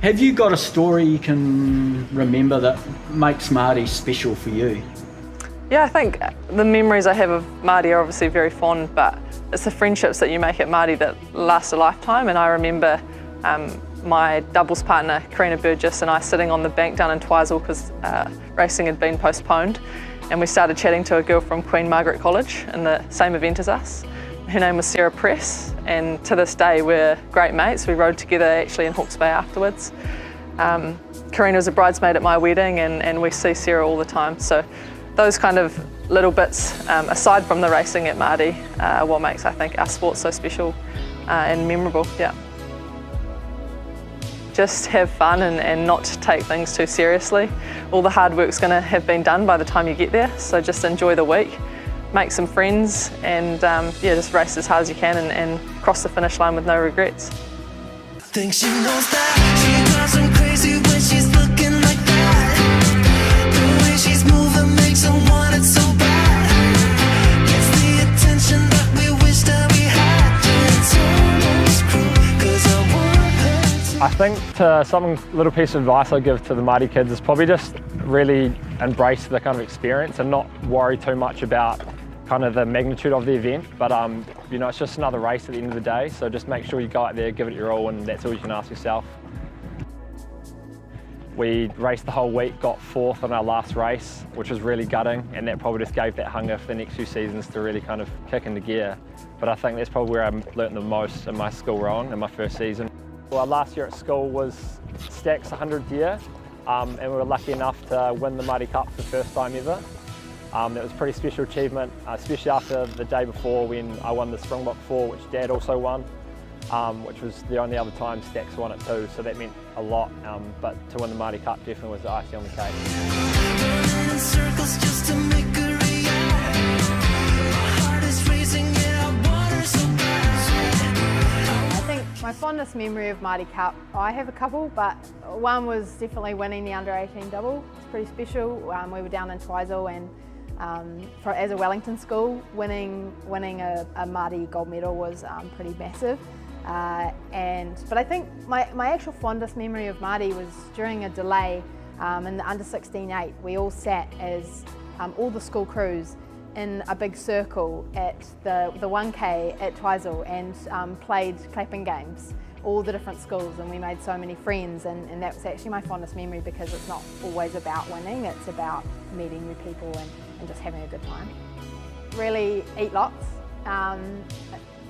Have you got a story you can remember that makes Maadi special for you? Yeah, I think the memories I have of Maadi are obviously very fond, but it's the friendships that you make at Maadi that last a lifetime. And I remember my doubles partner, Karina Burgess, and I sitting on the bank down in Twizel because racing had been postponed. And we started chatting to a girl from Queen Margaret College in the same event as us. Her name was Sarah Press, and to this day we're great mates. We rode together actually in Hawke's Bay afterwards. Karina was a bridesmaid at my wedding, and we see Sarah all the time. So those kind of little bits, aside from the racing at Maadi, what makes, I think, our sport so special and memorable. Yeah. Just have fun and not take things too seriously. All the hard work's going to have been done by the time you get there, so just enjoy the week, make some friends, and yeah, just race as hard as you can and cross the finish line with no regrets. I think she knows that she drives them crazy when she's looking like that. The way she's moving makes her want it so bad. Gets the attention that we wish that we had. It's almost cruel, 'cause I want her to. I think something little piece of advice I give to the Maadi kids is probably just really embrace the kind of experience and not worry too much about kind of the magnitude of the event, but you know, it's just another race at the end of the day, so just make sure you go out there, give it your all, and that's all you can ask yourself. We raced the whole week, got 4th in our last race, which was really gutting, and that probably just gave that hunger for the next few seasons to really kind of kick into gear. But I think that's probably where I learnt the most in my school rowing in my first season. Well, last year at school was Stack's 100th year, and we were lucky enough to win the Maadi Cup for the first time ever. It was a pretty special achievement, especially after the day before when I won the Springbok 4, which Dad also won, which was the only other time Stack's won it too, so that meant a lot. But to win the Maadi Cup definitely was the icing on the cake. My fondest memory of Maadi Cup, I have a couple, but one was definitely winning the under-18 double. It's pretty special. We were down in Twizel, and as a Wellington school, winning a Maadi gold medal was pretty massive. But I think my actual fondest memory of Maadi was during a delay in the under 16-8. We all sat as all the school crews in a big circle at the 1K at Twizel and played clapping games, all the different schools, and we made so many friends, and that was actually my fondest memory because it's not always about winning, it's about meeting new people and just having a good time. Really eat lots.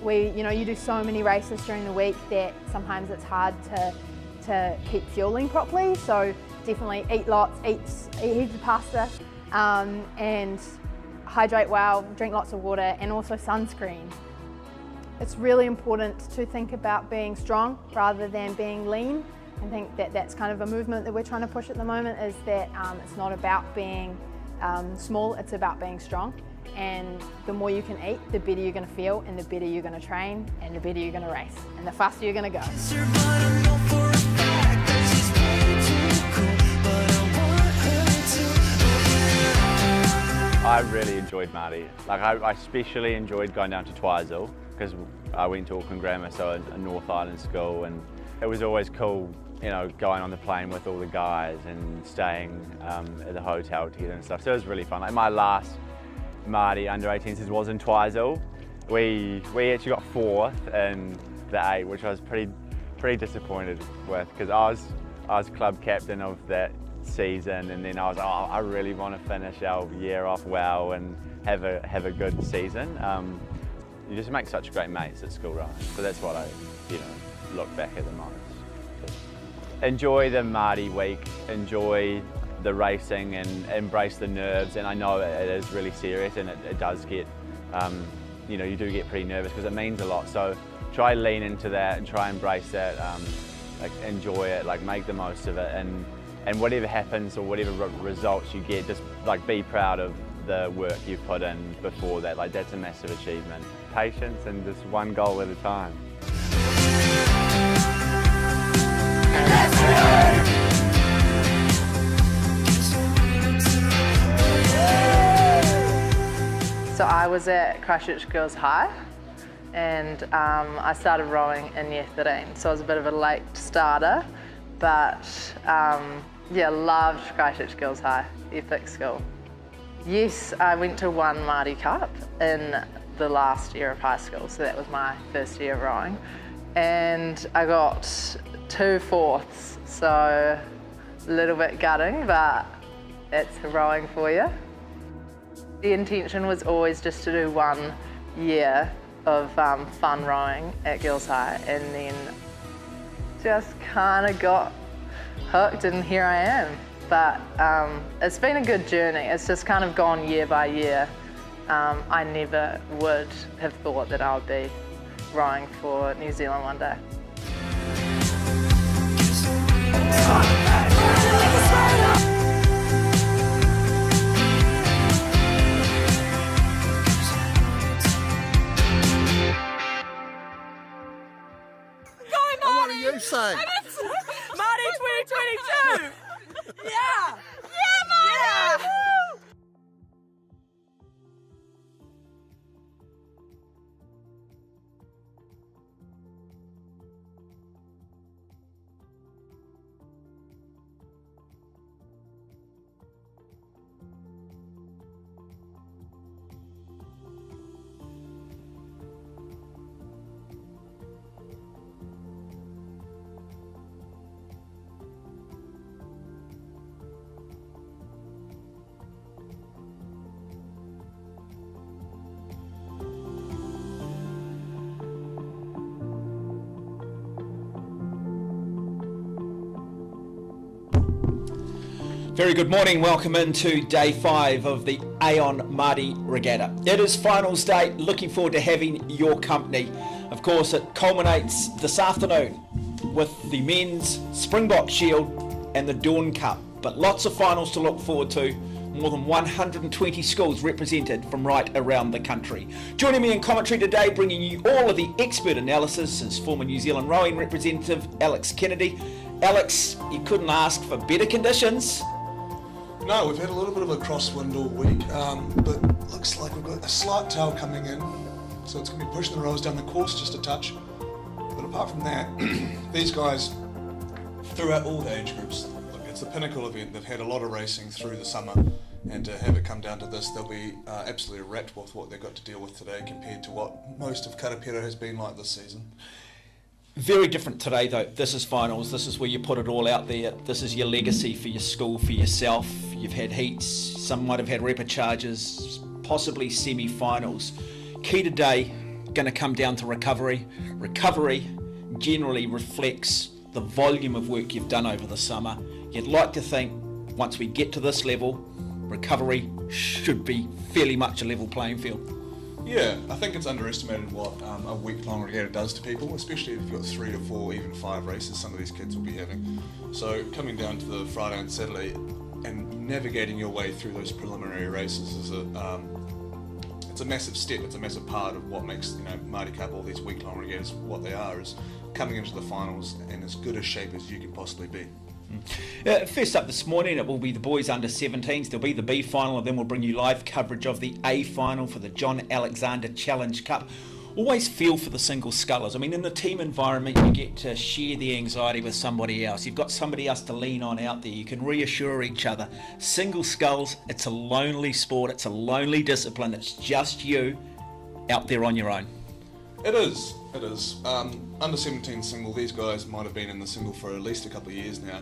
You do so many races during the week that sometimes it's hard to keep fueling properly, so definitely eat lots, eat heaps of pasta, and hydrate well, drink lots of water, and also sunscreen. It's really important to think about being strong rather than being lean. I think that's kind of a movement that we're trying to push at the moment, is that it's not about being small, it's about being strong. And the more you can eat, the better you're going to feel, and the better you're going to train, and the better you're going to race, and the faster you're going to go. I really enjoyed Maadi. Like I especially enjoyed going down to Twizel because I went to Auckland Grammar, so a North Island school, and it was always cool, you know, going on the plane with all the guys and staying at the hotel together and stuff. So it was really fun. Like my last Maadi under-18s was in Twizel. We actually got 4th in the 8, which I was pretty disappointed with because I was club captain of that season, and then I was like, oh, I really want to finish our year off well and have a good season. You just make such great mates at school, right? So that's what I look back at the most. Enjoy the Maadi week, enjoy the racing, and embrace the nerves. And I know it is really serious, and it does get, you do get pretty nervous because it means a lot. So try lean into that and try embrace that. Like enjoy it, like make the most of it, and whatever happens or whatever results you get, just like be proud of the work you've put in before that. Like that's a massive achievement. Patience and just one goal at a time. So I was at Christchurch Girls High, and I started rowing in year 13, so I was a bit of a late starter. but yeah, loved Christchurch Girls High, epic school. Yes, I went to one Maadi Cup in the last year of high school, so that was my first year of rowing, and I got 2 fourths, so a little bit gutting, but it's rowing for you. The intention was always just to do 1 year of fun rowing at Girls High, and then just kind of got hooked, and here I am. But it's been a good journey. It's just kind of gone year by year. I never would have thought that I would be rowing for New Zealand one day. What are you saying? Maadi 2022! Yeah! Yeah, Maadi! Yeah. Very good morning, welcome into day 5 of the Aon Maadi Regatta. It is finals day, looking forward to having your company. Of course, it culminates this afternoon with the men's Springbok Shield and the Dawn Cup, but lots of finals to look forward to. More than 120 schools represented from right around the country. Joining me in commentary today, bringing you all of the expert analysis, is former New Zealand rowing representative Alex Kennedy. Alex, you couldn't ask for better conditions. No, we've had a little bit of a crosswind all week, but looks like we've got a slight tail coming in, so it's going to be pushing the rowers down the course just a touch. But apart from that, these guys, throughout all the age groups, look, it's the pinnacle event. They've had a lot of racing through the summer, and to have it come down to this, they'll be absolutely wrapped with what they've got to deal with today compared to what most of Karapiro has been like this season. Very different today though. This is finals, this is where you put it all out there. This is your legacy for your school, for yourself. You've had heats, some might have had repecharges, possibly semi-finals. Key today, going to come down to recovery. Recovery generally reflects the volume of work you've done over the summer. You'd like to think once we get to this level, recovery should be fairly much a level playing field. Yeah, I think it's underestimated what a week-long regatta does to people, especially if you've got 3 to 4, even 5 races some of these kids will be having. So coming down to the Friday and Saturday and navigating your way through those preliminary races is it's a massive step. It's a massive part of what makes Maadi Cup, all these week-long regattas, what they are, is coming into the finals in as good a shape as you can possibly be. First up this morning, it will be the boys under 17s. There'll be the B final, and then we'll bring you live coverage of the A final for the John Alexander Challenge Cup. Always feel for the single scullers. I mean, in the team environment, you get to share the anxiety with somebody else. You've got somebody else to lean on out there. You can reassure each other. Single sculls, it's a lonely sport. It's a lonely discipline. It's just you out there on your own. It is. It is. Under 17 single, these guys might have been in the single for at least a couple of years now,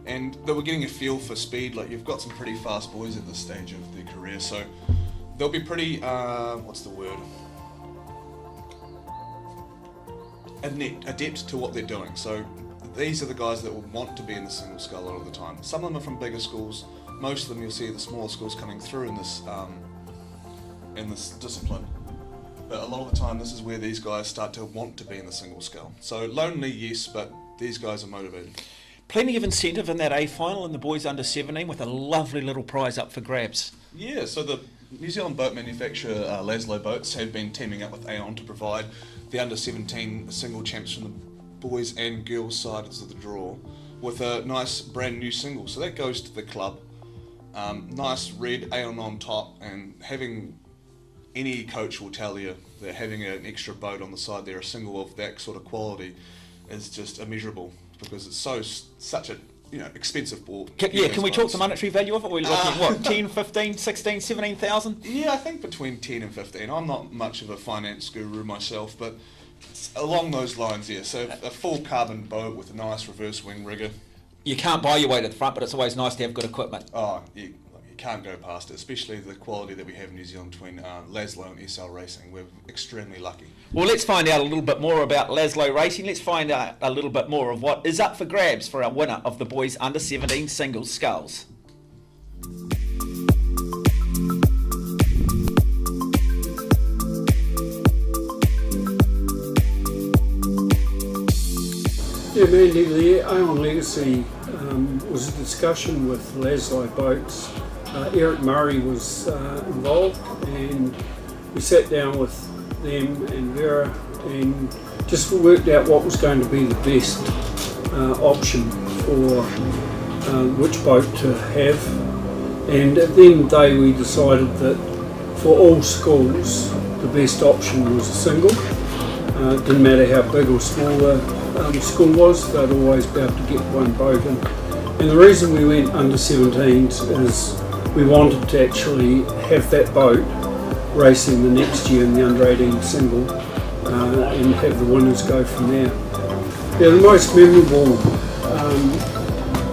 and they were getting a feel for speed. Like, you've got some pretty fast boys at this stage of their career, so they'll be pretty, what's the word? Adept to what they're doing. So these are the guys that will want to be in the single scull a lot of the time. Some of them are from bigger schools. Most of them you'll see the smaller schools coming through in this discipline. But a lot of the time, this is where these guys start to want to be in the single scull. So lonely, yes, but these guys are motivated. Plenty of incentive in that A final in the boys under 17 with a lovely little prize up for grabs. Yeah, so the New Zealand boat manufacturer Laszlo Boats have been teaming up with Aon to provide the under 17 single champs from the boys and girls sides of the draw with a nice brand new single. So that goes to the club. Nice red Aon on top, and having any coach will tell you that having an extra boat on the side there, a single of that sort of quality, is just immeasurable because it's such a expensive ball. Can we talk the monetary value of it? We're looking at what, 10, 15, 16, 17,000? Yeah, I think between 10 and 15. I'm not much of a finance guru myself, but it's along those lines, yeah. So a full carbon boat with a nice reverse wing rigger. You can't buy your way to the front, but it's always nice to have good equipment. Oh, you can't go past it, especially the quality that we have in New Zealand between Laszlo and SL Racing. We're extremely lucky. Well, let's find out a little bit more about Laszlo Racing. Let's find out a little bit more of what is up for grabs for our winner of the boys under 17 singles sculls. Yeah, Mandy, the Aon Legacy was a discussion with Laszlo Boats. Eric Murray was involved, and we sat down with them and Vera and just worked out what was going to be the best option for which boat to have. And at the end of the day we decided that for all schools the best option was a single. It didn't matter how big or small the school was, they'd always be able to get one boat in. And the reason we went under 17s is we wanted to actually have that boat racing the next year in the under 18 single and have the winners go from there. Yeah, the most memorable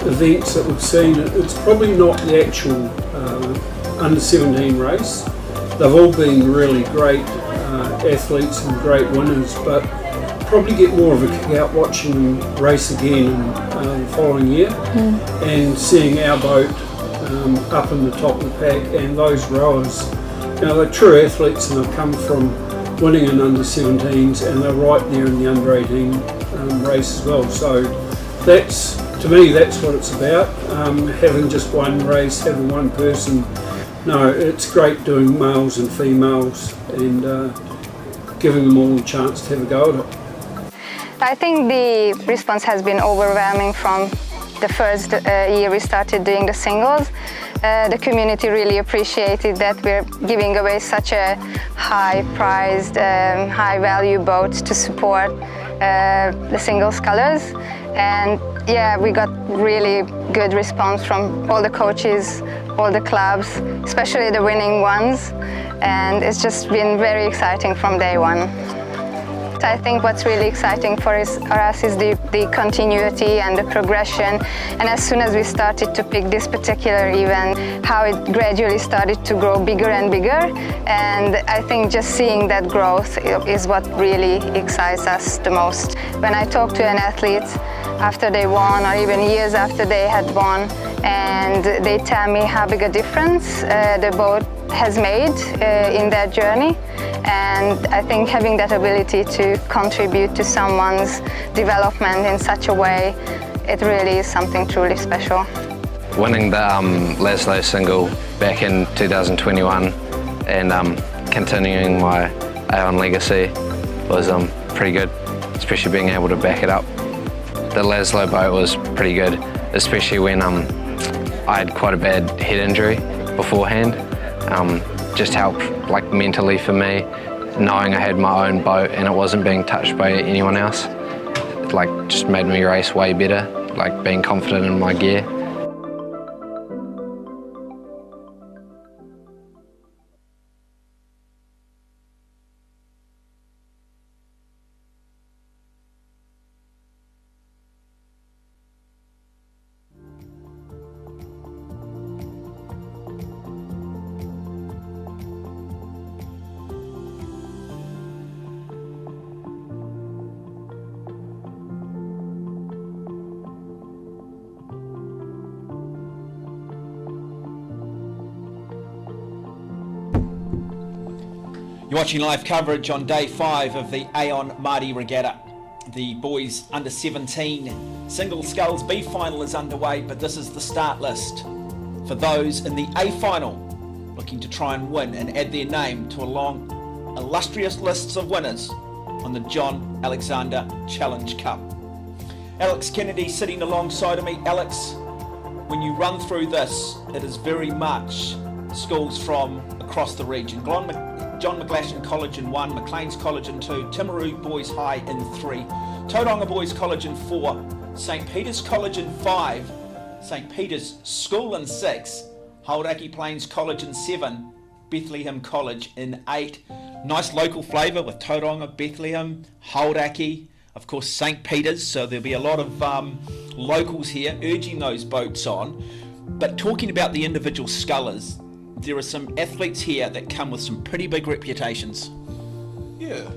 events that we've seen, it's probably not the actual under 17 race. They've all been really great athletes and great winners, but probably get more of a kick out watching them race again the following year and seeing our boat up in the top of the pack, and those rowers, they're true athletes and they've come from winning in under 17s and they're right there in the under 18 race as well. So that's, to me, that's what it's about, having just one race, having one person. No, it's great doing males and females and giving them all a chance to have a go at it. I think the response has been overwhelming from the first year we started doing the singles. The community really appreciated that we're giving away such a high-priced, high-value boat to support the singles colours. And yeah, we got really good response from all the coaches, all the clubs, especially the winning ones. And it's just been very exciting from day one. I think what's really exciting for us is the continuity and the progression, and as soon as we started to pick this particular event, how it gradually started to grow bigger and bigger, and I think just seeing that growth is what really excites us the most. When I talk to an athlete after they won, or even years after they had won, and they tell me how big a difference the boat has made in their journey, and I think having that ability to contribute to someone's development in such a way, it really is something truly special. Winning the Laszlo single back in 2021 and continuing my Aon legacy was pretty good, especially being able to back it up. The Laszlo boat was pretty good, especially when I had quite a bad head injury beforehand. Just helped mentally for me, knowing I had my own boat and it wasn't being touched by anyone else. It just made me race way better, being confident in my gear. You're watching live coverage on day 5 of the Aon Maadi Regatta. The boys under 17 single sculls B final is underway, but this is the start list for those in the A final looking to try and win and add their name to a long, illustrious list of winners on the John Alexander Challenge Cup. Alex Kennedy sitting alongside of me. Alex, when you run through this, it is very much schools from across the region. John McGlashan College in 1, Maclean's College in 2, Timaru Boys High in 3, Tauranga Boys College in 4, St Peter's College in 5, St Peter's School in 6, Hauraki Plains College in 7, Bethlehem College in 8. Nice local flavour with Tauranga, Bethlehem, Hauraki, of course St Peter's, so there'll be a lot of locals here urging those boats on. But talking about the individual scullers, there are some athletes here that come with some pretty big reputations. Yeah.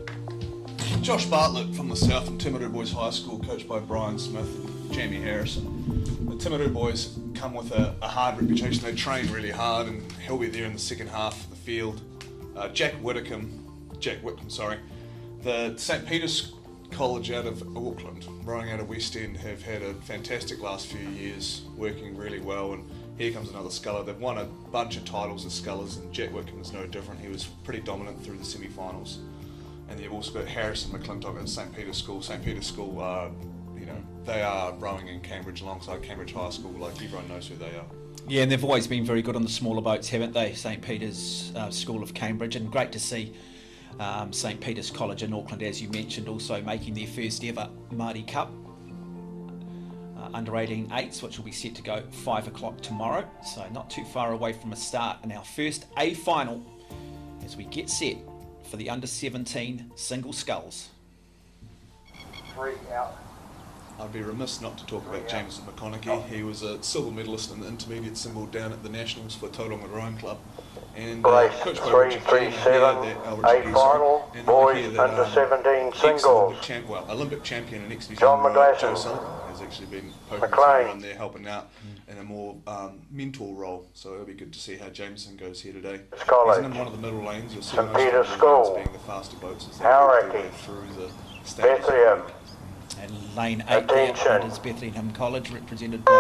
Josh Bartlett from the south from Timaru Boys High School, coached by Brian Smith and Jamie Harrison. The Timaru Boys come with a hard reputation. They train really hard, and he'll be there in the second half of the field. Jack Whitcomb, the St Peter's College out of Auckland, rowing out of West End, have had a fantastic last few years, working really well, and here comes another sculler. They've won a bunch of titles as scullers, and Jack Whitcomb is no different. He was pretty dominant through the semi-finals. And you've also got Harrison McClintock at St Peter's School. St Peter's School are, they are rowing in Cambridge alongside Cambridge High School, like everyone knows who they are. Yeah, and they've always been very good on the smaller boats, haven't they? St Peter's School of Cambridge, and great to see St Peter's College in Auckland, as you mentioned, also making their first ever Maadi Cup under 18 eights, which will be set to go 5 o'clock tomorrow, so not too far away from a start in our first A final as we get set for the under 17 single sculls. 3 out. I'd be remiss not to talk about Jameson McConaughey. He was a silver medalist in the intermediate single down at the Nationals for Tauranga Rowing Club. And coached by Richard Keane, A final, boys under 17 single. Olympic champion and ex-New John Zealand Joe McGlashan. Sullivan has actually been poking his head around there, helping out in a more mentor role. So it'll be good to see how Jameson goes here today. He's in one of the middle lanes. You'll see St. most Peter's of the School. lanes being the faster boats as they work their way through the stages. Bethlehem. And lane 8 there is Bethlehem College, represented by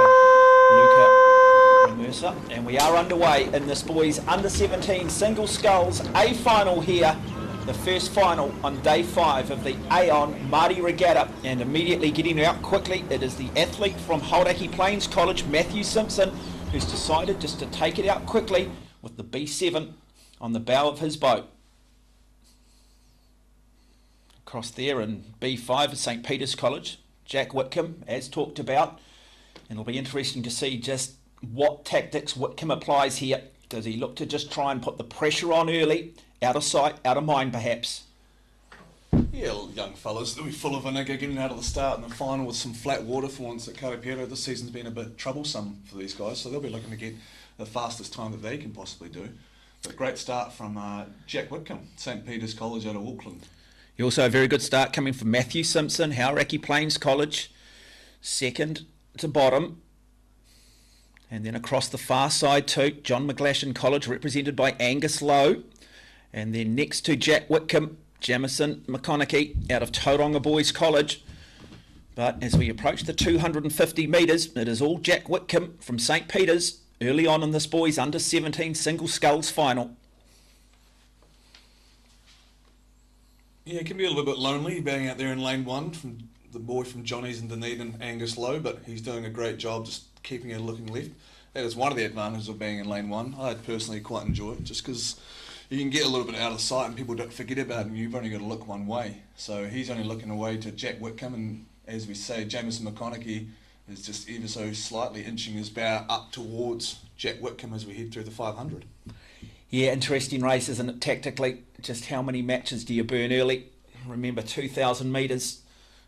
Luca Mercer. And we are underway in this boys under 17 single sculls A final here, the first final on day 5 of the Aon Maadi Regatta. And immediately getting out quickly, it is the athlete from Hauraki Plains College, Matthew Simpson, who's decided just to take it out quickly with the B7 on the bow of his boat. Across there in B5 of St Peter's College, Jack Whitcomb, as talked about, and it'll be interesting to see just what tactics Whitcomb applies here. Does he look to just try and put the pressure on early, out of sight, out of mind perhaps? Yeah, young fellas, they'll be full of vinegar getting out of the start in the final with some flat water for once at Karapiero. This season's been a bit troublesome for these guys, so they'll be looking to get the fastest time that they can possibly do. But great start from Jack Whitcomb, St Peter's College out of Auckland. Also a very good start coming from Matthew Simpson, Hauraki Plains College, second to bottom. And then across the far side too, John McGlashan College, represented by Angus Lowe. And then next to Jack Whitcomb, Jameson McConaughey out of Tauranga Boys College. But as we approach the 250 metres, it is all Jack Whitcomb from St Peter's early on in this boys under 17 single sculls final. Yeah, it can be a little bit lonely being out there in lane 1 from the boy from Johnny's and Dunedin, Angus Lowe, but he's doing a great job just keeping it looking left. That is one of the advantages of being in lane 1. I personally quite enjoy it just because you can get a little bit out of sight and people don't forget about him. You've only got to look one way. So he's only looking away to Jack Whitcomb, and as we say, Jameson McConaughey is just ever so slightly inching his bow up towards Jack Whitcomb as we head through the 500. Yeah, interesting race, isn't it, tactically? Just how many matches do you burn early? Remember, 2,000 metres,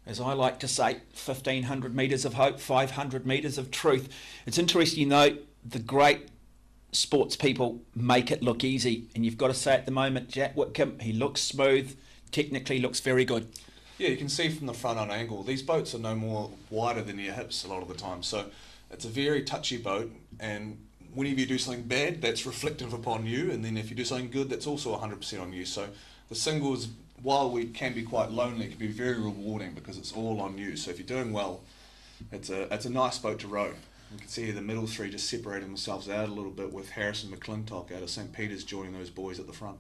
as I like to say, 1,500 metres of hope, 500 metres of truth. It's interesting, though, the great sports people make it look easy. And you've got to say at the moment, Jack Whitcomb, he looks smooth, technically looks very good. Yeah, you can see from the front on angle, these boats are no more wider than your hips a lot of the time. So it's a very touchy boat, and whenever you do something bad, that's reflective upon you, and then if you do something good, that's also 100% on you. So the singles, while we can be quite lonely, it can be very rewarding because it's all on you. So if you're doing well, it's a nice boat to row. You can see here the middle three just separating themselves out a little bit, with Harrison McClintock out of St Peter's joining those boys at the front.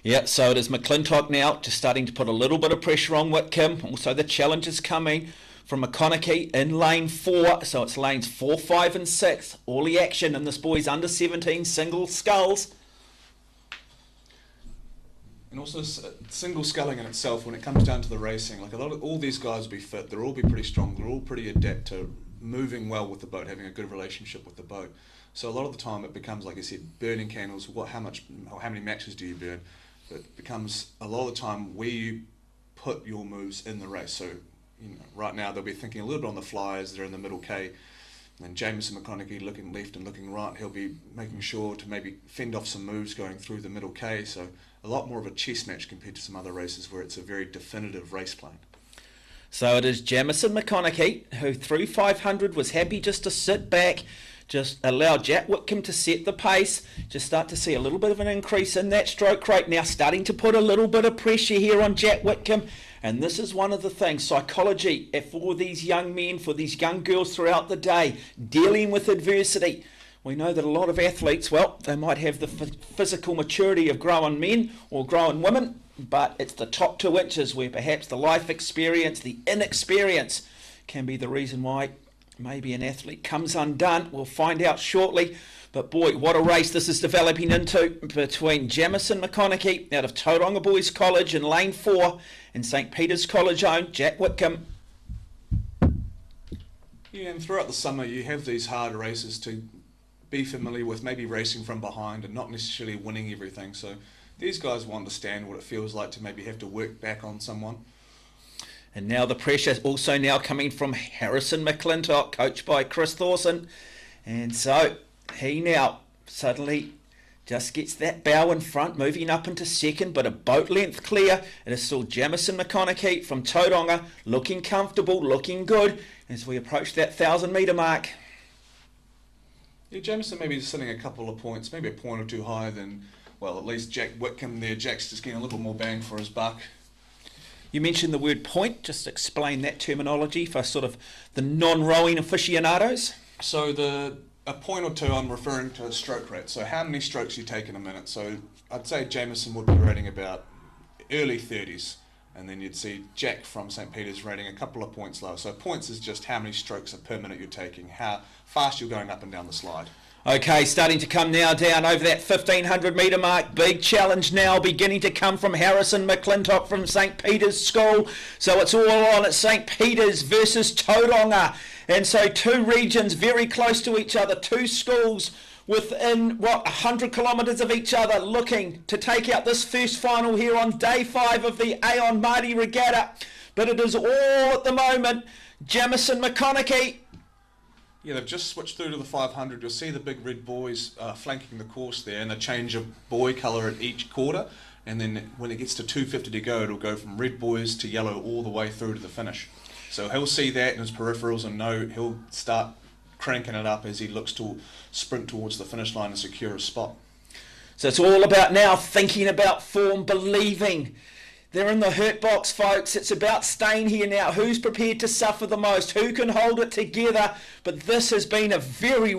Yeah, so it is McClintock now just starting to put a little bit of pressure on Whitcomb. Also the challenge is coming from McConaughey in lane 4, so it's lanes 4, 5 and 6. All the action in this boys under 17 single sculls. And also single sculling in itself, when it comes down to the racing, like all these guys will be fit, they'll all be pretty strong, they're all pretty adept to moving well with the boat, having a good relationship with the boat. So a lot of the time it becomes, like I said, burning candles, how many matches do you burn? It becomes a lot of the time where you put your moves in the race. So right now they'll be thinking a little bit on the fly as they're in the middle K. And Jamison McConaughey looking left and looking right, he'll be making sure to maybe fend off some moves going through the middle K. So a lot more of a chess match compared to some other races where it's a very definitive race plan. So it is Jamison McConaughey who through 500 was happy just to sit back, just allow Jack Whitcomb to set the pace, just start to see a little bit of an increase in that stroke rate, now starting to put a little bit of pressure here on Jack Whitcomb. And this is one of the things, psychology for these young men, for these young girls throughout the day, dealing with adversity. We know that a lot of athletes, well, they might have the physical maturity of grown men or grown women, but it's the top 2 inches where perhaps the life experience, the inexperience can be the reason why maybe an athlete comes undone. We'll find out shortly. But boy, what a race this is developing into between Jamison McConaughey out of Tauranga Boys College in lane 4 and St. Peter's College own Jack Whitcomb. Yeah, and throughout the summer you have these hard races to be familiar with, maybe racing from behind and not necessarily winning everything. So these guys will understand what it feels like to maybe have to work back on someone. And now the pressure is also now coming from Harrison McClintock, coached by Chris Thorson. And so he now suddenly just gets that bow in front, moving up into second, but a boat length clear. It is still Jamison McConaughey from Tauranga, looking comfortable, looking good as we approach that 1,000 metre mark. Yeah, Jamison maybe sitting a couple of points, maybe a point or two higher than, well, at least Jack Whitcomb there. Jack's just getting a little more bang for his buck. You mentioned the word point, just explain that terminology for sort of the non-rowing aficionados. So a point or two I'm referring to a stroke rate, so how many strokes you take in a minute. So I'd say Jamison would be rating about early 30s, and then you'd see Jack from St. Peter's rating a couple of points lower. So points is just how many strokes per minute you're taking, how fast you're going up and down the slide. Okay, starting to come now down over that 1,500 metre mark. Big challenge now beginning to come from Harrison McClintock from St. Peter's School. So it's all on at St. Peter's versus Tauranga. And so 2 regions very close to each other, 2 schools within, 100 kilometres of each other, looking to take out this first final here on day 5 of the Aon Maadi Regatta. But it is all at the moment Jamison McConaughey. Yeah, they've just switched through to the 500. You'll see the big red buoys flanking the course there, and a change of buoy colour at each quarter. And then when it gets to 250 to go, it'll go from red buoys to yellow all the way through to the finish. So he'll see that in his peripherals and know he'll start cranking it up as he looks to sprint towards the finish line and secure a spot. So it's all about now thinking about form, believing. They're in the hurt box, folks. It's about staying here now. Who's prepared to suffer the most? Who can hold it together? But this has been a very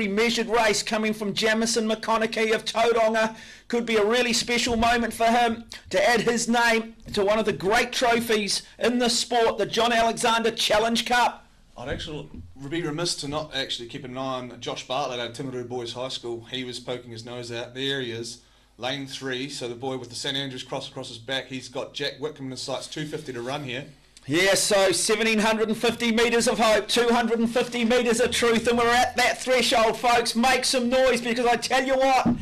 measured race coming from Jamison McConaughey of Tauranga. Could be a really special moment for him to add his name to one of the great trophies in the sport, the John Alexander Challenge Cup. I'd actually be remiss to not actually keep an eye on Josh Bartlett at Timaru Boys High School. He was poking his nose out. There he is. Lane 3, so the boy with the St Andrews cross across his back, he's got Jack Whitcomb in his sights, 250 to run here. Yeah, so 1,750 metres of hope, 250 metres of truth, and we're at that threshold, folks. Make some noise, because I tell you what,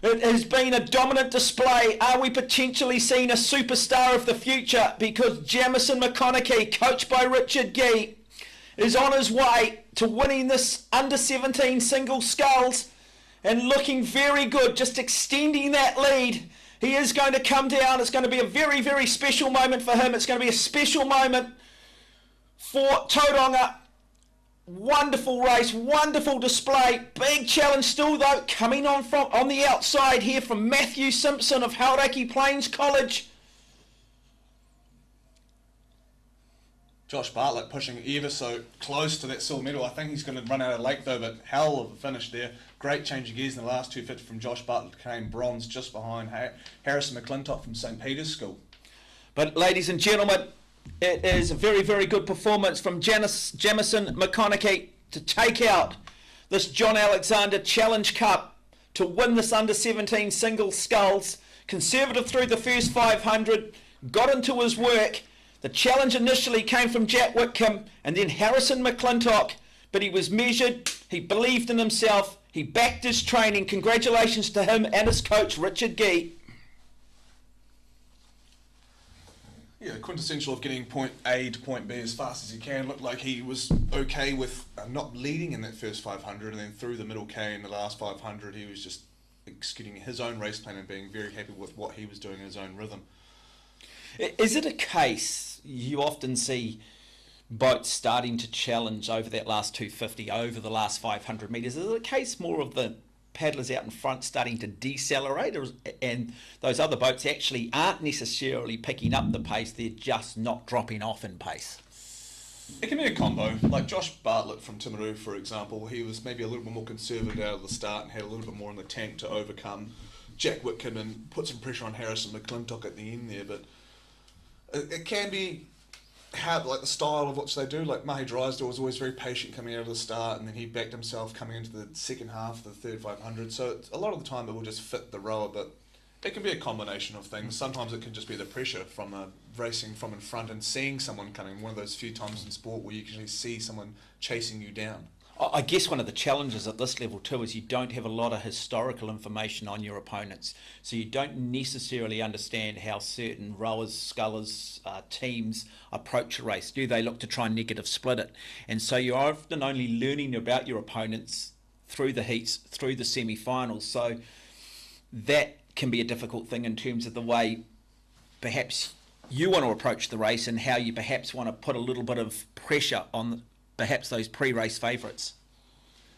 it has been a dominant display. Are we potentially seeing a superstar of the future? Because Jamison McConaughey, coached by Richard Gee, is on his way to winning this under-17 single sculls. And looking very good, just extending that lead. He is going to come down. It's going to be a very special moment for him. It's going to be a special moment for Tauranga. Wonderful race, wonderful display. Big challenge still though, coming on the outside here from Matthew Simpson of Hauraki Plains College. Josh Bartlett pushing ever so close to that silver medal. I think he's going to run out of lake though, but hell of a finish there. Great change of gears in the last 250 from Josh Bartlett, came bronze just behind Harrison McClintock from St. Peter's School. But ladies and gentlemen, it is a very good performance from Jamison McConaughey to take out this John Alexander Challenge Cup, to win this under-17 single sculls. conservative through the first 500, got into his work. The challenge initially came from Jack Whitcomb and then Harrison McClintock, but he was measured, he believed in himself, he backed his training. Congratulations to him and his coach, Richard Gee. Yeah, quintessential of getting point A to point B as fast as he can. Looked like he was okay with not leading in that first 500, and then through the middle K in the last 500, he was just executing his own race plan and being very happy with what he was doing in his own rhythm. Is it a case you often see boats starting to challenge over that last 250, over the last 500 metres? Is it a case more of the paddlers out in front starting to decelerate, and those other boats actually aren't necessarily picking up the pace, they're just not dropping off in pace? It can be a combo. Like Josh Bartlett from Timaru, for example, he was maybe a little bit more conservative out of the start and had a little bit more in the tank to overcome Jack Whitcomb and put some pressure on Harrison McClintock at the end there. But it can be how, like the style of which they do. Like Mahi Drysdale was always very patient coming out of the start, and then he backed himself coming into the second half, the third 500. So a lot of the time it will just fit the rower, but it can be a combination of things. Sometimes it can just be the pressure from racing from in front and seeing someone coming. One of those few times in sport where you can actually see someone chasing you down. I guess one of the challenges at this level too is you don't have a lot of historical information on your opponents, so you don't necessarily understand how certain rowers, scullers, teams approach a race. Do they look to try and negative split it? And so you're often only learning about your opponents through the heats, through the semi-finals, so that can be a difficult thing in terms of the way perhaps you want to approach the race and how you perhaps want to put a little bit of pressure on perhaps those pre-race favourites.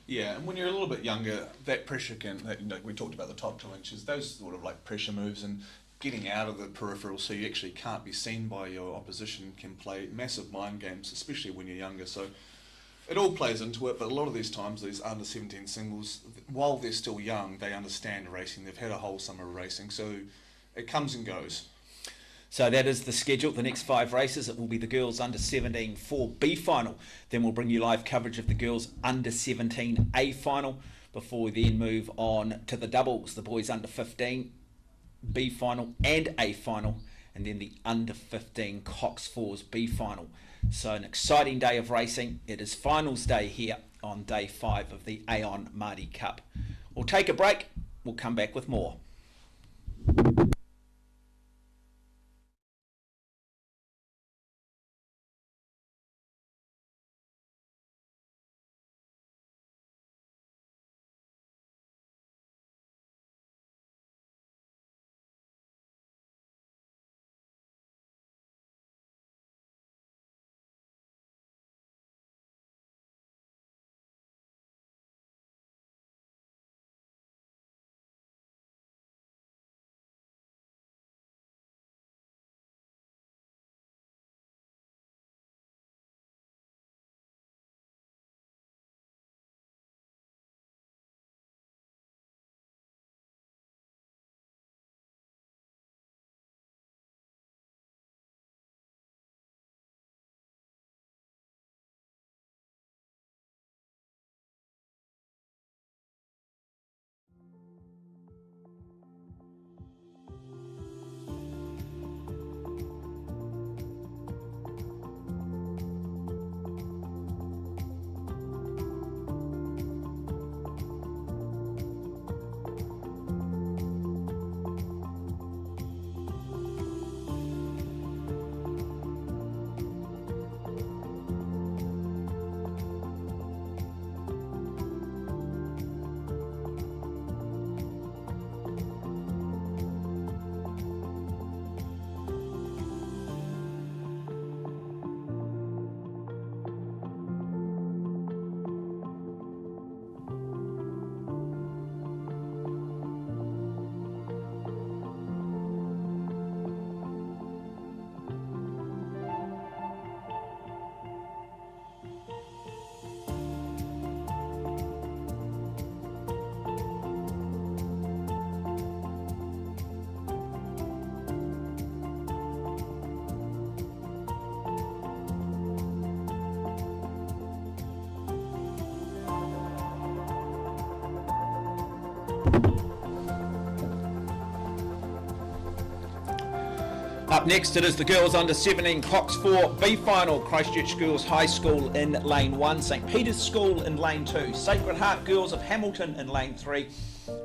Yeah, and when you're a little bit younger, that pressure can, we talked about the top 2 inches, those sort of like pressure moves and getting out of the peripheral so you actually can't be seen by your opposition can play massive mind games, especially when you're younger. So it all plays into it, but a lot of these times, these under 17 singles, while they're still young, they understand racing. They've had a whole summer of racing, so it comes and goes. So that is the schedule. The next 5 races, it will be the girls under 17 4B final. Then we'll bring you live coverage of the girls under 17 A final before we then move on to the doubles, the boys under 15 B final and A final, and then the under 15 Cox 4s B final. So an exciting day of racing. It is finals day here on day 5 of the Aon Maadi Cup. We'll take a break. We'll come back with more. Up next, it is the girls under 17 Cox 4 B final. Christchurch Girls High School in lane 1, St Peter's School in lane 2, Sacred Heart Girls of Hamilton in lane 3,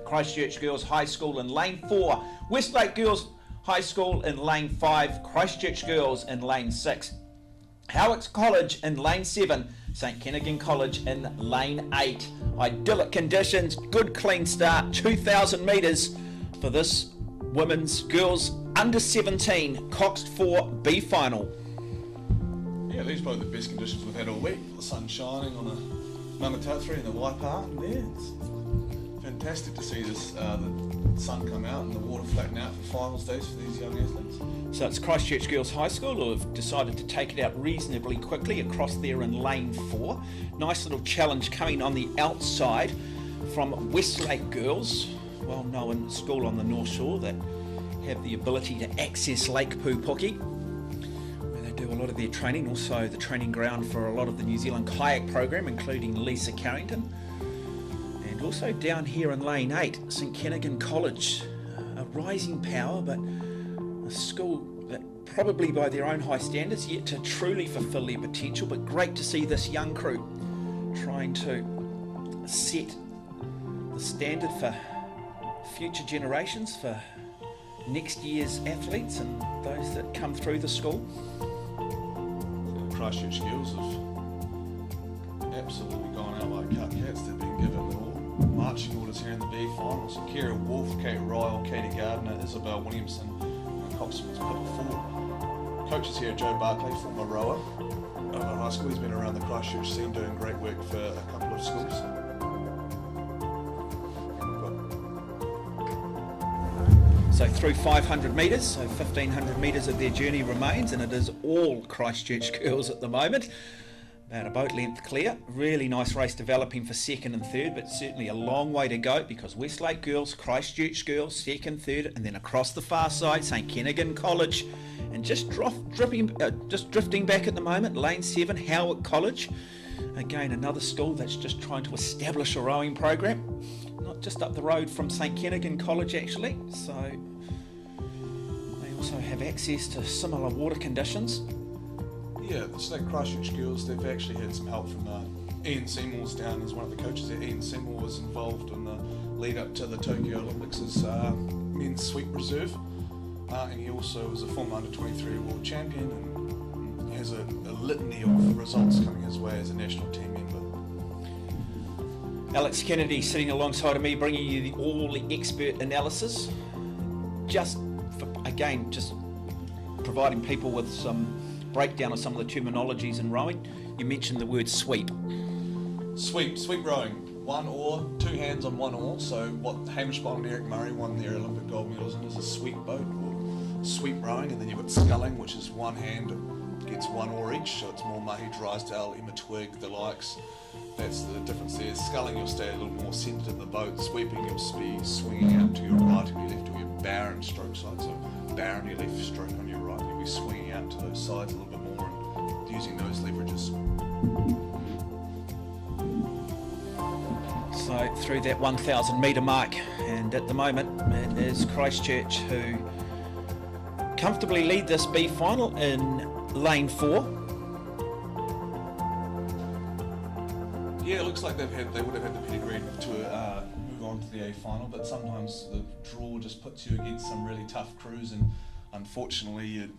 Christchurch Girls High School in lane 4, Westlake Girls High School in lane 5, Christchurch Girls in lane 6, Howick's College in lane 7, St Kennigan College in lane 8. Idyllic conditions, good clean start, 2,000 metres for this women's girls under 17 Cox 4 B final. Yeah, these are probably the best conditions we've had all week. The sun shining on the Mangatatari and the Waipā, and yeah, it's fantastic to see this the sun come out and the water flatten out for finals days for these young athletes. So it's Christchurch Girls High School who have decided to take it out reasonably quickly across there in lane 4. Nice little challenge coming on the outside from Westlake Girls, well known school on the North Shore that have the ability to access Lake Pupuki, where they do a lot of their training, also the training ground for a lot of the New Zealand kayak program, including Lisa Carrington. And also down here in lane 8, St Kennigan College, a rising power, but a school that probably by their own high standards yet to truly fulfill their potential, but great to see this young crew trying to set the standard for future generations, for next year's athletes and those that come through the school. The Christchurch Girls have absolutely gone out like cut cats. They've been given all marching orders here in the B finals. Kira Wolf, Kate Ryle, Katie Gardner, Isabel Williamson, and Coxman's Pippa Ford. Coaches here, Joe Barclay, former rower of our high school. He's been around the Christchurch scene doing great work for a couple of schools. So through 500 metres, so 1,500 metres of their journey remains, and it is all Christchurch girls at the moment. About a boat length clear. Really nice race developing for second and third, but certainly a long way to go because Westlake Girls, Christchurch Girls, second, third, and then across the far side, St Kennigan College. And just drifting back at the moment, lane 7, Howick College. Again, another school that's just trying to establish a rowing program. Not just up the road from St Kennigan College actually, so they also have access to similar water conditions. Yeah, the Snake Christchurch Girls, they've actually had some help from Ian Seymour's down as one of the coaches there. Ian Seymour was involved in the lead up to the Tokyo Olympics as men's sweep reserve, and he also was a former under-23 world champion and has a litany of results coming his way as a national team member. Alex Kennedy sitting alongside of me, bringing you all the expert analysis. Just providing people with some breakdown of some of the terminologies in rowing. You mentioned the word sweep. Sweep rowing. One oar, two hands on one oar. So what Hamish Bond and Eric Murray won their Olympic gold medals in is a sweep boat or sweep rowing, and then you've got sculling, which is one hand gets one oar each. So it's more Mahi Drysdale, Emma Twigg, the likes. That's the difference there. Sculling, you'll stay a little more centred in the boat. Sweeping, you'll be swinging out to your right or your left or your barren stroke side. So barren your left, stroke on your right. You'll be swinging out to those sides a little bit more and using those leverages. So through that 1,000 metre mark, and at the moment it is Christchurch who comfortably lead this B final in lane 4. Yeah, it looks like they would have had the pedigree to move on to the A final, but sometimes the draw just puts you against some really tough crews, and unfortunately you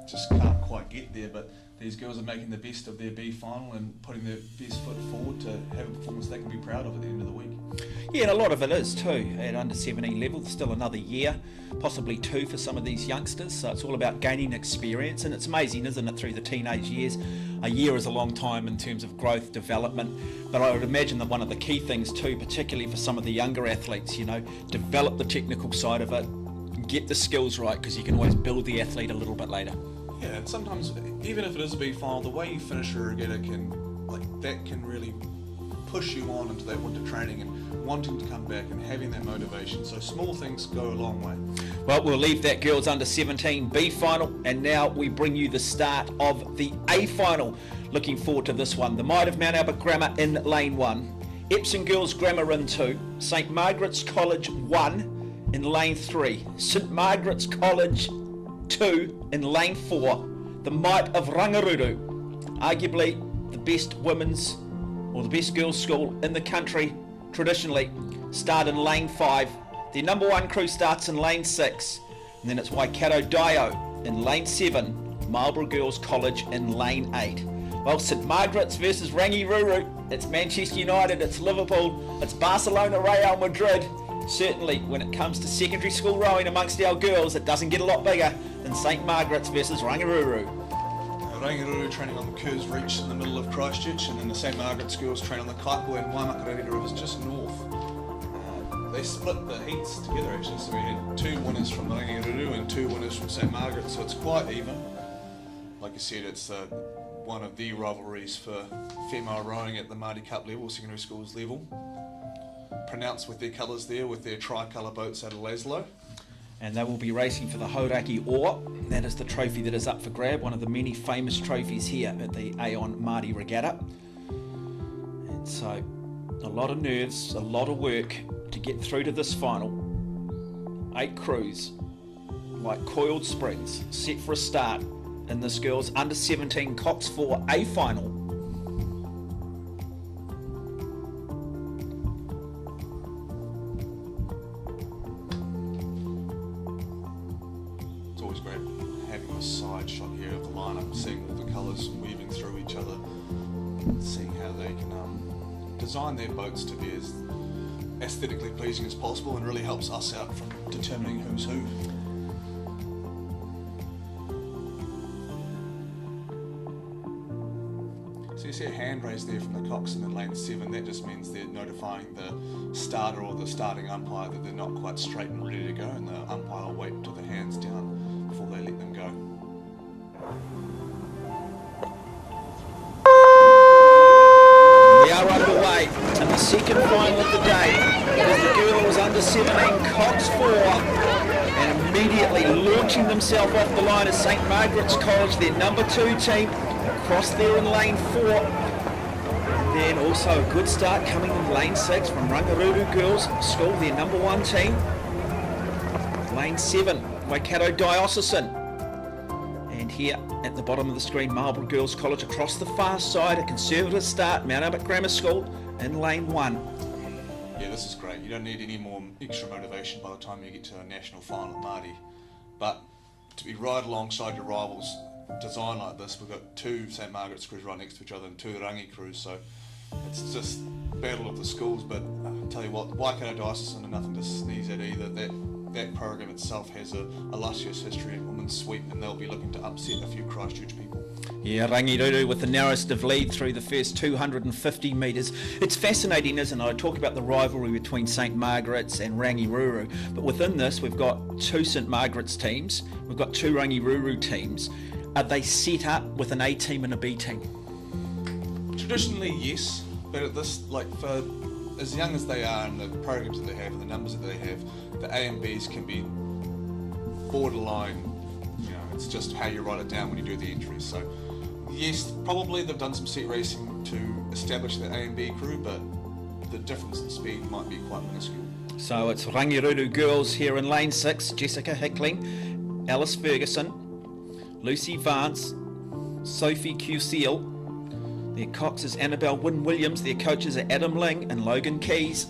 just can't quite get there. But these girls are making the best of their B final and putting their best foot forward to have a performance they can be proud of at the end of the week. Yeah, and a lot of it is too at under 17 level. There's still another year, possibly 2 for some of these youngsters, so it's all about gaining experience. And it's amazing, isn't it, through the teenage years. A year is a long time in terms of growth, development, but I would imagine that one of the key things too, particularly for some of the younger athletes, develop the technical side of it, get the skills right, because you can always build the athlete a little bit later. Yeah, and sometimes even if it is a B final, the way you finish a regatta can really push you on into that winter training and wanting to come back and having that motivation. So small things go a long way. Well, we'll leave that girls under 17 B final, and now we bring you the start of the A final. Looking forward to this one. The Might of Mount Albert Grammar in lane 1, Epsom Girls Grammar in 2, St Margaret's College 1 in lane 3, St Margaret's College 2 in lane 4, the might of Rangaruru, arguably the best women's or the best girls' school in the country traditionally, start in lane 5. Their number 1 crew starts in lane 6, and then it's Waikato Dio in lane 7, Marlborough Girls College in lane 8. Well, St Margaret's versus Rangiruru, it's Manchester United, it's Liverpool, it's Barcelona, Real Madrid. Certainly when it comes to secondary school rowing amongst our girls, it doesn't get a lot bigger than St Margaret's versus Rangiruru. Rangiruru training on the Kerrs Reach in the middle of Christchurch, and then the St Margaret's girls train on the Kaipua and Waimakariri Rivers just north. They split the heats together actually, so we had 2 winners from Rangiruru and 2 winners from St Margaret, so it's quite even. Like you said, it's one of the rivalries for female rowing at the Maadi Cup level, secondary schools level. Pronounced with their colours there, with their tricolour boats out of Laszlo. And they will be racing for the Hauraki Oar. That is the trophy that is up for grab, one of the many famous trophies here at the Aon Maadi Regatta. And so, a lot of nerves, a lot of work to get through to this final. 8 crews, like coiled springs, set for a start in this girls under 17 Cox 4A final. It's always great having a side shot here of the lineup, seeing all the colours weaving through each other, seeing how they can design their boats to be as aesthetically pleasing as possible, and really helps us out from determining who's who. So you see a hand raised there from the coxswain in lane 7, that just means they're notifying the starter or the starting umpire that they're not quite straight and ready to go, and the umpire will wait until the hand's down before they let them go. We are underway in the second final of the day. It is the girls under 17 Cox 4, and immediately launching themselves off the line is St Margaret's College, their number 2 team, across there in lane 4. Then also a good start coming in lane 6 from Rangaruru Girls School, their number 1 team. Lane 7, Waikato Diocesan. And here at the bottom of the screen, Marlborough Girls College across the far side, a conservative start, Mount Albert Grammar School in lane 1. Yeah, this is great. You don't need any more extra motivation by the time you get to a national final at Maadi. But to be right alongside your rivals, design like this, we've got 2 St Margaret's crews right next to each other and 2 Rangi crews, so it's just battle of the schools. But I'll tell you what, Waikato Diocesan are nothing to sneeze at either. That program itself has a illustrious history in women's sweep, and they'll be looking to upset a few Christchurch people. Yeah, Rangiruru with the narrowest of lead through the first 250 metres. It's fascinating, isn't it? I talk about the rivalry between St Margaret's and Rangiruru, but within this we've got 2 St Margaret's teams, we've got 2 Rangiruru teams. Are they set up with an A team and a B team? Traditionally, yes, but at this, like for as young as they are and the programs that they have and the numbers that they have, the A and Bs can be borderline, you know, it's just how you write it down when you do the entries. So yes, probably they've done some set racing to establish the A and B crew, but the difference in speed might be quite minuscule. So it's Rangiruru Girls here in lane 6, Jessica Hickling, Alice Ferguson, Lucy Vance, Sophie Cusile. Their cox is Annabelle Wynne-Williams. Their coaches are Adam Ling and Logan Keys.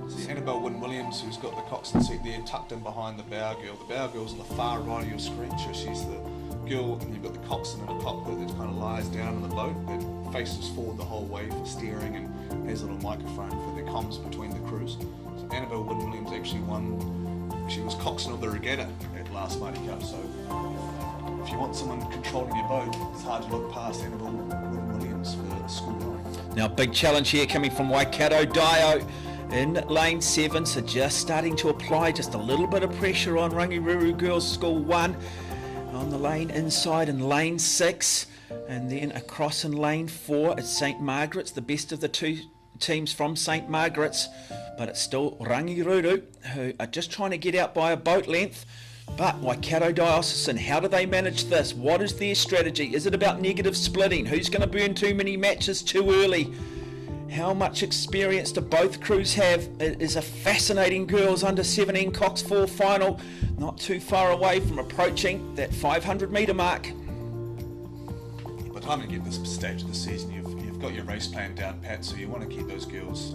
See Annabelle Wynne-Williams, who's got the coxswain seat there tucked in behind the bow girl. The bow girl's on the far right of your screen, so she's the girl, and you've got the coxswain in a cockpit that kind of lies down in the boat, that faces forward the whole way for steering and has a little microphone for the comms between the crews. So Annabelle Wynne-Williams actually won, she was coxswain of the regatta at last Maadi Cup, so if you want someone controlling your boat, it's hard to look past Annabelle Wynne-Williams for school rowing. Now big challenge here coming from Waikato Dio in lane 7, so just starting to apply just a little bit of pressure on Rangiruru Girls School 1 on the lane inside in lane 6, and then across in lane 4 it's St Margaret's, the best of the 2 teams from St Margaret's, but it's still Rangiruru who are just trying to get out by a boat length. But Waikato Diocesan, how do they manage this? What is their strategy? Is it about negative splitting? Who's going to burn too many matches too early? How much experience do both crews have? It is a fascinating girls under 17 Cox 4 final, not too far away from approaching that 500 metre mark. By the time you get this stage of the season, you've got your race plan down pat, so you want to keep those girls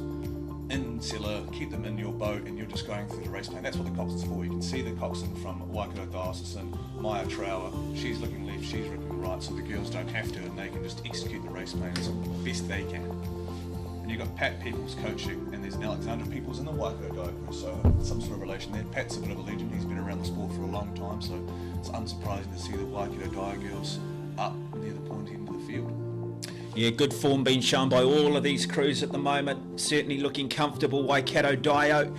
in cellar, keep them in your boat, and you're just going through the race plan. That's what the coxswain's for. You can see the coxswain from Waikato Diocesan, Maya Trower, she's looking left, she's looking right, so the girls don't have to, and they can just execute the race plan as best they can. And you've got Pat Peoples coaching, and there's an Alexandra Peoples in the Waikato Dio crew, so some sort of relation there. Pat's a bit of a legend, he's been around the sport for a long time, so it's unsurprising to see the Waikato Dio girls up near the point end of the field. Yeah, good form being shown by all of these crews at the moment. Certainly looking comfortable, Waikato Dio.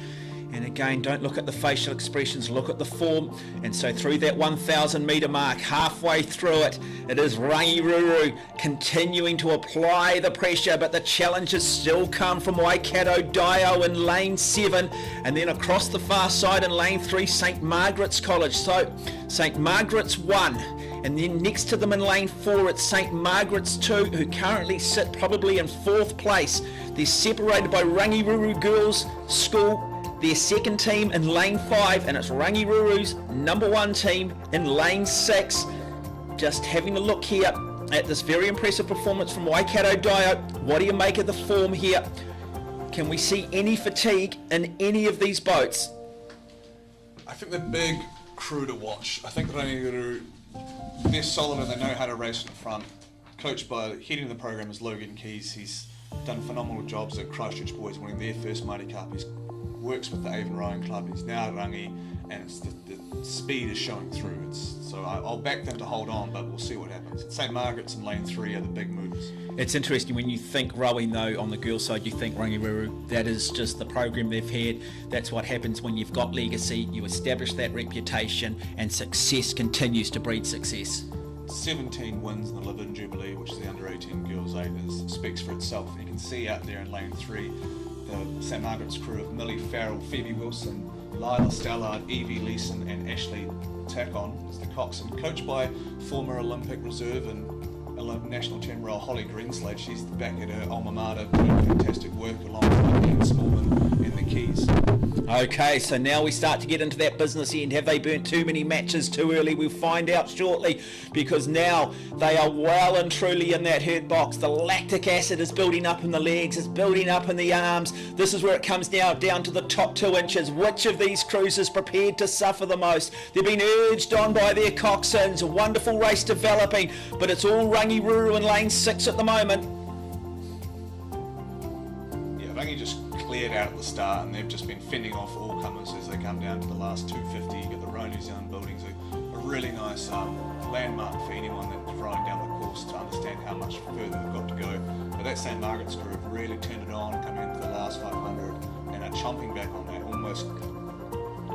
And again, don't look at the facial expressions, look at the form. And so through that 1,000 metre mark, halfway through it, it is Rangiruru continuing to apply the pressure, but the challenges still come from Waikato Dio in lane 7, and then across the far side in lane 3, St Margaret's College. So St Margaret's 1. And then next to them in lane 4, it's St Margaret's 2, who currently sit probably in 4th place. They're separated by Rangiruru Girls School, their second team in lane 5, and it's Rangiruru's number 1 team in lane 6. Just having a look here at this very impressive performance from Waikato Dio. What do you make of the form here? Can we see any fatigue in any of these boats? I think they're big crew to watch. I think Rangiruru, they're solid and they know how to race in front. Coached by, heading the program is Logan Keys. He's done phenomenal jobs at Christchurch Boys, winning their first Maadi Cup. He works with the Avon Rowing Club. He's now at Rangi, and it's the speed is showing through. So I'll back them to hold on, but we'll see what happens. St Margaret's and lane 3 are the big movers. It's interesting when you think rowing though on the girls side, you think Rangiruru, that is just the program they've had. That's what happens when you've got legacy, you establish that reputation, and success continues to breed success. 17 wins in the Live-In Jubilee, which is the under-18 girls 8, speaks for itself. You can see out there in lane 3 the St Margaret's crew of Millie Farrell, Phoebe Wilson, Lila Stallard, Evie Leeson and Ashley Tackon as the coxswain, coached by former Olympic reserve and national team rower Holly Greenslade. She's back at her alma mater doing fantastic work alongside Ian Smallman and the Keys. Okay, so now we start to get into that business end. Have they burnt too many matches too early? We'll find out shortly, because now they are well and truly in that hurt box. The lactic acid is building up in the legs, it's building up in the arms. This is where it comes now down to the top 2 inches. Which of these crews is prepared to suffer the most? They've been urged on by their coxswains. A wonderful race developing, but it's all Rangiruru in lane 6 at the moment. Yeah, Rangi just cleared out at the start, and they've just been fending off all comers as they come down to the last 250. You get the Royal New Zealand buildings, a really nice landmark for anyone that's rowing down the course to understand how much further they've got to go. But that St Margaret's crew have really turned it on, coming into the last 500 and are chomping back on that, almost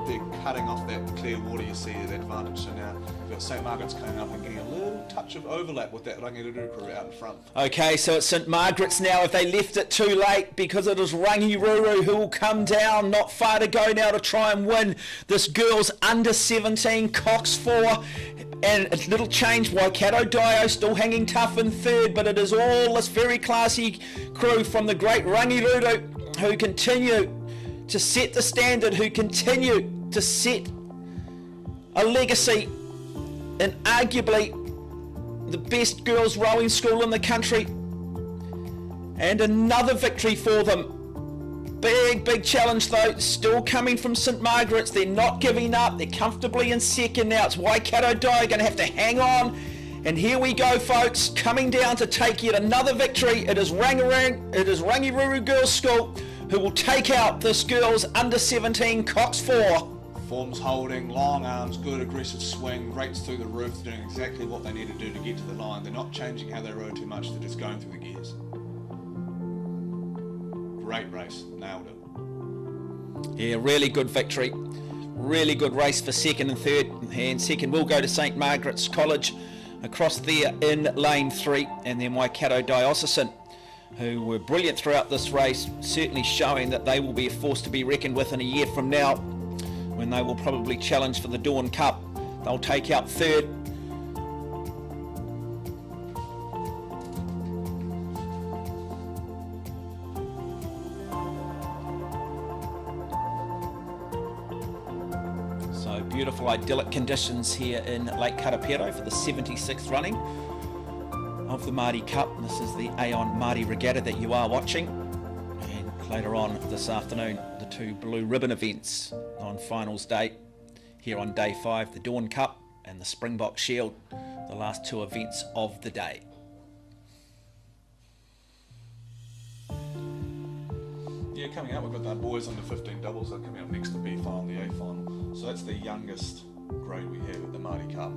they're cutting off that clear water you see at advantage. So now you've got St Margaret's coming up and getting a little touch of overlap with that Rangiruru crew out in front. Okay, so it's St Margaret's now. If they left it too late, because it is Rangiruru who will come down. Not far to go now to try and win this girls under 17 Cox 4. And a little change, Waikato Dio still hanging tough in 3rd, but it is all this very classy crew from the great Rangiruru who continue to set the standard, who continue to set a legacy in arguably the best girls rowing school in the country. And another victory for them. Big challenge though, still coming from St Margaret's. They're not giving up, they're comfortably in 2nd now. It's Waikato Dio going to have to hang on. And here we go, folks, coming down to take yet another victory. It is Rangiruru Girls School who will take out this girls under 17 Cox 4. Form's holding, long arms, good aggressive swing, rates through the roof, doing exactly what they need to do to get to the line. They're not changing how they row too much, they're just going through the gears. Great race, nailed it. Yeah, really good victory. Really good race for 2nd and 3rd. And 2nd will go to St Margaret's College across there in lane 3. And then Waikato Diocesan, who were brilliant throughout this race, certainly showing that they will be a force to be reckoned with in a year from now, when they will probably challenge for the Dawn Cup. They'll take out 3rd. beautiful idyllic conditions here in Lake Karapiro for the 76th running of the Maadi Cup. This is the Aon Maadi Regatta that you are watching, and later on this afternoon the two blue ribbon events on finals day here on day 5, the Dawn Cup and the Springbok Shield, the last two events of the day. Yeah, coming up, we've got the boys under 15 doubles that are coming up next, the B final, the A final. So that's the youngest grade we have at the Maadi Cup.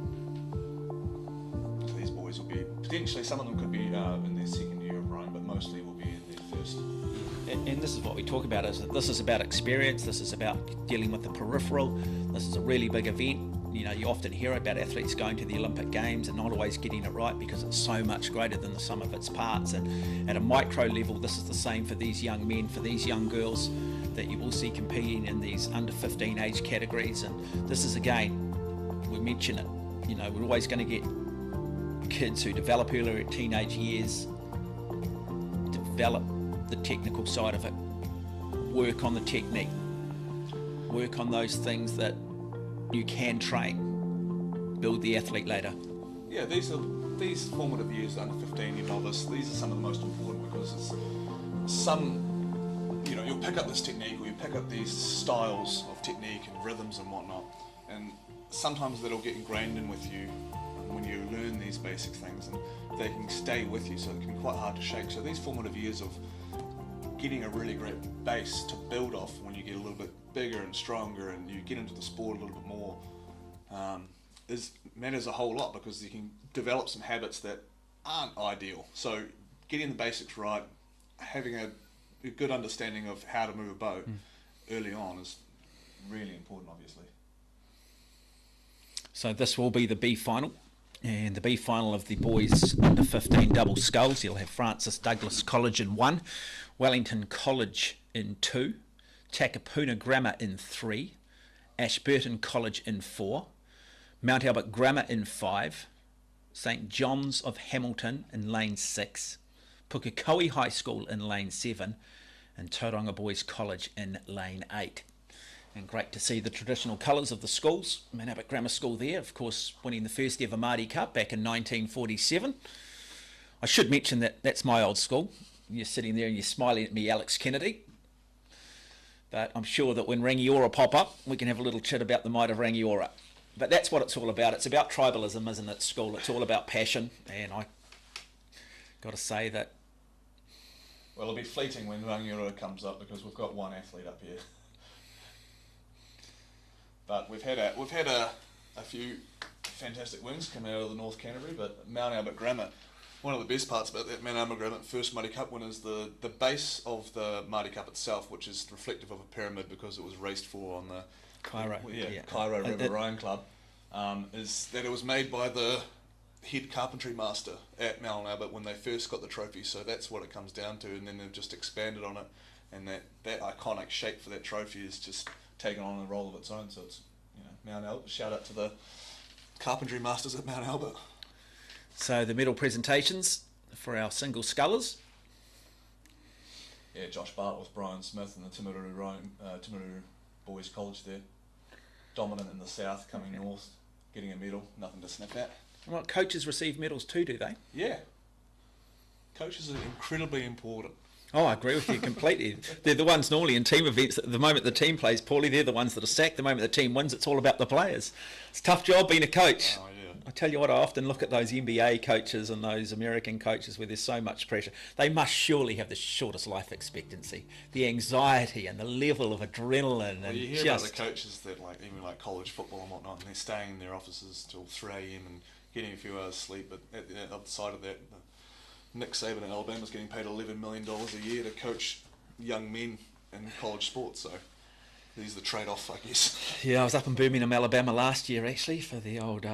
So these boys will be, potentially, some of them could be in their second year of rowing, but mostly will be in their first. And this is what we talk about, is that this is about experience, this is about dealing with the peripheral, this is a really big event. You know, you often hear about athletes going to the Olympic Games and not always getting it right because it's so much greater than the sum of its parts. And at a micro level, this is the same for these young men, for these young girls that you will see competing in these under 15 age categories. And this is, again, we mention it, you know, we're always going to get kids who develop earlier at teenage years, develop the technical side of it, work on the technique, work on those things that you can train, build the athlete later. Yeah, these formative years under 15, your novice, these are some of the most important because it's some, you know, you'll pick up this technique or you pick up these styles of technique and rhythms and whatnot, and sometimes that'll get ingrained in with you when you learn these basic things, and they can stay with you, so it can be quite hard to shake. So these formative years of getting a really great base to build off when you get a little bit bigger and stronger and you get into the sport a little bit more matters a whole lot, because you can develop some habits that aren't ideal. So getting the basics right, having a good understanding of how to move a boat early on is really important, obviously. So this will be the B final, and the B final of the boys under 15 double sculls. You'll have Francis Douglas College in 1, Wellington College in 2, Takapuna Grammar in 3, Ashburton College in 4, Mount Albert Grammar in 5, St John's of Hamilton in lane 6, Pukekohe High School in lane 7, and Tauranga Boys College in lane 8. And great to see the traditional colours of the schools. Mount Albert Grammar School there, of course, winning the first ever Maadi Cup back in 1947. I should mention that that's my old school. You're sitting there and you're smiling at me, Alex Kennedy. But I'm sure that when Rangiora pop up, we can have a little chat about the might of Rangiora. But that's what it's all about. It's about tribalism, isn't it, school? It's all about passion. And I got to say that... Well, it'll be fleeting when Rangiora comes up, because we've got one athlete up here. But we've had a few fantastic wins come out of the North Canterbury, but Mount Albert Grammar, one of the best parts about that Mount Albert Grammar first Maadi Cup win is the base of the Maadi Cup itself, which is reflective of a pyramid because it was raced for on the Cairo River Rowing Club, is that it was made by the head carpentry master at Mount Albert when they first got the trophy. So that's what it comes down to, and then they've just expanded on it, and that iconic shape for that trophy is just taken on a role of its own. So it's, you know, Mount Albert. Shout out to the carpentry masters at Mount Albert. So the medal presentations for our single scullers. Yeah, Josh Bartlett with Brian Smith and the Timaru Boys College there. Dominant in the south, coming north, getting a medal, nothing to sniff at. Well, coaches receive medals too, do they? Yeah. Coaches are incredibly important. Oh, I agree with you completely. They're the ones normally in team events, at the moment the team plays poorly, they're the ones that are sacked. The moment the team wins, it's all about the players. It's a tough job being a coach. Oh, yeah. I tell you what, I often look at those NBA coaches and those American coaches where there's so much pressure. They must surely have the shortest life expectancy. The anxiety and the level of adrenaline. Well, and you hear about the coaches that, like, even like college football and whatnot, and they're staying in their offices till 3 a.m. and getting a few hours sleep, but at the other side of that, Nick Saban in Alabama's getting paid $11 million a year to coach young men in college sports, so there's the trade-off, I guess. Yeah, I was up in Birmingham, Alabama last year actually for the old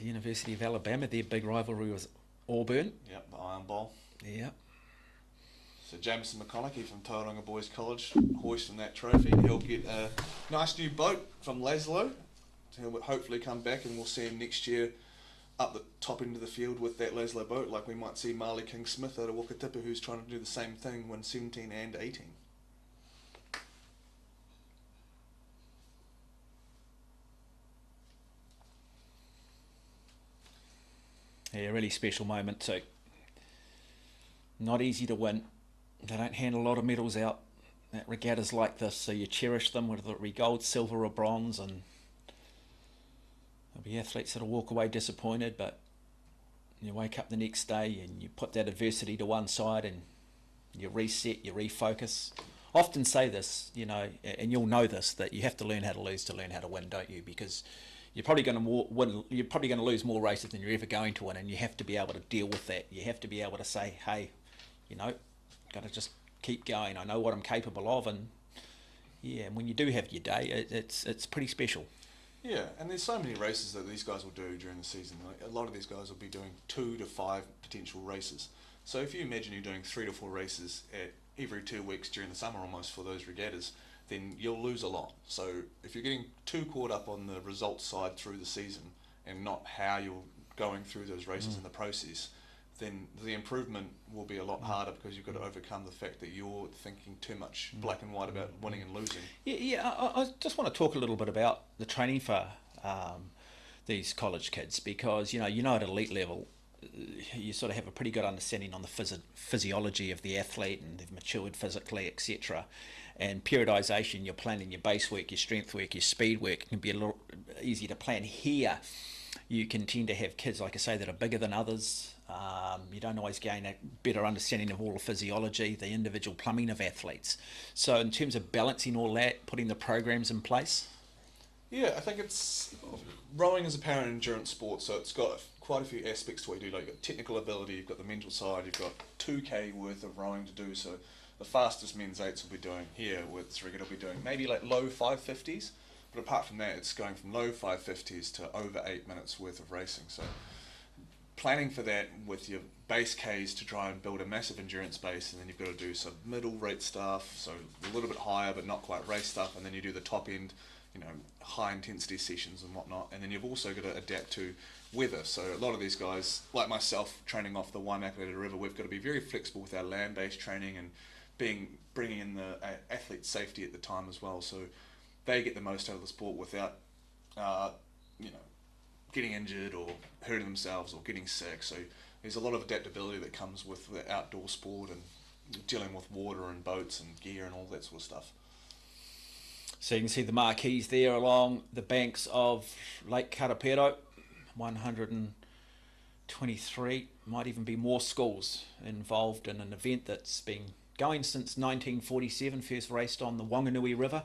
University of Alabama. Their big rivalry was Auburn. Yep, the Iron Bowl. Yep. So Jameson McConaughey from Tauranga Boys College hoisting that trophy. He'll get a nice new boat from Laszlo. He'll hopefully come back and we'll see him next year up the top end of the field with that Laszlo boat, like we might see Marley King Smith out of Wakatipu, who's trying to do the same thing, win 17 and 18. Yeah, really special moment too. Not easy to win. They don't hand a lot of medals out at regattas like this, so you cherish them, whether it be gold, silver or bronze, and there'll be athletes that'll walk away disappointed, but you wake up the next day and you put that adversity to one side and you reset, you refocus. Often say this, you know, and you'll know this, that you have to learn how to lose to learn how to win, don't you? Because you're probably going to win. You're probably going to lose more races than you're ever going to win, and you have to be able to deal with that. You have to be able to say, hey, you know, got to just keep going. I know what I'm capable of, and yeah, and when you do have your day, it's pretty special. Yeah, and there's so many races that these guys will do during the season. Like, a lot of these guys will be doing 2 to 5 potential races. So if you imagine you're doing 3 to 4 races at every 2 weeks during the summer almost for those regattas, then you'll lose a lot. So if you're getting too caught up on the results side through the season and not how you're going through those races in the process, then the improvement will be a lot harder, because you've got to overcome the fact that you're thinking too much black and white about winning and losing. I just want to talk a little bit about the training for these college kids, because you know at elite level you sort of have a pretty good understanding on the physiology of the athlete, and they've matured physically, etc. And periodisation, you're planning your base work, your strength work, your speed work, can be a little easy to plan. Here you can tend to have kids, like I say, that are bigger than others. You don't always gain a better understanding of all the physiology, the individual plumbing of athletes. So in terms of balancing all that, putting the programs in place? Yeah, I think it's... Rowing is a power endurance sport, so it's got quite a few aspects to what you do. Like, you've got technical ability, you've got the mental side, you've got 2k worth of rowing to do. So the fastest men's 8s will be doing here with Regatta will be doing maybe like low 550s. But apart from that, it's going from low 550s to over 8 minutes worth of racing. So planning for that with your base Ks to try and build a massive endurance base, and then you've got to do some middle rate stuff, so a little bit higher but not quite race stuff, and then you do the top end, you know, high intensity sessions and whatnot, and then you've also got to adapt to weather. So a lot of these guys, like myself, training off the Waimakariri River, we've got to be very flexible with our land-based training and bringing in the athlete safety at the time as well, so they get the most out of the sport without, you know, getting injured or hurting themselves or getting sick. So there's a lot of adaptability that comes with the outdoor sport and dealing with water and boats and gear and all that sort of stuff. So you can see the marquees there along the banks of Lake Karapero, 123, might even be more schools involved in an event that's been going since 1947, first raced on the Wanganui River.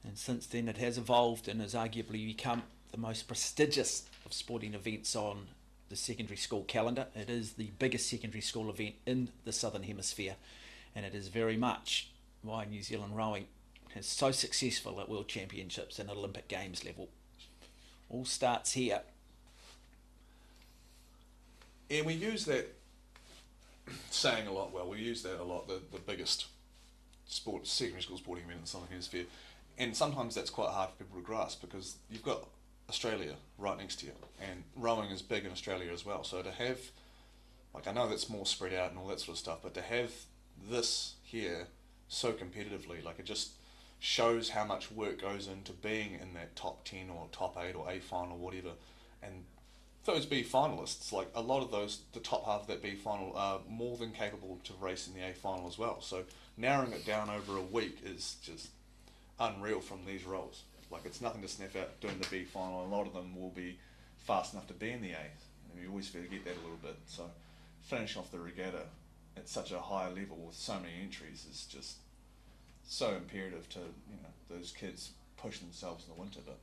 And since then it has evolved and has arguably become the most prestigious of sporting events on the secondary school calendar. It is the biggest secondary school event in the Southern Hemisphere, and it is very much why New Zealand rowing is so successful at World Championships and Olympic Games level. All starts here. And we use that saying a lot, we use that a lot, the biggest secondary school sporting event in the Southern Hemisphere. And sometimes that's quite hard for people to grasp, because you've got Australia right next to you, and rowing is big in Australia as well. So to have, like, I know that's more spread out and all that sort of stuff, but to have this here so competitively, like, it just shows how much work goes into being in that top 10 or top 8 or A final or whatever. And those B finalists, like, a lot of those, the top half of that B final are more than capable to race in the A final as well. So narrowing it down over a week is just unreal from these roles. Like, it's nothing to sniff at doing the B final. A lot of them will be fast enough to be in the A, and you always forget that a little bit. So finishing off the regatta at such a high level with so many entries is just so imperative to, you know, those kids push themselves in the winter. But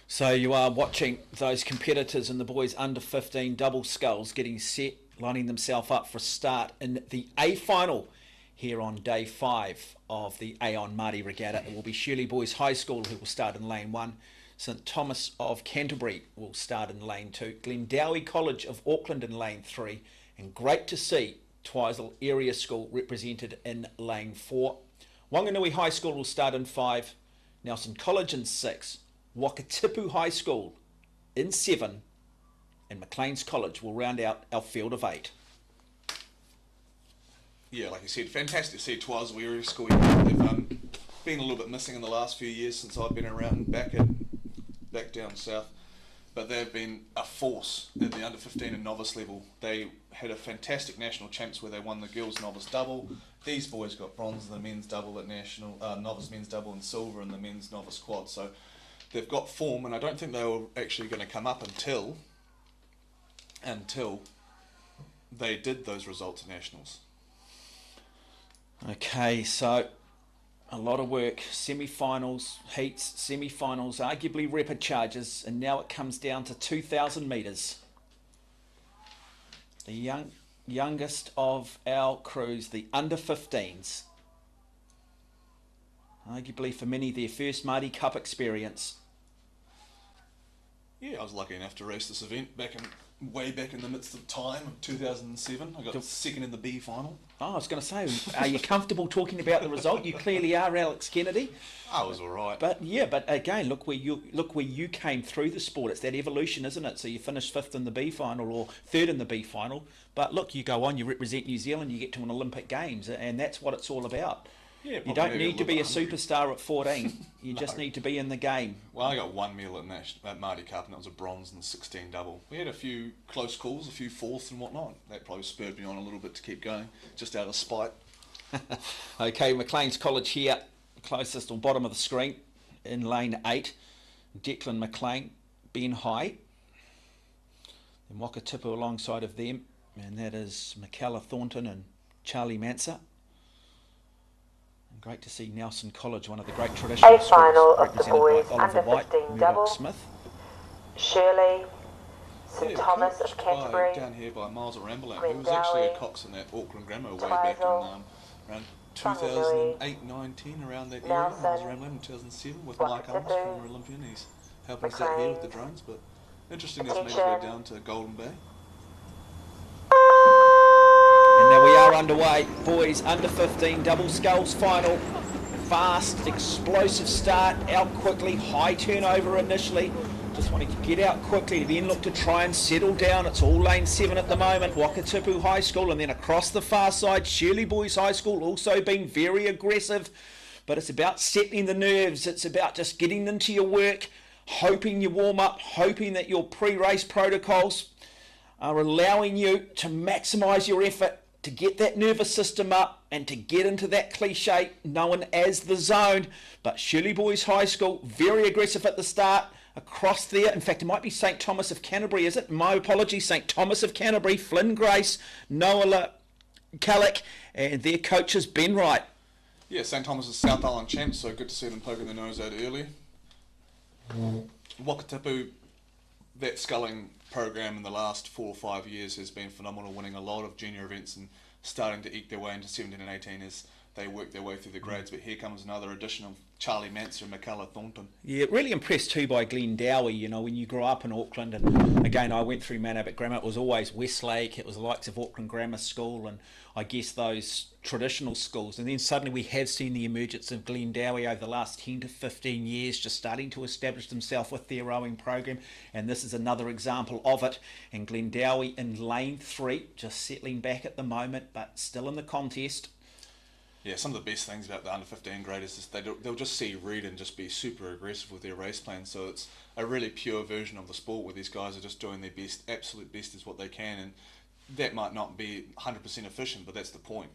so you are watching those competitors in the boys under 15 double sculls getting set, lining themselves up for a start in the A final here on day 5 of the Aon Maadi Regatta. It will be Shirley Boys High School who will start in lane 1. St Thomas of Canterbury will start in lane 2. Glendowie College of Auckland in lane 3. And great to see Twizel Area School represented in lane 4. Wanganui High School will start in 5. Nelson College in 6. Wakatipu High School in 7. And Maclean's College will round out our field of 8. Yeah, like you said, fantastic to see Twizel Area School. They've been a little bit missing in the last few years since I've been around back down south. but they've been a force at the under 15 and novice level. They had a fantastic national champs where they won the girls novice double. These boys got bronze in the men's double at national novice men's double and silver in the men's novice quad. So they've got form, and I don't think they were actually going to come up until they did those results at nationals. Okay, so a lot of work, semi-finals, heats, semi-finals, arguably rapid charges, and now it comes down to 2,000 metres. The youngest of our crews, the under 15s. Arguably for many their first Maadi Cup experience. Yeah, I was lucky enough to race this event way back in the midst of time of 2007. I got second in the B final. Oh, I was going to say, are you comfortable talking about the result? You clearly are, Alex Kennedy. I was all right. But again, look where you came through the sport. It's that evolution, isn't it? So you finished 5th in the B final or 3rd in the B final. But look, you go on, you represent New Zealand, you get to an Olympic Games, and that's what it's all about. Yeah, you don't need to be a superstar at 14. You just need to be in the game. Well, I got one medal at Maadi Cup, and that was a bronze and 16 double. We had a few close calls, a few fourths and whatnot. That probably spurred me on a little bit to keep going, just out of spite. Okay, Maclean's College here, closest or bottom of the screen, in lane 8. Declan McLean, Ben High. Then Wakatipu alongside of them, and that is Michaela Thornton and Charlie Manser. Great to see Nelson College, one of the great traditional schools, final of the represented boys by Oliver under White, 15 double. Smith. Shirley, St Thomas of Canterbury. Down here by Miles of Ramblin, who was actually a cox in that Auckland Grammar way back in around 2008, 9, 10, around that area. Miles of Ramblin in 2007 with Mike Owens, former Olympian. He's helping us out here with the drones, but interesting this made his way down to Golden Bay. And now we are underway. Boys under 15 double sculls final. Fast, explosive start, out quickly, high turnover initially. Just wanted to get out quickly, then look to try and settle down. It's all lane 7 at the moment. Wakatipu High School, and then across the far side, Shirley Boys High School also being very aggressive. But it's about settling the nerves. It's about just getting into your work, hoping you warm up, hoping that your pre-race protocols are allowing you to maximise your effort, to get that nervous system up and to get into that cliche known as the zone. But Shirley Boys High School, very aggressive at the start, across there. In fact, it might be St Thomas of Canterbury, is it? My apologies, St Thomas of Canterbury, Flynn Grace, Noah Callick, and their coaches, Ben Wright. Yeah, St Thomas is South Island champs, so good to see them poking their nose out early. Wakatipu, that sculling program in the last 4 or 5 years has been phenomenal, winning a lot of junior events and starting to eke their way into 17 and 18 as they work their way through the grades. But here comes another addition of Charlie Manser and Michaela Thornton. Yeah, really impressed too by Glen Dowie. You know, when you grow up in Auckland, and again, I went through Mount Abbott Grammar, it was always Westlake, it was the likes of Auckland Grammar School, and I guess those traditional schools. And then suddenly we have seen the emergence of Glen Dowie over the last 10 to 15 years, just starting to establish themselves with their rowing program. And this is another example of it. And Glen Dowie in lane 3, just settling back at the moment, but still in the contest. Yeah, some of the best things about the under 15 grade is just they'll just see read and just be super aggressive with their race plan. So it's a really pure version of the sport where these guys are just doing their best, absolute best is what they can. And that might not be 100% efficient, but that's the point.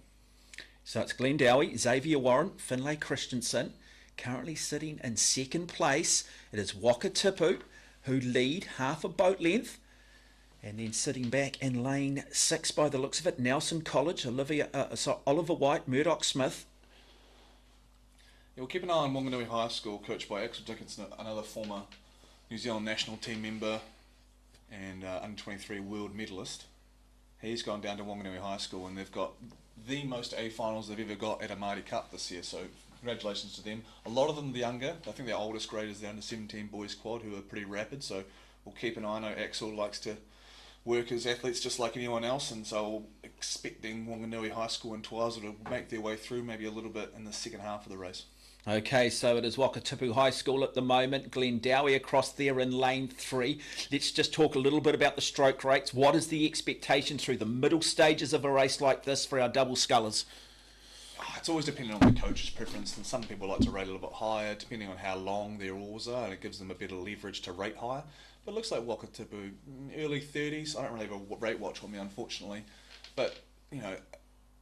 So it's Glen Dowie, Xavier Warren, Finlay Christensen, currently sitting in second place. It is Wakatipu who lead half a boat length. And then sitting back in lane 6 by the looks of it, Nelson College, Oliver White, Murdoch Smith. Yeah, we'll keep an eye on Wanganui High School, coached by Axel Dickinson, another former New Zealand national team member and under 23 world medalist. He's gone down to Wanganui High School, and they've got the most A finals they've ever got at a Maadi Cup this year. So congratulations to them. A lot of them the younger. I think their oldest grade is the under 17 boys quad, who are pretty rapid. So we'll keep an eye. I know Axel likes to work as athletes just like anyone else, and so expecting Wanganui High School and Twizel to make their way through maybe a little bit in the second half of the race. Okay, so it is Wakatipu High School at the moment. Glen Dowie across there in lane 3. Let's just talk a little bit about the stroke rates. What is the expectation through the middle stages of a race like this for our double scullers? it's always depending on the coach's preference, and some people like to rate a little bit higher depending on how long their oars are, and it gives them a better leverage to rate higher. But it looks like Wakatipu, early 30s. I don't really have a rate watch on me, unfortunately, but you know,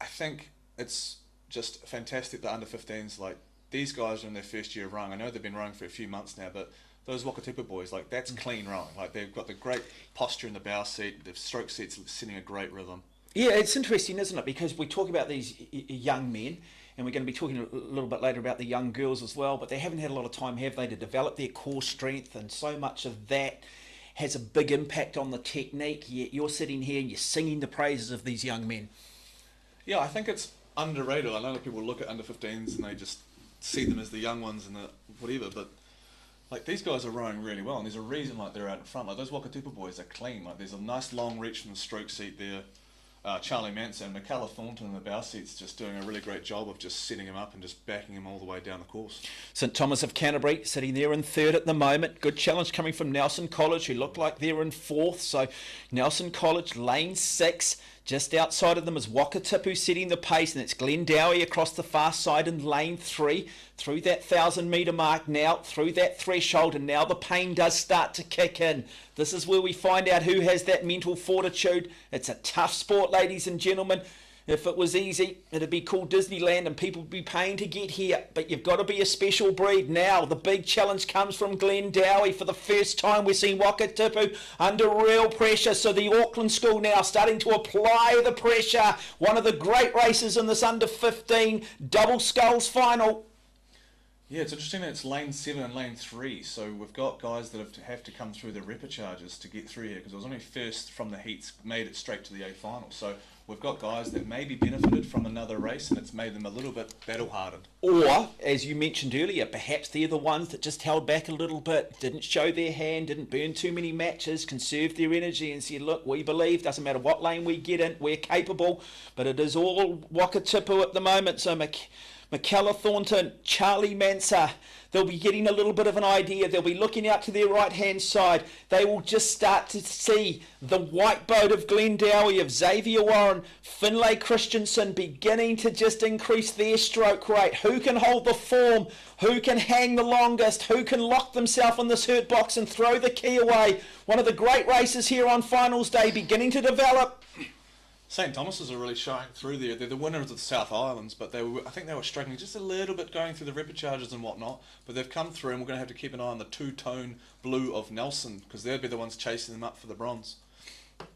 I think it's just fantastic that under 15s, like these guys are in their first year of rowing. I know they've been rowing for a few months now, but those Wakatipu boys, like that's clean rowing. Like they've got the great posture in the bow seat, the stroke seat's setting a great rhythm. Yeah, it's interesting, isn't it? Because we talk about these young men, and we're going to be talking a little bit later about the young girls as well, but they haven't had a lot of time, have they, to develop their core strength, and so much of that has a big impact on the technique, yet you're sitting here and you're singing the praises of these young men. Yeah, I think it's underrated. I know that people look at under 15s and they just see them as the young ones and the whatever, but like these guys are rowing really well, and there's a reason like they're out in front. Like those Wakatipu boys are clean. Like there's a nice long reach from the stroke seat there. Charlie Manson and Michaela Thornton in the bow seat's just doing a really great job of just setting him up and just backing him all the way down the course. St Thomas of Canterbury sitting there in third at the moment. Good challenge coming from Nelson College, who look like they're in fourth. So Nelson College, lane 6. Just outside of them is Wakatipu setting the pace, and it's Glenn Dowie across the far side in lane 3. Through that 1,000 metre mark now, through that threshold, and now the pain does start to kick in. This is where we find out who has that mental fortitude. It's a tough sport, ladies and gentlemen. If it was easy, it'd be called Disneyland and people would be paying to get here. But you've got to be a special breed. Now, the big challenge comes from Glenn Dowie. For the first time, we're seeing Wakatipu under real pressure. So the Auckland school now starting to apply the pressure. One of the great races in this under 15 double sculls final. Yeah, it's interesting that it's lane 7 and lane 3, so we've got guys that have to come through the repecharges to get through here, because it was only first from the heats made it straight to the A final. So we've got guys that maybe benefited from another race, and it's made them a little bit battle hardened. Or, as you mentioned earlier, perhaps they're the ones that just held back a little bit, didn't show their hand, didn't burn too many matches, conserved their energy and said, look, we believe, doesn't matter what lane we get in, we're capable. But it is all Wakatipu at the moment, so Michaela Thornton, Charlie Mansa, they'll be getting a little bit of an idea. They'll be looking out to their right-hand side. They will just start to see the white boat of Glenn Dowie, of Xavier Warren, Finlay Christensen beginning to just increase their stroke rate. Who can hold the form? Who can hang the longest? Who can lock themselves in this hurt box and throw the key away? One of the great races here on finals day beginning to develop. St Thomas's are really showing through there. They're the winners of the South Islands, but I think they were struggling just a little bit going through the repecharges and whatnot. But they've come through, and we're going to have to keep an eye on the two-tone blue of Nelson, because they'll be the ones chasing them up for the bronze.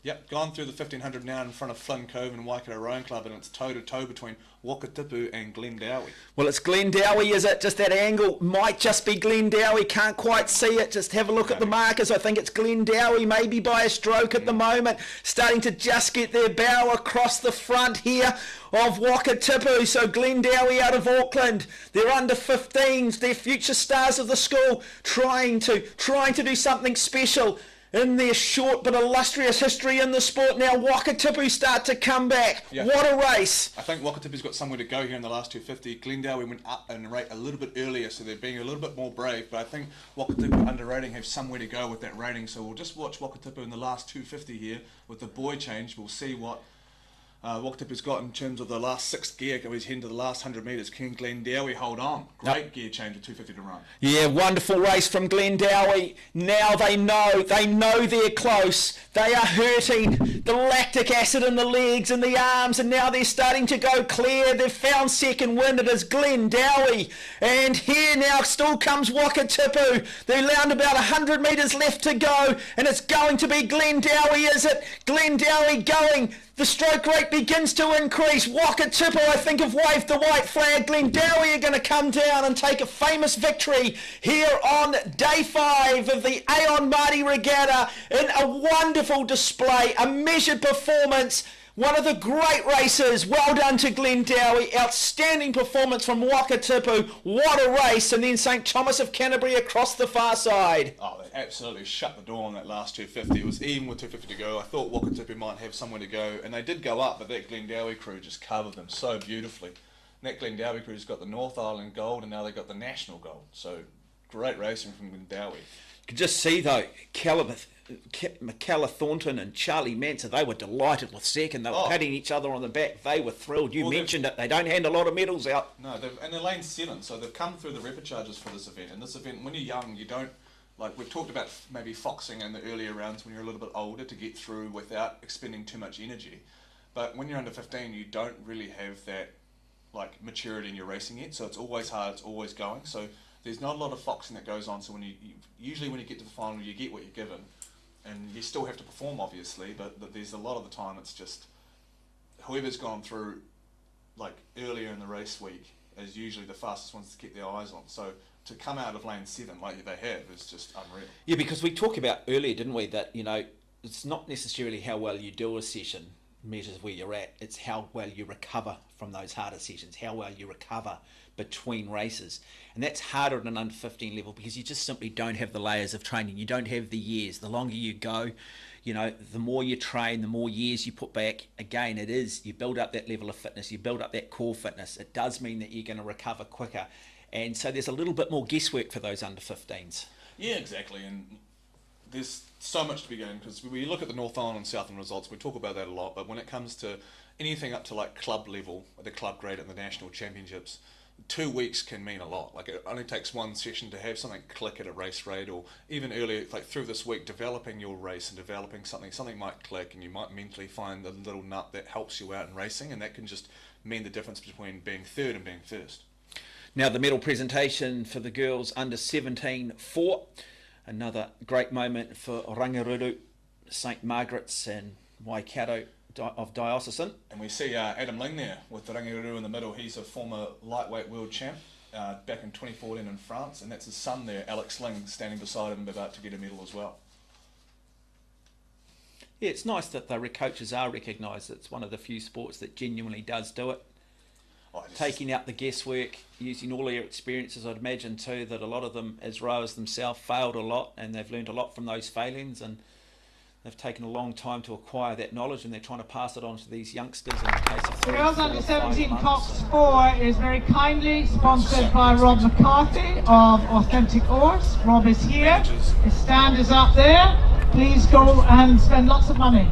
Yep, gone through the 1500 now in front of Flynn Cove and Waikato Rowing Club, and it's toe-to-toe between Wakatipu and Glenn Dowie. Well, it's Glenn Dowie, is it? Just that angle might just be Glenn Dowie. Can't quite see it. Just have a look at the markers. I think it's Glenn Dowie, maybe by a stroke at the moment. Starting to just get their bow across the front here of Wakatipu. So Glenn Dowie out of Auckland. They're under 15s. They're future stars of the school, trying to do something special in their short but illustrious history in the sport. Now Wakatipu start to come back. Yeah. What a race. I think Wakatipu's got somewhere to go here in the last 250. Glenn Dowie went up and rate a little bit earlier, so they're being a little bit more brave, but I think Wakatipu under rating have somewhere to go with that rating, so we'll just watch Wakatipu in the last 250 here with the buoy change. We'll see what Wakatipu's got in terms of the last 6th gear. He's heading to the last 100 metres. Can Glenn Dowie hold on? Great gear change at 250 to run. Yeah, wonderful race from Glenn Dowie. Now they know they're close. They are hurting. The lactic acid in the legs and the arms, and now they're starting to go clear. They've found second wind. It is Glenn Dowie. And here now still comes Wakatipu. They're around about 100 metres left to go, and it's going to be Glenn Dowie, is it? Glenn Dowie going. The stroke rate begins to increase. Wakatipu, I think, have waved the white flag. Glenn Dowie are going to come down and take a famous victory here on day 5 of the Aon Maadi Regatta in a wonderful display, a measured performance. One of the great races. Well done to Glenn Dowie. Outstanding performance from Wakatipu. What a race. And then St Thomas of Canterbury across the far side. Oh, they absolutely shut the door on that last 250. It was even with 250 to go. I thought Wakatipu might have somewhere to go, and they did go up, but that Glenn Dowie crew just covered them so beautifully. And that Glenn Dowie crew's got the North Island gold, and now they've got the national gold. So great racing from Glenn Dowie. could just see though, McKellar Thornton and Charlie Manser, they were delighted with second. They were patting each other on the back. They were thrilled. You mentioned it. They don't hand a lot of medals out. No, and they're lane 7, so they've come through the repecharges for this event. And this event, when you're young, you don't, like we've talked about maybe foxing in the earlier rounds when you're a little bit older to get through without expending too much energy. But when you're under 15, you don't really have that like maturity in your racing yet. So it's always hard. It's always going. So there's not a lot of foxing that goes on. So when usually when you get to the final, you get what you're given. And you still have to perform, obviously, but there's a lot of the time it's just whoever's gone through like earlier in the race week is usually the fastest ones to keep their eyes on. So to come out of lane 7 like they have is just unreal. Yeah, because we talked about earlier, didn't we, that, you know, it's not necessarily how well you do a session measures where you're at, it's how well you recover from those harder sessions, how well you recover between races. And that's harder at an under 15 level because you just simply don't have the layers of training. You don't have the years. The longer you go, you know, the more you train, the more years you put back. Again, it is, you build up that level of fitness, you build up that core fitness. It does mean that you're going to recover quicker. And so there's a little bit more guesswork for those under 15s. Yeah, exactly. And there's so much to be gained because we look at the North Island and Southland results, we talk about that a lot, but when it comes to anything up to like club level, the club grade at the national championships, 2 weeks can mean a lot. Like it only takes one session to have something click at a race rate, or even earlier, like through this week, developing your race and developing something might click, and you might mentally find the little nut that helps you out in racing, and that can just mean the difference between being third and being first. Now the medal presentation for the girls under 17-4. Another great moment for Rangiruru, St Margaret's and Waikato of Diocesan. And we see Adam Ling there with the Rangiruru in the middle. He's a former lightweight world champ back in 2014 in France, and that's his son there, Alex Ling, standing beside him about to get a medal as well. Yeah, it's nice that the coaches are recognised. It's one of the few sports that genuinely does do it. Taking out the guesswork, using all their experiences. I'd imagine too that a lot of them as rowers themselves failed a lot, and they've learned a lot from those failings, and they've taken a long time to acquire that knowledge, and they're trying to pass it on to these youngsters in the case of Girls Under 17 Cox 4 is very kindly sponsored by Rob McCarthy of Authentic Oars. Rob is here, his stand is up there. Please go and spend lots of money.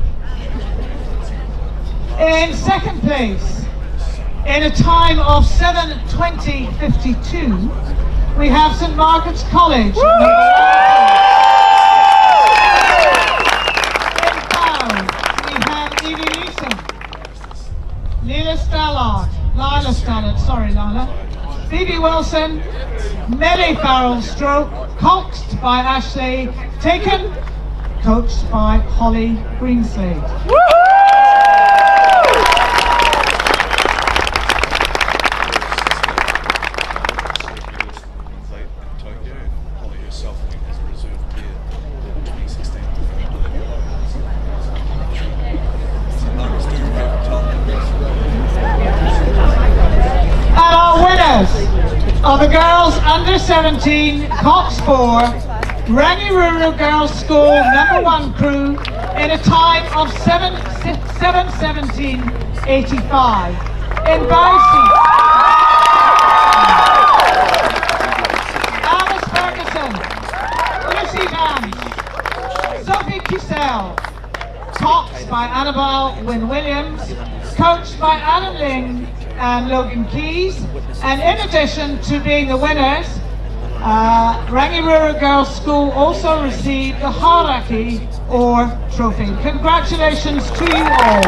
In second place, in a time of 7:20.52, we have St Margaret's College. Lila Stallard, Phoebe Wilson, Melly Farrell Stroke, coaxed by Ashley Taken, coached by Holly Greenslade. Of the girls under 17 Cox 4 Rangiruru Girls School #1 crew in a time of 7:17.85 in Boise. Alice Ferguson, Lucy Vance, Sophie Kisel, topped by Annabelle Wynne Williams, coached by Adam Ling and Logan Keys. And in addition to being the winners, Rangiruru Girls School also received the Haraki Ore Trophy. Congratulations to you all.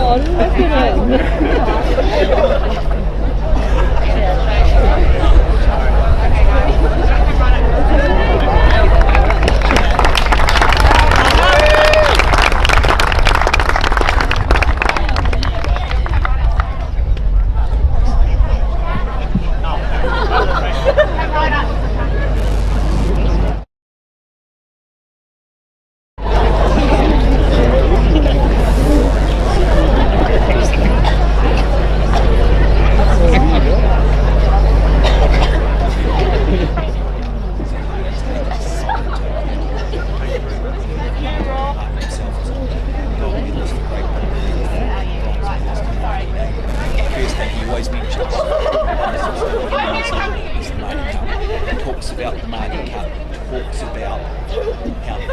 Oh, look at it.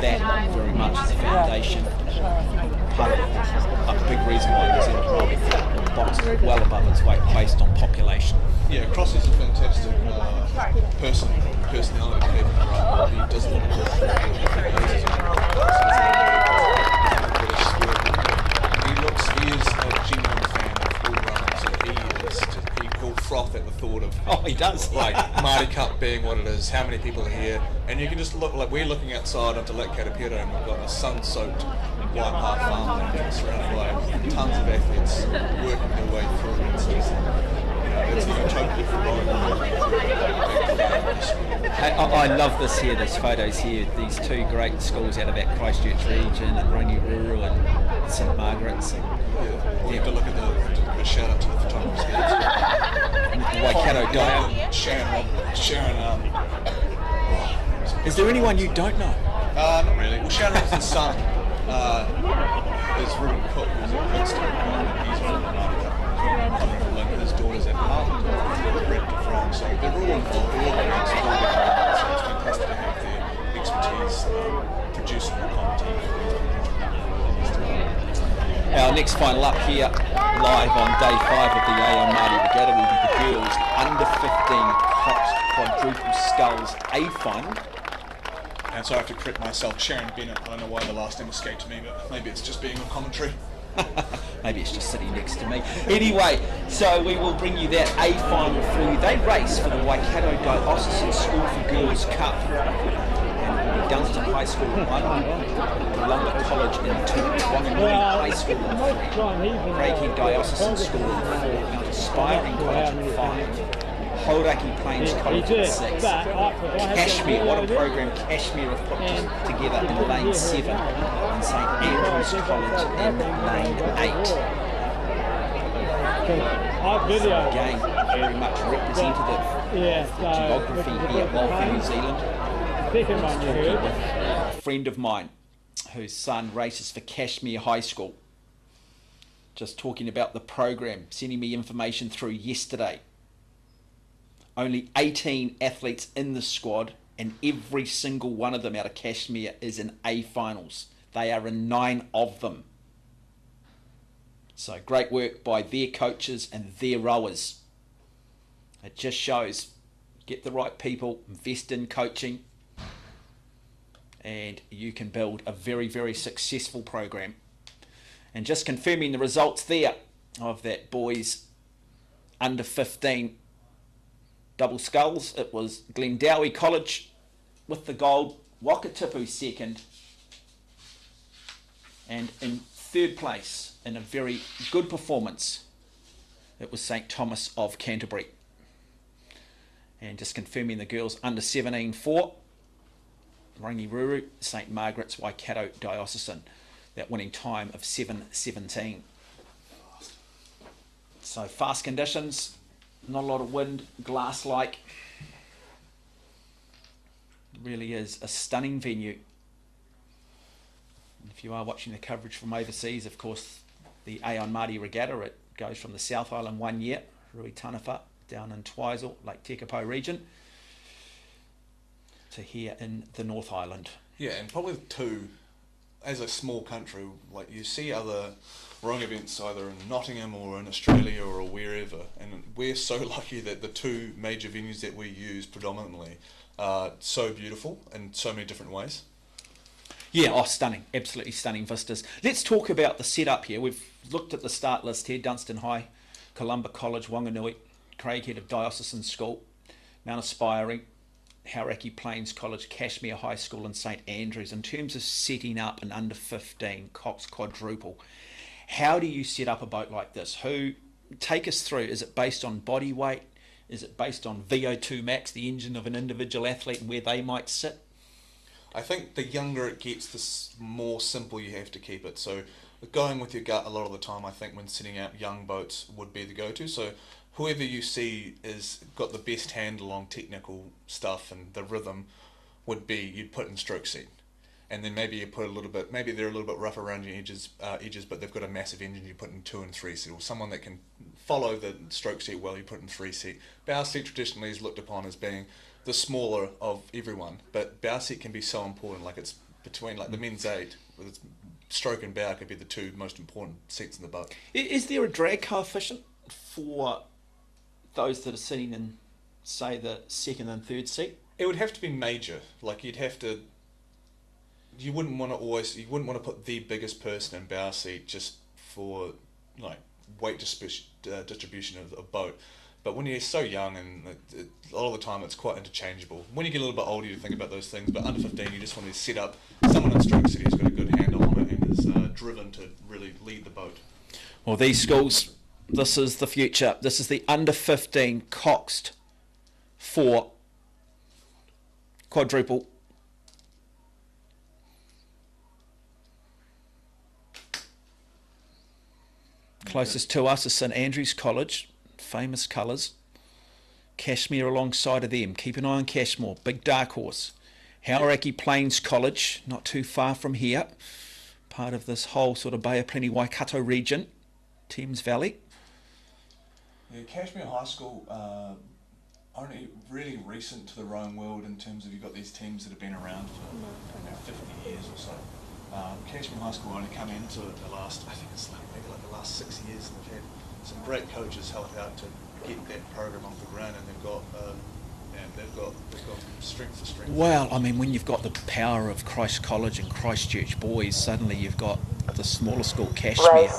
that very much as a foundation. Part of a big reason why New Zealand rowing boxes well above its weight based on population. Yeah, Cross is a fantastic personality to have in the role. He does a lot of work in different places. He is a genuine fan of all runners, so he'll froth at the thought of he does. Like Maadi Cup being what it is, how many people are here, and you can just look, like we're looking outside onto Lake Karapiro and we've got a sun-soaked white hart farm surrounded by tons of athletes working their way through, and so it's totally I love this here, these photos here, these two great schools out of that Christchurch region, and Rangiruru and St Margaret's. You have to look at the shout out to the photographers here. Waikato Dyer. Sharon. Is there anyone you don't know? Not really. Well, Sharon Robinson's son is Ruben Cook, who's at Princeton, and he's from the Maadi Cup. His daughter's at Harvard, Regatta from. So they're all involved, they're all getting so it's fantastic to have their expertise producing the content for these people. Our next final up here, live on day 5 of the Aon Maadi Regatta, will be the girls under 15 Cox Quadruple Sculls A final. And so I have to correct myself, Sharon Bennett. I don't know why the last name escaped me, but maybe it's just being on commentary. Maybe it's just sitting next to me. Anyway, so we will bring you that A final for you. They race for the Waikato Diocesan School for Girls Cup. And Dunstan High School in 1, Columba College in 2, Wanganui High School in 3, Craighead Diocesan School in 4, Mount Aspiring College in 5, Hauraki Plains College in 6, Cashmere, what a program Cashmere have put together in lane 7, and St Andrews College in lane 8. Again, very much representative of the geography here of New Zealand. Talking with a friend of mine whose son races for Cashmere High School. Just talking about the program, sending me information through yesterday. Only 18 athletes in the squad, and every single one of them out of Cashmere is in A finals. They are in 9 of them. So great work by their coaches and their rowers. It just shows, get the right people, invest in coaching, and you can build a very, very successful program. And just confirming the results there of that boys under 15 double sculls, it was Glendowie College with the gold, Wakatipu second, and in third place in a very good performance it was St Thomas of Canterbury. And just confirming the girls under 17 4, Rangiruru, St Margaret's, Waikato Diocesan, that winning time of 7:17. So fast conditions, not a lot of wind, glass-like. Really is a stunning venue. And if you are watching the coverage from overseas, of course, the Aon Maadi Regatta, it goes from the South Island 1 year, Rui Tanafa, down in Twizel, Lake Tekapo region, to here in the North Island. Yeah, and probably two, as a small country, like you see other rowing events either in Nottingham or in Australia or wherever, and we're so lucky that the two major venues that we use predominantly are so beautiful in so many different ways. Yeah, stunning, absolutely stunning vistas. Let's talk about the setup here. We've looked at the start list here: Dunstan High, Columba College, Wanganui, Craighead of Diocesan School, Mount Aspiring, Hauraki Plains College, Cashmere High School and St Andrews. In terms of setting up an under 15 Cox Quadruple, how do you set up a boat like this? Take us through. Is it based on body weight? Is it based on VO2 max, the engine of an individual athlete, and where they might sit? I think the younger it gets, the more simple you have to keep it. So going with your gut a lot of the time, I think when setting out young boats would be the go-to. So whoever you see is got the best handle on technical stuff and the rhythm would be you'd put in stroke seat. And then maybe you put a little bit, maybe they're a little bit rough around your edges, but they've got a massive engine, you put in 2 and 3 seat, or someone that can follow the stroke seat well, you put in 3 seat. Bow seat traditionally is looked upon as being the smaller of everyone, but bow seat can be so important. Like, it's between like the men's 8 with its stroke and bow could be the two most important seats in the boat. Is there a drag coefficient for those that are sitting in, say, the second and third seat? It would have to be major. Like you wouldn't want to put the biggest person in bow seat just for like weight distribution of a boat. But when you're so young, and a lot of the time it's quite interchangeable. When you get a little bit older, you think about those things. But under 15, you just want to set up someone in stroke city who's got a good handle on it and is driven to really lead the boat. Well, these schools, this is the future. This is the under 15 coxed for quadruple. Closest to us is St Andrews College, famous colours. Cashmere alongside of them. Keep an eye on Cashmere, big dark horse. Hauraki Plains College, not too far from here. Part of this whole sort of Bay of Plenty Waikato region, Thames Valley. Yeah, Cashmere High School, only really recent to the rowing world in terms of you've got these teams that have been around for 50 years or so. Cashmere High School only come into it the last, I think it's maybe the last 6 years, and they've had some great coaches help out to get that program off the ground, and they've got strength to strength. Well, I mean, when you've got the power of Christ College and Christchurch boys, suddenly you've got the smaller school Cashmere,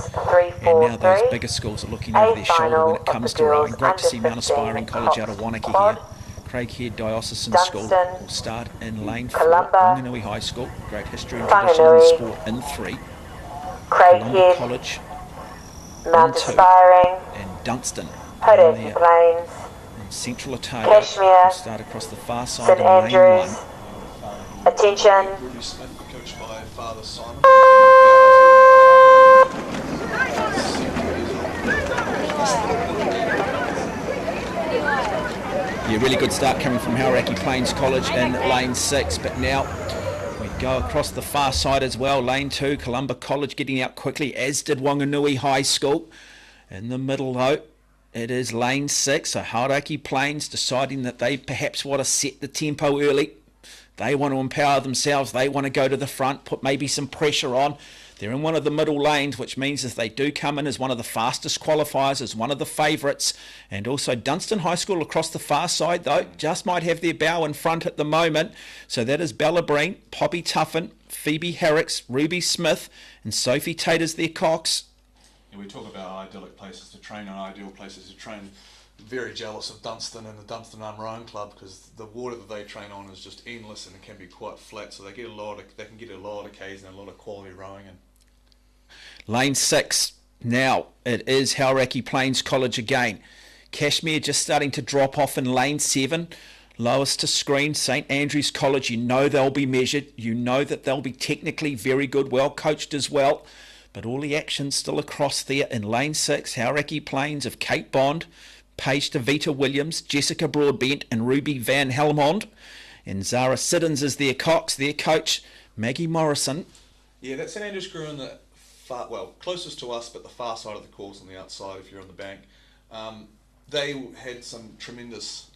and now those bigger schools are looking over their shoulder when it comes to rowing. Great to see Mount Aspiring College out of Wanaka here. Craighead Diocesan School will start in lane 4. Wanganui High School, great history and tradition in the sport in 3. Craighead College Mount in 2. Aspiring, And Dunstan Hauraki Plains, in Central Otago Cashmere, will start across the far side St in lane Andrews. 1. Attention. Ruby Smith, coached by Father Simon. Yeah, really good start coming from Hauraki Plains College in lane 6, but now we go across the far side as well. Lane 2, Columba College getting out quickly, as did Wanganui High School. In the middle though, it is lane 6, so Hauraki Plains deciding that they perhaps want to set the tempo early. They want to empower themselves, they want to go to the front, put maybe some pressure on. They're in one of the middle lanes, which means if they do come in as one of the fastest qualifiers, as one of the favourites. And also Dunstan High School across the far side, though, just might have their bow in front at the moment. So that is Bella Breen, Poppy Tuffin, Phoebe Herricks, Ruby Smith, and Sophie Tate as their cocks. Yeah, we talk about idyllic places to train and ideal places to train. Very jealous of Dunstan and the Dunstan Rowing Club, because the water that they train on is just endless and it can be quite flat. So they can get a lot of Ks and a lot of quality rowing in. Lane 6, now it is Hauraki Plains College again. Cashmere just starting to drop off in lane 7. Lowest to screen, St Andrews College, you know they'll be measured. You know that they'll be technically very good, well coached as well. But all the action still across there in lane 6. Hauraki Plains of Kate Bond, Paige DeVita Williams, Jessica Broadbent and Ruby Van Helmond. And Zara Siddons is their cox, their coach, Maggie Morrison. Yeah, that St Andrews crew in the closest to us, but the far side of the course on the outside if you're on the bank. They had some tremendous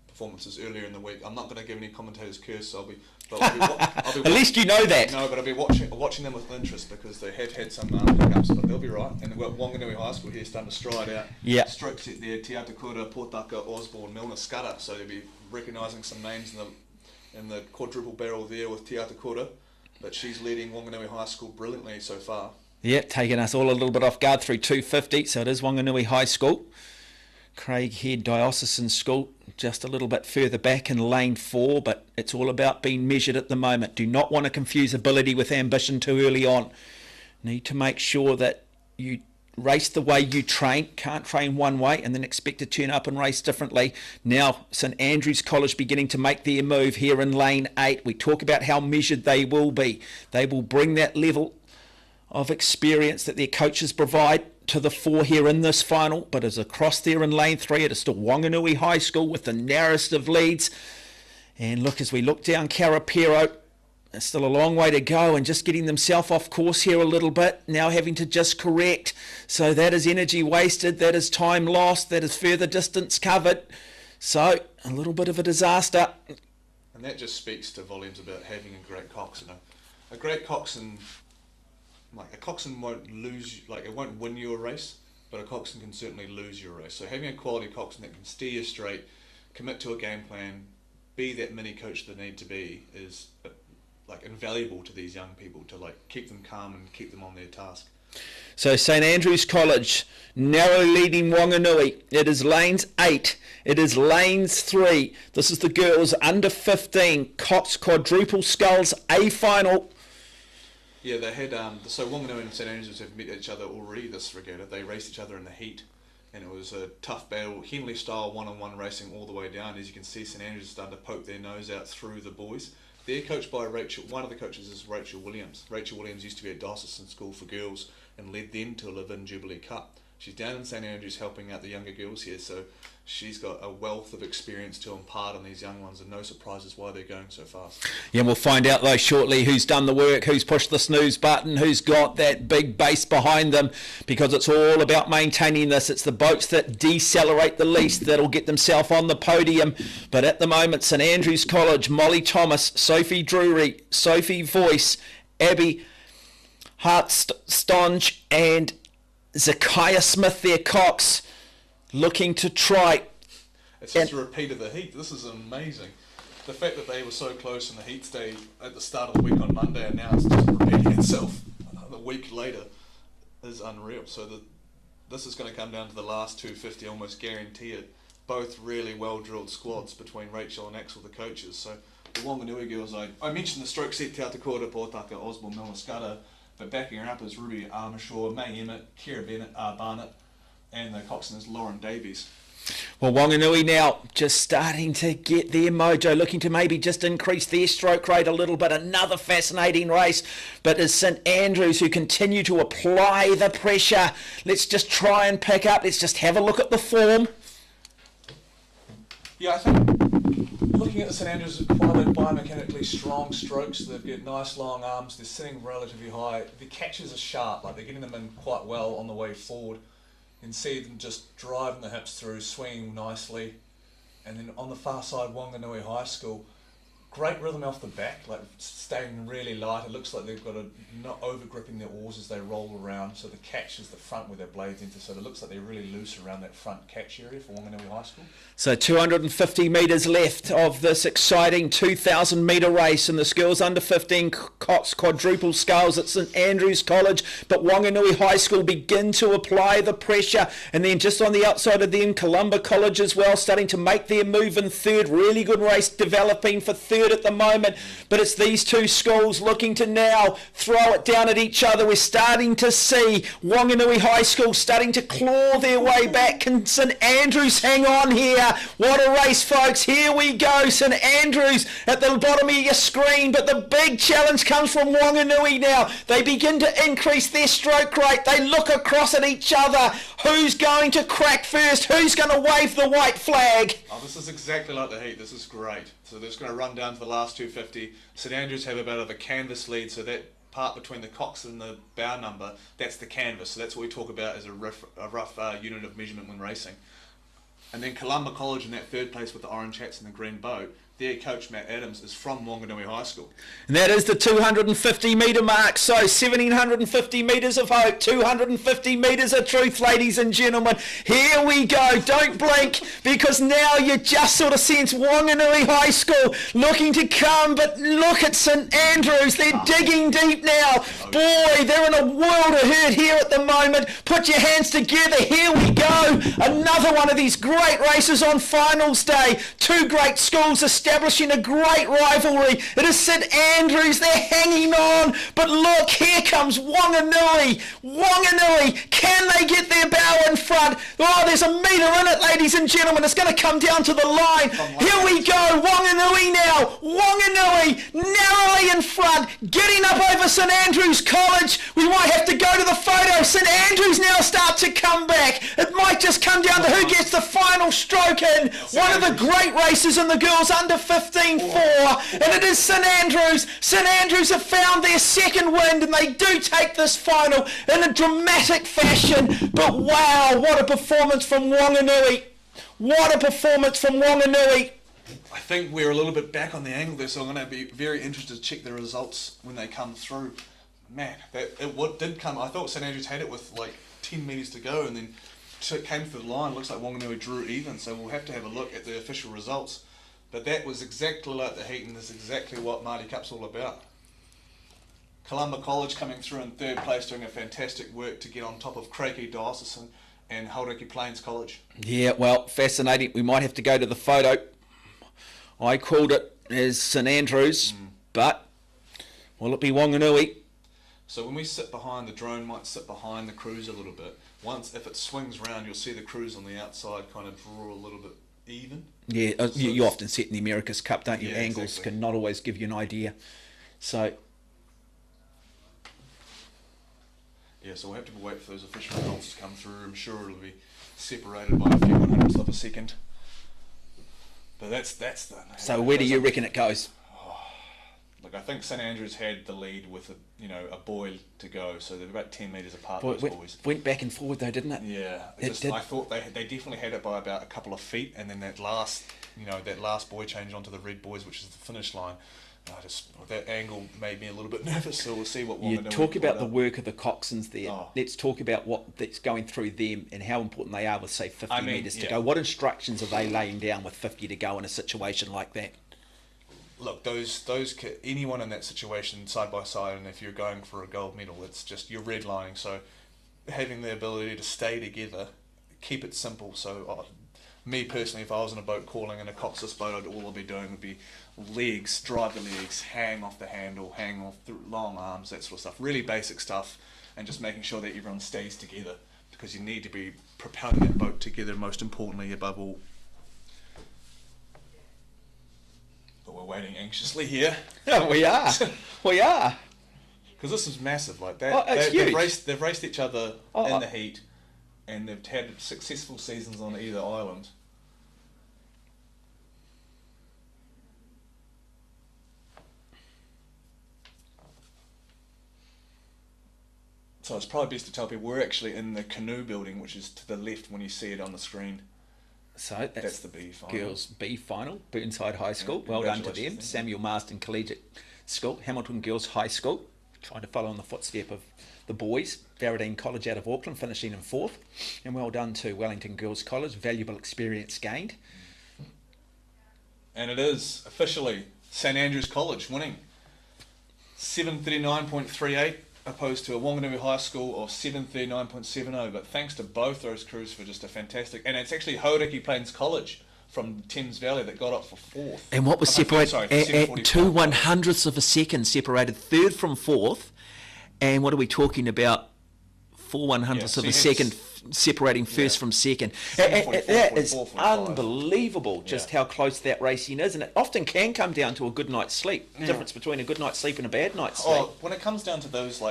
performances earlier in the week. I'm not going to give any commentators curse. At least you know that. No, but I'll be watching them with interest because they have had some hiccups, but they'll be right. And we've got Wanganui High School here starting to stride out. Yeah. Stroke set there, Te Atakura, Portaka, Osborne, Milner, Scudder. So they'll be recognising some names in the quadruple barrel there with Te Atakura. But she's leading Wanganui High School brilliantly so far. Yeah, taking us all a little bit off guard through 250, so it is Wanganui High School. Craighead Diocesan School just a little bit further back in lane 4, but it's all about being measured at the moment. Do not want to confuse ability with ambition too early on. Need to make sure that you race the way you train. Can't train one way and then expect to turn up and race differently. Now St Andrews College beginning to make their move here in lane 8. We talk about how measured they will be. They will bring that level of experience that their coaches provide to the fore here in this final, but as across there in lane 3, it is still Wanganui High School with the narrowest of leads. And look, as we look down Karapiro, there's still a long way to go and just getting themselves off course here a little bit, now having to just correct. So that is energy wasted, that is time lost, that is further distance covered. So a little bit of a disaster. And that just speaks to volumes about having a great coxswain. A great coxswain, like a coxswain won't lose, like it won't win you a race, but a coxswain can certainly lose you a race. So having a quality coxswain that can steer you straight, commit to a game plan, be that mini coach they need to be, is like invaluable to these young people to like keep them calm and keep them on their task. So St Andrews College narrow leading Wanganui. It is lanes 8. It is lanes 3. This is the girls under 15 Cox Quadruple Sculls A final. Yeah, they had so Wanganui and St Andrews have met each other already this regatta. They raced each other in the heat, and it was a tough battle, Henley style one-on-one racing all the way down. As you can see, St Andrews is starting to poke their nose out through the boys. They're coached by Rachel. One of the coaches is Rachel Williams. Rachel Williams used to be at Diocesan School for Girls and led them to a Live-In Jubilee Cup. She's down in St Andrews helping out the younger girls here, so she's got a wealth of experience to impart on these young ones, and no surprises why they're going so fast. Yeah, we'll find out though shortly who's done the work, who's pushed the snooze button, who's got that big base behind them, because it's all about maintaining this. It's the boats that decelerate the least that'll get themselves on the podium. But at the moment, St Andrews College, Molly Thomas, Sophie Drury, Sophie Voice, Abby Hartstonge and Zakiah Smith, their Cox, looking to try. It's just a repeat of the heat. This is amazing. The fact that they were so close in the heat stage at the start of the week on Monday, and now it's just repeating itself a week later, is unreal. So this is going to come down to the last 250, almost guarantee it. Both really well-drilled squads between Rachel and Axel, the coaches. So the Wanganui girls, I mentioned the stroke set Te Atakora, Pōtaka, Osborne, Milner, but backing her up is Ruby Armishaw, May Emmett, Kira Bennett, Barnett, and the coxswain is Lauren Davies. Well, Wanganui now just starting to get their mojo, looking to maybe just increase their stroke rate a little bit. Another fascinating race, but it's St Andrews who continue to apply the pressure. Let's just try and pick up. Let's just have a look at the form. Yeah, I think looking at the St Andrews, quite biomechanically strong strokes. They've got nice long arms. They're sitting relatively high. The catches are sharp. Like they're getting them in quite well on the way forward. You can see them just driving the hips through, swinging nicely. And then on the far side, Wanganui High School, great rhythm off the back, like staying really light. It looks like they've got not over gripping their oars as they roll around. So the catch is the front with their blades into. So it looks like they're really loose around that front catch area for Wanganui High School. So 250 metres left of this exciting 2,000 metre race, and the girls under 15 Cox Quadruple Sculls at St Andrews College, but Wanganui High School begin to apply the pressure, and then just on the outside of them, Columba College as well, starting to make their move in third. Really good race developing for third at the moment, but it's these two schools looking to now throw it down at each other. We're starting to see Wanganui High School starting to claw their way back. Can St Andrews hang on here? What a race, folks. Here we go. St Andrews at the bottom of your screen, but the big challenge comes from Wanganui now. They begin to increase their stroke rate. They look across at each other. Who's going to crack first? Who's going to wave the white flag? Oh, this is exactly like the heat. This is great. So they're just going to run down to the last 250. St Andrews have a bit of a canvas lead, so that part between the cox and the bow number, that's the canvas. So that's what we talk about as a rough unit of measurement when racing. And then Columba College in that third place with the orange hats and the green boat, their coach Matt Adams is from Wanganui High School. And that is the 250 metre mark. So 1,750 metres of hope, 250 metres of truth, ladies and gentlemen. Here we go. Don't blink, because now you just sort of sense Wanganui High School looking to come. But look at St Andrews. They're digging deep now. Boy, they're in a world of hurt here at the moment. Put your hands together. Here we go. Another one of these great races on finals day. Two great schools establishing a great rivalry. It is St Andrews, they're hanging on, but look, here comes Wanganui. Wanganui, can they get their bow in front? Oh, there's a metre in it, ladies and gentlemen. It's going to come down to the line. Here we go, Wanganui now. Wanganui narrowly in front, getting up over St Andrews College. We might have to go to the photo. St Andrews now start to come back. It might just come down to who gets the final stroke in. One of the great races in the girls under 15-4, and it is St Andrews. St Andrews have found their second wind, and they do take this final in a dramatic fashion. But wow, what a performance from Wanganui. What a performance from Wanganui. I think we're a little bit back on the angle there, so I'm going to be very interested to check the results when they come through. Man, what did come, I thought St Andrews had it with like 10 metres to go, and then it came to the line. Looks like Wanganui drew even, so we'll have to have a look at the official results. But that was exactly like the heat, and that's exactly what Maadi Cup's all about. Columba College coming through in third place, doing a fantastic work to get on top of Craigie Diocesan and Hauraki Plains College. Yeah, well, fascinating. We might have to go to the photo. I called it as St Andrews, but will it be Wanganui? So when we sit behind, the drone might sit behind the crews a little bit. Once, if it swings round, you'll see the crews on the outside kind of draw a little bit even. Yeah, so you often sit in the America's Cup, don't you? Yeah, Angles exactly. can not always give you an idea. So yeah, so we'll have to wait for those official results to come through. I'm sure it'll be separated by a few 100ths of a second. But that's the... So where do you reckon it goes? Look, I think St Andrews had the lead with a buoy to go, so they're about 10 metres apart. Those boys went back and forward though, didn't it? Yeah, I thought they definitely had it by about a couple of feet, and then that last buoy change onto the red buoys, which is the finish line. That angle made me a little bit nervous. So we'll see what You Wanganui talk about the up. work of the coxswains there. Oh. Let's talk about that's going through them and how important they are with say 50 metres to yeah. go. What instructions are they laying down with 50 to go in a situation like that? Look, anyone in that situation side by side, and if you're going for a gold medal, it's just you're redlining. So having the ability to stay together, keep it simple. So me personally, if I was in a boat calling in a coxless boat, all I'd be doing would be legs, drive the legs, hang off the handle, hang off the long arms, that sort of stuff. Really basic stuff, and just making sure that everyone stays together, because you need to be propelling that boat together, most importantly above all. But we're waiting anxiously here. Yeah, we are. We are. Because this is massive. Like that, Oh, it's huge. they've raced each other in the heat, and they've had successful seasons on either island. So it's probably best to tell people we're actually in the canoe building, which is to the left when you see it on the screen. So that's the B final. Girls B final, Burnside High School. Well done to them. Congratulations. Samuel Marsden Collegiate School, Hamilton Girls High School, trying to follow in the footstep of the boys. Barradine College out of Auckland, finishing in 4th. And well done to Wellington Girls College, valuable experience gained. And it is officially St Andrews College winning 739.38 opposed to a Wanganui High School of 739.70. But thanks to both those crews for just a fantastic... And it's actually Hauraki Plains College from Thames Valley that got up for 4th. And what was separated at 2 100ths of a second, separated 3rd from 4th. And what are we talking about? 4 100ths of a second separating first from second. That is unbelievable just how close that racing is, and it often can come down to a good night's sleep. The difference between a good night's sleep and a bad night's sleep. Oh, when it comes down to those,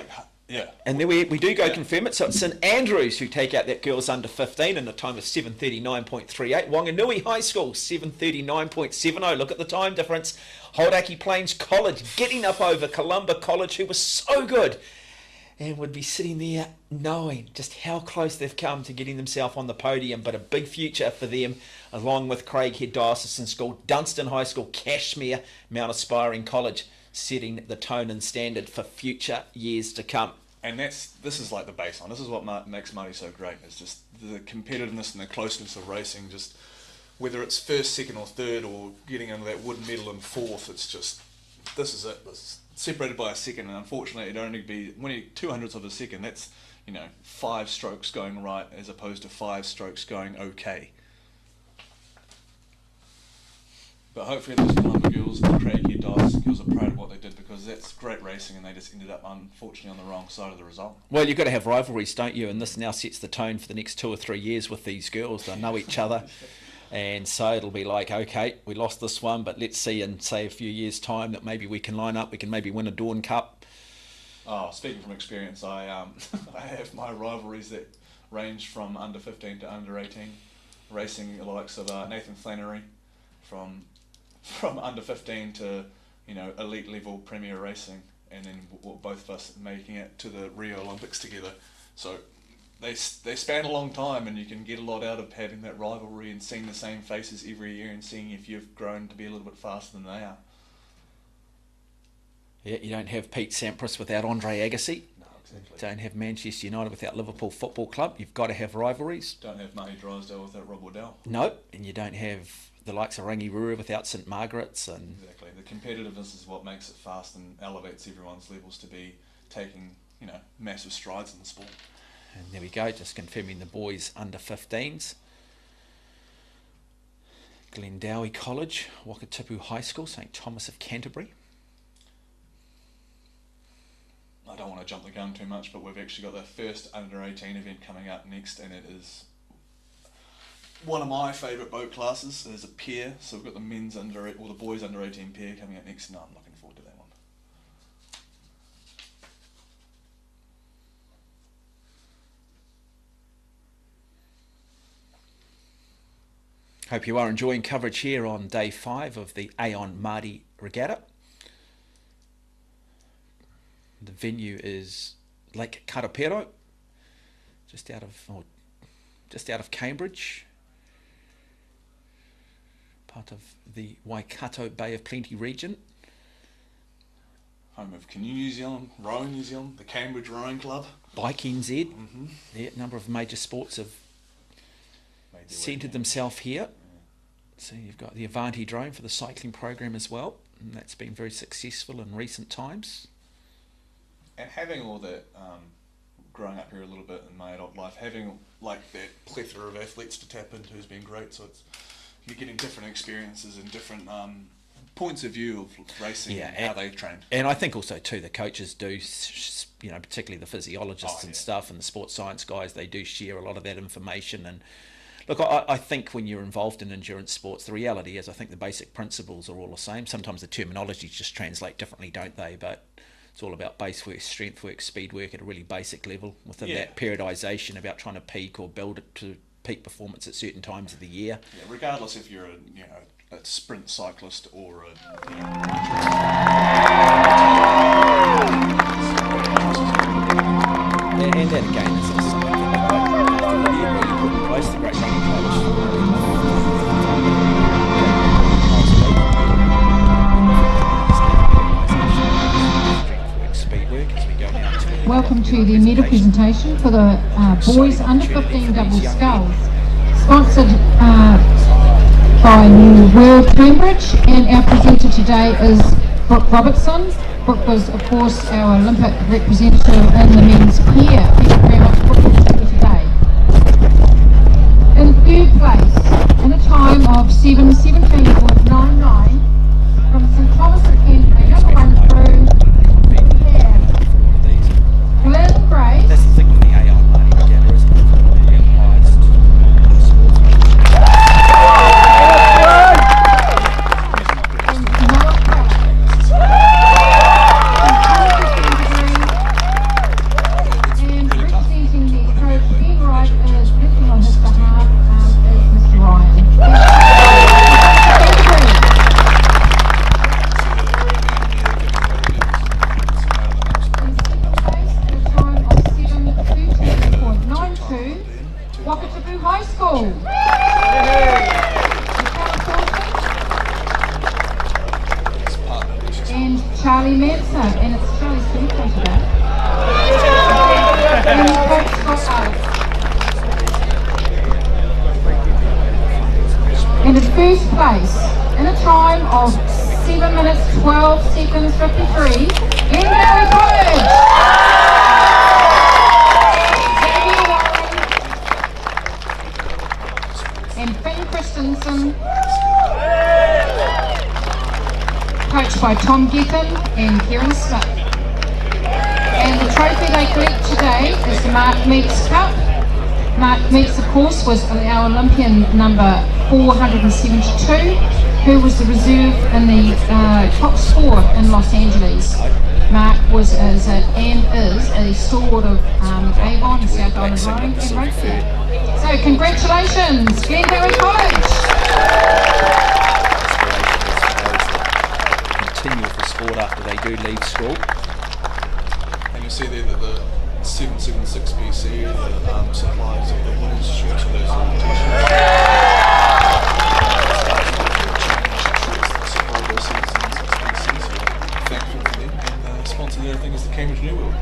And then we do go confirm it. So it's St Andrews who take out that girls under 15 in a time of 7:39.38. Wanganui High School 7:39.70. Look at the time difference. Hauraki Plains College getting up over Columba College, who was so good, and would be sitting there knowing just how close they've come to getting themselves on the podium. But a big future for them, along with Craighead Diocesan School, Dunstan High School, Cashmere, Mount Aspiring College, setting the tone and standard for future years to come. And this is like the baseline. This is what makes Maadi so great. It's just the competitiveness and the closeness of racing. Just whether it's 1st, 2nd or 3rd, or getting into that wooden medal in 4th, it's just, this is it. This is separated by a second, and unfortunately it'd only be, when you 200ths of a second, that's 5 strokes going right as opposed to 5 strokes going okay. But hopefully those Columba girls and the Craighead Diocesan girls are proud of what they did, because that's great racing, and they just ended up unfortunately on the wrong side of the result. Well, you've got to have rivalries, don't you? And this now sets the tone for the next 2 or 3 years with these girls. They'll know each other. And so it'll be like, okay, we lost this one, but let's see in, say, a few years' time that maybe we can line up, we can maybe win a Dawn Cup. Oh, speaking from experience, I I have my rivalries that range from under 15 to under 18, racing the likes of Nathan Flannery, from under 15 to elite level premier racing, and then both of us making it to the Rio Olympics together. So they span a long time, and you can get a lot out of having that rivalry and seeing the same faces every year and seeing if you've grown to be a little bit faster than they are. Yeah, you don't have Pete Sampras without Andre Agassi. No, exactly. Don't have Manchester United without Liverpool Football Club. You've got to have rivalries. Don't have Maadi Drysdale without Rob Waddell. No, and you don't have the likes of Rangirua without St Margaret's. And exactly, the competitiveness is what makes it fast and elevates everyone's levels to be taking, massive strides in the sport. And there we go, just confirming the boys under 15s. Glendowie College, Wakatipu High School, St Thomas of Canterbury. I don't want to jump the gun too much, but we've actually got the first under 18 event coming up next, and it is one of my favourite boat classes. There's a pair, so we've got the the boys under 18 pair coming up next, and I'm looking forward to that one. Hope you are enjoying coverage here on day 5 of the Aon Maadi Regatta. The venue is Lake Karapero, just out of Cambridge, part of the Waikato Bay of Plenty region. Home of Canoe New Zealand, Rowing New Zealand, the Cambridge Rowing Club. Bike NZ. Yeah, a number of major sports have centred themselves here. So you've got the Avanti drone for the cycling program as well, and that's been very successful in recent times. And having all that, growing up here a little bit in my adult life, having like that plethora of athletes to tap into has been great. So you're getting different experiences and different points of view of racing and how they train. And I think also too the coaches do, particularly the physiologists and stuff and the sports science guys, they do share a lot of that information. And look, I think when you're involved in endurance sports, the reality is I think the basic principles are all the same. Sometimes the terminologies just translate differently, don't they? But it's all about base work, strength work, speed work at a really basic level within that periodisation about trying to peak or build it to peak performance at certain times of the year. Yeah, regardless if you're a sprint cyclist or and that again is something that really put in place the great running coach. Welcome to the medal presentation for the boys under 15 double sculls, sponsored by New World Cambridge, and our presenter today is Brooke Robertson. Brooke was, of course, our Olympic representative in the men's pair. Thank you very much, Brooke, for being here today. In third place, in a time of 7:17.99 from St Thomas of Canterbury, number 1 crew. Glenn Grace. That's the thing with the Aon Maadi Regatta, isn't it? And representing the coach Ben Wright is working on his behalf is Mr. Ryan. Wakatipu High School. And Charlie Manson, and it's Charlie's birthday today. And Coach Scott Ellis. And in first place, in a time of 7 minutes 12 seconds 53, Glendowie College. And Finn Christensen, coached by Tom Gethin and Kieran Smith. And the trophy they collect today is the Mark Meeks Cup. Mark Meeks, of course, was our Olympian number 472, who was the reserve in the top sport in Los Angeles. Mark was and is a stalwart of Avon and South Island rowing and rugby. So congratulations, Glendowie College! Continue with the sport after they do leave school. And you'll see there that 776 BC, the supplies of the women's shirts for those t-shirts. Sponsor the other thing is the Cambridge New World.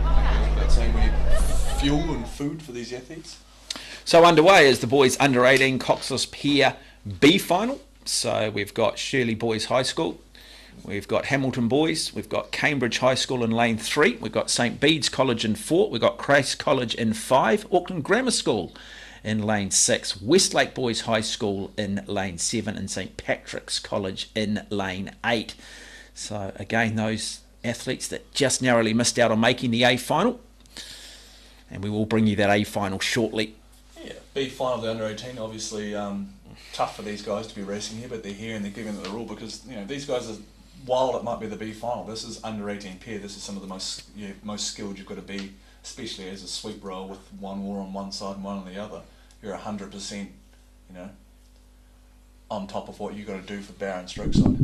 That's saying we need fuel and food for these athletes. So underway is the boys under 18 Coxless Pier B final. So we've got Shirley Boys High School, we've got Hamilton Boys, we've got Cambridge High School in lane 3, we've got St Bede's College in 4, we've got Christ College in 5, Auckland Grammar School in lane 6, Westlake Boys High School in lane 7, and St Patrick's College in lane 8. So again, those athletes that just narrowly missed out on making the A final, and we will bring you that A final shortly. Yeah, B final of the under 18, obviously tough for these guys to be racing here, but they're here and they're giving it the rule because these guys are, while it might be the B final, this is under 18 pair. This is some of the most skilled you've got to be, especially as a sweep row with one oar on one side and one on the other. You're 100%, on top of what you've got to do for barren stroke side.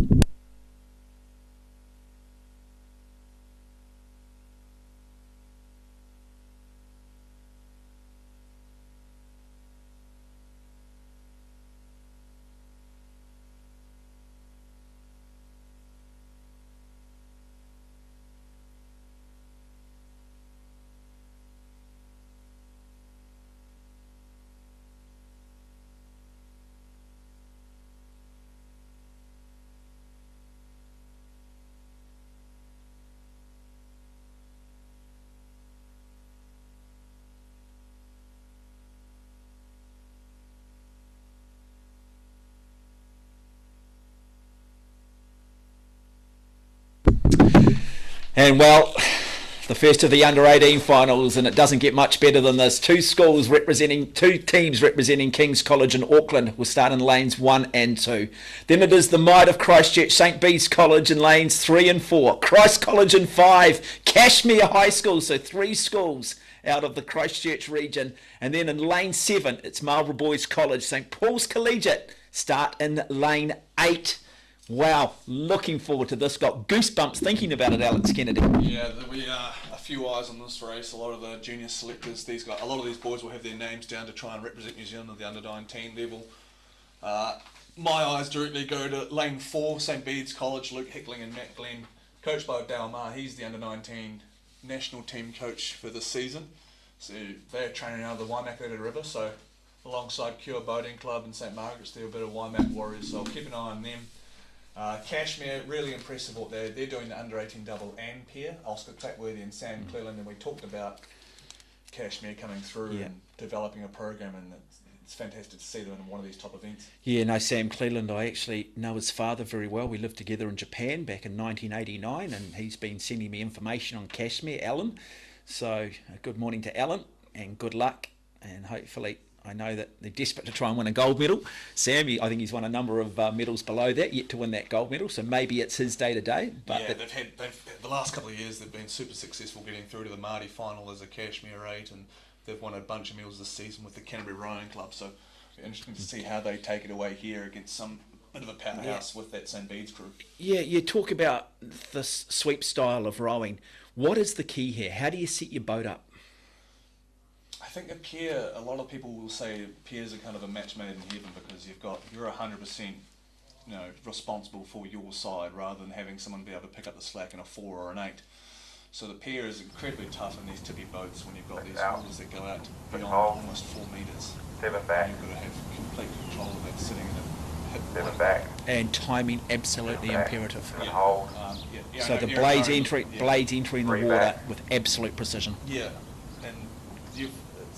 And well, the first of the under-18 finals, and it doesn't get much better than this. Two teams representing King's College and Auckland will start in lanes 1 and 2. Then it is the might of Christchurch, St Bede's College in lanes 3 and 4. Christ College in 5, Cashmere High School, so 3 schools out of the Christchurch region. And then in lane 7, it's Marlborough Boys College, St Paul's Collegiate, start in lane 8. Wow, looking forward to this. Got goosebumps thinking about it, Alex Kennedy. Yeah, there'll be a few eyes on this race. A lot of the junior selectors, a lot of these boys will have their names down to try and represent New Zealand at the under-19 level. My eyes directly go to lane 4, St Bede's College, Luke Hickling and Matt Glenn, coached by Dale Maher. He's the under-19 national team coach for this season. So they're training out of the Waimakere River, so alongside Cure Boating Club and St Margaret's, they're a bit of Waimak warriors, so I'll keep an eye on them. Cashmere, really impressive what they're doing the under-18 double and pair. Oscar Clackworthy and Sam Cleland, and we talked about Cashmere coming through and developing a program, and it's fantastic to see them in one of these top events. Yeah, no, Sam Cleland, I actually know his father very well. We lived together in Japan back in 1989, and he's been sending me information on Cashmere, Alan. So good morning to Alan, and good luck, and hopefully I know that they're desperate to try and win a gold medal. Sam, I think he's won a number of medals below that, yet to win that gold medal, so maybe it's his day today. But yeah, they've the last couple of years they've been super successful getting through to the Maadi final as a Cashmere 8, and they've won a bunch of medals this season with the Canterbury Rowing Club, so it'll be interesting to see how they take it away here against some bit of a powerhouse with that St Bede's crew. Yeah, you talk about this sweep style of rowing. What is the key here? How do you set your boat up? I think a pair, a lot of people will say pairs are kind of a match made in heaven because you're 100% responsible for your side rather than having someone be able to pick up the slack in a 4 or an 8. So the pair is incredibly tough in these tippy boats when you've got these waters that go out to beyond almost 4 metres. 7 back. You've got to have complete control of that sitting in a hip. 7 back. And timing absolutely imperative. And hold. So the blades entering the water with absolute precision. Yeah, and you've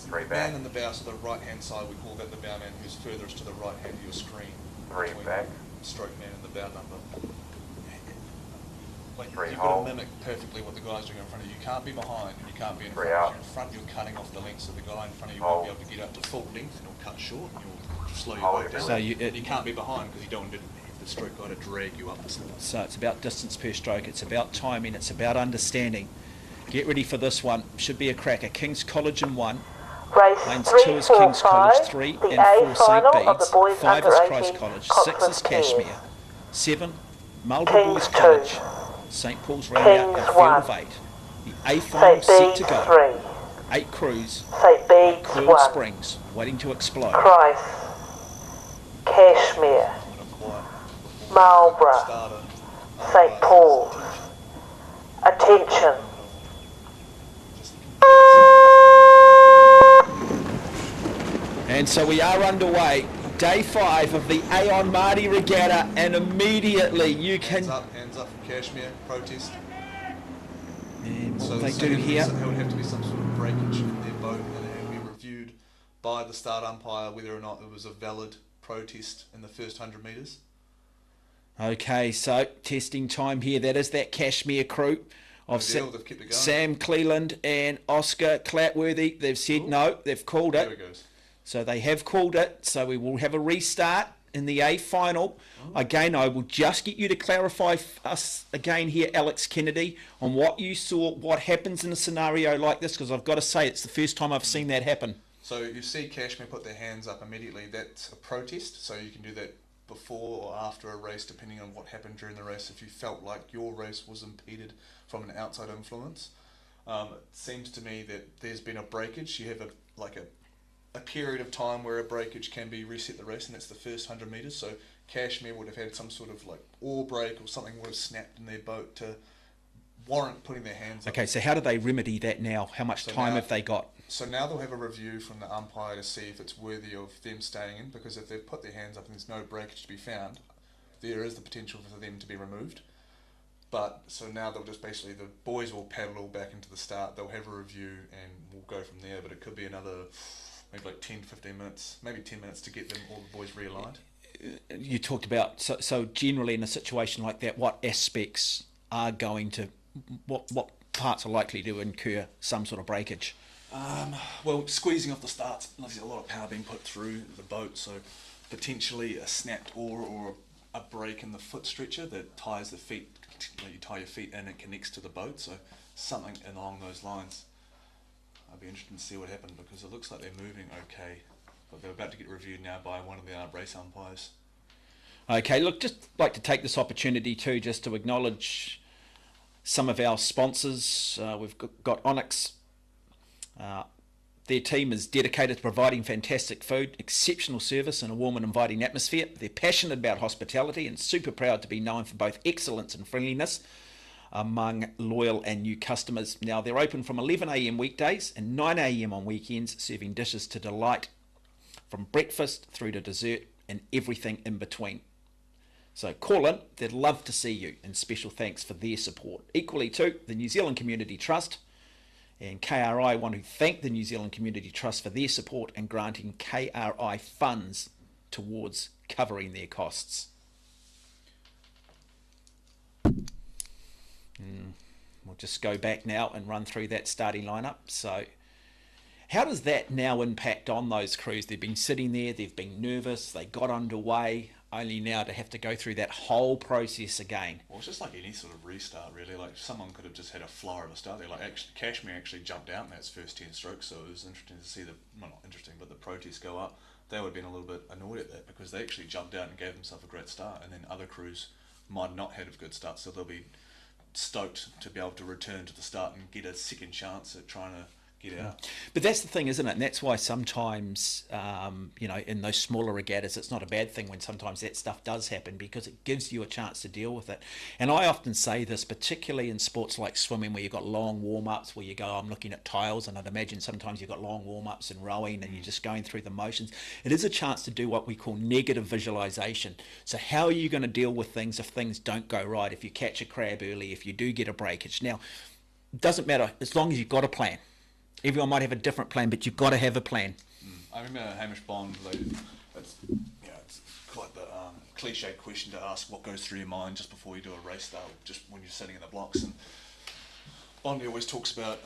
the man in the bow, so the right hand side, we call that the bow man who's furthest to the right hand of your screen. 3 back. Stroke man in the bow number. Like Three you've hold. got to mimic perfectly what the guy's doing in front of you. You can't be behind and you can't be in 3 front. out. In front you're cutting off the length, so the guy in front of you Hold. won't be able to get up to full length and you'll cut short and you'll slow your Hold boat it. down. So you can't be behind because you don't want the stroke guy to drag you up the slope. So it's about distance per stroke, it's about timing, it's about understanding. Get ready for this one. Should be a cracker. King's College in 1. Race Lanes 3, 2 is 4, King's College, 5, 3 the and A 4 St final of the Bede's, boys 5 under is 18 Christ College, 6 is Coxless pairs. Cashmere, 7 Marlborough King's Boys 2. College, St Paul's round out King's a field 1. of 8. The A final St set to Bede's go. 8 crews, St. Bede's Coil 1. Springs, waiting to explode. Christ. Cashmere. Marlborough. St. Paul's. Attention. And so we are underway, day 5 of the Aon Maadi Regatta, and immediately you can... Hands up from Cashmere, protest. And So what they do here... There would have to be some sort of breakage in their boat, and it would be reviewed by the start umpire whether or not it was a valid protest in the first 100 metres. Okay, so testing time here. That is that Cashmere crew of They've kept it going. Sam Cleland and Oscar Clatworthy. They've said no, they've called it. There it goes. So they have called it. So we will have a restart in the A final. Again, I will just get you to clarify us again here, Alex Kennedy, on what you saw, what happens in a scenario like this, because I've got to say it's the first time I've seen that happen. So you see Cashmere put their hands up immediately. That's a protest. So you can do that before or after a race, depending on what happened during the race. If you felt like your race was impeded from an outside influence, it seems to me that there's been a breakage. You have a period of time where a breakage can be reset the race, and that's the first 100 metres. So Cashmere would have had some sort of like oar break or something would have snapped in their boat to warrant putting their hands up. Okay, so how do they remedy that now? How much time have they got? So now they'll have a review from the umpire to see if it's worthy of them staying in, because if they've put their hands up and there's no breakage to be found, there is the potential for them to be removed. But so now they'll just basically, the boys will paddle all back into the start, they'll have a review and we'll go from there, but it could be another maybe like 10 to 15 minutes, maybe 10 minutes to get them, all the boys realigned. You talked about, so generally in a situation like that, what aspects are going to, what parts are likely to incur some sort of breakage? Well, squeezing off the starts, there's a lot of power being put through the boat, so potentially a snapped oar or a break in the foot stretcher that ties the feet, you tie your feet in, it connects to the boat, so something along those lines. I'd be interested to see what happened, because it looks like they're moving okay, but they're about to get reviewed now by one of the race umpires. Okay, look, just like to take this opportunity too, just to acknowledge some of our sponsors. We've got Onyx. Their team is dedicated to providing fantastic food, exceptional service and a warm and inviting atmosphere. They're passionate about hospitality and super proud to be known for both excellence and friendliness among loyal and new customers. Now, they're open from 11 a.m. weekdays and 9 a.m. on weekends, serving dishes to delight from breakfast through to dessert and everything in between. So call in, they'd love to see you, and special thanks for their support. Equally too, the New Zealand Community Trust and KRI want to thank the New Zealand Community Trust for their support and granting KRI funds towards covering their costs. We'll just go back now and run through that starting lineup. So how does that now impact on those crews? They've been sitting there, they've been nervous, they got underway, only now to have to go through that whole process again. Well, it's just like any sort of restart, really. Like, someone could have just had a flyer of a start there. Like, Cashmere actually jumped out in that first 10 strokes, so it was interesting to see well, not interesting, but the protests go up. They would have been a little bit annoyed at that, because they actually jumped out and gave themselves a great start, and then other crews might not have a good start, so they'll be stoked to be able to return to the start and get a second chance at trying to get out. But that's the thing, isn't it? And that's why sometimes, in those smaller regattas, it's not a bad thing when sometimes that stuff does happen, because it gives you a chance to deal with it. And I often say this, particularly in sports like swimming, where you've got long warm-ups, where you go, I'm looking at tiles, and I'd imagine sometimes you've got long warm-ups in rowing and you're just going through the motions. It is a chance to do what we call negative visualization. So how are you going to deal with things if things don't go right, if you catch a crab early, if you do get a breakage? Now, it doesn't matter as long as you've got a plan. Everyone might have a different plan, but you've got to have a plan. I remember Hamish Bond, it's quite the cliche question to ask, what goes through your mind just before you do a race start, just when you're sitting in the blocks. And Bondy always talks about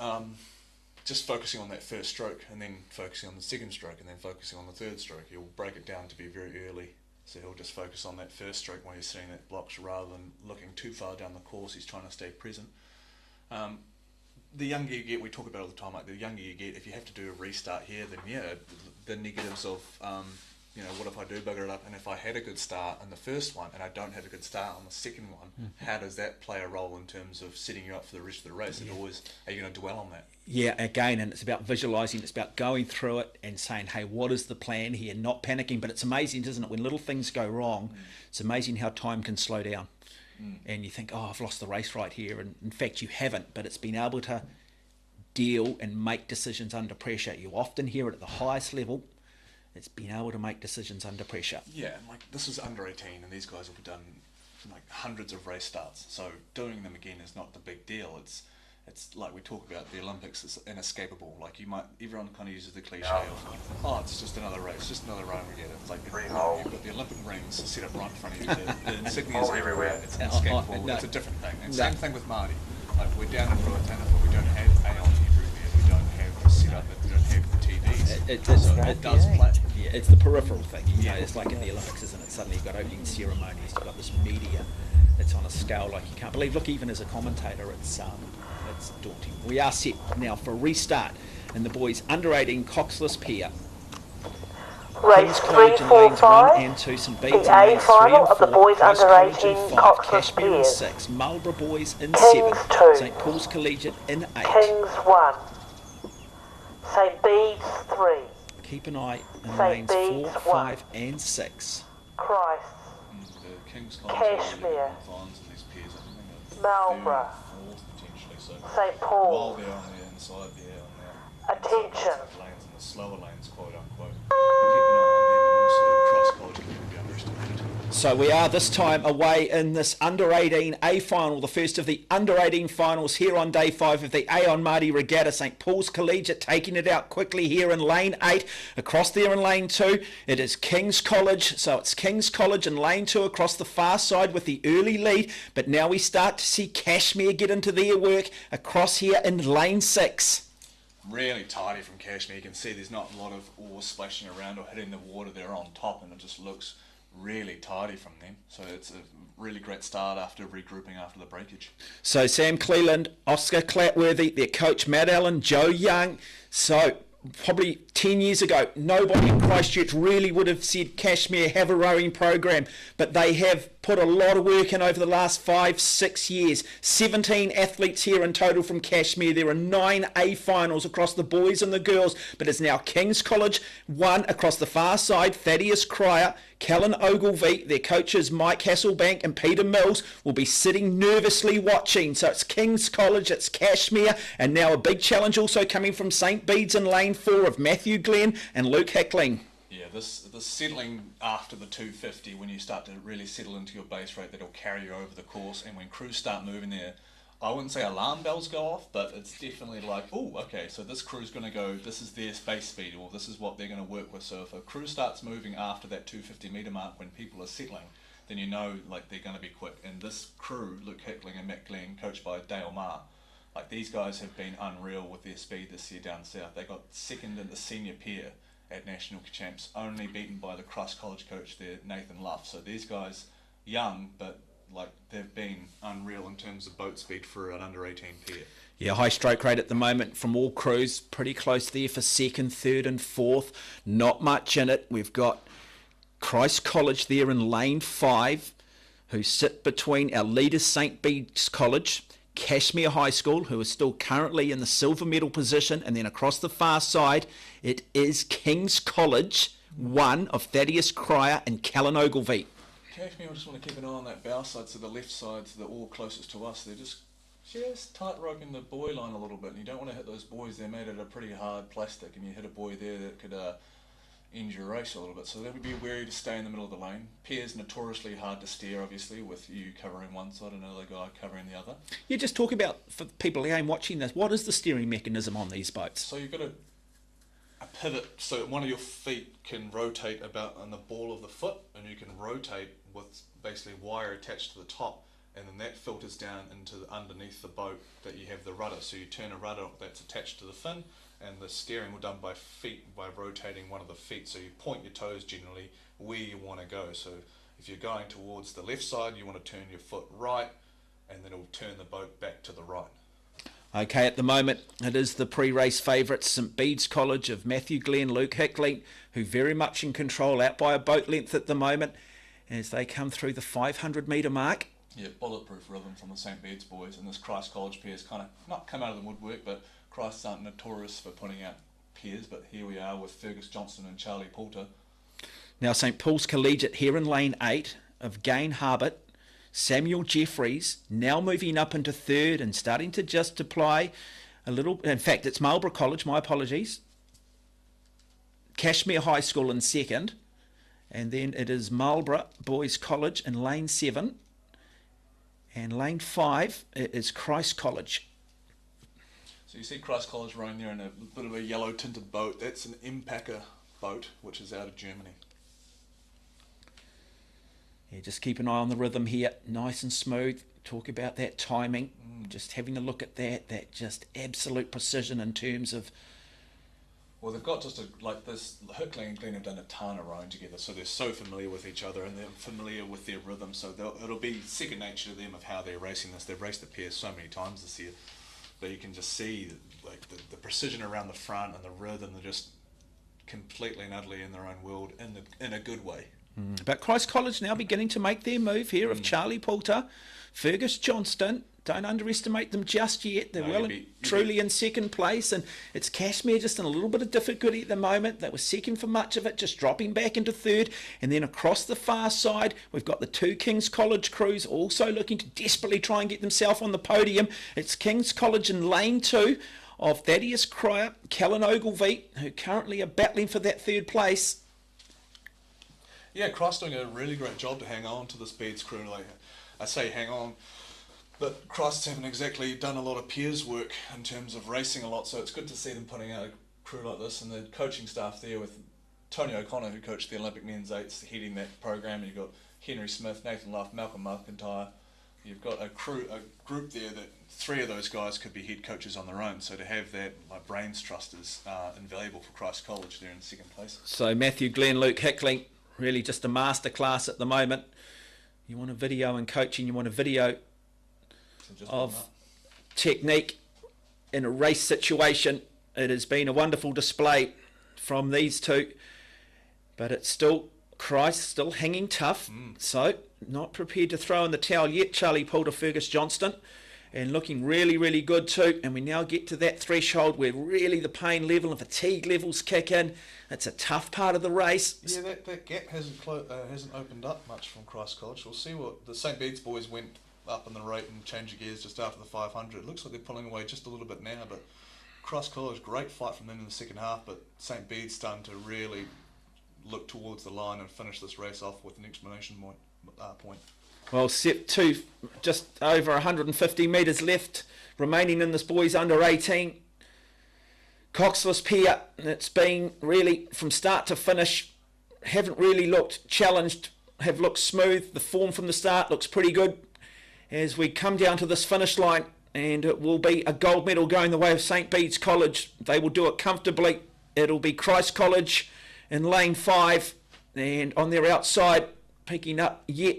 just focusing on that first stroke, and then focusing on the second stroke, and then focusing on the third stroke. He'll break it down to be very early. So he'll just focus on that first stroke when he's sitting in that blocks, rather than looking too far down the course. He's trying to stay present. The younger you get, we talk about all the time, like the younger you get, if you have to do a restart here, then yeah, the negatives of you know, what if I do bugger it up, and if I had a good start on the first one and I don't have a good start on the second one, how does that play a role in terms of setting you up for the rest of the race? Are you going to dwell on that? Yeah, again, and it's about visualising, it's about going through it and saying, hey, what is the plan here? Not panicking, but it's amazing, isn't it? When little things go wrong, it's amazing how time can slow down. And you think, oh, I've lost the race right here. And in fact, you haven't, but it's been able to deal and make decisions under pressure. You often hear it at the highest level. It's being able to make decisions under pressure. Yeah, and like this is under 18, and these guys have done like hundreds of race starts. So doing them again is not the big deal. It's like we talk about the Olympics, it's inescapable. Like everyone kind of uses the cliche of, oh, it's just another race, just another round we get it. It's like you've got the Olympic rings set up right in front of you. The insignias everywhere. It's inescapable. It's a different thing. And same thing with Maadi. Like we're down in Regatta, but we don't have Aon everywhere. We don't have the setup. We don't have the TVs. It does play. Yeah, it's the peripheral thing. You know, it's like in the Olympics, isn't it? Suddenly you've got opening ceremonies. You've got this media. It's on a scale like you can't believe. Look, even as a commentator, it's daunting. We are set now for a restart in the boys under 18 coxless pair. Race 3, 4, 5, and 2, St. the Bede's A final of the boys Christ under College 18 in 5, coxless Cashmere in pairs. 6, Marlborough boys in Kings 7, 2, St. Paul's Collegiate in 8. Kings 1, St. Bede's 3, Keep an eye in St. lanes 4, Bede's 5 and 6. Christ, The King's College Cashmere, finds in these pairs, I think Marlborough, potentially. So St. Paul. while they're on the inside there, on the Attention. lanes and the slower lanes, quote unquote, keep an eye on them, and also Cross College can be underestimated. So we are this time away in this under 18 A final, the first of the under 18 finals here on day 5 of the Aon Maadi Regatta. St. Paul's Collegiate taking it out quickly here in lane 8. Across there in lane 2, it is King's College. So it's King's College in lane 2 across the far side with the early lead. But now we start to see Cashmere get into their work across here in lane 6. Really tidy from Cashmere. You can see there's not a lot of ore splashing around or hitting the water. They're on top, and it just looks really tidy from them. So it's a really great start after regrouping after the breakage. So Sam Cleland, Oscar Clatworthy, their coach Matt Allen, Joe Young. So probably 10 years ago, nobody in Christchurch really would have said Cashmere have a rowing program, but they have put a lot of work in over the last 5-6 years. 17 athletes here in total from Cashmere. There are 9 A finals across the boys and the girls, but it's now King's College, 1 across the far side. Thaddeus Cryer, Callan Ogilvie, their coaches Mike Hasselbank and Peter Mills will be sitting nervously watching. So it's King's College, it's Cashmere, and now a big challenge also coming from St. Bede's in lane 4 of Matthew Glenn and Luke Hickling. Yeah, this settling after the 250, when you start to really settle into your base rate, that'll carry you over the course, and when crews start moving there, I wouldn't say alarm bells go off, but it's definitely like, oh, okay, so this crew's going to go, this is their base speed, or this is what they're going to work with. So if a crew starts moving after that 250 metre mark when people are settling, then you know like they're going to be quick. And this crew, Luke Hickling and Matt Glenn, coached by Dale Marr, like these guys have been unreal with their speed this year down south. They got second in the senior pair at national champs, only beaten by the Cross College coach there, Nathan Luff. So these guys, young, but like they've been unreal in terms of boat speed for an under 18 pair. Yeah, high stroke rate at the moment from all crews, pretty close there for second, third and fourth. Not much in it. We've got Christ College there in lane 5, who sit between our leaders St. Bede's College, Cashmere High School, who is still currently in the silver medal position, and then across the far side it is King's College, 1 of Thaddeus Cryer and Callan Ogilvie. Cashmere, I just want to keep an eye on that bow side, so the left side's the all closest to us. They're just tight roping the buoy line a little bit, and you don't want to hit those buoys. They're made out of pretty hard plastic, and you hit a buoy there that could end your race a little bit. So that would be wary to stay in the middle of the lane. Piers notoriously hard to steer, obviously, with you covering one side and another guy covering the other. You just talk about, for people again watching this, what is the steering mechanism on these boats? So you've got a pivot, so one of your feet can rotate about on the ball of the foot, and you can rotate with basically wire attached to the top, and then that filters down into underneath the boat that you have the rudder. So you turn a rudder that's attached to the fin, and the steering will done by feet, by rotating one of the feet. So you point your toes generally where you want to go. So if you're going towards the left side, you want to turn your foot right, and then it'll turn the boat back to the right. Okay, at the moment it is the pre-race favourites, St Bede's College of Matthew Glenn, Luke Hickling, who very much in control, out by a boat length at the moment as they come through the 500 metre mark. Yeah, bulletproof rhythm from the St Bede's boys, and this Christ College pair's kind of not come out of the woodwork, but Christ aren't notorious for putting out pairs, but here we are with Fergus Johnston and Charlie Poulter. Now St Paul's Collegiate here in lane 8 of Gain Harbert, Samuel Jeffries now moving up into third and starting to just apply a little. In fact, it's Marlborough College, my apologies. Cashmere High School in second, and then it is Marlborough Boys College in lane 7, and lane 5 is Christ College. So you see Christ College rowing there in a bit of a yellow tinted boat. That's an Impacker boat, which is out of Germany. Yeah, just keep an eye on the rhythm here, nice and smooth. Talk about that timing, just having a look at that just absolute precision in terms of. Well, they've got just like this. Hickling and Glenn have done a ton of rowing together, so they're so familiar with each other and they're familiar with their rhythm. So it'll be second nature to them of how they're racing this. They've raced the pair so many times this year, but you can just see like the precision around the front and the rhythm. They're just completely and utterly in their own world in a good way. But Christ College now beginning to make their move here of Charlie Poulter, Fergus Johnston. Don't underestimate them just yet. They're truly in second place, and it's Cashmere just in a little bit of difficulty at the moment. They were second for much of it, just dropping back into third. And then across the far side, we've got the two King's College crews also looking to desperately try and get themselves on the podium. It's King's College in lane 2 of Thaddeus Cryer, Callan Ogilvie, who currently are battling for that third place. Yeah, Christ doing a really great job to hang on to the Speeds crew. Like I say, hang on, but Christ haven't exactly done a lot of peers work in terms of racing a lot, so it's good to see them putting out a crew like this, and the coaching staff there with Tony O'Connor, who coached the Olympic men's eights, heading that program, and you've got Henry Smith, Nathan Luff, Malcolm McIntyre. You've got a group there that 3 of those guys could be head coaches on their own, so to have that like brains trust is invaluable for Christ College there in second place. So Matthew Glenn, Luke Hickling, really just a masterclass at the moment. You want a video in coaching, you want a video of technique in a race situation. It has been a wonderful display from these two, but it's still Christ still hanging tough. So not prepared to throw in the towel yet. Charlie Poulter, Fergus Johnston, and looking really, really good too. And we now get to that threshold where really the pain level and fatigue levels kick in. It's a tough part of the race. Yeah, that gap hasn't opened up much from Christ College. We'll see what the St Bede's boys went up in the rate and changed gears just after the 500. It looks like they're pulling away just a little bit now, but Christ College, great fight from them in the second half, but St Bede's starting to really look towards the line and finish this race off with an exclamation point. Well, set 2, just over 150 metres left remaining in this boys under 18. Coxless pair, it's been really from start to finish, haven't really looked challenged, have looked smooth. The form from the start looks pretty good as we come down to this finish line, and it will be a gold medal going the way of St Bede's College. They will do it comfortably. It'll be Christ College in lane 5, and on their outside, picking up yet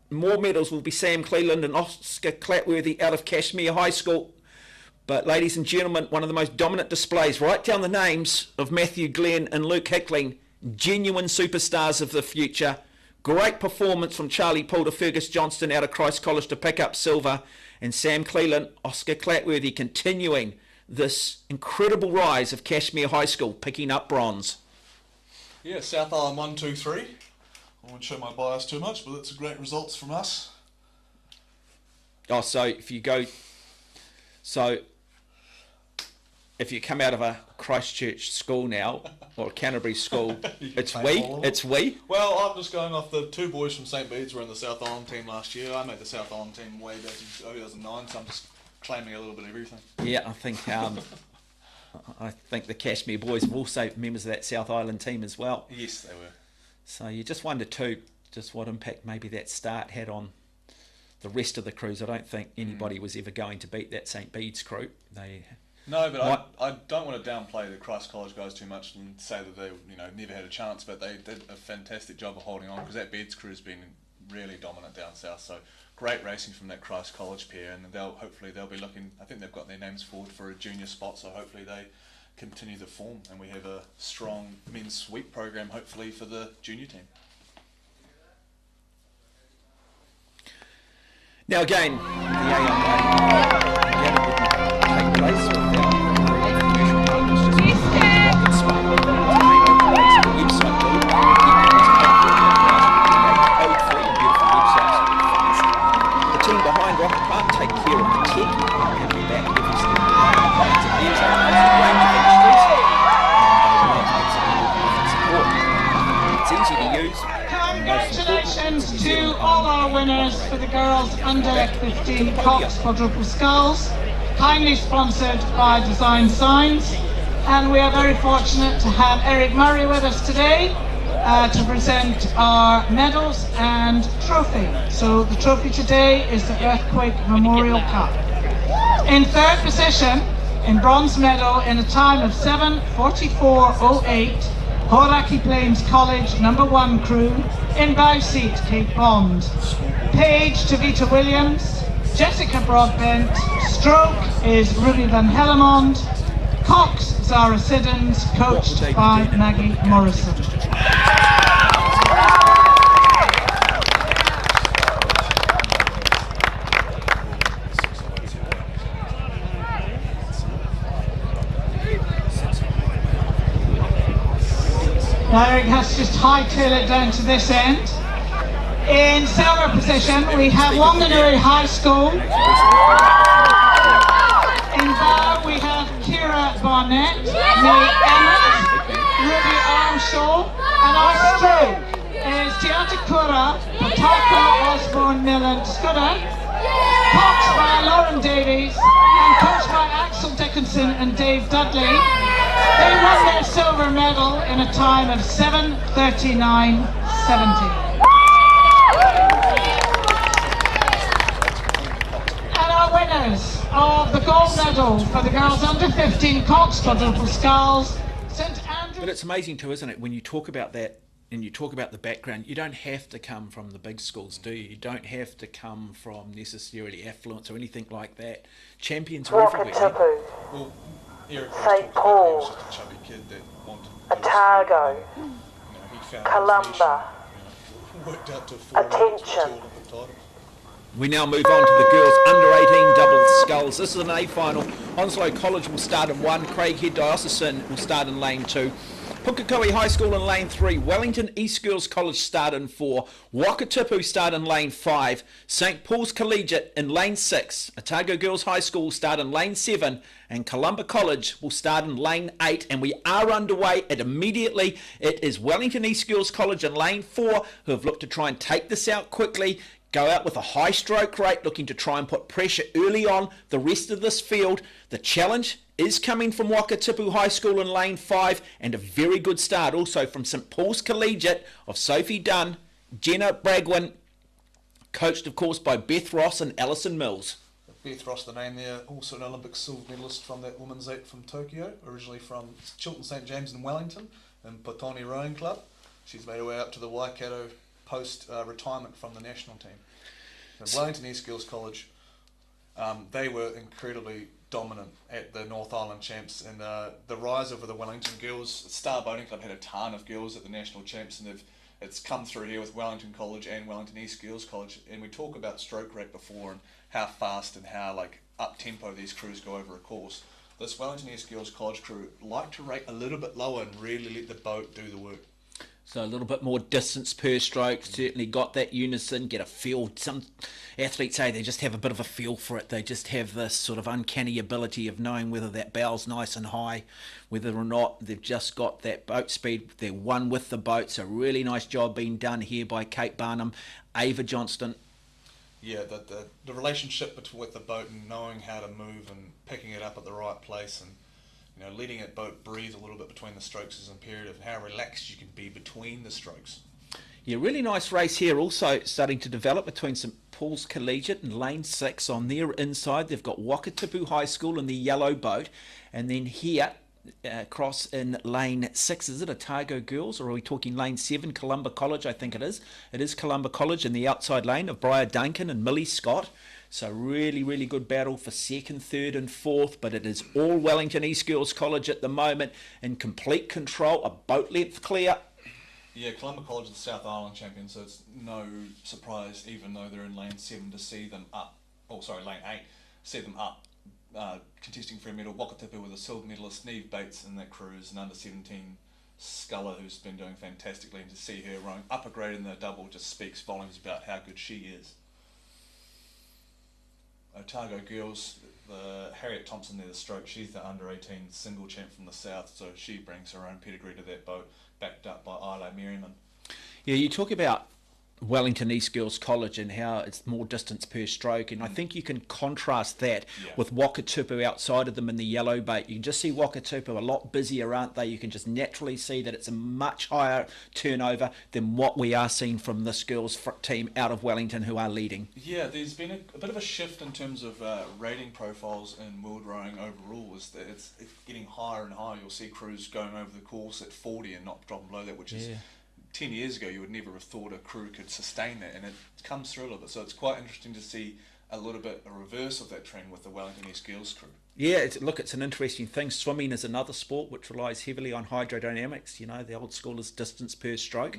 more medals will be Sam Cleland and Oscar Clatworthy out of Cashmere High School. But ladies and gentlemen, one of the most dominant displays, write down the names of Matthew Glenn and Luke Hickling, genuine superstars of the future. Great performance from Charlie Poulter, Fergus Johnston out of Christ College to pick up silver, and Sam Cleland, Oscar Clatworthy continuing this incredible rise of Cashmere High School, picking up bronze. Yeah, South Island 1, 2, 3. I won't show my bias too much, but it's great results from us. Oh, so if you come out of a Christchurch school now, or a Canterbury school, it's we. Well, I'm just going off the 2 boys from St Bede's were in the South Island team last year. I made the South Island team way back in 2009, so I'm just claiming a little bit of everything. Yeah, I think the Cashmere boys were also members of that South Island team as well. Yes, they were. So you just wonder too, just what impact maybe that start had on the rest of the crews. I don't think anybody was ever going to beat that St Bede's crew. No, but I don't want to downplay the Christ College guys too much and say that they never had a chance, but they did a fantastic job of holding on, because that Bede's crew has been really dominant down south. So great racing from that Christ College pair, and hopefully they'll be looking. I think they've got their names forward for a junior spot, so hopefully they continue the form, and we have a strong men's sweep program hopefully for the junior team. Now again, the A1 take place without usual partners, just rocket smart to take place on the website build. Code free and beautiful websites. The team behind Rocket Plant take care of the tech and have your back every step of the way. It's a range of industries, and they love to support. It's easy to use. Congratulations to all our winners for the girls under 15 Cox Quadruple Skulls, kindly sponsored by Design Signs. And we are very fortunate to have Eric Murray with us today to present our medals and trophy. So the trophy today is the Earthquake Memorial Cup. In third position, in bronze medal in a time of 7:44.08, Hauraki Plains College #1 crew in bow seat Kate Bond, Paige Tavita Williams, Jessica Broadbent, stroke is Ruby Van Hellemond, Cox Zara Siddons, coached by Maggie Morrison. Now Eric has to just hightail it down to this end. In silver position we have Wanganui High School. In bow we have Kira Barnett, May Emmett, Ruby Armshaw, and our stroke is Tiata Kura, Patako Osborne Millen Scudder, coached by Lauren Davies and coached by Axel Dickinson and Dave Dudley. They won their silver medal in a time of 7:39.70. And our winners of the gold medal for the girls under 15 Cox Quadruple Skulls, St Andrews. But it's amazing too, isn't it, when you talk about that and you talk about the background, you don't have to come from the big schools, do you? You don't have to come from necessarily affluence or anything like that. Champions are everywhere. Well, St Paul's, Otago, Columba, Attention. We now move on to the girls under 18 double sculls. This is an A final. Onslow College will start in 1. Craighead Diocesan will start in lane 2. Pukekohe High School in lane 3, Wellington East Girls College start in 4, Wakatipu start in lane 5, St Paul's Collegiate in lane 6, Otago Girls High School start in lane 7, and Columba College will start in lane 8, and we are underway immediately. It is Wellington East Girls College in lane 4 who have looked to try and take this out quickly, go out with a high stroke rate, looking to try and put pressure early on the rest of this field. The challenge is coming from Wakatipu High School in lane 5, and a very good start also from St Paul's Collegiate of Sophie Dunn, Jenna Bragwin, coached of course by Beth Ross and Alison Mills. Beth Ross, the name there, also an Olympic silver medalist from that women's 8 from Tokyo, originally from Chiltern St James in Wellington and Potoni Rowing Club. She's made her way up to the Waikato post-retirement from the national team. So Wellington East Girls College, they were incredibly dominant at the North Island champs, and the rise of the Wellington girls. Star Boating Club had a ton of girls at the national champs, and it's come through here with Wellington College and Wellington East Girls College. And we talk about stroke rate before and how fast and how up tempo these crews go over a course. This Wellington East Girls College crew like to rate a little bit lower and really let the boat do the work. So a little bit more distance per stroke, certainly got that unison, get a feel. Some athletes say they just have a bit of a feel for it. They just have this sort of uncanny ability of knowing whether that bow's nice and high, whether or not they've just got that boat speed. They're one with the boat. So really nice job being done here by Kate Barnum, Ava Johnston. Yeah, the relationship with the boat and knowing how to move and picking it up at the right place and letting that boat breathe a little bit between the strokes is imperative, and how relaxed you can be between the strokes. Yeah, really nice race here also starting to develop between St Paul's Collegiate and lane 6. On their inside they've got Wakatipu High School in the yellow boat, and then here cross in lane 6. Is it Otago Girls, or are we talking lane 7? Columba College, I think it is. It is Columba College in the outside lane of Briar Duncan and Millie Scott. So really, really good battle for 2nd, 3rd and 4th, but it is all Wellington East Girls College at the moment in complete control, a boat length clear. Yeah, Columba College are the South Island champions, so it's no surprise, even though they're in lane 7, to see them up, lane 8, see them up, contesting for a medal. Wakatipu with a silver medalist, Neve Bates in that cruise, an under-17 sculler who's been doing fantastically, and to see her rowing up a grade in the double just speaks volumes about how good she is. Otago Girls, the Harriet Thompson there, the stroke, she's the under-18 single champ from the south, so she brings her own pedigree to that boat, backed up by Isla Merriman. Yeah, you talk about Wellington East Girls College and how it's more distance per stroke, and I think you can contrast that with Wakatipu outside of them in the yellow bait. You can just see Wakatipu a lot busier, aren't they? You can just naturally see that it's a much higher turnover than what we are seeing from this girls team out of Wellington who are leading. Yeah, there's been a bit of a shift in terms of rating profiles in world rowing overall. Is that it's getting higher and higher. You'll see crews going over the course at 40 and not dropping below that, which is 10 years ago you would never have thought a crew could sustain that, and it comes through a little bit. So it's quite interesting to see a little bit a reverse of that trend with the Wellington East Girls crew. Yeah, it's an interesting thing. Swimming is another sport which relies heavily on hydrodynamics. You know, the old school is distance per stroke,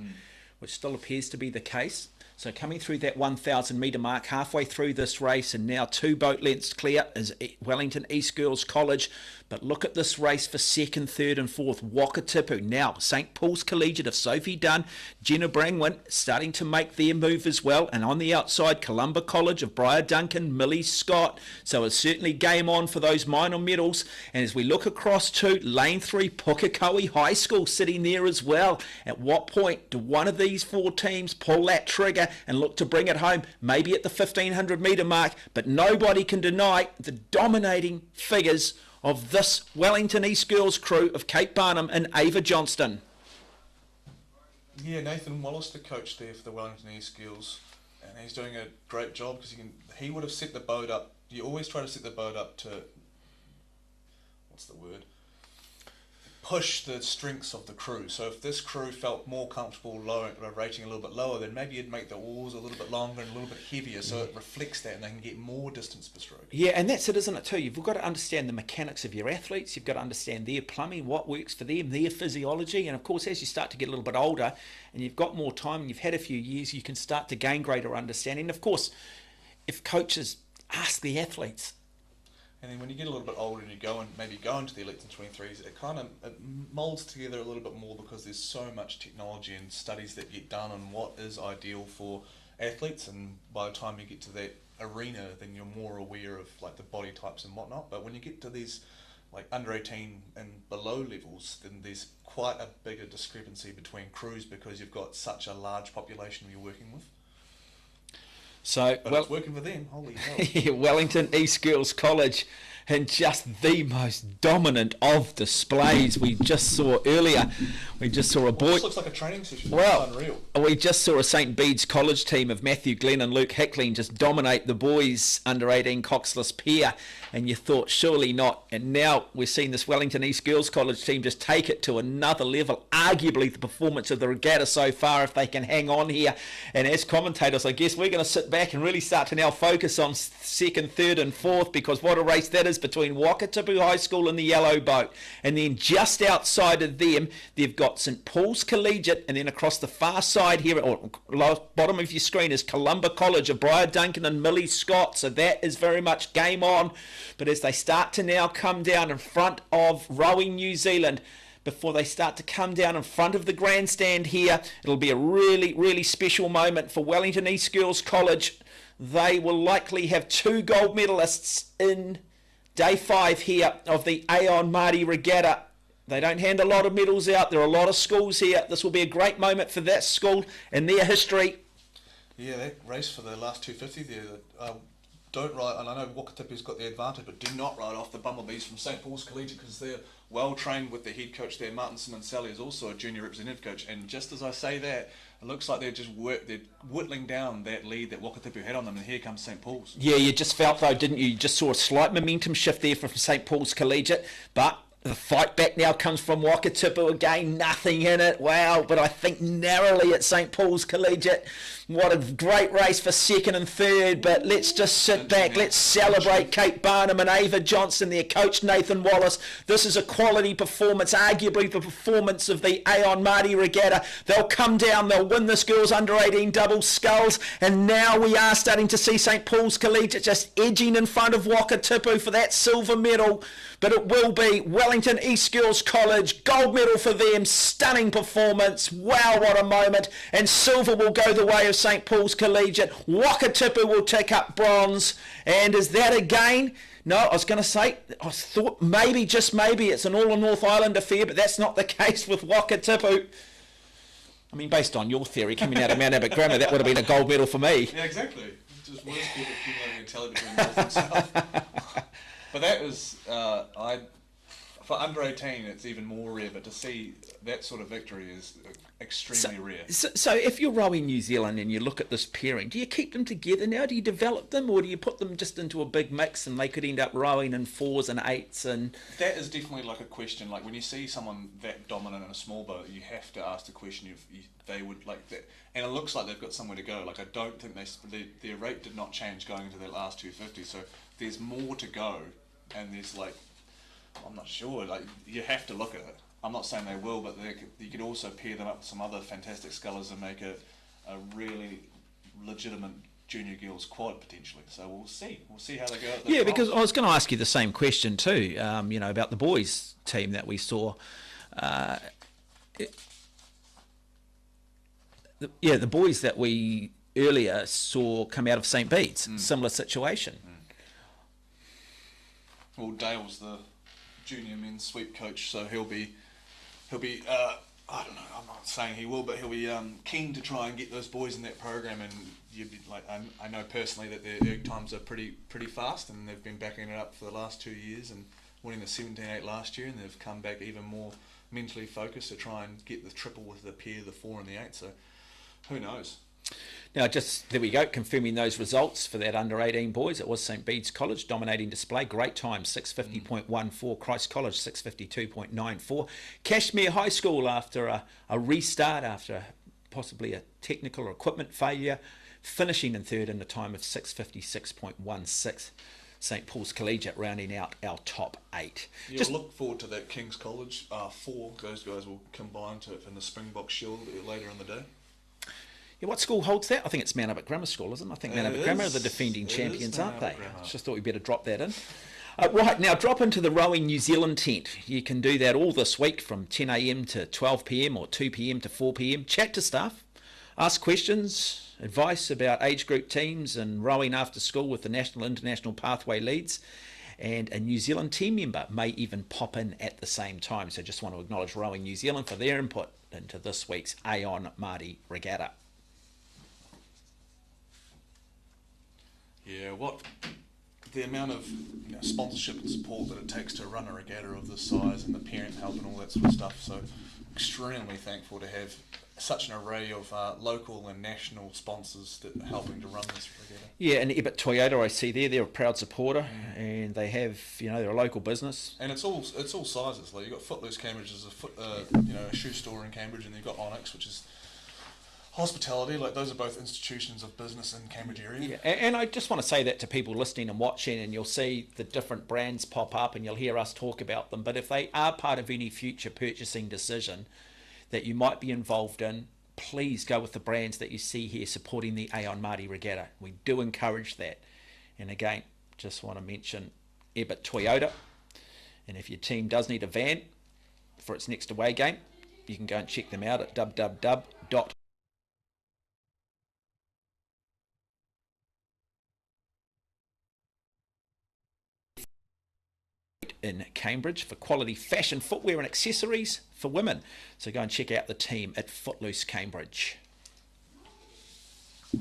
which still appears to be the case. So coming through that 1,000 metre mark, halfway through this race, and now 2 boat lengths clear is Wellington East Girls College. But look at this race for 2nd, 3rd and 4th. Wakatipu, now St Paul's Collegiate of Sophie Dunn, Jenna Brangwyn starting to make their move as well. And on the outside, Columba College of Briar Duncan, Millie Scott. So it's certainly game on for those minor medals. And as we look across to lane 3, Pukekohe High School sitting there as well. At what point do one of these 4 teams pull that trigger and look to bring it home? Maybe at the 1,500 metre mark, but nobody can deny the dominating figures of this Wellington East Girls crew of Kate Barnum and Ava Johnston. Yeah, Nathan Wallace, the coach there for the Wellington East Girls, and he's doing a great job because he would have set the boat up. You always try to set the boat up to, push the strengths of the crew. So if this crew felt more comfortable rating a little bit lower, then maybe you'd make the oars a little bit longer and a little bit heavier so it reflects that and they can get more distance per stroke. Yeah, and that's it, isn't it, too? You've got to understand the mechanics of your athletes. You've got to understand their plumbing, what works for them, their physiology. And, of course, as you start to get a little bit older and you've got more time and you've had a few years, you can start to gain greater understanding. Of course, if coaches ask the athletes, and then when you get a little bit older and you maybe go into the elites and 23s, it moulds together a little bit more because there's so much technology and studies that get done on what is ideal for athletes, and by the time you get to that arena, then you're more aware of like the body types and whatnot. But when you get to these like under 18 and below levels, then there's quite a bigger discrepancy between crews because you've got such a large population you're working with. So, but it's working for them, holy hell. Wellington East Girls College, and just the most dominant of displays. We just saw earlier, a boy. This looks like a training session. Well, it's unreal. We just saw a St Bede's College team of Matthew Glenn and Luke Hickling just dominate the boys under 18 Coxless pair, and you thought surely not. And now we're seeing this Wellington East Girls College team just take it to another level. Arguably the performance of the regatta so far, if they can hang on here. And as commentators, I guess we're going to sit back and really start to now focus on 2nd, 3rd and 4th, because what a race that is between Wakatipu High School and the Yellow Boat. And then just outside of them, they've got St Paul's Collegiate, and then across the far side here, or bottom of your screen, is Columba College of Briar Duncan and Millie Scott. So that is very much game on. But as they start to now come down in front of Rowing New Zealand, before they start to come down in front of the grandstand here, it'll be a really, really special moment for Wellington East Girls College. They will likely have 2 gold medalists in day 5 here of the Aon Maadi Regatta. They don't hand a lot of medals out. There are a lot of schools here. This will be a great moment for that school and their history. Yeah, that race for the last 250 there, don't ride, and I know Wakatipu's got the advantage, but do not ride off the bumblebees from St Paul's Collegiate because they're well trained with the head coach there. Martin Simmons-Sally is also a junior representative coach, and just as I say that, it looks like they're whittling down that lead that Wakatipu had on them, and here comes St Paul's. Yeah, you just felt though, didn't you? You just saw a slight momentum shift there from St Paul's Collegiate, but The fight back now comes from Wakatipu again, nothing in it, wow, but I think narrowly at St Paul's Collegiate. What a great race for second and third, but let's just sit back, let's celebrate Kate Barnum and Ava Johnson, their coach Nathan Wallace. This is a quality performance, arguably the performance of the Aon Maadi Regatta. They'll come down, they'll win this girls under 18 double sculls, and now we are starting to see St Paul's Collegiate just edging in front of Wakatipu for that silver medal, but it will be Wellington East Girls College, gold medal for them, stunning performance, wow, what a moment, and silver will go the way of St Paul's Collegiate. Wakatipu will take up bronze, and is that again? No, I was going to say, I thought maybe, just maybe, it's an all North Island affair, but that's not the case with Wakatipu. I mean, based on your theory, coming out of Mount Abbott Grammar, that would have been a gold medal for me. Yeah, exactly. Just worse people having a tally between North and South. But that was, for under 18, it's even more rare, but to see that sort of victory is extremely rare. So if you're rowing New Zealand and you look at this pairing, do you keep them together now? Do you develop them, or do you put them just into a big mix and they could end up rowing in 4s and 8s? And that is definitely like a question. Like when you see someone that dominant in a small boat, you have to ask the question if they would like that. And it looks like they've got somewhere to go. Like I don't think their rate did not change going into that last 250. So there's more to go, and there's like, I'm not sure. Like you have to look at it. I'm not saying they will, but you could also pair them up with some other fantastic scullers and make it a really legitimate junior girls quad potentially. So we'll see. We'll see how they go. Yeah, because I was going to ask you the same question too. You know, about the boys team that we saw. The boys that we earlier saw come out of St Bede's, similar situation. Well, Dale's the junior men's sweep coach, so he'll be I don't know, I'm not saying he will, but he'll be keen to try and get those boys in that program. And you'd be like, I know personally that their erg times are pretty fast, and they've been backing it up for the last 2 years and winning the 17-8 last year, and they've come back even more mentally focused to try and get the triple with the pair, the 4 and the 8. So who knows? Now, just there we go, confirming those results for that under 18 boys. It was St Bede's College dominating display. Great time, 650.14. Christ College, 652.94. Cashmere High School, after a restart, after possibly a technical or equipment failure, finishing in third in the time of 656.16. St Paul's Collegiate rounding out our top 8. Yeah, just look forward to that King's College 4. Those guys will combine to in the Springbok Shield later in the day. Yeah, what school holds that? I think it's Mount Abbott Grammar School, isn't it? I think Mount Abbott Grammar are the defending champions, aren't they? Just thought we'd better drop that in. Right, now drop into the Rowing New Zealand tent. You can do that all this week from 10 a.m. to 12 p.m. or 2 p.m. to 4 p.m. Chat to staff, ask questions, advice about age group teams and rowing after school with the national international pathway leads. And a New Zealand team member may even pop in at the same time. So just want to acknowledge Rowing New Zealand for their input into this week's Aon Maadi Regatta. Yeah, the amount of sponsorship and support that it takes to run a regatta of this size, and the parent help and all that sort of stuff. So extremely thankful to have such an array of local and national sponsors that are helping to run this regatta. Yeah, and Ebbett Toyota, I see there, they're a proud supporter, and they have, they're a local business. And it's all sizes. Like you've got Footloose Cambridge as a shoe store in Cambridge, and you've got Onyx, which is hospitality. Like those are both institutions of business in Cambridge area. Yeah, and I just want to say that to people listening and watching, and you'll see the different brands pop up and you'll hear us talk about them, but if they are part of any future purchasing decision that you might be involved in, please go with the brands that you see here supporting the Aon Maadi Regatta. We do encourage that. And again, just want to mention Ebbett Toyota, and if your team does need a van for its next away game, you can go and check them out at www. in Cambridge for quality fashion footwear and accessories for women. So go and check out the team at Footloose Cambridge.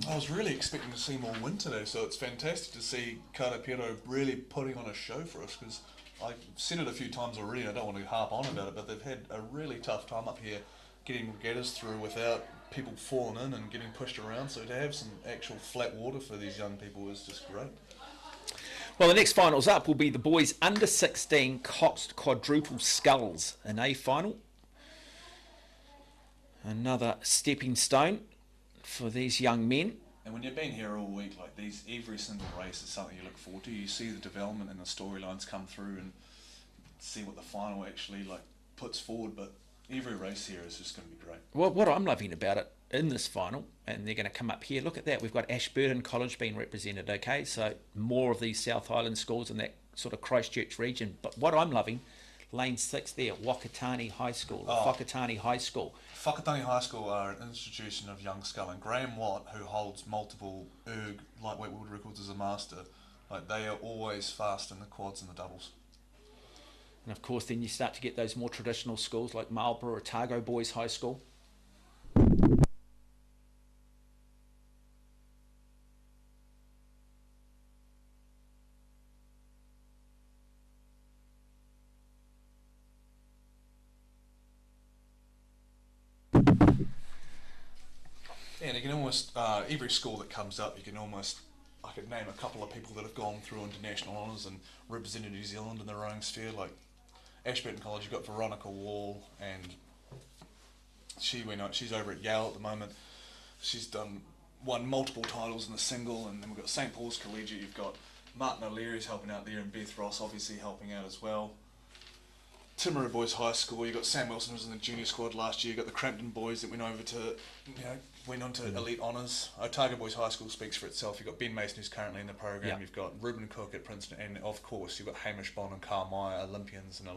I was really expecting to see more wind today, so it's fantastic to see Karapiro really putting on a show for us, because I've said it a few times already, I don't want to harp on about it, but they've had a really tough time up here getting regattas through without people falling in and getting pushed around, so to have some actual flat water for these young people is just great. Well, the next finals up will be the boys under 16 Coxed Quadruple Sculls in A final. Another stepping stone for these young men. And when you've been here all week, like these, every single race is something you look forward to. You see the development and the storylines come through and see what the final actually like puts forward. But every race here is just going to be great. Well, what I'm loving about it in this final, and they're going to come up here, look at that, we've got Ashburton College being represented, okay, so more of these South Island schools in that sort of Christchurch region. But what I'm loving, lane 6 there, Whakatane High School, Whakatane High School. Whakatane High School are an institution of young sculling. Graham Watt, who holds multiple ERG lightweight world records as a master, like they are always fast in the quads and the doubles. And of course then you start to get those more traditional schools like Marlborough, Otago Boys High School. And you can almost, every school that comes up, you can almost, I could name a couple of people that have gone through international honours and represented New Zealand in the rowing sphere, like Ashburton College, you've got Veronica Wall, and she's over at Yale at the moment. She's won multiple titles in the single, and then we've got St Paul's Collegiate, you've got Martin O'Leary's helping out there, and Beth Ross obviously helping out as well. Timaru Boys High School, you've got Sam Wilson who was in the junior squad last year, you've got the Crampton Boys that went over to, went on to elite honours. Otago Boys High School speaks for itself. You've got Ben Mason who's currently in the program, you've got Ruben Cook at Princeton, and of course you've got Hamish Bond and Carl Meyer, Olympians and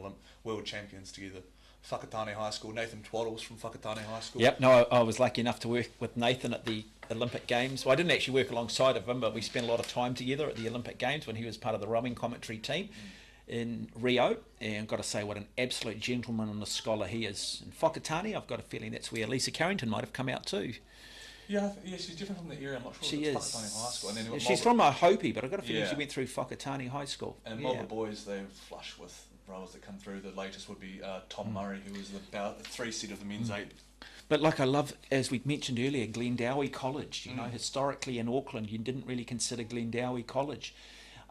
world champions together. Whakatane High School, Nathan Twaddles from Whakatane High School. Yep, no, I was lucky enough to work with Nathan at the Olympic Games. Well, I didn't actually work alongside of him, but we spent a lot of time together at the Olympic Games when he was part of the rowing commentary team in Rio, and got to say what an absolute gentleman and a scholar he is. In Whakatane, I've got a feeling that's where Lisa Carrington might have come out too. Yeah, she's different from the area. I'm not sure. She is. Whakatane High School. And then she's from Hopi, but I've got a feeling she went through Whakatane High School. And Marlborough Boys, they're flush with rowers that come through. The latest would be Tom Murray, who was the 3-seed of the men's 8. But like I love, as we mentioned earlier, Glendowie College. You know, historically in Auckland, you didn't really consider Glendowie College.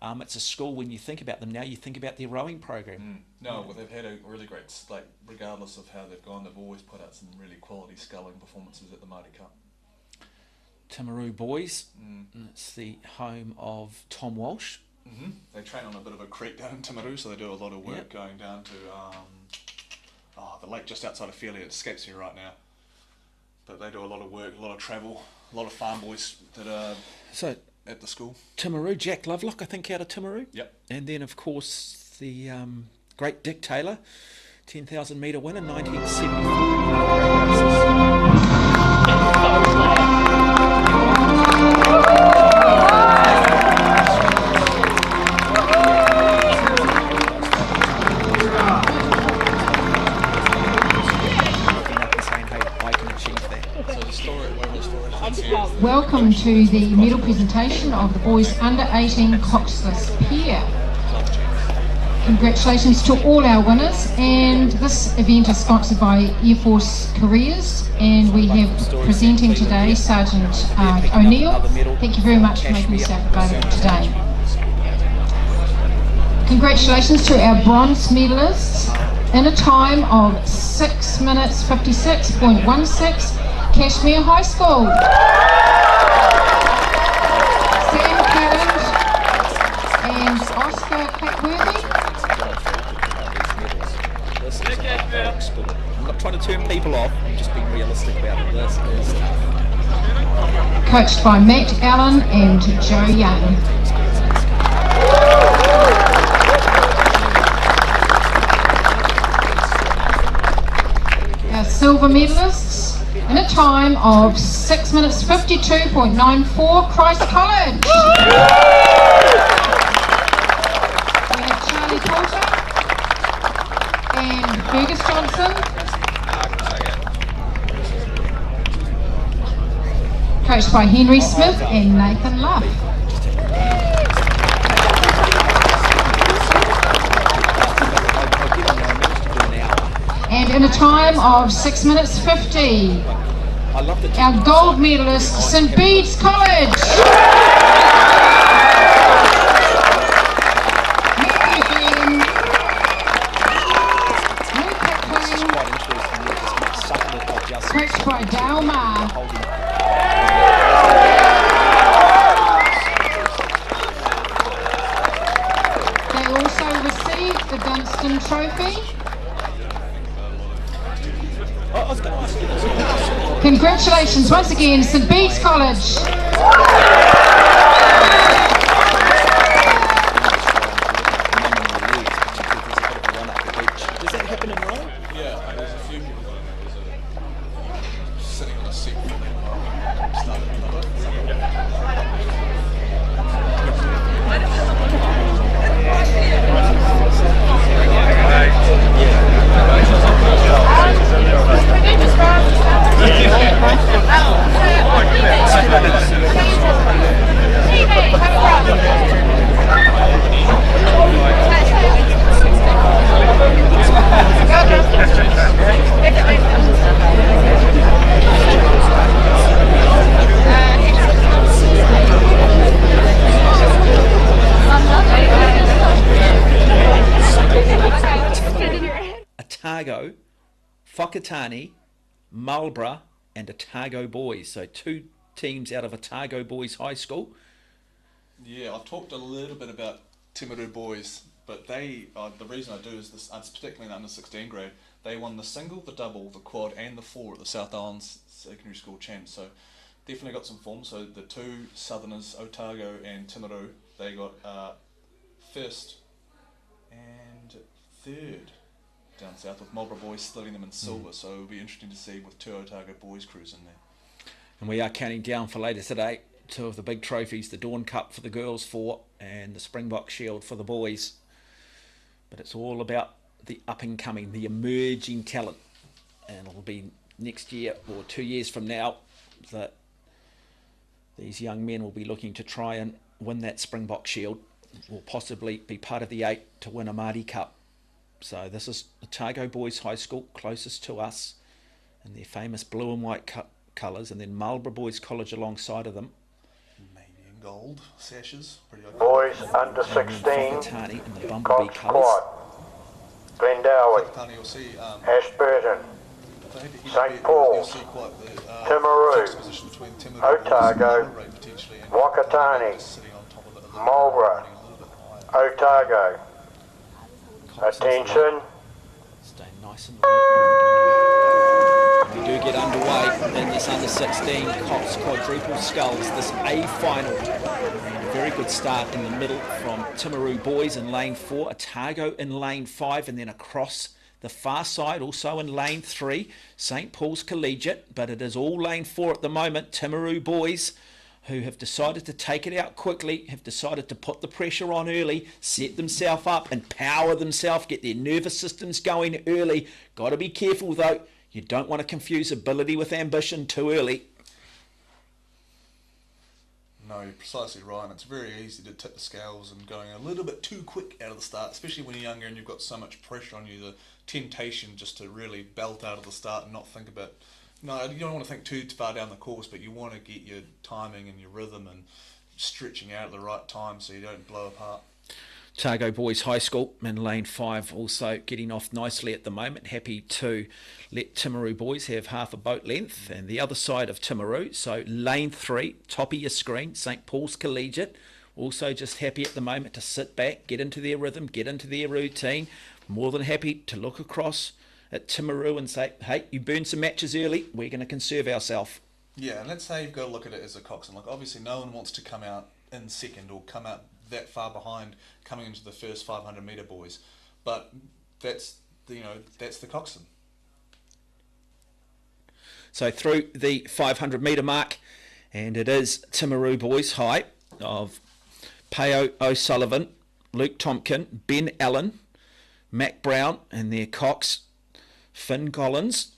It's a school, when you think about them now, you think about their rowing program. No, well, they've had a really great, like, regardless of how they've gone, they've always put out some really quality sculling performances at the Maadi Cup. Timaru Boys, it's the home of Tom Walsh. They train on a bit of a creek down in Timaru, so they do a lot of work going down to the lake just outside of Fairlie. It escapes me right now. But they do a lot of work, a lot of travel, a lot of farm boys that are at the school. Timaru, Jack Lovelock, I think, out of Timaru. Yep. And then, of course, the great Dick Taylor, 10,000 metre winner, 1974. Welcome to the medal presentation of the boys under 18 coxless pair. Congratulations to all our winners, and this event is sponsored by Air Force Careers, and we have presenting today Sergeant O'Neill. Thank you very much for making yourself available today. Congratulations to our bronze medalists in a time of 6 minutes 56.16, Cashmere High School. Sam Carriage and Oscar Clackworthy. I'm not trying to turn people off, I'm just being realistic about it. This is tough. Coached by Matt Allen and Joe Young. Our silver medalists in a time of 6 minutes 52.94, Christ College. We have Charlie Porter and Fergus Johnson. Coached by Henry Smith and Nathan Luff. And in a time of 6 minutes 50, our gold medalist, St Bede's College. coached by Dalma. They also received the Dunstan Trophy. Congratulations once again, St Bede's College. Does that happen in Rome? Yeah, there's a few people sitting on a seat for them. Otago, Whakatane, Marlborough and Otago Boys. So 2 teams out of Otago Boys High School. Yeah, I've talked a little bit about Timaru Boys, but they, the reason I do is this, particularly in the under 16 grade, they won the single, the double, the quad and the 4 at the South Islands Secondary School Champs. So definitely got some form. So the 2 Southerners, Otago and Timaru, they got first and third down south, with Marlborough Boys splitting them in silver. So it'll be interesting to see with 2 Otago Boys crews in there. And we are counting down for later today 2 of the big trophies, the Dawn Cup for the girls 4 and the Springbok Shield for the boys. But it's all about the up and coming, the emerging talent. And it'll be next year or 2 years from now that these young men will be looking to try and win that Springbok Shield, or possibly be part of the 8 to win a Maadi Cup. So this is Otago Boys High School, closest to us, and their famous blue and white colours, and then Marlborough Boys College alongside of them. Maybe in gold sashes. Pretty Boys under 16, Cox Quad, Glendowie, Ashburton, St Paul's, Timaru, Otago, Whakatane, Marlborough, Otago. Attention. Stay nice and low. We do get underway in this under 16 Cox quadruple sculls, this A final. And a very good start in the middle from Timaru Boys in lane 4, Otago in lane 5, and then across the far side, also in lane 3, St Paul's Collegiate, but it is all lane 4 at the moment. Timaru Boys, who have decided to take it out quickly, have decided to put the pressure on early, set themselves up and power themselves, get their nervous systems going early. Got to be careful though. You don't want to confuse ability with ambition too early. No, you're precisely right. And it's very easy to tip the scales and going a little bit too quick out of the start, especially when you're younger and you've got so much pressure on you. The temptation just to really belt out of the start and not think about... No, you don't want to think too far down the course, but you want to get your timing and your rhythm and stretching out at the right time so you don't blow apart. Otago Boys High School in lane 5 also getting off nicely at the moment. Happy to let Timaru Boys have half a boat length, and the other side of Timaru. So lane 3, top of your screen, St Paul's Collegiate. Also just happy at the moment to sit back, get into their rhythm, get into their routine. More than happy to look across at Timaru and say, hey, you burned some matches early, we're going to conserve ourselves. Yeah, and let's say you've got to look at it as a coxswain. Like, obviously no one wants to come out in second or come out that far behind coming into the first 500 metre boys, but that's the coxswain. So through the 500 metre mark, and it is Timaru Boys High of Peo O'Sullivan, Luke Tompkin, Ben Allen, Mac Brown, and their cox Finn Collins.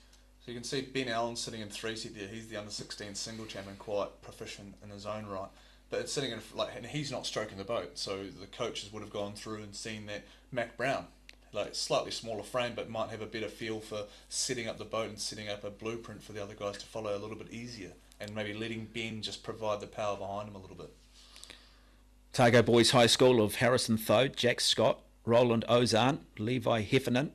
So you can see Ben Allen sitting in 3 seat there. He's the under 16 single champion, quite proficient in his own right. But it's sitting in and he's not stroking the boat. So the coaches would have gone through and seen that Mac Brown, like slightly smaller frame, but might have a better feel for setting up the boat and setting up a blueprint for the other guys to follow a little bit easier, and maybe letting Ben just provide the power behind him a little bit. Otago Boys High School of Harrison Thode, Jack Scott, Roland Ozarn, Levi Heffernan.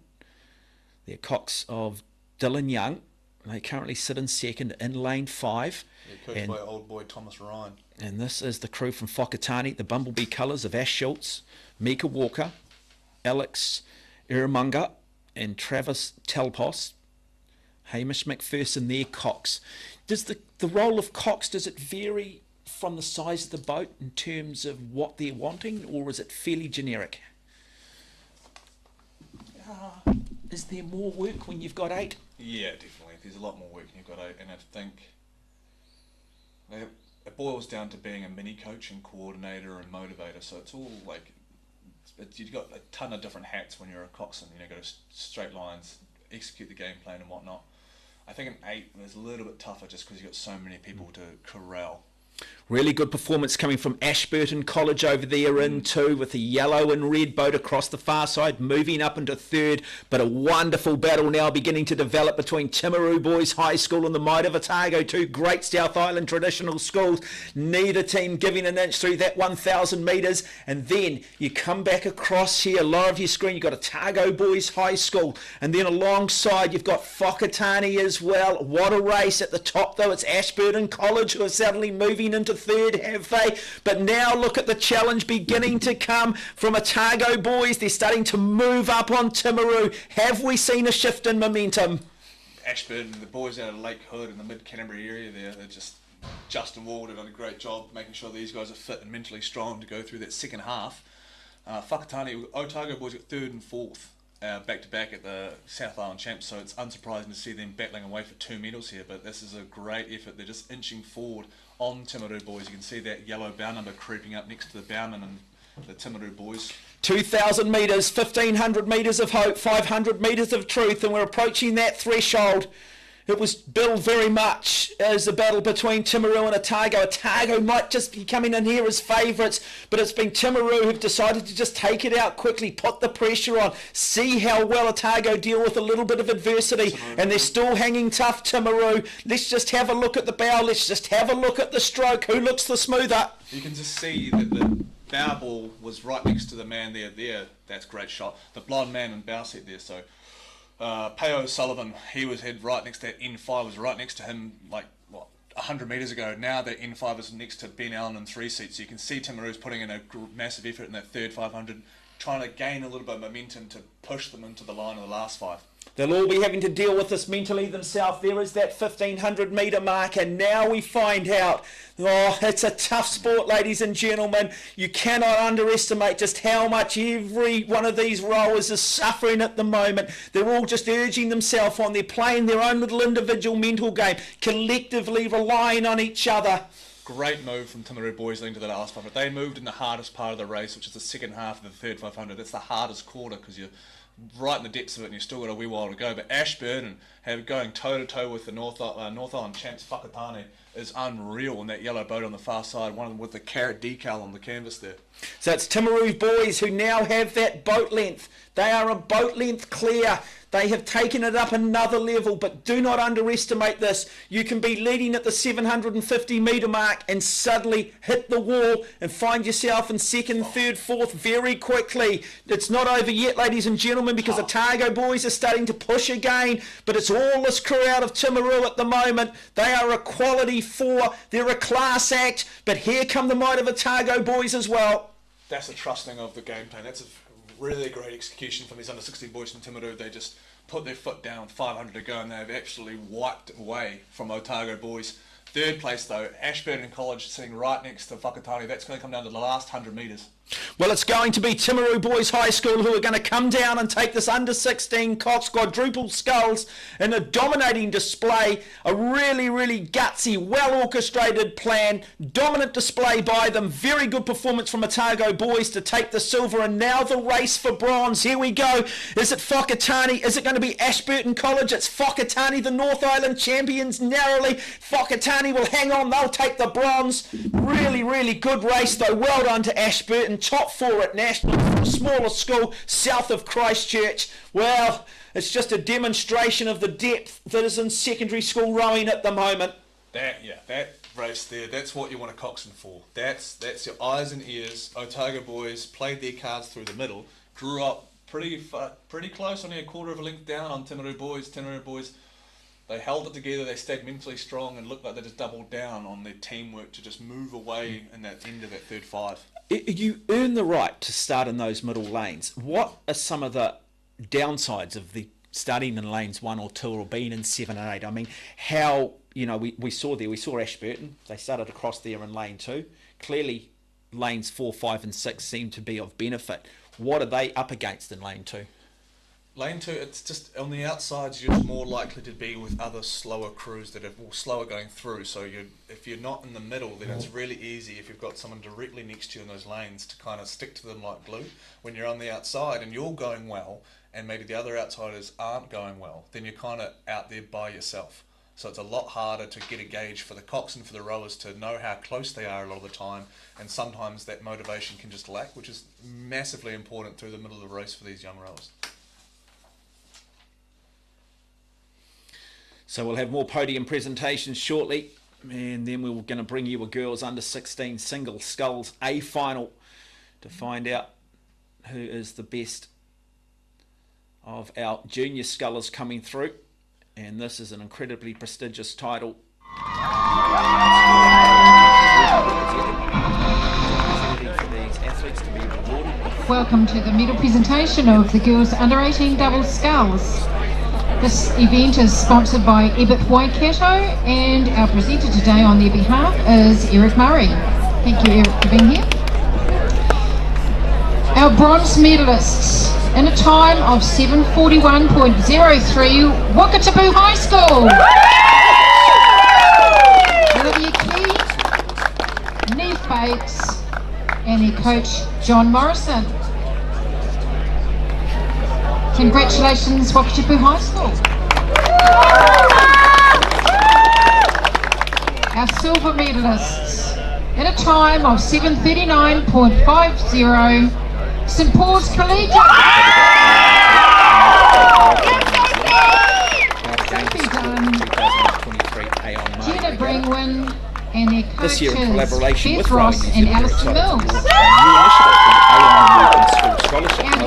Their cox of Dylan Young, They currently sit in second in lane 5. Yeah, coached by old boy Thomas Ryan. And this is the crew from Whakatane, the Bumblebee colours of Ash Schultz, Mika Walker, Alex Iramunga, and Travis Talpos. Hamish McPherson there, Cox. Does the role of Cox, does it vary from the size of the boat in terms of what they're wanting, or is it fairly generic? Is there more work when you've got 8? Yeah, definitely. There's a lot more work when you've got 8, and I think it boils down to being a mini coach and coordinator and motivator. So it's all like you've got a ton of different hats when you're a coxswain. You know, go to straight lines, execute the game plan and whatnot. I think an 8 is a little bit tougher just because you've got so many people to corral. Really good performance coming from Ashburton College over there in 2 with the yellow and red boat across the far side, moving up into 3rd. But a wonderful battle now beginning to develop between Timaru Boys High School and the Maidi of Otago, 2 great South Island traditional schools. Neither team giving an inch through that 1,000 metres. And then you come back across here, lower of your screen, you've got Otago Boys High School. And then alongside you've got Whakatane as well. What a race at the top though. It's Ashburton College who are suddenly moving into 3rd, have they? But now look at the challenge beginning to come from Otago Boys. They're starting to move up on Timaru. Have we seen a shift in momentum? Ashburton, the boys out of Lake Hood in the mid-Canterbury area there, they're just... Justin Ward have done a great job making sure these guys are fit and mentally strong to go through that second half. Whakatane, Otago Boys got 3rd and 4th. Back-to-back at the South Island Champs, so it's unsurprising to see them battling away for 2 medals here, but this is a great effort. They're just inching forward on Timaru Boys. You can see that yellow bow number creeping up next to the bowman and the Timaru Boys. 2,000 metres, 1,500 metres of hope, 500 metres of truth, and we're approaching that threshold. It was billed very much as a battle between Timaru and Otago. Otago might just be coming in here as favourites, but it's been Timaru who've decided to just take it out quickly, put the pressure on, see how well Otago deal with a little bit of adversity, and they're still hanging tough, Timaru. Let's just have a look at the bow, let's just have a look at the stroke. Who looks the smoother? You can just see that the bow ball was right next to the man there. That's a great shot. The blonde man in bow set there, so... Peo Sullivan, he was head right next to that N5, was right next to him like, 100 metres ago. Now that N5 is next to Ben Allen in 3 seats. So you can see Timaru's putting in a massive effort in that 3rd 500, trying to gain a little bit of momentum to push them into the line of the last 5. They'll all be having to deal with this mentally themselves. There is that 1,500 metre mark, and now we find out, it's a tough sport, ladies and gentlemen. You cannot underestimate just how much every one of these rowers is suffering at the moment. They're all just urging themselves on. They're playing their own little individual mental game, collectively relying on each other. Great move from Timaru Boys into the last 500. They moved in the hardest part of the race, which is the second half of the 3rd 500. That's the hardest quarter because you're right in the depths of it and you've still got a wee while to go. But Ashburton have going toe-to-toe with the North Island champs Whakatane is unreal in that yellow boat on the far side, one of them with the carrot decal on the canvas there. So it's Timaru Boys who now have that boat length. They are a boat length clear. They have taken it up another level, but do not underestimate this. You can be leading at the 750 metre mark and suddenly hit the wall and find yourself in 2nd, 3rd, 4th very quickly. It's not over yet, ladies and gentlemen, because the Otago Boys are starting to push again, but it's all this crew out of Timaru at the moment. They are a quality 4. They're a class act, but here come the might of Otago Boys as well. That's a trusting of the game plan. That's a really great execution from these under-16 boys from Timaru. They just put their foot down, 500 to go, and they've absolutely wiped away from Otago Boys. 3rd place though, Ashburton College sitting right next to Whakatane. That's going to come down to the last 100 metres. Well, it's going to be Timaru Boys High School who are going to come down and take this under-16 Cox quadruple sculls in a dominating display. A really, really gutsy, well-orchestrated plan. Dominant display by them. Very good performance from Otago Boys to take the silver. And now the race for bronze. Here we go. Is it Whakatane? Is it going to be Ashburton College? It's Whakatane, the North Island champions, narrowly. Whakatane will hang on. They'll take the bronze. Really, really good race, though. Well done to Ashburton. Top 4 at National, from a smaller school south of Christchurch. Well, it's just a demonstration of the depth that is in secondary school rowing at the moment. That race there, that's what you want a coxswain for. That's your eyes and ears. Otago Boys played their cards through the middle, drew up pretty close, only a quarter of a length down on Timaru Boys. Timaru Boys, they held it together, they stayed mentally strong and looked like they just doubled down on their teamwork to just move away in that end of that third 5. You earn the right to start in those middle lanes. What are some of the downsides of the starting in lanes 1 or 2 or being in 7 and 8? I mean, how, we saw Ashburton, they started across there in lane 2. Clearly, lanes 4, 5 and 6 seem to be of benefit. What are they up against in lane 2? Lane 2, it's just on the outsides you're more likely to be with other slower crews that are slower going through. So if you're not in the middle, then it's really easy if you've got someone directly next to you in those lanes to kind of stick to them like glue. When you're on the outside and you're going well, and maybe the other outsiders aren't going well, then you're kind of out there by yourself. So it's a lot harder to get a gauge for the coxswain, for the rowers to know how close they are a lot of the time, and sometimes that motivation can just lack, which is massively important through the middle of the race for these young rowers. So we'll have more podium presentations shortly, and then we're going to bring you a girls under 16 single sculls A final to find out who is the best of our junior scullers coming through. And this is an incredibly prestigious title. Welcome to the medal presentation of the girls under 18 double sculls. This event is sponsored by Ebert Waikato, and our presenter today on their behalf is Eric Murray. Thank you, Eric, for being here. Our bronze medalists in a time of 7:41.03, Wakatapu High School. Olivia Key, Neve Bates, and their coach, John Morrison. Congratulations, Wakatapu High School. Our silver medalists in a time of 7:39.50, St Paul's Collegiate. Jenna Bringwin and their coaches, this year in collaboration Beth with Ross and Alison Mills.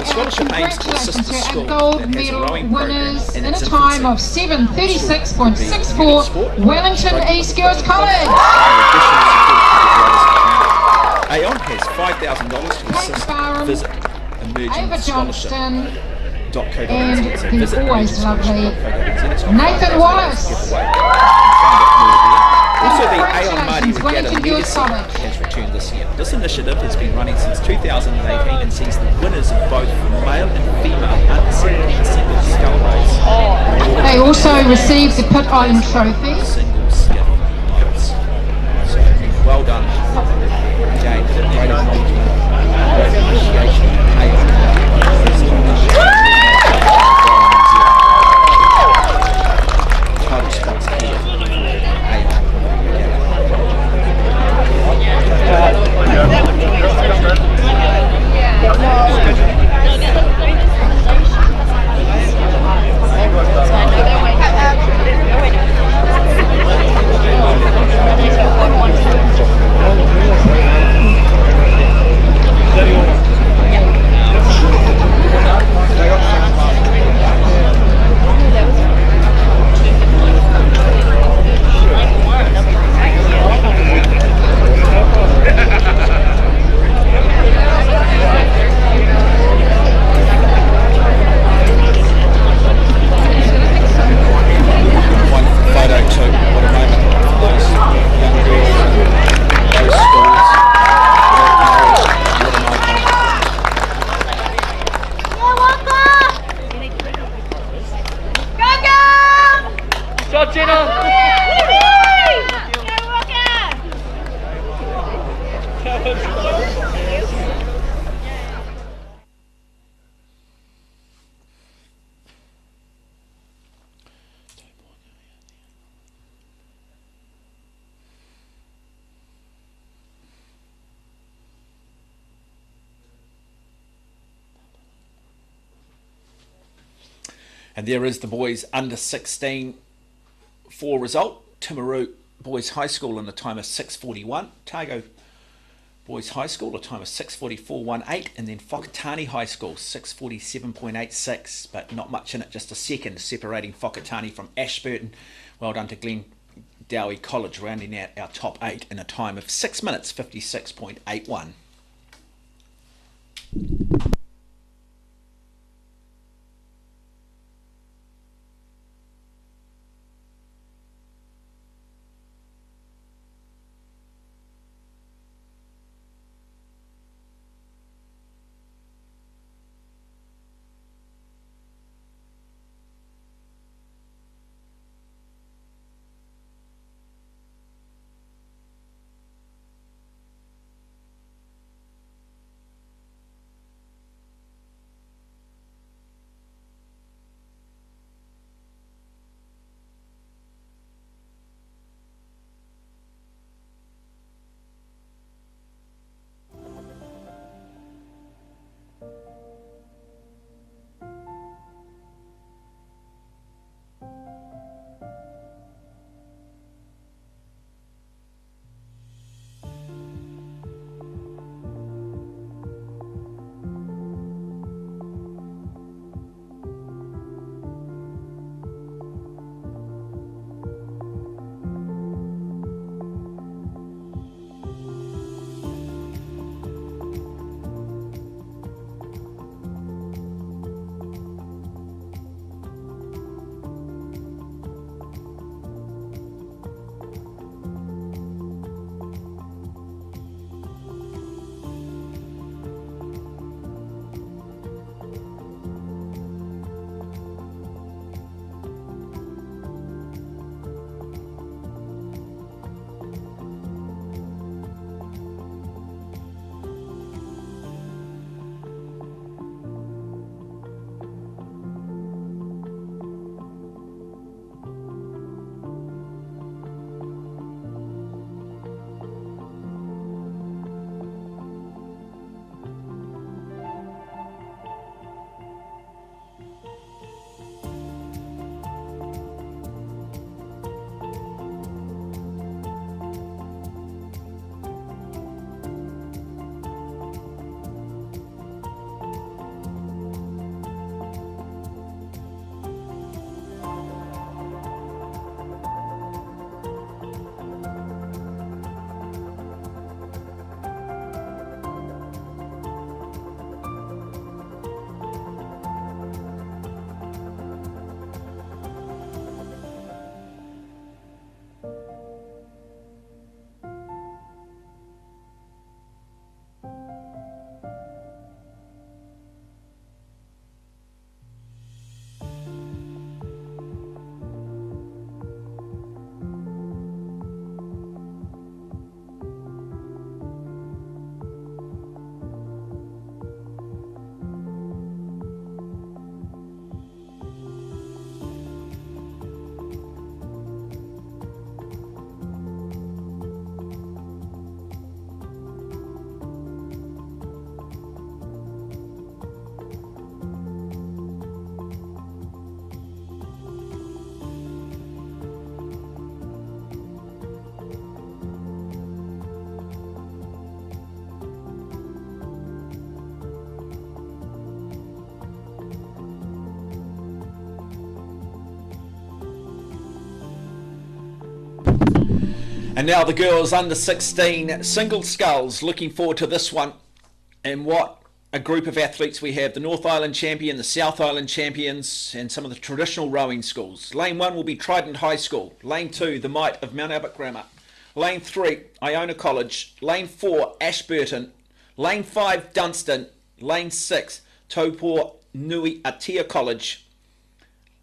Scholarship aims to assist the school Gold that has a medal rowing program winners in in a its time of infancy. 7:36.64, Wellington East Girls College. Aon has $5,000 to assist. Visit Ava Johnston emergingscholarship.co.nz. and the always lovely Nathan Wallace. Also, the Aon Maadi Congratulations, Regatta Wellington Girls Legacy College. has returned this year. This initiative has been running since 2018 and sees the winners of both male and female under 17 single scull race. They also received the Pitt Island Trophy. Single skiff pits. So, well done. Again, great acknowledgement, great appreciation. Aon. Title sponsor here. Aon. And there is the boys under 16 4 result. Timaru Boys High School in a time of 6:41. Tago Boys High School, a time of 6:44.18, and then Whakatane High School, 6:47.86, but not much in it, just a second separating Whakatane from Ashburton. Well done to Glen Dowie College, rounding out our top 8 in a time of 6 minutes 56.81. And now the girls under 16 single sculls. Looking forward to this one. And what a group of athletes we have. The North Island champion, the South Island champions, and some of the traditional rowing schools. Lane 1 will be Trident High School. Lane 2, the Might of Mount Albert Grammar. Lane 3, Iona College. Lane 4, Ashburton. Lane 5, Dunstan. Lane 6, Taupo Nui Atia College.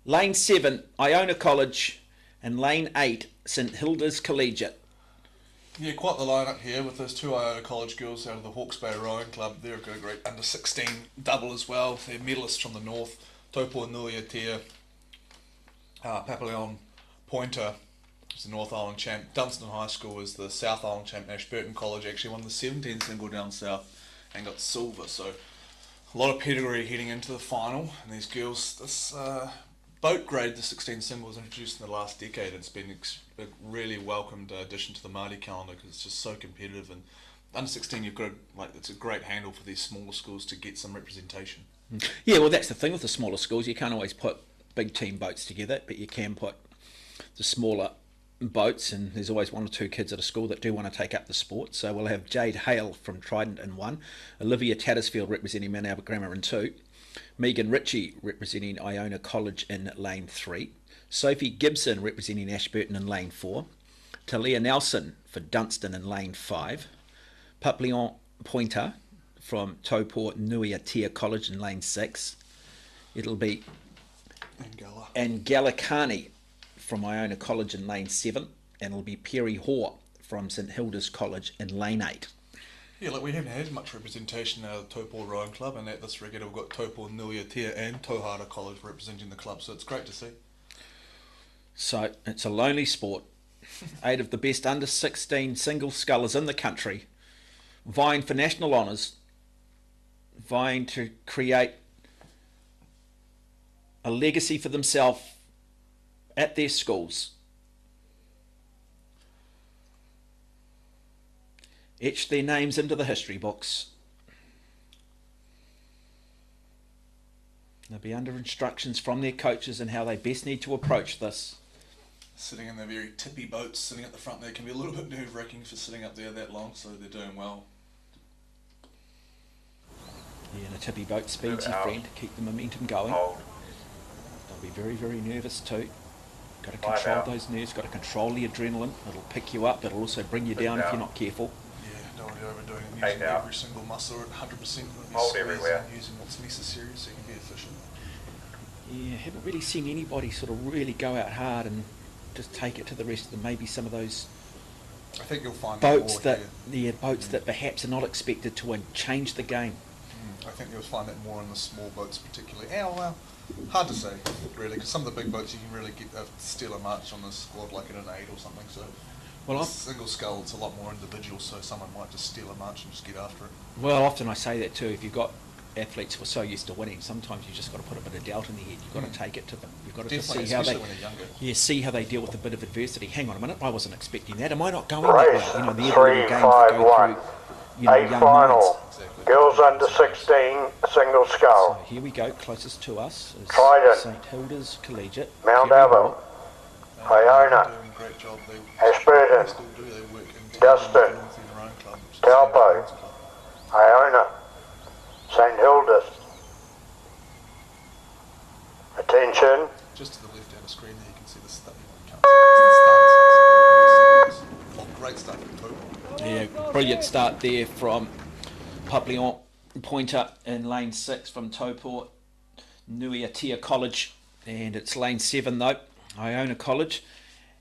Lane 7, Iona College. And Lane 8, St Hilda's Collegiate. Yeah, quite the lineup here with those two Iona College girls out of the Hawke's Bay Rowing Club. They've got a great under 16 double as well. They're medalists from the north. Taupo Nui Atia, Papillon Pointer is the North Island champ. Dunstan High School is the South Island champ. Ashburton College actually won the 17 single down south and got silver. So a lot of pedigree heading into the final. And these girls, this boat grade, the 16 single, was introduced in the last decade. It's been a really welcomed addition to the Maadi calendar because it's just so competitive, and under 16, you've got it's a great handle for these smaller schools to get some representation. Yeah, well, that's the thing with the smaller schools. You can't always put big team boats together, but you can put the smaller boats, and there's always one or two kids at a school that do want to take up the sport. So we'll have Jade Hale from Trident in 1, Olivia Tattersfield representing Mount Albert Grammar in 2, Megan Ritchie representing Iona College in lane 3, Sophie Gibson representing Ashburton in lane 4, Talia Nelson for Dunstan in lane 5, Papillon Pointer from Taupō Nui Atea College in lane 6. It'll be Angalikani from Iona College in lane 7, and it'll be Perry Hoare from St Hilda's College in lane 8. Yeah, we haven't had much representation out of the Taupō Rowing Club, and at this regatta we've got Taupō Nui Atea and Tauhara College representing the club, so it's great to see. So it's a lonely sport. 8 of the best under 16 single scullers in the country vying for national honours, vying to create a legacy for themselves at their schools. Etch their names into the history books. They'll be under instructions from their coaches and how they best need to approach this. Sitting in their very tippy boats, sitting at the front there can be a little bit nerve-wracking for sitting up there that long, so they're doing well. Yeah, and a tippy boat speeds your friend to keep the momentum going. They'll be very, very nervous too. Got to control those nerves, got to control the adrenaline. It'll pick you up, it'll also bring you down if you're not careful. Yeah, don't want to be overdoing it, using every single muscle at 100% of everywhere. Using what's necessary so you can be efficient. Yeah, haven't really seen anybody sort of really go out hard and just take it to the rest of them. Maybe some of those I think you'll find boats that boats that perhaps are not expected to win, change the game. I think you'll find that more in the small boats particularly. Well, hard to say really, because some of the big boats you can really get steal a march on the squad like in an 8 or something. So well, single scull it's a lot more individual, so someone might just steal a march and just get after it. Well, often I say that too. If you've got athletes who are so used to winning, sometimes you just got to put a bit of doubt in their head. You've got to take it to them. You've got to just see how they, see how they deal with a bit of adversity. Hang on a minute, I wasn't expecting that. Am I not going that way? You know, the every little game that go through. You know, young final. Exactly. Girls under 16 single scull. So here we go. Closest to us is Trident, St Hilda's Collegiate, Mount Albert, Iona, Ashburton, Dustin, Taupo, Iona, St Hilda's. Attention. Just to the left hand of the screen there you can see the stuff. Great stuff from Taupō. Yeah, brilliant start there from Papillon Pointer in lane 6 from Taupō Nui Atea College, and it's lane 7 though, Iona College,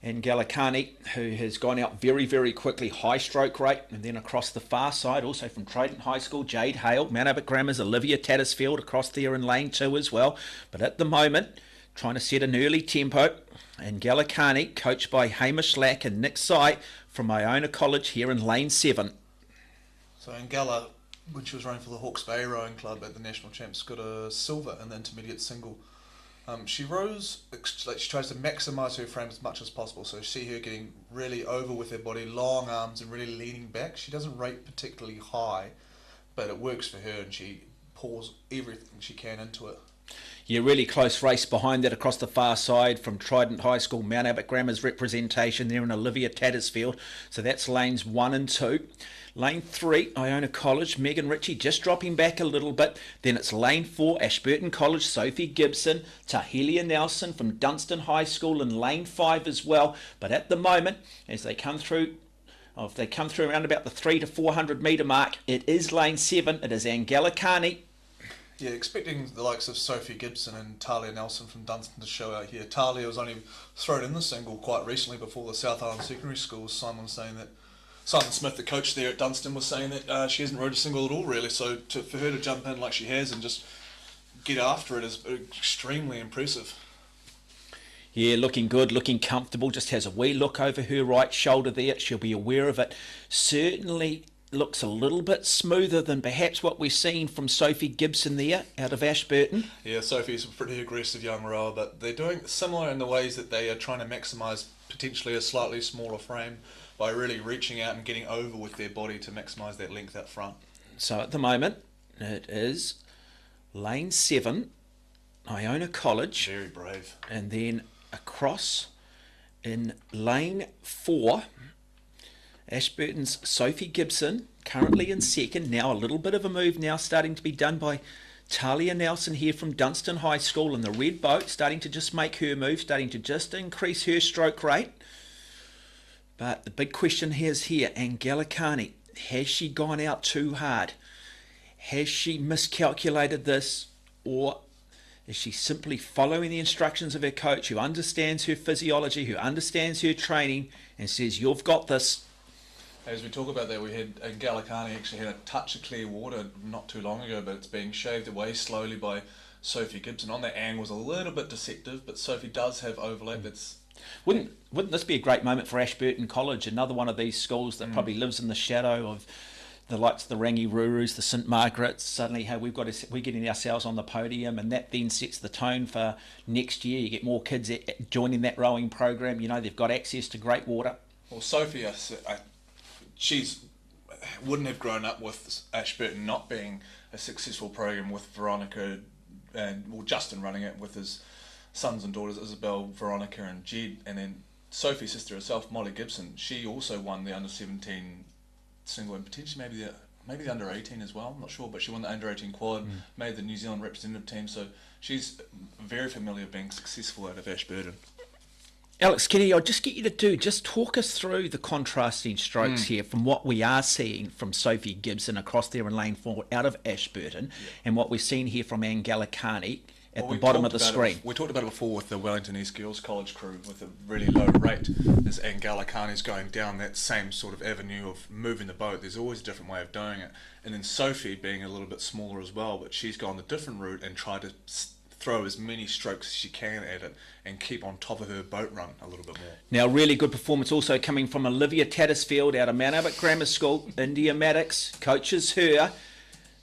and Galikani, who has gone out very, very quickly, high stroke rate, and then across the far side, also from Trident High School, Jade Hale, Mount Albert Grammar's Olivia Tattersfield across there in lane 2 as well, but at the moment, trying to set an early tempo, and Galikani, coached by Hamish Lack and Nick Sy from Iona College here in lane 7. So Angela, when she was running for the Hawke's Bay Rowing Club at the National Champs, got a silver in the intermediate single. She rows, she tries to maximise her frame as much as possible, so you see her getting really over with her body, long arms and really leaning back. She doesn't rate particularly high, but it works for her and she pours everything she can into it. Yeah, really close race behind that across the far side from Trident High School, Mount Albert Grammar's representation there in Olivia Tattersfield. So that's lanes 1 and 2. Lane 3, Iona College, Megan Ritchie just dropping back a little bit. Then it's lane 4, Ashburton College, Sophie Gibson, Tahelia Nelson from Dunstan High School in lane 5 as well. But at the moment, as they come through, if they come through around about the 300 to 400 metre mark, it is lane 7. It is Angalikani. Yeah, expecting the likes of Sophie Gibson and Talia Nelson from Dunstan to show out here. Talia was only thrown in the single quite recently before the South Island Secondary Schools. Simon Smith, the coach there at Dunstan, was saying that she hasn't rowed a single at all really, so for her to jump in like she has and just get after it is extremely impressive. Yeah, looking good, looking comfortable, just has a wee look over her right shoulder there. She'll be aware of it certainly looks a little bit smoother than perhaps what we've seen from Sophie Gibson there out of Ashburton. Yeah, Sophie's a pretty aggressive young rower, but they're doing similar in the ways that they are trying to maximise potentially a slightly smaller frame by really reaching out and getting over with their body to maximise that length up front. So at the moment, it is lane 7, Iona College. Very brave. And then across in lane 4, Ashburton's Sophie Gibson, currently in second. Now a little bit of a move now starting to be done by Talia Nelson here from Dunstan High School in the red boat, starting to just make her move, starting to just increase her stroke rate. But the big question is here, Angelicani, has she gone out too hard? Has she miscalculated this, or is she simply following the instructions of her coach who understands her physiology, who understands her training, and says, you've got this? As we talk about that, we had Angelicani actually had a touch of clear water not too long ago, but it's being shaved away slowly by Sophie Gibson. On that angle was a little bit deceptive, but Sophie does have overlap. That's Wouldn't this be a great moment for Ashburton College, another one of these schools that probably lives in the shadow of the likes of the Rangirurus, the St Margaret's? Suddenly, hey, we're getting ourselves on the podium, and that then sets the tone for next year. You get more kids joining that rowing program. You know, they've got access to great water. Well, Sophie, she's wouldn't have grown up with Ashburton not being a successful program with Veronica and Justin running it with his sons and daughters Isabel, Veronica and Jed, and then Sophie's sister herself, Molly Gibson. She also won the under-17 single and potentially maybe the under-18 as well. I'm not sure, but she won the under-18 quad, made the New Zealand representative team, so she's very familiar with being successful out of Ashburton. Alex Kenny, I'll just get you to just talk us through the contrasting strokes here from what we are seeing from Sophie Gibson across there in lane 4 out of Ashburton and what we've seen here from Angelicani at the bottom of the screen. We talked about it before with the Wellington East Girls College crew with a really low rate. As Angelicani's going down that same sort of avenue of moving the boat, there's always a different way of doing it. And then Sophie being a little bit smaller as well, but she's gone a different route and tried to throw as many strokes as she can at it and keep on top of her boat run a little bit more. Now, really good performance also coming from Olivia Tattersfield out of Mount Albert Grammar School. India Maddox coaches her.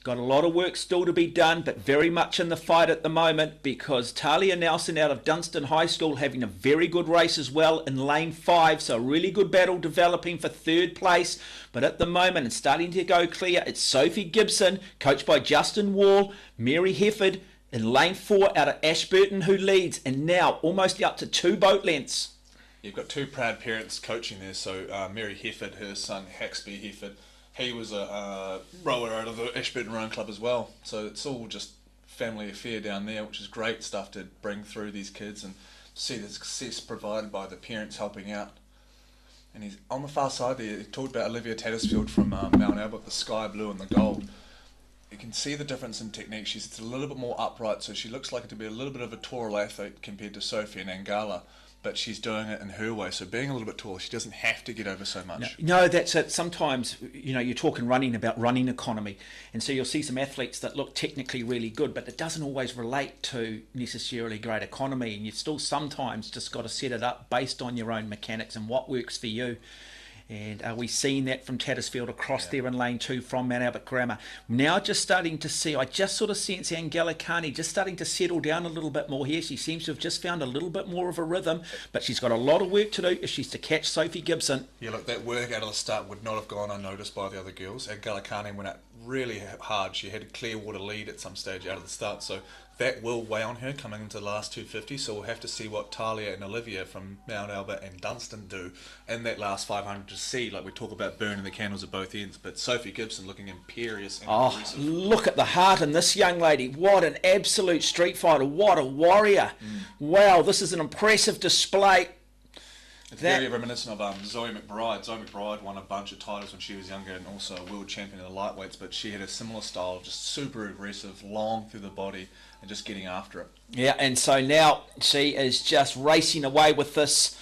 Got a lot of work still to be done, but very much in the fight at the moment, because Talia Nelson out of Dunstan High School having a very good race as well in lane 5, so a really good battle developing for third place. But at the moment, and starting to go clear, it's Sophie Gibson, coached by Justin Wall, Mary Hefford, in lane 4 out of Ashburton who leads, and now almost up to 2 boat lengths. You've got 2 proud parents coaching there, so Mary Hefford, her son Haxby Hefford, he was a rower out of the Ashburton Rowing Club as well, so it's all just family affair down there, which is great stuff to bring through these kids and see the success provided by the parents helping out. And he's on the far side there, he talked about Olivia Tattersfield from Mount Albert, the sky blue and the gold. You can see the difference in technique. She's a little bit more upright, so she looks like it to be a little bit of a taller athlete compared to Sophie and Angala, but she's doing it in her way. So being a little bit taller, she doesn't have to get over so much. No, that's it. Sometimes, you know, you're talking running about running economy, and so you'll see some athletes that look technically really good, but it doesn't always relate to necessarily great economy, and you've still sometimes just got to set it up based on your own mechanics and what works for you. And we've seen that from Tattersfield across there in lane 2 from Mount Albert Grammar. Now just starting to see, I just sort of sense Angelicani just starting to settle down a little bit more here. She seems to have just found a little bit more of a rhythm, but she's got a lot of work to do if she's to catch Sophie Gibson. Yeah, look, that work out of the start would not have gone unnoticed by the other girls. Angelicani went out really hard. She had a clear water lead at some stage out of the start, so that will weigh on her coming into the last 250, so we'll have to see what Talia and Olivia from Mount Albert and Dunstan do in that last 500 to see, like we talk about burning the candles at both ends, but Sophie Gibson looking imperious and aggressive. Look at the heart in this young lady. What an absolute street fighter. What a warrior. Wow, this is an impressive display. It's very reminiscent of Zoe McBride. Zoe McBride won a bunch of titles when she was younger and also a world champion in the lightweights, but she had a similar style of just super aggressive, long through the body and just getting after it. Yeah, and so now she is just racing away with this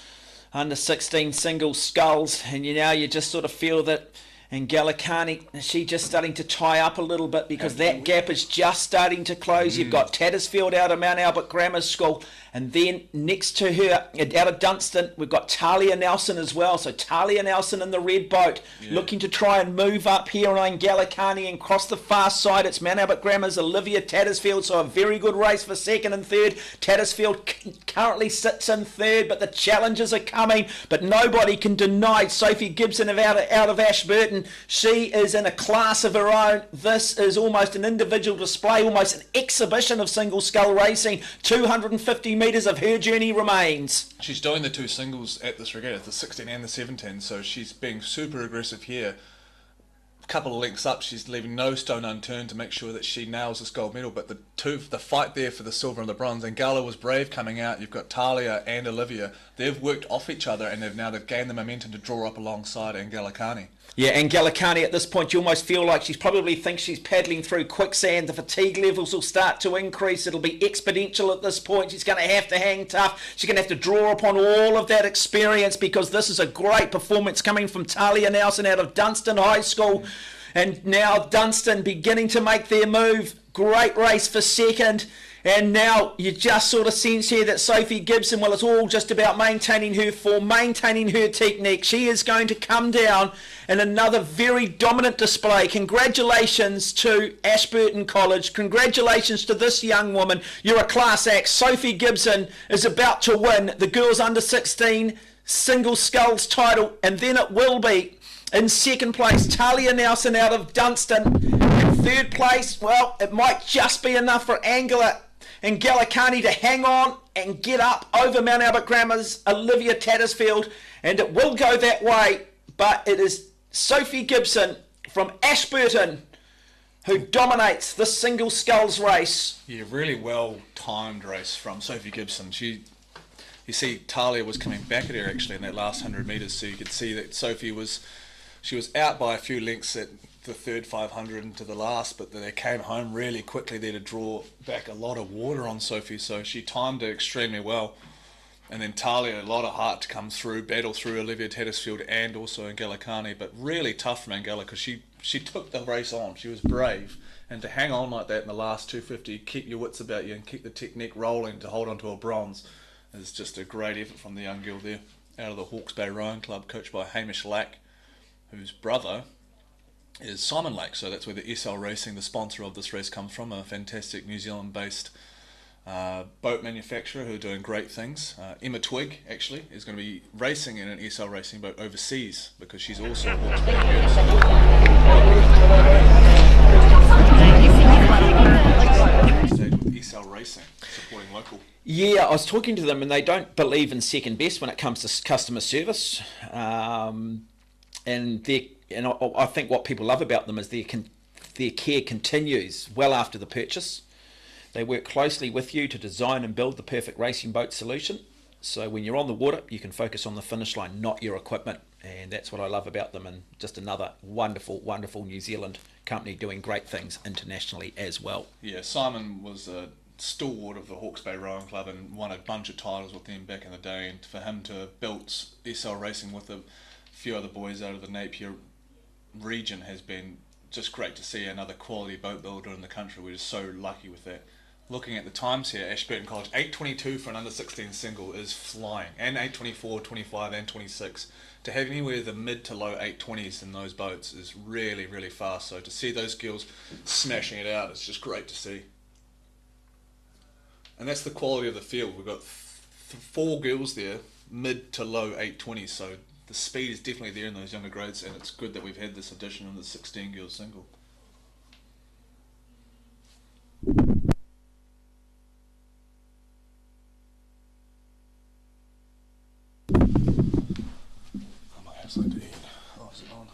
under 16 single sculls, and you just sort of feel that Angelicani, she's just starting to tie up a little bit because that gap is just starting to close. You've got Tattersfield out of Mount Albert Grammar School And then next to her, out of Dunstan, we've got Talia Nelson as well. So Talia Nelson in the red boat, looking to try and move up here on Gallicani and cross the far side. It's Mount Albert Grammar's Olivia Tattersfield, so a very good race for second and third. Tattersfield currently sits in third, but the challenges are coming. But nobody can deny Sophie Gibson out of Ashburton. She is in a class of her own. This is almost an individual display, almost an exhibition of single scull racing. 250 metres of her journey remains. She's doing the two singles at this regatta, the 16 and the 17, so she's being super aggressive here. A couple of links up, she's leaving no stone unturned to make sure that she nails this gold medal, but the fight there for the silver and the bronze, and Gala was brave coming out. You've got Talia and Olivia. They've worked off each other and they've now gained the momentum to draw up alongside Gallicani. Yeah, and Gallicani at this point, you almost feel like she's probably thinks she's paddling through quicksand. The fatigue levels will start to increase. It'll be exponential at this point. She's going to have to hang tough. She's going to have to draw upon all of that experience, because this is a great performance coming from Talia Nelson out of Dunstan High School. And now Dunstan beginning to make their move. Great race for second. And now you just sort of sense here that Sophie Gibson, well, it's all just about maintaining her form, maintaining her technique. She is going to come down in another very dominant display. Congratulations to Ashburton College. Congratulations to this young woman. You're a class act. Sophie Gibson is about to win the girls under 16 single sculls title, and then it will be in second place Talia Nelson out of Dunstan. In third place, well, it might just be enough for Angela and Gallicani to hang on and get up over Mount Albert Grammar's Olivia Tattersfield, and it will go that way. But it is Sophie Gibson from Ashburton who dominates the single sculls race. Yeah, really well timed race from Sophie Gibson. You see Talia was coming back at her actually in that last 100 metres, so you could see that Sophie was out by a few lengths at the third 500 into the last, but they came home really quickly there to draw back a lot of water on Sophie, so she timed it extremely well. And then Talia, a lot of heart to come through, battle through Olivia Tattersfield and also Gallicani, but really tough from Angela, because she took the race on. She was brave, and to hang on like that in the last 250, keep your wits about you and keep the technique rolling to hold on to a bronze, is just a great effort from the young girl there, out of the Hawke's Bay Rowing Club, coached by Hamish Lack, whose brother is Simon Lake. So that's where the SL Racing, the sponsor of this race, comes from, a fantastic New Zealand based boat manufacturer who are doing great things. Emma Twigg actually is going to be racing in an SL Racing boat overseas, because she's also a Hawke's Bay with SL Racing, supporting local. Yeah, I was talking to them and they don't believe in second best when it comes to customer service. And I think what people love about them is their care continues well after the purchase. They work closely with you to design and build the perfect racing boat solution. So when you're on the water, you can focus on the finish line, not your equipment. And that's what I love about them. And just another wonderful, wonderful New Zealand company doing great things internationally as well. Yeah, Simon was a stalwart of the Hawke's Bay Rowing Club and won a bunch of titles with them back in the day. And for him to have built SL Racing with a few other boys out of the Napier region has been just great to see. Another quality boat builder in the country. We're just so lucky with that. Looking at the times here, Ashburton College, 8:22 for an under 16 single is flying, and 8:24, 25 and 26. To have anywhere the mid to low 8:20s in those boats is really, really fast. So to see those girls smashing it out, it's just great to see. And that's the quality of the field. We've got 4 girls there, mid to low 8:20s, so the speed is definitely there in those younger grades, and it's good that we've had this addition in the 16 girls single. I might have something to eat. Oh, is it on?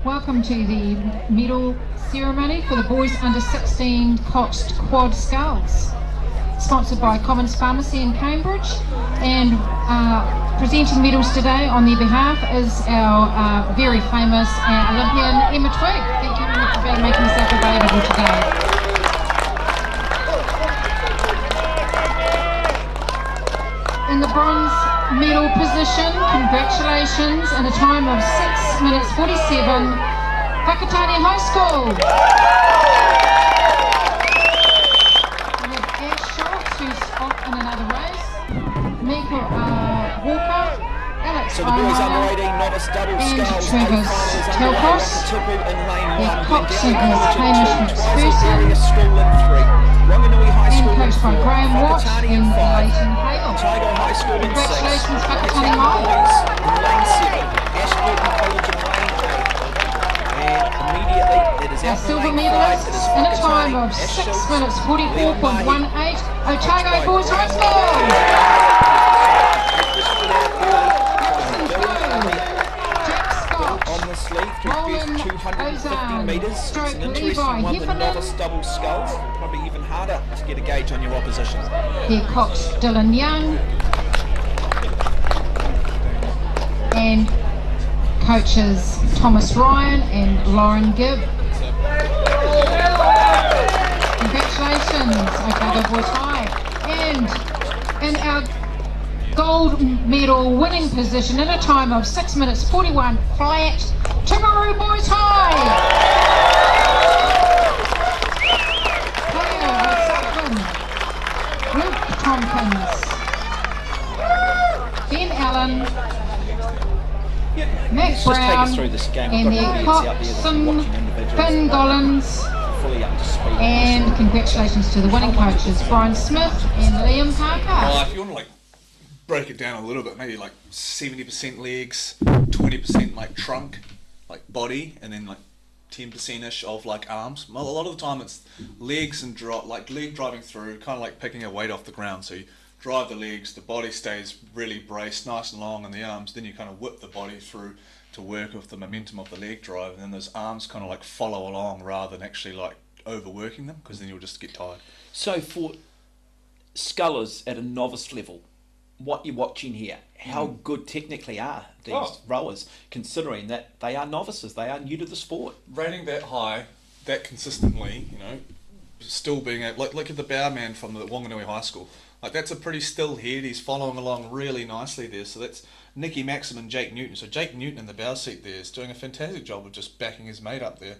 Welcome to the medal ceremony for the boys under 16 Coxed Quad Sculls, sponsored by Commons Pharmacy in Cambridge, and presenting medals today on their behalf is our very famous Olympian Emma Twigg. Thank you Emma for making yourself available today. In the bronze medal position, congratulations, in a time of 6 minutes 47, Whakatane High School. We have Ash Schultz, who's off in another race, Mika Walker, Alex So the boys under Ironmeyer, 18 novice double and sculls, Travis Telkos. in lane The 1, coxswain went is down Hamish to McPherson, Area School in 3, Wanganui High and School in coached by 4, Graham Watt Whakatane in and 5, Leighton Hale. Otago High School in 6, Congratulations, Whakatane Whakatane High. Boys in lane 7, Ashburton College in lane 8, and immediately it is Our out in silver lane 5, medalist it is in a time Whakatane, of Ash 6 Schultz, minutes 44.18, Otago Boys High School. On the sleeve through his 250 metres. It's an interesting one, the novice double sculls. Probably even harder to get a gauge on your opposition. Here Cox Dylan Young and coaches Thomas Ryan and Lauren Gibb. Congratulations, Otago Boys High. And in our gold medal winning position in a time of 6 minutes 41 flat, Timaru Boys High. Luke Tompkins, Ben Allen, Matt Let's just take Brown, us through this game. and We've got their an audience out there that are watching coxswain individuals Finn that are Gollins, fully up to speed. and congratulations to the winning coaches Brian Smith and Liam Parker. Well, if you want to like break it down a little bit, maybe like 70% legs, 20% like trunk, like body, and then like 10%ish of like arms. Well, a lot of the time it's legs and like leg driving through, kind of like picking a weight off the ground. So you drive the legs, the body stays really braced, nice and long, and the arms, then you kind of whip the body through to work with the momentum of the leg drive, and then those arms kind of like follow along rather than actually like overworking them, because then you'll just get tired. So for scullers at a novice level, what you're watching here, how good technically are these rowers, considering that they are novices, they are new to the sport? Rating that high, that consistently, you know, still being able, like look at the bowman from the Wanganui High School. Like that's a pretty still head. He's following along really nicely there. So that's Nicky Maxim and Jake Newton. So Jake Newton in the bow seat there is doing a fantastic job of just backing his mate up there.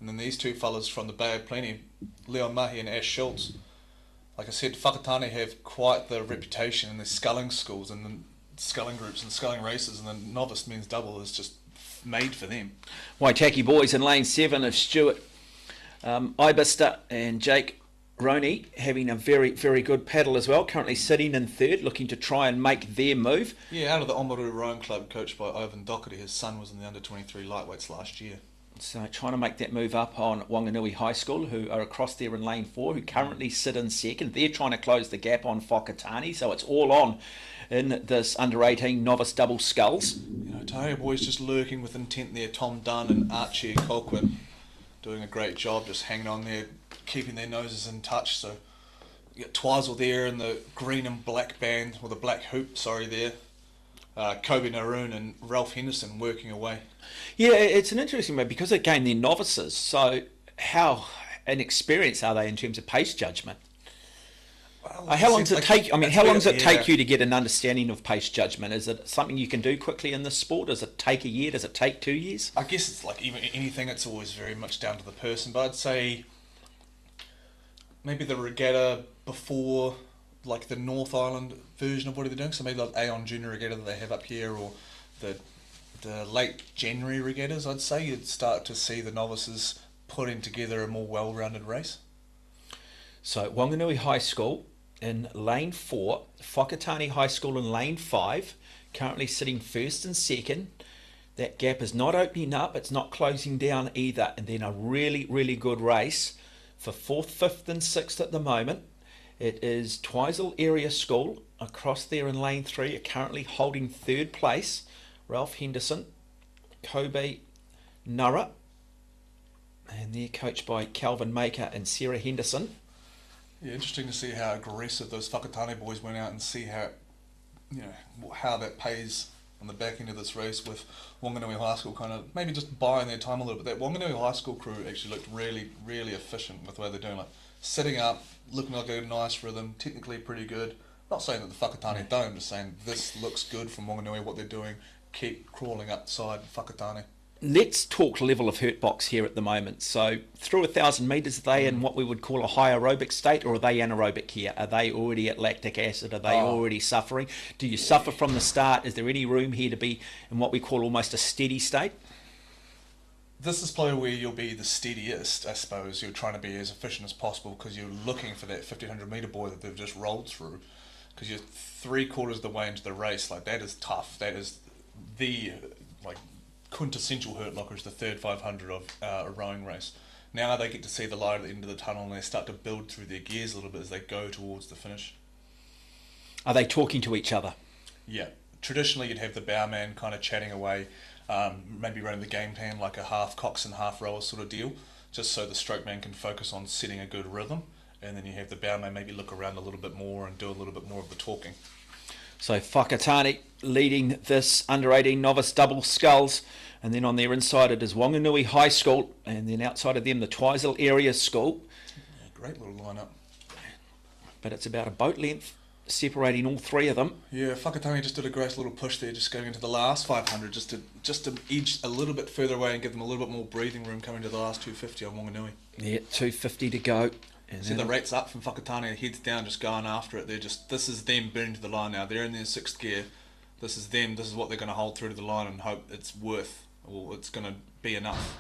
And then these two fellas from the Bay of Plenty, Leon Mahi and Ash Schultz. Like I said, Whakatane have quite the reputation in the sculling schools and the sculling groups and sculling races, and the novice men's double is just made for them. Waitaki boys in lane 7 of Stuart Ibista and Jake Roney having a very, very good paddle as well, currently sitting in third, looking to try and make their move. Yeah, out of the Oamaru Rowing Club, coached by Ivan Doherty. His son was in the under-23 lightweights last year. So trying to make that move up on Wanganui High School, who are across there in lane 4, who currently sit in second. They're trying to close the gap on Whakatane, so it's all on in this under-18 novice double sculls. You know, Taria boys just lurking with intent there. Tom Dunn and Archie Colquhoun doing a great job, just hanging on there, keeping their noses in touch. So you got Twizel there in the green and black band, or the black hoop, sorry, there. Kobe Naroon and Ralph Henderson working away. Yeah, it's an interesting way because again they're novices. So how inexperienced are they in terms of pace judgment? Well, how long does it take? I mean, how long does it yeah. take you to get an understanding of pace judgment? Is it something you can do quickly in this sport? Does it take a year? Does it take 2 years? I guess it's like even anything. It's always very much down to the person. But I'd say maybe the regatta before, like the North Island version of what they're doing. So maybe like Aon Junior Regatta that they have up here, or the late January regattas. I'd say you'd start to see the novices putting together a more well-rounded race. So Wanganui High School in lane 4, Whakatane High School in lane 5, currently sitting first and second. That gap is not opening up, it's not closing down either. And then a really, really good race for 4th, 5th and 6th at the moment. It is Twizel Area School across there in lane 3, are currently holding 3rd place. Ralph Henderson, Kobe Nurra, and they're coached by Calvin Maker and Sarah Henderson. Yeah, interesting to see how aggressive those Whakatane boys went out and see how, you know, how that pays on the back end of this race with Wanganui High School kind of maybe just buying their time a little bit. That Wanganui High School crew actually looked really, really efficient with the way they're doing, like sitting up, looking like a nice rhythm, technically pretty good. Not saying that the Whakatane don't, I'm just saying this looks good from Wanganui, what they're doing. Keep crawling up the side Whakatane. Let's talk level of hurt box here at the moment. So through 1,000 metres, are they in what we would call a high aerobic state, or are they anaerobic here? Are they already at lactic acid? Are they already suffering? Do you suffer from the start? Is there any room here to be in what we call almost a steady state? This is probably where you'll be the steadiest, I suppose. You're trying to be as efficient as possible because you're looking for that 1,500 metre buoy that they've just rolled through, because you're 3/4 of the way into the race. Like, that is tough. That is the quintessential hurt locker, is the third 500 of a rowing race. Now they get to see the light at the end of the tunnel and they start to build through their gears a little bit as they go towards the finish. Are they talking to each other? Yeah. Traditionally you'd have the bowman kind of chatting away, maybe running the game plan like a half coxswain, half rower sort of deal, just so the stroke man can focus on setting a good rhythm, and then you have the bowman maybe look around a little bit more and do a little bit more of the talking. So Whakatane leading this under-18 novice double sculls, and then on their inside it is Wanganui High School, and then outside of them the Twizel Area School. Yeah, great little lineup. But it's about a boat length separating all three of them. Yeah, Whakatane just did a great little push there, just going into the last 500, just to edge a little bit further away and give them a little bit more breathing room coming to the last 250 on Wanganui. Yeah, 250 to go. And see the rates up from Whakatane, heads down, just going after it. This is them burning to the line now. They're in their 6th gear. This is them. This is what they're going to hold through to the line and hope it's going to be enough.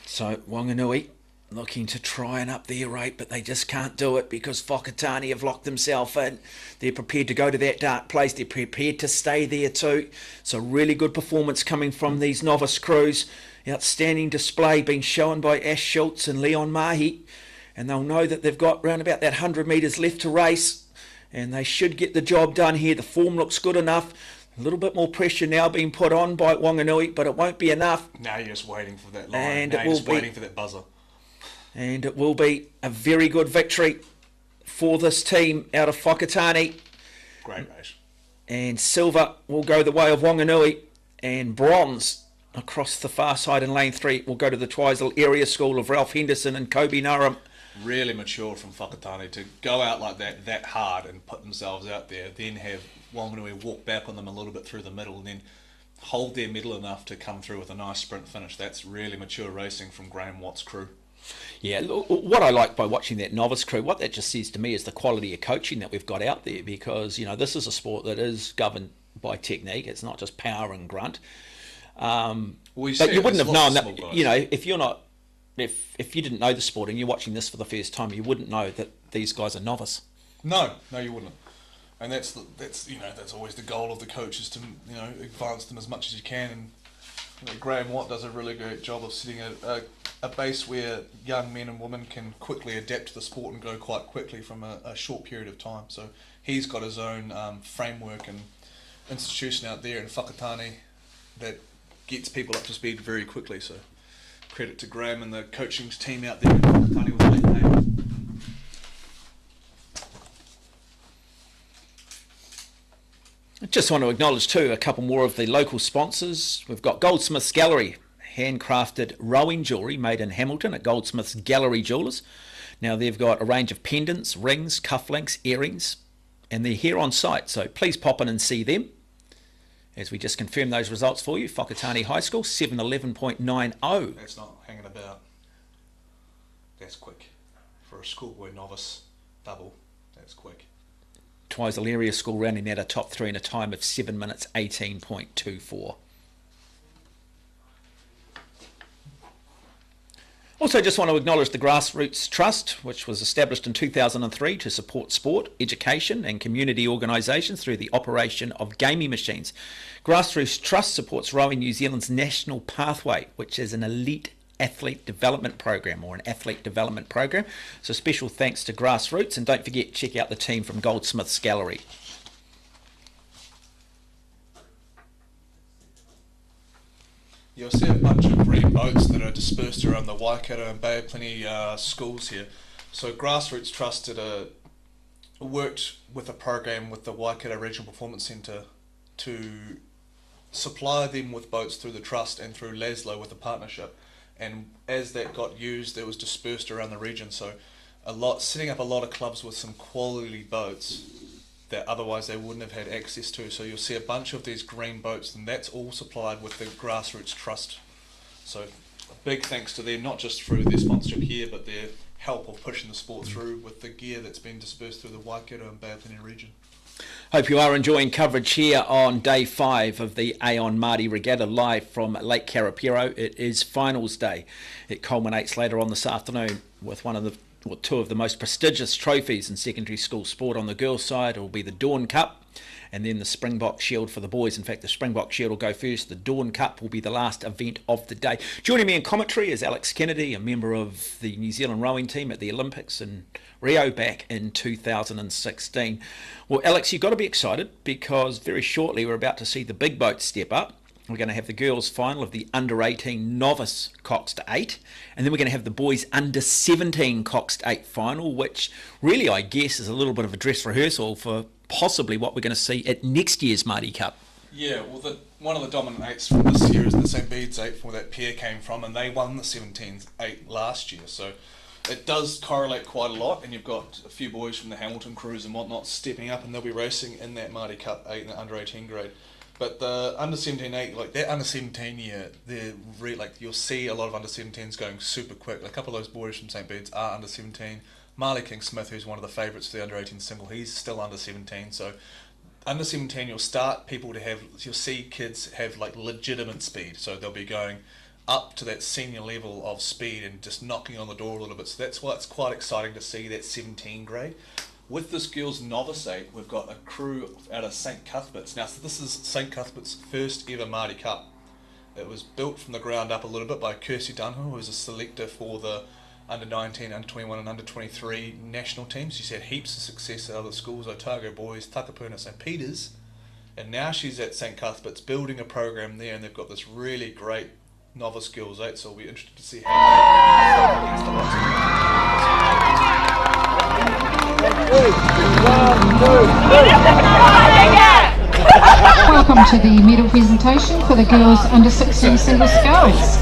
So Wanganui looking to try and up their rate, but they just can't do it because Whakatane have locked themselves in. They're prepared to go to that dark place. They're prepared to stay there too. So really good performance coming from these novice crews. Outstanding display being shown by Ash Schultz and Leon Mahi. And they'll know that they've got around about that 100 metres left to race, and they should get the job done here. The form looks good enough. A little bit more pressure now being put on by Wanganui, but it won't be enough. Now you're just waiting for that line. And now you're just waiting for that buzzer. And it will be a very good victory for this team out of Whakatane. Great race. And silver will go the way of Wanganui, and bronze across the far side in lane 3 will go to the Twizel Area School of Ralph Henderson and Kobe Nurra. Really mature from Whakatane to go out like that hard and put themselves out there, then have Wanganui walk back on them a little bit through the middle and then hold their middle enough to come through with a nice sprint finish. That's really mature racing from Graham Watt's crew. Yeah, what I like by watching that novice crew, what that just says to me is the quality of coaching that we've got out there, because, you know, this is a sport that is governed by technique. It's not just power and grunt. But you wouldn't have known that, if you're not, if you didn't know the sport and you're watching this for the first time, you wouldn't know that these guys are novice. No, you wouldn't. And that's always the goal of the coach, is to advance them as much as you can. And Graham Watt does a really great job of setting a base where young men and women can quickly adapt to the sport and go quite quickly from a short period of time. So he's got his own framework and institution out there in Whakatane that gets people up to speed very quickly. So credit to Graham and the coaching team out there in Whakatane with Lake Name. I just want to acknowledge too a couple more of the local sponsors. We've got Goldsmiths Gallery, handcrafted rowing jewellery made in Hamilton at Goldsmiths Gallery Jewellers. Now they've got a range of pendants, rings, cufflinks, earrings, and they're here on site, so please pop in and see them. As we just confirm those results for you, Whakatane High School 711.90. That's not hanging about. That's quick for a schoolboy novice double. That's quick. Twizel Area School rounding out a top 3 in a time of 7 minutes 18.24. Also just want to acknowledge the Grassroots Trust, which was established in 2003 to support sport, education and community organisations through the operation of gaming machines. Grassroots Trust supports Rowing New Zealand's National Pathway, which is an elite athlete development program, or an athlete development program. So special thanks to Grassroots, and don't forget, check out the team from Goldsmiths Gallery. You'll see a bunch of green boats that are dispersed around the Waikato and Bay of Plenty schools here. So Grassroots Trust worked with a program with the Waikato Regional Performance Centre to supply them with boats through the trust and through Laszlo with a partnership. And as that got used, it was dispersed around the region. So setting up a lot of clubs with some quality boats that otherwise they wouldn't have had access to. So you'll see a bunch of these green boats, and that's all supplied with the Grassroots Trust. So a big thanks to them, not just through their sponsorship here, but their help of pushing the sport through with the gear that's been dispersed through the Waikato and Bay of Plenty region. Hope you are enjoying coverage here on day 5 of the Aon Maadi Regatta, live from Lake Karapiro. It is finals day. It culminates later on this afternoon with two of the most prestigious trophies in secondary school sport. On the girls' side, it will be the Dawn Cup, and then the Springbok Shield for the boys. In fact, the Springbok Shield will go first. The Dawn Cup will be the last event of the day. Joining me in commentary is Alex Kennedy, a member of the New Zealand rowing team at the Olympics in Rio back in 2016. Well, Alex, you've got to be excited because very shortly we're about to see the big boats step up. We're going to have the girls' final of the under-18 novice Coxed 8, and then we're going to have the boys' under-17 Coxed 8 final, which really, I guess, is a little bit of a dress rehearsal for possibly what we're going to see at next year's Maadi Cup. Yeah, well, one of the dominant 8s from this year is the St. Bede's 8, where that pair came from, and they won the 17's 8 last year, so it does correlate quite a lot, and you've got a few boys from the Hamilton crews and whatnot stepping up, and they'll be racing in that Maadi Cup 8 in the under-18 grade. But the under-17 8, like that under-17 year, you'll see a lot of under-17s going super quick. A couple of those boys from St. Bede's are under-17. Marley King-Smith, who's one of the favourites for the under-18 single, he's still under-17. So under-17, you'll see kids have like legitimate speed. So they'll be going up to that senior level of speed and just knocking on the door a little bit. So that's why it's quite exciting to see that 17 grade. With this girls' novice 8, we've got a crew out of St. Cuthbert's. Now, so this is St. Cuthbert's first ever Maadi Cup. It was built from the ground up a little bit by Kirsty Dunhill, who was a selector for the under-19, under-21 and under-23 national teams. She's had heaps of success at other schools, Otago Boys, Takapuna, St. Peter's. And now she's at St. Cuthbert's building a program there, and they've got this really great novice girls 8, so we'll be interested to see how they against the likes of Welcome to the medal presentation for the girls under 16 single sculls.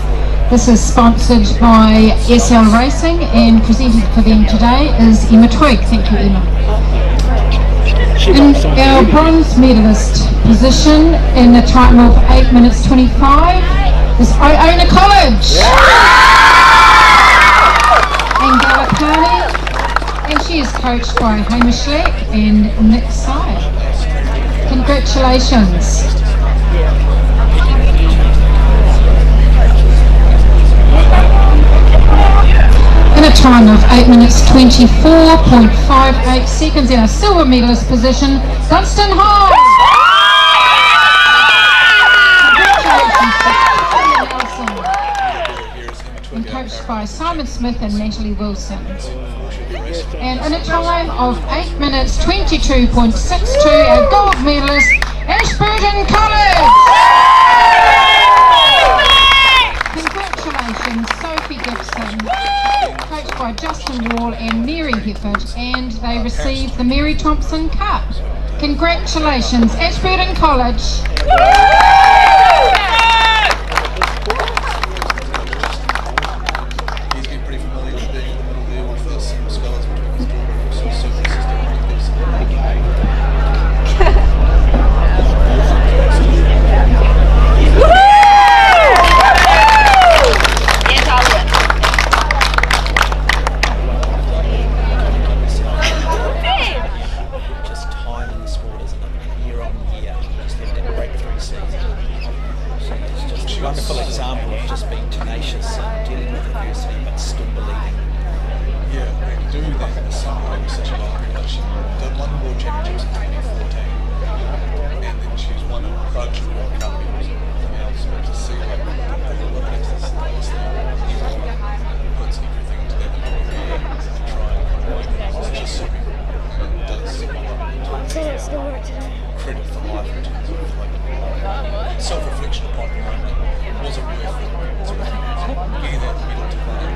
This is sponsored by SL Racing, and presented for them today is Emma Twigg. Thank you, Emma. In our bronze medalist position in the time of 8 minutes 25 is Iona College. And Galapani, and she is coached by Hamish Leck and Nick Sy. Congratulations. 24.58 seconds in a silver medalist position, Dunstan High. And coached by Simon Smith and Natalie Wilson. And in a time of 8 minutes 22.62, our gold medalist, Ashburton College. Congratulations, Sophie Gibson, coached by Justin Wall and Mary Hefford, and they received the Mary Thompson Cup. Congratulations, Ashburton College. He's been pretty familiar with being in the middle there with the single sculls between his daughter and his super sister. Just time in the sport, isn't it? Year on year, just have that breakthrough season. It's just a wonderful example of just being tenacious and dealing with adversity but still believing. Yeah, and do that in somehow with such a long period. She did one World Championships in 2014, and then she's won a Crunch World Cup and everything else. But to see like the Olympics is obviously everyone puts everything into that middle of the year to try and it's just so and it does credit for life in terms of like self-reflection upon your own. Was it worth it? Was it worth getting that medal to play?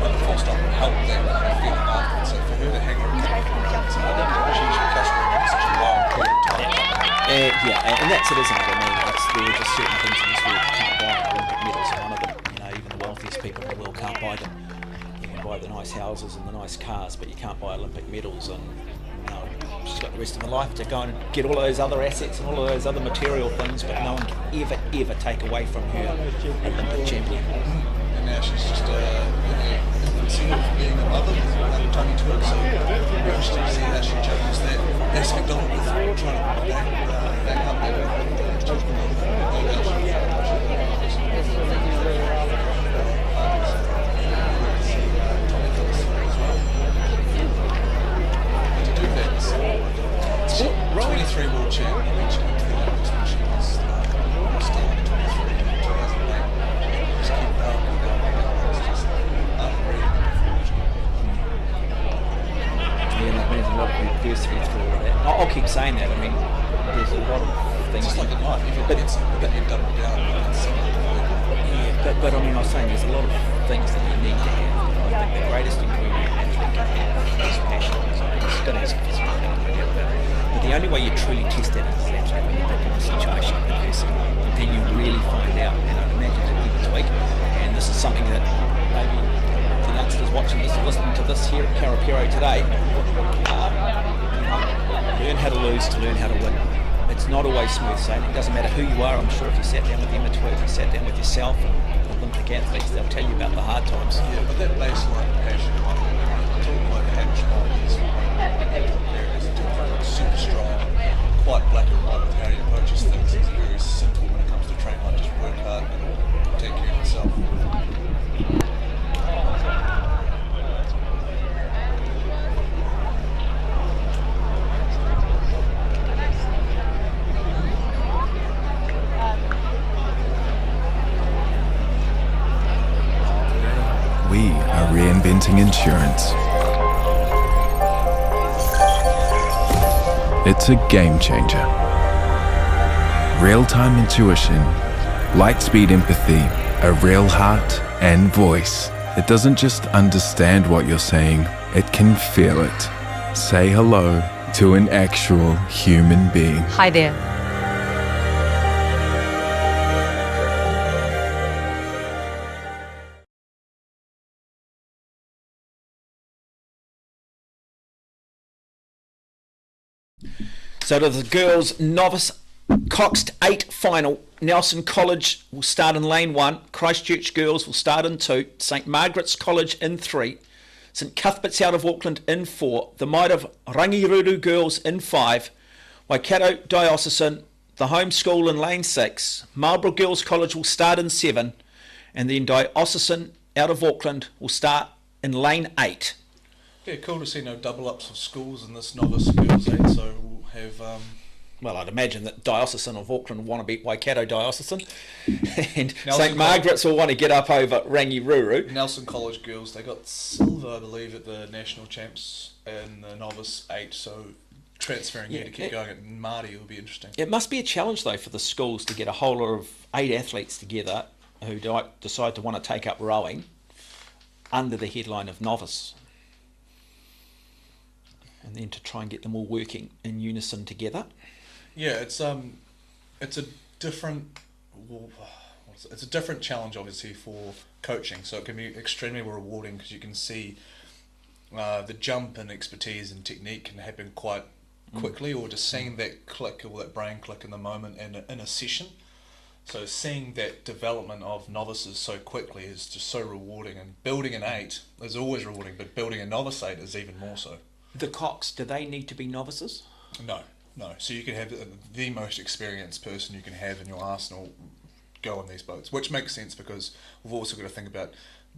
Put the full stop and help that kind of feeling afterwards. So for her to hang around, she should trust her for such a long period of time. And that's it, isn't it? I mean, there are just certain things in this world you can't buy. Olympic medals are one of them. You know, even the wealthiest people in the world can't buy them. You can buy the nice houses and the nice cars, but you can't buy Olympic medals. And she's got the rest of her life to go and get all those other assets and all of those other material things, but no one can ever take away from her Olympic champion. And now she's just infancy of being a mother with tummy to it, so we're interested to see how she changes that aspect of it with trying to back up that It's 23 world champ. I think she went to the Olympics when she was still under 23 in 2008. Just keep going. It's just unreal. Yeah, there's a lot of adversity through all of that. I'll keep saying that. I mean, there's a lot of things. Just like in life, if you get something, but you've doubled down. Yeah, but I mean, I was saying there's a lot of things that you need to have. I think the greatest ingredient an athlete can have is passion. It's got to have some physical ability. But the only way you truly test that is actually when you're in a situation of adversity. Then you really find out. And I'd imagine that even this week, and this is something that maybe the youngsters watching this, listening to this here at Karapiro today, learn how to lose to learn how to win. It's not always smooth sailing. It doesn't matter who you are. I'm sure if you sat down with Emma Twigg, if you sat down with yourself and Olympic athletes, they'll tell you about the hard times. Yeah, but that baseline passion, like talking like average qualities, super strong, quite black and white with how he approaches things. He's very simple when it comes to training, like just work hard and take care of yourself. We are reinventing insurance. It's a game changer. Real-time intuition, light-speed empathy, a real heart and voice. It doesn't just understand what you're saying, it can feel it. Say hello to an actual human being. Hi there. So to the girls' novice Coxed 8 final, Nelson College will start in lane 1, Christchurch girls will start in 2, St Margaret's College in 3, St Cuthbert's out of Auckland in 4, the Might of Rangiruru girls in 5, Waikato Diocesan, the home school in lane 6, Marlborough Girls College will start in 7, and then Diocesan out of Auckland will start in lane 8. Yeah, cool to see no double ups of schools in this novice girls 8. So we'll have. Well, I'd imagine that Diocesan of Auckland will want to beat Waikato Diocesan, and Nelson St Margaret's will want to get up over Rangiruru. Nelson College girls, they got silver, I believe, at the national champs in the novice 8. So transferring here to keep going at Maadi will be interesting. It must be a challenge though for the schools to get a whole lot of 8 athletes together who decide to want to take up rowing under the headline of novice, and then to try and get them all working in unison together. Yeah, it's a different. It's a different challenge, obviously, for coaching. So it can be extremely rewarding because you can see the jump in expertise and technique can happen quite quickly, or just seeing that click or that brain click in the moment in a session. So seeing that development of novices so quickly is just so rewarding. And building an 8 is always rewarding, but building a novice 8 is even more so. The Cocks, do they need to be novices? No. So you can have the most experienced person you can have in your arsenal go on these boats, which makes sense because we've also got to think about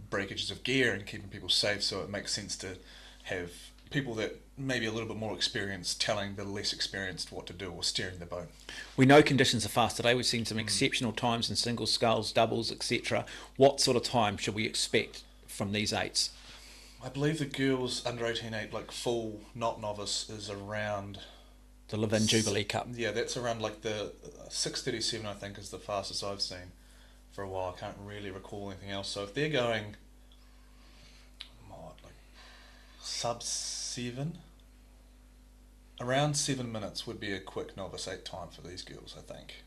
breakages of gear and keeping people safe. So it makes sense to have people that maybe a little bit more experienced telling the less experienced what to do or steering the boat. We know conditions are fast today. We've seen some exceptional times in singles, sculls, doubles, etc. What sort of time should we expect from these 8s? I believe the girls under 18-8, like full, not novice, is around the Levin Jubilee Cup. Yeah, that's around like the 6:37, I think, is the fastest I've seen for a while. I can't really recall anything else. So if they're going like sub 7, around 7 minutes would be a quick novice 8 time for these girls, I think.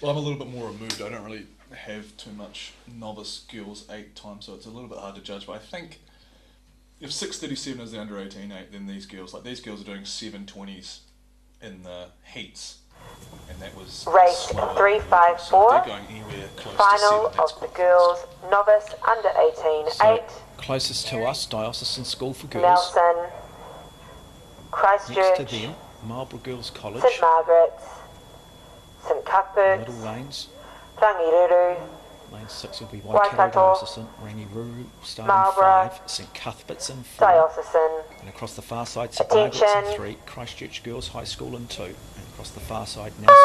Well, I'm a little bit more removed. I don't really have too much novice girls 8 time, so it's a little bit hard to judge. But I think if 6:37 is the under 18-8, then these girls are doing 7:20s in the heats, and that was race 354. So they're going anywhere close final to 7, of the girls novice under 18-8. Closest to us, Diocesan School for Girls. Nelson, Christchurch. Next to them, Marlborough Girls College. St Margaret's, St Cuthbert's, Little Lanes. Rangiruru. Lane 6 will be Waikato Diocesan, Rangiruru starting Marlborough, 5, St Cuthbert's in 4, Diocesan. and across the far side St Margaret's in 3, Christchurch Girls High School in 2, and across the far side Nelson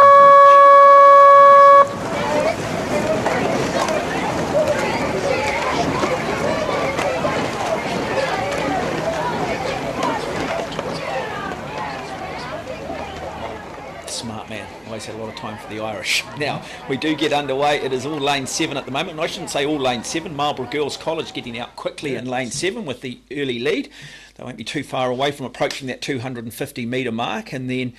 Smart man, always had a lot of time for the Irish. Now, we do get underway. It is all lane 7 at the moment. And I shouldn't say all lane 7. Marlborough Girls College getting out quickly in lane 7 with the early lead. They won't be too far away from approaching that 250 metre mark. And then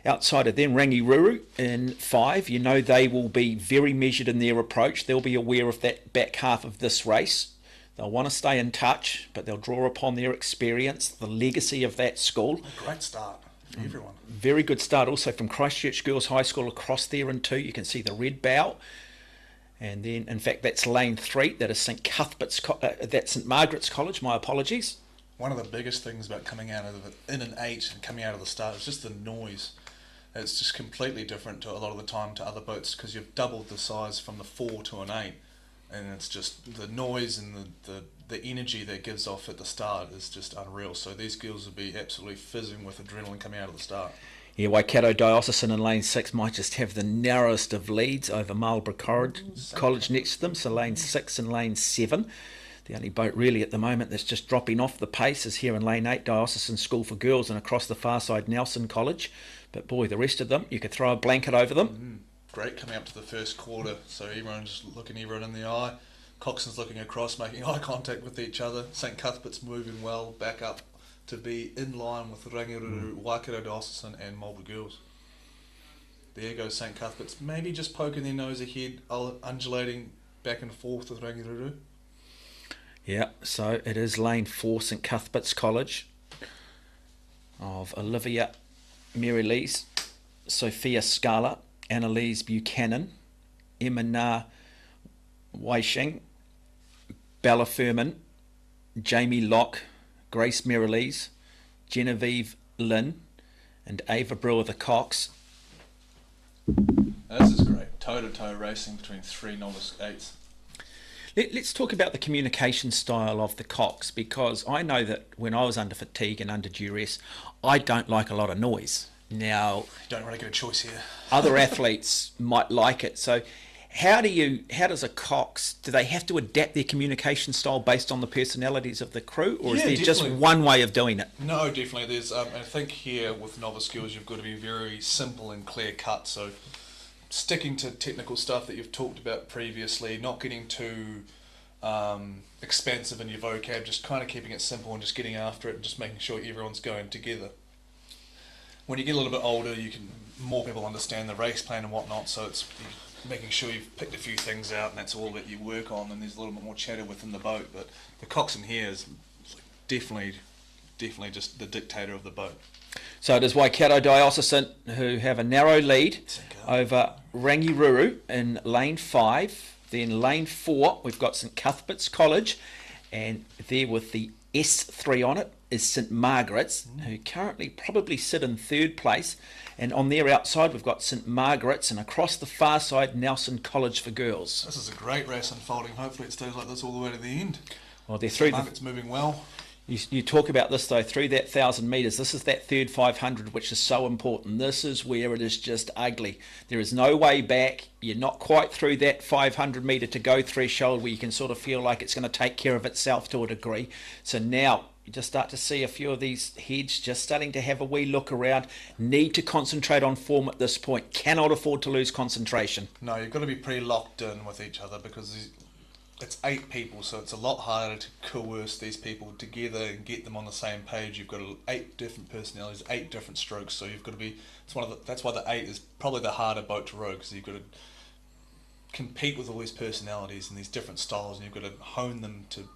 outside of them, Rangiruru in 5. You know they will be very measured in their approach. They'll be aware of that back half of this race. They'll want to stay in touch, but they'll draw upon their experience, the legacy of that school. A great start for everyone. Very good start also from Christchurch Girls High School across there in 2. You can see the red bow. And then, in fact, that's lane 3. That is St Cuthbert's, that's St Margaret's College, my apologies. One of the biggest things about coming out of in an 8 and coming out of the start is just the noise. It's just completely different to a lot of the time to other boats because you've doubled the size from the 4 to an 8. And it's just the noise and the energy that gives off at the start is just unreal. So these girls will be absolutely fizzing with adrenaline coming out of the start. Yeah, Waikato Diocesan in lane 6 might just have the narrowest of leads over Marlborough College next to them. So lane 6 and lane 7. The only boat really at the moment that's just dropping off the pace is here in lane 8, Diocesan School for Girls, and across the far side, Nelson College. But boy, the rest of them, you could throw a blanket over them. Great coming up to the first quarter, so everyone's just looking everyone in the eye. Coxon's looking across, making eye contact with each other. St Cuthbert's moving well, back up to be in line with Rangiruru, Waikato Diocesan and Marlborough Girls. There goes St Cuthbert's, maybe just poking their nose ahead, undulating back and forth with Rangiruru. Yeah, so it is lane 4, St Cuthbert's College of Olivia Mary-Lees, Sophia Scala, Annalise Buchanan, Emma Na Weishing, Bella Furman, Jamie Locke, Grace Mary-Lees, Genevieve Lynn, and Ava Brewer the Cox. This is great. Toe-to-toe racing between 3 novice 8s. Let's talk about the communication style of the cocks, because I know that when I was under fatigue and under duress, I don't like a lot of noise. Now, you don't really get a choice here. Other athletes might like it. So how does a Cox, do they have to adapt their communication style based on the personalities of the crew, or is there just one way of doing it? No, definitely. There's, I think here with novice girls, you've got to be very simple and clear cut. So sticking to technical stuff that you've talked about previously, not getting too expansive in your vocab, just kind of keeping it simple and just getting after it and just making sure everyone's going together. When you get a little bit older, more people understand the race plan and whatnot, so it's making sure you've picked a few things out and that's all that you work on, and there's a little bit more chatter within the boat. But the coxswain here is definitely just the dictator of the boat. So it is Waikato Diocesan who have a narrow lead over Rangiruru in lane 5. Then lane 4, we've got St Cuthbert's College, and there with the S3 on it is St Margaret's, who currently probably sit in 3rd place. And on their outside, we've got St Margaret's, and across the far side, Nelson College for girls. This is a great race unfolding. Hopefully it stays like this all the way to the end. Well, they're through. Margaret's moving well. You talk about this though, through that 1,000 metres, this is that third 500, which is so important. This is where it is just ugly. There is no way back. You're not quite through that 500 metre to go threshold where you can sort of feel like it's going to take care of itself to a degree. So now you just start to see a few of these heads just starting to have a wee look around. Need to concentrate on form at this point. Cannot afford to lose concentration. No, you've got to be pretty locked in with each other, because it's 8 people, so it's a lot harder to coerce these people together and get them on the same page. You've got 8 different personalities, 8 different strokes, so you've got to be. That's why the 8 is probably the harder boat to row, because you've got to compete with all these personalities and these different styles, and you've got to hone them to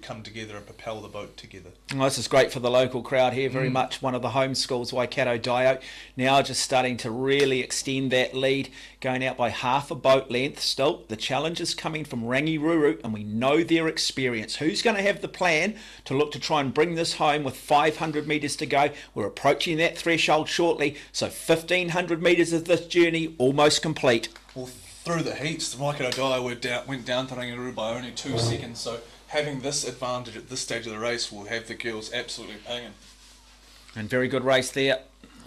come together and propel the boat together. Well, this is great for the local crowd here, very much one of the home schools, Waikato Dio. Now just starting to really extend that lead, going out by half a boat length. Still, the challenge is coming from Rangiruru, and we know their experience. Who's going to have the plan to look to try and bring this home with 500 metres to go? We're approaching that threshold shortly, so 1,500 metres of this journey almost complete. Well, through the heats, the Waikato Dio went down to Rangiruru by only 2 seconds, so having this advantage at this stage of the race will have the girls absolutely pinging. And very good race there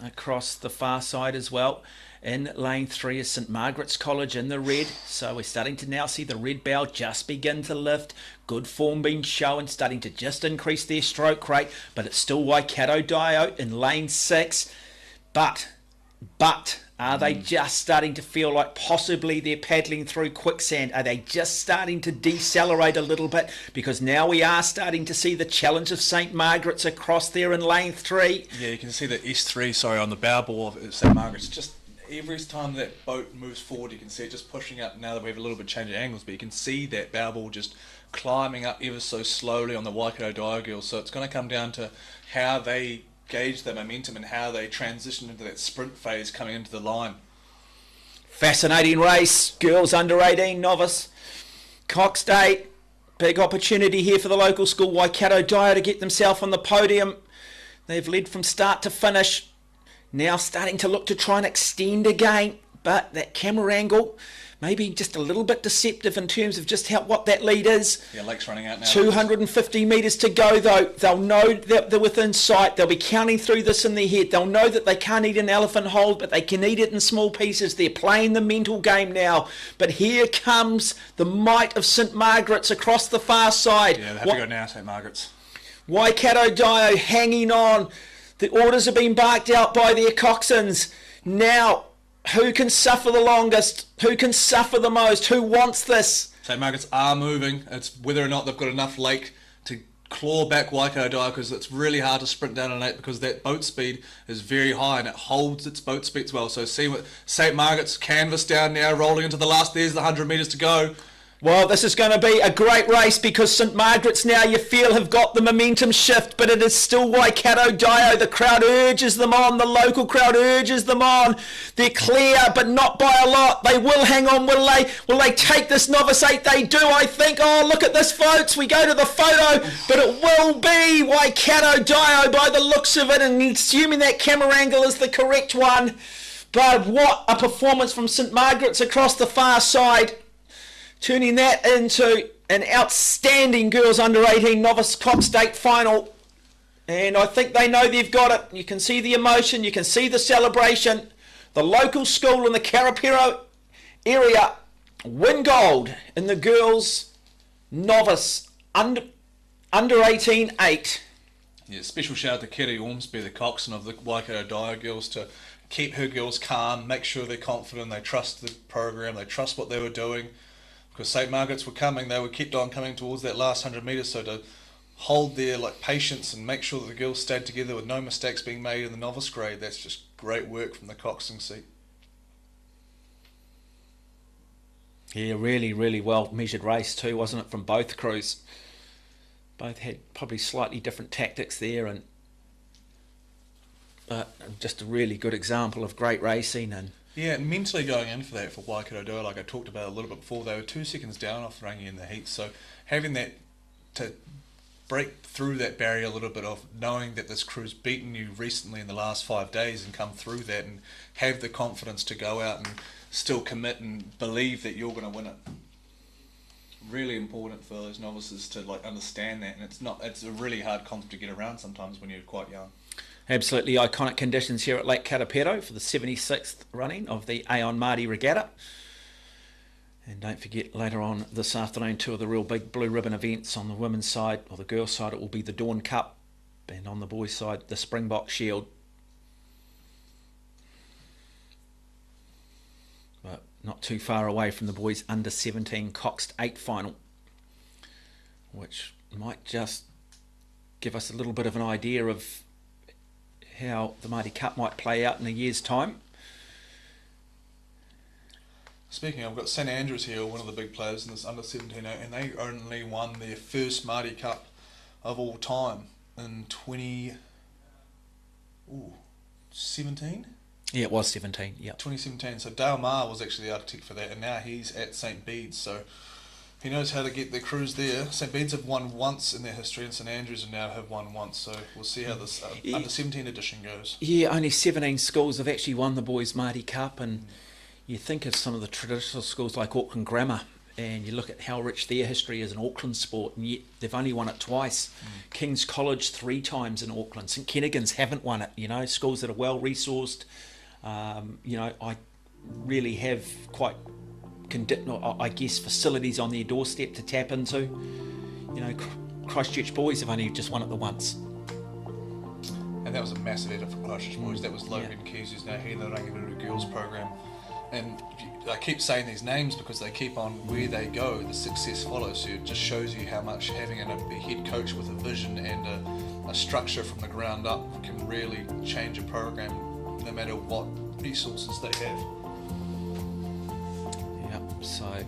across the far side as well. In lane 3 is St Margaret's College in the red, so we're starting to now see the red bow just begin to lift. Good form being shown, starting to just increase their stroke rate, but it's still Waikato Dio in lane 6. But are they just starting to feel like possibly they're paddling through quicksand? Are they just starting to decelerate a little bit? Because now we are starting to see the challenge of St Margaret's across there in lane 3. Yeah, you can see the S3, on the bow ball of St Margaret's. Just every time that boat moves forward, you can see it just pushing up. Now that we have a little bit of change of angles, but you can see that bow ball just climbing up ever so slowly on the Waikato Dio girls. So it's going to come down to how they gauge their momentum and how they transition into that sprint phase coming into the line. Fascinating race. Girls under 18 novice. Cox Day. Big opportunity here for the local school Waikato Dio to get themselves on the podium. They've led from start to finish. Now starting to look to try and extend again. But that camera angle maybe just a little bit deceptive in terms of just what that lead is. Yeah, Lake's running out now. 250 metres to go though. They'll know that they're within sight. They'll be counting through this in their head. They'll know that they can't eat an elephant whole, but they can eat it in small pieces. They're playing the mental game now. But here comes the might of St Margaret's across the far side. Yeah, they have to go now, St Margaret's. Waikato Dio hanging on. The orders have been barked out by their coxswains. Now, who can suffer the longest? Who can suffer the most? Who wants this? St Margaret's are moving. It's whether or not they've got enough lake to claw back Waikato Dio, because it's really hard to sprint down an 8 because that boat speed is very high and it holds its boat speed as well. So see what St Margaret's canvas down now, rolling into the last. There's the 100 metres to go. Well, this is going to be a great race, because St Margaret's now, you feel, have got the momentum shift, but it is still Waikato Dio. The crowd urges them on. The local crowd urges them on. They're clear, but not by a lot. They will hang on, will they? Will they take this novice 8? They do, I think. Oh, look at this, folks. We go to the photo, but it will be Waikato Dio by the looks of it, and assuming that camera angle is the correct one. But what a performance from St Margaret's across the far side. Turning that into an outstanding girls under 18 novice Cox State final. And I think they know they've got it. You can see the emotion, you can see the celebration. The local school in the Karapiro area win gold in the girls novice under 18 8. Yeah, special shout out to Kerry Ormsby, the coxswain of the Waikato Dyer girls, to keep her girls calm, make sure they're confident, they trust the program, they trust what they were doing. Because St Margaret's were coming, they were kept on coming towards that last 100 metres, so to hold their patience and make sure that the girls stayed together with no mistakes being made in the novice grade, that's just great work from the coxswain seat. Yeah, really, really well measured race too, wasn't it, from both crews? Both had probably slightly different tactics there, and just a really good example of great racing. And yeah, and mentally going in for that for Waikato Dyer, like I talked about a little bit before, they were 2 seconds down off Rangi in the heat, so having that to break through that barrier a little bit of knowing that this crew's beaten you recently in the last 5 days and come through that and have the confidence to go out and still commit and believe that you're going to win it. Really important for those novices to understand that, and it's a really hard concept to get around sometimes when you're quite young. Absolutely iconic conditions here at Lake Karapiro for the 76th running of the Aon Maadi Regatta. And don't forget, later on this afternoon, 2 of the real big blue ribbon events. On the women's side, or the girls' side, it will be the Dawn Cup, and on the boys' side, the Springbok Shield. But not too far away from the boys' under 17 Cox 8 final, which might just give us a little bit of an idea of how the Maadi Cup might play out in a year's time. Speaking of, I've got St Andrews here, one of the big players in this under 17, and they only won their first Maadi Cup of all time in 2017? Yeah, it was 17, yeah. 2017, so Dale Maher was actually the architect for that, and now he's at St Bede's, so he knows how to get their crews there. St Bede's have won once in their history, and St Andrews now have won once, so we'll see how this under 17 edition goes. Yeah, only 17 schools have actually won the boys' Maadi Cup, and you think of some of the traditional schools like Auckland Grammar, and you look at how rich their history is in Auckland sport, and yet they've only won it twice. King's College 3 times in Auckland. St Kennigan's haven't won it. Schools that are well resourced. I really have quite, I guess, facilities on their doorstep to tap into. Christchurch boys have only just won it the once. And that was a massive effort for Christchurch boys. That was Logan Keys, who's now head of the Rangiru Girls program. And I keep saying these names because they keep on where they go, the success follows. So it just shows you how much having a head coach with a vision and a structure from the ground up can really change a program no matter what resources they have. Yep, so I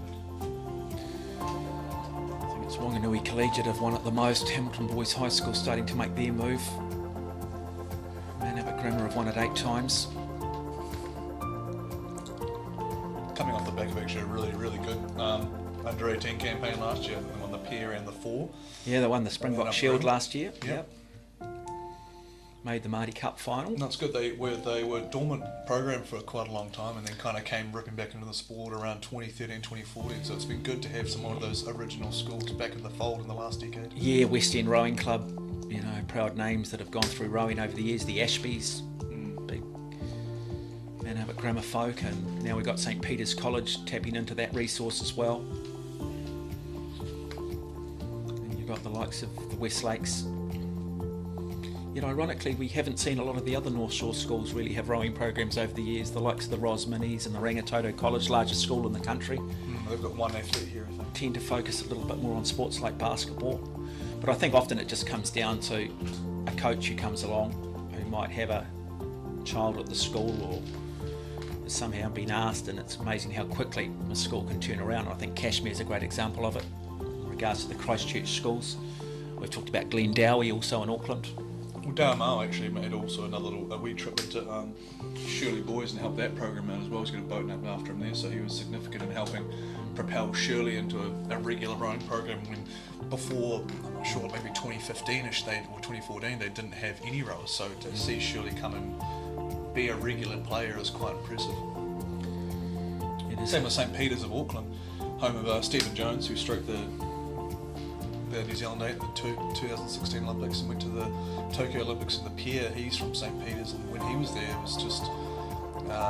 think it's Wanganui Collegiate have won it the most. Hamilton Boys High School starting to make their move. Manhabit Grammar have won it 8 times. Coming off the back of actually a really, really good under 18 campaign last year. They won the pair and the 4. Yeah, they won the Springbok Shield last year. Yep. Made the Maadi Cup final. No, it's good. They were dormant program for quite a long time, and then kind of came ripping back into the sport around 2013, 2014. So it's been good to have some more of those original schools back in the fold in the last decade. Yeah, West End Rowing Club, proud names that have gone through rowing over the years. The Ashbys, big Manhabit Grammar folk, and now we've got St Peter's College tapping into that resource as well. And you've got the likes of the West Lakes. Ironically, we haven't seen a lot of the other North Shore schools really have rowing programs over the years, the likes of the Ros Minis and the Rangitoto College, largest school in the country. They've got one athlete here, I think. Tend to focus a little bit more on sports like basketball. But I think often it just comes down to a coach who comes along who might have a child at the school or has somehow been asked, and it's amazing how quickly a school can turn around. I think Cashmere's a great example of it in regards to the Christchurch schools. We've talked about Glen Dowie also in Auckland. Well, Dale Maher actually made also a wee trip into Shirley Boys and helped that program out as well. He's got a boat named after him there, so he was significant in helping propel Shirley into a regular rowing program when before, I'm not sure, maybe 2015ish or 2014, they didn't have any rowers. So to see Shirley come and be a regular player is quite impressive. Same with St Peter's of Auckland. home of Stephen Jones, who stroked the New Zealand 8 at the 2016 Olympics and went to the Tokyo Olympics in the pier. He's from St. Peter's, and when he was there, it was just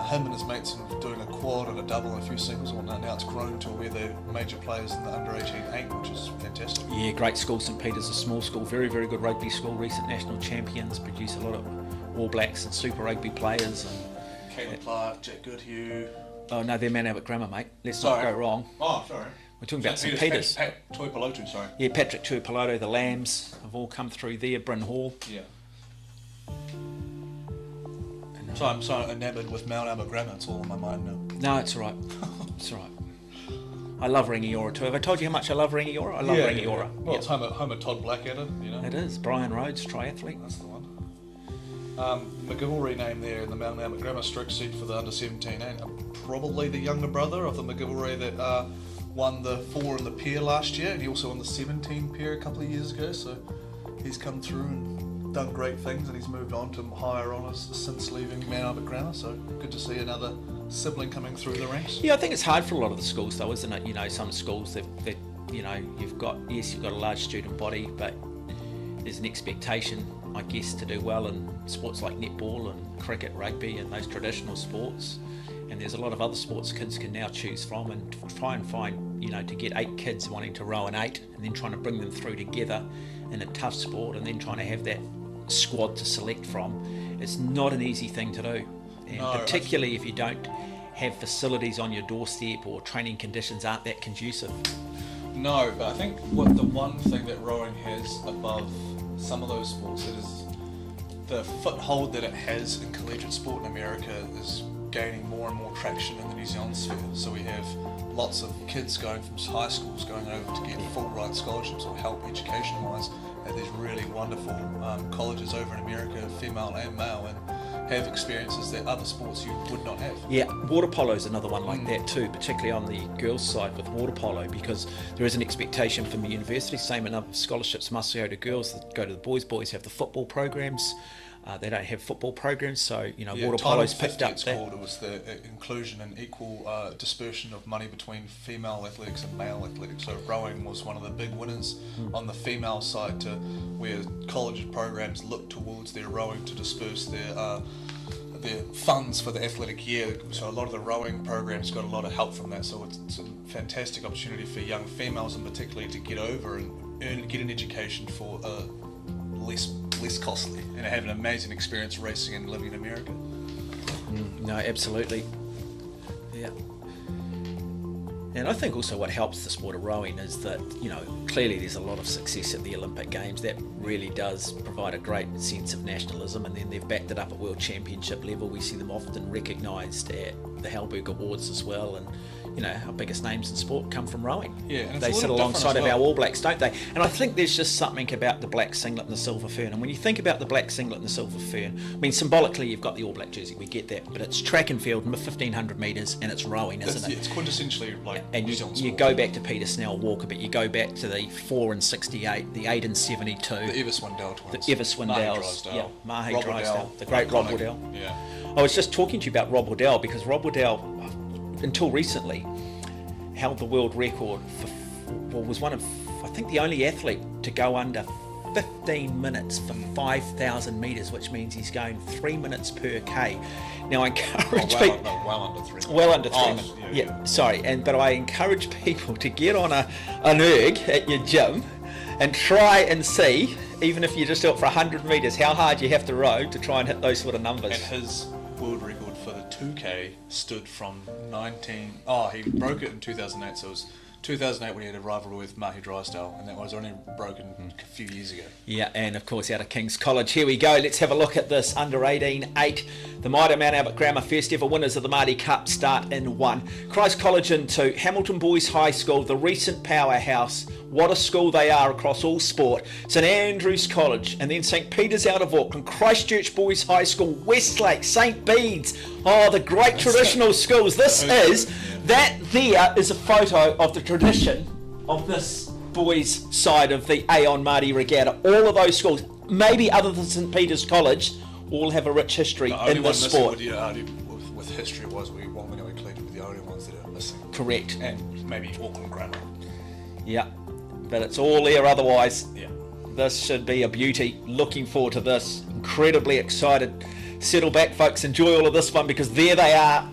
him and his mates and doing a quad and a double and a few singles and whatnot. Now it's grown to where they're major players in the under 18 8, which is fantastic. Yeah, great school. St. Peter's, a small school, very, very good rugby school, recent national champions, produce a lot of All Blacks and Super Rugby players. And Caleb Clark, Jack Goodhue. Oh no, they're Mount Albert Grammar, mate. Let's not go wrong. Oh, sorry. We're talking about St. Peter's. Tuipulotu, sorry. Yeah, Patrick Tuipulotu, the Lambs have all come through there, Bryn Hall. Yeah. So I'm so enamoured with Mount Albert Grammar, it's all on my mind now. No, it's all right. It's all right. I love Rangiora too. Have I told you how much I love Rangiora? I love Rangiora. Yeah. Well, it's home of Todd Blackadder, you know. It is. Brian Rhodes, triathlete. That's the one. McGivory name there in the Mount Albert Grammar stroke seat for the under 17 and probably the younger brother of the McGivory that won the 4 in the pier last year, and he also won the 17 pier a couple of years ago, so he's come through and done great things, and he's moved on to higher honours since leaving Mount Albert Grammar, so good to see another sibling coming through the ranks. Yeah, I think it's hard for a lot of the schools though, isn't it? You know, some schools that you know, you've got a large student body, but there's an expectation, I guess, to do well in sports like netball and cricket, rugby and those traditional sports. And there's a lot of other sports kids can now choose from, and try and find, you know, to get 8 kids wanting to row an 8 and then trying to bring them through together in a tough sport and then trying to have that squad to select from. It's not an easy thing to do, and particularly if you don't have facilities on your doorstep or training conditions aren't that conducive. No, but I think what the one thing that rowing has above some of those sports is the foothold that it has in collegiate sport in America is gaining more and more traction in the New Zealand sphere. So we have lots of kids going from high schools going over to get full ride scholarships or help education wise at these really wonderful colleges over in America, female and male, and have experiences that other sports you would not have. Yeah, water polo is another one like that too, particularly on the girls' side with water polo, because there is an expectation from the university, same enough scholarships must go to girls that go to the boys. Boys have the football programs. They don't have football programs, so you know, water polo's picked up that. It was the inclusion and equal dispersion of money between female athletics and male athletics. So rowing was one of the big winners on the female side, to where college programs look towards their rowing to disperse their funds for the athletic year. So a lot of the rowing programs got a lot of help from that. So it's a fantastic opportunity for young females, in particular, to get over and get an education for less costly and have an amazing experience racing and living in America. No, absolutely. Yeah. And I think also what helps the sport of rowing is that, you know, clearly there's a lot of success at the Olympic Games. That really does provide a great sense of nationalism, and then they've backed it up at World Championship level. We see them often recognised at the Halberg Awards as well, and you know, our biggest names in sport come from rowing. Yeah, and they sit alongside of our All Blacks, don't they? And I think there's just something about the black singlet and the silver fern. And when you think about the black singlet and the silver fern, I mean, symbolically you've got the All Black jersey, we get that, but it's track and field, 1,500 metres, and it's rowing, isn't it? It's quintessentially like and New Zealand you sport. go back to Peter Snell Walker, but you go back to the 4 in 68, the 8 in 72. The Ever Swindell twins. The Ever Swindells. Mahi Yeah, Mahi Rob Drysdale. Waddell. The great Rob Waddell. Yeah. I was just talking to you about Rob Waddell, because Rob Waddell, until recently, held the world record was one of, I think, the only athlete to go under 15 minutes for 5,000 metres, which means he's going 3 minutes per K. Now I encourage people... well under 3 minutes. Well under 3 minutes. Yeah, sorry. But I encourage people to get on an erg at your gym and try and see, even if you just do it for 100 metres, how hard you have to row to try and hit those sort of numbers. And his world record for the 2K stood from he broke it in 2008, so it was 2008 when he had a rivalry with Mahi Drysdale, and that was only broken a few years ago. Yeah, and of course out of King's College. Here we go, let's have a look at this under 18 8. The Maadi Mount Albert Grammar first ever winners of the Maadi Cup start in 1. Christ College in 2. Hamilton Boys High School, the recent powerhouse. What a school they are across all sport. St Andrews College, and then St Peter's out of Auckland, Christchurch Boys High School, Westlake, St Bede's. Oh, the great traditional schools. That there is a photo of the tradition of this boys' side of the Aon Maadi Regatta. All of those schools, maybe other than St Peter's College, all have a rich history in this sport. With history was we Whanganui Collegiate were the only ones that are missing. Correct. And maybe Auckland Grammar. Yeah, but it's all there otherwise. Yeah. This should be a beauty. Looking forward to this. Incredibly excited. Settle back, folks. Enjoy all of this one, because there they are.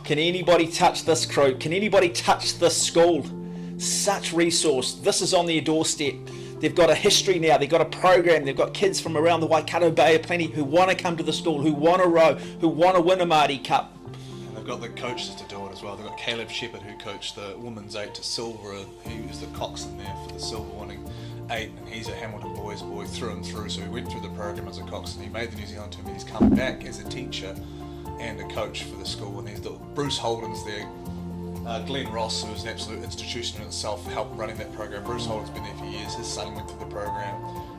Can anybody touch this crew? Can anybody touch this school? Such resource. This is on their doorstep. They've got a history now. They've got a program. They've got kids from around the Waikato Bay of Plenty who want to come to the school, who want to row, who want to win a Maadi Cup. And they've got the coaches to do it as well. They've got Caleb Shepherd, who coached the women's 8 to silver. He was the coxswain there for the silver winning 8, and he's a Hamilton Boys boy through and through. So he went through the program as a coxswain. He made the New Zealand team. He's come back as a teacher and a coach for the school. And he's Bruce Holden's there. Glenn Ross, who is an absolute institution in itself, helped running that program. Bruce Holden's been there for years. His son went through the program,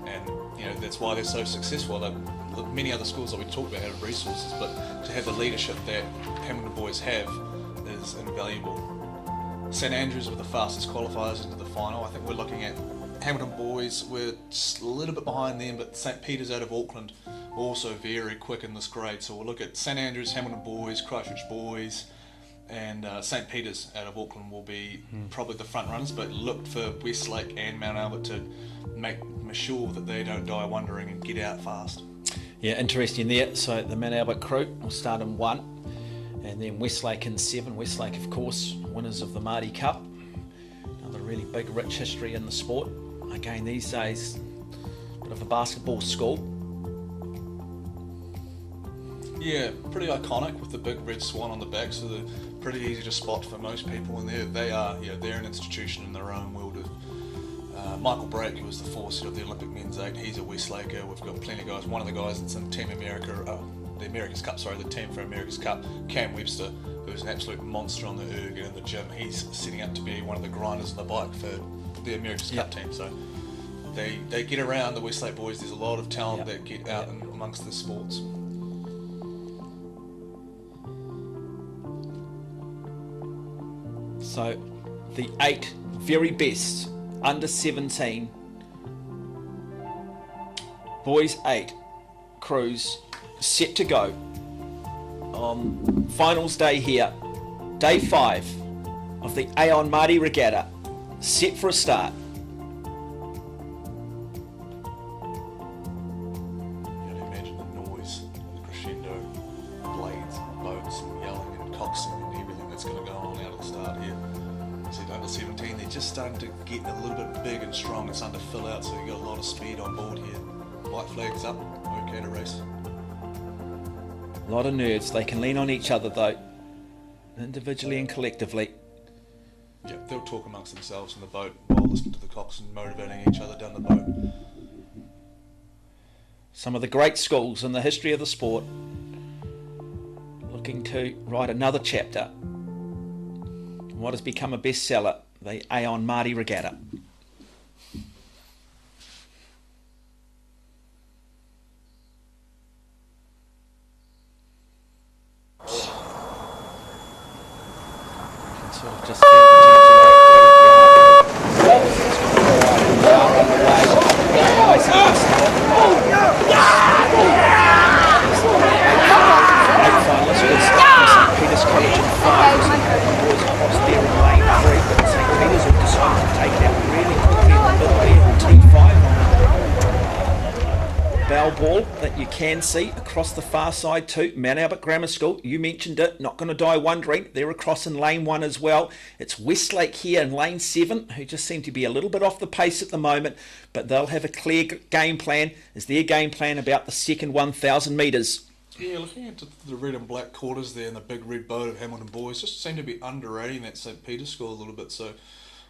and that's why they're so successful. Many other schools that we talked about have resources, but to have the leadership that Hamilton Boys have is invaluable. St Andrews were the fastest qualifiers into the final. I think we're looking at Hamilton Boys. We're just a little bit behind them, but St Peter's out of Auckland also very quick in this grade. So we'll look at St Andrews, Hamilton Boys, Christchurch Boys, and St Peter's out of Auckland will be probably the front runners, but look for Westlake and Mount Albert to make sure that they don't die wondering and get out fast. Yeah, interesting there. So the Mount Albert crew will start in 1, and then Westlake in 7. Westlake, of course, winners of the Maadi Cup. Another really big, rich history in the sport. Again, these days, a bit of a basketball school. Yeah, pretty iconic with the big red swan on the back, so they're pretty easy to spot for most people. And they're an institution in their own world. Michael Brake, who was the force of the Olympic men's 8, he's a Westlaker. We've got plenty of guys. One of the guys that's in Team America, the team for America's Cup, Cam Webster, who's an absolute monster on the erg and in the gym. He's setting up to be one of the grinders on the bike for the America's Cup team. So they get around, the Westlake boys. There's a lot of talent that get out and amongst the sports. So the 8 very best under 17 boys 8 crews set to go on finals day here, day 5 of the Aon Maadi Regatta, set for a start. You can imagine the noise, the crescendo, blades, boats, and yelling and coxing and everything that's going to go on out at the start here. See, under 17, they're just starting to get a little bit big and strong. It's starting to fill out, so you've got a lot of speed on board here. White flags up, okay to race. A lot of nerds. They can lean on each other though, individually and collectively. Yeah, they'll talk amongst themselves in the boat while listening to the coxswain, motivating each other down the boat. Some of the great schools in the history of the sport looking to write another chapter. What has become a bestseller, the Aon Maadi Regatta. Sort of just feel Peter's College in 5, boys across there in lane 3, but St Peter's have decided to take it out really quickly in the middle there, T5 on bow ball that you can see across the far side too. Mount Albert Grammar School, you mentioned it, not going to die wondering, they're across in lane 1 as well. It's Westlake here in lane 7, who just seem to be a little bit off the pace at the moment, but they'll have a clear game plan. Is their game plan about the second 1,000 metres? Yeah, looking at the red and black quarters there and the big red boat of Hamilton Boys, just seem to be underrating that St Peter's score a little bit. So,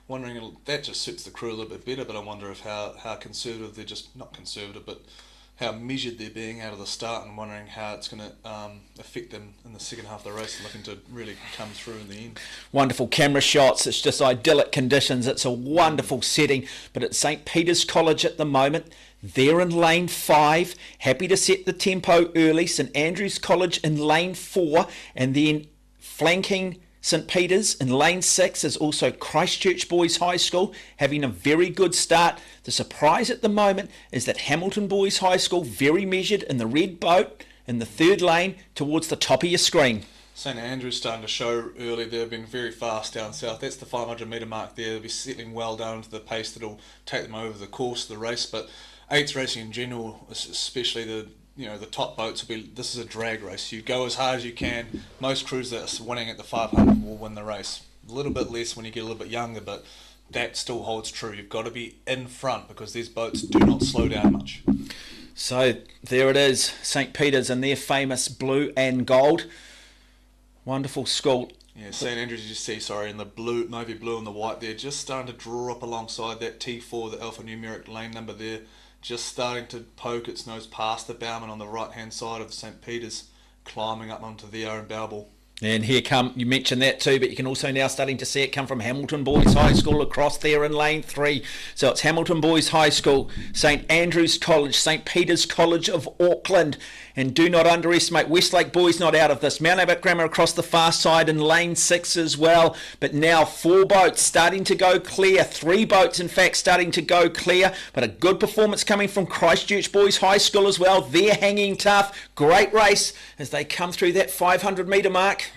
wondering, that just suits the crew a little bit better. But I wonder if how conservative they're, just not conservative, but how measured they're being out of the start, and wondering how it's going to affect them in the second half of the race, looking to really come through in the end. Wonderful camera shots. It's just idyllic conditions. It's a wonderful setting. But at St Peter's College at the moment, they're in lane 5, happy to set the tempo early. St Andrews College in lane 4, and then flanking St Peter's in lane 6 is also Christchurch Boys High School, having a very good start. The surprise at the moment is that Hamilton Boys High School, very measured in the red boat in the 3rd lane towards the top of your screen. St Andrews starting to show early. They've been very fast down south. That's the 500 metre mark there. They'll be settling well down into the pace that'll take them over the course of the race. But eights racing in general, especially the top boats, will be. This is a drag race. You go as hard as you can. Most crews that are winning at the 500 will win the race. A little bit less when you get a little bit younger, but that still holds true. You've got to be in front because these boats do not slow down much. So there it is, St Peter's and their famous blue and gold. Wonderful school. Yeah, St Andrews, you see, in the blue, navy blue and the white there, just starting to draw up alongside that T4, the alphanumeric lane number there, just starting to poke its nose past the bowman on the right-hand side of St Peter's, climbing up onto the Aaron Bowball. And here come, you mentioned that too, but you can also now starting to see it come from Hamilton Boys High School across there in lane 3. So it's Hamilton Boys High School, St Andrews College, St Peter's College of Auckland. And do not underestimate Westlake Boys not out of this. Mount Abbott Grammar across the far side in lane 6 as well. But now 4 boats starting to go clear. 3 boats, in fact, starting to go clear. But a good performance coming from Christchurch Boys High School as well. They're hanging tough. Great race as they come through that 500 metre mark.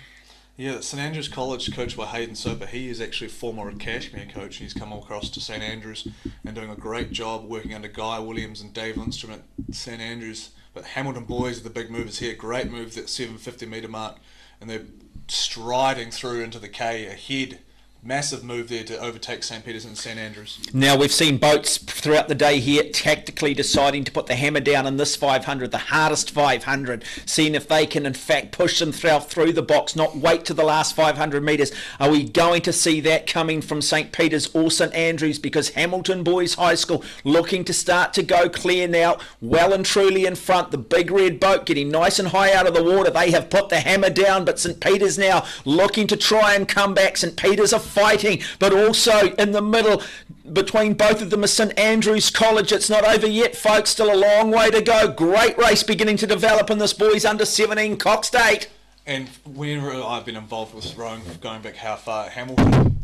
Yeah, St Andrews College, coached by Hayden Soper. He is actually a former Cashmere coach. He's come across to St Andrews and doing a great job working under Guy Williams and Dave Lindstrom at St Andrews. But Hamilton Boys are the big movers here. Great move, that 750 metre mark. And they're striding through into the K ahead. Massive move there to overtake St Peter's and St Andrews. Now we've seen boats throughout the day here tactically deciding to put the hammer down in this 500, the hardest 500, seeing if they can in fact push themselves through the box, not wait to the last 500 metres. Are we going to see that coming from St Peter's or St Andrews? Because Hamilton Boys High School looking to start to go clear now, well and truly in front. The big red boat getting nice and high out of the water. They have put the hammer down, but St Peter's now looking to try and come back. St Peter's are fighting, but also in the middle between both of them is St Andrews College. It's not over yet, folks. Still a long way to go. Great race beginning to develop in this boys under 17 Cox State. And whenever I've been involved with rowing, going back how far, Hamilton,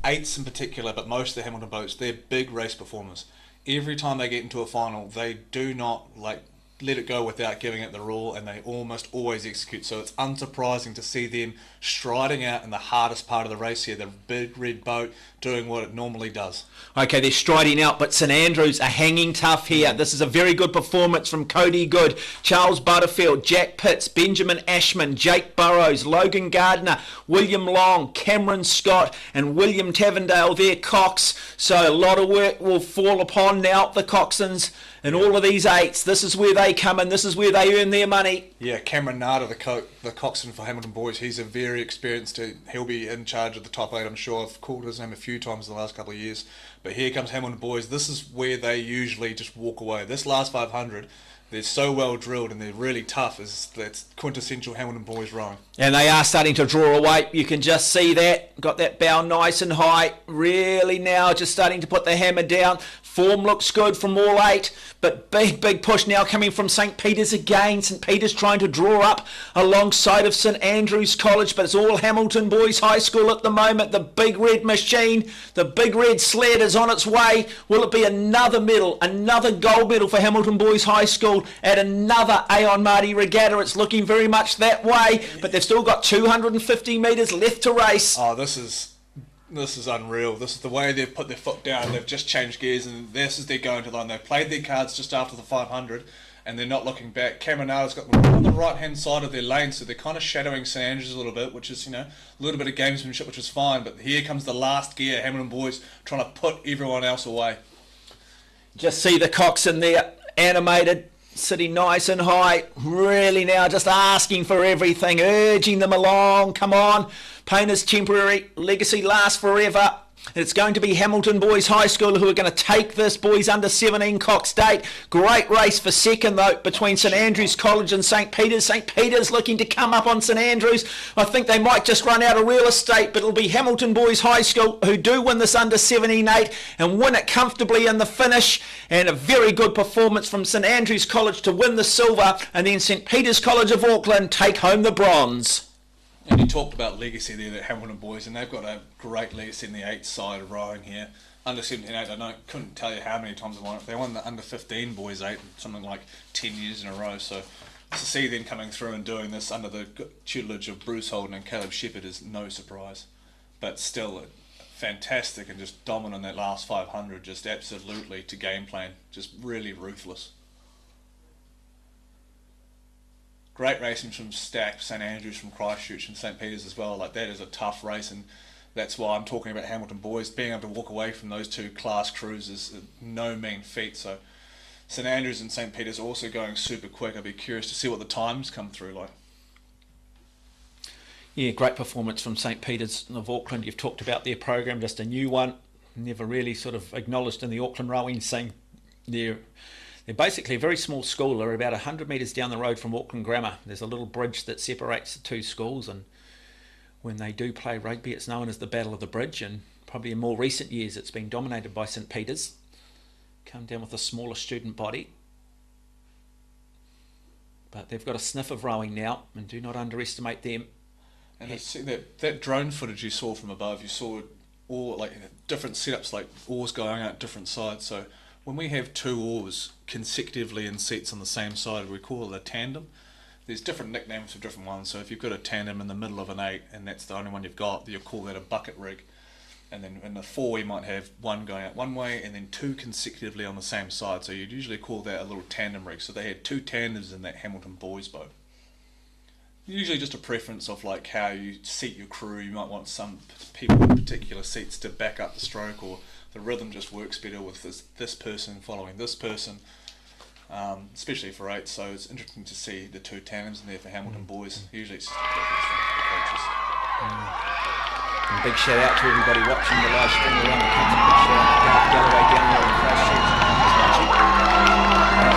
8s in particular, but most of the Hamilton boats, they're big race performers. Every time they get into a final, they do not let it go without giving it the raw, and they almost always execute. So it's unsurprising to see them striding out in the hardest part of the race here, the big red boat doing what it normally does. Okay, they're striding out, but St Andrews are hanging tough here. This is a very good performance from Cody Good, Charles Butterfield, Jack Pitts, Benjamin Ashman, Jake Burrows, Logan Gardner, William Long, Cameron Scott and William Tavendale there, Cox. So a lot of work will fall upon now the coxswains and all of these 8s. This is where they come in, this is where they earn their money. Yeah, Cameron Nada, the coxswain for Hamilton Boys, he's a very experienced, he'll be in charge of the top 8, I'm sure. I've called his name a few times in the last couple of years. But here comes Hamilton Boys. This is where they usually just walk away. This last 500, they're so well drilled and they're really tough. That's quintessential Hamilton Boys rowing. And they are starting to draw away. You can just see that. Got that bow nice and high. Really now just starting to put the hammer down. Form looks good from all 8. But big push now coming from St Peter's again. St Peter's trying to draw up alongside of St Andrews College. But it's all Hamilton Boys High School at the moment. The big red machine, the big red sled is on its way. Will it be another medal, another gold medal for Hamilton Boys High School at another Aon Maadi Regatta? It's looking very much that way. But they've still got 250 metres left to race. Oh, this is unreal. This is the way they've put their foot down. They've just changed gears, and this is their going to line. They've played their cards just after the 500, and they're not looking back. Cameronada's got them on the right-hand side of their lane, so they're kind of shadowing St Andrews a little bit, which is, a little bit of gamesmanship, which is fine. But here comes the last gear. Hamilton Boys trying to put everyone else away. Just see the coxswain there, animated, sitting nice and high, really now just asking for everything, urging them along. Come on, pain is temporary, legacy lasts forever. It's going to be Hamilton Boys High School who are going to take this boys under 17 Cox State. Great race for second though between St Andrews College and St Peter's. St Peter's looking to come up on St Andrews. I think they might just run out of real estate, but it'll be Hamilton Boys High School who do win this under 17-8 and win it comfortably in the finish. And a very good performance from St Andrews College to win the silver, and then St Peter's College of Auckland take home the bronze. And you talked about legacy there, the Hamilton Boys, and they've got a great legacy in the 8 side of rowing here. Under 17-8, I couldn't tell you how many times they won it. They won the under 15 Boys 8, something like 10 years in a row. So to see them coming through and doing this under the tutelage of Bruce Holden and Caleb Shepherd is no surprise. But still, fantastic and just dominant that last 500, just absolutely to game plan, just really ruthless. Great racing from Stack, St Andrews from Christchurch and St Peters as well. Like, that is a tough race, and that's why I'm talking about Hamilton boys. Being able to walk away from those two class crews is no mean feat. So St Andrews and St Peters also going super quick. I'd be curious to see what the times come through like. Yeah, great performance from St Peters of Auckland. You've talked about their program, just a new one, never really sort of acknowledged in the Auckland rowing scene. They're basically a very small school. They're about 100 metres down the road from Auckland Grammar. There's a little bridge that separates the two schools, and when they do play rugby, it's known as the Battle of the Bridge, and probably in more recent years it's been dominated by St Peters. Come down with a smaller student body. But they've got a sniff of rowing now, and do not underestimate them. And that drone footage you saw from above, you saw all like different setups, like oars going out different sides. So when we have two oars consecutively in sets on the same side, we call it a tandem. There's different nicknames for different ones. So if you've got a tandem in the middle of an 8 and that's the only one you've got, you'll call that a bucket rig. And then in the 4 you might have one going out one way and then two consecutively on the same side. So you'd usually call that a little tandem rig. So they had two tandems in that Hamilton boys boat. Usually just a preference of like how you seat your crew. You might want some people in particular seats to back up the stroke, or the rhythm just works better with this person following this person, especially for 8. So it's interesting to see the two tandems in there for Hamilton boys. Usually it's just a preference from the coaches. And big shout out to everybody watching the live stream around the country. Big shout out to Garth Galloway down there in Christchurch.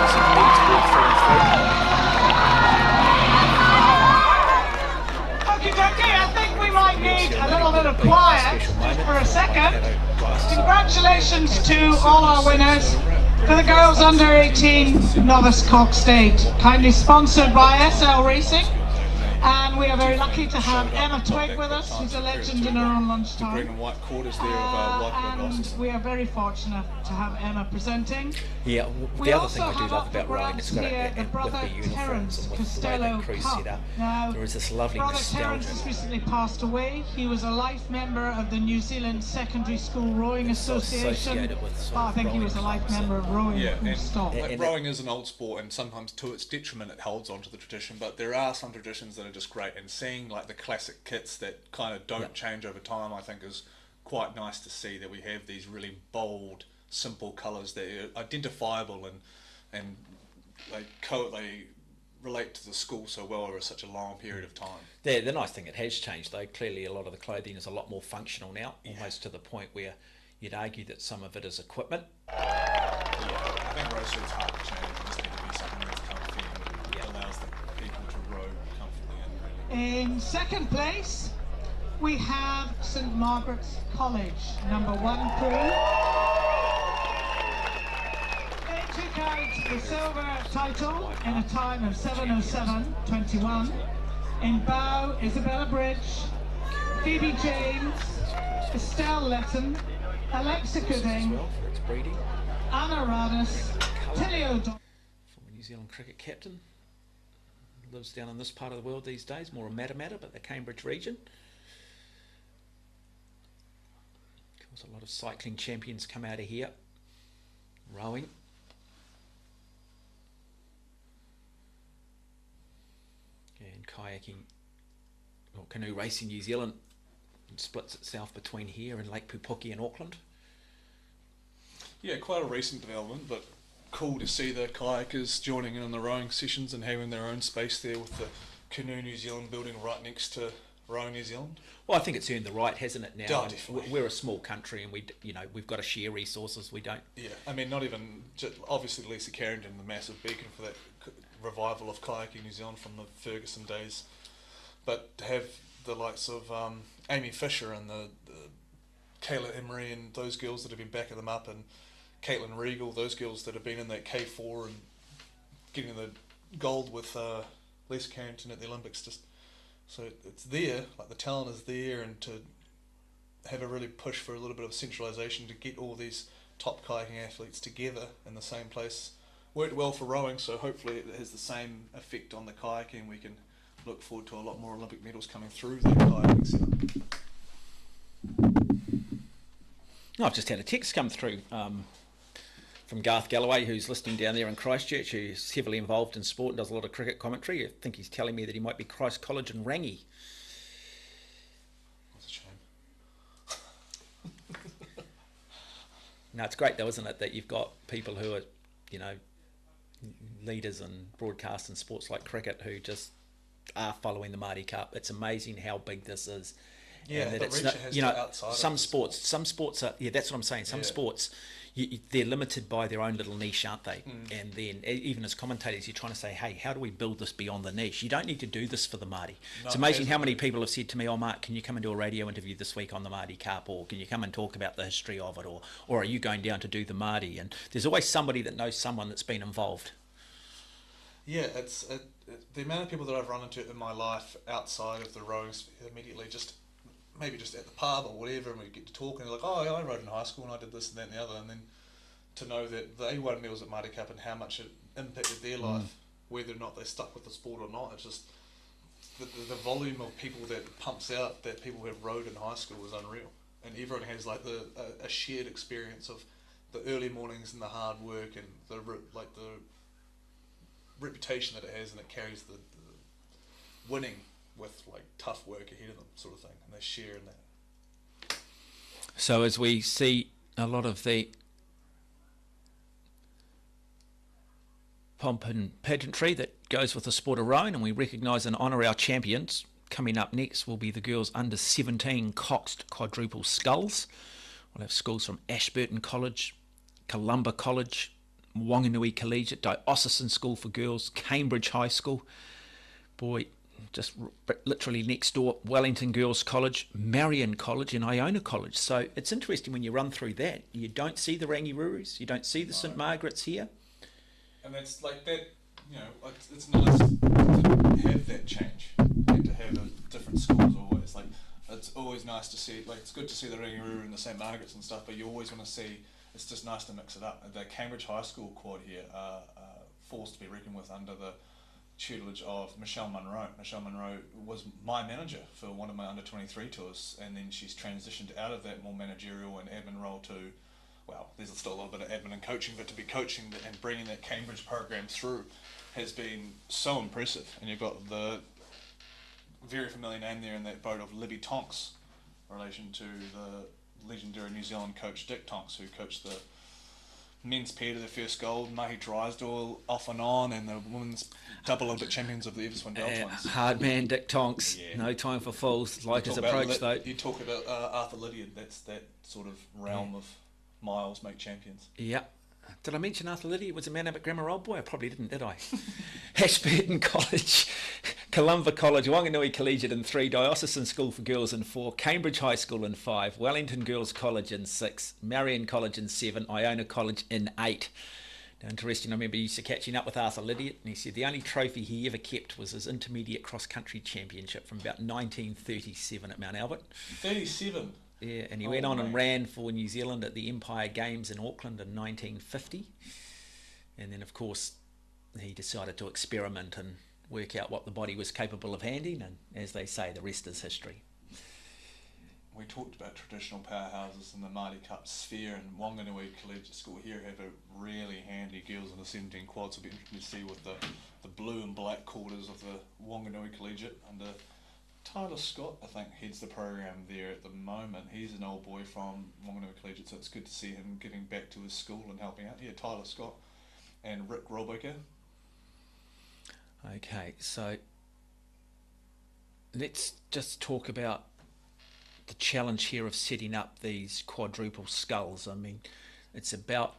Some leads ball through and through. I think we might need a little bit of quiet just for a second. Congratulations to all our winners for the girls under 18 novice Cox State, kindly sponsored by SL Racing. And we are very lucky to have Emma Twigg with us, who's a legend in her own lunchtime. Green and white quarters there of and we are very fortunate to have Emma presenting. Yeah, the other thing I do love about rowing, it's got with the uniforms and with the way the crew's set up, there is this lovely nostalgia. Terence has recently passed away. He was a life member of the New Zealand Secondary School Rowing Association. I think he was a life member of rowing. Yeah, and rowing is an old sport, and sometimes to its detriment it holds on to the tradition, but there are some traditions that are just great, and seeing like the classic kits that kind of don't change over time, I think is quite nice to see, that we have these really bold, simple colours that are identifiable and they relate to the school so well over such a long period of time. The nice thing, it has changed though. Clearly a lot of the clothing is a lot more functional now, almost to the point where you'd argue that some of it is equipment. Yeah, I think row suits hard to change. It just need to be something that's comfy and allows the people to row comfortably. In second place, we have St Margaret's College, number 1 crew. They took out the silver title in a time of 7:07:21. In bow, Isabella Bridge, Phoebe James, Estelle Letton, Alexa Gooding, Anna Radis, Tilly O'Donnell. Former New Zealand cricket captain. Lives down in this part of the world these days, more a Matamata, but the Cambridge region. Of course, a lot of cycling champions come out of here. Rowing. And kayaking, or canoe racing New Zealand splits itself between here and Lake Pupuki in Auckland. Yeah, quite a recent development, but cool to see the kayakers joining in on the rowing sessions and having their own space there with the Canoe New Zealand building right next to Rowing New Zealand. Well, I think it's earned the right, hasn't it? Now, definitely. We're a small country, and we've got to share resources. We don't. Yeah, I mean, not even obviously Lisa Carrington, the massive beacon for that revival of kayaking New Zealand from the Ferguson days, but to have the likes of Amy Fisher and the Kayla Emery and those girls that have been backing them up, and Caitlin Regal, those girls that have been in that K4 and getting the gold with Lisa Carrington at the Olympics. Just so it's there, like the talent is there, and to have a really push for a little bit of centralisation to get all these top kayaking athletes together in the same place worked well for rowing, so hopefully it has the same effect on the kayaking. We can look forward to a lot more Olympic medals coming through the kayaking setup. I've just had a text come through from Garth Galloway, who's listening down there in Christchurch, who's heavily involved in sport and does a lot of cricket commentary. I think he's telling me that he might be Christ College in Rangi. That's a shame. No, it's great though, isn't it, that you've got people who are, you know, leaders in broadcast and sports like cricket who just are following the Maadi Cup. It's amazing how big this is. Yeah, and that but it's reach not, has you to know, outside some of sports are, yeah, that's what I'm saying. Some sports, they're limited by their own little niche, aren't they? And then even as commentators, you're trying to say, hey, how do we build this beyond the niche? You don't need to do this for the Maadi. No, it's amazing how many people have said to me, oh, Mark, can you come and do a radio interview this week on the Maadi Cup, or can you come and talk about the history of it, or are you going down to do the Maadi? And there's always somebody that knows someone that's been involved. Yeah, it's the amount of people that I've run into in my life outside of the rowing sphere immediately, just maybe just at the pub or whatever, and we get to talk and they're like, oh, yeah, I rowed in high school and I did this and that and the other, and then to know that they won medals at Maadi Cup and how much it impacted their life, whether or not they stuck with the sport or not, it's just the volume of people that pumps out that people have rowed in high school is unreal, and everyone has like a shared experience of the early mornings and the hard work and the reputation that it has, and it carries the winning with like tough work ahead of them, sort of thing, and they share in that. So as we see a lot of the pomp and pageantry that goes with the sport of rowing, and we recognise and honour our champions, coming up next will be the girls under 17 coxed quadruple sculls. We'll have schools from Ashburton College, Columba College, Wanganui Collegiate, Diocesan School for Girls, Cambridge High School, boy, just literally next door, Wellington Girls College, Marion College and Iona College. So it's interesting when you run through that, you don't see the Rangirurus, you don't see the St Margaret's here. And that's like that, you know, it's nice to have that change and to have different schools always. Like, it's always nice to see, like, it's good to see the Rangiruru and the St Margaret's and stuff, but you always want to see, it's just nice to mix it up. The Cambridge High School quad here are forced to be reckoned with under the tutelage of Michelle Munro. Michelle Munro was my manager for one of my under-23 tours, and then she's transitioned out of that more managerial and admin role to, well, there's still a little bit of admin and coaching, but to be coaching and bringing that Cambridge program through has been so impressive. And you've got the very familiar name there in that boat of Libby Tonks, in relation to the legendary New Zealand coach Dick Tonks, who coached the men's pair to their first gold, Mahi Drysdale off and on, and the women's double Olympic champions of the Everswindale twins. Hard man, Dick Tonks. Yeah. No time for fools. Like his approach, though. You talk about Arthur Lydiard. That's that sort of realm of miles make champions. Yeah. Did I mention Arthur Lydiard was a man up at Grammar Old Boy? I probably didn't, did I? Ashburton College, Columba College, Wanganui Collegiate in 3, Diocesan School for Girls in 4, Cambridge High School in 5, Wellington Girls College in 6, Marion College in 7, Iona College in 8. Now, interesting, I remember used to catching up with Arthur Lydiard, and he said the only trophy he ever kept was his intermediate cross-country championship from about 1937 at Mount Albert. 37? Yeah, and he went on and ran for New Zealand at the Empire Games in Auckland in 1950. And then, of course, he decided to experiment and work out what the body was capable of handling, and as they say, the rest is history. We talked about traditional powerhouses in the Maadi Cup sphere, and Wanganui Collegiate School here have a really handy girls in the 17 quads. It'll be interesting to see with the blue and black quarters of the Wanganui Collegiate under Tyler Scott, I think, heads the program there at the moment. He's an old boy from Wanganui Collegiate, so it's good to see him giving back to his school and helping out. Yeah, Tyler Scott and Rick Robicker. Okay, so let's just talk about the challenge here of setting up these quadruple sculls. I mean, it's about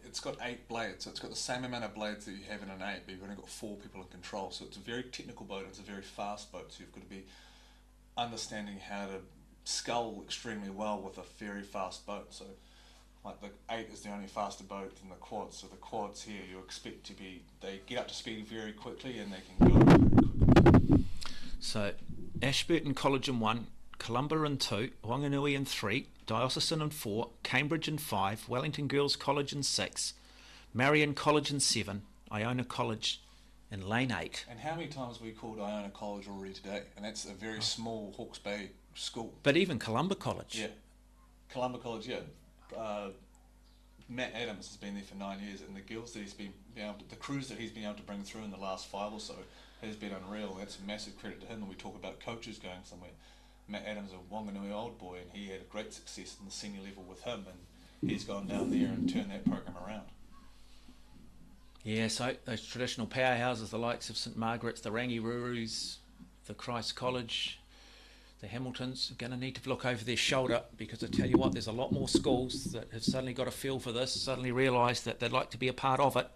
it's got 8 blades, so it's got the same amount of blades that you have in an 8, but you've only got 4 people in control. So it's a very technical boat, it's a very fast boat, so you've got to be understanding how to scull extremely well with a very fast boat. So like the 8 is the only faster boat than the quads, so the quads here you expect to be, they get up to speed very quickly and they can go very quickly. So Ashburton College in 1, Columba in 2, Wanganui in 3, Diocesan in 4, Cambridge in 5, Wellington Girls College in 6, Marion College in 7, Iona College in Lane 8. And how many times have we called Iona College already today? And that's a very small Hawke's Bay school. But even Columba College. Yeah. Columba College, yeah. Matt Adams has been there for 9 years, and the girls that he's been able to, the crews that he's been able to bring through in the last 5 or so has been unreal. That's a massive credit to him. When we talk about coaches going somewhere, Matt Adams is a Wanganui old boy, and he had a great success in the senior level with him, and he's gone down there and turned that program around. Yeah, so those traditional powerhouses, the likes of St Margaret's, the Rangirurus, the Christ College, the Hamiltons, are going to need to look over their shoulder, because I tell you what, there's a lot more schools that have suddenly got a feel for this, suddenly realised that they'd like to be a part of it.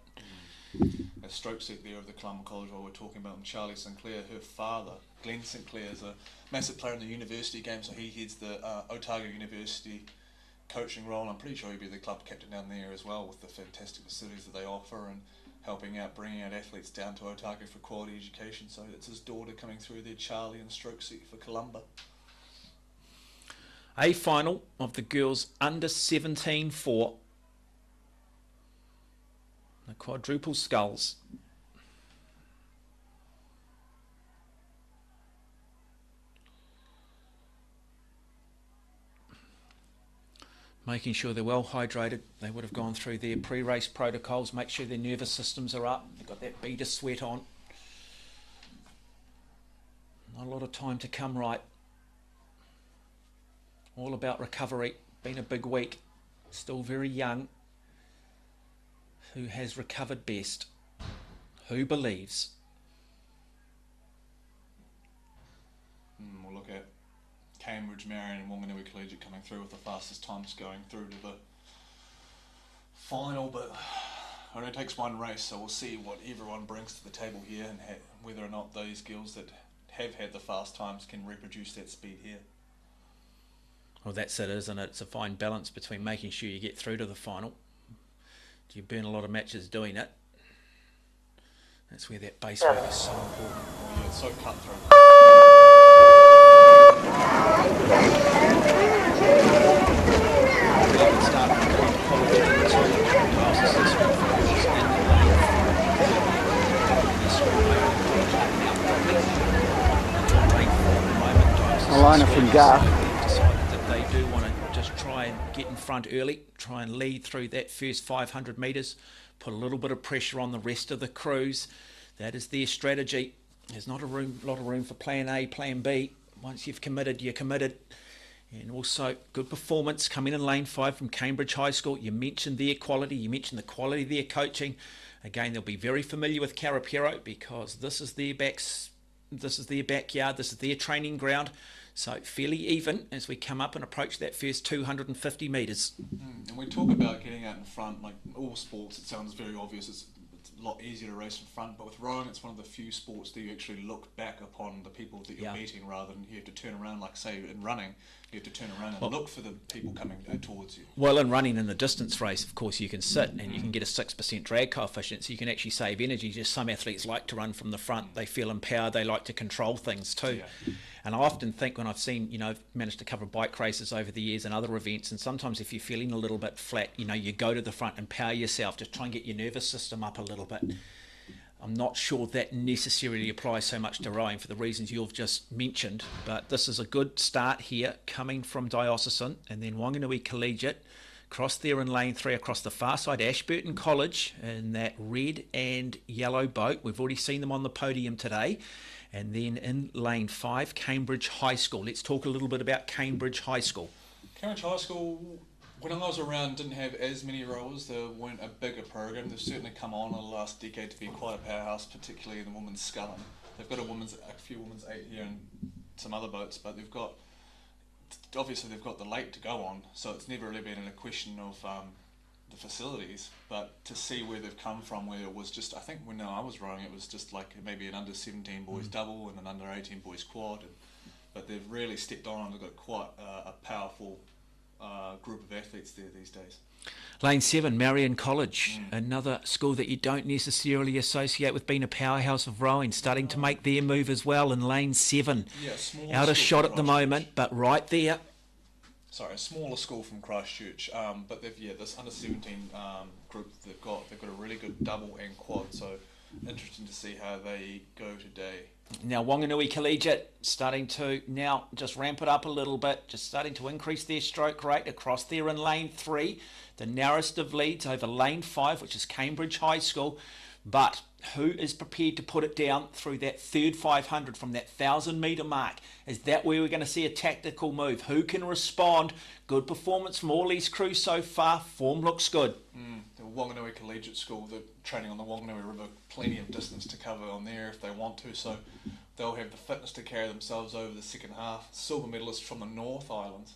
A stroke set there of the Columba College while we're talking about them, Charlie Sinclair, her father, Glenn Sinclair, is a massive player in the university game, so he heads the Otago University coaching role. I'm pretty sure he'll be the club captain down there as well, with the fantastic facilities that they offer and helping out, bringing out athletes down to Otago for quality education. So it's his daughter coming through there, Charlie, in stroke set for Columba. A final of the girls under 17 4. The quadruple sculls. Making sure they're well hydrated. They would have gone through their pre-race protocols, make sure their nervous systems are up. They've got that beater sweat on. Not a lot of time to come right. All about recovery. Been a big week. Still very young. Who has recovered best? Who believes? We'll look at Cambridge, Marion and Wanganui Collegiate coming through with the fastest times going through to the final, but it only takes one race, so we'll see what everyone brings to the table here and whether or not those girls that have had the fast times can reproduce that speed here. Well, that's it, isn't it? It's a fine balance between making sure you get through to the final. Do you burn a lot of matches doing it? That's where that base work is so important. Oh, yeah, it's so cutthroat. Alina from Garth decided that they do want to just try and get in front early, try and lead through that first 500 metres, put a little bit of pressure on the rest of the crews. That is their strategy. There's not a lot of room for plan A, plan B. Once you've committed, you're committed. And also, good performance coming in lane 5 from Cambridge High School. You mentioned their quality, you mentioned the quality of their coaching. Again, they'll be very familiar with Karapiro because this is their backyard, this is their training ground. So fairly even as we come up and approach that first 250 metres. And we talk about getting out in front, like all sports, it sounds very obvious. It's a lot easier to race in front, but with rowing, it's one of the few sports that you actually look back upon the people that you're beating rather than you have to turn around, like say in running, you have to turn around and look for the people coming towards you. Well, in running in a distance race, of course, you can sit and you can get a 6% drag coefficient, so you can actually save energy. Just some athletes like to run from the front. They feel empowered. They like to control things too. Yeah. And I often think when I've seen, I've managed to cover bike races over the years and other events, and sometimes if you're feeling a little bit flat, you go to the front and power yourself, just try and get your nervous system up a little bit. I'm not sure that necessarily applies so much to rowing for the reasons you've just mentioned, but this is a good start here coming from Diocesan and then Wanganui Collegiate. Across there in lane 3, across the far side, Ashburton College in that red and yellow boat. We've already seen them on the podium today. And then in lane 5, Cambridge High School. Let's talk a little bit about Cambridge High School. Cambridge High School, when I was around, didn't have as many rowers. They weren't a bigger program. They've certainly come on in the last decade to be quite a powerhouse, particularly in the women's sculling. They've got a few women's 8 here and some other boats, but obviously they've got the lake to go on, so it's never really been a question of the facilities, but to see where they've come from, where it was just, I think when I was rowing, it was just like maybe an under 17 boys double and an under 18 boys quad, but they've really stepped on and they've got quite a powerful group of athletes there these days. Lane 7, Marion College, another school that you don't necessarily associate with being a powerhouse of rowing, starting to make their move as well in Lane 7. Yeah, out of shot at the moment, but right there. Sorry, a smaller school from Christchurch, but this under-17 group they've got a really good double and quad, so interesting to see how they go today. Now Wanganui Collegiate starting to now just ramp it up a little bit, just starting to increase their stroke rate across there in lane 3, the narrowest of leads over lane 5, which is Cambridge High School. But who is prepared to put it down through that third 500 from that 1,000 metre mark? Is that where we're going to see a tactical move? Who can respond? Good performance from all these crews so far. Form looks good. The Wanganui Collegiate School, they're training on the Wanganui River, plenty of distance to cover on there if they want to, so they'll have the fitness to carry themselves over the second half. Silver medalists from the North Islands.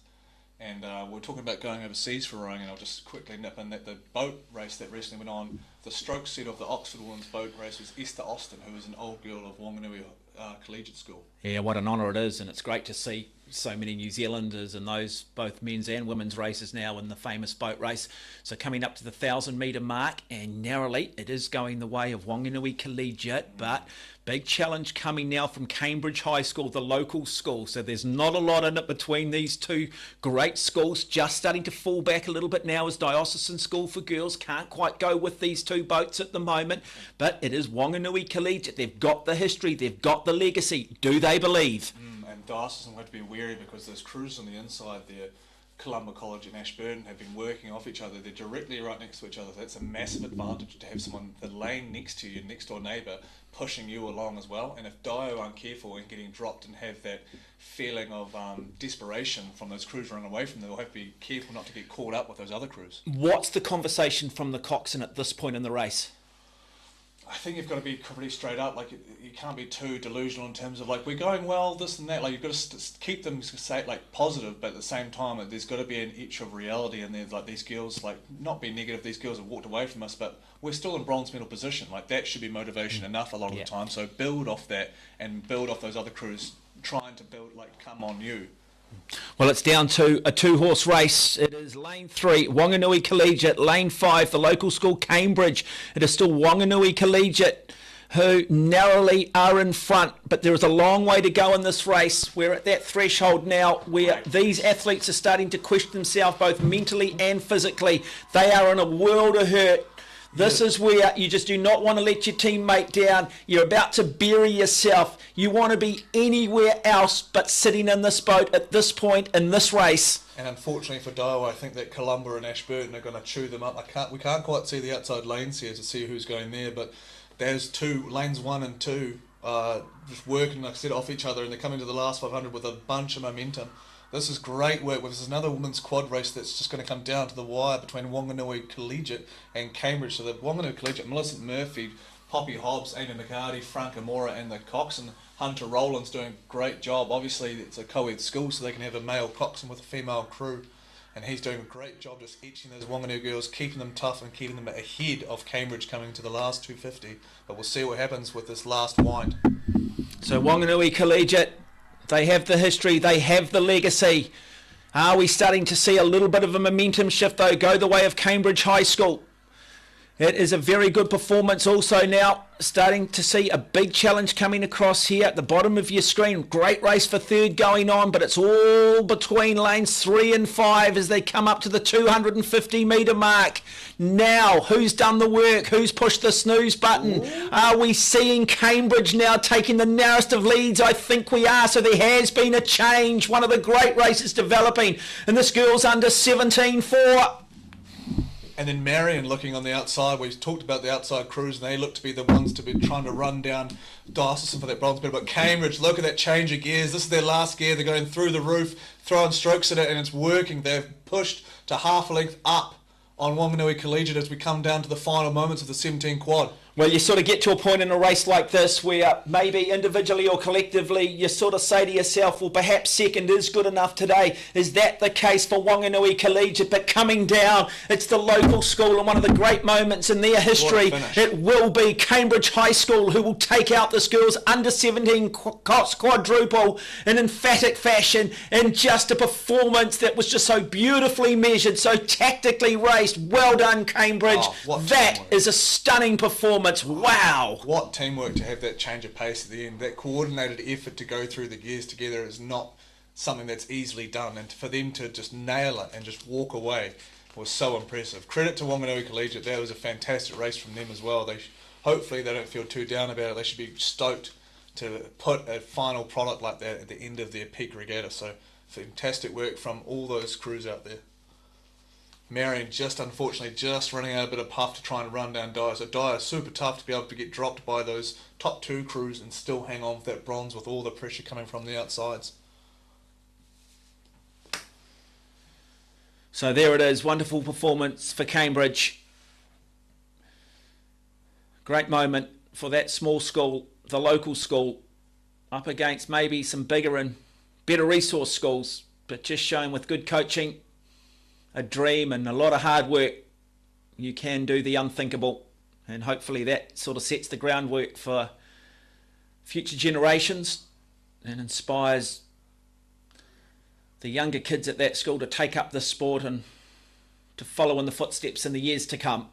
And we're talking about going overseas for rowing, and I'll just quickly nip in that the boat race that recently went on, the stroke set of the Oxford Women's boat race was Esther Austin, who was an old girl of Wanganui Collegiate School. Yeah, what an honour it is, and it's great to see so many New Zealanders in those both men's and women's races now in the famous boat race. So coming up to the 1,000 metre mark, and narrowly it is going the way of Wanganui Collegiate, but big challenge coming now from Cambridge High School, the local school. So there's not a lot in it between these two great schools, just starting to fall back a little bit now as Diocesan School for Girls can't quite go with these two boats at the moment, but it is Wanganui Collegiate. They've got the history, they've got the legacy. Do they believe? And Diocesan will have to be wary because those crews on the inside there, Columba College and Ashburton, have been working off each other. They're directly right next to each other. That's a massive advantage to have someone, the lane next to you, next door neighbour, pushing you along as well. And if Dio aren't careful and getting dropped and have that feeling of desperation from those crews running away from them, they'll have to be careful not to get caught up with those other crews. What's the conversation from the coxswain at this point in the race? I think you've got to be pretty straight up. Like, you can't be too delusional in terms of like, we're going well, this and that. Like, you've got to keep them say like positive, but at the same time there's got to be an itch of reality. And there's like these girls, like, not be negative, these girls have walked away from us, but we're still in bronze medal position. Like, that should be motivation enough a lot of the time. So build off that and build off those other crews trying to build, like, come on you. Well, it's down to a two-horse race. It is lane 3, Wanganui Collegiate. Lane 5, the local school, Cambridge. It is still Wanganui Collegiate who narrowly are in front, but there is a long way to go in this race. We're at that threshold now where these athletes are starting to question themselves both mentally and physically. They are in a world of hurt. This is where you just do not want to let your teammate down. You're about to bury yourself. You want to be anywhere else but sitting in this boat at this point in this race. And unfortunately for Dio, I think that Columba and Ashburton are going to chew them up. We can't quite see the outside lanes here to see who's going there, but there's lanes 1 and 2 just working, like I said, off each other, and they're coming to the last 500 with a bunch of momentum. This is great work. This is another women's quad race that's just going to come down to the wire between Wanganui Collegiate and Cambridge. So the Wanganui Collegiate, Millicent Murphy, Poppy Hobbs, Amy McCarty, Frank Amora, and the coxswain Hunter Rowland's doing a great job. Obviously, it's a co-ed school, so they can have a male coxswain with a female crew. And he's doing a great job just etching those Wanganui girls, keeping them tough and keeping them ahead of Cambridge coming to the last 250. But we'll see what happens with this last wind. So Wanganui Collegiate, they have the history, they have the legacy. Are we starting to see a little bit of a momentum shift though, go the way of Cambridge High School? It is a very good performance also now, starting to see a big challenge coming across here at the bottom of your screen. Great race for third going on, but it's all between lanes 3 and 5 as they come up to the 250 metre mark. Now, who's done the work? Who's pushed the snooze button? Are we seeing Cambridge now taking the narrowest of leads? I think we are, so there has been a change. One of the great races developing in this girls under 17-4. And then Marion looking on the outside. We talked about the outside crews, and they look to be the ones to be trying to run down Diocesan for that bronze medal. But Cambridge, look at that change of gears. This is their last gear. They're going through the roof, throwing strokes at it, and it's working. They've pushed to half a length up on Wanganui Collegiate as we come down to the final moments of the 17 quad. Well, you sort of get to a point in a race like this where maybe individually or collectively you sort of say to yourself, well, perhaps second is good enough today. Is that the case for Wanganui Collegiate? But coming down, it's the local school, and one of the great moments in their history, it will be Cambridge High School who will take out this girls under 17 quadruple in emphatic fashion, in just a performance that was just so beautifully measured, so tactically raced. Well done, Cambridge. That is a stunning performance. Wow. What teamwork to have that change of pace at the end. That coordinated effort to go through the gears together is not something that's easily done, and for them to just nail it and just walk away was so impressive. Credit to Wanganui Collegiate. That was a fantastic race from them as well. Hopefully they don't feel too down about it. They should be stoked to put a final product like that at the end of their peak regatta. So fantastic work from all those crews out there. Marion unfortunately just running out a bit of puff to try and run down Dyer. So Dyer super tough to be able to get dropped by those top two crews and still hang on for that bronze with all the pressure coming from the outsides. So there it is, wonderful performance for Cambridge. Great moment for that small school, the local school, up against maybe some bigger and better resource schools, but just showing with good coaching, a dream and a lot of hard work, you can do the unthinkable, and hopefully that sort of sets the groundwork for future generations and inspires the younger kids at that school to take up this sport and to follow in the footsteps in the years to come.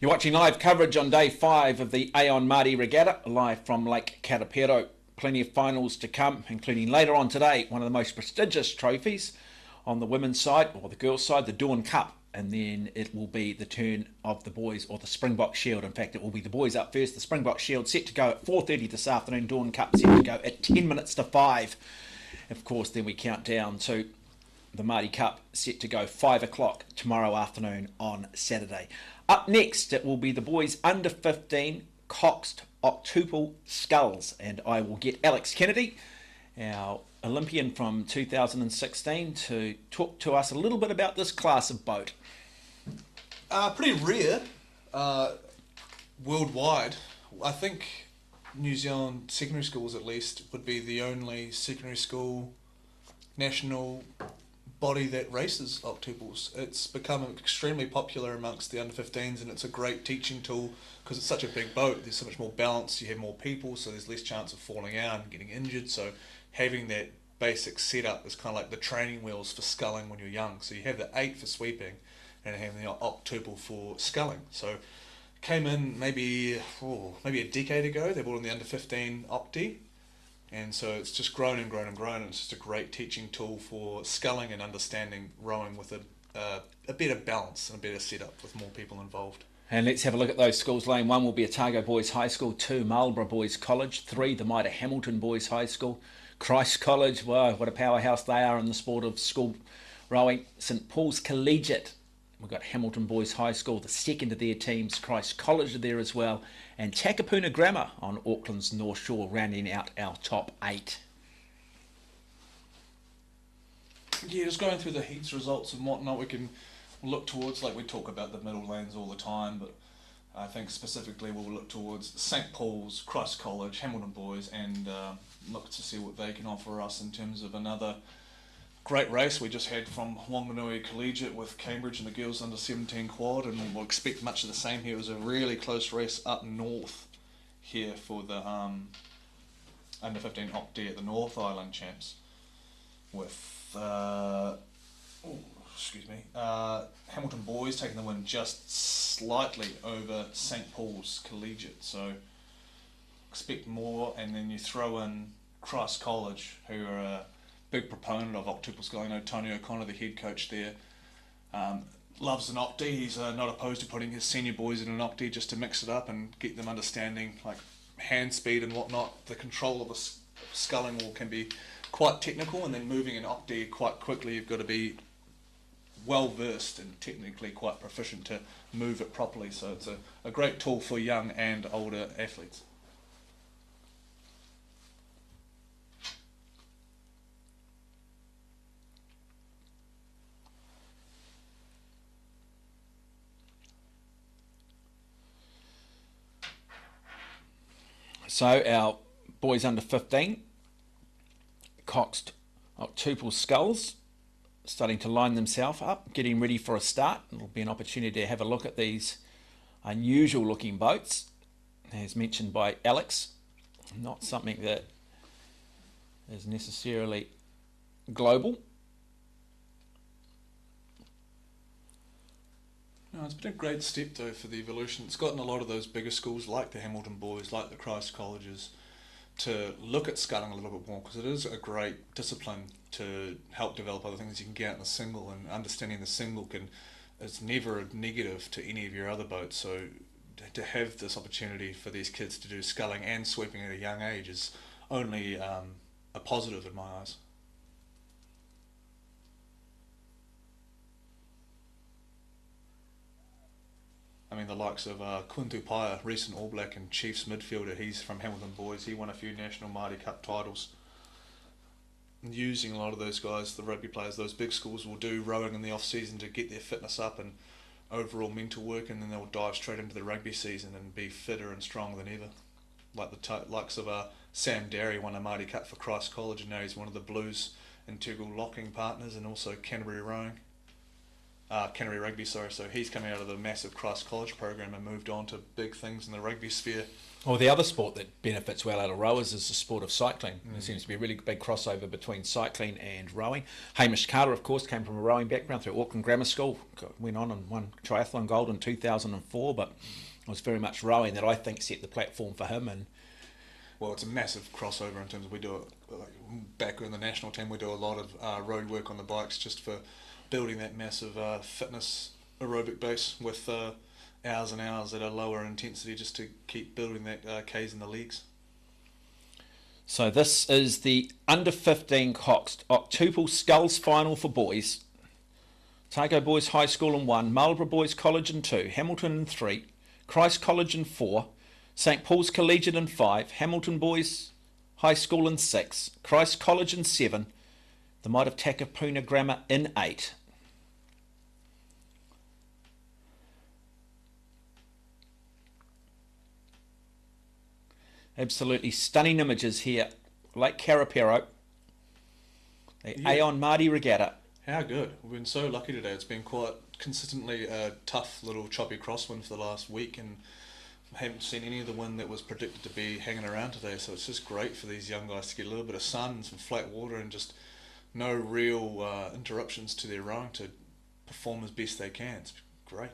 You're watching live coverage on day 5 of the Aon Maadi Regatta, live from Lake Karapiro. Plenty of finals to come, including later on today, one of the most prestigious trophies on the women's side, or the girls' side, the Dawn Cup. And then it will be the turn of the boys, or the Springbok Shield. In fact, it will be the boys up first. The Springbok Shield set to go at 4:30 this afternoon. Dawn Cup set to go at 10 minutes to 5. Of course, then we count down to the Maadi Cup set to go 5 o'clock tomorrow afternoon on Saturday. Up next, it will be the boys under 15 Coxed Octuple Sculls, and I will get Alex Kennedy, our Olympian from 2016, to talk to us a little bit about this class of boat. Pretty rare worldwide. I think New Zealand secondary schools, at least, would be the only secondary school national body that races octuples. It's become extremely popular amongst the under 15s, and it's a great teaching tool because it's such a big boat. There's so much more balance, you have more people, so there's less chance of falling out and getting injured. So having that basic setup is kind of like the training wheels for sculling when you're young. So you have the 8 for sweeping and having the octuple for sculling. So came in maybe a decade ago. They brought in the under 15 octi. And so it's just grown and grown and grown, and it's just a great teaching tool for sculling and understanding rowing with a better balance and a better setup with more people involved. And let's have a look at those schools. Lane 1 will be Otago Boys High School, 2 Marlborough Boys College, 3 the Maida Hamilton Boys High School, Christ College, wow, what a powerhouse they are in the sport of school rowing, St Paul's Collegiate. We've got Hamilton Boys High School, the second of their teams, Christ College are there as well, and Takapuna Grammar on Auckland's North Shore, rounding out our top 8. Yeah, just going through the heats results and whatnot, we can look towards, like we talk about the middle lanes all the time, but I think specifically we'll look towards St Paul's, Christ College, Hamilton Boys, and look to see what they can offer us in terms of another great race we just had from Wanganui Collegiate with Cambridge and the girls under 17 quad, and we'll expect much of the same here. It was a really close race up north here for the under 15 Octi at the North Island champs with Hamilton Boys taking the win just slightly over St Paul's Collegiate. So expect more, and then you throw in Christ College, who are a big proponent of octuple sculling. I know Tony O'Connor, the head coach there, loves an octi. He's not opposed to putting his senior boys in an octi just to mix it up and get them understanding like hand speed and whatnot. The control of the sculling can be quite technical, and then moving an octi quite quickly, you've got to be well versed and technically quite proficient to move it properly. So it's a great tool for young and older athletes. So our boys under 15, Coxed Octuple Sculls, starting to line themselves up, getting ready for a start. It'll be an opportunity to have a look at these unusual looking boats, as mentioned by Alex. Not something that is necessarily global. No, it's been a great step though for the evolution. It's gotten a lot of those bigger schools like the Hamilton Boys, like the Christ Colleges, to look at sculling a little bit more, because it is a great discipline to help develop other things you can get out in the single, and understanding the single is never a negative to any of your other boats. So to have this opportunity for these kids to do sculling and sweeping at a young age is only a positive in my eyes. I mean, the likes of Kuntu Paia, recent All Black and Chiefs midfielder, he's from Hamilton Boys. He won a few National Maadi Cup titles. And using a lot of those guys, the rugby players, those big schools will do rowing in the off-season to get their fitness up and overall mental work, and then they'll dive straight into the rugby season and be fitter and stronger than ever. Like the likes of Sam Derry won a Maadi Cup for Christ College, and now he's one of the Blues integral locking partners and also Canterbury rowing. Canterbury Rugby, so he's coming out of the massive Christ College program and moved on to big things in the rugby sphere. Well, the other sport that benefits well out of rowers is the sport of cycling. There seems to be a really big crossover between cycling and rowing. Hamish Carter, of course, came from a rowing background through Auckland Grammar School, went on and won triathlon gold in 2004, but it was very much rowing that I think set the platform for him. And well, it's a massive crossover in terms of we do it, like, back in the national team, we do a lot of road work on the bikes just for building that massive fitness aerobic base with hours and hours at a lower intensity just to keep building that Ks in the legs. So this is the under 15 octuple sculls final for boys. Otago Boys High School in 1, Marlborough Boys College in 2, Hamilton in 3, Christ College in 4, St Paul's Collegiate in 5, Hamilton Boys High School in 6, Christ College in 7, the Might of Takapuna Grammar in 8. Absolutely stunning images here. Lake Karapiro, the Aon Maadi Regatta. How good. We've been so lucky today. It's been quite consistently a tough little choppy crosswind for the last week, and haven't seen any of the wind that was predicted to be hanging around today, so it's just great for these young guys to get a little bit of sun and some flat water and just no real interruptions to their rowing to perform as best they can. It's great.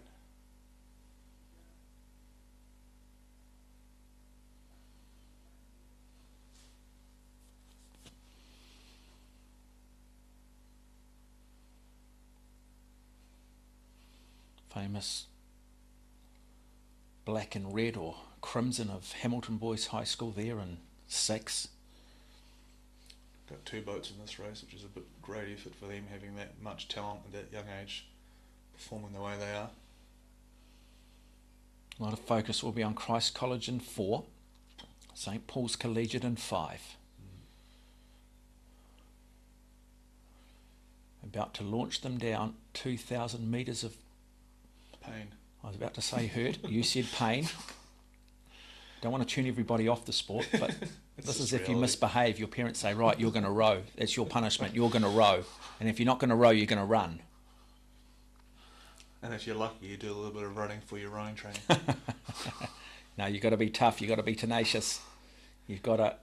Famous black and red or crimson of Hamilton Boys High School there in 6. Got 2 boats in this race, which is a bit great effort for them, having that much talent at that young age, performing the way they are. A lot of focus will be on Christ College in 4, St Paul's Collegiate in 5. About to launch them down 2,000 metres of pain. I was about to say hurt. You said pain. Don't want to tune everybody off the sport, but this is if you misbehave. Your parents say, right, you're going to row. That's your punishment. You're going to row. And if you're not going to row, you're going to run. And if you're lucky, you do a little bit of running for your rowing training. No, you've got to be tough. You've got to be tenacious. You've got to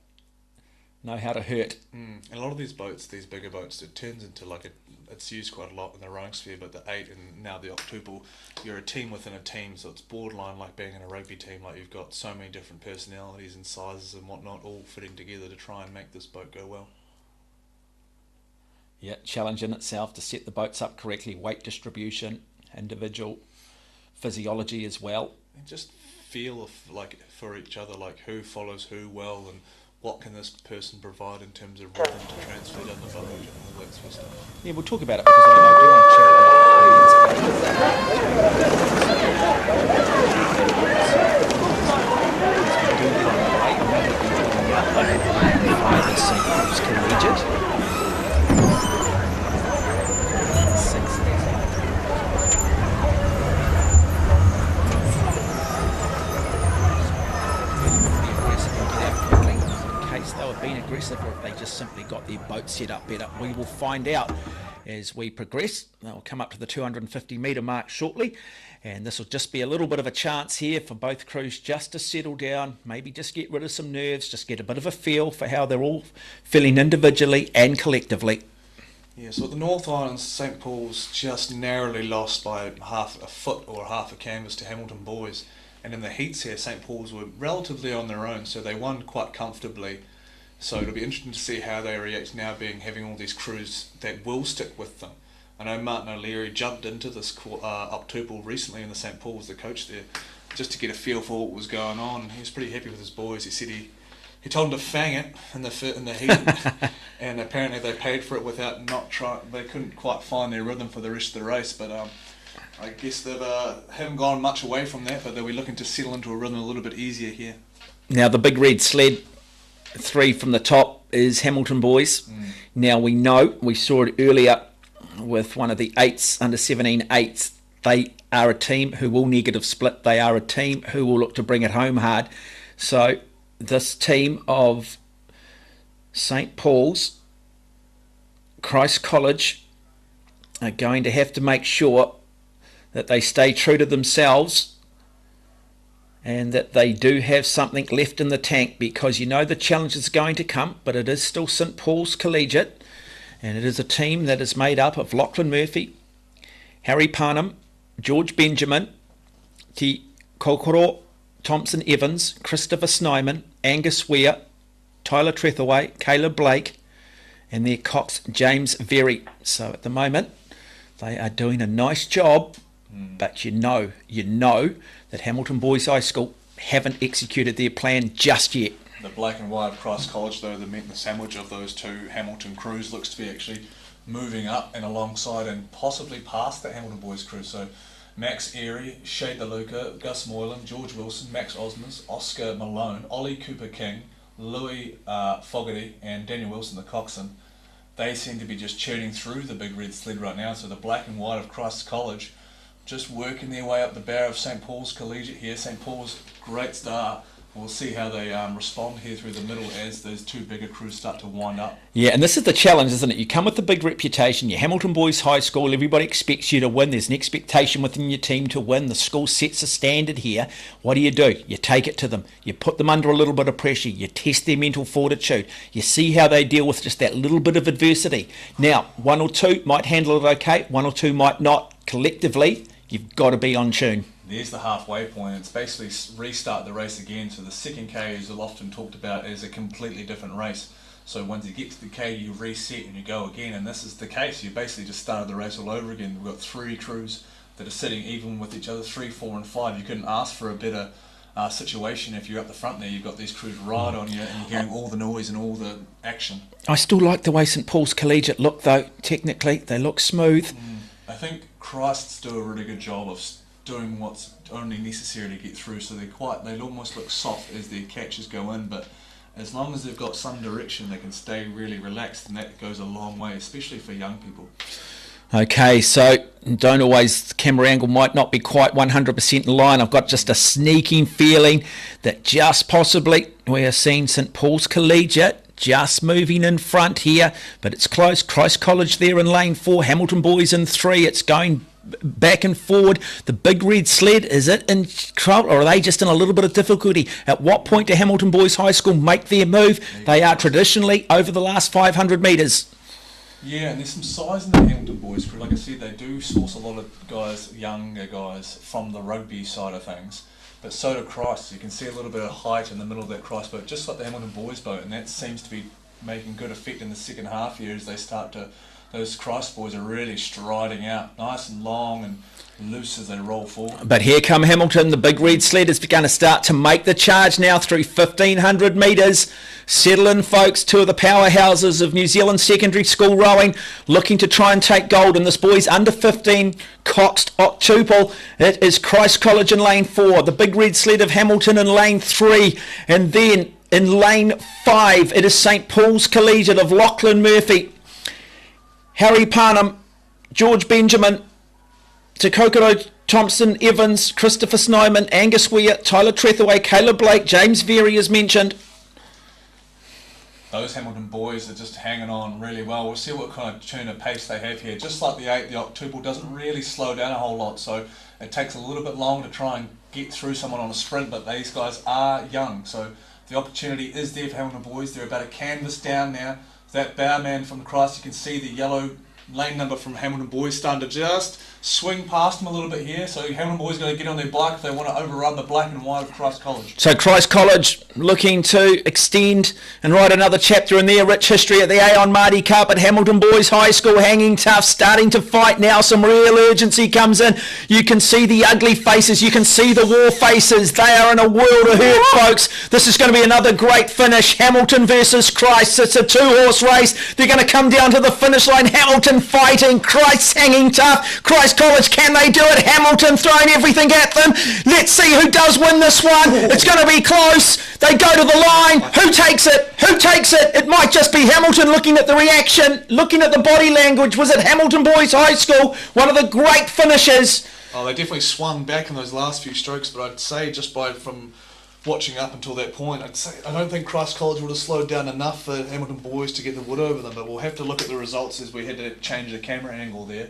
know how to hurt. And a lot of these boats, these bigger boats, it turns into like it's used quite a lot in the rowing sphere, but the 8 and now the octuple, you're a team within a team, so it's borderline like being in a rugby team. Like you've got so many different personalities and sizes and whatnot all fitting together to try and make this boat go well. Yeah, challenge in itself to set the boats up correctly, weight distribution, individual physiology as well. And just feel of, like for each other, like who follows who well and what can this person provide in terms of rhythm to transfer down the boat and all that sort of stuff. Yeah, we'll talk about it because I do want to chat they were being aggressive or if they just simply got their boat set up better. We will find out as we progress. They'll come up to the 250 metre mark shortly, and this will just be a little bit of a chance here for both crews just to settle down, maybe just get rid of some nerves, just get a bit of a feel for how they're all feeling individually and collectively. Yeah, so at the North Island, St Paul's just narrowly lost by half a foot or half a canvas to Hamilton Boys. And in the heats here, St Paul's were relatively on their own, so they won quite comfortably. So it'll be interesting to see how they react now, having all these crews that will stick with them. I know Martin O'Leary jumped into this octuple recently in the St Paul's, the coach there, just to get a feel for what was going on. He was pretty happy with his boys. He said he told them to fang it in the heat, and apparently they paid for it without not trying. They couldn't quite find their rhythm for the rest of the race, but I guess they haven't gone much away from that, but they'll be looking to settle into a rhythm a little bit easier here. Now the big red sled, 3 from the top, is Hamilton Boys. Now we saw it earlier with one of the 8s, under 17 8s. They are a team who will negative split. They are a team who will look to bring it home hard. So this team of St Paul's, Christ College, are going to have to make sure that they stay true to themselves and that they do have something left in the tank, because you know the challenge is going to come, but it is still St Paul's Collegiate, and it is a team that is made up of Lachlan Murphy, Harry Parnham, George Benjamin, Te Kokoro Thompson Evans, Christopher Snyman, Angus Weir, Tyler Trethaway, Caleb Blake, and their cox James Very. So at the moment they are doing a nice job, but you know that Hamilton Boys High School haven't executed their plan just yet. The black and white of Christ College, though, the meat and the sandwich of those two Hamilton crews, looks to be actually moving up and alongside and possibly past the Hamilton Boys crew. So Max Erie, Shea DeLuca, Gus Moylan, George Wilson, Max Osmonds, Oscar Malone, Ollie Cooper King, Louis Fogarty and Daniel Wilson, the coxswain. They seem to be just churning through the big red sled right now. So the black and white of Christ College just working their way up the barrow of St Paul's Collegiate here. St Paul's, great start. We'll see how they respond here through the middle as those two bigger crews start to wind up. Yeah, and this is the challenge, isn't it? You come with a big reputation, you're Hamilton Boys High School, everybody expects you to win. There's an expectation within your team to win. The school sets a standard here. What do? You take it to them. You put them under a little bit of pressure. You test their mental fortitude. You see how they deal with just that little bit of adversity. Now, one or two might handle it okay, one or two might not. Collectively, you've got to be on tune. There's the halfway point. It's basically restart the race again. So the second K is often talked about as a completely different race. So once you get to the K, you reset and you go again. And this is the case. You basically just started the race all over again. We've got three crews that are sitting even with each other, 3, 4 and 5. You couldn't ask for a better situation if you're up the front there. You've got these crews right on you and you're hearing all the noise and all the action. I still like the way St Paul's Collegiate look, though. Technically, they look smooth. I think Christ's do a really good job of doing what's only necessary to get through, so they almost look soft as their catches go in, but as long as they've got some direction they can stay really relaxed, and that goes a long way, especially for young people. Okay, so don't always, the camera angle might not be quite 100% in line. I've got just a sneaking feeling that just possibly we are seeing St Paul's Collegiate just moving in front here, but it's close. Christ College there in lane 4, Hamilton Boys in 3. It's going back and forward. The big red sled, is it in trouble, or are they just in a little bit of difficulty? At what point do Hamilton Boys High School make their move? They are traditionally over the last 500 metres. Yeah, and there's some size in the Hamilton Boys crew. Like I said, they do source a lot of guys, younger guys, from the rugby side of things. But so do Christ. You can see a little bit of height in the middle of that Christ boat, just like the Hamilton Boys boat, and that seems to be making good effect in the second half here as they start to, those Christ boys are really striding out, nice and long and loose as they roll forward. But here come Hamilton. The big red sled is going to start to make the charge now through 1,500 metres. Settle in, folks. Two of the powerhouses of New Zealand secondary school rowing looking to try and take gold. And this boy's under 15 coxed octuple. It is Christ College in lane 4. The big red sled of Hamilton in lane 3. And then in lane 5, it is St Paul's Collegiate of Lachlan Murphy, Harry Parnham, George Benjamin, Te Kokoro Thompson Evans, Christopher Snyman, Angus Weir, Tyler Trethaway, Caleb Blake, James Very as mentioned. Those Hamilton boys are just hanging on really well. We'll see what kind of turn of pace they have here. Just like the 8, the octuple doesn't really slow down a whole lot, so it takes a little bit longer to try and get through someone on a sprint, but these guys are young, so the opportunity is there for Hamilton boys. They're about a canvas down now. That bow from Christ, you can see the yellow lane number from Hamilton Boys starting to just swing past them a little bit here. So Hamilton Boys got to get on their bike if they want to overrun the black and white of Christ College. So Christ College looking to extend and write another chapter in their rich history at the Aon Maadi Cup at Hamilton Boys High School, hanging tough, starting to fight now. Some real urgency comes in. You can see the ugly faces. You can see the war faces. They are in a world of hurt, folks. This is going to be another great finish. Hamilton versus Christ. It's a 2-horse race. They're going to come down to the finish line. Hamilton fighting, Christ hanging tough. Christ College, can they do it? Hamilton throwing everything at them. Let's see who does win this one. It's going to be close. They go to the line. Who takes it? Who takes it? It might just be Hamilton. Looking at the reaction, looking at the body language. Was it Hamilton Boys High School? One of the great finishes. Oh, they definitely swung back in those last few strokes, but I'd say just from watching up until that point, I don't think Christ College would have slowed down enough for Hamilton Boys to get the wood over them, but we'll have to look at the results as we had to change the camera angle there.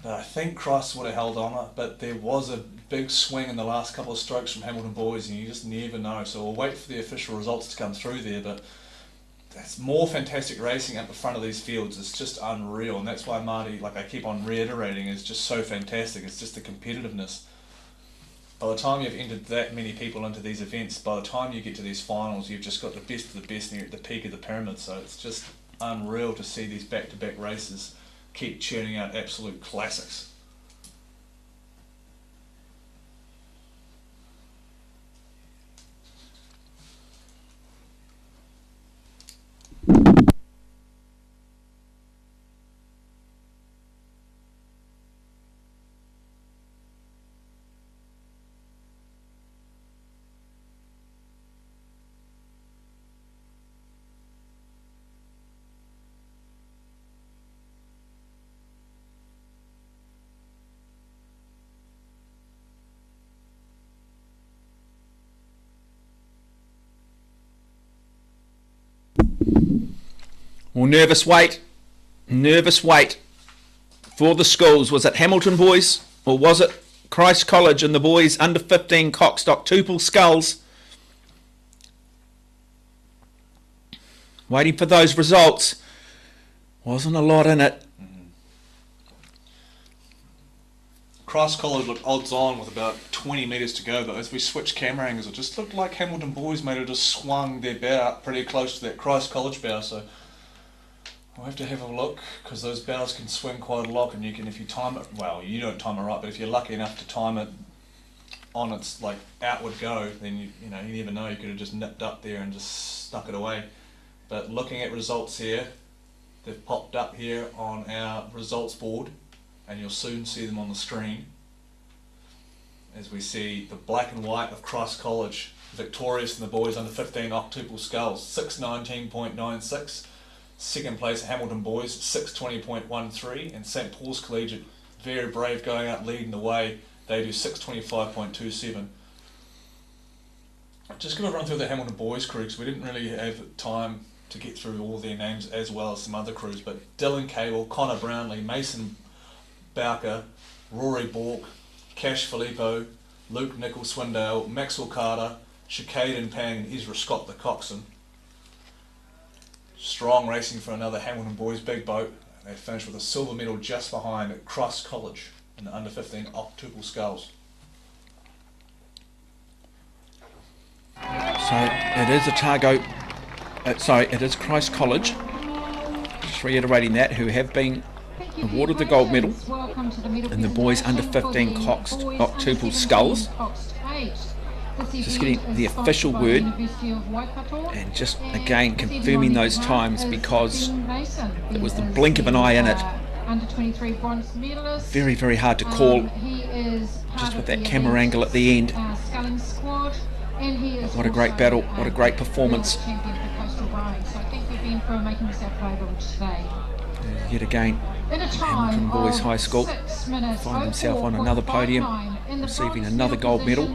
I think Christ would have held on it, but there was a big swing in the last couple of strokes from Hamilton Boys, and you just never know. So we'll wait for the official results to come through there, but it's more fantastic racing up the front of these fields. It's just unreal, and that's why Maadi, like I keep on reiterating, is just so fantastic. It's just the competitiveness. By the time you've entered that many people into these events, by the time you get to these finals, you've just got the best of the best and you're at the peak of the pyramid. So it's just unreal to see these back-to-back races keep churning out absolute classics. Well, nervous wait for the schools. Was it Hamilton Boys or was it Christ College and the boys under 15 Cockstock Tupel Skulls? Waiting for those results. Wasn't a lot in it. Christ College looked odds on with about 20 metres to go, but as we switched camera angles, it just looked like Hamilton Boys may have just swung their bow up pretty close to that Christ College bow. So we'll have to have a look, because those bows can swing quite a lot, and you can, if you time it, well, you don't time it right, but if you're lucky enough to time it on its like outward go, then you know, you never know, you could have just nipped up there and just stuck it away. But looking at results here, they've popped up here on our results board, and you'll soon see them on the screen as we see the black and white of Christ College victorious in the boys under 15 octuple sculls, 6:19.96. Second place Hamilton Boys, 6:20.13, and St Paul's Collegiate, very brave, going out leading the way. They do 6:25.27. Just going to run through the Hamilton Boys crew, because we didn't really have time to get through all their names as well as some other crews, but Dylan Cable, Connor Brownlee, Mason Bowker, Rory Bork, Cash Filippo, Luke Nicol Swindale, Maxwell Carter, Shacaden Pang, and Ezra Scott the coxswain. Strong racing for another Hamilton Boys big boat. They finished with a silver medal just behind at Christ College in the under 15 octuple sculls. So it is Otago, it is Christ College, just reiterating that, who have been awarded the gold medal in the boys under 15 octuple sculls. Just getting the official word, and just again confirming those times, because it was the blink of an eye in it. Very, very hard to call, just with that camera angle at the end. What a great battle, what a great performance. Yet again, Hamilton Boys High School find himself on another podium, receiving another gold medal.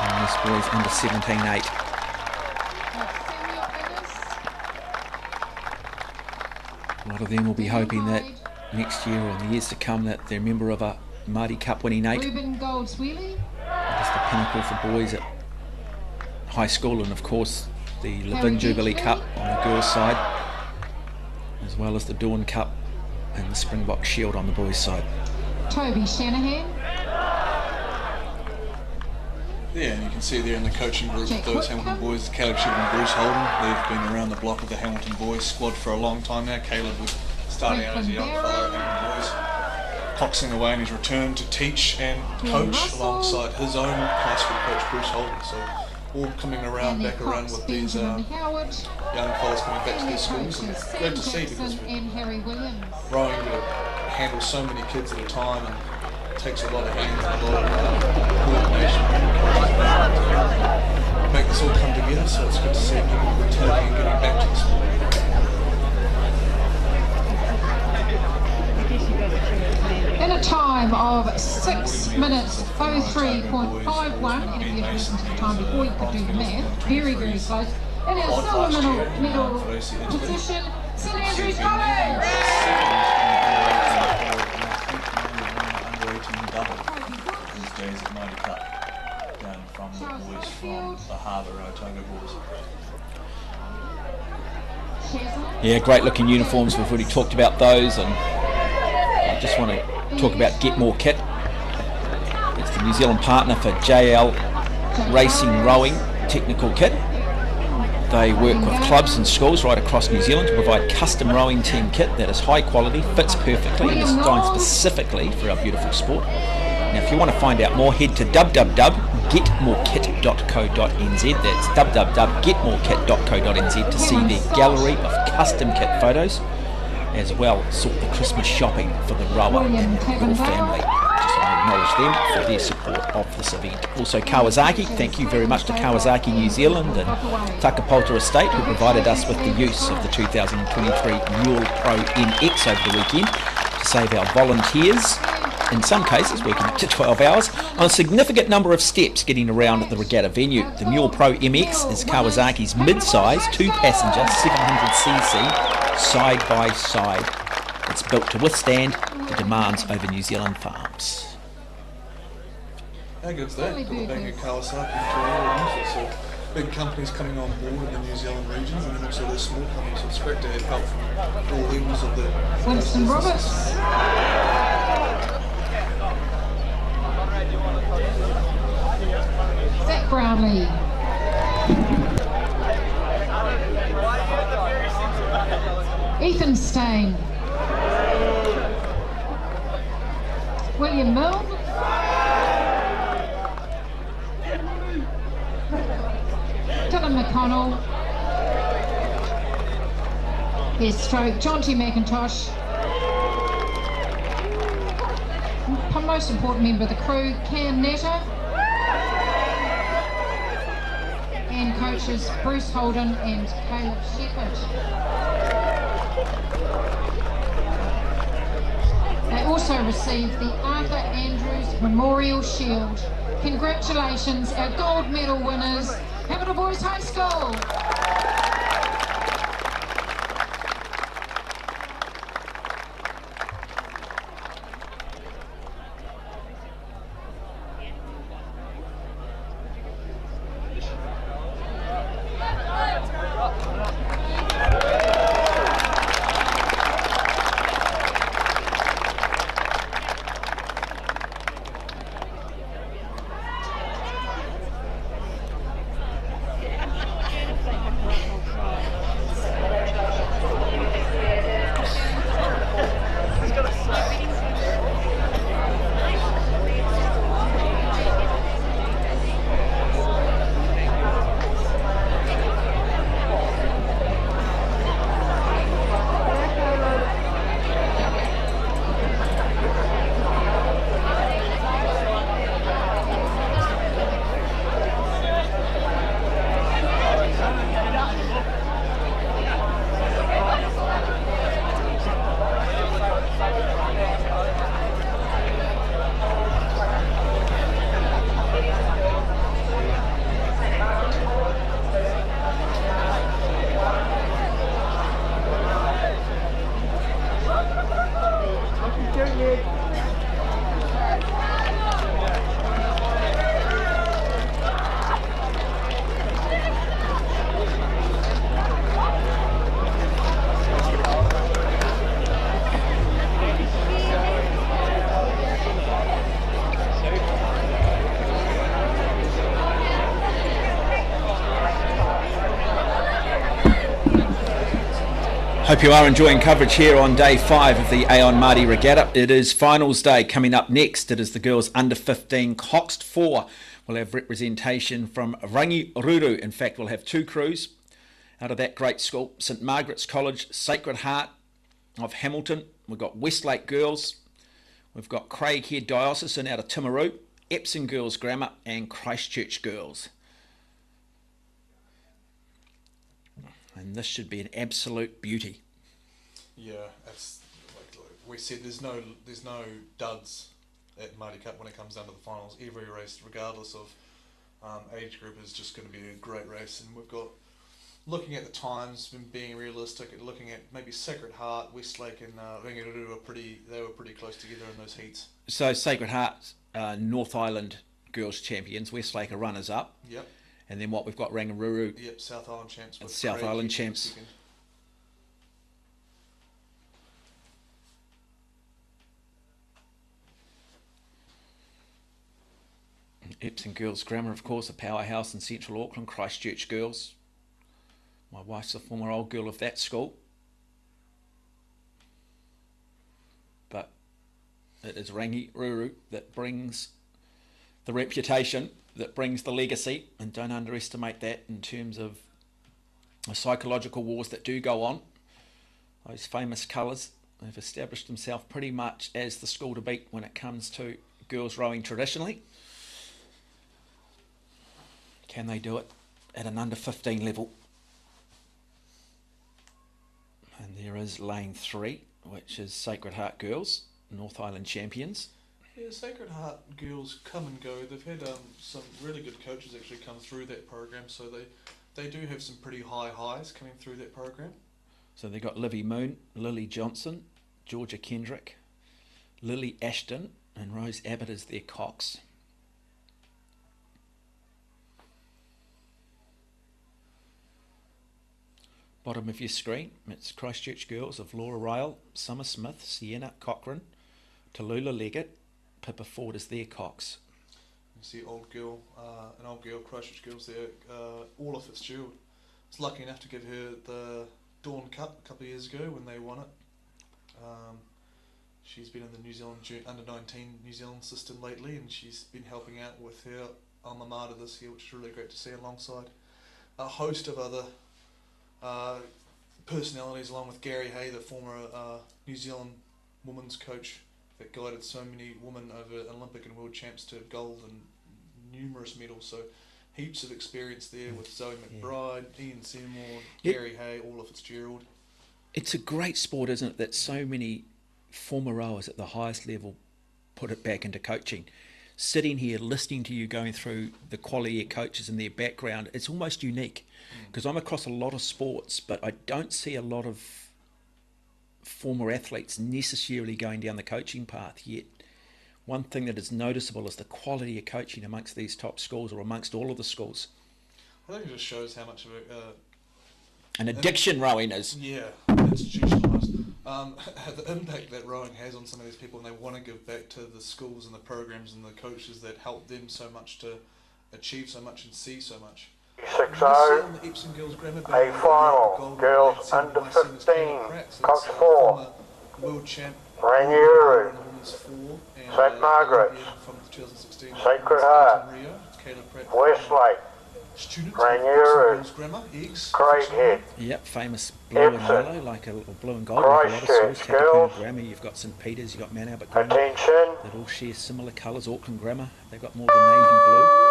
And this boys under 17-8. A lot of them will be hoping that next year or in the years to come that they're a member of a Maadi Cup winning 8. Just the pinnacle for boys at high school, and of course the Levin Jubilee Cup on the girls' side, as well as the Dawn Cup and the Springbok Shield on the boys' side. Toby Shanahan. Yeah, and you can see there in the coaching group of those Hamilton Boys, Caleb Shipman and Bruce Holden. They've been around the block with the Hamilton Boys squad for a long time now. Caleb was starting out as a young fellow at Hamilton Boys, coxing away in his return to teach and coach alongside his own high school coach Bruce Holden. So all coming around, back around with these young fellas coming back to their schools, and it's great to see, because rowing to handle so many kids at a time, and it takes a lot of hands and a lot of coordination to make this all come together. So it's good to see people returning and getting back to the sport. In a time of 6 minutes 03.51, and if you've listened to the time before, you could do the math. Very, very close. In our silver medal position, St Andrews College. days at Maadi Cup down from the boys from the Harbour Otago boys. Yeah, great looking uniforms. We've already talked about those, and I just want to talk about Get More Kit. It's the New Zealand partner for JL Racing Rowing Technical Kit. They work with clubs and schools right across New Zealand to provide custom rowing team kit that is high quality, fits perfectly, and is designed specifically for our beautiful sport. Now, if you want to find out more, head to www.getmorekit.co.nz. That's www.getmorekit.co.nz to see their gallery of custom kit photos, as well as sort the Christmas shopping for the rower and your family. Just want to acknowledge them for their support of this event. Also, Kawasaki, thank you very much to Kawasaki New Zealand and Takapulta Estate, who provided us with the use of the 2023 Mule Pro MX over the weekend to save our volunteers, in some cases working up to 12 hours, on a significant number of steps getting around the regatta venue. The Mule Pro MX is Kawasaki's mid-size, 2-passenger, 700cc, side-by-side. It's built to withstand the demands over New Zealand farms. How good's that? Got the back of Kawasaki and Toyota. So big companies coming on board in the New Zealand regions, and then also those small companies. So it's great to have help from all levels of the Winston Roberts. Zach Brownlee. Ethan Stain. William Milne. Dylan McConnell. Here's stroke John T. McIntosh. Most important member of the crew, Cam Netter. And coaches Bruce Holden and Caleb Shepherd. They also received the Arthur Andrews Memorial Shield. Congratulations, our gold medal winners, Hamilton Boys High School. Hope you are enjoying coverage here on day 5 of the Aon Maadi Regatta. It is finals day. Coming up next, it is the girls under 15 Coxed 4. We'll have representation from Rangiruru. In fact, we'll have 2 crews out of that great school. St Margaret's College, Sacred Heart of Hamilton. We've got Westlake Girls. We've got Craighead Diocesan out of Timaru, Epsom Girls Grammar and Christchurch Girls. And this should be an absolute beauty. Yeah, that's like we said. There's no duds at Maadi Cup when it comes down to the finals. Every race, regardless of age group, is just going to be a great race. And we've got, looking at the times, being realistic, and looking at maybe Sacred Heart, Westlake, and Rangiruru were pretty close together in those heats. So Sacred Heart North Island girls champions. Westlake are runners up. Yep. And then what we've got Rangaruru. Yep, South Island champs. And South Island champs. Second. Epsom Girls Grammar, of course, a powerhouse in Central Auckland. Christchurch Girls. My wife's a former old girl of that school. But it is Rangaruru that brings the reputation, that brings the legacy, and don't underestimate that in terms of the psychological wars that do go on. Those famous colours have established themselves pretty much as the school to beat when it comes to girls rowing traditionally. Can they do it at an under 15 level? And there is lane 3, which is Sacred Heart Girls, North Island champions. Yeah, Sacred Heart girls come and go. They've had some really good coaches actually come through that program, so they do have some pretty high highs coming through that program. So they've got Livy Moon, Lily Johnson, Georgia Kendrick, Lily Ashton, and Rose Abbott as their cocks. Bottom of your screen, it's Christchurch Girls of Laura Ryle, Summer Smith, Sienna Cochran, Tallulah Leggett, Pippa Ford as their cocks. You see an old girl, Christchurch Girls there, Orla Fitzgerald. I was lucky enough to give her the Dawn Cup a couple of years ago when they won it. She's been in the New Zealand under-19 New Zealand system lately, and she's been helping out with her alma mater this year, which is really great to see, alongside a host of other personalities, along with Gary Hay, the former New Zealand women's coach that guided so many women over Olympic and world champs to gold and numerous medals. So heaps of experience there with Zoe McBride, Ian Seymour, Gary Hay, Orla Fitzgerald. It's a great sport, isn't it, that so many former rowers at the highest level put it back into coaching. Sitting here listening to you going through the quality of coaches and their background, it's almost unique, because I'm across a lot of sports, but I don't see a lot of former athletes necessarily going down the coaching path yet. One thing that is noticeable is the quality of coaching amongst these top schools, or amongst all of the schools. I think it just shows how much of an addiction rowing is. Yeah, institutionalised. The impact that rowing has on some of these people, and they want to give back to the schools and the programs and the coaches that help them so much to achieve so much and see so much. 6-0, a final, girls under 15, Cox 4, world champ, Rangiuru, St Margaret, Sacred Heart, Westlake, Rangiuru, Craighead. Yep, famous blue and yellow, like a blue and gold. Like a lot of schools, Girls. Grammar, you've got St Peter's, you've got Mount Albert Grammar. Attention. That all share similar colours. Auckland Grammar, they've got more than navy blue.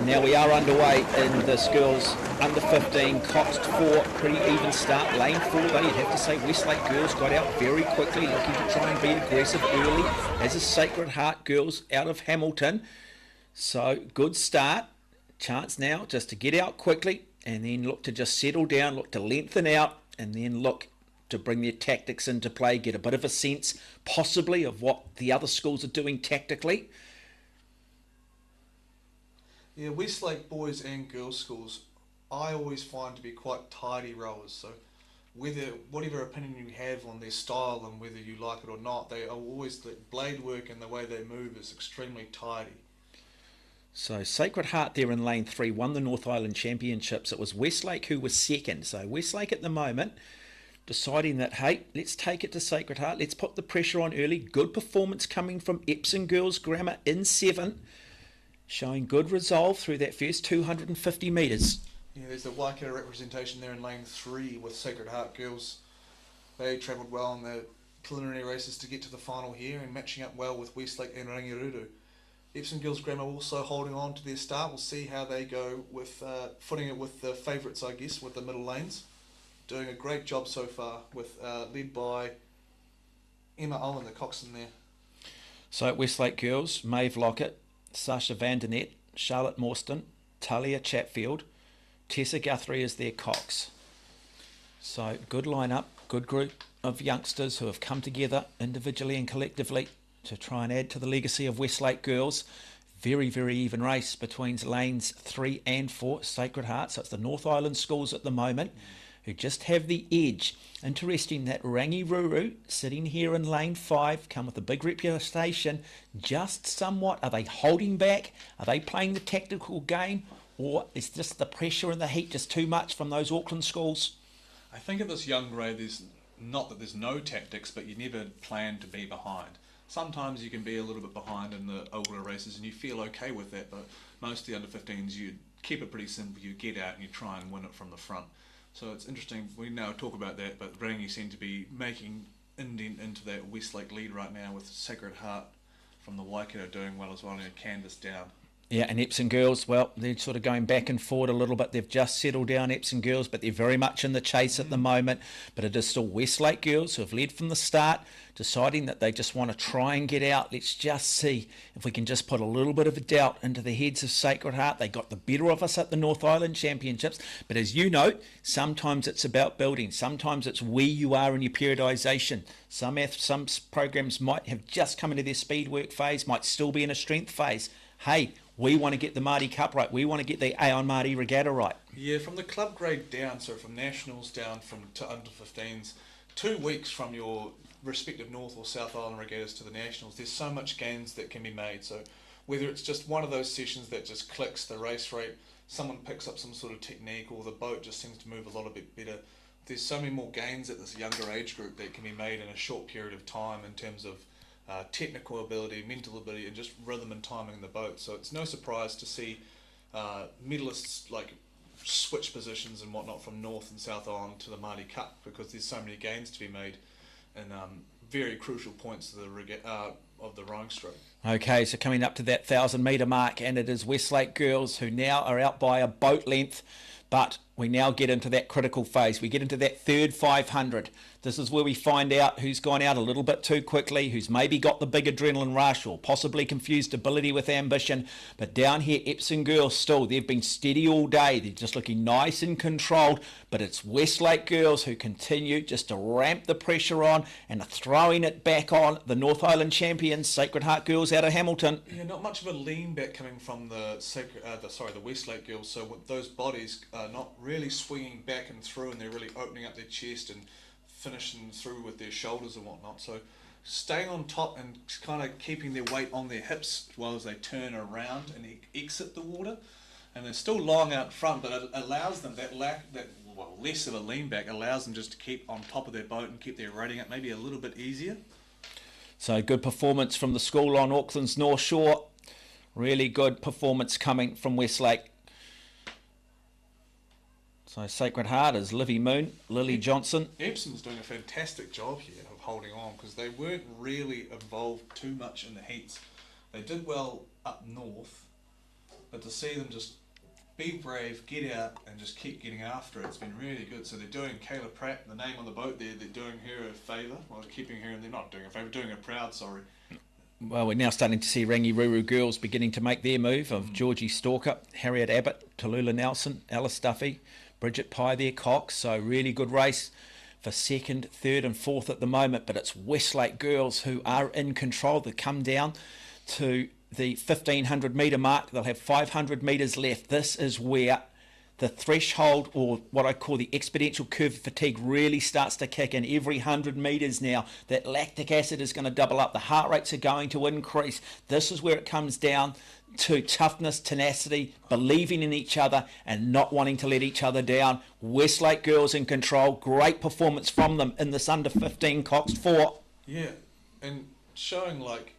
Now we are underway in this girls under 15, Cox 4, pretty even start. Lane 4 though, you'd have to say Westlake Girls got out very quickly, looking to try and be aggressive early, as a Sacred Heart Girls out of Hamilton. So good start. Chance now just to get out quickly, and then look to just settle down, look to lengthen out, and then look to bring their tactics into play, get a bit of a sense possibly of what the other schools are doing tactically. Yeah, Westlake boys and girls schools, I always find to be quite tidy rowers. So whatever opinion you have on their style and whether you like it or not, they are always, the blade work and the way they move is extremely tidy. So Sacred Heart there in lane 3 won the North Island Championships. It was Westlake who was second. So Westlake at the moment deciding that, hey, let's take it to Sacred Heart. Let's put the pressure on early. Good performance coming from Epsom Girls Grammar in 7. Showing good resolve through that first 250 metres. Yeah, there's the Waikato representation there in lane 3 with Sacred Heart Girls. They travelled well in the preliminary races to get to the final here and matching up well with Westlake and Rangiuru. Epsom Girls Grammar also holding on to their start. We'll see how they go with footing it with the favourites, I guess, with the middle lanes. Doing a great job so far, with led by Emma Owen, the coxswain there. So at Westlake Girls, Maeve Lockett, Sasha Vandernet, Charlotte Morstan, Talia Chatfield, Tessa Guthrie is their cocks. So good lineup, good group of youngsters who have come together individually and collectively to try and add to the legacy of Westlake girls. Very, very even race between lanes 3 and 4, Sacred Heart. So it's the North Island schools at the moment who just have the edge. Interesting that Rangiruru sitting here in lane 5 come with a big reputation. Just somewhat, are they holding back? Are they playing the tactical game? Or is just the pressure and the heat just too much from those Auckland schools? I think at this young grade, there's not that there's no tactics, but you never plan to be behind. Sometimes you can be a little bit behind in the older races and you feel okay with that, but most of the under-15s, you keep it pretty simple. You get out and you try and win it from the front. So it's interesting, we now talk about that, but Rangi seem to be making indent into that Westlake lead right now with Sacred Heart from the Waikato doing well as well and canvas down. Yeah, and Epsom girls, well, they're sort of going back and forward a little bit. They've just settled down, Epsom girls, but they're very much in the chase at the moment. But it is still Westlake girls who have led from the start, deciding that they just want to try and get out. Let's just see if we can just put a little bit of a doubt into the heads of Sacred Heart. They got the better of us at the North Island Championships. But as you know, sometimes it's about building. Sometimes it's where you are in your periodisation. Some programs might have just come into their speed work phase, might still be in a strength phase. Hey, we want to get the Maadi Cup right. We want to get the Aon Maadi Regatta right. Yeah, from the club grade down, so from nationals down to under 15s, 2 weeks from your respective North or South Island regattas to the nationals, there's so much gains that can be made. So whether it's just one of those sessions that just clicks the race rate, someone picks up some sort of technique, or the boat just seems to move a lot bit better, there's so many more gains at this younger age group that can be made in a short period of time in terms of technical ability, mental ability, and just rhythm and timing in the boat. So it's no surprise to see medalists like switch positions and whatnot from North and South Island to the Maadi Cup, because there's so many gains to be made in very crucial points of the rowing stroke. Okay, so coming up to that 1,000 metre mark, and it is Westlake girls who now are out by a boat length, but we now get into that critical phase. We get into that third 500. This is where we find out who's gone out a little bit too quickly, who's maybe got the big adrenaline rush or possibly confused ability with ambition. But down here, Epsom girls still, they've been steady all day. They're just looking nice and controlled. But it's Westlake girls who continue just to ramp the pressure on and are throwing it back on the North Island champions, Sacred Heart girls out of Hamilton. Yeah, not much of a lean back coming from the Westlake girls. So with those bodies not really swinging back and through, and they're really opening up their chest and finishing through with their shoulders and whatnot. So staying on top and kind of keeping their weight on their hips while as they turn around and exit the water. And they're still long out front, but it allows them less of a lean back allows them just to keep on top of their boat and keep their rating up maybe a little bit easier. So good performance from the school on Auckland's North Shore. Really good performance coming from Westlake. So Sacred Heart is Livy Moon, Lily Johnson. Epsom's doing a fantastic job here of holding on, because they weren't really involved too much in the heats. They did well up north, but to see them just be brave, get out and just keep getting after it, it's been really good. So they're doing Kayla Pratt, the name on the boat there, they're doing her a favour, well keeping her, and they're not doing a favour, doing her proud, sorry. Well, we're now starting to see Rangiruru girls beginning to make their move of Georgie Stalker, Harriet Abbott, Tallulah Nelson, Alice Duffy, Bridget Pye there, Cox. So really good race for second, third and fourth at the moment. But it's Westlake girls who are in control. They come down to the 1,500 metre mark. They'll have 500 metres left. This is where the threshold, or what I call the exponential curve of fatigue, really starts to kick in. Every 100 metres now, that lactic acid is going to double up. The heart rates are going to increase. This is where it comes down to toughness, tenacity, believing in each other and not wanting to let each other down. Westlake girls in control. Great performance from them in this under 15 Cox 4. Yeah, and showing like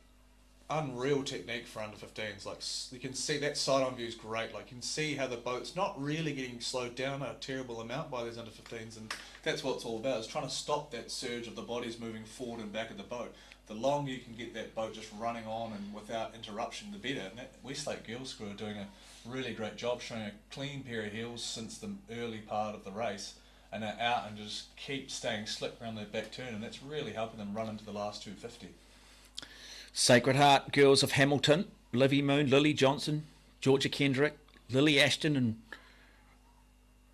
unreal technique for under 15s. Like you can see that side on view is great. Like you can see how the boat's not really getting slowed down a terrible amount by these under 15s, and that's what it's all about, is trying to stop that surge of the bodies moving forward and back of the boat. The longer you can get that boat just running on and without interruption, the better. And that Westlake girls crew are doing a really great job, showing a clean pair of heels since the early part of the race, and they're out and just keep staying slick around their back turn, and that's really helping them run into the last 250. Sacred Heart girls of Hamilton, Livy Moon, Lily Johnson, Georgia Kendrick, Lily Ashton,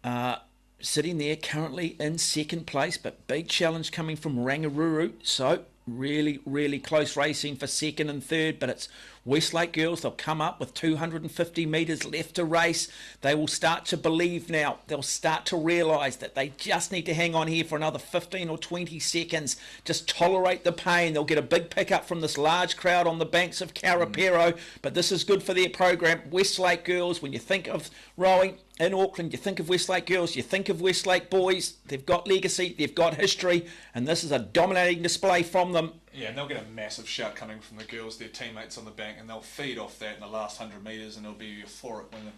and sitting there currently in second place, but big challenge coming from Rangiruru. So really close racing for second and third, but it's Westlake girls. They'll come up with 250 metres left to race. They will start to believe now. They'll start to realise that they just need to hang on here for another 15 or 20 seconds. Just tolerate the pain. They'll get a big pickup from this large crowd on the banks of Karapiro, but this is good for their program. Westlake girls, when you think of rowing in Auckland, you think of Westlake girls, you think of Westlake boys. They've got legacy, they've got history, and this is a dominating display from them. Yeah, and they'll get a massive shout coming from the girls, their teammates on the bank, and they'll feed off that in the last 100 metres, and it'll be euphoric when,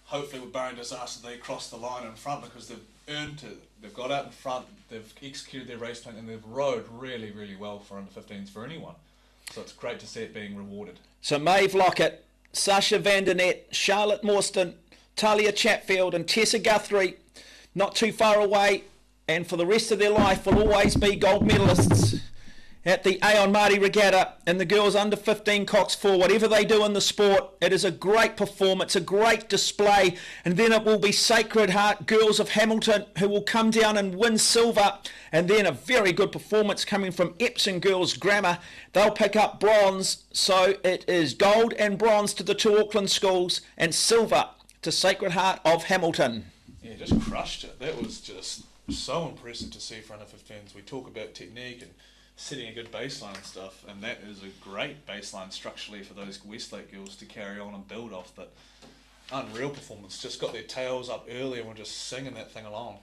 hopefully with barring disaster, they cross the line in front, because they've earned it. They've got out in front, they've executed their race plan, and they've rowed really well for under 15s for anyone. So it's great to see it being rewarded. So Maeve Lockett, Sasha Vandernet, Charlotte Morstan, Talia Chatfield and Tessa Guthrie, not too far away, and for the rest of their life will always be gold medalists at the Aon Maadi Regatta and the girls under 15 Cox 4. Whatever they do in the sport, it is a great performance, a great display, and then it will be Sacred Heart girls of Hamilton who will come down and win silver, and then a very good performance coming from Epsom girls Grammar. They'll pick up bronze, so it is gold and bronze to the two Auckland schools and silver to Sacred Heart of Hamilton. Yeah, just crushed it. That was just so impressive to see for under 15s. We talk about technique and setting a good baseline and stuff, and that is a great baseline structurally for those Westlake girls to carry on and build off, but unreal performance. Just got their tails up early and were just singing that thing along.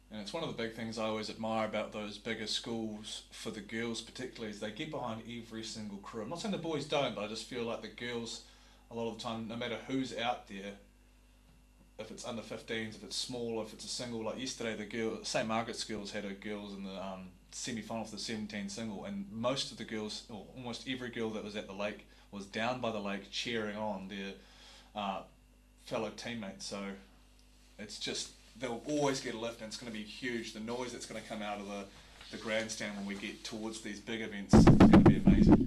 And it's one of the big things I always admire about those bigger schools for the girls particularly, is they get behind every single crew. I'm not saying the boys don't, but I just feel like the girls, a lot of the time, no matter who's out there, if it's under 15s, if it's small, if it's a single, like yesterday the St Margaret's girls had her girls in the semi-final for the 17 single, and most of the girls, or almost every girl that was at the lake, was down by the lake cheering on their fellow teammates. So it's just, they'll always get a lift, and it's going to be huge. The noise that's going to come out of the grandstand when we get towards these big events is going to be amazing.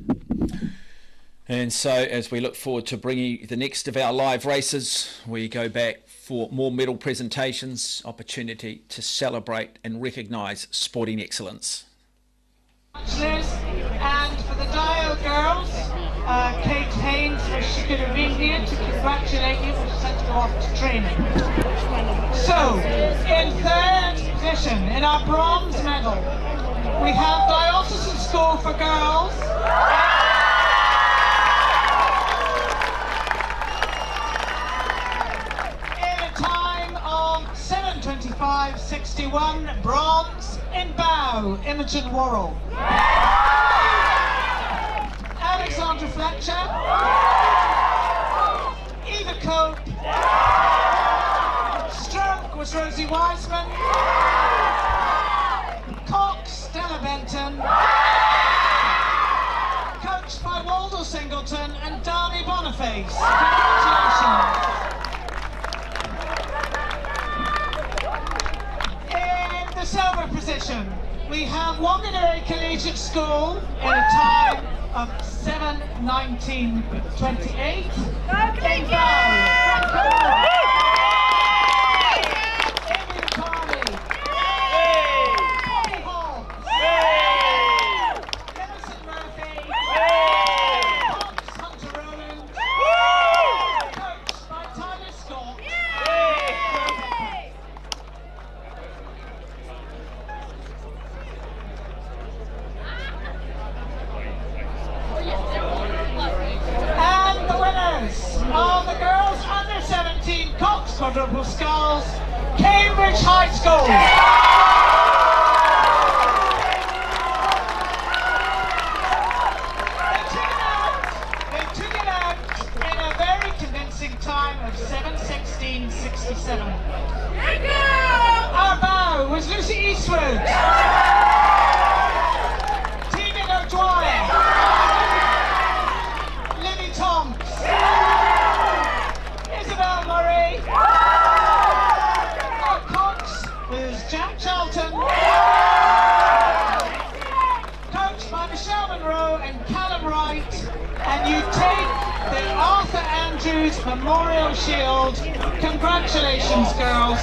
And so as we look forward to bringing the next of our live races, we go back for more medal presentations, opportunity to celebrate and recognise sporting excellence. And for the Dial girls, Kate Haynes, she could have been here to congratulate you, but she had to go off to training. So, in third position, in our bronze medal, we have Diocesan School for Girls. In a time of 7:25.61, bronze in bow, Imogen Worrell. Alexandra Fletcher, Eva Cope, stroke was Rosie Wiseman, Cox Stella Benton, coached by Waldo Singleton and Darby Boniface. Congratulations. In the silver position, we have Wanganui Collegiate School in a time of 7:19.28. In bow, Amy Carney, Polly Hall, Emerson Murphy, Fox Hunter Rowland, coached by Tyler Scott. And the winners are the girls under 17 Cox Quadruple Sculls, Cambridge High School. They took it out in a very convincing time of 7:16.67. Our bow was Lucy Eastwood, Tegan O'Dwyer, Lily Tonks, Isabel Murray. Our cox was Jack Charlton, coached by Michelle Monroe and Callum Wright. And you take the Arthur Andrews Memorial Shield. Congratulations, girls.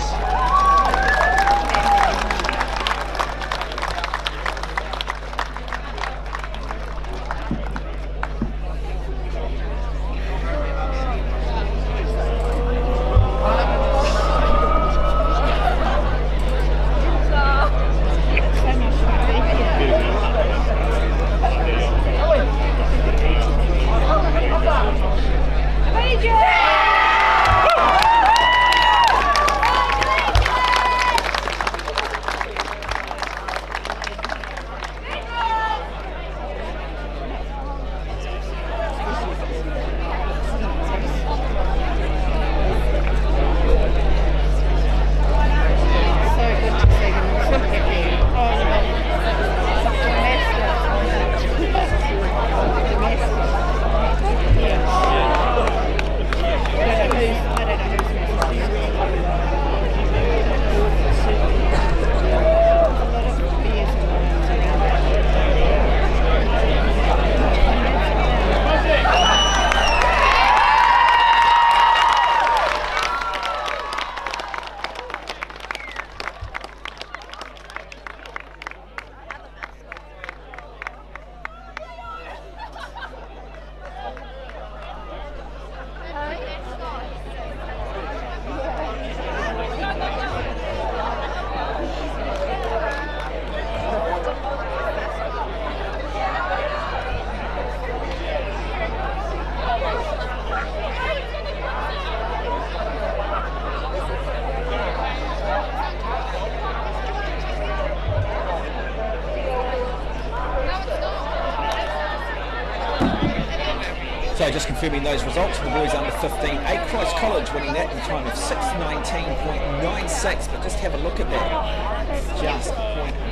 So just confirming those results for the boys under 15. 8 Christ College winning that in a time of 6:19.96, but just have a look at that. Just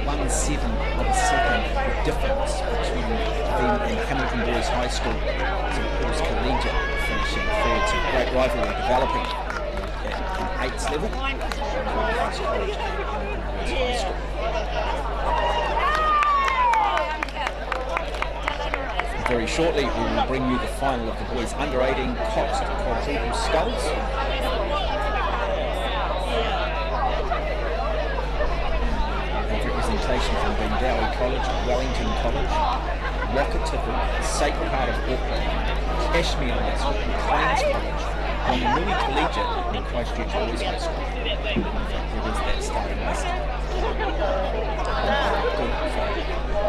0.17 of a second difference between them and Hamilton Boys High School. St Paul's Collegiate finishing third. So great rivalry developing at an 8th level. Christ College and Boys High School. Very shortly we will bring you the final of the boys under 18 Cox quadruple skulls. Representation from Bendowie College, Wellington College, Wakatipu, Sacred Heart of Auckland, Kashmir High School, Queen's College, Whanganui Collegiate and Christchurch Boys High School. There is that starting list.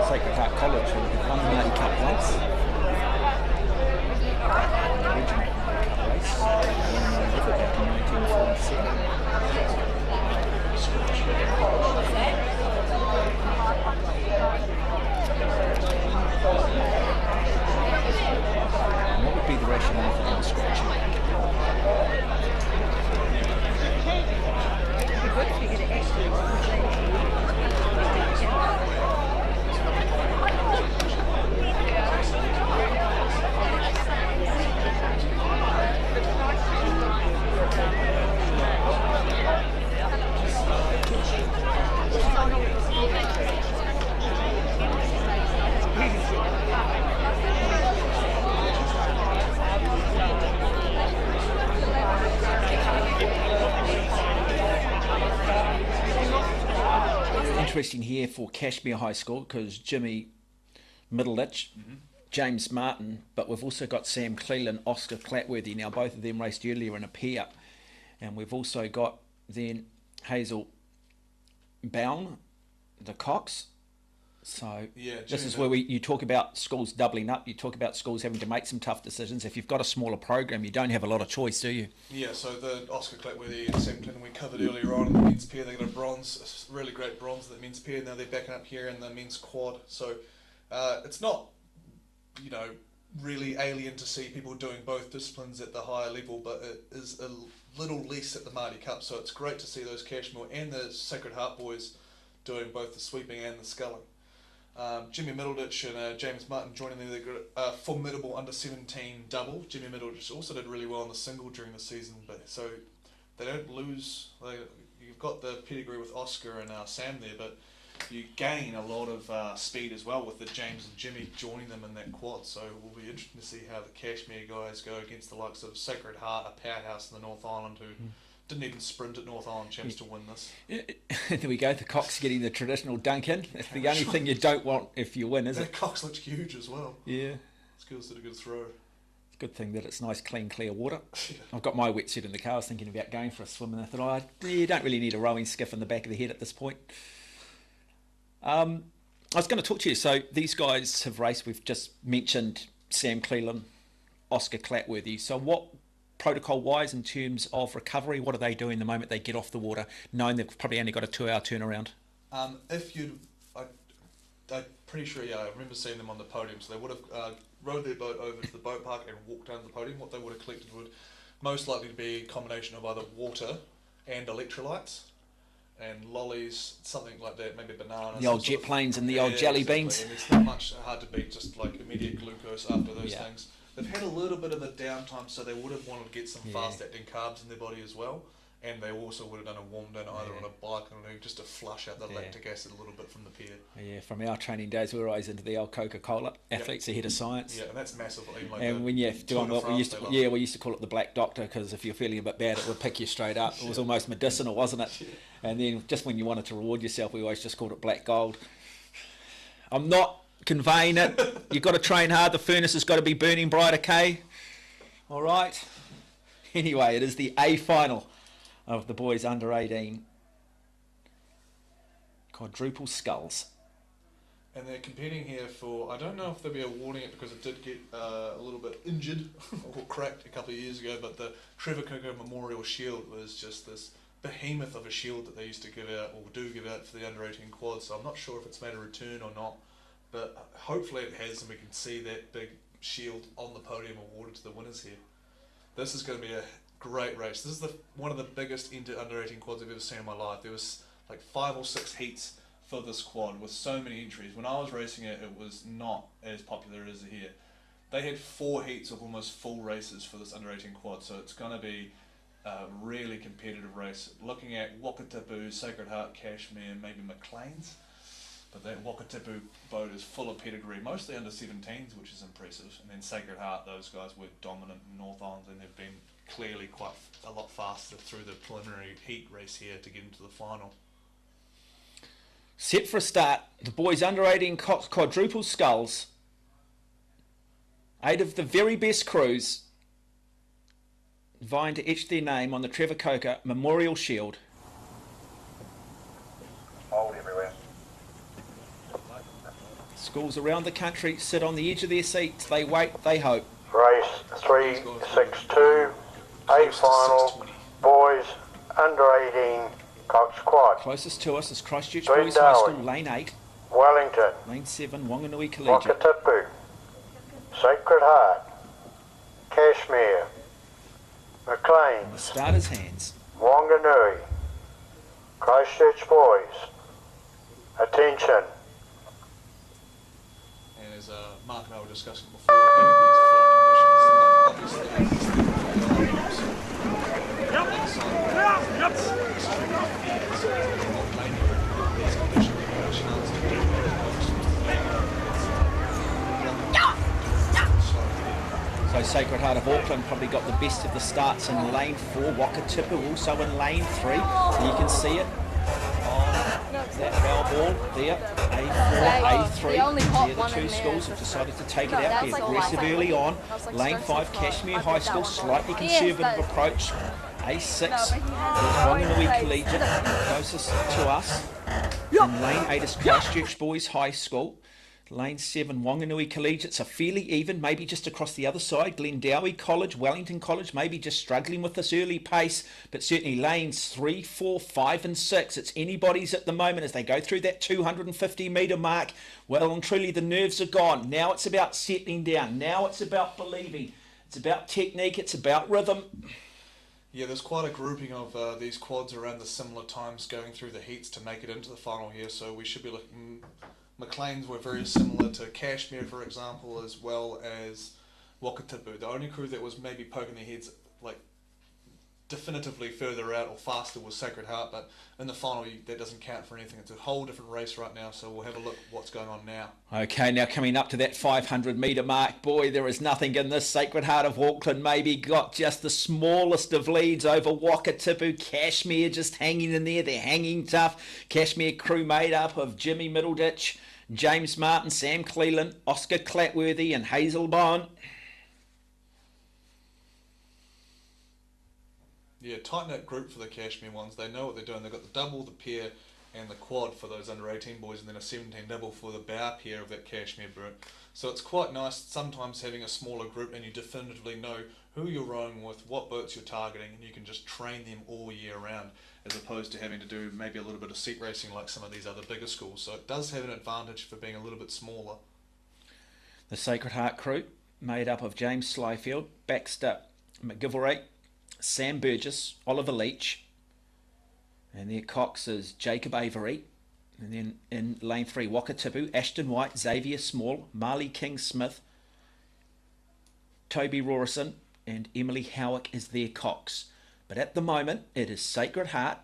Sacred Heart College who have won the Maadi Cup once. The original Maadi Cup race, back in 1947. And what would be the rationale for them scratching? Interesting here for Kashmir High School because Jimmy Middleditch, James Martin, but we've also got Sam Cleland, Oscar Clatworthy. Now both of them raced earlier in a pair, and we've also got then Hazel Bown, the Cox. So yeah, this is where you talk about schools doubling up, you talk about schools having to make some tough decisions. If you've got a smaller program, you don't have a lot of choice, do you? Yeah, so the Oscar Clatworthy and Sam Clinton we covered earlier on in the men's pair, they got a bronze, a really great bronze in the men's pair. Now they're backing up here in the men's quad. So it's not, you know, really alien to see people doing both disciplines at the higher level, but it is a little less at the Maadi Cup. So it's great to see those Cashmere and the Sacred Heart boys doing both the sweeping and the sculling. Jimmy Middleditch and James Martin joining them. They've got a formidable under 17 double. Jimmy Middleditch also did really well in the single during the season, but so they don't lose. You've got the pedigree with Oscar and Sam there, but you gain a lot of speed as well with the James and Jimmy joining them in that quad. So it will be interesting to see how the Kashmir guys go against the likes of Sacred Heart, a powerhouse in the North Island who didn't even sprint at North Island Champs to win this. There we go, the Cox getting the traditional dunk in. It's the only thing you don't want if you win, is it? Cox looked huge as well. Yeah. Skills did a good throw. It's a good thing that it's nice, clean, clear water. I've got my wetsuit in the car. I was thinking about going for a swim and I thought, you don't really need a rowing skiff in the back of the head at this point. I was going to talk to you. So these guys have raced. We've just mentioned Sam Cleland, Oscar Clatworthy. So what protocol-wise in terms of recovery, what are they doing the moment they get off the water, knowing they've probably only got a 2-hour turnaround? I'm pretty sure, I remember seeing them on the podium. So they would have rowed their boat over to the boat park and walked down to the podium. What they would have collected would most likely be a combination of either water and electrolytes and lollies, something like that, maybe bananas. The old jet planes and the old jelly beans. And it's not much hard to beat, just like immediate glucose after those things. They've had a little bit of a downtime, so they would have wanted to get some fast-acting carbs in their body as well, and they also would have done a warm down either on a bike or anything, just to flush out the lactic acid a little bit from the pier. Yeah, from our training days, we were always into the old Coca-Cola, athletes ahead of science. Yeah, and that's massive. Like and when you do what we used to, we used to call it the Black Doctor, because if you're feeling a bit bad, it would pick you straight up. It was almost medicinal, wasn't it? And then just when you wanted to reward yourself, we always just called it Black Gold. I'm not conveying it. You've got to train hard. The furnace has got to be burning bright, okay? All right. Anyway, it is the A final of the boys under 18 quadruple sculls. And they're competing here for, I don't know if they'll be awarding it because it did get a little bit injured or cracked a couple of years ago, but the Trevor Coco Memorial Shield was just this behemoth of a shield that they used to give out, or do give out, for the under 18 quad. So I'm not sure if it's made a return or not, but hopefully it has, and we can see that big shield on the podium awarded to the winners here. This is going to be a great race. This is one of the biggest under 18 quads I've ever seen in my life. There was like 5 or 6 heats for this quad with so many entries. When I was racing it, it was not as popular as here. They had 4 heats of almost full races for this under 18 quad, so it's going to be a really competitive race. Looking at Wakatipu, Sacred Heart, Cashmere, maybe McLean's. But that Wakatipu boat is full of pedigree, mostly under 17s, which is impressive. And then Sacred Heart, those guys were dominant in North Island, and they've been clearly quite a lot faster through the preliminary heat race here to get into the final. Set for a start, the boys under 18 quadruple sculls. 8 of the very best crews vying to etch their name on the Trevor Coker Memorial Shield. Hold everywhere. Schools around the country sit on the edge of their seats. They wait, they hope. Race 362, A final, boys under 18, Cox Quad. Closest to us is Christchurch Green Boys High Darwin. School, Lane 8. Wellington, Lane 7, Wanganui Collegiate. Wakatipu, Sacred Heart, Cashmere, McLean, The starter's hands. Wanganui, Christchurch Boys. Attention. And as Mark and I were discussing before, having these flat conditions, So Sacred Heart of Auckland probably got the best of the starts in lane 4. Wakatipu also in lane 3. So you can see it on that foul ball there. A4, A3. There the 2 schools have decided to take it out. They're aggressive early on. Lane 5, Cashmere High School, slightly conservative approach. A6 is Wanganui Collegiate, closest to us. And lane 8 is Christchurch Boys High School. Lane 7, Wanganui Collegiates are fairly even, maybe just across the other side. Glendowie College, Wellington College, maybe just struggling with this early pace, but certainly lanes 3, 4, 5 and 6. It's anybody's at the moment as they go through that 250 metre mark. Well and truly the nerves are gone. Now it's about settling down. Now it's about believing. It's about technique. It's about rhythm. yeah, there's quite a grouping of these quads around the similar times going through the heats to make it into the final here, so we should be looking... McLean's were very similar to Cashmere, for example, as well as Wakatipu. The only crew that was maybe poking their heads like definitively further out or faster was Sacred Heart, but in the final that doesn't count for anything. It's a whole different race right now, so we'll have a look at what's going on now. Okay, now coming up to that 500 metre mark, boy, there is nothing in this. Sacred Heart of Auckland maybe got just the smallest of leads over Wakatipu. Cashmere just hanging in there. They're hanging tough. Cashmere crew made up of Jimmy Middleditch, James Martin, Sam Cleland, Oscar Clatworthy and Hazel Bond. Yeah, tight-knit group for the Cashmere ones. They know what they're doing. They've got the double, the pair, and the quad for those under-18 boys, and then a 17 double for the bow pair of that Cashmere group. So it's quite nice sometimes having a smaller group and you definitively know who you're rowing with, what boats you're targeting, and you can just train them all year round, as opposed to having to do maybe a little bit of seat racing like some of these other bigger schools. So it does have an advantage for being a little bit smaller. The Sacred Heart crew, made up of James Slyfield, Baxter McGilvoray, Sam Burgess, Oliver Leach, and their cox is Jacob Avery. And then in lane 3, Wakatipu, Ashton White, Xavier Small, Marley King-Smith, Toby Rorison, and Emily Howick is their cox. But at the moment, it is Sacred Heart.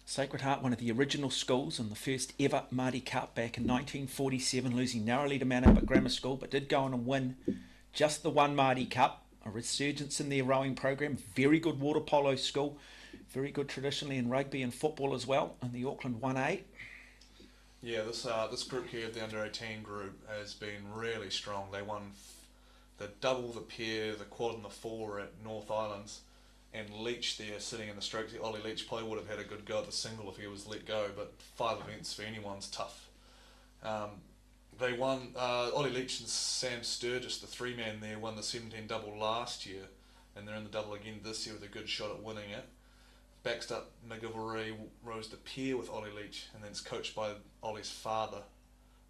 Sacred Heart, one of the original schools in the first ever Maadi Cup back in 1947, losing narrowly to Mount Albert Grammar School, but did go on and win just the one Maadi Cup. A resurgence in their rowing program, very good water polo school, very good traditionally in rugby and football as well, in the Auckland 1A. Yeah, this group here, the under-18 group, has been really strong. They won the double, the pair, the quad and the 4 at North Islands, and Leach there sitting in the strokes. Ollie Leach probably would have had a good go at the single if he was let go, but 5 events for anyone's tough. They won, Ollie Leach and Sam Sturgis, the 3-man there, won the 17 double last year, and they're in the double again this year with a good shot at winning it. Baxter McGilvoray rose the pair with Ollie Leach, and then it's coached by Ollie's father,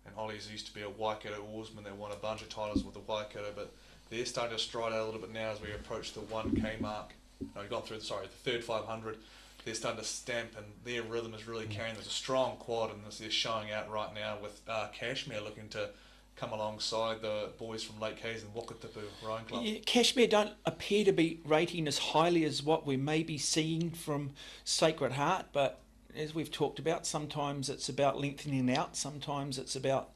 and Ollie's used to be a Waikato oarsman that won a bunch of titles with the Waikato, but they're starting to stride out a little bit now as we approach the 1K mark. No, we got through, the third 500. They're starting to stamp, and their rhythm is really carrying. There's a strong quad, and they're showing out right now with Kashmir looking to come alongside the boys from Lake Hayes and Wakatipu Rowing Club. Yeah, Kashmir don't appear to be rating as highly as what we may be seeing from Sacred Heart, but as we've talked about, sometimes it's about lengthening out, sometimes it's about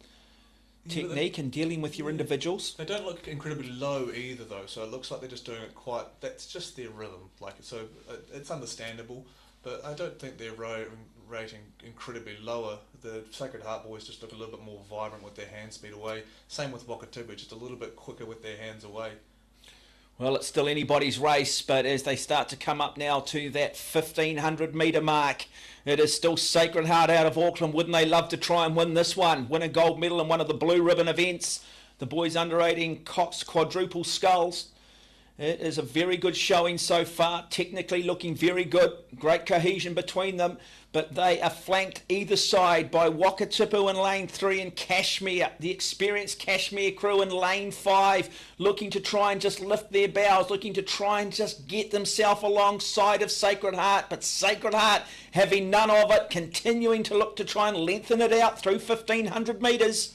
technique and dealing with your individuals. They don't look incredibly low either, though, so it looks like they're just doing it quite. That's just their rhythm, so it's understandable. But I don't think they're rating incredibly lower. The Sacred Heart boys just look a little bit more vibrant with their hand speed away. Same with Wakatipu, just a little bit quicker with their hands away. Well, it's still anybody's race, but as they start to come up now to that 1,500 metre mark, it is still Sacred Heart out of Auckland. Wouldn't they love to try and win this one? Win a gold medal in one of the blue ribbon events. The boys under 18 Cox quadruple skulls. It is a very good showing so far, technically looking very good, great cohesion between them, but they are flanked either side by Wakatipu in lane 3 and Kashmir, the experienced Kashmir crew in lane 5, looking to try and just lift their bows, looking to try and just get themselves alongside of Sacred Heart, but Sacred Heart having none of it, continuing to look to try and lengthen it out through 1,500 metres.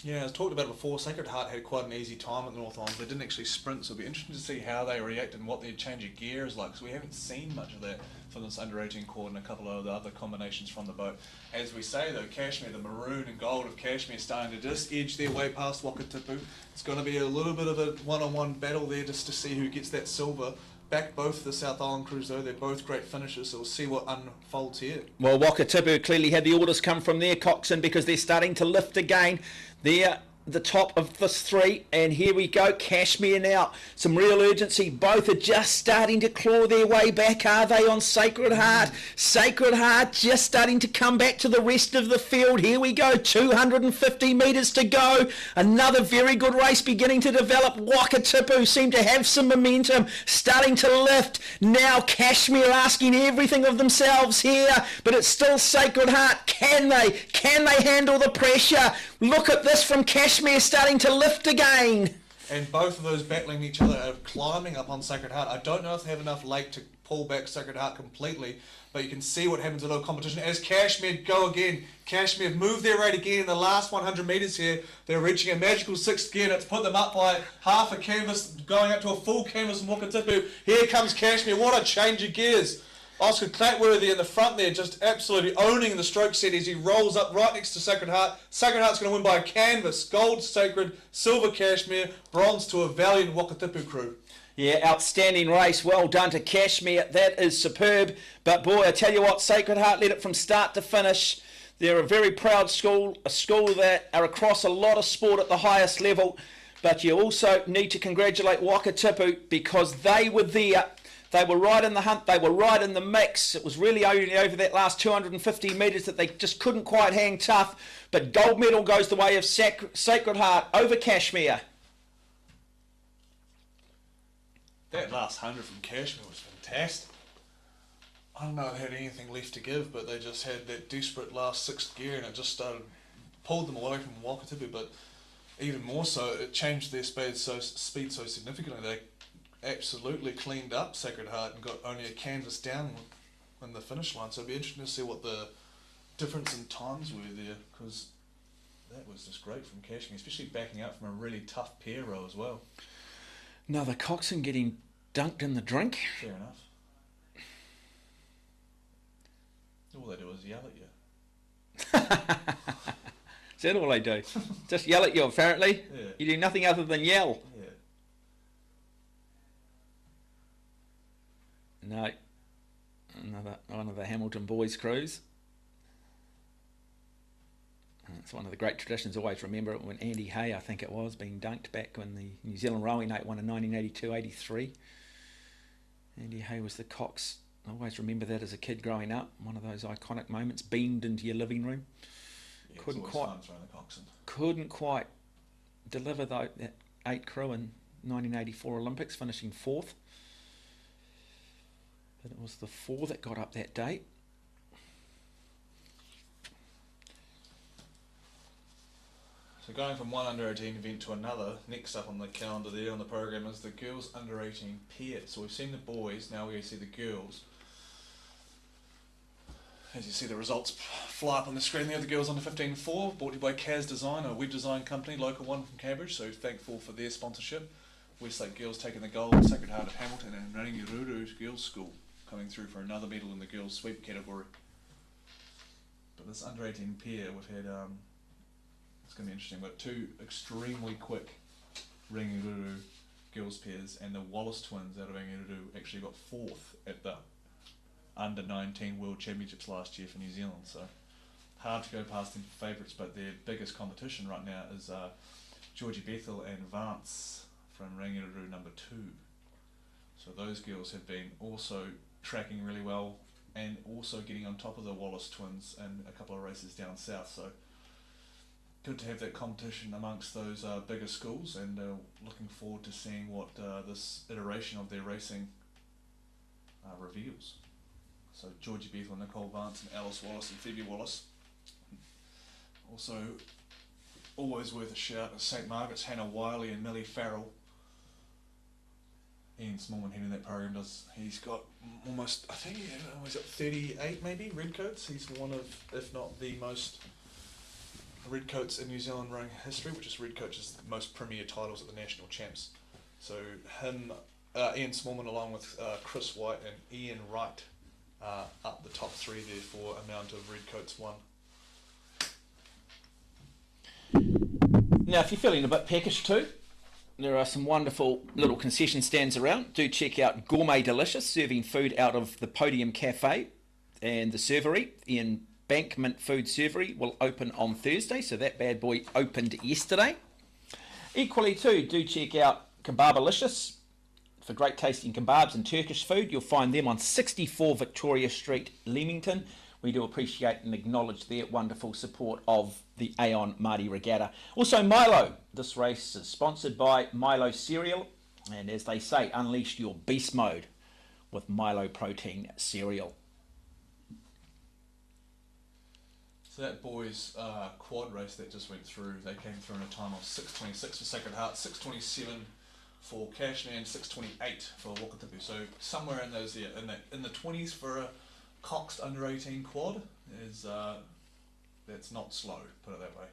Yeah, as talked about it before, Sacred Heart had quite an easy time at the North Island. They didn't actually sprint, so it'll be interesting to see how they react and what their change of gear is like, because we haven't seen much of that from this under-18 quad and a couple of the other combinations from the boat. As we say though, Kashmir, the maroon and gold of Kashmir, starting to just edge their way past Wakatipu. It's going to be a little bit of a one-on-one battle there just to see who gets that silver. Back both the South Island crews though, they're both great finishers, so we'll see what unfolds here. Well, Wakatipu clearly had the orders come from their coxswain because they're starting to lift again. They're the top of this 3, and here we go, Kashmir now. Some real urgency. Both are just starting to claw their way back, are they, on Sacred Heart? Sacred Heart just starting to come back to the rest of the field. Here we go, 250 metres to go. Another very good race beginning to develop. Wakatipu seem to have some momentum, starting to lift. Now Kashmir asking everything of themselves here, but it's still Sacred Heart. Can they handle the pressure? Look at this from Kashmir starting to lift again. And both of those battling each other are climbing up on Sacred Heart. I don't know if they have enough lake to pull back Sacred Heart completely, but you can see what happens in a little competition as Kashmir go again. Kashmir move their rate again in the last 100 metres here. They're reaching a magical 6th gear, and it's put them up by half a canvas, going up to a full canvas in Wakatipu. Here comes Kashmir. What a change of gears. Oscar Clatworthy in the front there, just absolutely owning the stroke set as he rolls up right next to Sacred Heart. Sacred Heart's going to win by a canvas. Gold Sacred, silver Kashmir, bronze to a valiant Wakatipu crew. Yeah, outstanding race. Well done to Kashmir. That is superb. But boy, I tell you what, Sacred Heart led it from start to finish. They're a very proud school, a school that are across a lot of sport at the highest level. But you also need to congratulate Wakatipu because they were there. They were right in the hunt, they were right in the mix. It was really only over that last 250 metres that they just couldn't quite hang tough. But gold medal goes the way of Sacred Heart over Kashmir. That last 100 from Kashmir was fantastic. I don't know if they had anything left to give, but they just had that desperate last 6th gear and it just pulled them away from Wakatipu, but even more so, it changed their speed so significantly. They absolutely cleaned up Sacred Heart and got only a canvas down in the finish line, so it'll be interesting to see what the difference in times were there, because that was just great from Kashmir, especially backing up from a really tough pair row as well. Another coxswain getting dunked in the drink. Fair enough. All they do is yell at you. Is that all they do? Just yell at you, apparently? Yeah. You do nothing other than yell. Yeah. No, one of the Hamilton boys' crews. It's one of the great traditions. Always remember it when Andy Hay, I think it was, being dunked back when the New Zealand Rowing 8 won in 1982-83. Andy Hay was the cox. I always remember that as a kid growing up. One of those iconic moments, beamed into your living room. Yeah, couldn't quite deliver that 8 crew in 1984 Olympics, finishing 4th. But it was the 4 that got up that date. So going from one under-18 event to another, next up on the calendar there on the program is the girls under-18 pair. So we've seen the boys, now we're going to see the girls. As you see the results fly up on the screen there, the girls under 15-4, brought to you by Kaz Design, a web design company, local one from Cambridge, so thankful for their sponsorship. Westlake girls taking the gold, Sacred Heart of Hamilton, and Rangiruru's Girls School coming through for another medal in the girls sweep category. But this under-18 pair, we've had, it's going to be interesting, but two extremely quick Rangiruru girls pairs, and the Wallace twins out of Rangiruru actually got 4th at the under-19 World Championships last year for New Zealand, so hard to go past them for favourites, but their biggest competition right now is Georgie Bethel and Vance from Rangiruru number 2. So those girls have been also tracking really well and also getting on top of the Wallace twins in a couple of races down south, so good to have that competition amongst those bigger schools, and looking forward to seeing what this iteration of their racing reveals. So Georgie Bethel, Nicole Vance and Alice Wallace and Phoebe Wallace. Also always worth a shout at St Margaret's, Hannah Wiley and Millie Farrell. Ian Smallman heading that program he's got almost, I think he's got 38 maybe redcoats. He's one of, if not the most redcoats in New Zealand rowing history, which is redcoats the most premier titles at the national champs. So him, Ian Smallman along with Chris White and Ian Wright up the top 3 there for amount of redcoats won. Now, if you're feeling a bit peckish too, there are some wonderful little concession stands around. Do check out Gourmet Delicious, serving food out of the Podium Cafe and the Servery. The Embankment Food Servery will open on Thursday, so that bad boy opened yesterday. Equally too, do check out Kebabalicious for great tasting kebabs and Turkish food. You'll find them on 64 Victoria Street, Leamington. We do appreciate and acknowledge their wonderful support of the Aon Maadi Regatta. Also Milo. This race is sponsored by Milo Cereal, and as they say, unleash your beast mode with Milo Protein Cereal. So that boys quad race that just went through, they came through in a time of 6:26 for Sacred Heart, 6:27 for Cashman, 6:28 for Wakatipu. So somewhere in those in the 20s for a Coxed under 18 quad is that's not slow, put it that way.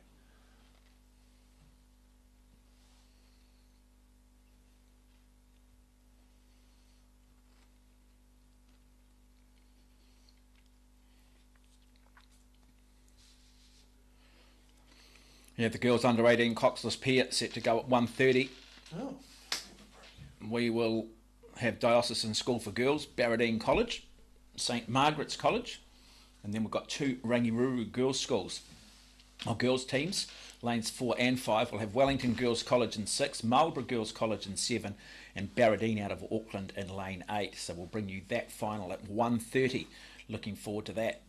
Yeah, the girls under 18 Coxless pair set to go at 1:30. Oh. We will have Diocesan School for Girls, Barradine College, St Margaret's College, and then we've got 2 Rangiruru girls schools, or girls teams. Lanes 4 and 5 will have Wellington Girls College in 6, Marlborough Girls College in 7, and Barradine out of Auckland in lane 8. So we'll bring you that final at 1:30. Looking forward to that.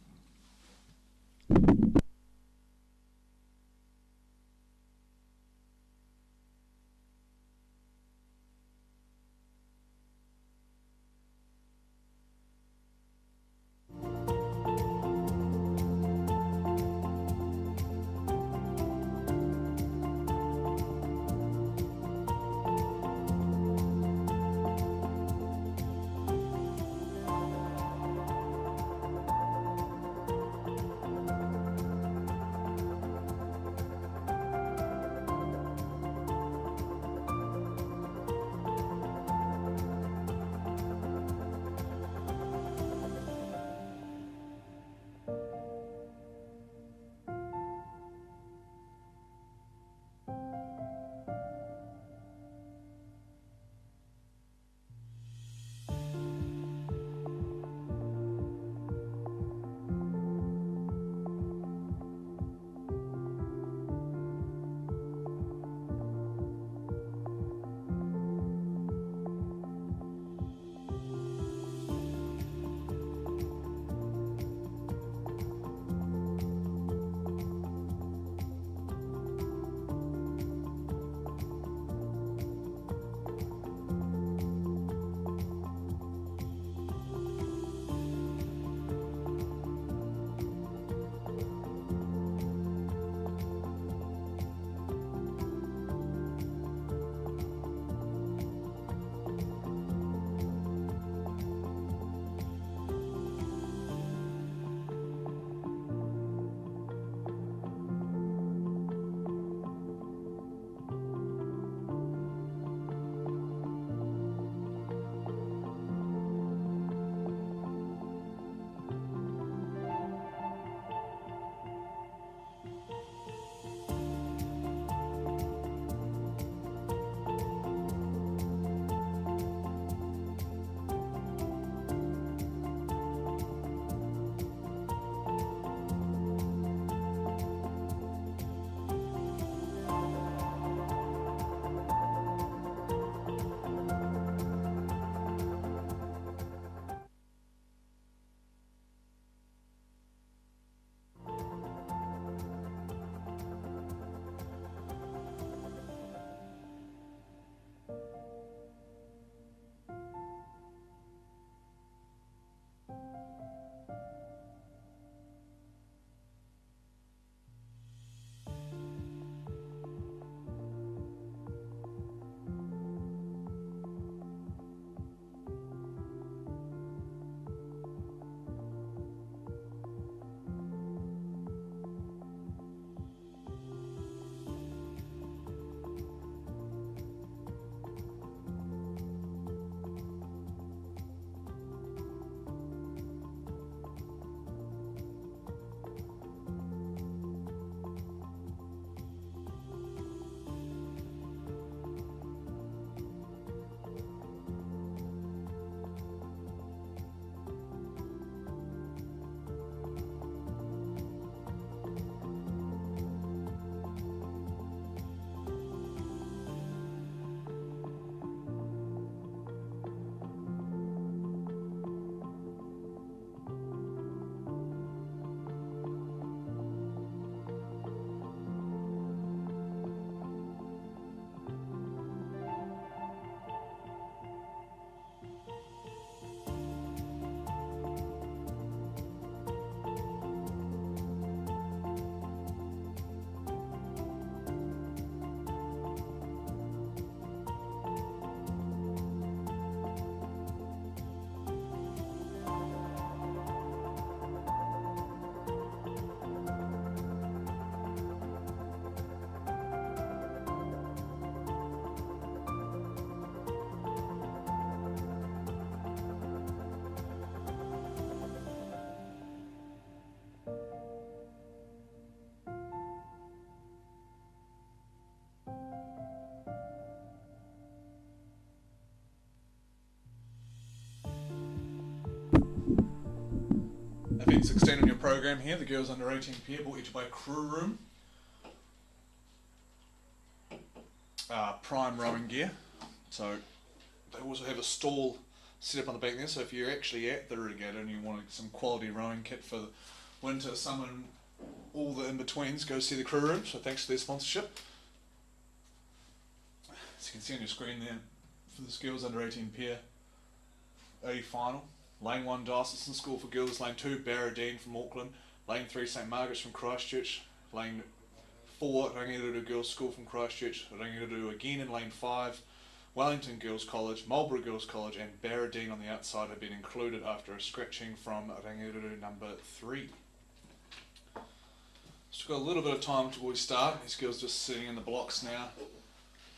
16 on your program here. The girls under 18 pair brought you to by Crew Room. Prime rowing gear. So they also have a stall set up on the back there, so if you're actually at the regatta and you want some quality rowing kit for winter, summer and all the in-betweens, go see the Crew Room. So thanks for their sponsorship. As you can see on your screen there, for this girls under 18 pair A final. Lane 1 Diocesan School for Girls, Lane 2 Barradine from Auckland, Lane 3 St Margaret's from Christchurch, Lane 4 Rangiruru Girls School from Christchurch, Rangiruru again in Lane 5, Wellington Girls College, Marlborough Girls College and Barradine on the outside have been included after a scratching from Rangiruru number 3. Still got a little bit of time before we start. These girls just sitting in the blocks now,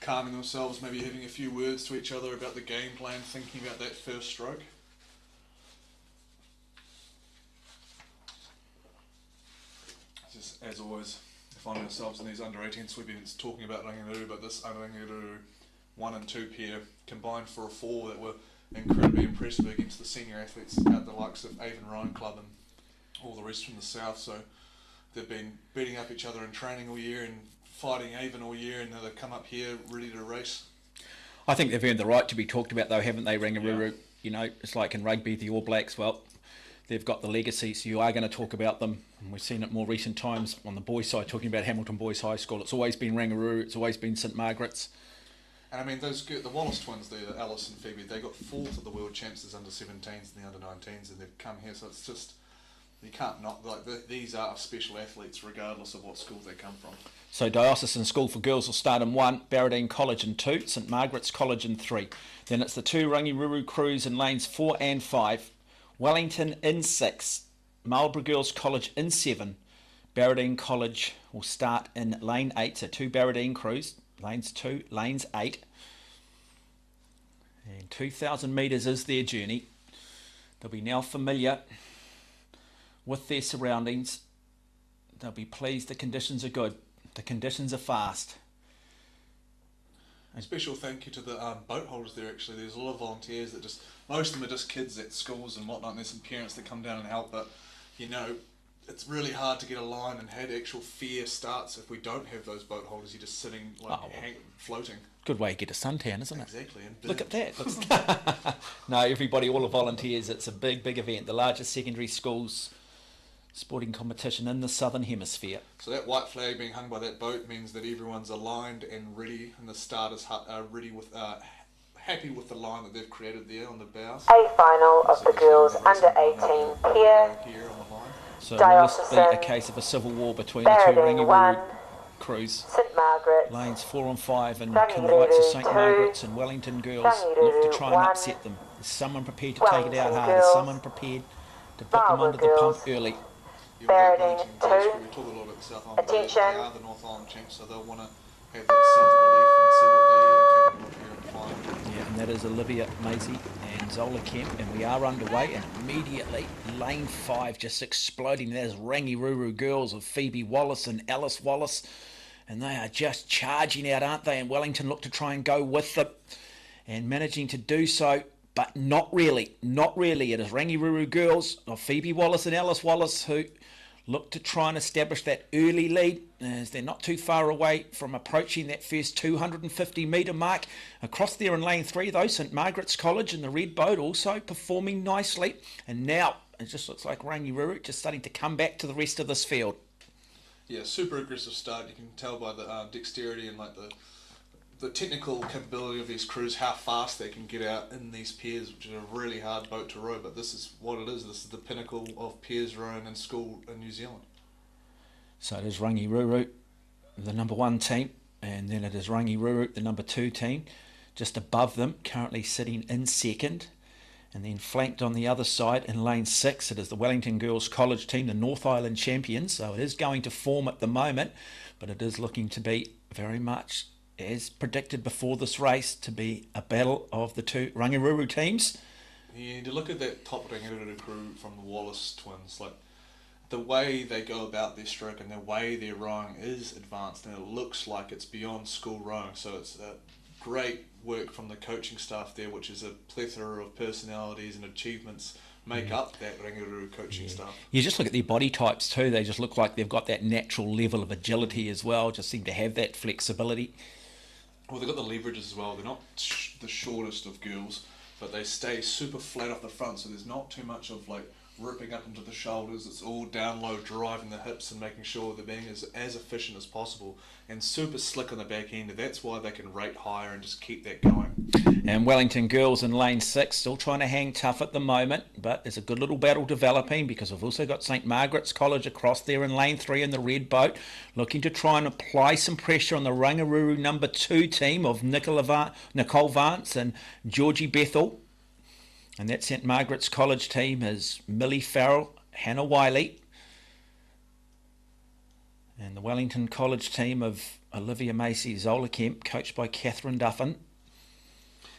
calming themselves, maybe having a few words to each other about the game plan, thinking about that first stroke. Just, as always, we find ourselves in these under 18s. We've been talking about Rangiruru, but this Rangiruru 1 and 2 pair combined for a 4 that were incredibly impressive against the senior athletes out the likes of Avon Rowing Club and all the rest from the south. So they've been beating up each other in training all year and fighting Avon all year, and now they've come up here ready to race. I think they've earned the right to be talked about though, haven't they, Rangiruru? Yeah. You know, it's like in rugby, the All Blacks, well, they've got the legacy, so you are going to talk about them. And we've seen it more recent times on the boys' side, talking about Hamilton Boys High School. It's always been Rangiruru, it's always been St Margaret's. And I mean, the Wallace twins there, Alice and Phoebe, they got 4th of the world champs as under 17s and the under 19s, and they've come here, so it's just, you can't not, like, these are special athletes regardless of what school they come from. So Diocesan School for Girls will start in 1, Barradine College in 2, St Margaret's College in 3. Then it's the 2 Rangiruru crews in lanes 4 and 5, Wellington in 6, Marlborough Girls College in 7, Barradine College will start in lane 8, so 2 Barradine crews, lanes 2, lanes 8. And 2,000 metres is their journey. They'll be now familiar with their surroundings. They'll be pleased the conditions are good. The conditions are fast. A special thank you to the boat holders there actually. There's a lot of volunteers that just, most of them are just kids at schools and whatnot, and there's some parents that come down and help, but you know, it's really hard to get a line and had actual fair starts if we don't have those boat holders. You're just sitting like floating. Good way to get a suntan, isn't it? Exactly. And look at that. No, everybody, all the volunteers, it's a big, big event. The largest secondary schools sporting competition in the Southern Hemisphere. So that white flag being hung by that boat means that everyone's aligned and ready, and the starters are ready with, happy with the line that they've created there on the bows. A final of the girls under 18 here. So will this be a case of a civil war between the 2 Rangiruru crews? St Margaret's, lanes 4 and 5, and can the likes of St Margaret's and Wellington girls look to try and upset them? Is someone prepared to take it out hard? Is someone prepared to put them under the pump early? Barradine 2, we talk a lot about the South Island, attention. They are the North Island champs, so they'll want to have that self-belief and see what they are capable of here in the final. Yeah, and that is Olivia Maisie and Zola Kemp, and we are underway, and immediately lane 5 just exploding. There's Rangiruru girls of Phoebe Wallace and Alice Wallace, and they are just charging out, aren't they? And Wellington look to try and go with them, and managing to do so, but not really. It is Rangiruru girls of Phoebe Wallace and Alice Wallace who look to try and establish that early lead, as they're not too far away from approaching that first 250 metre mark. Across there in lane 3 though, St Margaret's College and the red boat also performing nicely, and now it just looks like Rangiruru just starting to come back to the rest of this field. Yeah, super aggressive start. You can tell by the dexterity and like the technical capability of these crews, how fast they can get out in these pairs, which is a really hard boat to row, but this is what it is. This is the pinnacle of pairs rowing in school in New Zealand. So it is Rangiruru, the number 1 team, and then it is Rangiruru, the number 2 team, just above them, currently sitting in second, and then flanked on the other side in lane 6, it is the Wellington Girls College team, the North Island champions. So it is going to form at the moment, but it is looking to be very much as predicted before this race, to be a battle of the 2 Rangiruru teams. Yeah, to look at that top Rangiruru crew from the Wallace twins, like the way they go about their stroke and the way they're rowing is advanced, and it looks like it's beyond school rowing. So it's great work from the coaching staff there, which is a plethora of personalities and achievements make up that Rangiroa coaching staff. You just look at their body types too. They just look like they've got that natural level of agility as well. Just seem to have that flexibility. Well, they've got the leverages as well. They're not the shortest of girls, but they stay super flat off the front, so there's not too much of like ripping up into the shoulders. It's all down low, driving the hips and making sure they're being as efficient as possible, and super slick on the back end. That's why they can rate higher and just keep that going. And Wellington girls in lane 6 still trying to hang tough at the moment, but there's a good little battle developing because we've also got St Margaret's College across there in lane 3 in the red boat, looking to try and apply some pressure on the Rangiroa number 2 team of Nicole Vance and Georgie Bethel. And that St Margaret's College team is Millie Farrell, Hannah Wiley. And the Wellington College team of Olivia Macy, Zola Kemp, coached by Catherine Duffin.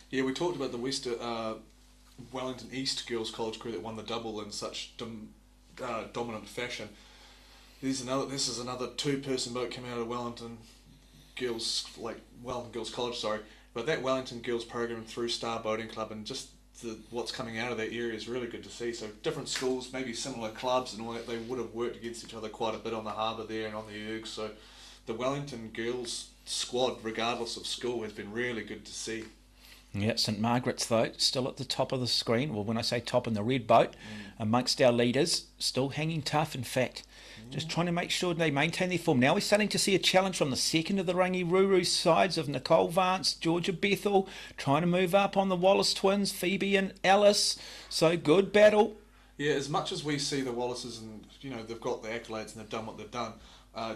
Yeah, we talked about the Wellington East Girls College crew that won the double in such dominant fashion. This is another 2-person boat coming out of Wellington Girls College, sorry. But that Wellington Girls program through Star Boating Club and just what's coming out of that area is really good to see. So different schools, maybe similar clubs and all that, they would have worked against each other quite a bit on the harbour there and on the Erg. So the Wellington girls squad, regardless of school, has been really good to see. Yeah, St Margaret's though, still at the top of the screen. Well, when I say top, in the red boat, amongst our leaders, still hanging tough, in fact. Just trying to make sure they maintain their form. Now we're starting to see a challenge from the second of the Rangiroa sides of Nicole Vance, Georgia Bethel, trying to move up on the Wallace twins, Phoebe and Alice. So good battle. Yeah, as much as we see the Wallaces and, they've got the accolades and they've done what they've done,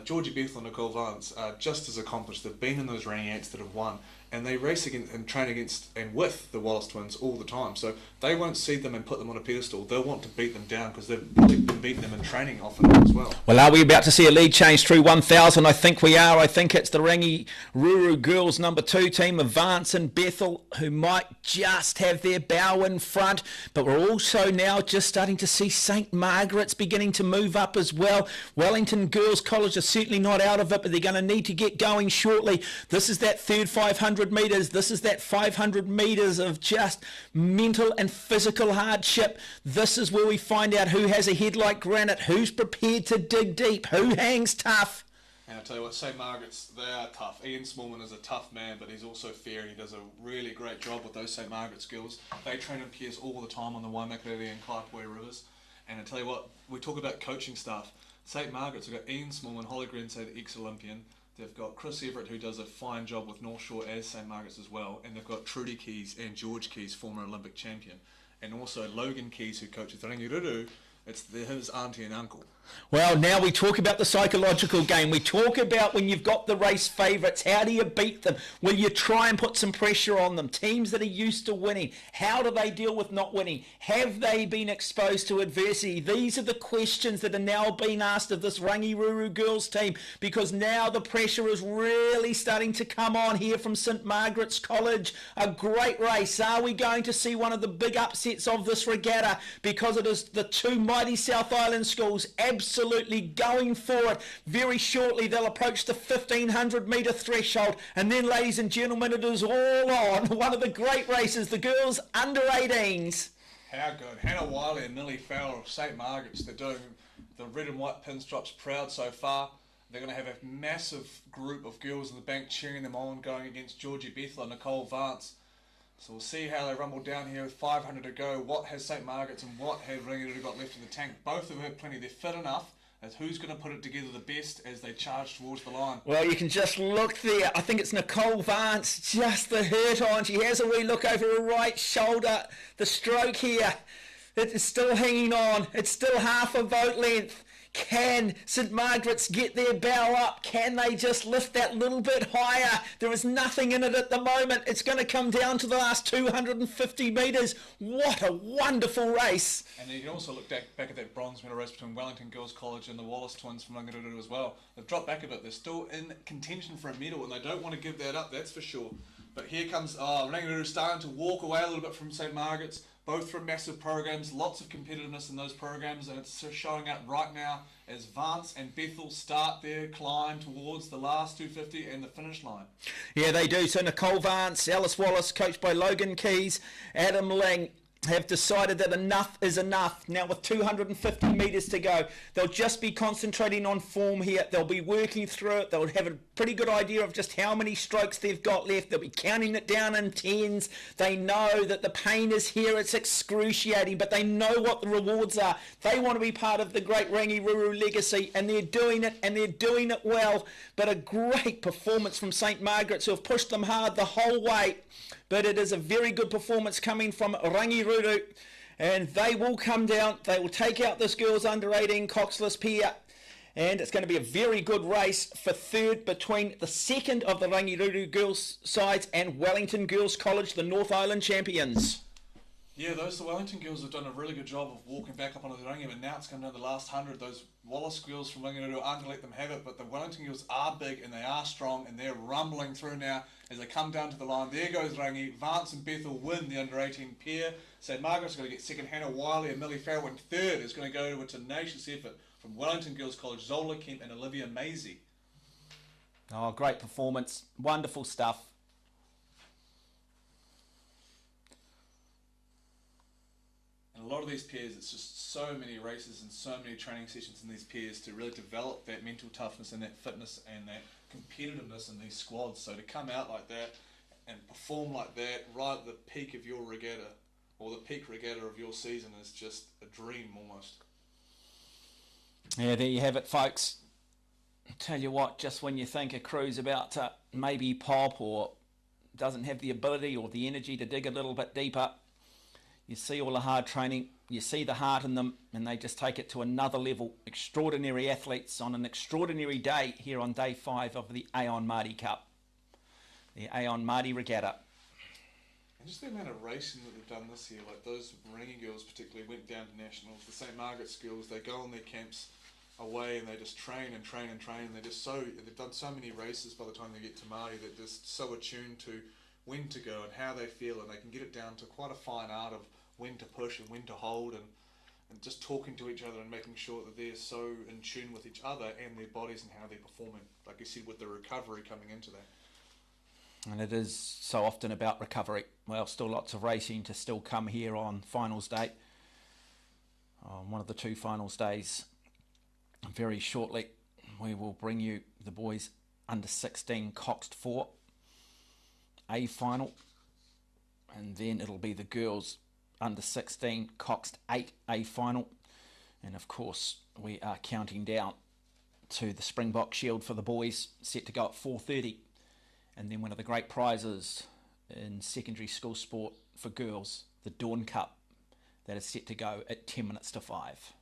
Georgie Bethel and Nicole Vance are just as accomplished. They've been in those Rangi-8s that have won, and they race against and train against and with the Wallace twins all the time. So they won't see them and put them on a pedestal. They'll want to beat them down because they've probably been beating them in training often as well. Well, are we about to see a lead change through 1,000? I think we are. I think it's the Rangiroa girls number 2 team of Vance and Bethel who might just have their bow in front. But we're also now just starting to see St Margaret's beginning to move up as well. Wellington Girls College are certainly not out of it, but they're going to need to get going shortly. This is that third 500 metres. This is that 500 metres of just mental and physical hardship. This is where we find out who has a head like granite, who's prepared to dig deep, who hangs tough. And I'll tell you what, St Margaret's, they are tough. Ian Smallman is a tough man, but he's also fair and he does a really great job with those St Margaret's girls. They train in pairs all the time on the Waimakariri and Kaipoi rivers. And I tell you what, we talk about coaching staff. St Margaret's have got Ian Smallman, Holly Grensay, the ex-Olympian. They've got Chris Everett, who does a fine job with North Shore as St Margaret's as well. And they've got Trudy Keys and George Keys, former Olympic champion. And also Logan Keys, who coaches Rangiroa. It's his auntie and uncle. Well, now we talk about the psychological game. We talk about when you've got the race favourites, how do you beat them? Will you try and put some pressure on them? Teams that are used to winning, how do they deal with not winning? Have they been exposed to adversity? These are the questions that are now being asked of this Rangiroa girls team, because now the pressure is really starting to come on here from St Margaret's College. A great race. Are we going to see one of the big upsets of this regatta? Because it is the 2 mighty South Island schools absolutely going for it. Very shortly they'll approach the 1500 metre threshold, and then, ladies and gentlemen, it is all on. One of the great races, the girls under 18s. How good. Hannah Wiley and Millie Farrell of St Margaret's, they're doing the red and white pinstripes proud so far. They're going to have a massive group of girls in the bank cheering them on, going against Georgie Bethel and Nicole Vance. So we'll see how they rumble down here with 500 to go. What has St Margaret's and what have Rangiroa got left in the tank? Both of them have plenty. They're fit enough. As who's going to put it together the best as they charge towards the line? Well, you can just look there. I think it's Nicole Vance, just the hurt on. She has a wee look over her right shoulder. The stroke here, it is still hanging on. It's still half a boat length. Can St Margaret's get their bow up? Can they just lift that little bit higher? There is nothing in it at the moment. It's going to come down to the last 250 metres. What a wonderful race. And you can also look back at that bronze medal race between Wellington Girls College and the Wallace twins from Rangiroa as well. They've dropped back a bit. They're still in contention for a medal and they don't want to give that up, that's for sure. But here comes Rangiroa starting to walk away a little bit from St Margaret's. Both from massive programs, lots of competitiveness in those programs, and it's showing up right now as Vance and Bethel start their climb towards the last 250 and the finish line. Yeah, they do. So Nicole Vance, Alice Wallace, coached by Logan Keys, Adam Ling, have decided that enough is enough. Now with 250 metres to go, they'll just be concentrating on form here. They'll be working through it. They'll have a pretty good idea of just how many strokes they've got left. They'll be counting it down in tens. They know that the pain is here. It's excruciating, but they know what the rewards are. They want to be part of the great Rangiruru legacy, and they're doing it, and they're doing it well. But a great performance from St Margaret's, who have pushed them hard the whole way. But it is a very good performance coming from Rangiruru, and they will come down. They will take out this girls under 18 Coxless pair, and it's going to be a very good race for third between the second of the Rangiruru girls sides and Wellington Girls College, the North Island champions. Yeah, the Wellington girls have done a really good job of walking back up onto the ranking, but now it's come down to the last 100. Those Wallace girls from Rangiruru aren't going to let them have it, but the Wellington girls are big and they are strong, and they're rumbling through now as they come down to the line. There goes Rangi. Vance and Bethel win the under 18 pair. St Margaret's going to get second. Hannah Wiley and Millie Farrell in third. Is going to go to a tenacious effort from Wellington Girls College, Zola Kemp and Olivia Maisie. Oh, great performance. Wonderful stuff. And a lot of these pairs, it's just so many races and so many training sessions in these pairs to really develop that mental toughness and that fitness and that competitiveness in these squads. So to come out like that and perform like that right at the peak of your regatta, or the peak regatta of your season, is just a dream almost. Yeah, there you have it, folks. I tell you what, just when you think a crew's about to maybe pop or doesn't have the ability or the energy to dig a little bit deeper, you see all the hard training, you see the heart in them, and they just take it to another level. Extraordinary athletes on an extraordinary day here on day 5 of the Aon Maadi Cup, the Aon Maadi Regatta. And just the amount of racing that they've done this year, like those Rangi girls particularly went down to nationals. The St Margaret's girls, they go on their camps away and they just train and train and train, and they've done so many races by the time they get to Maadi that they're so attuned to when to go and how they feel, and they can get it down to quite a fine art of when to push and when to hold, and just talking to each other and making sure that they're so in tune with each other and their bodies and how they're performing, like you said, with the recovery coming into that. And it is so often about recovery. Well, still lots of racing to still come here on finals day, on one of the 2 finals days. Very shortly we will bring you the boys under 16 Coxed 4 A final, and then it'll be the girls under 16 Coxed 8 A final, and of course we are counting down to the Springbok Shield for the boys, set to go at 4:30, and then one of the great prizes in secondary school sport for girls, the Dawn Cup, that is set to go at 10 minutes to 5.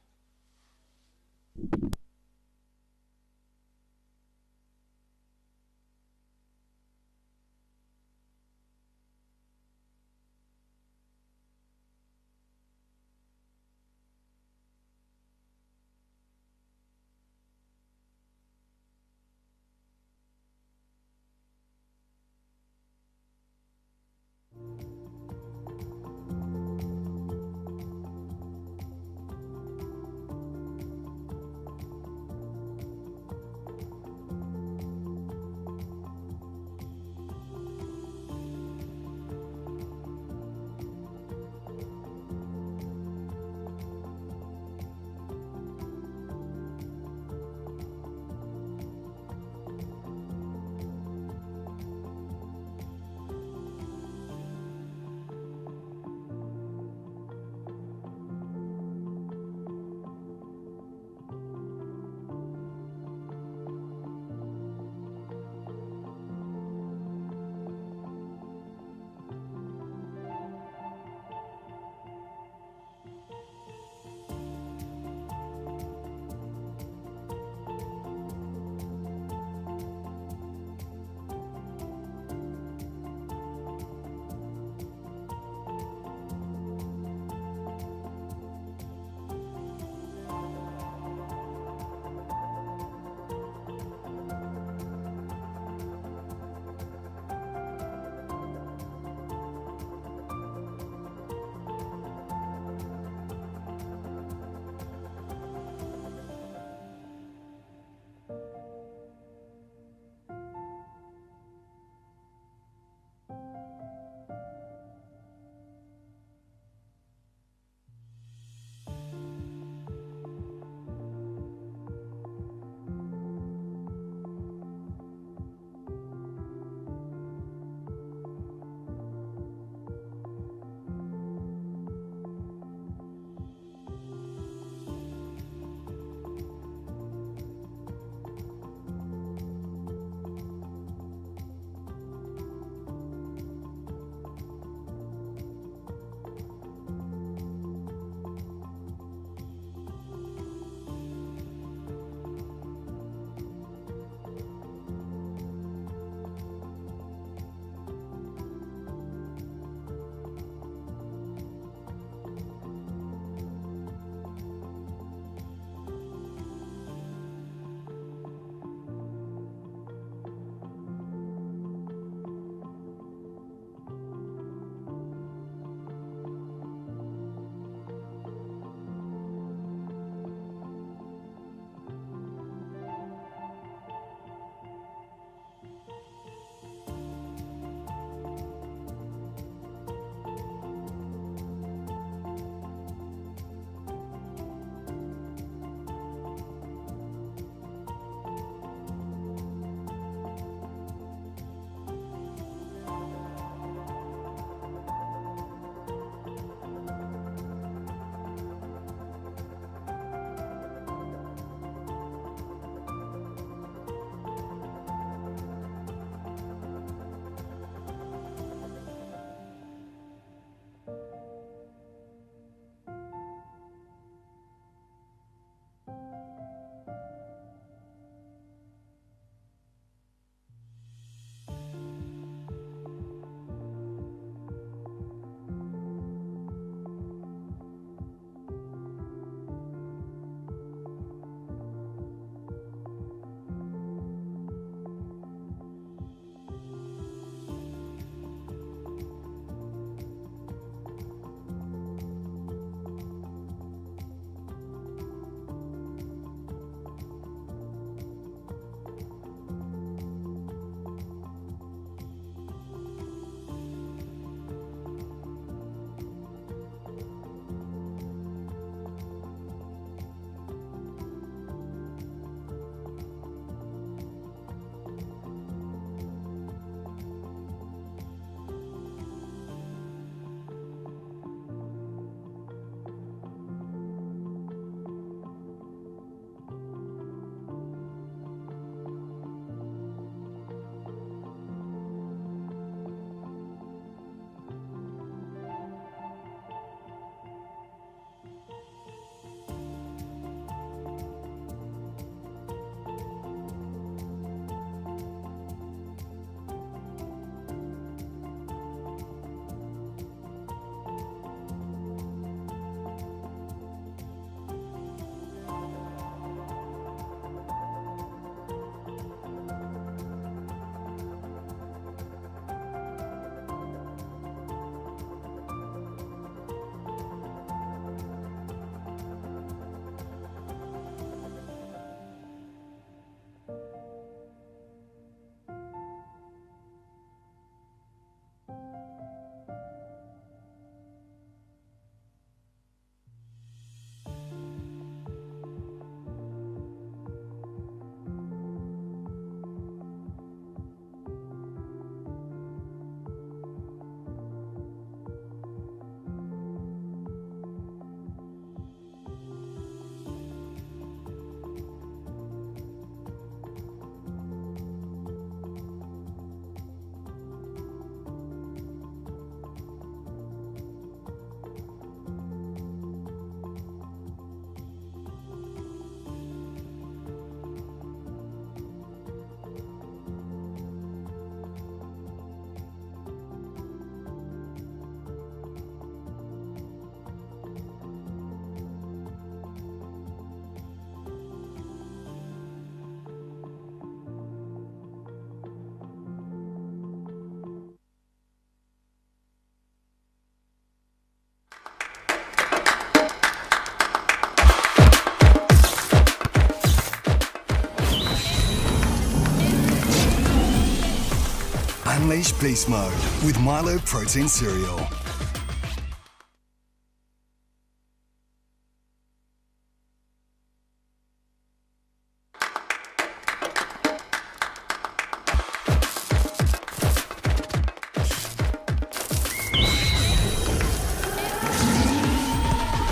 Unleash beast mode with Milo Protein Cereal.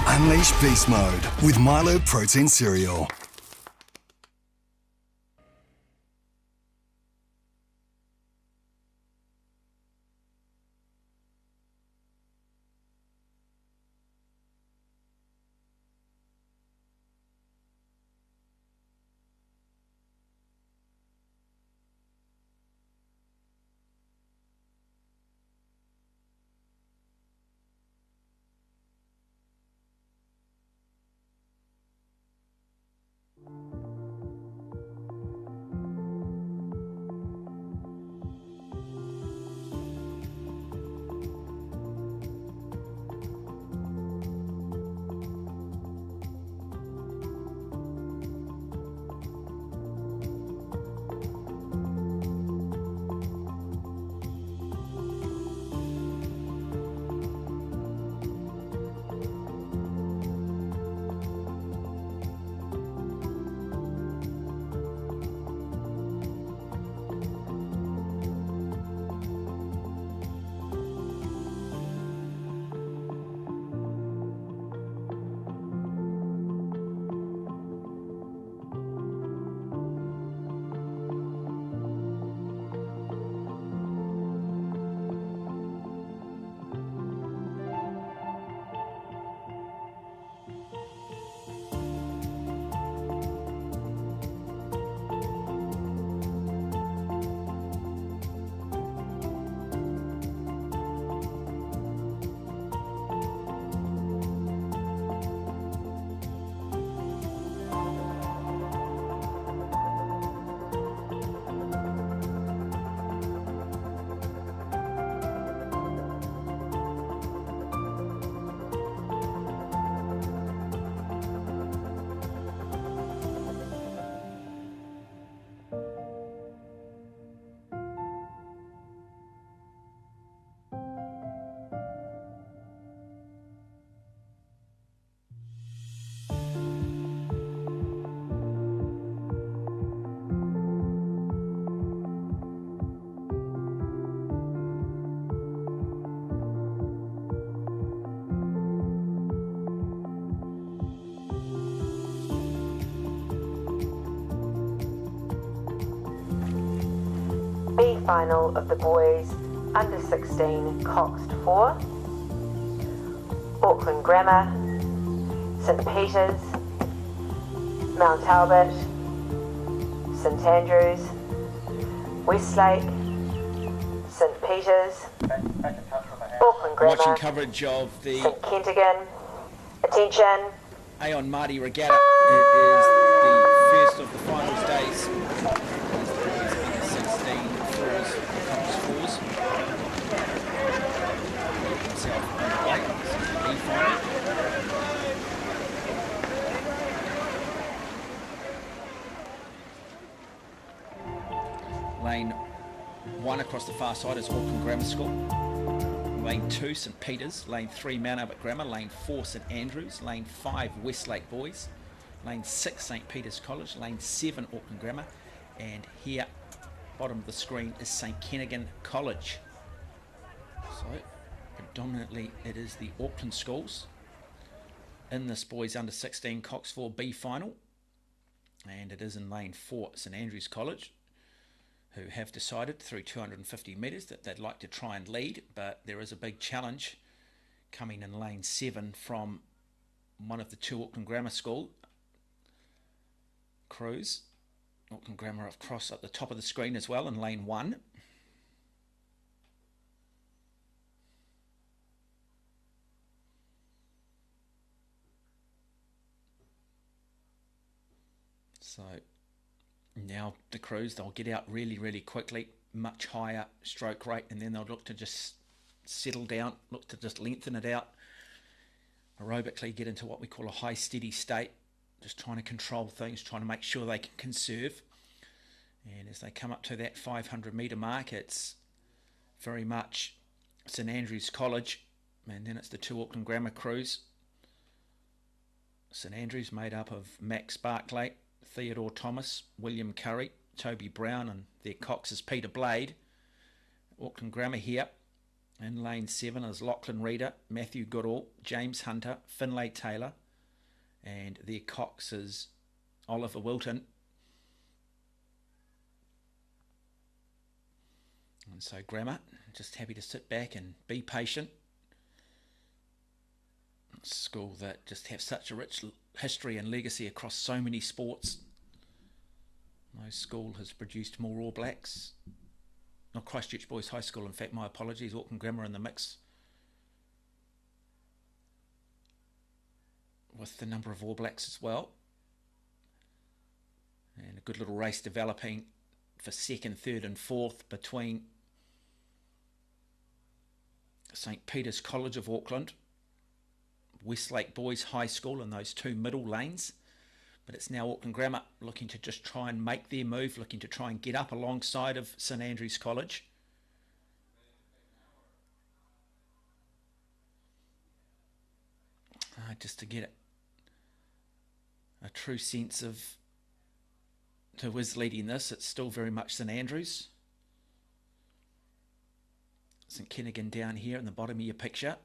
Unleash beast mode with Milo Protein Cereal. B final of the boys under 16 Coxed 4, Auckland Grammar, St Peters, Mount Albert, St Andrews, Westlake, St Peters, Auckland Grammar, Watching coverage of the St Kentigern. Attention. Aon Maadi Regatta. It is the first of the finals days. Lane 1 across the far side is Auckland Grammar School. Lane 2 St Peters, Lane 3 Mount Albert Grammar, Lane 4 St Andrews, Lane 5 Westlake Boys, Lane 6 St Peters College, Lane 7 Auckland Grammar, and here bottom of the screen is St Kentigern College. So predominantly it is the Auckland schools in this boys under 16 Cox 4B final, and it is in lane 4 St Andrews College, who have decided through 250 metres that they'd like to try and lead, but there is a big challenge coming in lane 7 from one of the two Auckland Grammar School crews. Auckland Grammar across at the top of the screen as well in lane 1. So now the crews, they'll get out really quickly, much higher stroke rate, and then they'll look to just settle down, look to just lengthen it out, aerobically get into what we call a high steady state, just trying to control things, trying to make sure they can conserve. And as they come up to that 500 metre mark, it's very much St Andrews College, and then it's the two Auckland Grammar crews. St Andrews made up of Max Barclay, Theodore Thomas, William Curry, Toby Brown, and their cox is Peter Blade. Auckland Grammar here. In lane 7 is Lachlan Reader, Matthew Goodall, James Hunter, Finlay Taylor, and their cox is Oliver Wilton. And so Grammar, just happy to sit back and be patient. A school that just have such a rich history and legacy across so many sports. No school has produced more All Blacks. Not Christchurch Boys High School, in fact, my apologies, Auckland Grammar in the mix with the number of All Blacks as well. And a good little race developing for 2nd, 3rd and 4th between St Peter's College of Auckland, Westlake Boys High School and those two middle lanes. But it's now Auckland Grammar looking to just try and make their move, looking to try and get up alongside of St Andrews College. Just to get a true sense of who is leading this, it's still very much St Andrews. St Kennigan down here in the bottom of your picture.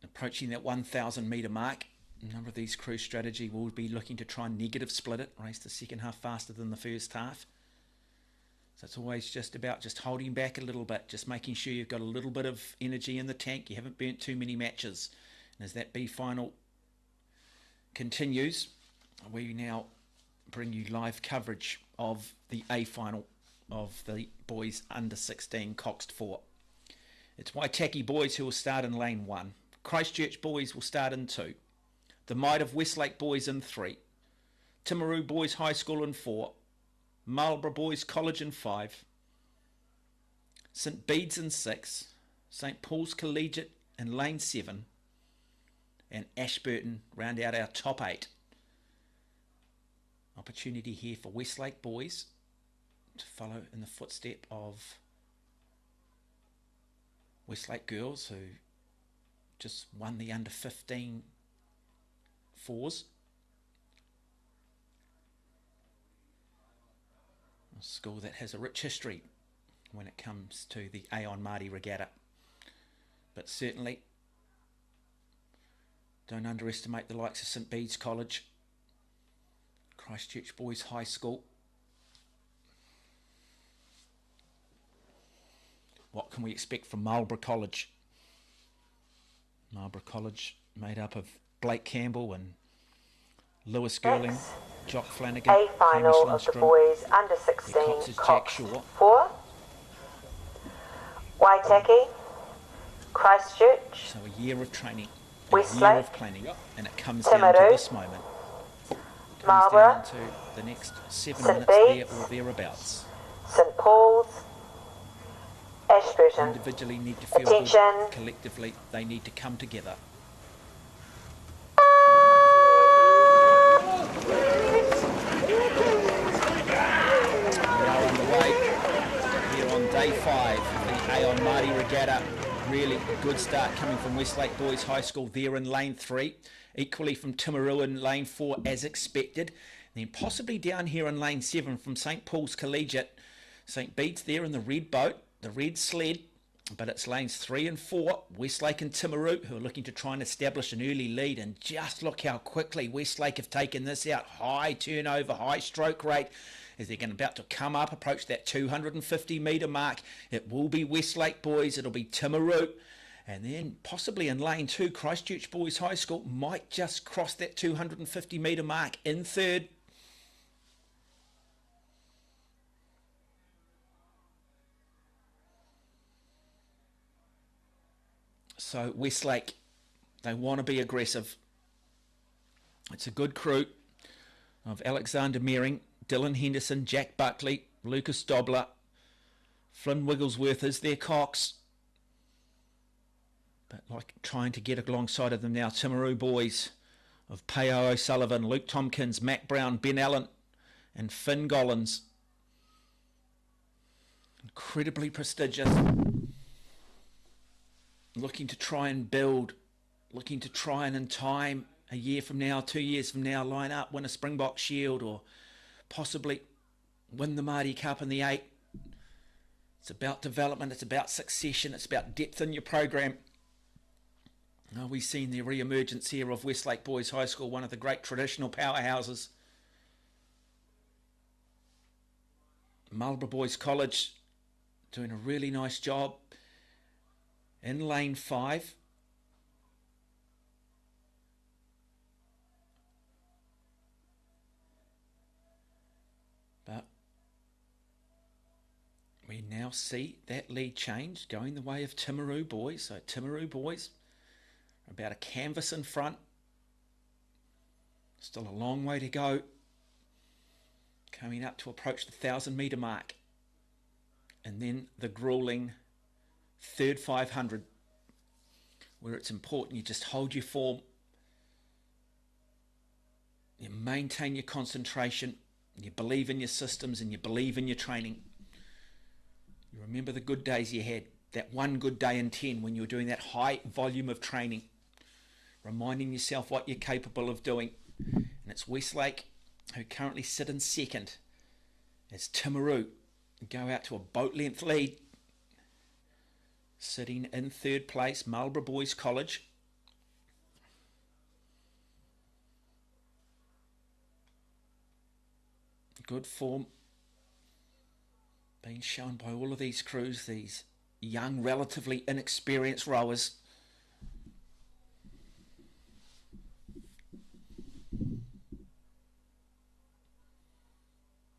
Approaching that 1,000 metre mark. A number of these crew strategy will be looking to try and negative split it, race the second half faster than the first half. So it's always just about just holding back a little bit, just making sure you've got a little bit of energy in the tank. You haven't burnt too many matches. And as that B final continues, we now bring you live coverage of the A final of the boys under 16 Coxed 4. It's Waitaki Boys who will start in lane 1. Christchurch Boys will start in 2. The Might of Westlake Boys in 3. Timaru Boys High School in 4. Marlborough Boys College in 5. St Bede's in 6. St Paul's Collegiate in lane 7. And Ashburton round out our top 8. Opportunity here for Westlake Boys to follow in the footstep of Westlake Girls, who just won the under 15 fours. A school that has a rich history when it comes to the Aon Maadi Regatta. But certainly don't underestimate the likes of St Bede's College, Christchurch Boys High School. What can we expect from Marlborough College? Marlborough College made up of Blake Campbell and Lewis Girling, Jock Flanagan, A final of the boys under 16 Cox 4. Waitaki, Christchurch, so a year of training, Westlake, a year of planning, and it comes down to this moment. Marlborough, down to the next 7 St minutes there Bede's, or thereabouts. St Paul's, Ashburton. Individually need to feel Attention. good, collectively they need to come together. Here on day 5 of the Aon Maadi Regatta. Really good start coming from Westlake Boys High School there in lane 3. Equally from Timaru in lane 4 as expected. And then possibly down here in lane 7 from St Paul's Collegiate. St Bede's there in the red boat, the red sled. But it's lanes 3 and 4, Westlake and Timaru, who are looking to try and establish an early lead. And just look how quickly Westlake have taken this out. High turnover, high stroke rate. As they're about to come up, approach that 250 metre mark. It will be Westlake Boys, it'll be Timaru. And then possibly in lane 2, Christchurch Boys High School might just cross that 250 metre mark in third. So Westlake, they want to be aggressive. It's a good crew of Alexander Meering, Dylan Henderson, Jack Buckley, Lucas Dobler, Flynn Wigglesworth is their cox. But like trying to get alongside of them now, Timaru Boys of Peo O'Sullivan, Luke Tompkins, Matt Brown, Ben Allen and Finn Gollins. incredibly prestigious, looking to try and build, looking to try and in time, a year from now, 2 years from now, line up, win a Springbok Shield, or possibly win the Maadi Cup in the 8. It's about development, it's about succession, it's about depth in your program. We've seen the re-emergence here of Westlake Boys High School, one of the great traditional powerhouses. Marlborough Boys College doing a really nice job in lane 5. But we now see that lead change going the way of Timaru Boys. So Timaru Boys are about a canvas in front. Still a long way to go. Coming up to approach the 1,000-metre mark. And then the grueling third 500, where it's important you just hold your form. You maintain your concentration. You believe in your systems and you believe in your training. You remember the good days you had, that one good day in 10 when you were doing that high volume of training, reminding yourself what you're capable of doing. And it's Westlake who currently sit in second as Timaru go out to a boat length lead. Sitting in third place, Marlborough Boys College. Good form being shown by all of these crews, these young, relatively inexperienced rowers.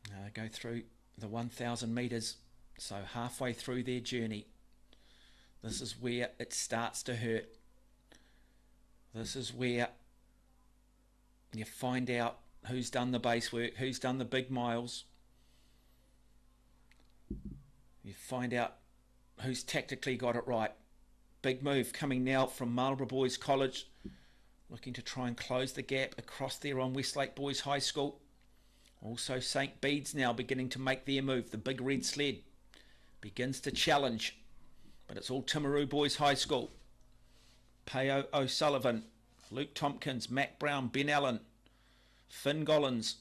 Now they go through the 1,000 metres, so halfway through their journey. This is where it starts to hurt. This is where you find out who's done the base work, who's done the big miles. You find out who's tactically got it right. Big move coming now from Marlborough Boys College, looking to try and close the gap across there on Westlake Boys High School. Also St. Bede's now beginning to make their move. The big red sled begins to challenge, but it's all Timaru Boys High School. Peo O'Sullivan, Luke Tompkins, Mac Brown, Ben Allen, Finn Gollins,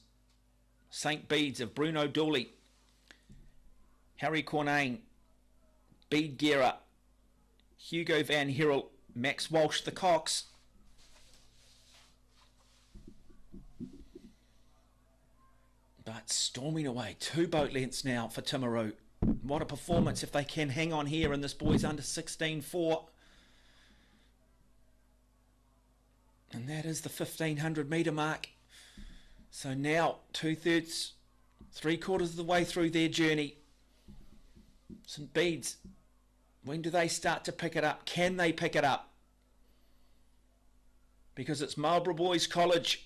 St. Bede's of Bruno Dooley, Harry Cornane, Bede Guerra, Hugo Van Herel, Max Walsh the Cox. But storming away, 2 boat lengths now for Timaru. What a performance if they can hang on here in this boys under 16-4. And that is the 1,500 metre mark. So now 2/3, 3/4 of the way through their journey. St. Bede's, when do they start to pick it up? Can they pick it up? Because it's Marlborough Boys College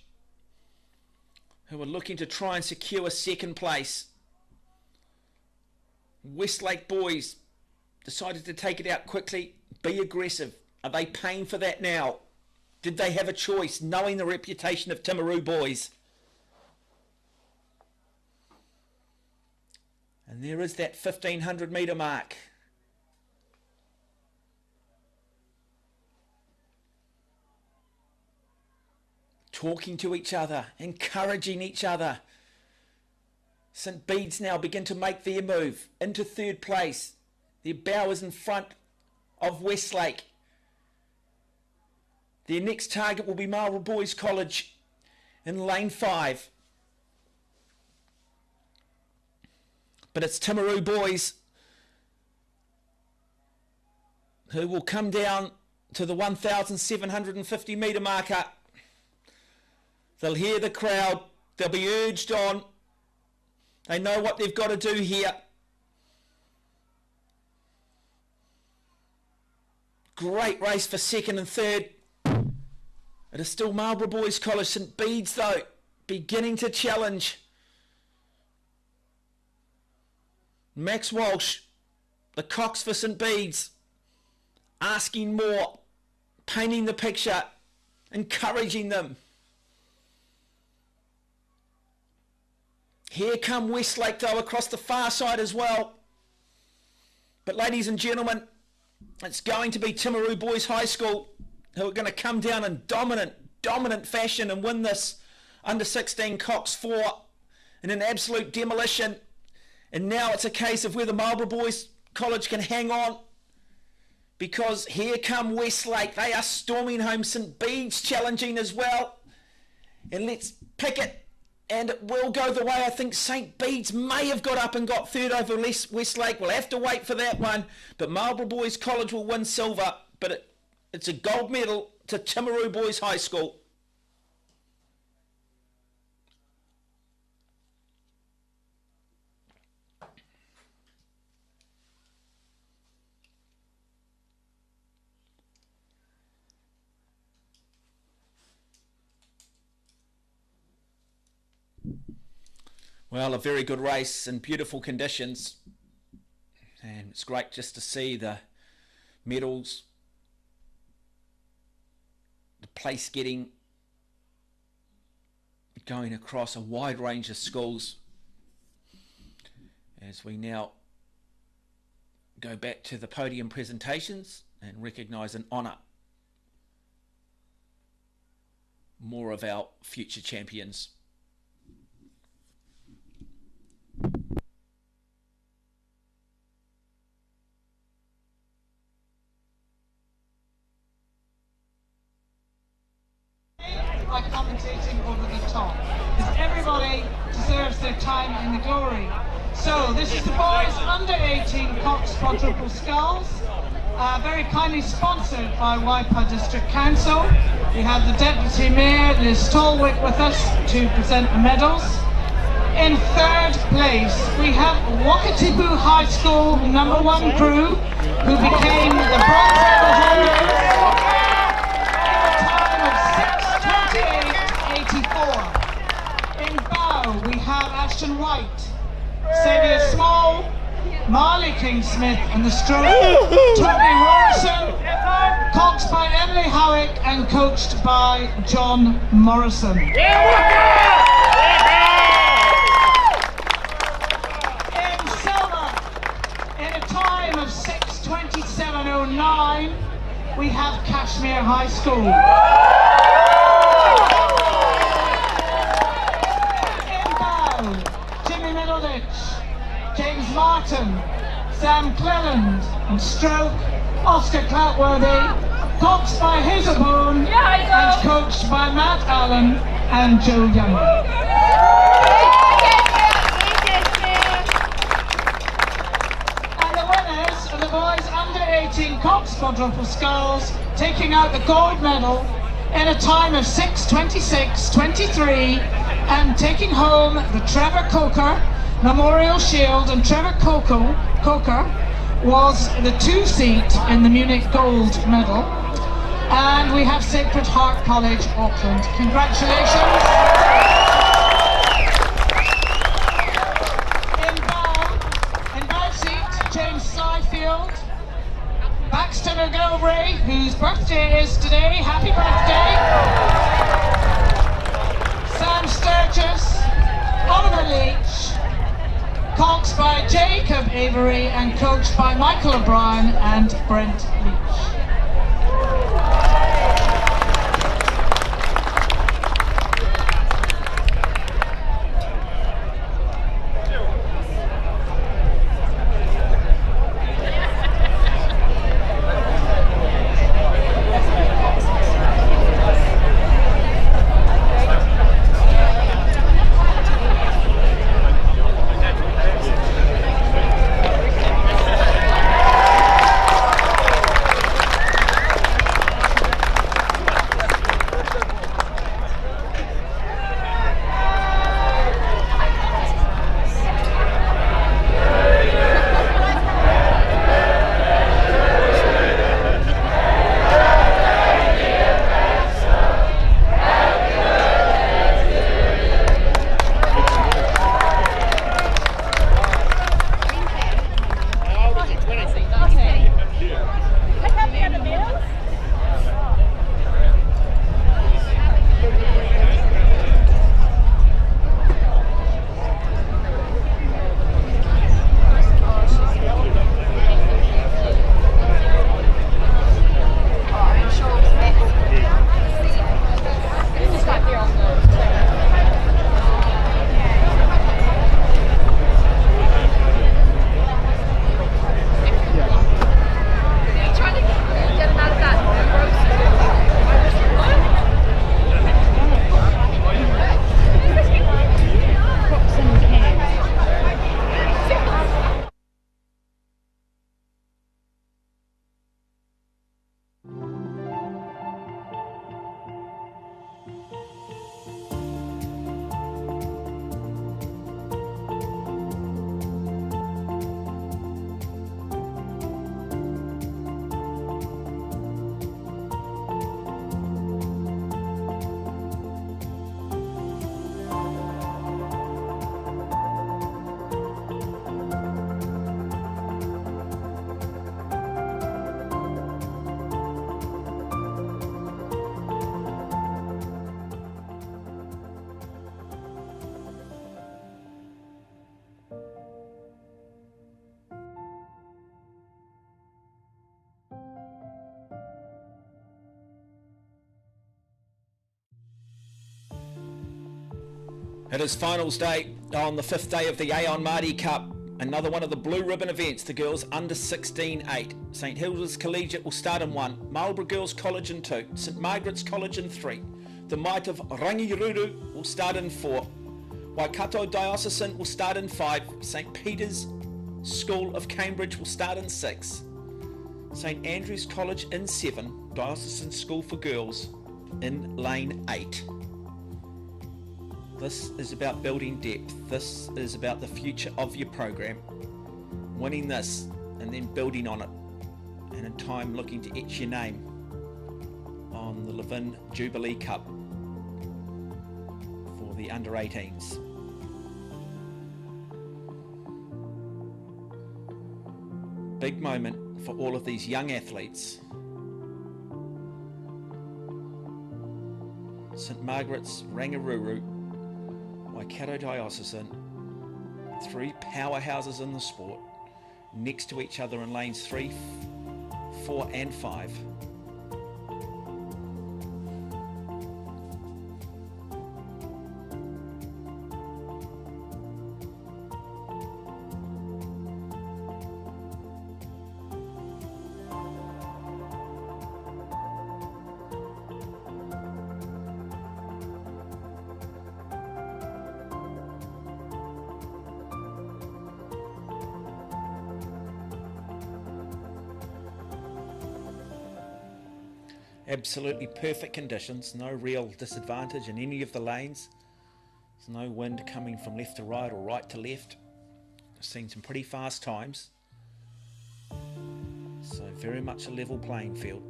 who are looking to try and secure second place. Westlake Boys decided to take it out quickly, be aggressive. Are they paying for that now? Did they have a choice, knowing the reputation of Timaru Boys? And there is that 1,500 metre mark. Talking to each other, encouraging each other. St. Bede's now begin to make their move into third place. Their bow is in front of Westlake. Their next target will be Marlborough Boys College in lane 5. But it's Timaru Boys who will come down to the 1,750 metre marker. They'll hear the crowd. They'll be urged on. They know what they've got to do here. Great race for second and third. It is still Marlborough Boys College. St. Bede's, though, beginning to challenge. Max Walsh, the Cox for St. Bede's, asking more, painting the picture, encouraging them. Here come Westlake, though, across the far side as well. But ladies and gentlemen, it's going to be Timaru Boys High School who are going to come down in dominant fashion and win this under 16 Cox 4 in an absolute demolition. And now it's a case of whether Marlborough Boys College can hang on, because here come Westlake. They are storming home. St Bede's challenging as well. And let's pick it, and it will go the way I think St Bede's may have got up and got third over Westlake. We'll have to wait for that one. But Marlborough Boys College will win silver, but it's a gold medal to Timaru Boys High School. Well, a very good race in beautiful conditions, and it's great just to see the medals, the place getting going across a wide range of schools as we now go back to the podium presentations and recognise and honour more of our future champions. By commentating over the top, because everybody deserves their time in the glory. So this is the boys under 18 Cox quadruple sculls, very kindly sponsored by Waipa District Council. We have the Deputy Mayor Liz Stolwick with us to present the medals. In third place we have Wakatipu High School #1 crew, who became the bronze medal holders. In bow, we have Ashton White, Xavier Small, Marley King-Smith and the stroke, Toby Robertson, coached by Emily Howick and coached by John Morrison. In silver, in a time of 6:27.09, we have Cashmere High School. James Martin, Sam Cleland and stroke, Oscar Cloutworthy, coached by Hazelbone and coached by Matt Allen and Joe Young. And the winners are the boys under 18 Cox quadruple sculls, taking out the gold medal in a time of 6:26.23 and taking home the Trevor Coker Memorial Shield, and Trevor Coker was the 2 seat in the Munich Gold Medal. And we have Sacred Heart College, Auckland. Congratulations. In bow seat, James Slyfield, Baxter McGilvray, whose birthday is today. Happy birthday. Sam Sturgis, Oliver Leach, coached by Jacob Avery and coached by Michael O'Brien and Brent Leach. It is finals day on the 5th day of the Aon Maadi Cup. Another one of the blue ribbon events, the girls under 16-8. St Hilda's Collegiate will start in 1, Marlborough Girls College in 2, St Margaret's College in 3. The Might of Rangiruru will start in 4. Waikato Diocesan will start in 5. St Peter's School of Cambridge will start in 6. St Andrew's College in 7, Diocesan School for Girls in lane 8. This is about building depth. This is about the future of your program. Winning this and then building on it, and in time looking to etch your name on the Levin Jubilee Cup for the under 18s. Big moment for all of these young athletes. St Margaret's, Rangiruru, Waikato Diocesan, 3 powerhouses in the sport, next to each other in lanes 3, 4 and 5. Absolutely perfect conditions, no real disadvantage in any of the lanes. There's no wind coming from left to right or right to left. I've seen some pretty fast times. So very much a level playing field.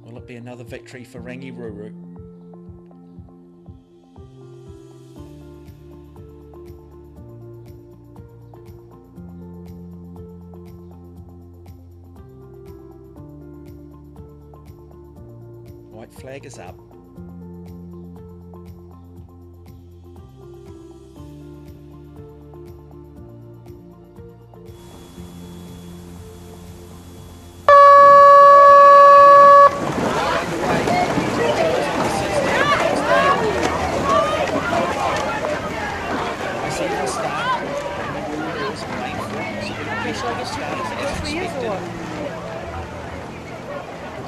Will it be another victory for Rangiruru? White flag is up.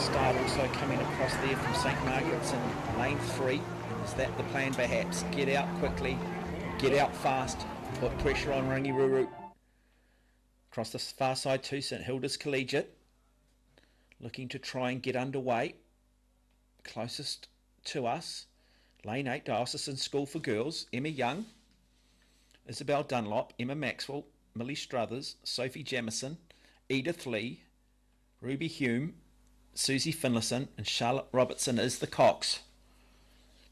Start also coming across there from St Margaret's in lane 3. Is that the plan perhaps? Get out quickly, get out fast, put pressure on Rangiruru. Across the far side to St Hilda's Collegiate, looking to try and get underway. Closest to us, lane 8, Diocesan School for Girls, Emma Young, Isabel Dunlop, Emma Maxwell, Millie Struthers, Sophie Jamison, Edith Lee, Ruby Hume, Susie Finlayson and Charlotte Robertson is the Cox.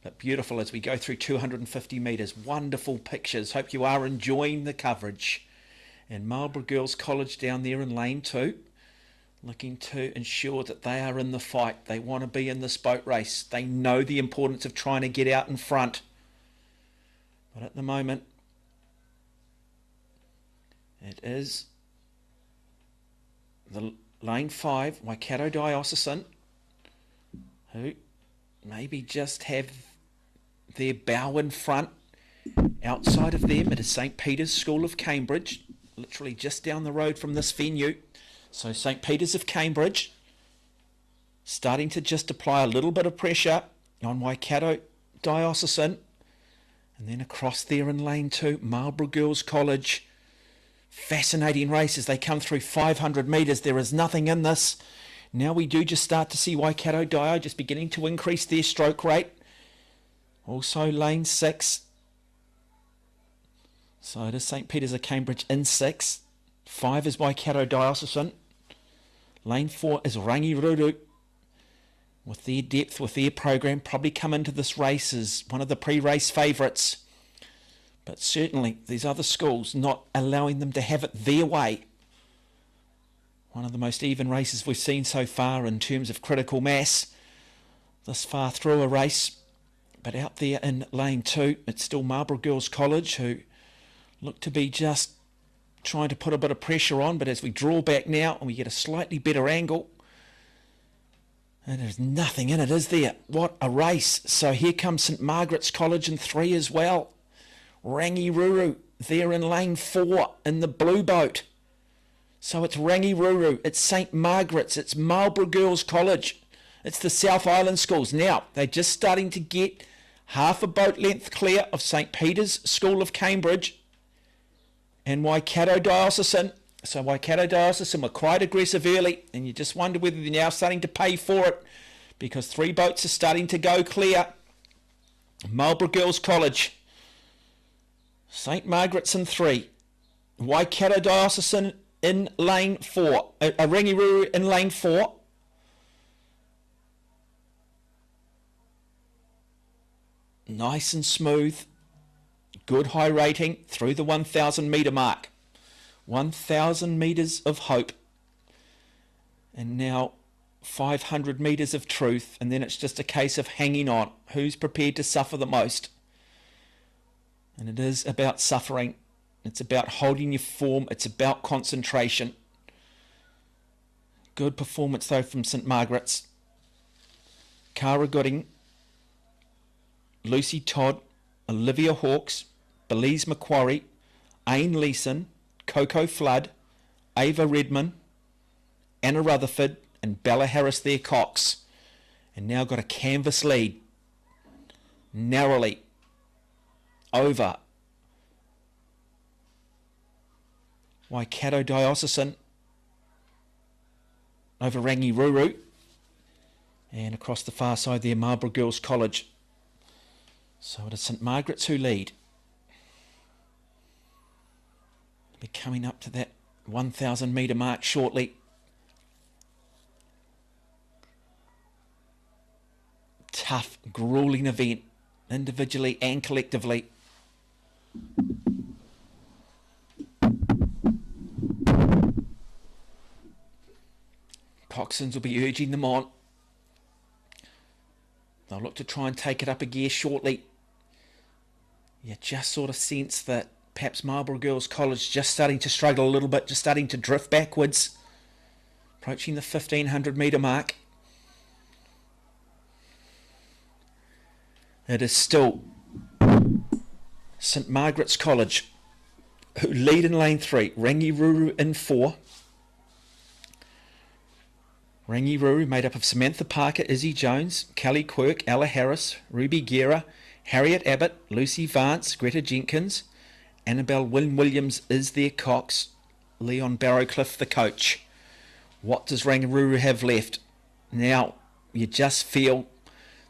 But beautiful as we go through 250 metres. Wonderful pictures. Hope you are enjoying the coverage. And Marlborough Girls College down there in lane 2. Looking to ensure that they are in the fight. They want to be in this boat race. They know the importance of trying to get out in front. But at the moment, it is the lane 5, Waikato Diocesan, who maybe just have their bow in front. Outside of them, it is St Peter's School of Cambridge, literally just down the road from this venue. So St Peter's of Cambridge starting to just apply a little bit of pressure on Waikato Diocesan. And then across there in lane 2, Marlborough Girls College. Fascinating race as they come through 500 metres. There is nothing in this. Now we do just start to see Waikato Dio just beginning to increase their stroke rate. Also lane 6. So it is St Peter's of Cambridge in 6. 5 is Waikato Diocesan. Lane 4 is Rangiruru. With their depth, with their program, probably come into this race as one of the pre-race favourites. But certainly these other schools not allowing them to have it their way. One of the most even races we've seen so far in terms of critical mass this far through a race. But out there in lane 2, it's still Marlborough Girls College who look to be just trying to put a bit of pressure on. But as we draw back now and we get a slightly better angle, And there's nothing in it, is there? What a race. So here comes St Margaret's College in 3 as well. Rangiruru there in lane 4 in the blue boat. So it's Rangiruru, it's St Margaret's, it's Marlborough Girls College, it's the South Island schools. Now, they're just starting to get half a boat length clear of St Peter's School of Cambridge and Waikato Diocesan. So Waikato Diocesan were quite aggressive early, and you just wonder whether they're now starting to pay for it, because 3 boats are starting to go clear. Marlborough Girls College, St Margaret's in 3, Waikato Diocesan in lane 4, Rangiruru in lane 4. Nice and smooth, good high rating through the 1,000 metre mark. 1,000 metres of hope, and now 500 metres of truth, and then it's just a case of hanging on. Who's prepared to suffer the most? And it is about suffering. It's about holding your form. It's about concentration. Good performance though from St Margaret's. Cara Gooding, Lucy Todd, Olivia Hawkes, Belize Macquarie, Aine Leeson, Coco Flood, Ava Redman, Anna Rutherford and Bella Harris their Cox. And now got a canvas lead. Narrowly over Waikato Diocesan, over Rangiruru, and across the far side there Marlborough Girls College. So it is St Margaret's who lead. Be coming up to that 1,000 metre mark shortly. Tough, gruelling event, individually and collectively. Coxswains will be urging them on. They'll look to try and take it up a gear shortly. You just sort of sense that perhaps Marlborough Girls College just starting to struggle a little bit, just starting to drift backwards, approaching the 1,500 metre mark. It is still St Margaret's College who lead in lane 3, Rangiruru in 4. Rangiruru made up of Samantha Parker, Izzy Jones, Kelly Quirk, Ella Harris, Ruby Guerra, Harriet Abbott, Lucy Vance, Greta Jenkins, Annabelle Williams is their Cox, Leon Barrowcliffe the coach. What does Rangiruru have left? Now, you just feel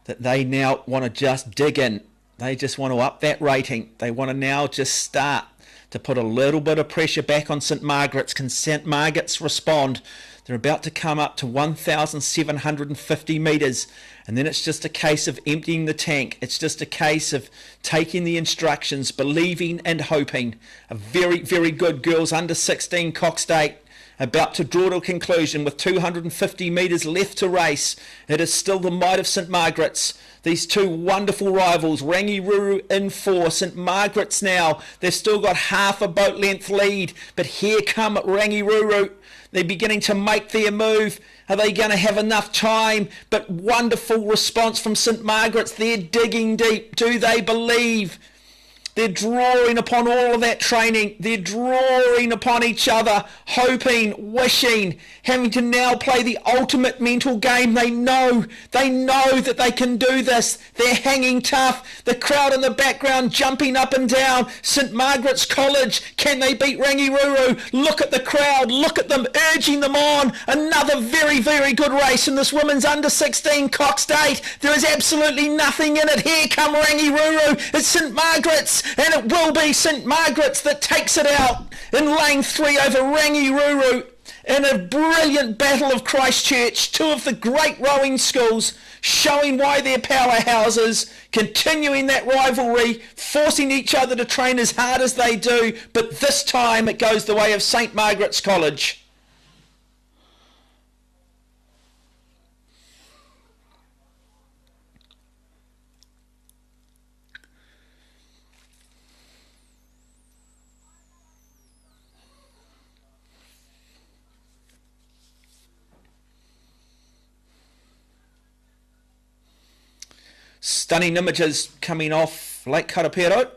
that they now want to just dig in. They just want to up that rating. They want to now just start to put a little bit of pressure back on St Margaret's. Can St Margaret's respond? They're about to come up to 1,750 metres, and then it's just a case of emptying the tank. It's just a case of taking the instructions, believing and hoping. A very, very good girls under 16 Cox State about to draw to a conclusion with 250 metres left to race. It is still the might of St Margaret's. These two wonderful rivals, Rangiruru in 4, St Margaret's now, they've still got half a boat length lead, but here come Rangiruru. They're beginning to make their move. Are they going to have enough time? But wonderful response from St Margaret's. They're digging deep. Do they believe? They're drawing upon all of that training. They're drawing upon each other, hoping, wishing, having to now play the ultimate mental game. They know that they can do this. They're hanging tough. The crowd in the background jumping up and down. St Margaret's College, can they beat Rangiruru? Look at the crowd. Look at them urging them on. Another very, very good race in this women's under 16 Cox State. There is absolutely nothing in it. Here come Rangiruru. It's St Margaret's. And it will be St Margaret's that takes it out in lane 3 over Rangiruru in a brilliant battle of Christchurch. Two of the great rowing schools showing why they're powerhouses, continuing that rivalry, forcing each other to train as hard as they do. But this time it goes the way of St Margaret's College. Stunning images coming off Lake Karapiro.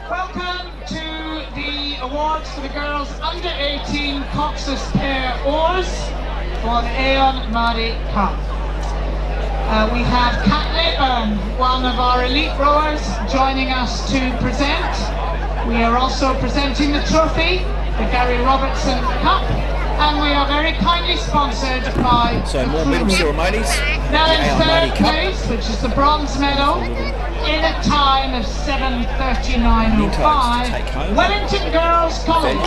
Welcome to the awards for the girls under 18 Cox's pair oars for the Aon Maadi Cup. We have Kat Leyburn, one of our elite rowers, joining us to present. We are also presenting the trophy, the Gary Robertson Cup, and we are very kindly sponsored by So more medal ceremonies. now The in Aon third Maadi Cup. place, which is the bronze medal, in a time of 7:39.05, Wellington Girls College.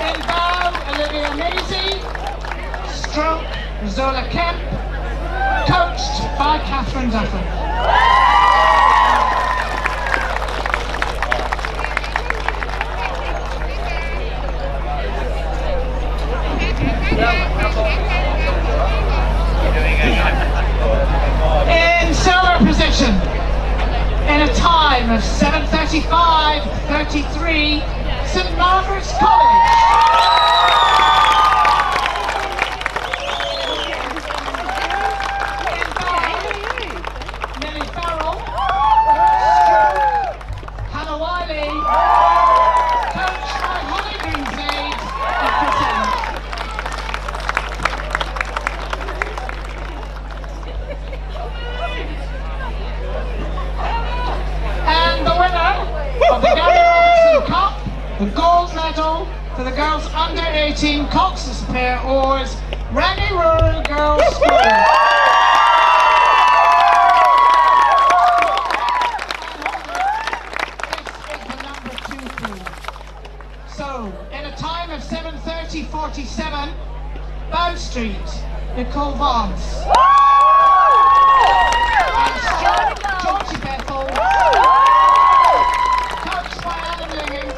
In bow, Olivia Maisie, stroke, Zola Kemp, coached by Catherine Duffin. In silver position, in a time of 7:35.33, St Margaret's College. In bow, Millie Farrell, Hannah Wiley, coached by Holly Greensade and present. And the winner of the Gary Robertson Cup, the gold medal for the girls under 18 Cox's pair oars, Rangi Rural Girls School. This is the number 2 pool. So, in a time of 7:30.47, Bow Street, Nicole Vance. And Stuart Georgie Bethel, coached by Adam Lingan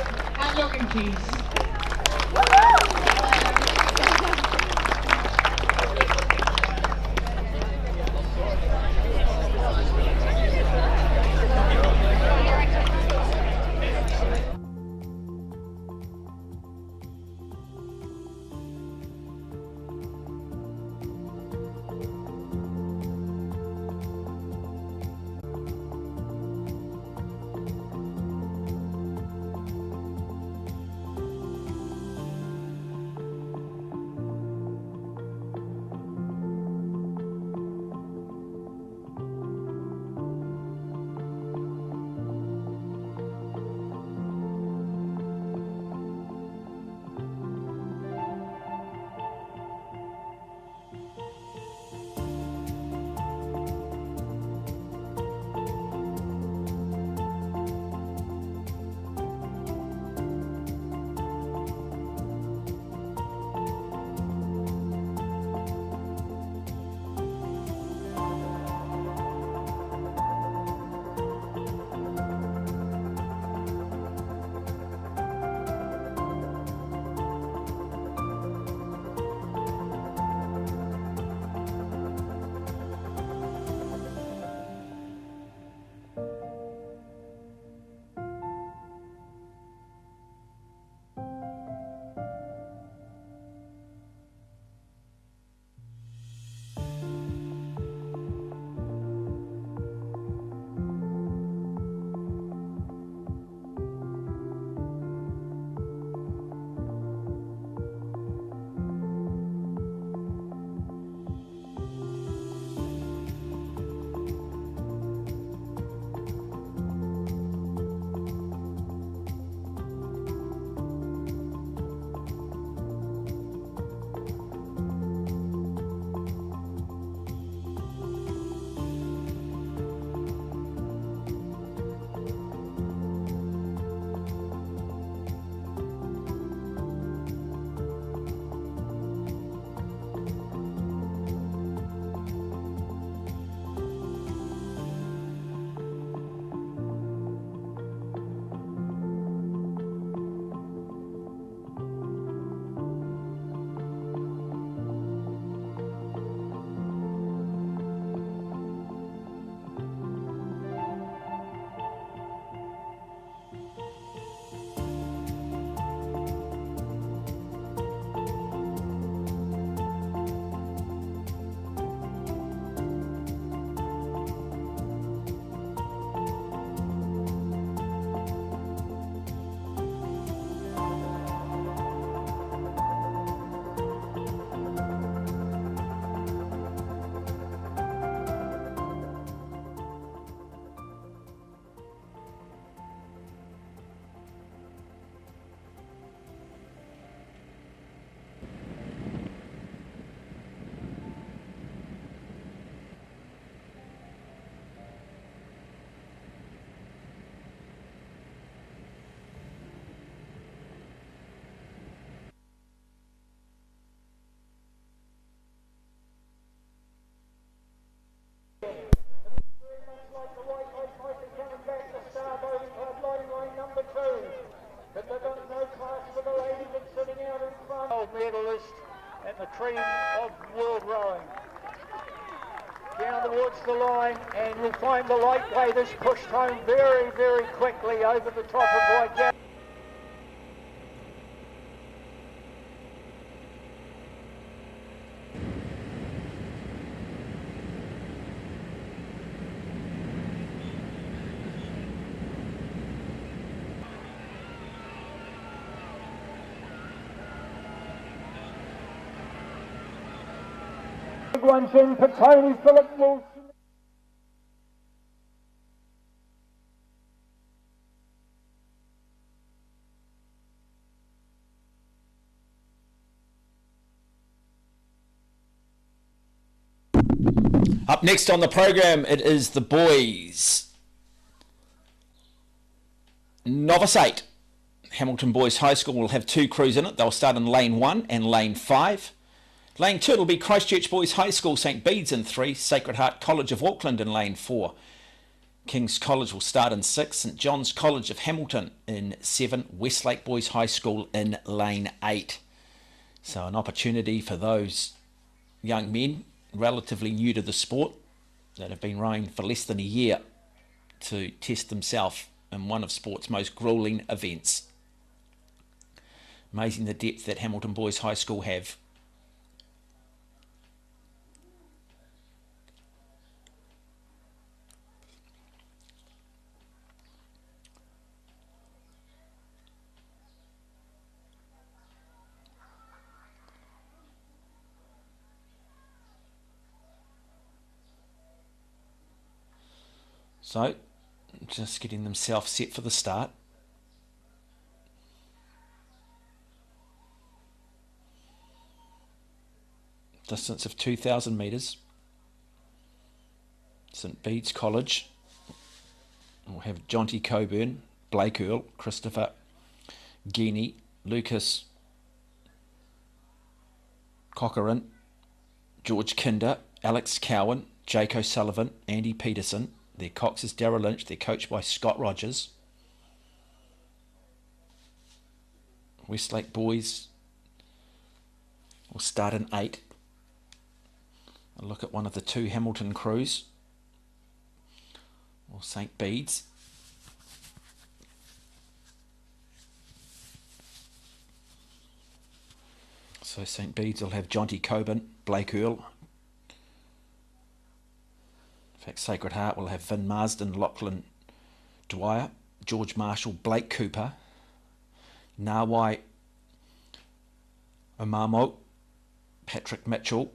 and Logan Keys. the trend of world rowing. Down towards the line, and you'll find the lightweighters pushed home very, very quickly over the top of Regatta. Big one's in for Tony Philip Wilson. Up next on the program, it is the boys. Novice 8. Hamilton Boys High School will have 2 crews in it. They'll start in lane 1 and lane 5. Lane 2 will be Christchurch Boys High School, St Bede's in 3, Sacred Heart College of Auckland in lane 4. King's College will start in 6, St John's College of Hamilton in 7, Westlake Boys High School in lane 8. So an opportunity for those young men relatively new to the sport that have been rowing for less than a year to test themselves in one of sport's most gruelling events. Amazing the depth that Hamilton Boys High School have. So, just getting themselves set for the start. Distance of 2,000 metres. St Bede's College. We'll have Jonty Coburn, Blake Earl, Christopher Guinea, Lucas Cochrane, George Kinder, Alex Cowan, Jake O'Sullivan, Andy Peterson. Their cox is Darrell Lynch. They're coached by Scott Rogers. Westlake Boys will start in 8. A look at one of the 2 Hamilton crews. Or St Bede's. So St Bede's will have Jonty Coburn, Blake Earl. In fact, Sacred Heart will have Vin Marsden, Lachlan Dwyer, George Marshall, Blake Cooper, Nawai Omamo, Patrick Mitchell,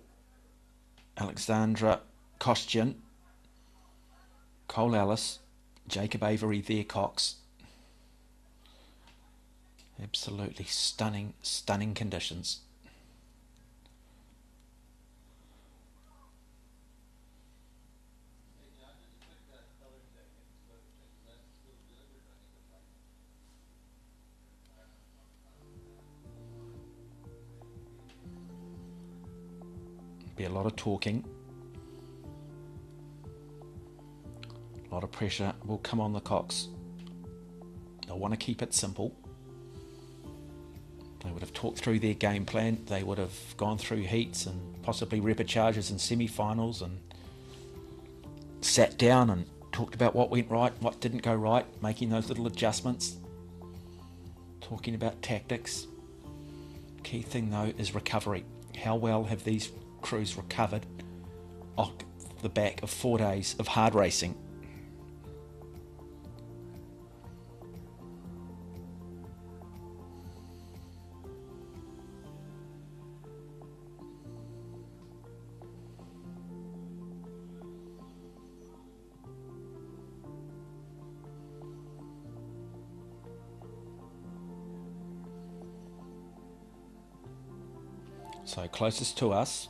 Alexandra Kostian, Cole Ellis, Jacob Avery, their cox. Absolutely stunning, stunning conditions. Be a lot of talking. A lot of pressure will come on the cox. They'll want to keep it simple. They would have talked through their game plan. They would have gone through heats and possibly repecharges and semi-finals and sat down and talked about what went right, what didn't go right, making those little adjustments, talking about tactics. Key thing though is recovery. How well have these crews recovered off the back of 4 days of hard racing? So closest to us,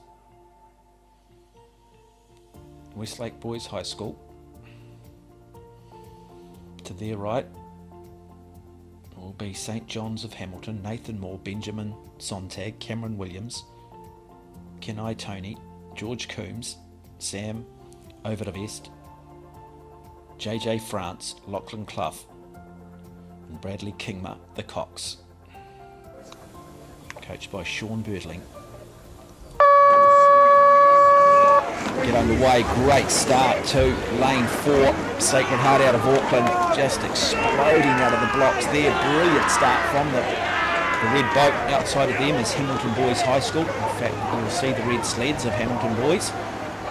Westlake Boys High School. To their right will be St John's of Hamilton, Nathan Moore, Benjamin Sontag, Cameron Williams, Kenai Tony, George Coombs, Sam Overvest, JJ France, Lachlan Clough, and Bradley Kingma, the cox. Coached by Sean Birdling. get underway. Great start to lane 4. Sacred Heart out of Auckland, just exploding out of the blocks there. Brilliant start from the red boat. Outside of them is Hamilton Boys High School. In fact, you'll see the red sleds of Hamilton Boys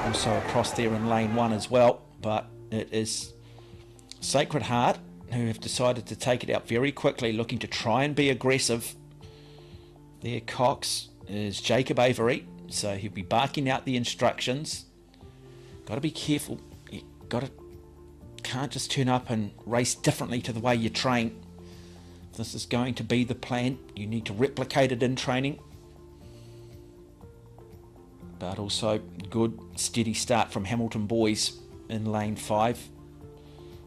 also across there in lane 1 as well. But it is Sacred Heart who have decided to take it out very quickly, looking to try and be aggressive. Their Cox is Jacob Avery, so he'll be barking out the instructions. Got to be careful. You can't just turn up and race differently to the way you train. If this is going to be the plan, you need to replicate it in training. But also good steady start from Hamilton Boys in lane 5.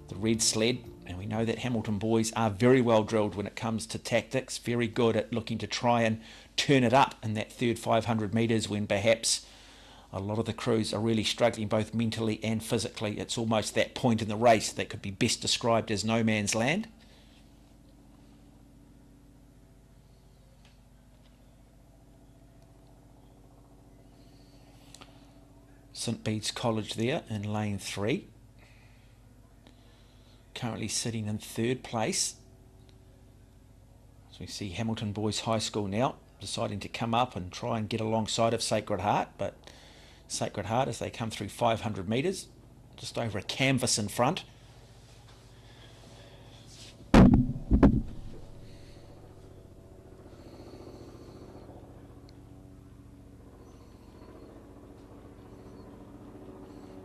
The red sled, and we know that Hamilton Boys are very well drilled when it comes to tactics, very good at looking to try and turn it up in that third 500 metres when perhaps a lot of the crews are really struggling both mentally and physically. It's almost that point in the race that could be best described as no man's land. St Bede's College there in lane 3. Currently sitting in 3rd place. So we see Hamilton Boys High School now deciding to come up and try and get alongside of Sacred Heart, but Sacred Heart, as they come through 500 metres, just over a canvas in front.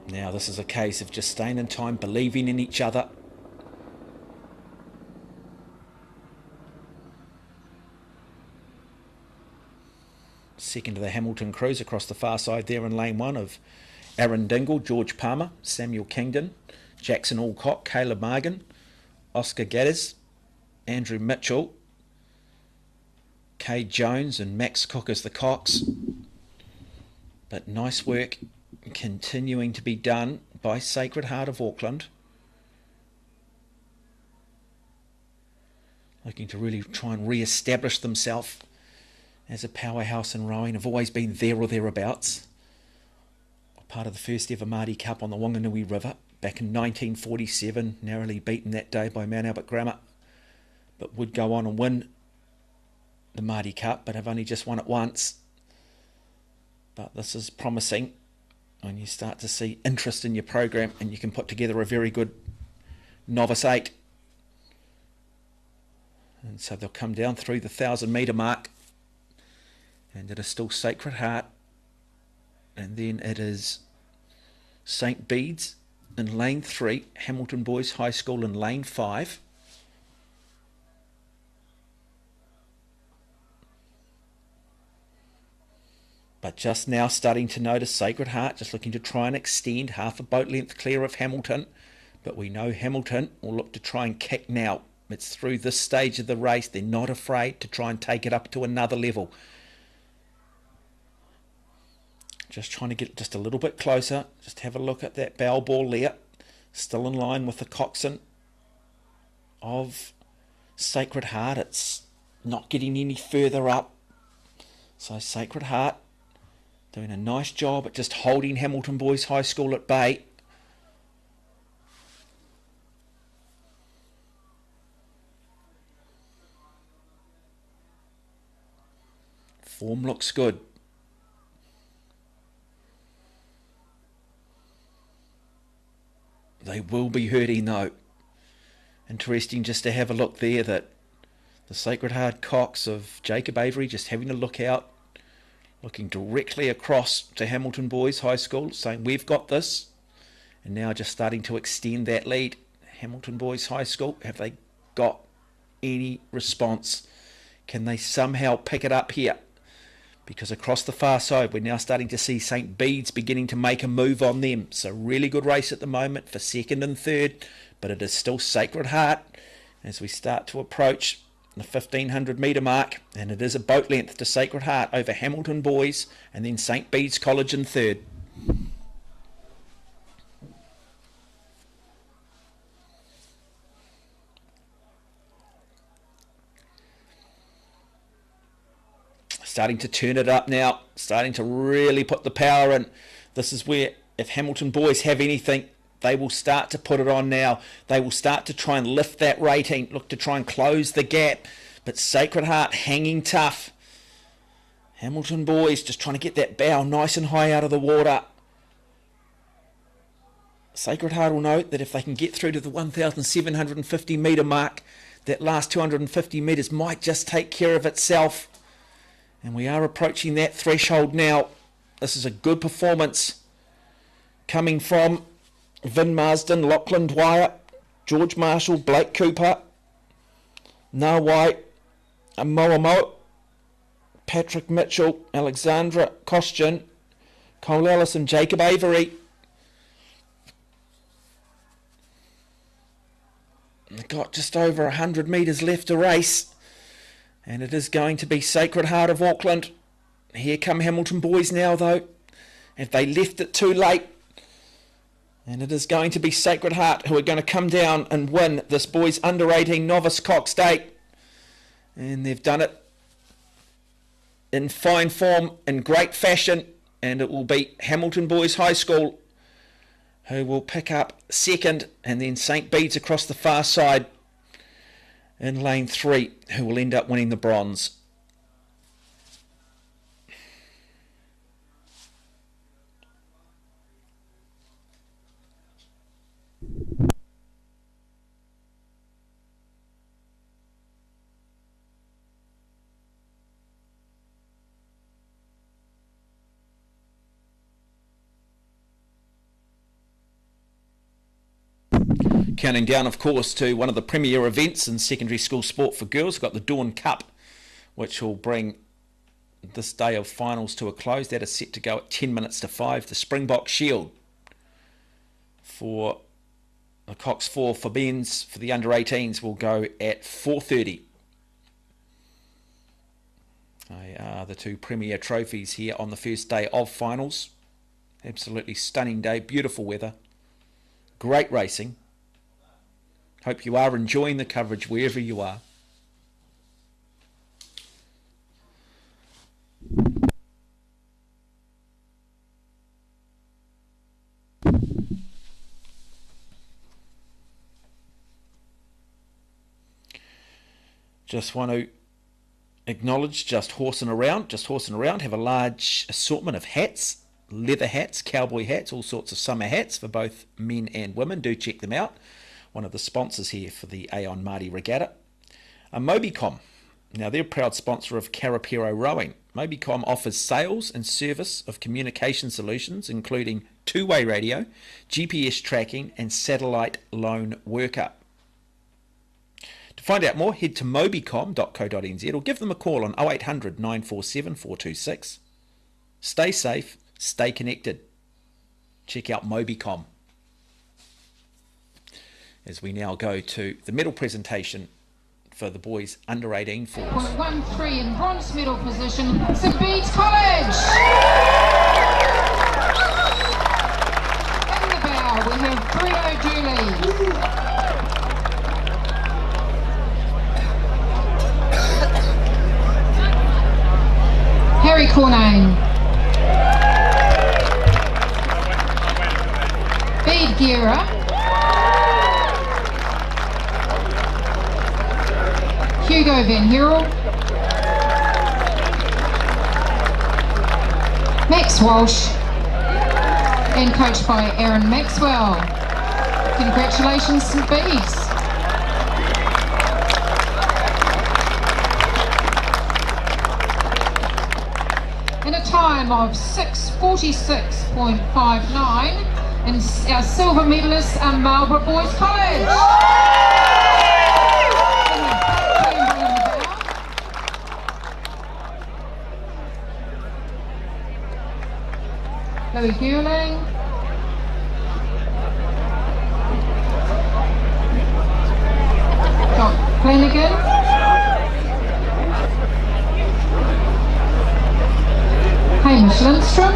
Now this is a case of just staying in time, believing in each other. Second to the Hamilton crews across the far side there in lane 1 of Aaron Dingle, George Palmer, Samuel Kingdon, Jackson Alcock, Caleb Margan, Oscar Gaddis, Andrew Mitchell, Kay Jones and Max Cook as the Cox. But nice work continuing to be done by Sacred Heart of Auckland. Looking to really try and re-establish themselves as a powerhouse in rowing. Have always been there or thereabouts. Part of the first ever Maadi Cup on the Wanganui River back in 1947, narrowly beaten that day by Mount Albert Grammar, but would go on and win the Maadi Cup, but have only just won it once. But this is promising when you start to see interest in your program and you can put together a very good novice 8. And so they'll come down through the 1,000 metre mark, and it is still Sacred Heart, and then it is St Bede's in lane 3, Hamilton Boys High School in lane 5. But just now starting to notice Sacred Heart just looking to try and extend half a boat length clear of Hamilton, but we know Hamilton will look to try and kick now. It's through this stage of the race. They're not afraid to try and take it up to another level. Just trying to get just a little bit closer. Just have a look at that bow ball there. Still in line with the coxswain of Sacred Heart. It's not getting any further up. So Sacred Heart doing a nice job at just holding Hamilton Boys High School at bay. Form looks good. They will be hurting though. Interesting just to have a look there that the Sacred Heart Cox of Jacob Avery just having a look out, looking directly across to Hamilton Boys High School, saying we've got this, and now just starting to extend that lead. Hamilton Boys High School, have they got any response? Can they somehow pick it up here? Because across the far side, we're now starting to see St Bede's beginning to make a move on them. So really good race at the moment for second and third, but it is still Sacred Heart as we start to approach the 1,500 metre mark, and it is a boat length to Sacred Heart over Hamilton Boys and then St Bede's College in third. Starting to turn it up now, starting to really put the power in. This is where, if Hamilton boys have anything, they will start to put it on now. They will start to try and lift that rating, look to try and close the gap. But Sacred Heart hanging tough. Hamilton boys just trying to get that bow nice and high out of the water. Sacred Heart will note that if they can get through to the 1,750 metre mark, that last 250 metres might just take care of itself. And we are approaching that threshold now. This is a good performance coming from Vin Marsden, Lachlan Dwyer, George Marshall, Blake Cooper, Nawai, Moamo, Patrick Mitchell, Alexandra Kostian, Cole Ellison, Jacob Avery. They've got just over 100 metres left to race. And it is going to be Sacred Heart of Auckland. Here come Hamilton boys now, though. If they left it too late. And it is going to be Sacred Heart who are going to come down and win this boys under 18 novice Cox State. And they've done it in fine form, in great fashion. And it will be Hamilton Boys High School who will pick up second, and then St. Bede's across the far side in lane 3, who will end up winning the bronze. Counting down, of course, to one of the premier events in secondary school sport for girls. We've got the Dawn Cup, which will bring this day of finals to a close. That is set to go at 10 minutes to 5. The Springbok Shield for the Cox 4 for men's, for the under 18s, will go at 4:30. They are the two premier trophies here on the first day of finals. Absolutely stunning day, beautiful weather, great racing. Hope you are enjoying the coverage wherever you are. Just want to acknowledge Just Horsing Around, have a large assortment of hats, leather hats, cowboy hats, all sorts of summer hats for both men and women. Do check them out. One of the sponsors here for the Aon Maadi Regatta. Mobicom. Now, they're a proud sponsor of Karapiro Rowing. Mobicom offers sales and service of communication solutions, including two-way radio, GPS tracking, and satellite loan workup. To find out more, head to mobicom.co.nz or give them a call on 0800 947 426. Stay safe, stay connected. Check out Mobicom. As we now go to the medal presentation for the boys under 18 force. 1-3 in bronze medal position, St. Bede's College. In the bow we have Brio Dooley. Harry Cornane. Bede Guerra. Hugo Van Herel, Max Walsh, and coached by Aaron Maxwell. Congratulations, St. Bede's. In a time of 6:46.59, and our silver medalists are Marlborough Boys College. Louis Gurling, John Flanagan, Hamish Lindstrom,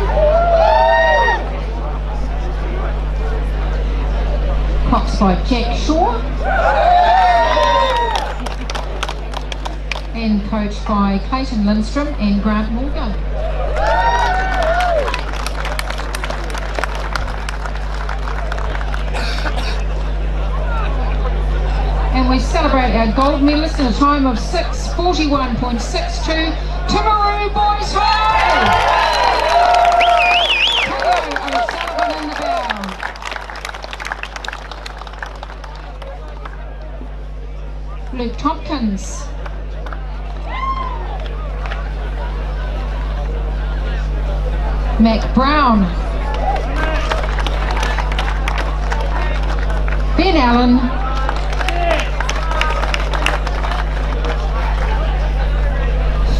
Cox by Jack Shaw, and coached by Clayton Lindstrom and Grant Morgan. celebrate our gold medalist in a time of 6:41.62. Timaru Boys High! Hello, O'Sullivan in the bow. Luke Tompkins. Mac Brown. Ben Allen.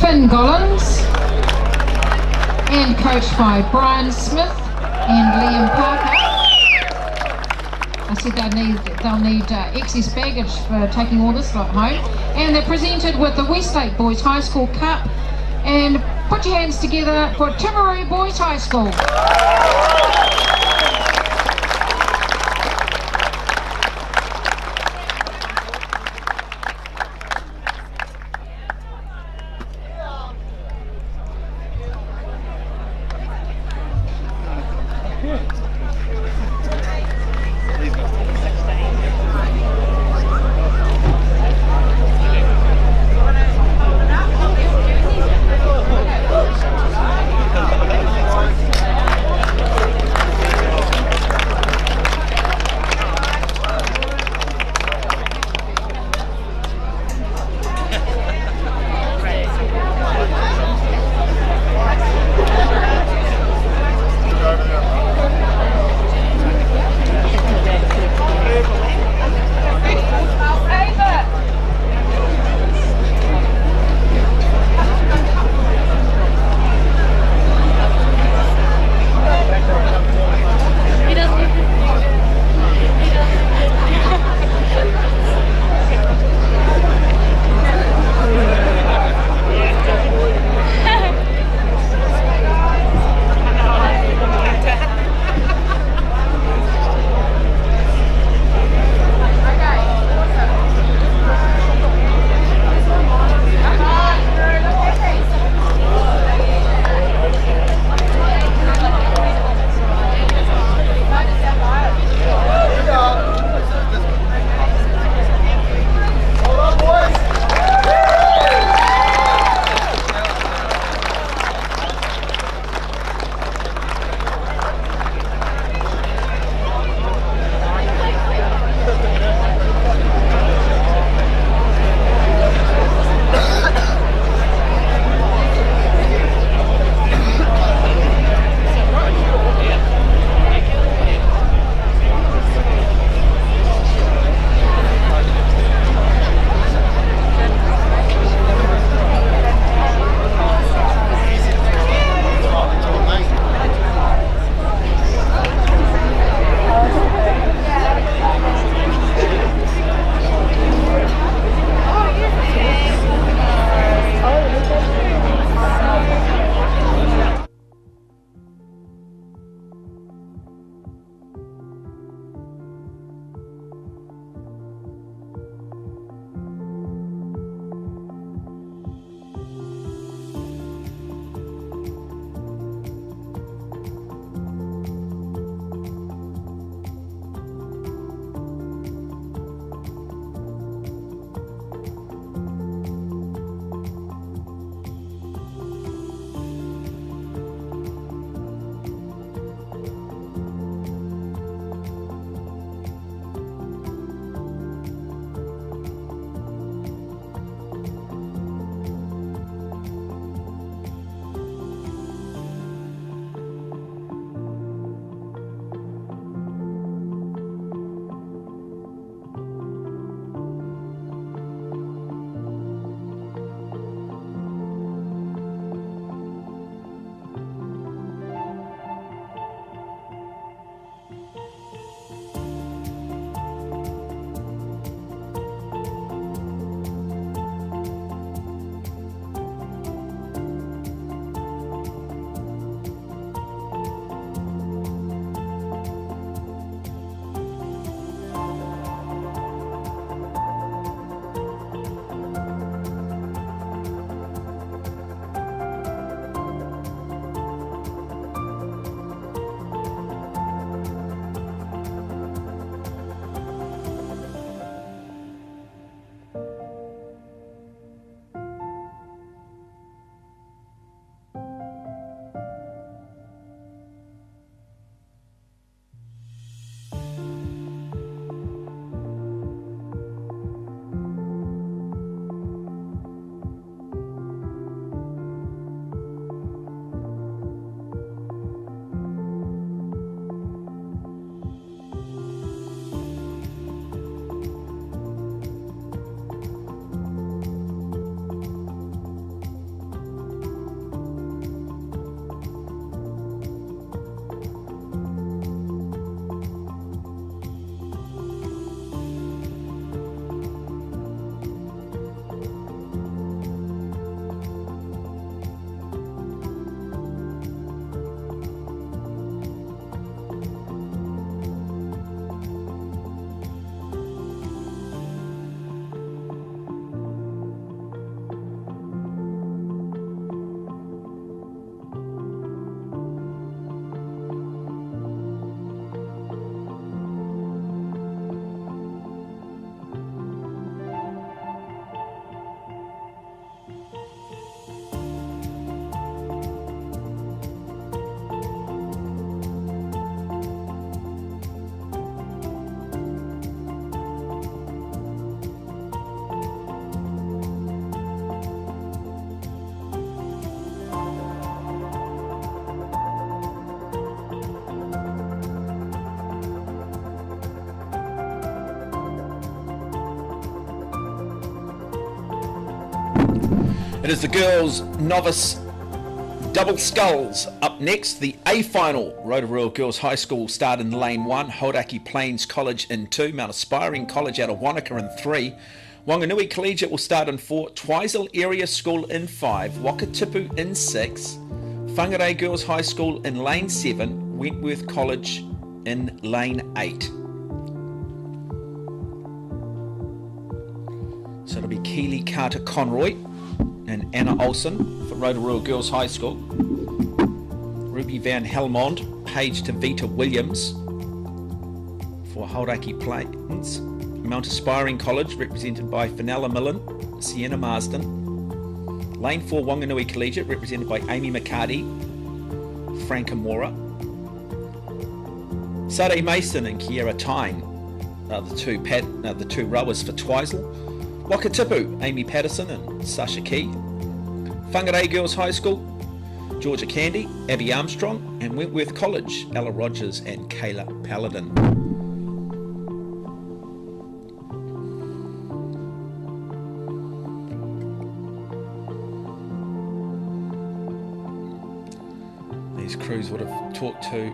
Finn Gollins. And coached by Brian Smith and Liam Parker. I said they'll need excess baggage for taking all this lot home. And they're presented with the Westlake Boys High School Cup. And put your hands together for Timaru Boys High School. It is the girls' novice double sculls up next. The A final, Rotorua Girls High School will start in lane 1, Hauraki Plains College in 2, Mount Aspiring College out of Wanaka in 3, Wanganui Collegiate will start in 4, Twizel Area School in 5, Wakatipu in 6, Whangarei Girls High School in lane 7, Wentworth College in lane 8. So it'll be Keely Carter Conroy and Anna Olsen for Rotorua Girls High School. Ruby Van Helmond, Paige Tavita Williams for Hauraki Plains. Mount Aspiring College, represented by Fenella Millen, Sienna Marsden. Lane 4 Wanganui Collegiate, represented by Amy McCarty, Franca Mora. Sade Mason and Kiera Tyne are the two rowers for Twizel. Wakatipu, Amy Patterson and Sasha Key. Whangarei Girls High School, Georgia Candy, Abby Armstrong, and Wentworth College, Ella Rogers and Kayla Paladin. These crews would have talked to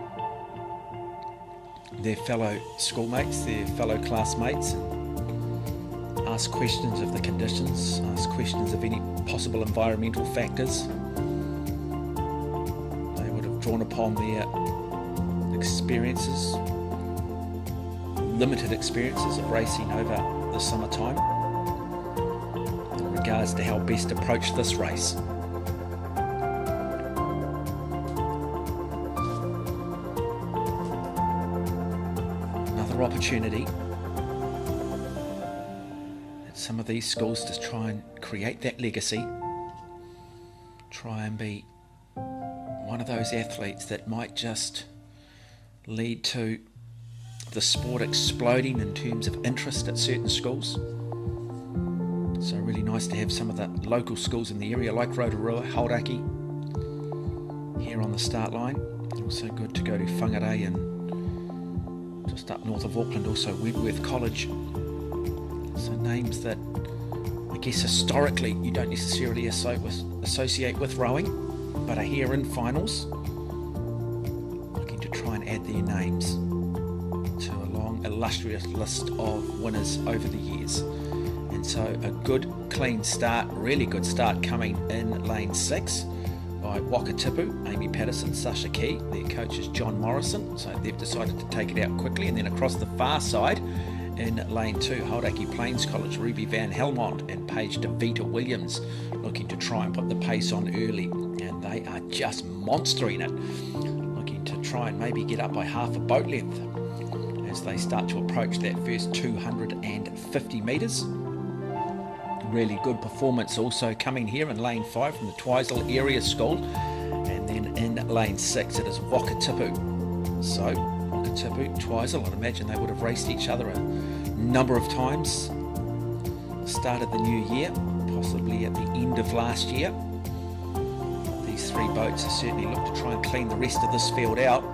their fellow schoolmates, their fellow classmates, ask questions of the conditions, ask questions of any possible environmental factors. They would have drawn upon their experiences, limited experiences of racing over the summertime in regards to how best approach this race. Another opportunity some of these schools to try and create that legacy, try and be one of those athletes that might just lead to the sport exploding in terms of interest at certain schools. So really nice to have some of the local schools in the area like Rotorua, Hauraki here on the start line. Also good to go to Whangarei and just up north of Auckland, also Wentworth College. So names that I guess historically you don't necessarily associate with rowing, but are here in finals, looking to try and add their names to a long illustrious list of winners over the years. And so a good clean start, really good start coming in lane 6 by Wakatipu, Amy Patterson, Sasha Key. Their coach is John Morrison, so they've decided to take it out quickly. And then across the far side in lane 2, Hauraki Plains College, Ruby Van Helmond and Paige DeVita Williams looking to try and put the pace on early, and they are just monstering it, looking to try and maybe get up by half a boat length as they start to approach that first 250 metres. Really good performance also coming here in lane 5 from the Twizel Area School, and then in lane 6 it is Wakatipu. So Wakatipu, Twizel, I'd imagine they would have raced each other a number of times. Started the new year, possibly at the end of last year. These three boats are certainly look to try and clean the rest of this field out.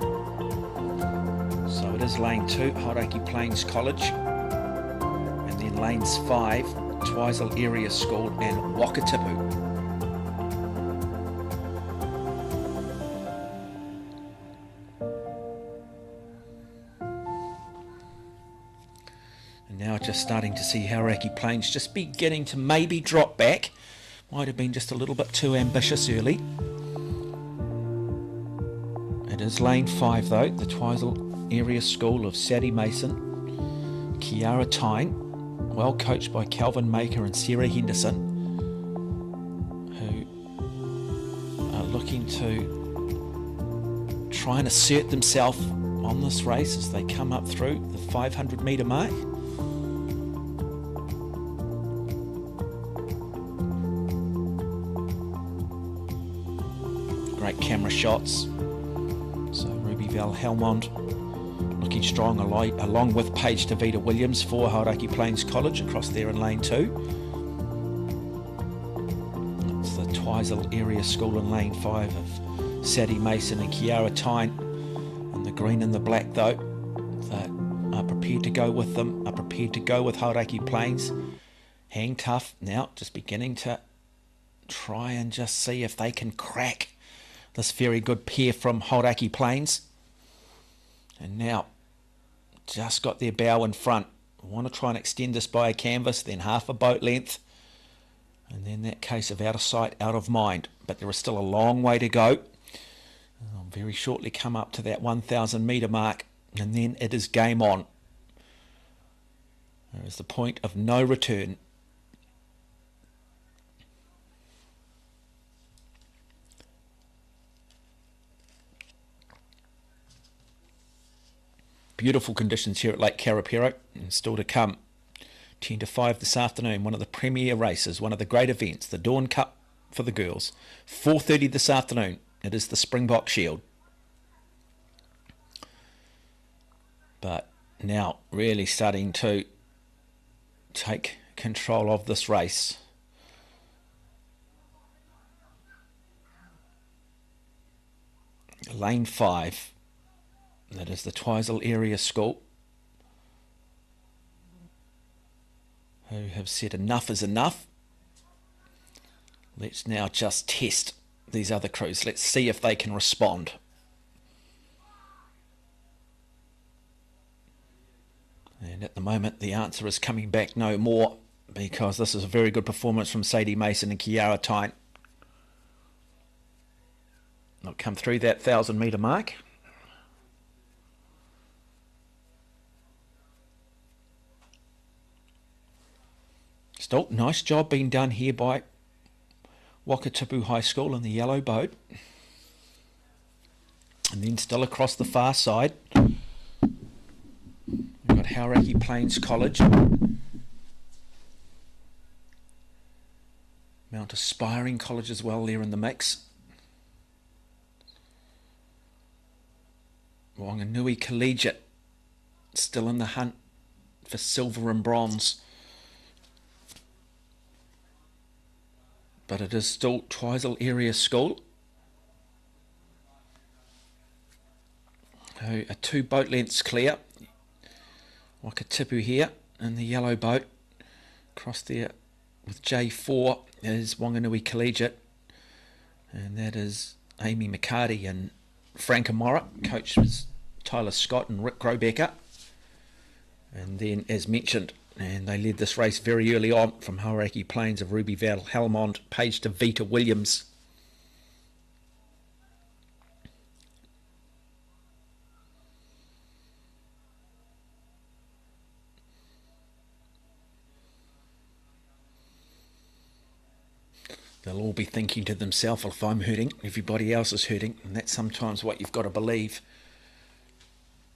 So it is lane 2, Hauraki Plains College, and then lanes 5, Twizel Area School and Wakatipu. Now just starting to see Hauraki Plains just beginning to maybe drop back. Might have been just a little bit too ambitious early. It is lane 5 though, the Twizel Area School of Sadie Mason, Kiara Tyne, well coached by Calvin Maker and Sarah Henderson, who are looking to try and assert themselves on this race as they come up through the 500 metre mark. Great camera shots. So Ruby Val Helmond looking strong along with Paige Davida Williams for Hauraki Plains College across there in lane 2. It's the Twizel Area School in lane 5 of Sadie Mason and Kiara Tyne. And the green and the black though, that are prepared to go with them, are prepared to go with Hauraki Plains. Hang tough now, just beginning to try and just see if they can crack this very good pair from Hauraki Plains. And now, just got their bow in front. Want to try and extend this by a canvas, then half a boat length. And then that case of out of sight, out of mind. But there is still a long way to go. I'll very shortly come up to that 1,000 metre mark, and then it is game on. There is the point of no return. Beautiful conditions here at Lake Karapiro, and still to come. 10 to 5 this afternoon, one of the premier races, one of the great events, the Dawn Cup for the girls. 4:30 this afternoon, it is the Springbok Shield. But now really starting to take control of this race. Lane 5. That is the Twizel Area School, who have said enough is enough. Let's now just test these other crews. Let's see if they can respond. And at the moment, the answer is coming back no more, because this is a very good performance from Sadie Mason and Kiara Tyne. They'll come through that 1,000 metre mark. Still, nice job being done here by Wakatipu High School in the yellow boat. And then still across the far side, we've got Hauraki Plains College. Mount Aspiring College as well there in the mix. Wanganui Collegiate still in the hunt for silver and bronze. But it is still Twizel Area School, who are 2 boat lengths clear. Wakatipu here in the yellow boat. Across there with J4 is Wanganui Collegiate, and that is Amy McCarty and Frank Amora. Coach was Tyler Scott and Rick Grobecker. And then, as mentioned, and they led this race very early on from Hauraki Plains of Ruby Val Helmond, page to Vita Williams. They'll all be thinking to themselves, well, if I'm hurting, everybody else is hurting, and that's sometimes what you've got to believe.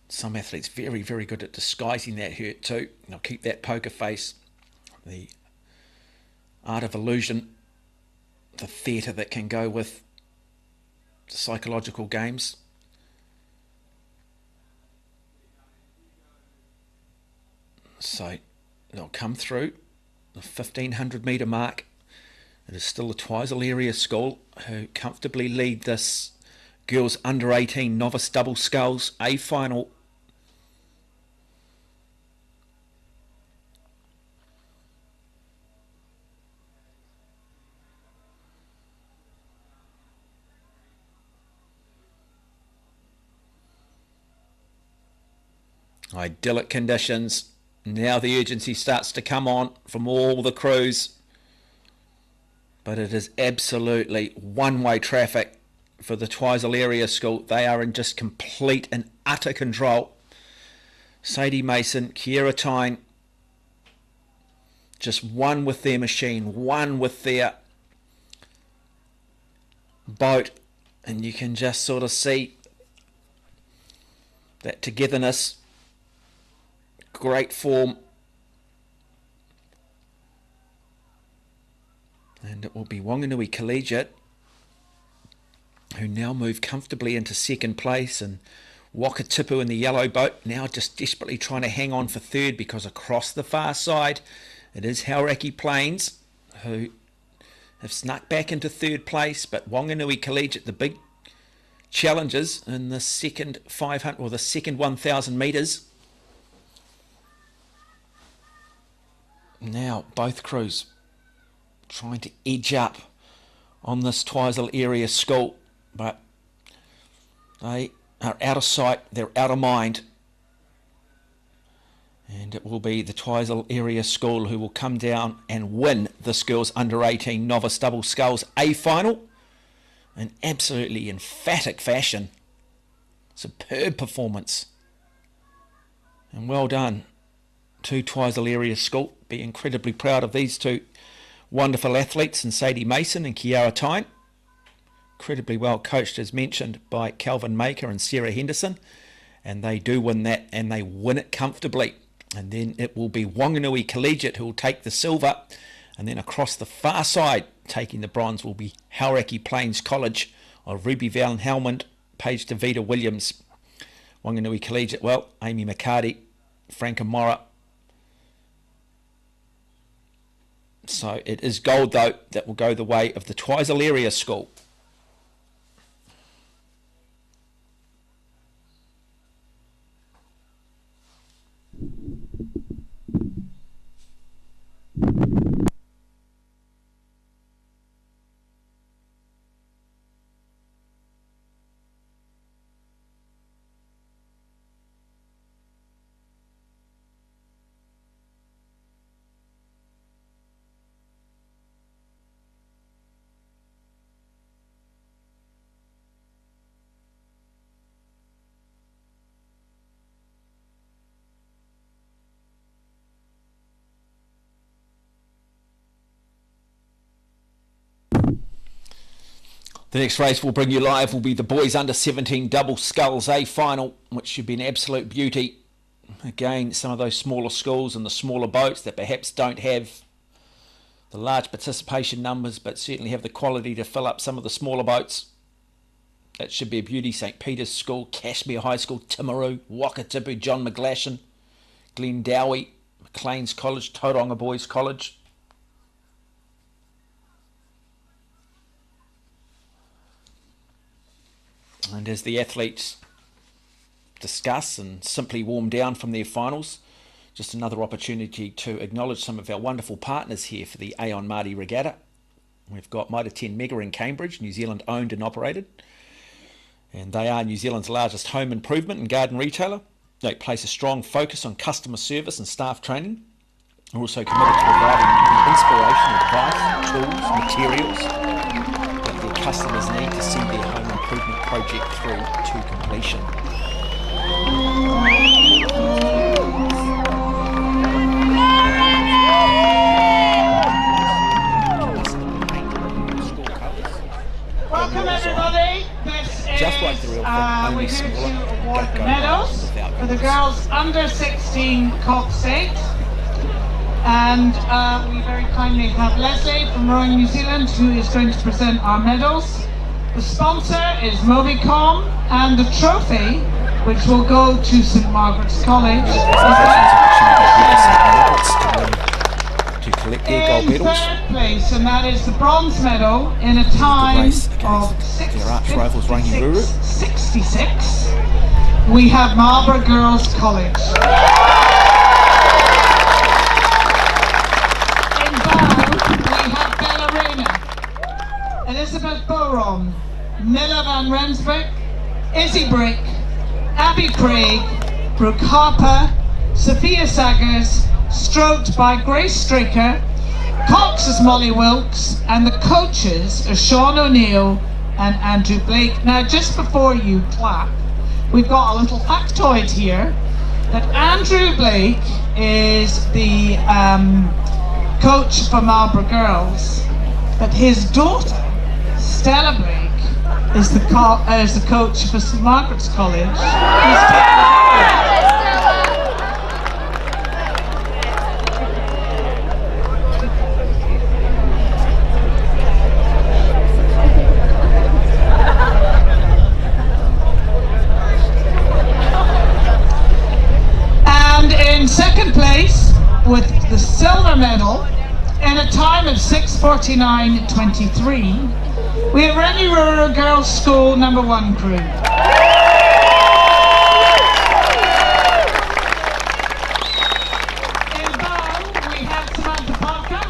Some athletes very, very good at disguising that hurt too. They'll keep that poker face, the art of illusion, the theatre that can go with psychological games. So they'll come through the 1,500 metre mark. It is still the Twizel Area School who comfortably lead this girls under 18 novice double sculls A final. Idyllic conditions. Now the urgency starts to come on from all the crews. But it is absolutely one-way traffic for the Twizel Area School. They are in just complete and utter control. Sadie Mason, Kiera Tyne, just one with their machine, one with their boat. And you can just sort of see that togetherness. Great form. And it will be Wanganui Collegiate who now move comfortably into second place, and Wakatipu in the yellow boat now just desperately trying to hang on for third, because across the far side it is Hauraki Plains who have snuck back into third place, but Wanganui Collegiate, the big challengers in the second 500 or the second 1,000 metres. Now both crews trying to edge up on this Twizel area school, but they are out of sight, they're out of mind. And it will be the Twizel area school who will come down and win this girls under 18 novice double sculls A final in absolutely emphatic fashion. Superb performance. And well done to Twizel area school. Be incredibly proud of these two wonderful athletes, and Sadie Mason and Kiara Tyne. Incredibly well coached, as mentioned, by Calvin Maker and Sarah Henderson. And they do win that, and they win it comfortably. And then it will be Wanganui Collegiate who will take the silver. And then across the far side, taking the bronze, will be Hauraki Plains College of Ruby Van Helmond, Paige DeVita Williams. Wanganui Collegiate, well, Amy McCarty, Franca Mora. So it is gold, though, that will go the way of the Twizel area school. The next race we'll bring you live will be the boys under 17 double sculls A final, which should be an absolute beauty. Again, some of those smaller schools and the smaller boats that perhaps don't have the large participation numbers, but certainly have the quality to fill up some of the smaller boats. That should be a beauty. St. Peter's School, Cashmere High School, Timaru, Wakatipu, John McGlashan, Glen Dowie, Maclean's College, Tauranga Boys College. And as the athletes discuss and simply warm down from their finals, just another opportunity to acknowledge some of our wonderful partners here for the Aon Maadi Regatta. We've got Mitre 10 Mega in Cambridge, New Zealand owned and operated. And they are New Zealand's largest home improvement and garden retailer. They place a strong focus on customer service and staff training. They're also committed to providing the inspiration, advice, tools, materials that their customers need to see their home improvement project through to completion. Welcome everybody. This Just like the real thing, only we're here smaller. to award Don't the go medals without for the goals. girls under 16 Cox 8. And we very kindly have Leslie from Rowing New Zealand who is going to present our medals. The sponsor is Movicom, and the trophy, which will go to St Margaret's College, to collect their gold in medals. third place, and that is the bronze medal in a time of Their arch rivals Rangiruru. 6:56. We have Marlborough Girls College. In bow, we have Bellarina, Elizabeth Boron, Miller Van Rensburg, Izzy Brick, Abby Craig, Brooke Harper, Sophia Saggers, stroked by Grace Straker. Cox is Molly Wilkes, and the coaches are Sean O'Neill and Andrew Blake. Now, just before you clap, we've got a little factoid here that Andrew Blake is the coach for Marlborough Girls, but his daughter, Stella Blake, is the coach for St Margaret's College. And in second place, with the silver medal, in a time of 6:49.23, we have Regatta Girls School number 1 crew. In bow, we have Samantha Parker,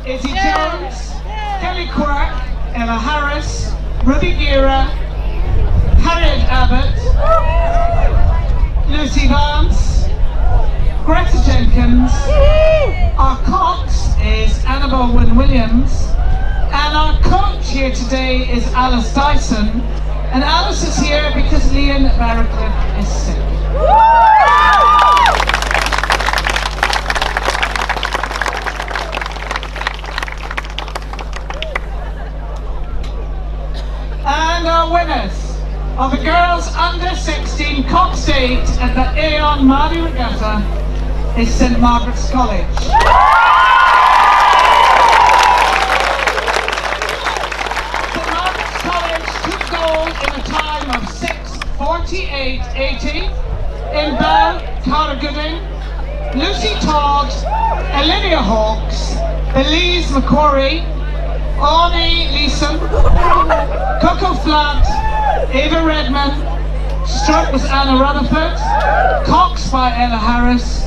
Izzy Jones, Kelly Quirk, Ella Harris, Ruby Guerra, Harriet Abbott, Lucy Vance, Greta Jenkins. Our cox is Annabelle Wynne-Williams, and our coach here today is Alice Dyson. And Alice is here because Liam Barracliff is sick. And our winners of the girls under 16 Cox State at the Aon Maadi Regatta is St Margaret's College. St Margaret's College took gold in a time of 6:48.80 in Bell, Cara Gooding, Lucy Todd, Olivia Hawkes, Elise McQuarrie, Arnie Leeson, Coco Flatt, Ava Redman, stroke was Anna Rutherford, cox by Ella Harris,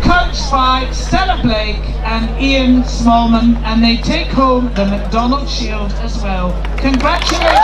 coached by Stella Blake and Ian Smallman, and they take home the McDonald Shield as well. Congratulations!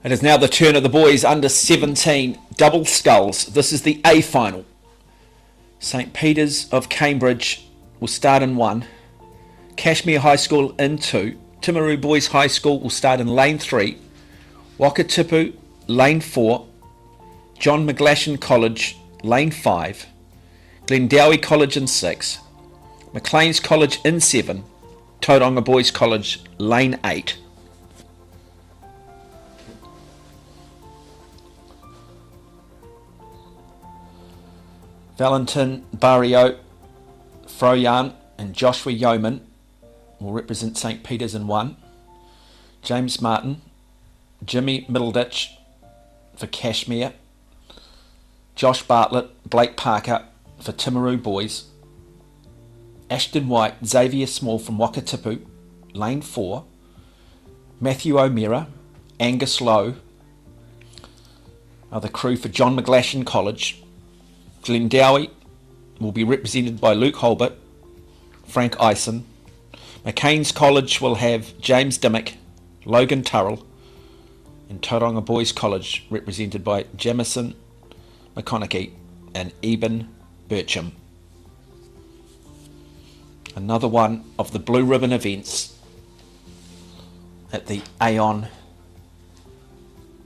It is now the turn of the boys under 17 double sculls. This is the A final. St Peter's of Cambridge will start in 1. Cashmere High School in 2. Timaru Boys High School will start in lane 3. Wakatipu, lane 4. John McGlashan College, lane 5. Glendowie College in 6. Maclean's College in 7. Tauranga Boys College, lane 8. Valentin Barrio Froyan and Joshua Yeoman will represent St Peter's in 1. James Martin, Jimmy Middleditch for Cashmere. Josh Bartlett, Blake Parker for Timaru Boys. Ashton White, Xavier Small from Wakatipu, lane 4. Matthew O'Meara, Angus Lowe are the crew for John McGlashan College. Glendowie will be represented by Luke Holbert, Frank Eisen. McCain's College will have James Dimmick, Logan Turrell, and Tauranga Boys College represented by Jamison McConaughey and Eben Bircham. Another one of the Blue Ribbon events at the Aon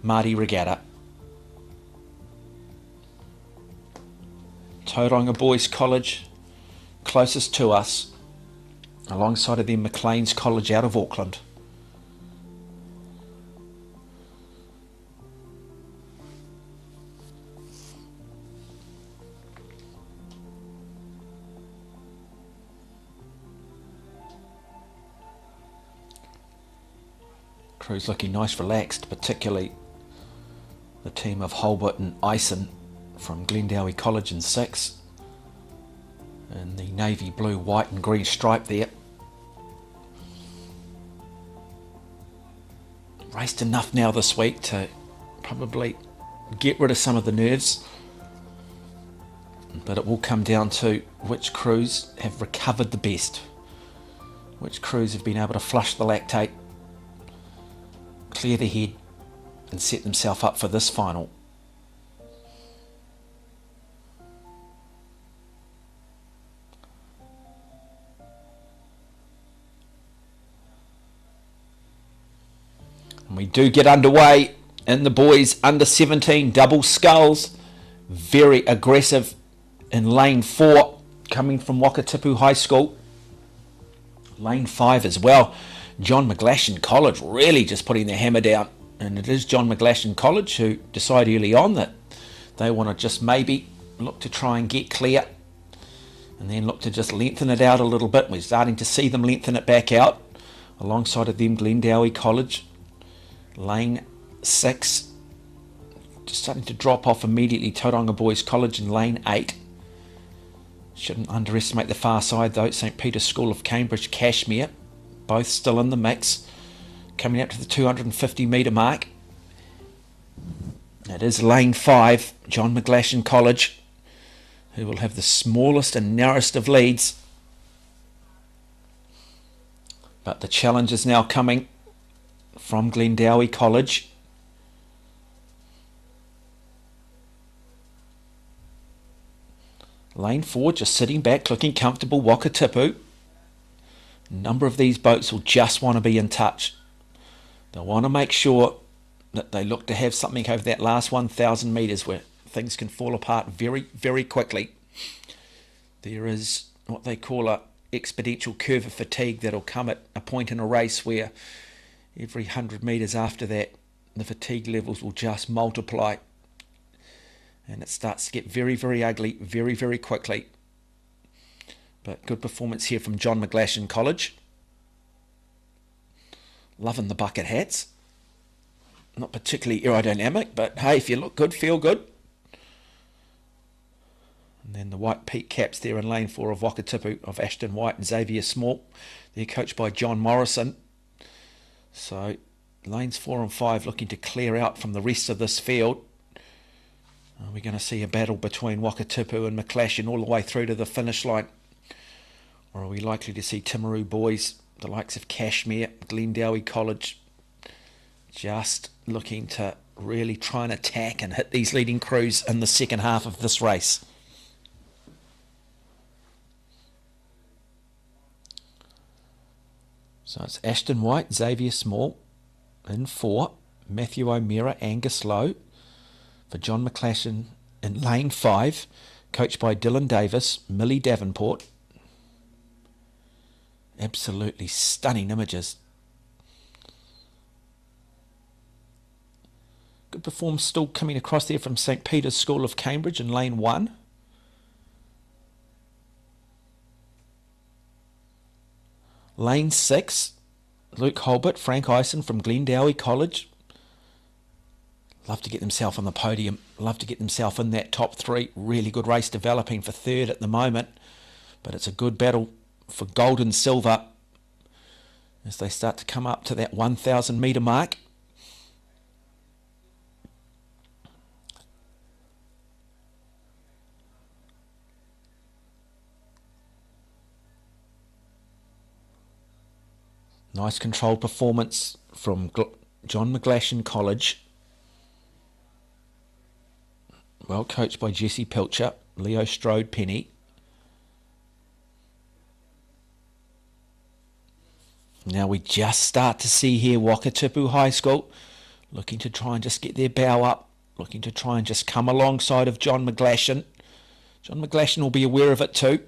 Maadi Regatta. Tauranga Boys College closest to us, alongside of them Maclean's College out of Auckland. Crew's looking nice, relaxed, particularly the team of Holbert and Eisen from Glendowie College in 6. And the navy blue, white and green stripe there. Raced enough now this week to probably get rid of some of the nerves. But it will come down to which crews have recovered the best. Which crews have been able to flush the lactate, clear the head and set themselves up for this final. And we do get underway in the boys under 17 double sculls. Very aggressive in lane 4 coming from Wakatipu High School. Lane 5 as well. John McGlashan College really just putting their hammer down, and it is John McGlashan College who decide early on that they want to just maybe look to try and get clear and then look to just lengthen it out a little bit. We're starting to see them lengthen it back out. Alongside of them Glendowie College, lane 6 just starting to drop off immediately. Tauranga Boys College in lane 8. Shouldn't underestimate the far side though. St Peter's School of Cambridge, Cashmere, both still in the mix, coming out to the 250 metre mark. It is lane 5, John McGlashan College, who will have the smallest and narrowest of leads. But the challenge is now coming from Glendowie College. Lane 4 just sitting back, looking comfortable. Wakatipu. A number of these boats will just want to be in touch. They'll want to make sure that they look to have something over that last 1,000 metres where things can fall apart very, very quickly. There is what they call a exponential curve of fatigue that'll come at a point in a race where every 100 metres after that the fatigue levels will just multiply, and it starts to get very, very ugly very, very quickly. But good performance here from John McGlashan College. Loving the bucket hats. Not particularly aerodynamic, but hey, if you look good, feel good. And then the white peak caps there in lane 4 of Wakatipu of Ashton White and Xavier Small. They're coached by John Morrison. So lanes 4 and 5 looking to clear out from the rest of this field. We're going to see a battle between Wakatipu and McGlashan all the way through to the finish line. Or are we likely to see Timaru Boys, the likes of Cashmere, Glendowie College, just looking to really try and attack and hit these leading crews in the second half of this race. So it's Ashton White, Xavier Small in 4, Matthew O'Meara, Angus Lowe for John McClashin in lane 5, coached by Dylan Davis, Millie Davenport. Absolutely stunning images. Good performance still coming across there from St. Peter's School of Cambridge in lane 1. Lane 6, Luke Holbert, Frank Ison from Glendowie College. Love to get themselves on the podium. Love to get themselves in that top 3. Really good race developing for 3rd at the moment. But it's a good battle for gold and silver as they start to come up to that 1,000 metre mark. Nice controlled performance from John McGlashan College. Well coached by Jesse Pilcher, Leo Strode Penny. Now we just start to see here Wakatipu High School looking to try and just get their bow up, looking to try and just come alongside of John McGlashan. John McGlashan will be aware of it too.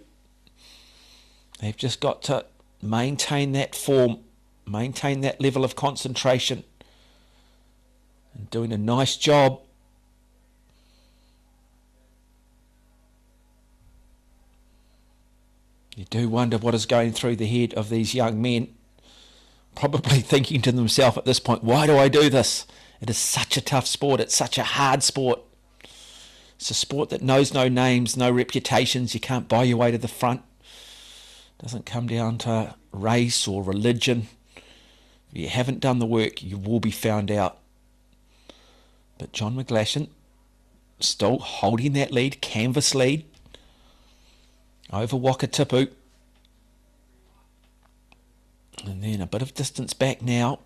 They've just got to maintain that form, maintain that level of concentration, and doing a nice job. You do wonder what is going through the head of these young men, probably thinking to themselves at this point, why do I do this? It is such a tough sport. It's such a hard sport. It's a sport that knows no names, no reputations. You can't buy your way to the front. It doesn't come down to race or religion. If you haven't done the work, you will be found out. But John McGlashan still holding that lead, canvas lead, over Wakatipu. And then a bit of distance back now.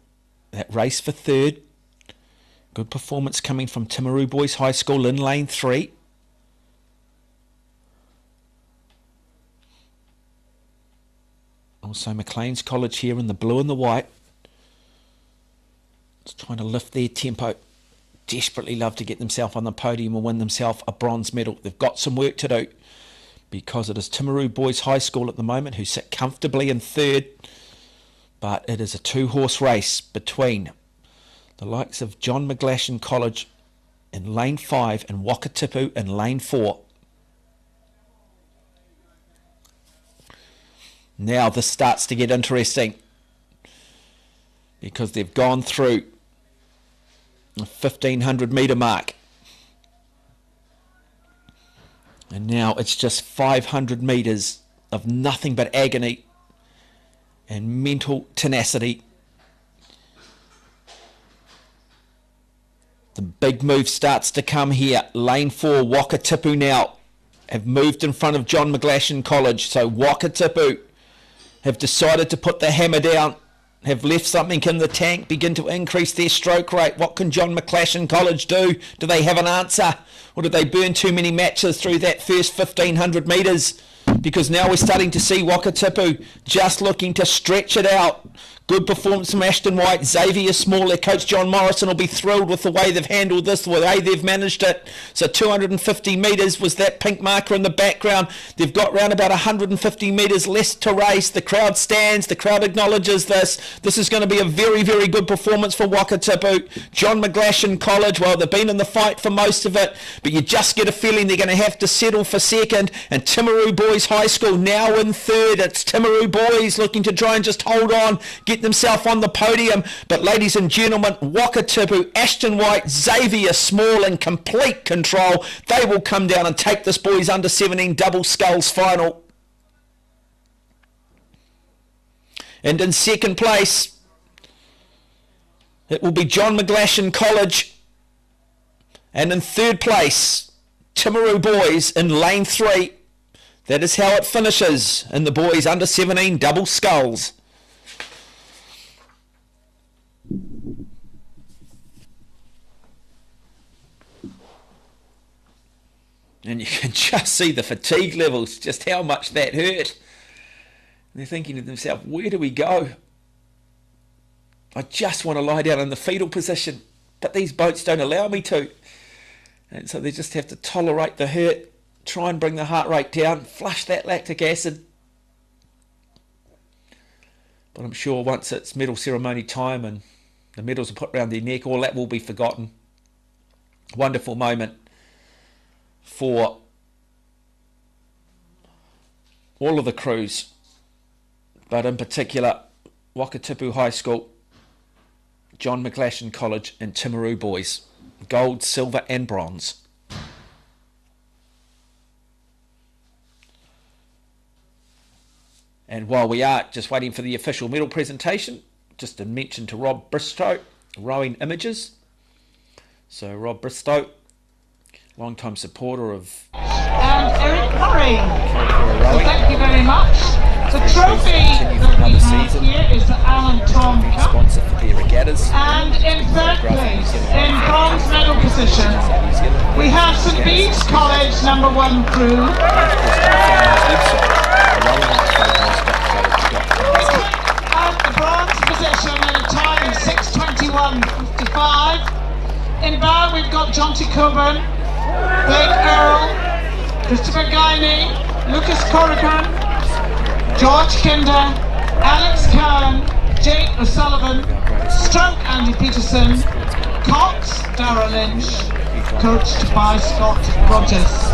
That race for 3rd. Good performance coming from Timaru Boys High School in lane 3. Also Maclean's College here in the blue and the white. Just trying to lift their tempo. Desperately love to get themselves on the podium and win themselves a bronze medal. They've got some work to do because it is Timaru Boys High School at the moment who sit comfortably in 3rd. But it is a 2-horse race between the likes of John McGlashan College in lane 5 and Wakatipu in lane 4. Now this starts to get interesting because they've gone through the 1,500 metre mark. And now it's just 500 metres of nothing but agony and mental tenacity. The big move starts to come here. Lane 4, Wakatipu now have moved in front of John McGlashan College. So Wakatipu have decided to put the hammer down, have left something in the tank, begin to increase their stroke rate. What can John McGlashan College do? Do they have an answer? Or did they burn too many matches through that first 1,500 metres? Because now we're starting to see Wakatipu just looking to stretch it out. Good performance from Ashton White, Xavier Small. Their coach John Morrison will be thrilled with the way they've handled this, the way they've managed it. So 250 metres was that pink marker in the background. They've got around about 150 metres less to race. The crowd stands, the crowd acknowledges this. This is going to be a very, very good performance for Wakatipu. John McGlashan College, well, they've been in the fight for most of it, but you just get a feeling they're going to have to settle for 2nd. And Timaru Boys High School now in 3rd. It's Timaru Boys looking to try and just hold on, get themselves on the podium. But ladies and gentlemen, Wakatipu, Ashton White, Xavier Small in complete control. They will come down and take this boys under 17 double sculls final. And in 2nd place, it will be John McGlashan College. And in 3rd place, Timaru Boys in lane 3. That is how it finishes in the boys under 17 double sculls. And you can just see the fatigue levels, just how much that hurt. And they're thinking to themselves, where do we go? I just want to lie down in the fetal position, but these boats don't allow me to. And so they just have to tolerate the hurt, try and bring the heart rate down, flush that lactic acid. But I'm sure once it's medal ceremony time and the medals are put around their neck, all that will be forgotten. Wonderful moment for all of the crews, but in particular Wakatipu High School, John McGlashan College and Timaru boys. Gold, silver and bronze. And while we are just waiting for the official medal presentation, just a mention to Rob Bristow, Rowing Images. So Rob Bristow, long-time supporter of and Eric Murray. So thank you very much. The trophy that we have here is the Alan Tom Cup. Sponsor for the regattas. And in third place, in bronze medal position, we have St Bede's College number 1 crew. At the bronze position in a time of 6:21.55. In bow we've got John T. Coburn, Blake Earl, Christopher Guiney, Lucas Corrigan, George Kinder, Alex Kern, Jake O'Sullivan, Stroke Andy Peterson, Cox Darragh Lynch, coached by Scott Rogers.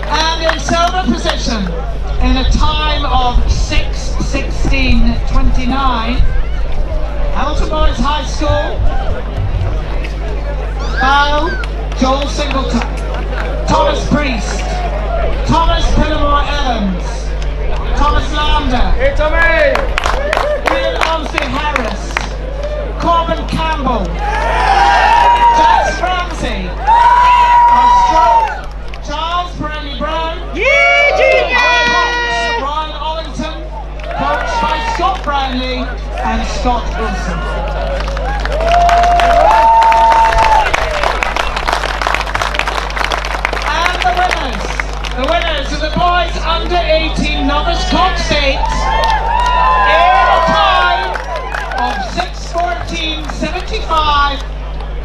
And in silver position, in a time of 6:16.29, Hamilton Boys High School, bow, Joel Singleton, Thomas Priest, Thomas Pillimore Evans, Thomas Lambda, Ian Omsey Harris, Corbin Campbell, Jax Ramsey, Stroke, Charles Pirelli Brown, Brian Ollington, coached by Scott Brownlee and Scott Wilson. The winners are the boys under 18 novice comp states in a time of 6:14.75,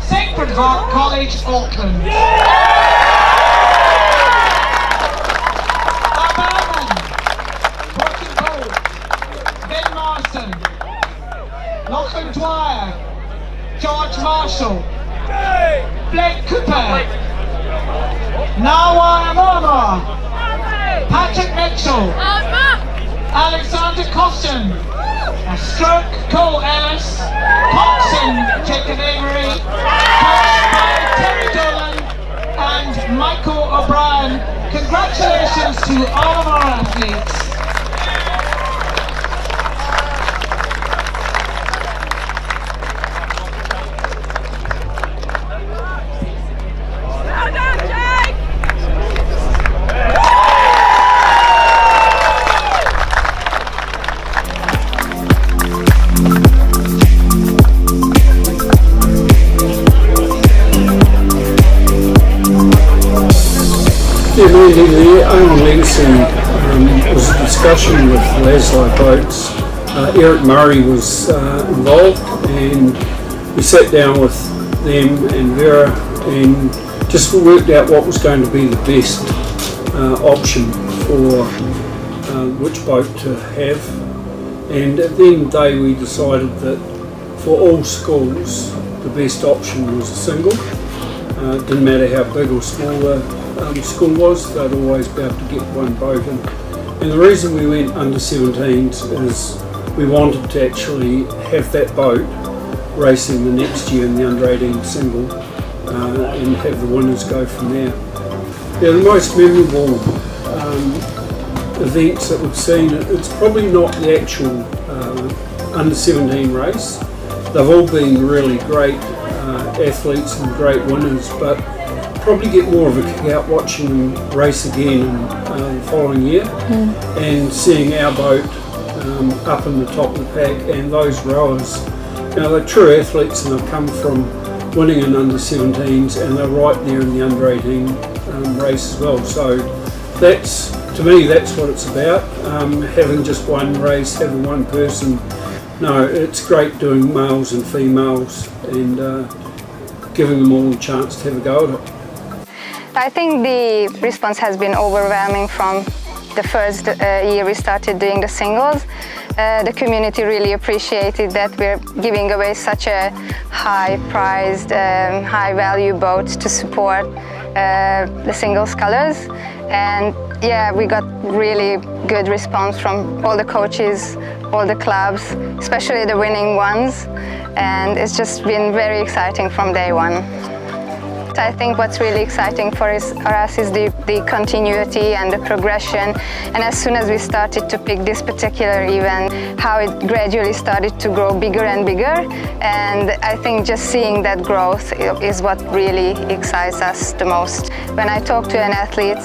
Sacred Heart College, Auckland. Our bowmen, Porky Gold, Ben Marston, Lachlan Dwyer, George Marshall, Blake Cooper, Nawa Mama, Patrick Mitchell, Alexander Costin, Stroke Cole Ellis, Coxon Jacob Avery, coached by Terry Dolan and Michael O'Brien. Congratulations to all of our athletes. Yeah, Mandy, the Aon Legacy was a discussion with Laszlo Boats. Eric Murray was involved, and we sat down with them and Vera and just worked out what was going to be the best option for which boat to have. And at the end of the day we decided that for all schools the best option was a single. It didn't matter how big or small the school was, they'd always be able to get one boat in. And the reason we went under 17s is we wanted to actually have that boat racing the next year in the under 18 single and have the winners go from there. Yeah, the most memorable events that we've seen, it's probably not the actual under 17 race. They've all been really great athletes and great winners, but probably get more of a kick out watching them race again the following year and seeing our boat up in the top of the pack and those rowers Now they're true athletes and they've come from winning in under 17s and they're right there in the under 18 race as well. So that's, to me, that's what it's about. Having just one race, having one person. No, it's great doing males and females and giving them all a chance to have a go at it. I think the response has been overwhelming from the first year we started doing the singles. The community really appreciated that we're giving away such a high-priced, high-value boat to support the singles colours. And yeah, we got really good response from all the coaches, all the clubs, especially the winning ones. And it's just been very exciting from day one. I think what's really exciting for us is the continuity and the progression. And as soon as we started to pick this particular event, how it gradually started to grow bigger and bigger. And I think just seeing that growth is what really excites us the most. When I talk to an athlete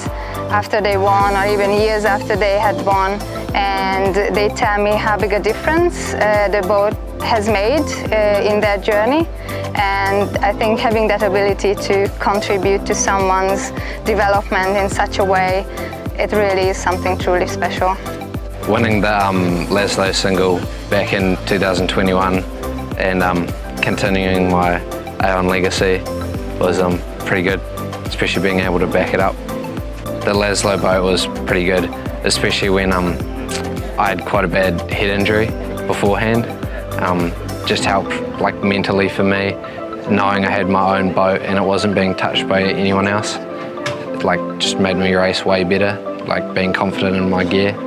after they won, or even years after they had won, and they tell me how big a difference the boat has made in their journey. And I think having that ability to contribute to someone's development in such a way, it really is something truly special. Winning the Laszlo single back in 2021 and continuing my Aon legacy was pretty good, especially being able to back it up. The Laszlo boat was pretty good, especially when I had quite a bad head injury beforehand. Just helped like mentally for me, knowing I had my own boat and it wasn't being touched by anyone else. It like just made me race way better, like being confident in my gear.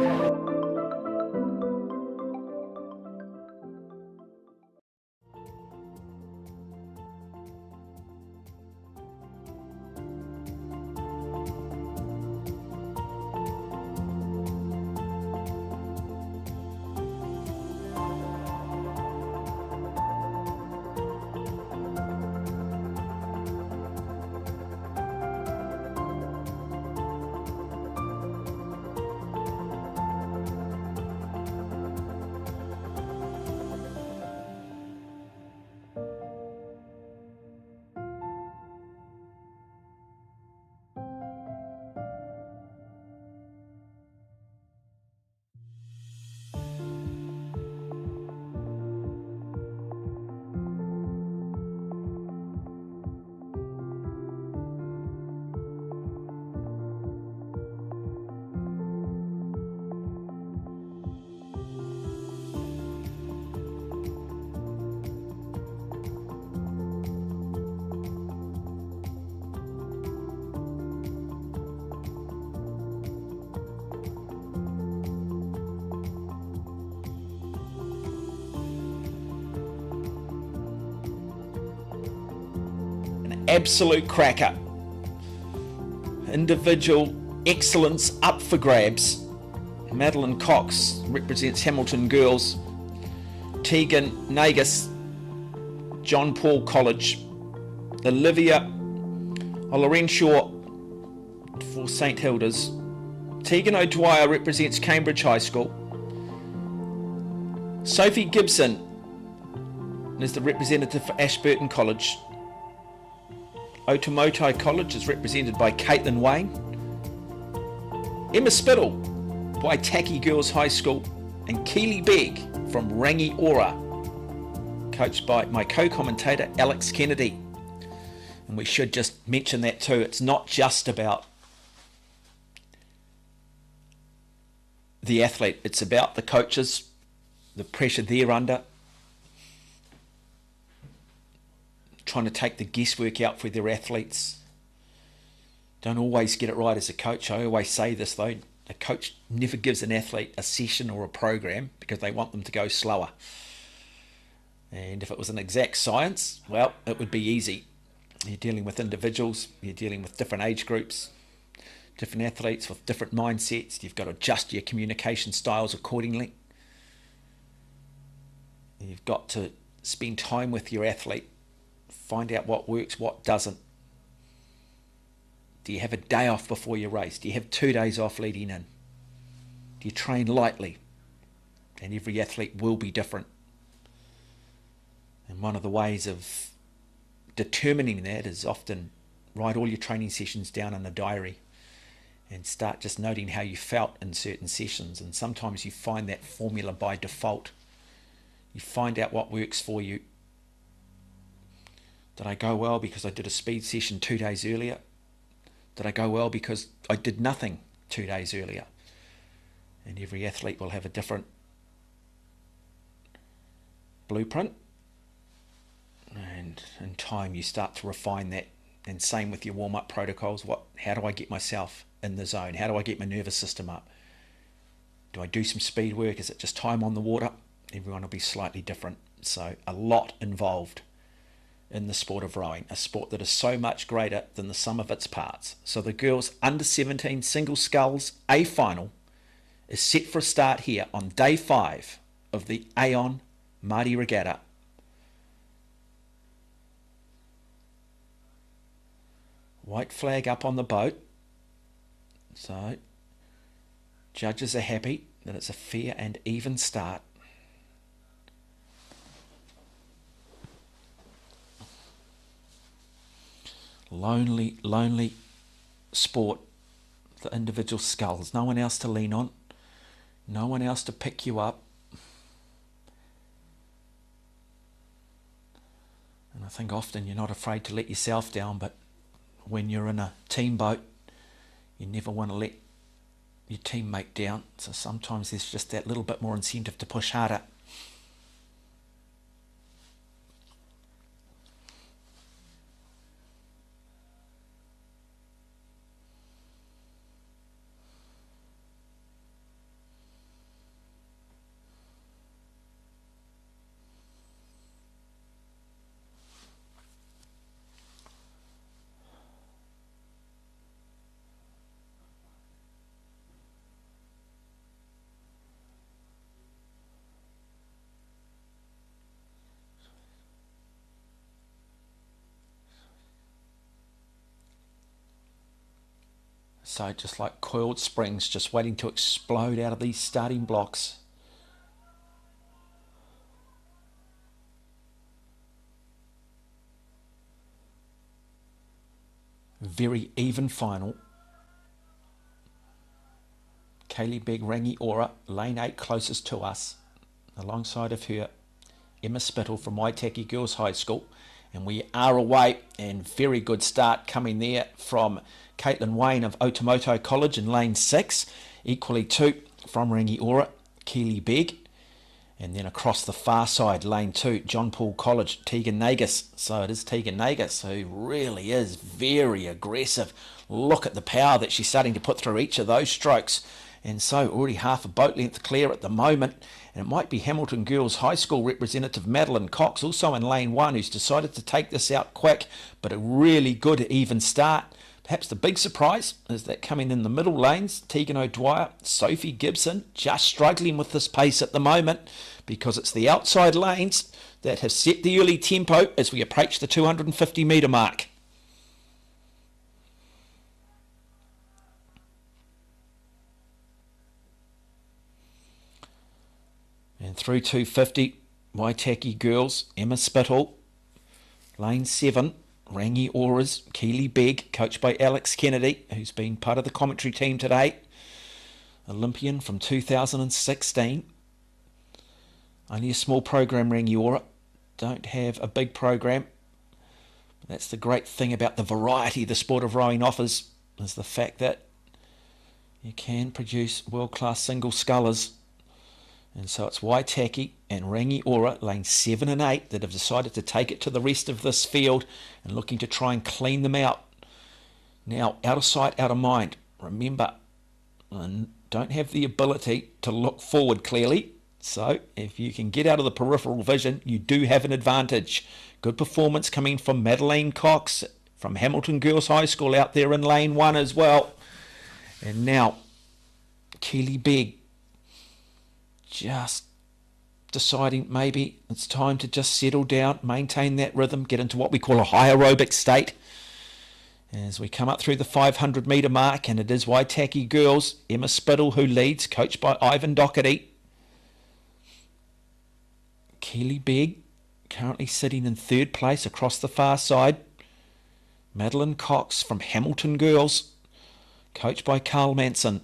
Absolute cracker. Individual excellence up for grabs. Madeline Cox represents Hamilton Girls. Tegan Nagus, John Paul College. Olivia Olorenshaw for St Hilda's. Tegan O'Dwyer represents Cambridge High School. Sophie Gibson is the representative for Ashburton College. Otomoto College is represented by Caitlin Wayne. Emma Spittle by Taki Girls High School, and Keely Begg from Rangi Ora, coached by my co-commentator Alex Kennedy. And we should just mention that too, it's not just about the athlete, it's about the coaches, the pressure they're under, trying to take the guesswork out for their athletes. Don't always get it right as a coach. I always say this though, a coach never gives an athlete a session or a program because they want them to go slower. And if it was an exact science, well, it would be easy. You're dealing with individuals, you're dealing with different age groups, different athletes with different mindsets. You've got to adjust your communication styles accordingly. You've got to spend time with your athlete. Find out what works, what doesn't. Do you have a day off before your race? Do you have 2 days off leading in? Do you train lightly? And every athlete will be different. And one of the ways of determining that is often write all your training sessions down in a diary and start just noting how you felt in certain sessions. And sometimes you find that formula by default. You find out what works for you. Did I go well because I did a speed session 2 days earlier? Did I go well because I did nothing 2 days earlier? And every athlete will have a different blueprint. And in time you start to refine that. And same with your warm-up protocols. How do I get myself in the zone? How do I get my nervous system up? Do I do some speed work? Is it just time on the water? Everyone will be slightly different. So a lot involved in the sport of rowing, a sport that is so much greater than the sum of its parts. So the girls under 17 single sculls A final is set for a start here on day 5 of the Aon Maadi Regatta. White flag up on the boat. So judges are happy that it's a fair and even start. Lonely sport for individual sculls. No one else to lean on. No one else to pick you up. And I think often you're not afraid to let yourself down, but when you're in a team boat, you never want to let your teammate down. So sometimes there's just that little bit more incentive to push harder. So just like coiled springs, just waiting to explode out of these starting blocks. Very even final. Kaylee Begg, Rangi Ora, lane 8 closest to us. Alongside of her, Emma Spittle from Waitaki Girls High School. And we are away, and very good start coming there from Caitlin Wayne of Otomoto College in lane 6. Equally 2 from Rangi Ora, Keely Begg. And then across the far side, lane 2, John Paul College, Tegan Nagus. So it is Tegan Nagus who really is very aggressive. Look at the power that she's starting to put through each of those strokes. And so already half a boat length clear at the moment. And it might be Hamilton Girls High School representative Madeline Cox, also in lane 1, who's decided to take this out quick, but a really good even start. Perhaps the big surprise is that coming in the middle lanes, Tegan O'Dwyer, Sophie Gibson, just struggling with this pace at the moment because it's the outside lanes that have set the early tempo as we approach the 250 metre mark. And through 250, Waitaki Girls, Emma Spittle, lane 7, Rangi Ora's, Keely Begg, coached by Alex Kennedy, who's been part of the commentary team today. Olympian from 2016. Only a small program, Rangi Ora. Don't have a big program. That's the great thing about the variety the sport of rowing offers, is the fact that you can produce world-class single scullers. And so it's Waitaki and Rangi Ora, lane 7 and 8, that have decided to take it to the rest of this field and looking to try and clean them out. Now, out of sight, out of mind. Remember, don't have the ability to look forward clearly. So if you can get out of the peripheral vision, you do have an advantage. Good performance coming from Madeline Cox from Hamilton Girls High School out there in lane 1 as well. And now, Keely Begg just deciding maybe it's time to just settle down, maintain that rhythm, get into what we call a high aerobic state. As we come up through the 500 metre mark, and it is Waitaki Girls, Emma Spittle who leads, coached by Ivan Doherty. Keely Begg currently sitting in third place across the far side. Madeline Cox from Hamilton Girls, coached by Carl Manson.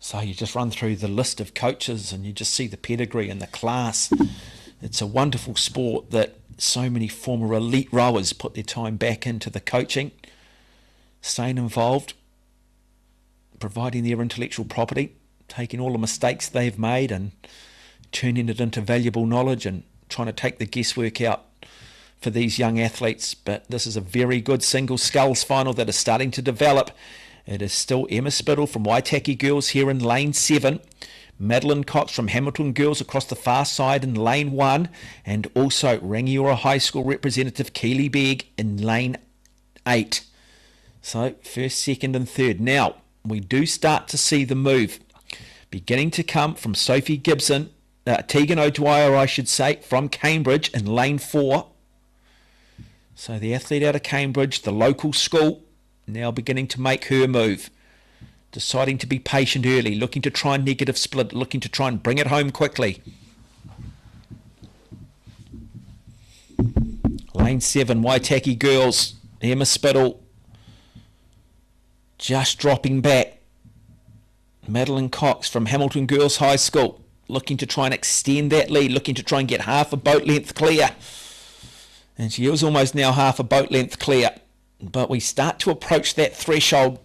So you just run through the list of coaches and you just see the pedigree and the class. It's a wonderful sport that so many former elite rowers put their time back into the coaching, staying involved, providing their intellectual property, taking all the mistakes they've made and turning it into valuable knowledge and trying to take the guesswork out for these young athletes. But this is a very good single sculls final that is starting to develop. It is still Emma Spittle from Waitaki Girls here in lane 7. Madeline Cox from Hamilton Girls across the far side in lane 1. And also Rangiora High School representative Keely Begg in lane 8. So first, second and third. Now, we do start to see the move beginning to come from Sophie Gibson, Tegan O'Dwyer, I should say, from Cambridge in lane 4. So the athlete out of Cambridge, the local school, now beginning to make her move. Deciding to be patient early, looking to try and negative split, looking to try and bring it home quickly. Lane 7, Waitaki Girls, Emma Spittle just dropping back. Madeline Cox from Hamilton Girls High School, looking to try and extend that lead, looking to try and get half a boat length clear. And she is almost now half a boat length clear. But we start to approach that threshold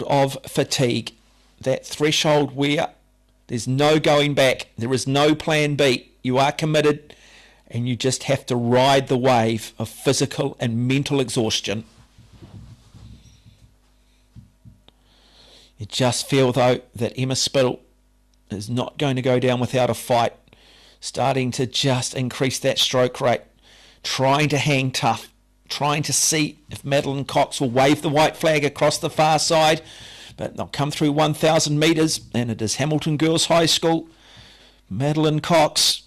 of fatigue, that threshold where there's no going back, there is no plan B. You are committed and you just have to ride the wave of physical and mental exhaustion. You just feel, though, that Emma Spittle is not going to go down without a fight, starting to just increase that stroke rate, trying to hang tough, trying to see if Madeline Cox will wave the white flag across the far side. But they'll come through 1,000 metres, and it is Hamilton Girls High School. Madeline Cox,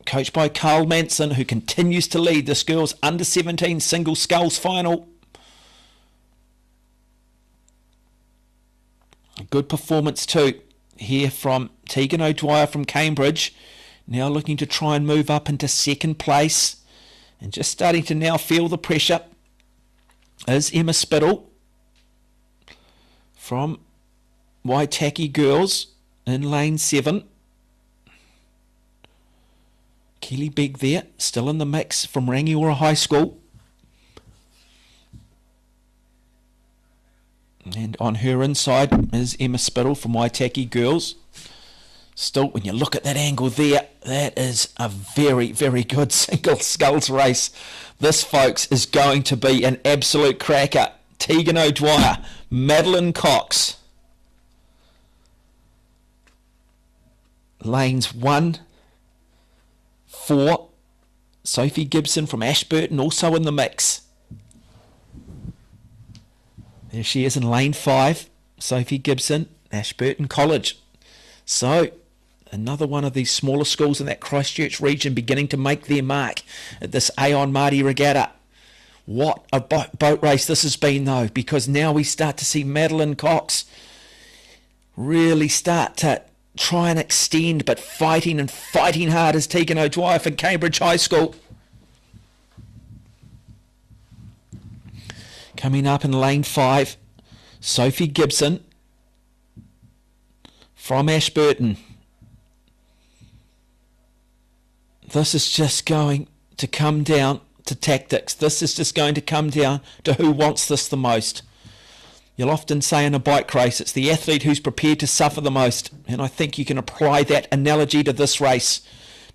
coached by Carl Manson, who continues to lead this girls under-17 single sculls final. A good performance too here from Tegan O'Dwyer from Cambridge, now looking to try and move up into second place. And just starting to now feel the pressure is Emma Spittle from Waitaki Girls in lane 7. Keely Begg there, still in the mix from Rangiora High School. And on her inside is Emma Spittle from Waitaki Girls. Still, when you look at that angle there, that is a very, very good single sculls race. This, folks, is going to be an absolute cracker. Tegan O'Dwyer, Madeline Cox. Lanes 1, 4. Sophie Gibson from Ashburton also in the mix. There she is in lane 5. Sophie Gibson, Ashburton College. So, another one of these smaller schools in that Christchurch region beginning to make their mark at this Aon Maadi Regatta. What a boat race this has been, though, because now we start to see Madeline Cox really start to try and extend, but fighting hard as Tegan O'Dwyer for Cambridge High School. Coming up in lane 5, Sophie Gibson from Ashburton. This is just going to come down to tactics. This is just going to come down to who wants this the most. You'll often say in a bike race, it's the athlete who's prepared to suffer the most. And I think you can apply that analogy to this race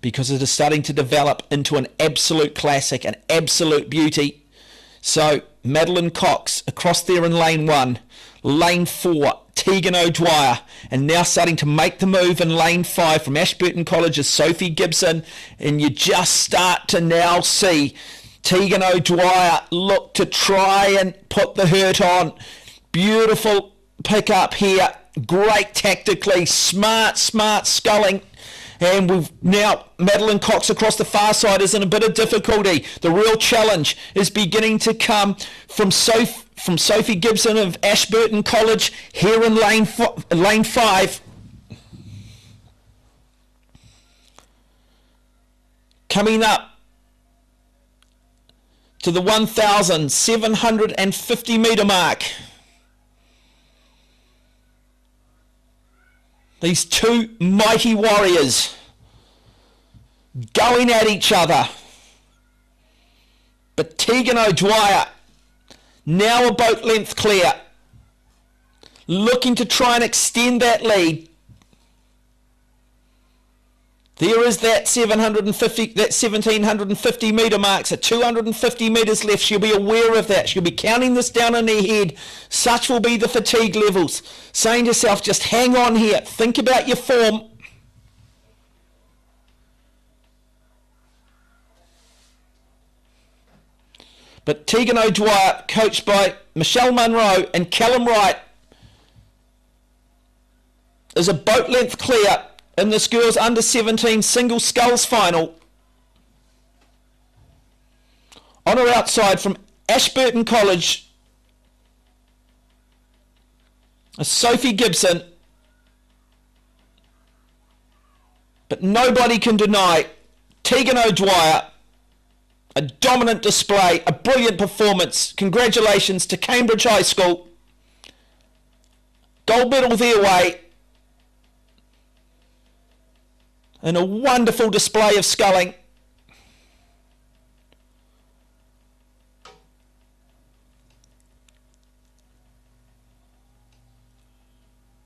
because it is starting to develop into an absolute classic, an absolute beauty. So Madeline Cox across there in lane 1, lane 4, Tegan O'Dwyer, and now starting to make the move in lane 5 from Ashburton College is Sophie Gibson, and you just start to now see Tegan O'Dwyer look to try and put the hurt on. Beautiful pick up here, great tactically, smart sculling. And we've now, Madeline Cox across the far side is in a bit of difficulty. The real challenge is beginning to come from Sophie Gibson of Ashburton College here in lane 5. coming up to the 1,750 metre mark. These two mighty warriors going at each other. But Tegan O'Dwyer, now a boat length clear, looking to try and extend that lead. There is that 1,750 metre mark, so 250 metres left. She'll be aware of that. She'll be counting this down in her head. Such will be the fatigue levels. Saying to herself, just hang on here. Think about your form. But Tegan O'Dwyer, coached by Michelle Munro and Callum Wright, is a boat length clear in this girls under 17 single sculls final. On her outside from Ashburton College is Sophie Gibson. But nobody can deny Tegan O'Dwyer, a dominant display, a brilliant performance. Congratulations to Cambridge High School. Gold medal their way. And a wonderful display of sculling.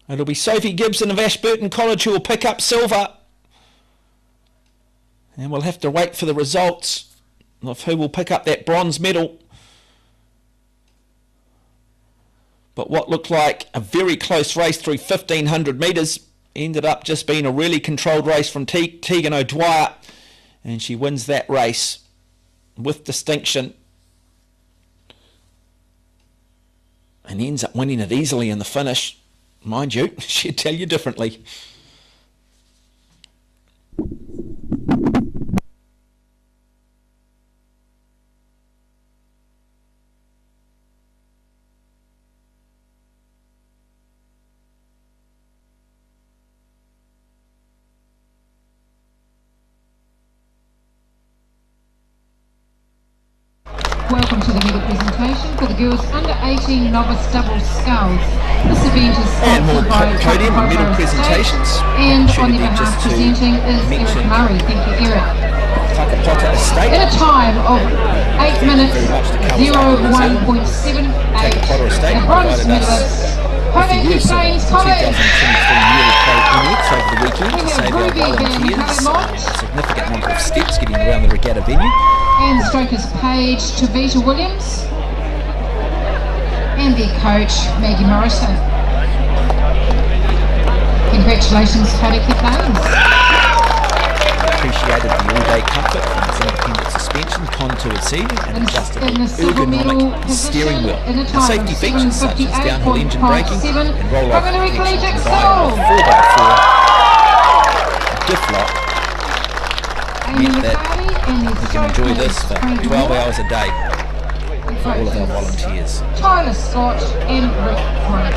It'll be Sophie Gibson of Ashburton College who will pick up silver. And we'll have to wait for the results of who will pick up that bronze medal. But what looked like a very close race through 1,500 metres ended up just being a really controlled race from Tegan O'Dwyer, and she wins that race with distinction and ends up winning it easily in the finish. Mind you, she'd tell you differently. Welcome to the medal presentation for the girls under 18 novice double sculls. This event is sponsored by podium and medal presentations. And on their behalf presenting is Eric Murray. Thank you, Eric. In a time of 8 minutes 01.78, the bronze medalist, Home Hussain's College. Over the weekend to save our volunteers a significant number of steps getting around the regatta venue. And strokers Page to Vita Williams and their coach Maggie Morrison. Congratulations, Kariki Plains. Appreciated the all-day comfort from its independent suspension, contoured seating and adjustable ergonomic steering wheel. The safety features such as downhill engine braking and roll-off protection provide a 4x4 diff lock meant that we can enjoy this for 12 hours a day for all of our volunteers. Tyler Scott and Rick Frank.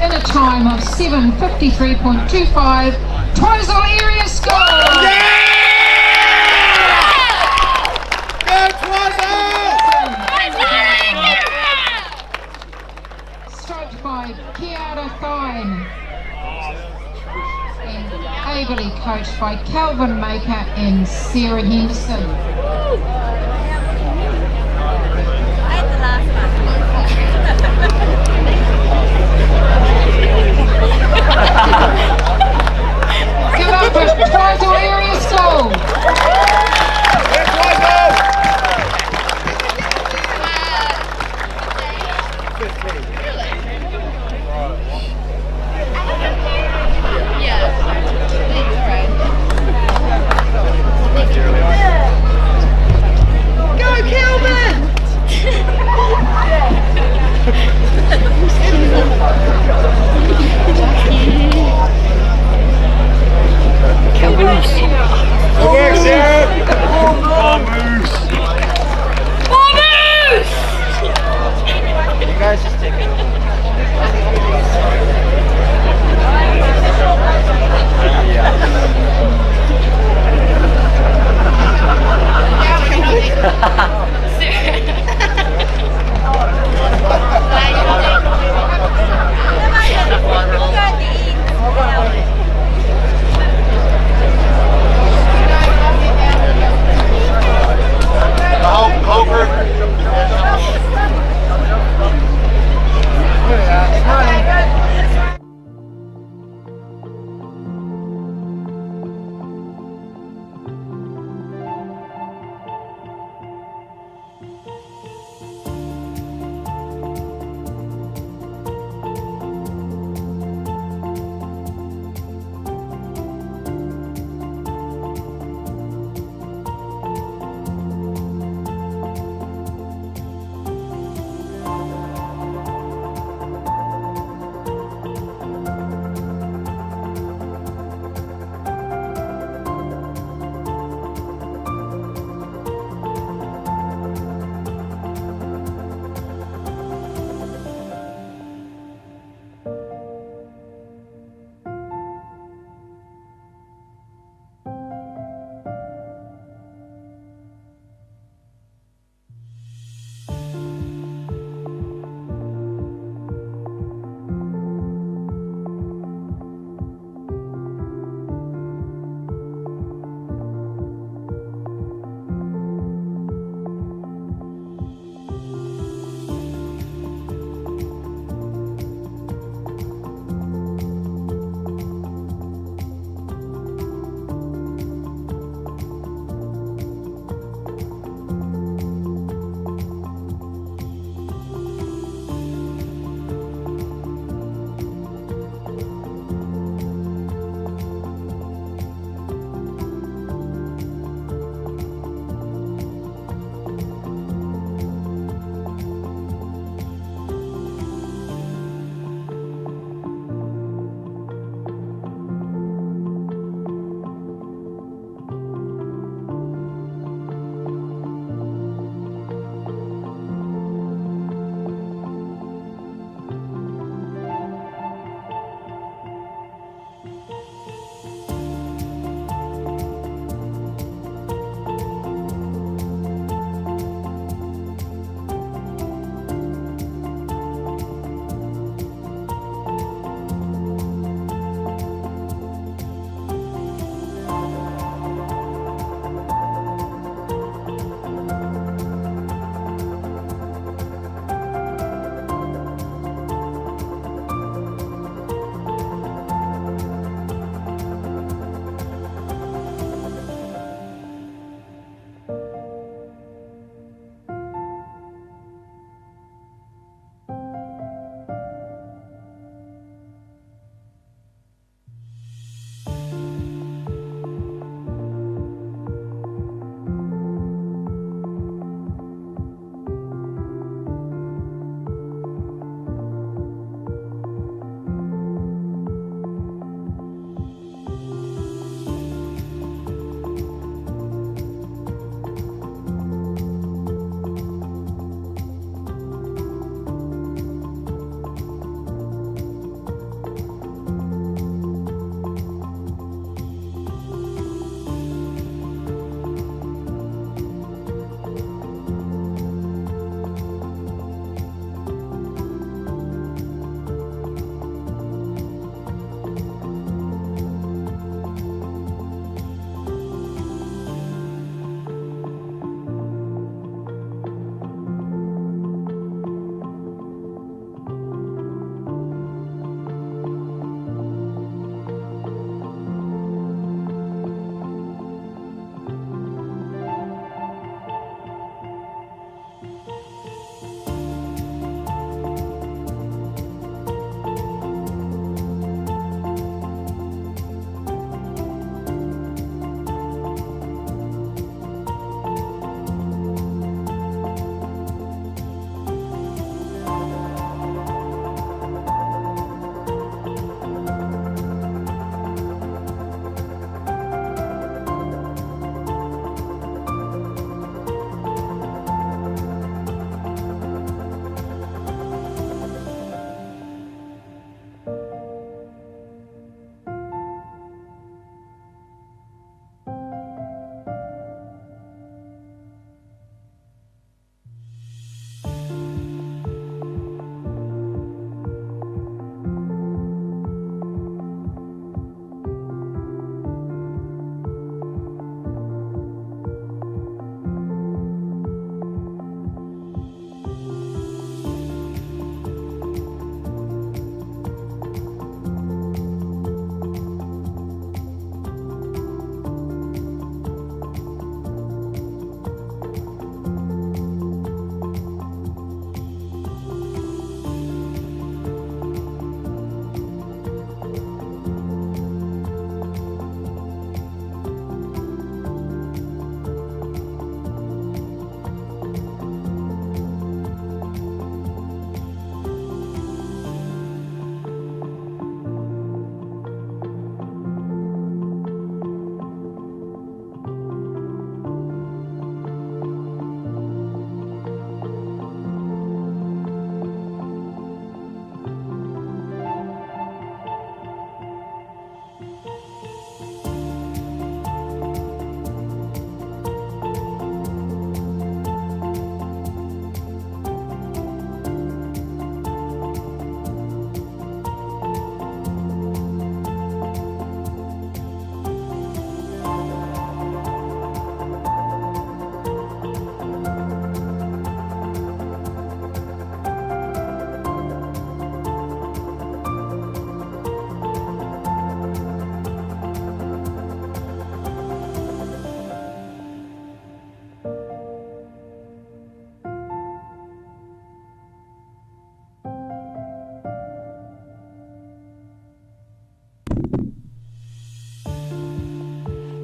In a time of 7:53.25, Twizel area score! Stroked by Kiara Thine and ably coached by Calvin Maker and Sarah Henderson. Give up for Twizel area school. Go, Calvin! Calvin.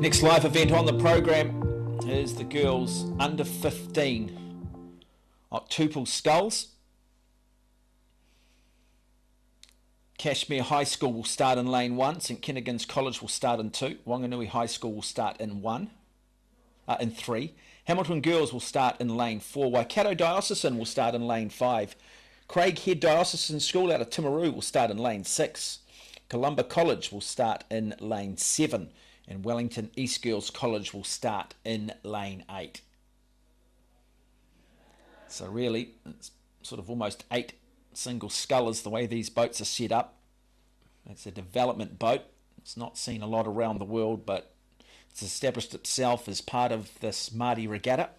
Next live event on the program is the girls under 15 octuple sculls. Cashmere High School will start in lane 1. St Kentigern's College will start in 2. Wanganui High School will start in 3. Hamilton Girls will start in lane 4. Waikato Diocesan will start in lane 5. Craighead Diocesan School out of Timaru will start in lane 6. Columba College will start in lane 7. And Wellington East Girls College will start in lane 8. So really, it's sort of almost 8 single scullers the way these boats are set up. It's a development boat. It's not seen a lot around the world, but it's established itself as part of this Maadi Regatta.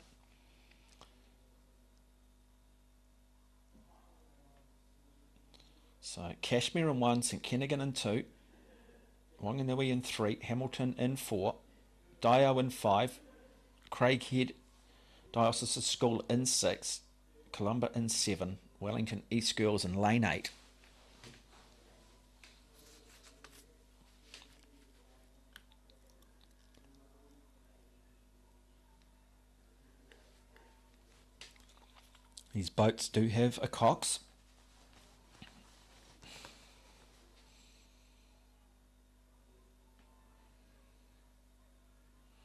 So Cashmere in 1, St Kentigern in 2, Wanganui in 3, Hamilton in 4, Dio in 5, Craighead Diocesan School in 6, Columba in 7, Wellington East Girls in lane 8. These boats do have a cox.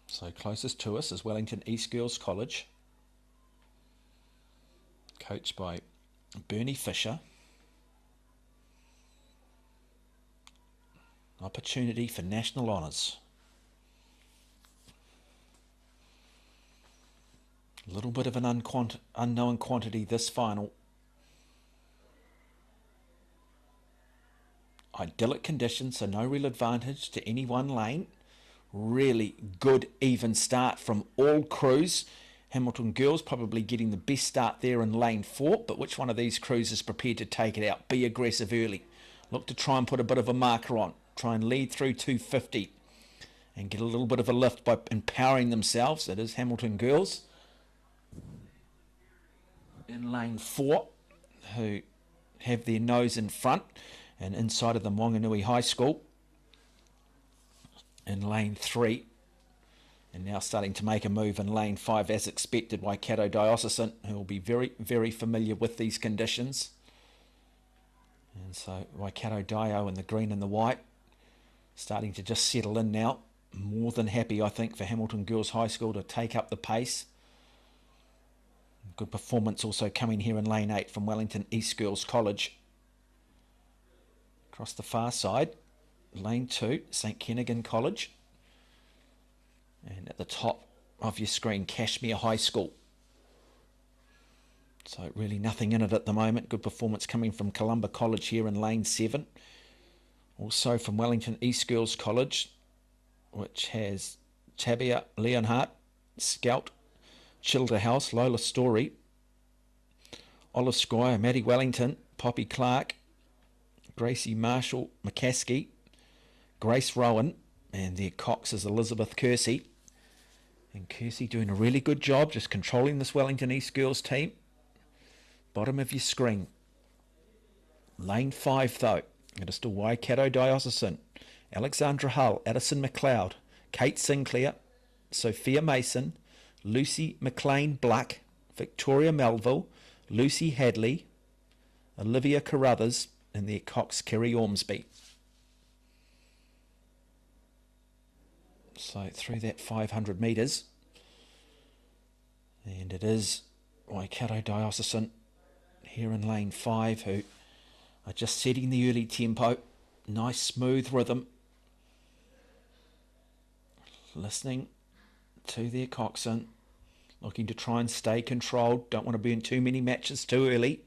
So closest to us is Wellington East Girls College, coached by Bernie Fisher. Opportunity for national honours. A little bit of an unknown quantity this final. Idyllic conditions, so no real advantage to any one lane. Really good even start from all crews. Hamilton Girls probably getting the best start there in lane 4, but which one of these crews is prepared to take it out? Be aggressive early. Look to try and put a bit of a marker on. Try and lead through 250 and get a little bit of a lift by empowering themselves. It is Hamilton Girls in lane 4 who have their nose in front, and inside of them Wanganui High School in lane 3, and now starting to make a move in lane 5 as expected. Waikato Diocesan, who will be very, very familiar with these conditions. And so Waikato Dio in the green and the white, starting to just settle in now. More than happy, I think, for Hamilton Girls High School to take up the pace. Good performance also coming here in lane 8 from Wellington East Girls College. Across the far side, lane 2, St Kentigern College. And at the top of your screen, Cashmere High School. So really nothing in it at the moment. Good performance coming from Columba College here in lane 7. Also from Wellington East Girls College, which has Tabia Leonhardt, Scout, Childerhouse, Lola Story, Olive Squire, Maddie Wellington, Poppy Clark, Gracie Marshall McCaskey, Grace Rowan, and their cox is Elizabeth Kersey. And Kersey doing a really good job just controlling this Wellington East Girls team. Bottom of your screen. Lane 5 though. It is still Waikato Diocesan, Alexandra Hull, Addison McLeod, Kate Sinclair, Sophia Mason, Lucy McLean Black, Victoria Melville, Lucy Hadley, Olivia Carruthers, and their cox Kerry Ormsby. So through that 500 metres, and it is Waikato Diocesan here in lane 5 who are just setting the early tempo. Nice smooth rhythm. Listening to their coxswain, looking to try and stay controlled. Don't want to burn too many matches too early.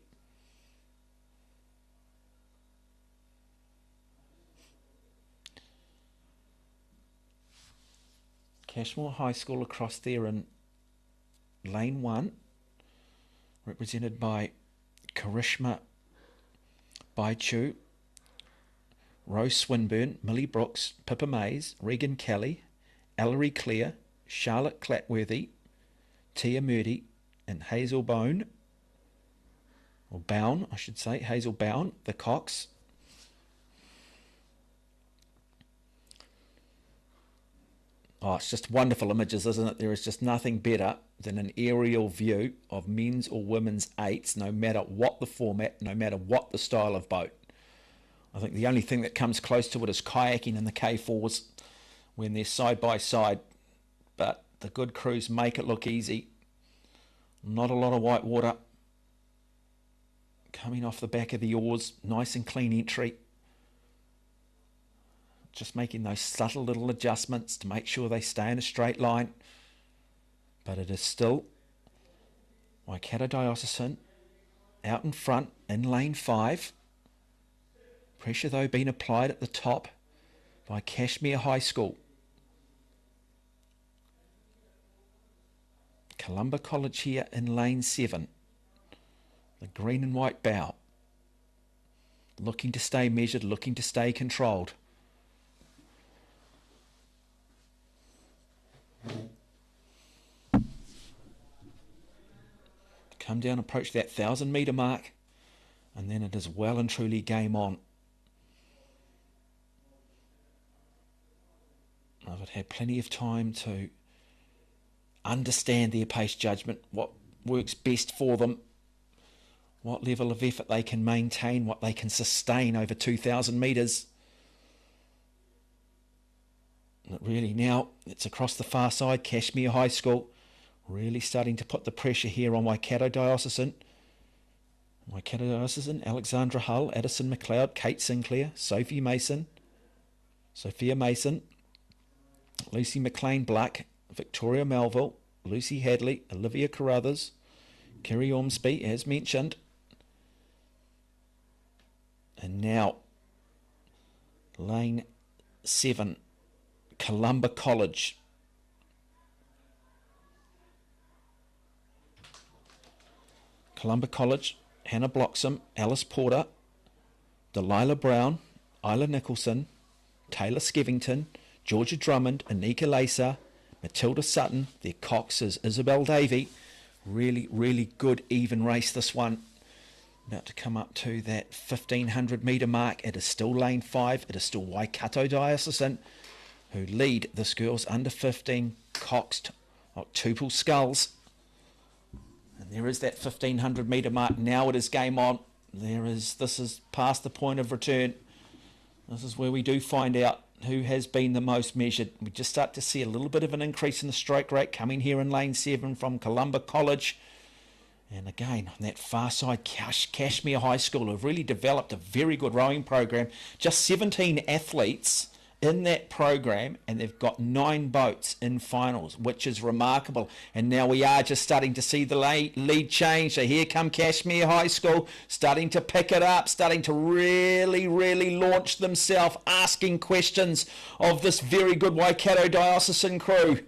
Cashmore High School across there in lane 1, represented by Karishma Baichu, Rose Swinburne, Millie Brooks, Pippa Mays, Regan Kelly, Ellery Clare, Charlotte Clatworthy, Tia Murdy, and Hazel Bone, or Bown, I should say, Hazel Bown, the cox. Oh, it's just wonderful images, isn't it? There is just nothing better than an aerial view of men's or women's eights, no matter what the format, no matter what the style of boat. I think the only thing that comes close to it is kayaking in the K4s when they're side by side. But the good crews make it look easy. Not a lot of white water. Coming off the back of the oars, nice and clean entry. Just making those subtle little adjustments to make sure they stay in a straight line. But it is still Waikato Diocesan out in front in lane 5. Pressure though being applied at the top by Cashmere High School. Columba College here in lane 7. The green and white bow. Looking to stay measured, looking to stay controlled. Come down, approach that 1,000 metre mark, and then it is well and truly game on. I've had plenty of time to understand their pace judgment, what works best for them, what level of effort they can maintain, what they can sustain over 2,000 metres. And really now, it's across the far side, Cashmere High School, really starting to put the pressure here on Waikato Diocesan. Waikato Diocesan, Alexandra Hull, Addison McLeod, Kate Sinclair, Sophia Mason, Lucy McLean Black, Victoria Melville, Lucy Hadley, Olivia Carruthers, Kerry Ormsby, as mentioned. And now, lane 7, Columba College. Columba College, Hannah Bloxham, Alice Porter, Delilah Brown, Isla Nicholson, Taylor Skevington, Georgia Drummond, Anika Lacer, Matilda Sutton, their cox is Isabel Davey. Really, really good even race this one. About to come up to that 1,500 metre mark. It is still lane 5. It is still Waikato Diocesan who lead this girls under 15 coxed octuple sculls. And there is that 1,500 metre mark. Now it is game on. This is past the point of return. This is where we do find out who has been the most measured. We just start to see a little bit of an increase in the stroke rate coming here in lane 7 from Columba College. And again, on that far side, Cashmere High School have really developed a very good rowing program. Just 17 athletes in that program, and they've got 9 boats in finals, which is remarkable. And now we are just starting to see the lead change. So here come Cashmere High School, starting to pick it up, starting to really, really launch themselves, asking questions of this very good Waikato Diocesan crew.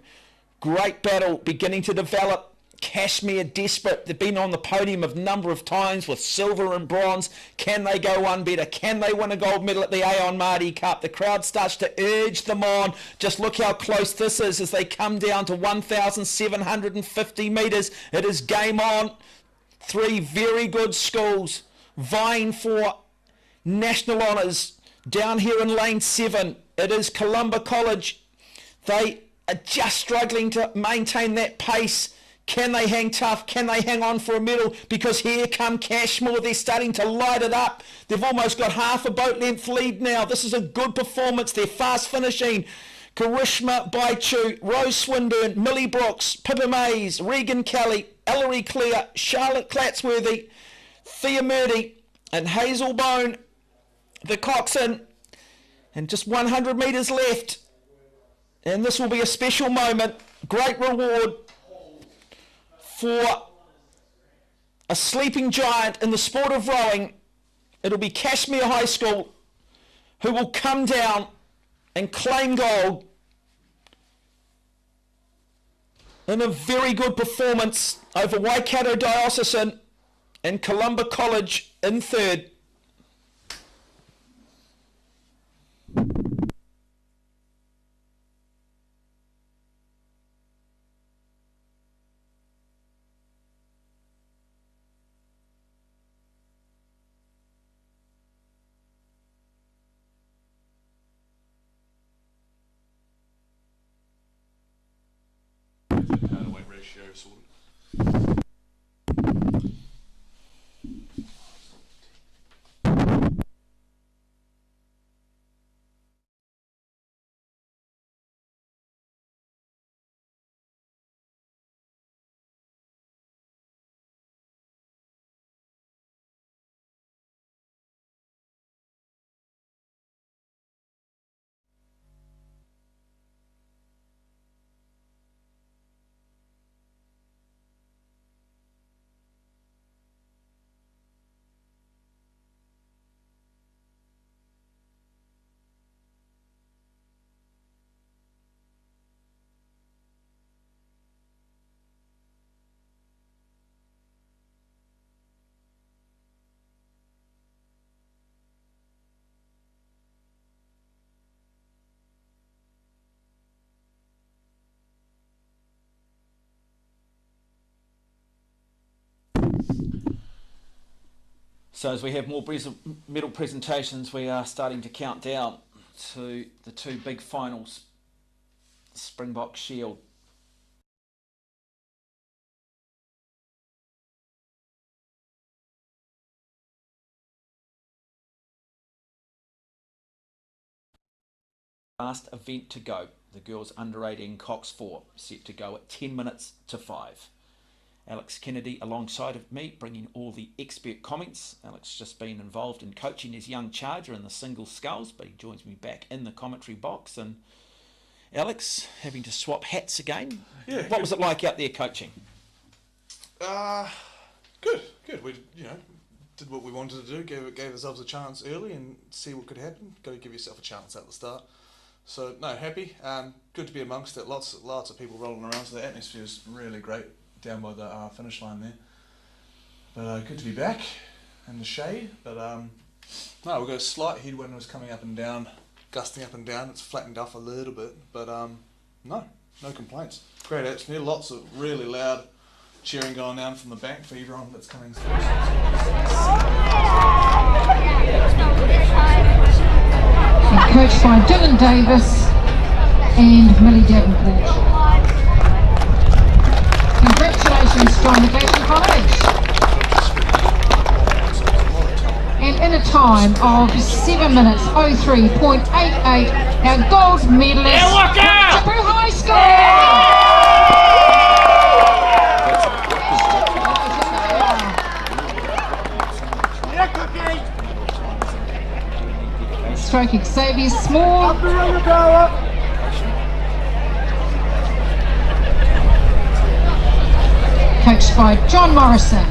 Great battle beginning to develop. Cashmere desperate. They've been on the podium a number of times with silver and bronze. Can they go one better? Can they win a gold medal at the Aon Maadi Cup? The crowd starts to urge them on. Just look how close this is as they come down to 1,750 metres. It is game on. 3 very good schools vying for national honours down here in lane 7. It is Columba College. They are just struggling to maintain that pace. Can they hang tough? Can they hang on for a medal? Because here come Cashmore. They're starting to light it up. They've almost got half a boat length lead now. This is a good performance. They're fast finishing. Karishma Baichu, Rose Swinburne, Millie Brooks, Pippa Mays, Regan Kelly, Ellery Clare, Charlotte Clatsworthy, Thea Murdy and Hazel Bone, the coxswain. And just 100 metres left. And this will be a special moment. Great reward for a sleeping giant in the sport of rowing. It'll be Cashmere High School who will come down and claim gold in a very good performance over Waikato Diocesan and Columba College in third. ratio sorted. So as we have more medal presentations, we are starting to count down to the two big finals, Springbok Shield. Last event to go, the girls under 18 Cox 4, set to go at 10 minutes to 5. Alex Kennedy alongside of me, bringing all the expert comments. Alex just been involved in coaching his young charger in the single sculls, but he joins me back in the commentary box. And Alex, having to swap hats again. Yeah. What was it like out there coaching? Good. We did what we wanted to do. Gave ourselves a chance early and see what could happen. Got to give yourself a chance at the start. So no, happy. Good to be amongst it. Lots of people rolling around. So the atmosphere is really great down by the finish line there. But good to be back in the shade. But no, we've got a slight headwind was coming up and down, gusting up and down. It's flattened off a little bit, but no complaints. Great atmosphere. Lots of really loud cheering going down from the back for everyone that's coming through. Coached by Dylan Davis and Millie Davenport. Congratulations, John Regatta College. And in a time of 7 minutes 03.88, our gold medalist from Tipu High School. Stroking Xavier Small. Coached by John Morrison.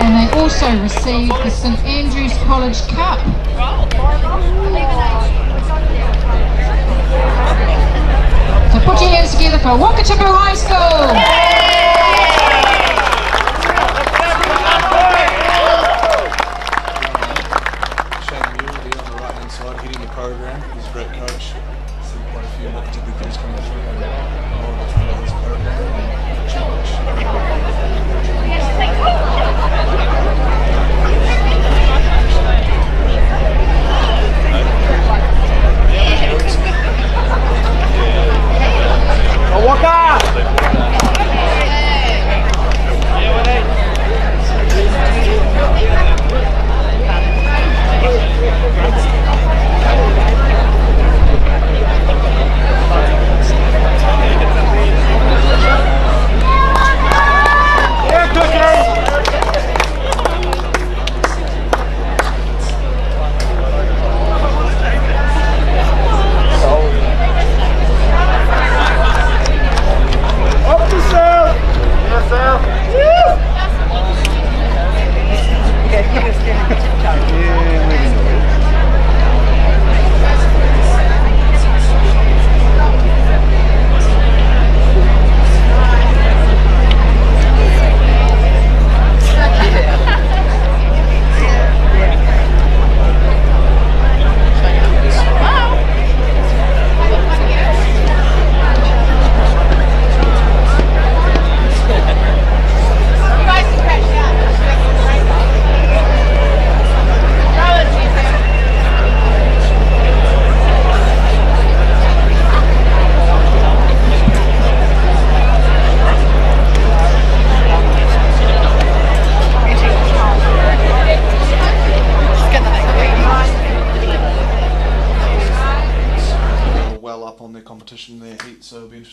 And they also received the St Andrews College Cup. So put your hands together for Wakatipu High School. Heading the program, he's a great coach. See quite a few Wakatipu kids coming through and this program. Waka!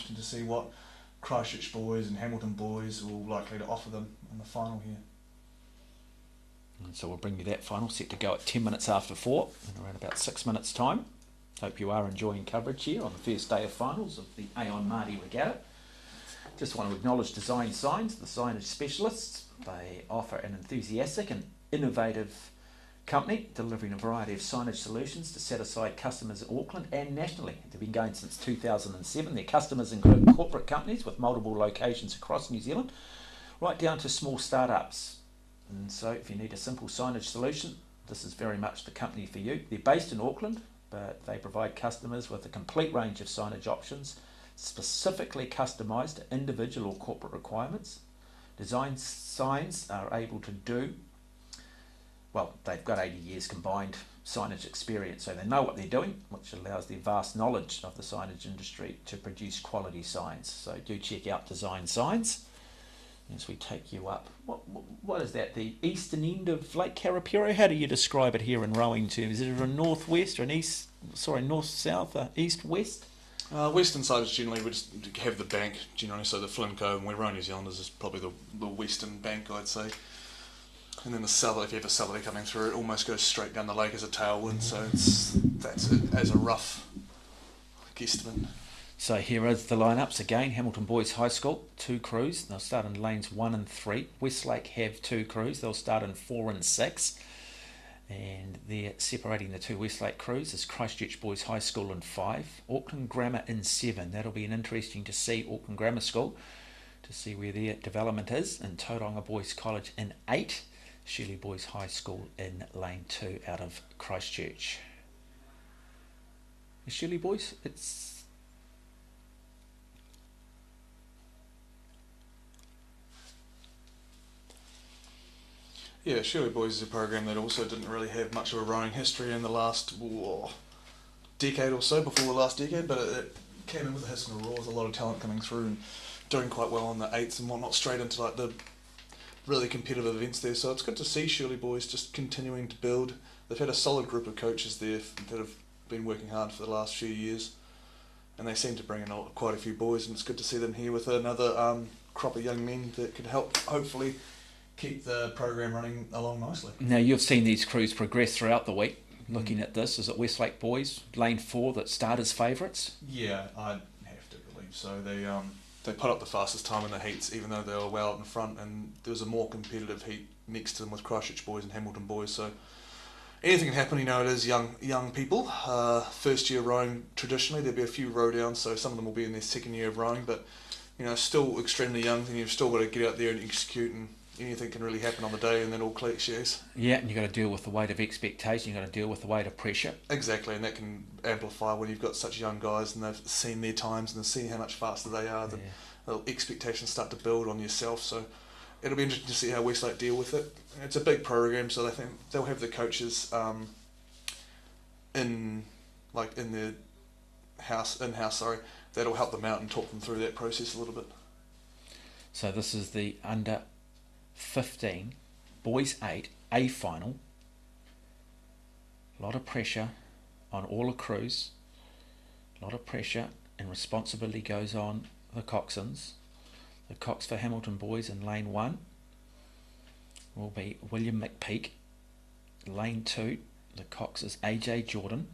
interesting to see what Christchurch boys and Hamilton boys will likely to offer them in the final here. And so we'll bring you that final, set to go at 10 minutes after 4 in around about 6 minutes time. Hope you are enjoying coverage here on the first day of finals of the Aon Maadi Regatta. Just want to acknowledge Design Signs, the signage specialists. They offer an enthusiastic and innovative company delivering a variety of signage solutions to satisfy customers in Auckland and nationally. They've been going since 2007. Their customers include corporate companies with multiple locations across New Zealand, right down to small startups. And so if you need a simple signage solution, this is very much the company for you. They're based in Auckland, but they provide customers with a complete range of signage options, specifically customised to individual or corporate requirements. Design Signs are able to do, well, they've got 80 years combined signage experience, so they know what they're doing, which allows their vast knowledge of the signage industry to produce quality signs. So do check out Design Signs as we take you up. What is that, the eastern end of Lake Karapiro? How do you describe it here in rowing terms? Is it a northwest or an east, sorry, north-south, east-west? Western side is generally, we just have the bank generally, so the Flimco, and we're rowing New Zealanders is probably the western bank, I'd say. And then the southerly, if you have a southerly coming through, it almost goes straight down the lake as a tailwind, so that's it as a rough guesstimate. So here is the lineups again. Hamilton Boys High School, 2 crews. They'll start in lanes 1 and 3. Westlake have 2 crews. They'll start in 4 and 6. And they're separating the 2 Westlake crews is Christchurch Boys High School in 5. Auckland Grammar in 7. That'll be an interesting to see Auckland Grammar School, to see where their development is. And Tauranga Boys College in 8. Shirley Boys High School in lane 2 out of Christchurch. The Shirley Boys, it's... Yeah, Shirley Boys is a program that also didn't really have much of a rowing history in the last decade or so, before the last decade, but it came in with a hiss and a roar, with a lot of talent coming through and doing quite well on the 8s and whatnot, straight into like the really competitive events there. So it's good to see Shirley Boys just continuing to build. They've had a solid group of coaches there that have been working hard for the last few years, and they seem to bring in quite a few boys, and it's good to see them here with another crop of young men that could help hopefully keep the program running along nicely. Now you've seen these crews progress throughout the week. Looking at this, is it Westlake Boys, lane 4, that start as favourites? Yeah, I'd have to believe so. They put up the fastest time in the heats, even though they were well out in front, and there was a more competitive heat next to them with Christchurch Boys and Hamilton Boys. So anything can happen. You know, it is young people. First year rowing, traditionally there'll be a few row downs, so some of them will be in their second year of rowing, but you know, still extremely young, and you've still got to get out there and execute, and anything can really happen on the day, and then all cliches. Yeah, and you've got to deal with the weight of expectation, you've got to deal with the weight of pressure. Exactly, and that can amplify when you've got such young guys and they've seen their times and they've seen how much faster they are, the expectations start to build on yourself. So it'll be interesting to see how Westlake deal with it. It's a big program, so they think they'll have the coaches in their in-house, that'll help them out and talk them through that process a little bit. So this is the under 15 boys 8 A final. A lot of pressure on all the crews, a lot of pressure and responsibility goes on the coxswains. The cox for Hamilton Boys in lane 1 will be William McPeak. Lane 2, the cox is AJ Jordan.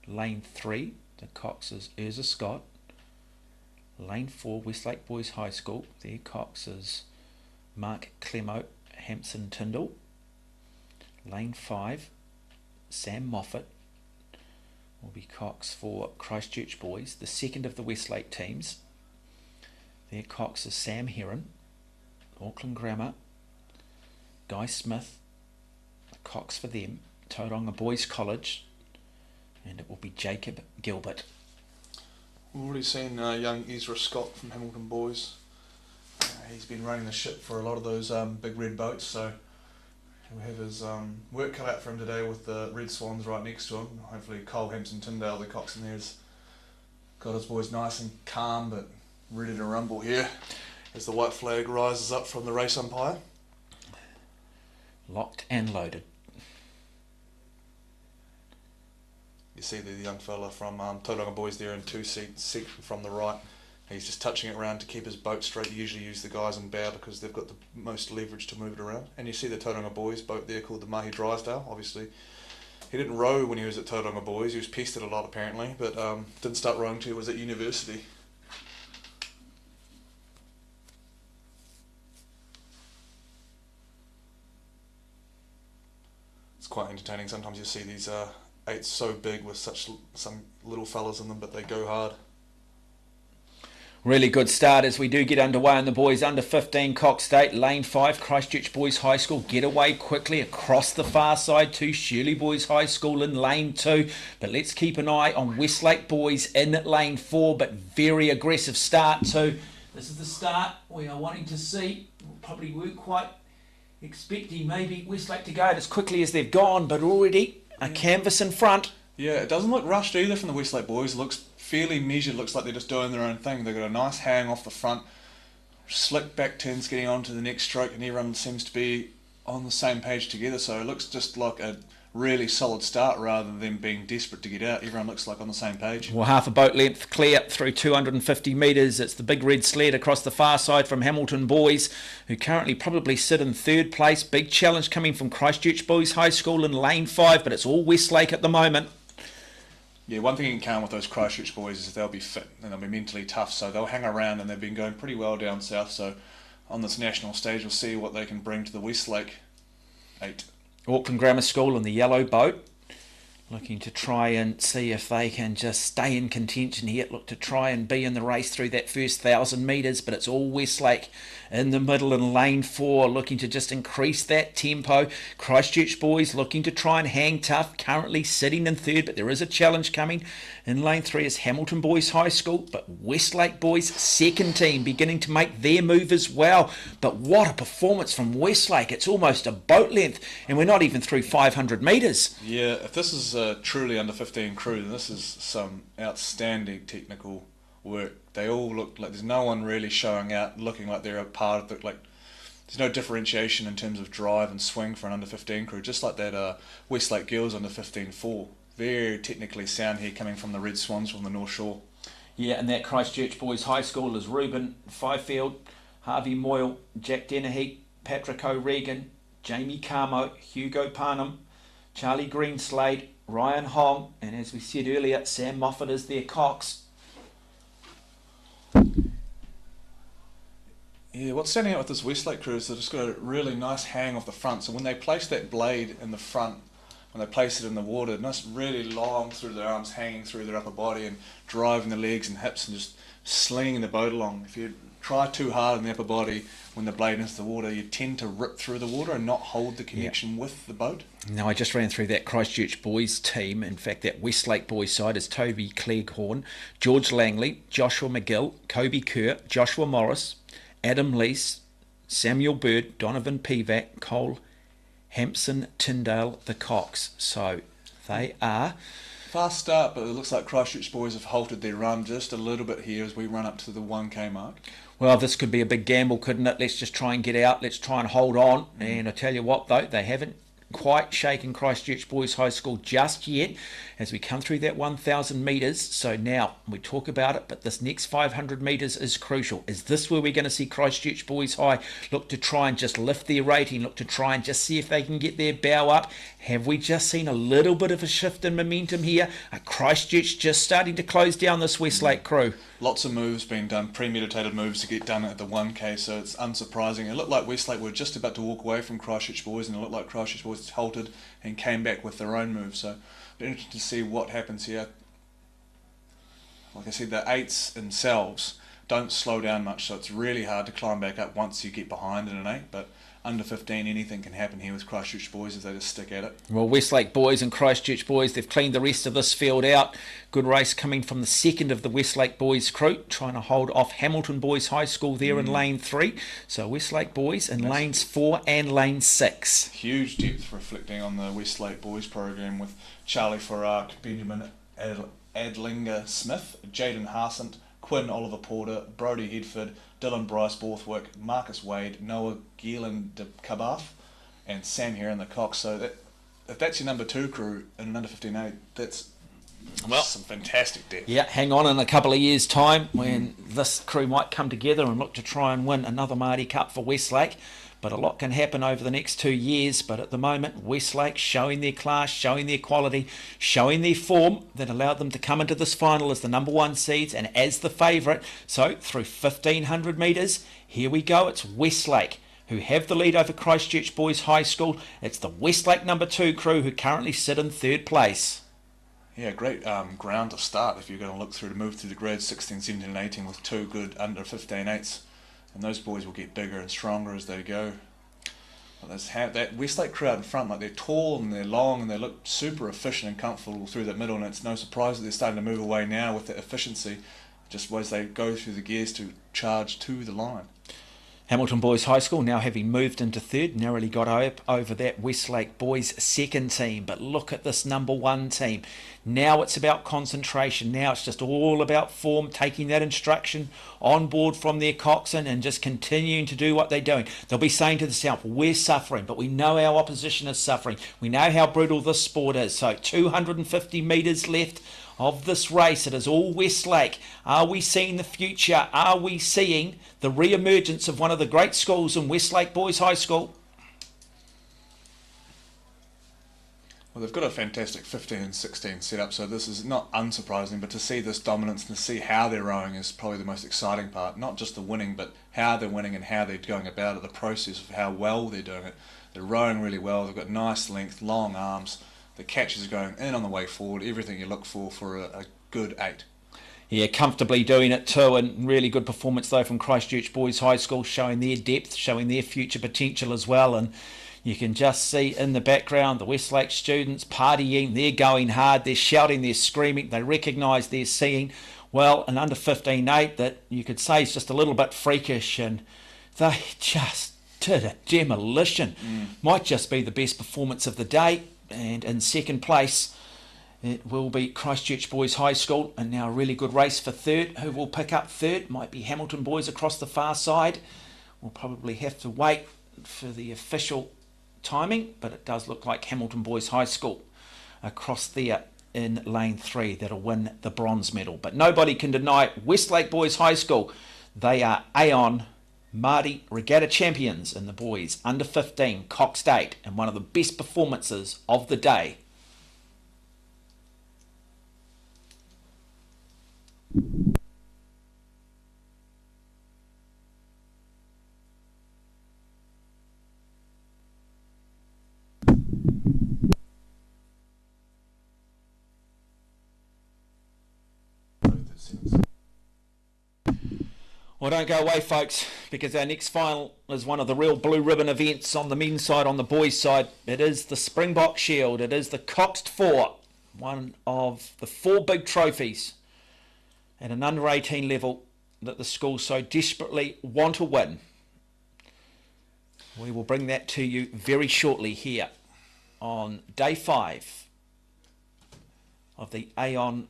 Lane 3, the cox is Urza Scott. Lane 4, Westlake Boys High School, their cox is Mark Clemo Hampson Tyndall. Lane 5, Sam Moffat will be cox for Christchurch Boys, the second of the Westlake teams. Their cox is Sam Heron. Auckland Grammar, Guy Smith, the cox for them, Tauranga Boys College, and it will be Jacob Gilbert. We've already seen young Ezra Scott from Hamilton Boys. He's been running the ship for a lot of those big red boats, so he'll have his work cut out for him today with the Red Swans right next to him. Hopefully Cole Hampson Tyndale, the coxswain there, has got his boys nice and calm but ready to rumble here as the white flag rises up from the race umpire. Locked and loaded. You see the young fella from Tauranga Boys there in 2 seats from the right. He's just touching it around to keep his boat straight. You usually use the guys in bow because they've got the most leverage to move it around. And you see the Tauranga Boys boat there called the Mahi Drysdale. Obviously, he didn't row when he was at Tauranga Boys. He was pestered a lot apparently, but didn't start rowing till he was at university. It's quite entertaining. Sometimes you see these 8s so big with some little fellas in them, but they go hard. Really good start as we do get underway on the boys under 15 Cox State. Lane 5, Christchurch Boys High School get away quickly across the far side to Shirley Boys High School in lane 2. But let's keep an eye on Westlake Boys in lane 4, but very aggressive start too. This is the start we are wanting to see. Probably weren't quite expecting maybe Westlake to go as quickly as they've gone, but already a canvas in front. Yeah, it doesn't look rushed either from the Westlake Boys. It looks fairly measured, looks like they're just doing their own thing. They've got a nice hang off the front, slick back turns getting on to the next stroke, and everyone seems to be on the same page together, so it looks just like a really solid start rather than being desperate to get out. Everyone looks like on the same page. Well, half a boat length clear through 250 metres. It's the big red sled across the far side from Hamilton Boys, who currently probably sit in 3rd place. Big challenge coming from Christchurch Boys High School in lane 5, but it's all Westlake at the moment. Yeah, one thing you can count with those Christchurch boys is they'll be fit and they'll be mentally tough, so they'll hang around, and they've been going pretty well down south, so on this national stage we'll see what they can bring to the Westlake 8. Auckland Grammar School in the yellow boat, looking to try and see if they can just stay in contention here, look to try and be in the race through that first 1,000 metres, but it's all Westlake in the middle in lane 4, looking to just increase that tempo. Christchurch Boys looking to try and hang tough, currently sitting in 3rd, but there is a challenge coming. In lane 3 is Hamilton Boys High School, but Westlake Boys, second team, beginning to make their move as well. But what a performance from Westlake. It's almost a boat length, and we're not even through 500 metres. Yeah, if this is a truly under 15 crew, then this is some outstanding technical work. They all look like there's no one really showing out looking like they're a part of the, like, there's no differentiation in terms of drive and swing for an under 15 crew, just like that Westlake Girls under 15-4. Very technically sound here, coming from the Red Swans from the North Shore. Yeah, and that Christchurch Boys High School is Ruben Fifield, Harvey Moyle, Jack Dennehy, Patrick O'Regan, Jamie Carmo, Hugo Parnham, Charlie Greenslade, Ryan Hong, and as we said earlier, Sam Moffat is their Cox. Yeah, what's standing out with this Westlake crew is they've just got a really nice hang off the front. So when they place that blade in the front, when they place it in the water, nice really long through their arms, hanging through their upper body and driving the legs and hips and just slinging the boat along. If you try too hard on the upper body when the blade enters the water, you tend to rip through the water and not hold the connection with the boat. Now, I just ran through that Christchurch Boys team. In fact, that Westlake Boys side is Toby Cleghorn, George Langley, Joshua McGill, Kobe Kerr, Joshua Morris, Adam Lease, Samuel Bird, Donovan Pivac, Cole Hampson, Tyndale, the Cox. So they are... Fast start, but it looks like Christchurch Boys have halted their run just a little bit here as we run up to the 1K mark. Well, this could be a big gamble, couldn't it? Let's just try and get out. Let's try and hold on. And I tell you what, though, they haven't quite shaken Christchurch Boys High School just yet as we come through that 1,000 metres. So now we talk about it, but this next 500 metres is crucial. Is this where we're going to see Christchurch Boys High look to try and just lift their rating, look to try and just see if they can get their bow up? Have we just seen a little bit of a shift in momentum here? Are Christchurch just starting to close down this Westlake crew? Lots of moves being done, premeditated moves to get done at the 1K, so it's unsurprising. It looked like Westlake were just about to walk away from Christchurch Boys, and it looked like Christchurch Boys halted and came back with their own moves. So it'll be interesting to see what happens here. Like I said, the 8s themselves don't slow down much, so it's really hard to climb back up once you get behind in an 8, but under 15, anything can happen here with Christchurch Boys if they just stick at it. Well, Westlake Boys and Christchurch Boys, they've cleaned the rest of this field out. Good race coming from the second of the Westlake Boys crew, trying to hold off Hamilton Boys High School there in lane 3. So Westlake Boys in lanes 4 and lane 6. Huge depth reflecting on the Westlake Boys program with Charlie Farrar, Benjamin Adlinger Smith, Jaden Harsent, Quinn Oliver Porter, Brodie Hedford, Dylan Bryce Borthwick, Marcus Wade, Noah Geelan de Kabath, and Sam Heron the Cox. So that, if that's your number 2 crew in an under 15-8, that's Well, some fantastic depth. Yeah, hang on in a couple of years' time when this crew might come together and look to try and win another Maadi Cup for Westlake. But a lot can happen over the next 2 years. But at the moment, Westlake showing their class, showing their quality, showing their form that allowed them to come into this final as the number 1 seeds and as the favourite. So through 1,500 metres, here we go. It's Westlake who have the lead over Christchurch Boys High School. It's the Westlake number 2 crew who currently sit in 3rd place. Yeah, great ground to start if you're going to look through to move through the grades 16, 17 and 18 with 2 good under 15/8s. And those boys will get bigger and stronger as they go. But that Westlake crew out in front, like they're tall and they're long and they look super efficient and comfortable through that middle, and it's no surprise that they're starting to move away now with that efficiency, just as they go through the gears to charge to the line. Hamilton Boys High School now having moved into 3rd, narrowly got over that Westlake Boys 2nd team. But look at this number 1 team. Now it's about concentration. Now it's just all about form, taking that instruction on board from their coxswain and just continuing to do what they're doing. They'll be saying to themselves, we're suffering, but we know our opposition is suffering. We know how brutal this sport is. So 250 metres left of this race. It is all Westlake. Are we seeing the future? Are we seeing the re-emergence of one of the great schools in Westlake Boys High School? Well, they've got a fantastic 15 and 16 setup, so this is not unsurprising, but to see this dominance and to see how they're rowing is probably the most exciting part. Not just the winning, but how they're winning and how they're going about it, the process of how well they're doing it. They're rowing really well, they've got nice length, long arms, the catches are going in on the way forward, everything you look for a good 8. Yeah, comfortably doing it too, and really good performance though from Christchurch Boys High School, showing their depth, showing their future potential as well. And you can just see in the background the Westlake students partying, they're going hard, they're shouting, they're screaming, they recognise they're seeing, well, an under 15/8 that you could say is just a little bit freakish, and they just did a demolition. Might just be the best performance of the day. And in 2nd place it will be Christchurch Boys High School, and now a really good race for 3rd. Who will pick up 3rd? Might be Hamilton Boys across the far side. We'll probably have to wait for the official timing, but it does look like Hamilton Boys High School across there in lane 3 that'll win the bronze medal. But nobody can deny Westlake Boys High School. They are Aon Maadi Regatta champions in the boys under 15 Cox State, and one of the best performances of the day. Well, don't go away, folks, because our next final is one of the real blue ribbon events on the men's side. On the boys' side, it is the Springbok Shield. It is the Coxed 4, one of the 4 big trophies at an under 18 level that the schools so desperately want to win. We will bring that to you very shortly here on day 5 of the Aon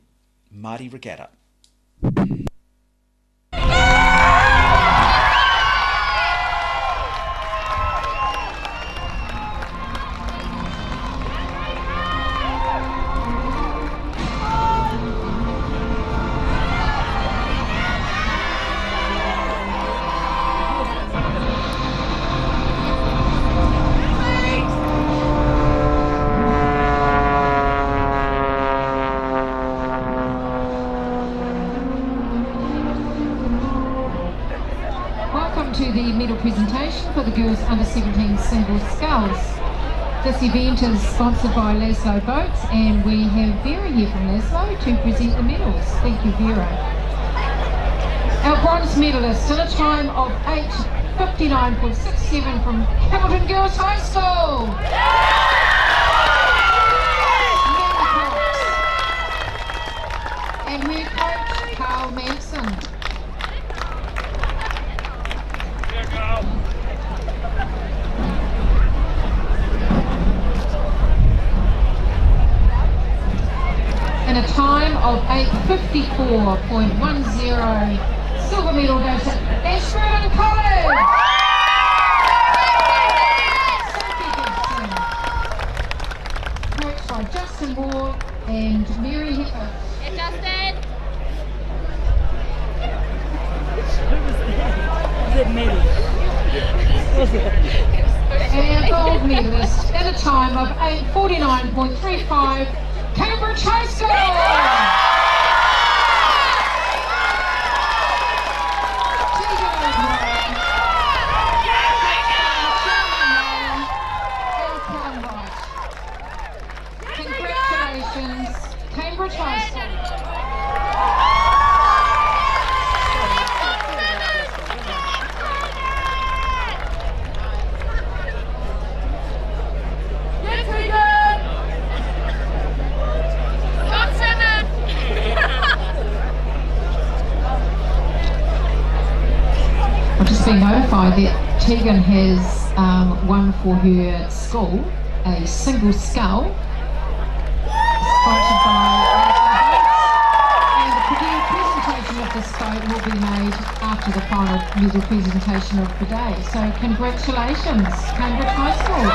Maadi Regatta. Presentation for the girls under 17 single sculls. This event is sponsored by Laszlo Boats, and we have Vera here from Laszlo to present the medals. Thank you, Vera. Our bronze medalist in a time of 8:59.67 from Hamilton Girls High School. And her coach, Carl Manson. In a time of 8:54.10, silver medal goes to Ashford College. Sophie Gibson, coached by Justin Moore and Mary Hipper. And gold medalist at a time of 8:49.35, Cambridge High School. Congratulations, Cambridge High School. I've just been notified that Tegan has won for her school a single scull sponsored by and the presentation of this boat will be made after the final medal presentation of the day. So congratulations, Cambridge High School.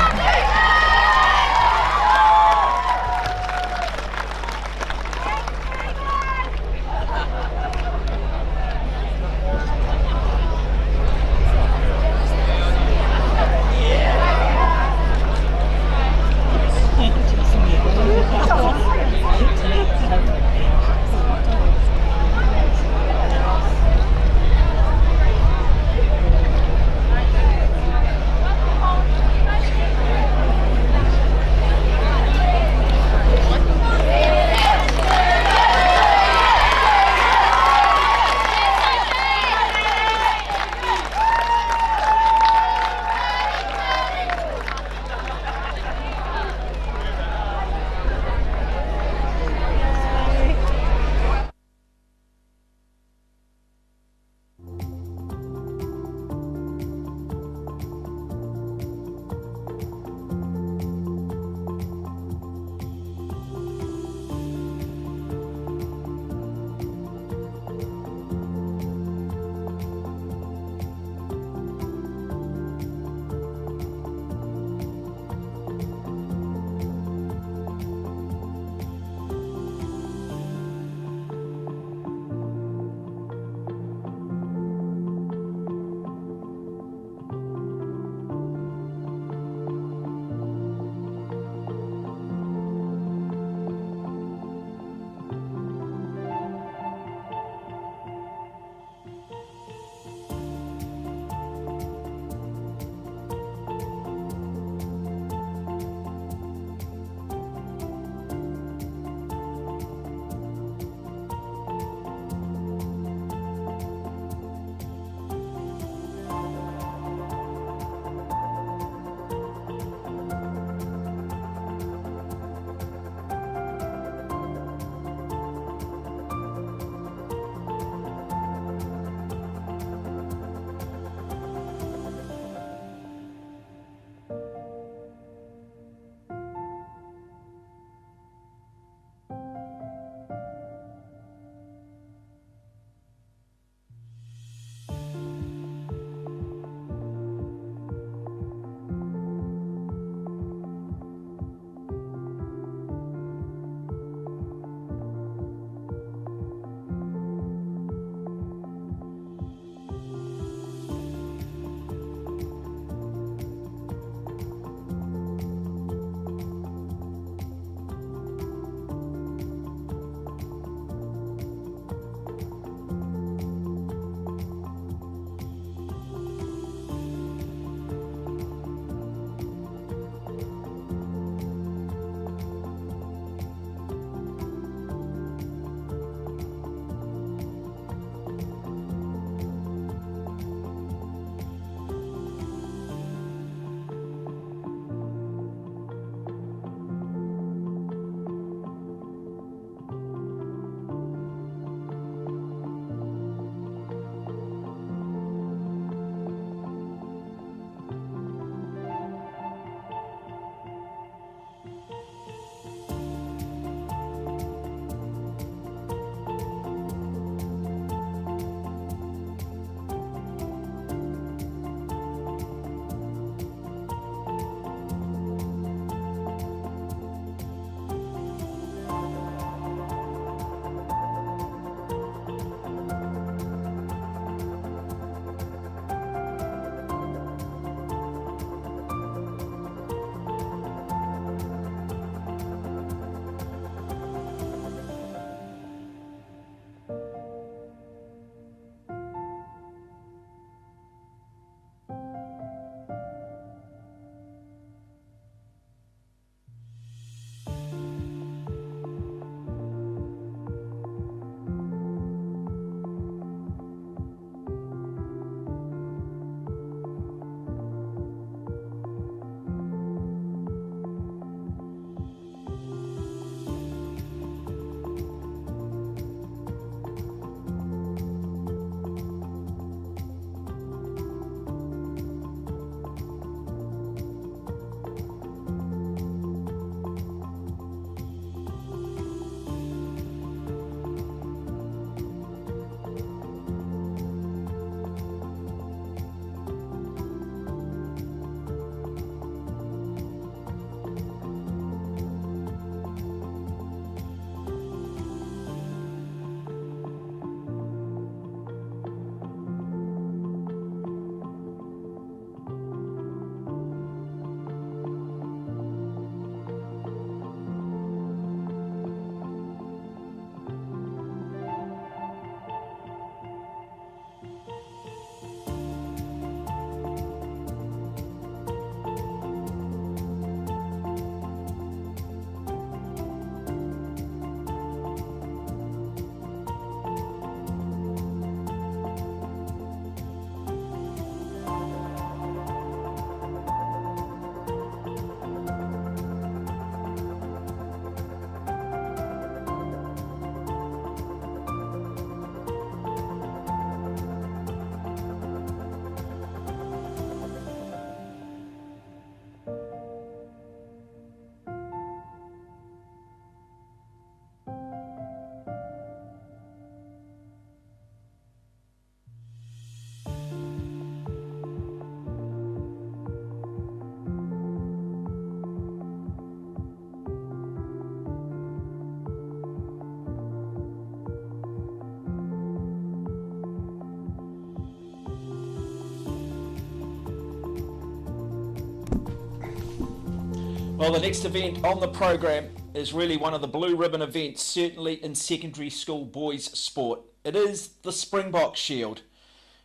Well, the next event on the program is really one of the blue ribbon events, certainly in secondary school boys sport. It is the Springbok Shield.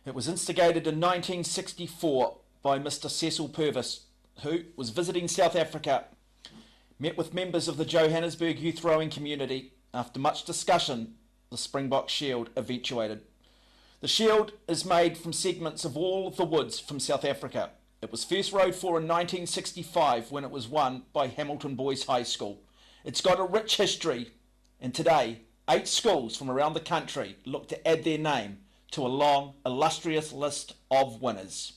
It was instigated in 1964 by Mr. Cecil Purvis, who was visiting South Africa, met with members of the Johannesburg youth rowing community. After much discussion, the Springbok Shield eventuated. The shield is made from segments of all the woods from South Africa. It was first rowed for in 1965 when it was won by Hamilton Boys High School. It's got a rich history, and today 8 schools from around the country look to add their name to a long, illustrious list of winners.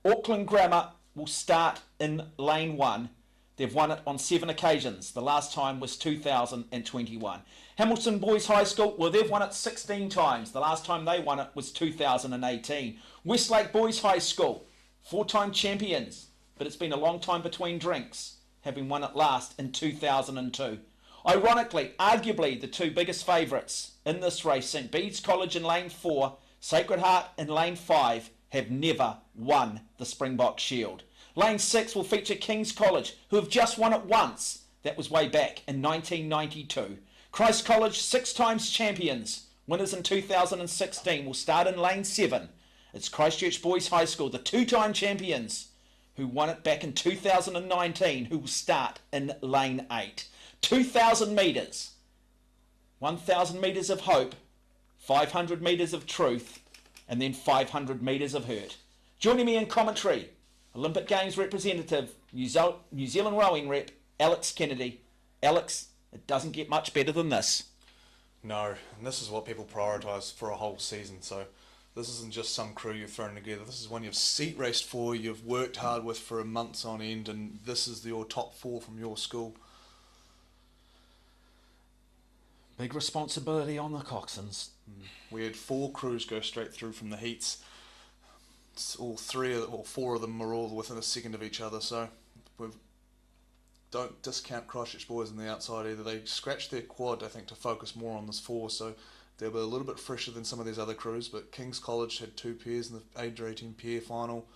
Auckland Grammar will start in Lane 1. They've won it on 7 occasions. The last time was 2021. Hamilton Boys High School, well, they've won it 16 times. The last time they won it was 2018. Westlake Boys High School, 4-time champions, but it's been a long time between drinks, having won it last in 2002. Ironically, arguably the 2 biggest favourites in this race, St Bede's College in Lane 4, Sacred Heart in Lane 5, have never won the Springbok Shield. Lane 6 will feature King's College, who have just won it once. That was way back in 1992. Christ College, 6 times champions, winners in 2016, will start in Lane 7. It's Christchurch Boys High School, the 2-time champions, who won it back in 2019, who will start in Lane 8. 2,000 metres, 1,000 metres of hope, 500 metres of truth, and then 500 metres of hurt. Joining me in commentary, Olympic Games representative, New Zealand rowing rep, Alex Kennedy. Alex, it doesn't get much better than this. No, and this is what people prioritise for a whole season, so this isn't just some crew you've thrown together. This is one you've seat raced for, you've worked hard with for months on end, and this is your top 4 from your school. Big responsibility on the coxswains. We had 4 crews go straight through from the heats. All 4 of them are all within a second of each other, so don't discount Christchurch Boys on the outside either. They scratched their quad, I think, to focus more on this 4, so they were a little bit fresher than some of these other crews, but King's College had 2 pairs in the Age 18 pair final.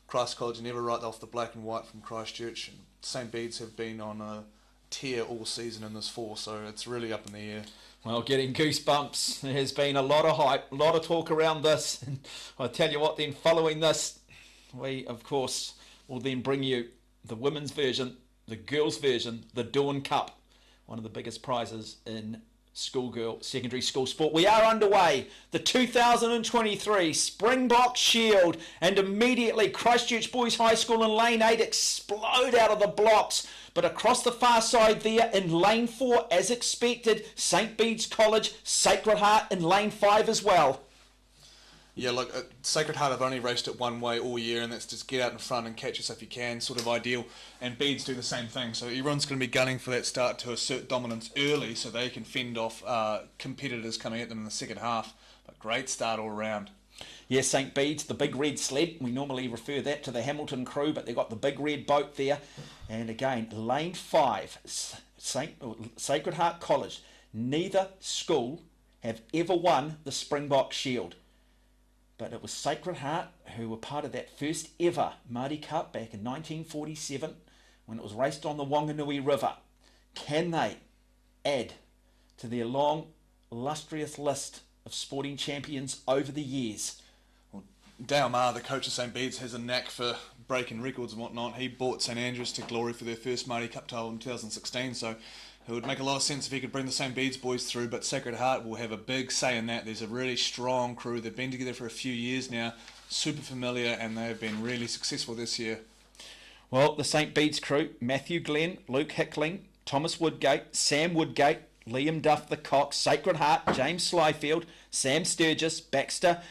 Christ College never right off the black and white from Christchurch, and St Bede's have been on a tear all season in this 4, so it's really up in the air. Well, getting goosebumps. There has been a lot of hype, a lot of talk around this. And I tell you what, then following this, we of course will then bring you the women's version, the girls' version, the Dawn Cup, one of the biggest prizes in secondary school sport. We are underway, the 2023 Springbok Shield, and immediately Christchurch Boys High School in Lane 8 explode out of the blocks. But across the far side there in Lane 4, as expected, St Bede's College, Sacred Heart in Lane 5 as well. Yeah, look, Sacred Heart have only raced it one way all year, and that's just get out in front and catch us if you can, sort of ideal. And Bede's do the same thing, so everyone's going to be gunning for that start to assert dominance early so they can fend off competitors coming at them in the second half. But great start all around. Yes, St Bede's, the big red sled. We normally refer that to the Hamilton crew, but they've got the big red boat there. And again, Lane 5, Sacred Heart College. Neither school have ever won the Springbok Shield. But it was Sacred Heart who were part of that first ever Maadi Cup back in 1947 when it was raced on the Wanganui River. Can they add to their long, illustrious list of sporting champions over the years? Well, Dale Maher, the coach of St Bede's, has a knack for breaking records and whatnot. He brought St Andrews to glory for their first Maadi Cup title in 2016, so it would make a lot of sense if he could bring the St Bede's boys through, but Sacred Heart will have a big say in that. There's a really strong crew. They've been together for a few years now, super familiar, and they have been really successful this year. Well, the St Bede's crew, Matthew Glenn, Luke Hickling, Thomas Woodgate, Sam Woodgate, Liam Duff the Cox, Sacred Heart, James Slyfield, Sam Sturgis, Baxter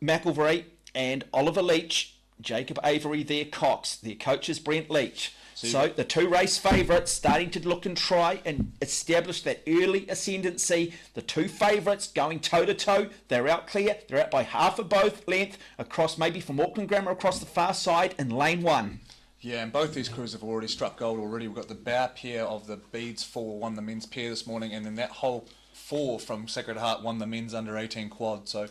McElvery, and Oliver Leach, Jacob Avery, their Cox. Their coach is Brent Leach. So the 2 race favourites starting to look and try and establish that early ascendancy. The 2 favourites going toe-to-toe. They're out clear. They're out by half of both length across, maybe from Auckland Grammar across the far side in Lane 1. Yeah, and both these crews have already struck gold already. We've got the bow pair of the Bede's 4 won the men's pair this morning, and then that whole 4 from Sacred Heart won the men's under 18 quad. So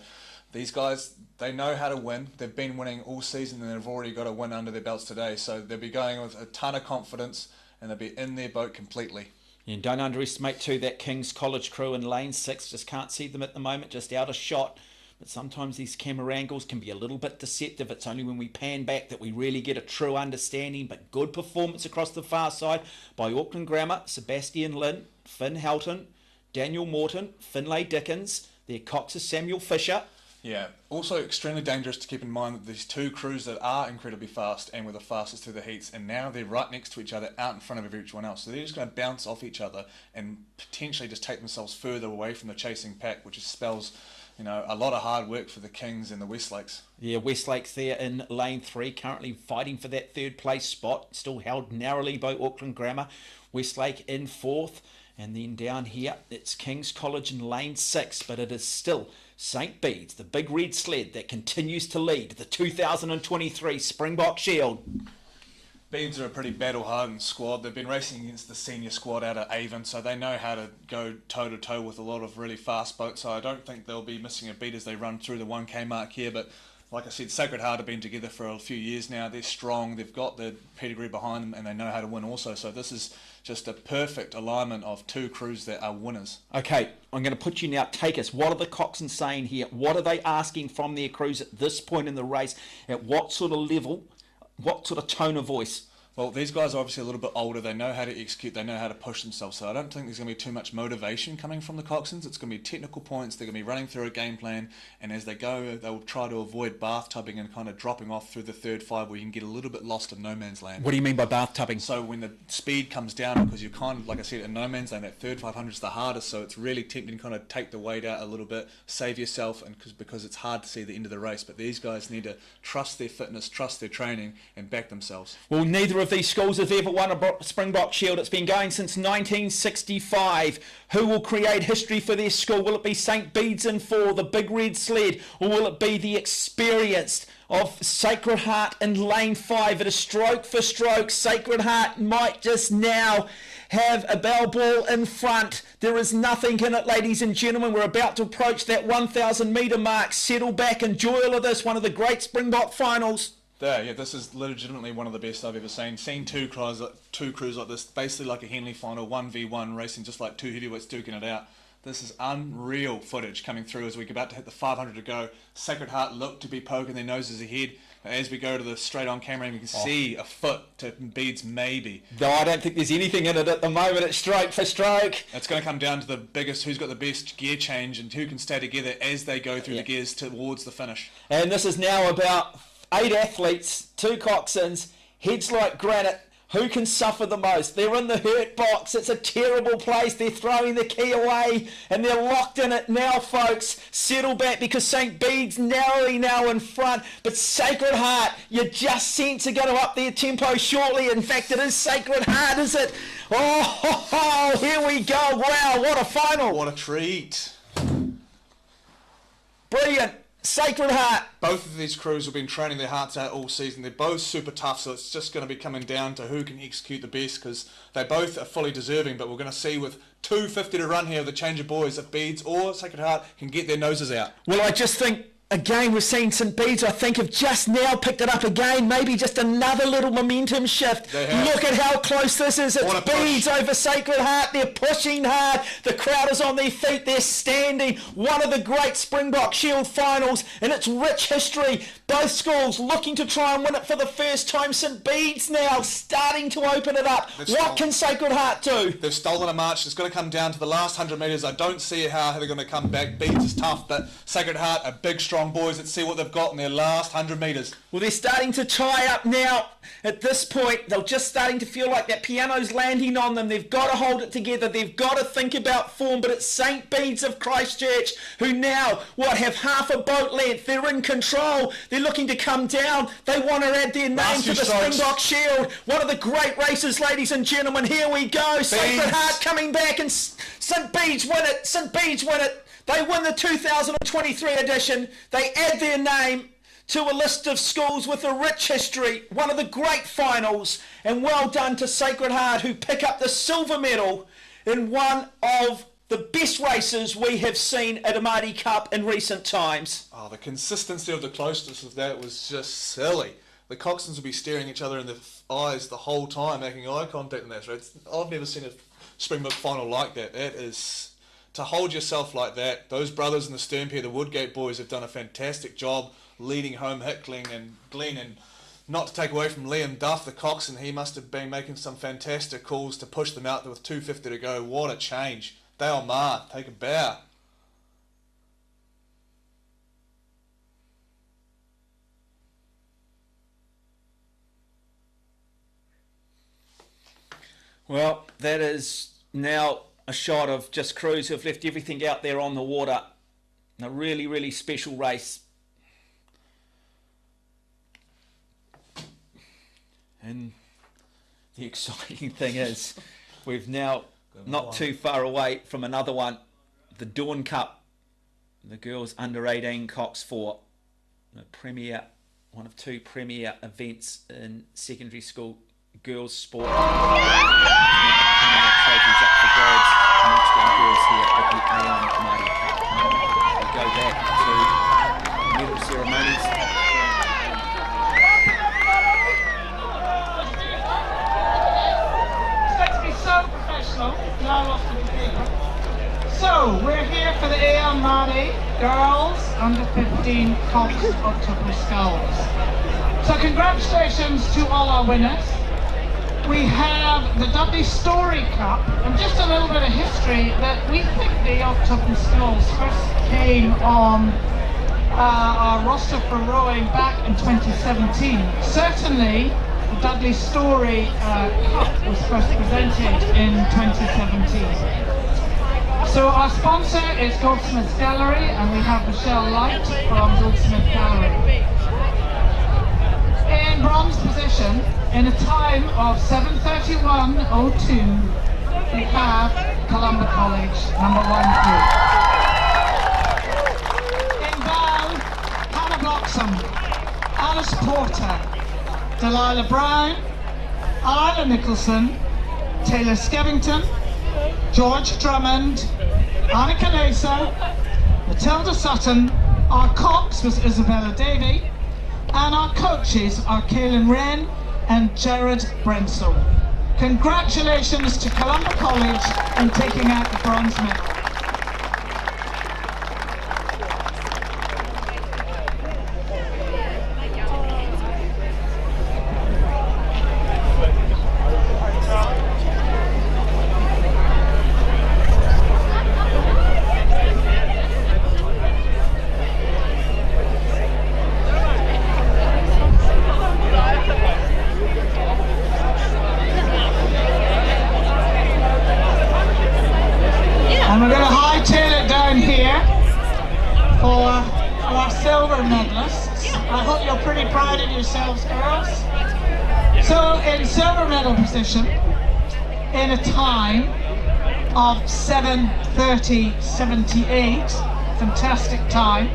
these guys, they know how to win. They've been winning all season, and they've already got a win under their belts today. So they'll be going with a ton of confidence, and they'll be in their boat completely. And don't underestimate too that King's College crew in lane 6. Just can't see them at the moment, just out of shot. But sometimes these camera angles can be a little bit deceptive. It's only when we pan back that we really get a true understanding. But good performance across the far side by Auckland Grammar, Sebastian Lynn, Finn Helton, Daniel Morton, Finlay Dickens. Their cox is Samuel Fisher. Yeah, also extremely dangerous to keep in mind that these two crews that are incredibly fast and were the fastest through the heats, and now they're right next to each other out in front of everyone else. So they're just going to bounce off each other and potentially just take themselves further away from the chasing pack, which spells, you know, a lot of hard work for the Kings and the Westlakes. Yeah, Westlake's there in lane 3, currently fighting for that third place spot, still held narrowly by Auckland Grammar. Westlake in 4th. And then down here, it's King's College in lane 6, but it is still St. Bede's, the big red sled that continues to lead the 2023 Springbok Shield. Bedes are a pretty battle-hardened squad. They've been racing against the senior squad out of Avon, so they know how to go toe-to-toe with a lot of really fast boats. So I don't think they'll be missing a beat as they run through the 1K mark here. But like I said, Sacred Heart have been together for a few years now. They're strong. They've got the pedigree behind them, and they know how to win also. So this is just a perfect alignment of two crews that are winners. Okay, I'm going to put you now. Take us. What are the coxswains saying here? What are they asking from their crews at this point in the race? At what sort of level? What sort of tone of voice? Well, these guys are obviously a little bit older. They know how to execute. They know how to push themselves. So I don't think there's going to be too much motivation coming from the coxswains. It's going to be technical points. They're going to be running through a game plan. And as they go, they'll try to avoid bathtubing and kind of dropping off through the third 5 where you can get a little bit lost in no man's land. What do you mean by bathtubing? So when the speed comes down, because you're kind of, like I said, in no man's land, that third 500 is the hardest. So it's really tempting to kind of take the weight out a little bit, save yourself, and because it's hard to see the end of the race. But these guys need to trust their fitness, trust their training, and back themselves. Well, neither of these schools have ever won a Springbok Shield. It's been going since 1965. Who will create history for their school? Will it be St. Bede's in 4, the big red sled, or will it be the experienced of Sacred Heart in lane 5? It is stroke for stroke. Sacred Heart might just now have a bell ball in front. There is nothing in it, ladies and gentlemen. We're about to approach that 1,000 metre mark. Settle back, enjoy all of this. One of the great Springbok finals. Yeah, this is legitimately one of the best I've ever seen. Seen two crews like this, basically like a Henley final, 1v1 racing, just like two heavyweights duking it out. This is unreal footage coming through as we're about to hit the 500 to go. Sacred Heart look to be poking their noses ahead. As we go to the straight on camera, you can see a foot to Bede's maybe. No, I don't think there's anything in it at the moment. It's stroke for stroke. It's going to come down to the biggest, who's got the best gear change and who can stay together as they go through the gears towards the finish. And this is now about 8 athletes, 2 coxswains, heads like granite. Who can suffer the most? They're in the hurt box. It's a terrible place. They're throwing the key away and they're locked in it now, folks. Settle back because St. Bede's narrowly now in front. But Sacred Heart, you just sense are going to up their tempo shortly. In fact, it is Sacred Heart, is it? Oh, here we go. Wow, what a final. What a treat. Brilliant. Sacred Heart. Both of these crews have been training their hearts out all season. They're both super tough, so it's just going to be coming down to who can execute the best because they both are fully deserving, but we're going to see with 2:50 to run here, the change of boys, if Bede's or Sacred Heart can get their noses out. Well, I just think, again, we've seen St. Bede's, I think, have just now picked it up again. Maybe just another little momentum shift. Look at how close this is. It's Bede's over Sacred Heart. They're pushing hard. The crowd is on their feet. They're standing. One of the great Springbok Shield finals in its rich history. Both schools looking to try and win it for the first time. St. Bede's now starting to open it up. What can Sacred Heart do? They've stolen a march. It's going to come down to the last 100 metres. I don't see how they're going to come back. Bede's is tough, but Sacred Heart are big, strong boys. Let's see what they've got in their last 100 metres. Well, they're starting to tie up now. At this point, they're just starting to feel like that piano's landing on them. They've got to hold it together. They've got to think about form. But it's St. Bede's of Christchurch who now, have half a boat length. They're in control. They're looking to come down. They want to add their name to the Springbok Shield. One of the great races, ladies and gentlemen. Here we go. Sacred Heart coming back and St. Bede's win it. St. Bede's win it. They win the 2023 edition. They add their name to a list of schools with a rich history. One of the great finals. And well done to Sacred Heart who pick up the silver medal in one of the best races we have seen at a Maadi Cup in recent times. Oh, the consistency of the closeness of that was just silly. the coxswains will be staring each other in the eyes the whole time, making eye contact and that. So I've never seen a Springbok final like that. That is, to hold yourself like that. Those brothers in the stern pair, the Woodgate boys, have done a fantastic job leading home Hickling and Glenn, and not to take away from Liam Duff, the coxswain, he must have been making some fantastic calls to push them out there with 2:50 to go. What a change. Dale Maher, take a bow. Well, that is now a shot of just crews who have left everything out there on the water. A really, really special race. And the exciting thing is we've now not too far away from another one, the Dawn Cup, the girls under 18 Cox for the premier, one of two premier events in secondary school girls sport. Trophies up for grabs amongst our girls here at the Aon Maadi Cup. We go back to medal ceremonies. So, we're here for the Aon Maadi Girls Under 15 Cox Octopus Skulls. So congratulations to all our winners. We have the Dudley Story Cup, and just a little bit of history that we think the Octopus Skulls first came on our roster for rowing back in 2017. Certainly, the Dudley Story Cup was first presented in 2017. So our sponsor is Goldsmiths Gallery, and we have Michelle Light from Goldsmith Gallery. In bronze position, in a time of 7:31:02, we have Columba College, number 1 group. In bow, Hannah Bloxham, Alice Porter, Delilah Brown, Isla Nicholson, Taylor Skevington, George Drummond, Annika Lesa, Matilda Sutton. Our cox was Isabella Davey, and our coaches are Kaylin Wren and Jared Brensel. Congratulations to Columba College in taking out the bronze medal. And we're going to hightail it down here for our silver medalists. I hope you're pretty proud of yourselves, girls. So in silver medal position, in a time of 7:30:78, fantastic time,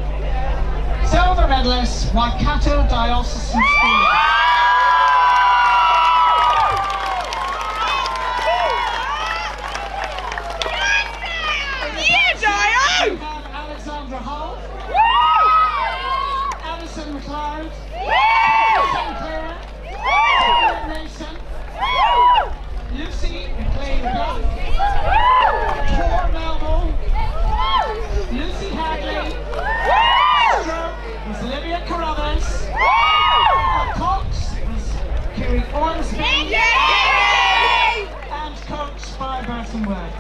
silver medalists, Waikato Diocesan School. Alexandra Hall, Alison McLeod, Sinclair, Mason, Lucy McLean Black, Tor Melville, Lucy Hadley, Stroke was Olivia Carruthers, Cox was Kerry Ormsby, and coached by Burton Wood.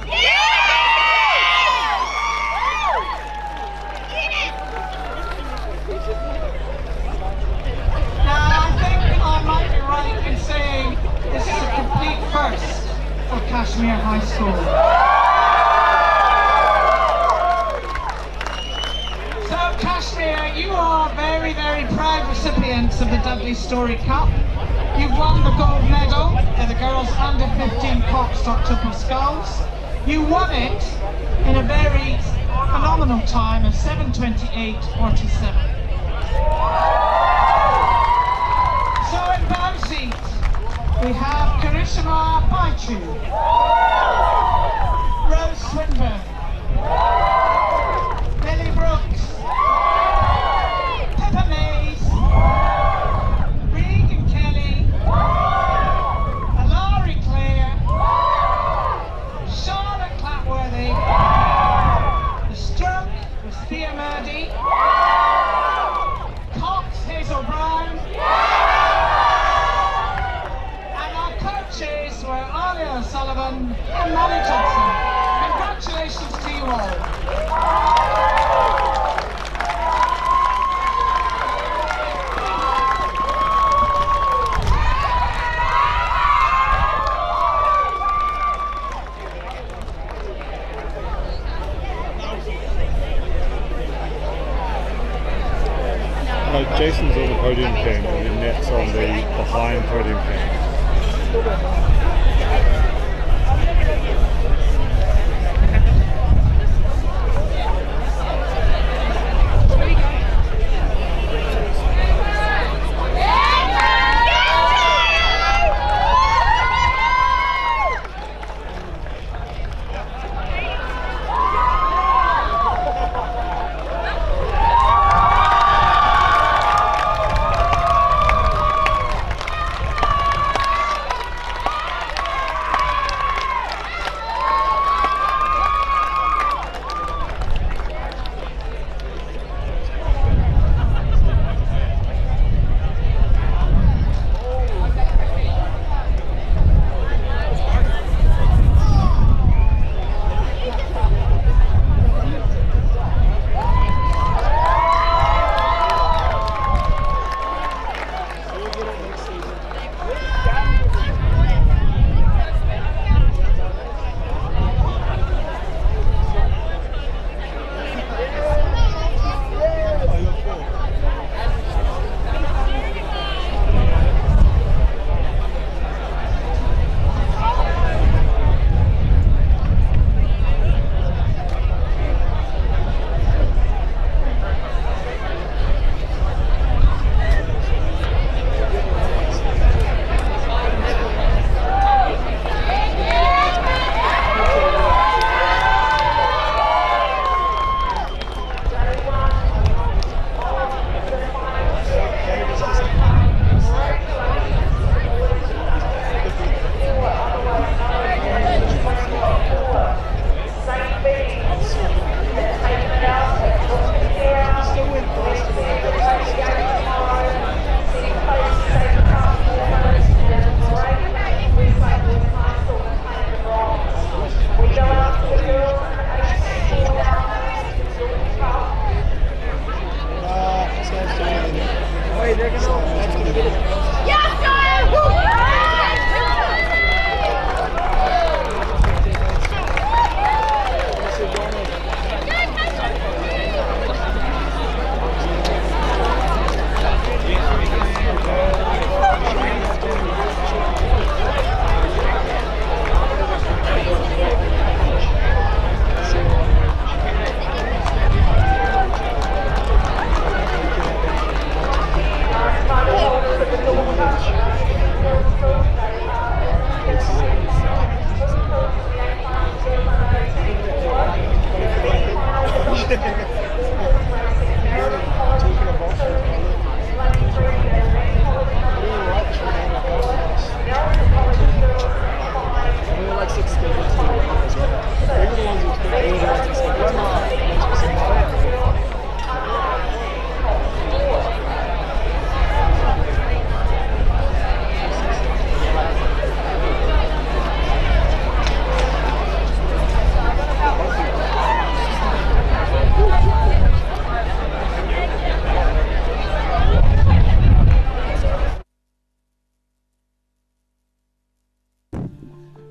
Now, I think I might be right in saying this is a complete first for Kashmir High School. So, Kashmir, you are very, very proud recipients of the Dudley Story Cup. You've won the gold medal for the girls under 15 Cox Octopus Skulls. You won it in a very phenomenal time of 7:28:47. So in bow seat, we have Karishma Paichu, Rose Swinburne, Lily Brooks, Pepper Mays, Reed Jason's on the podium pin, and then Nat's on the behind podium pin.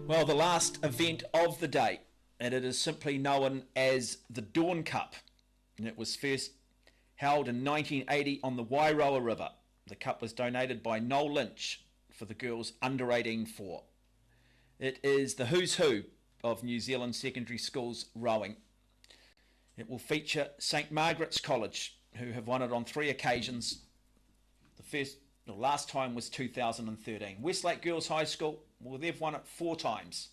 Well, the last event of the day, and it is simply known as the Dawn Cup, and it was first held in 1980 on the Wairoa River. The cup was donated by Noel Lynch for the girls under 18 4. It is the who's who of New Zealand secondary schools rowing. It will feature St Margaret's College, who have won it on 3 occasions. The last time was 2013. Westlake Girls High School, well, they've won it 4 times.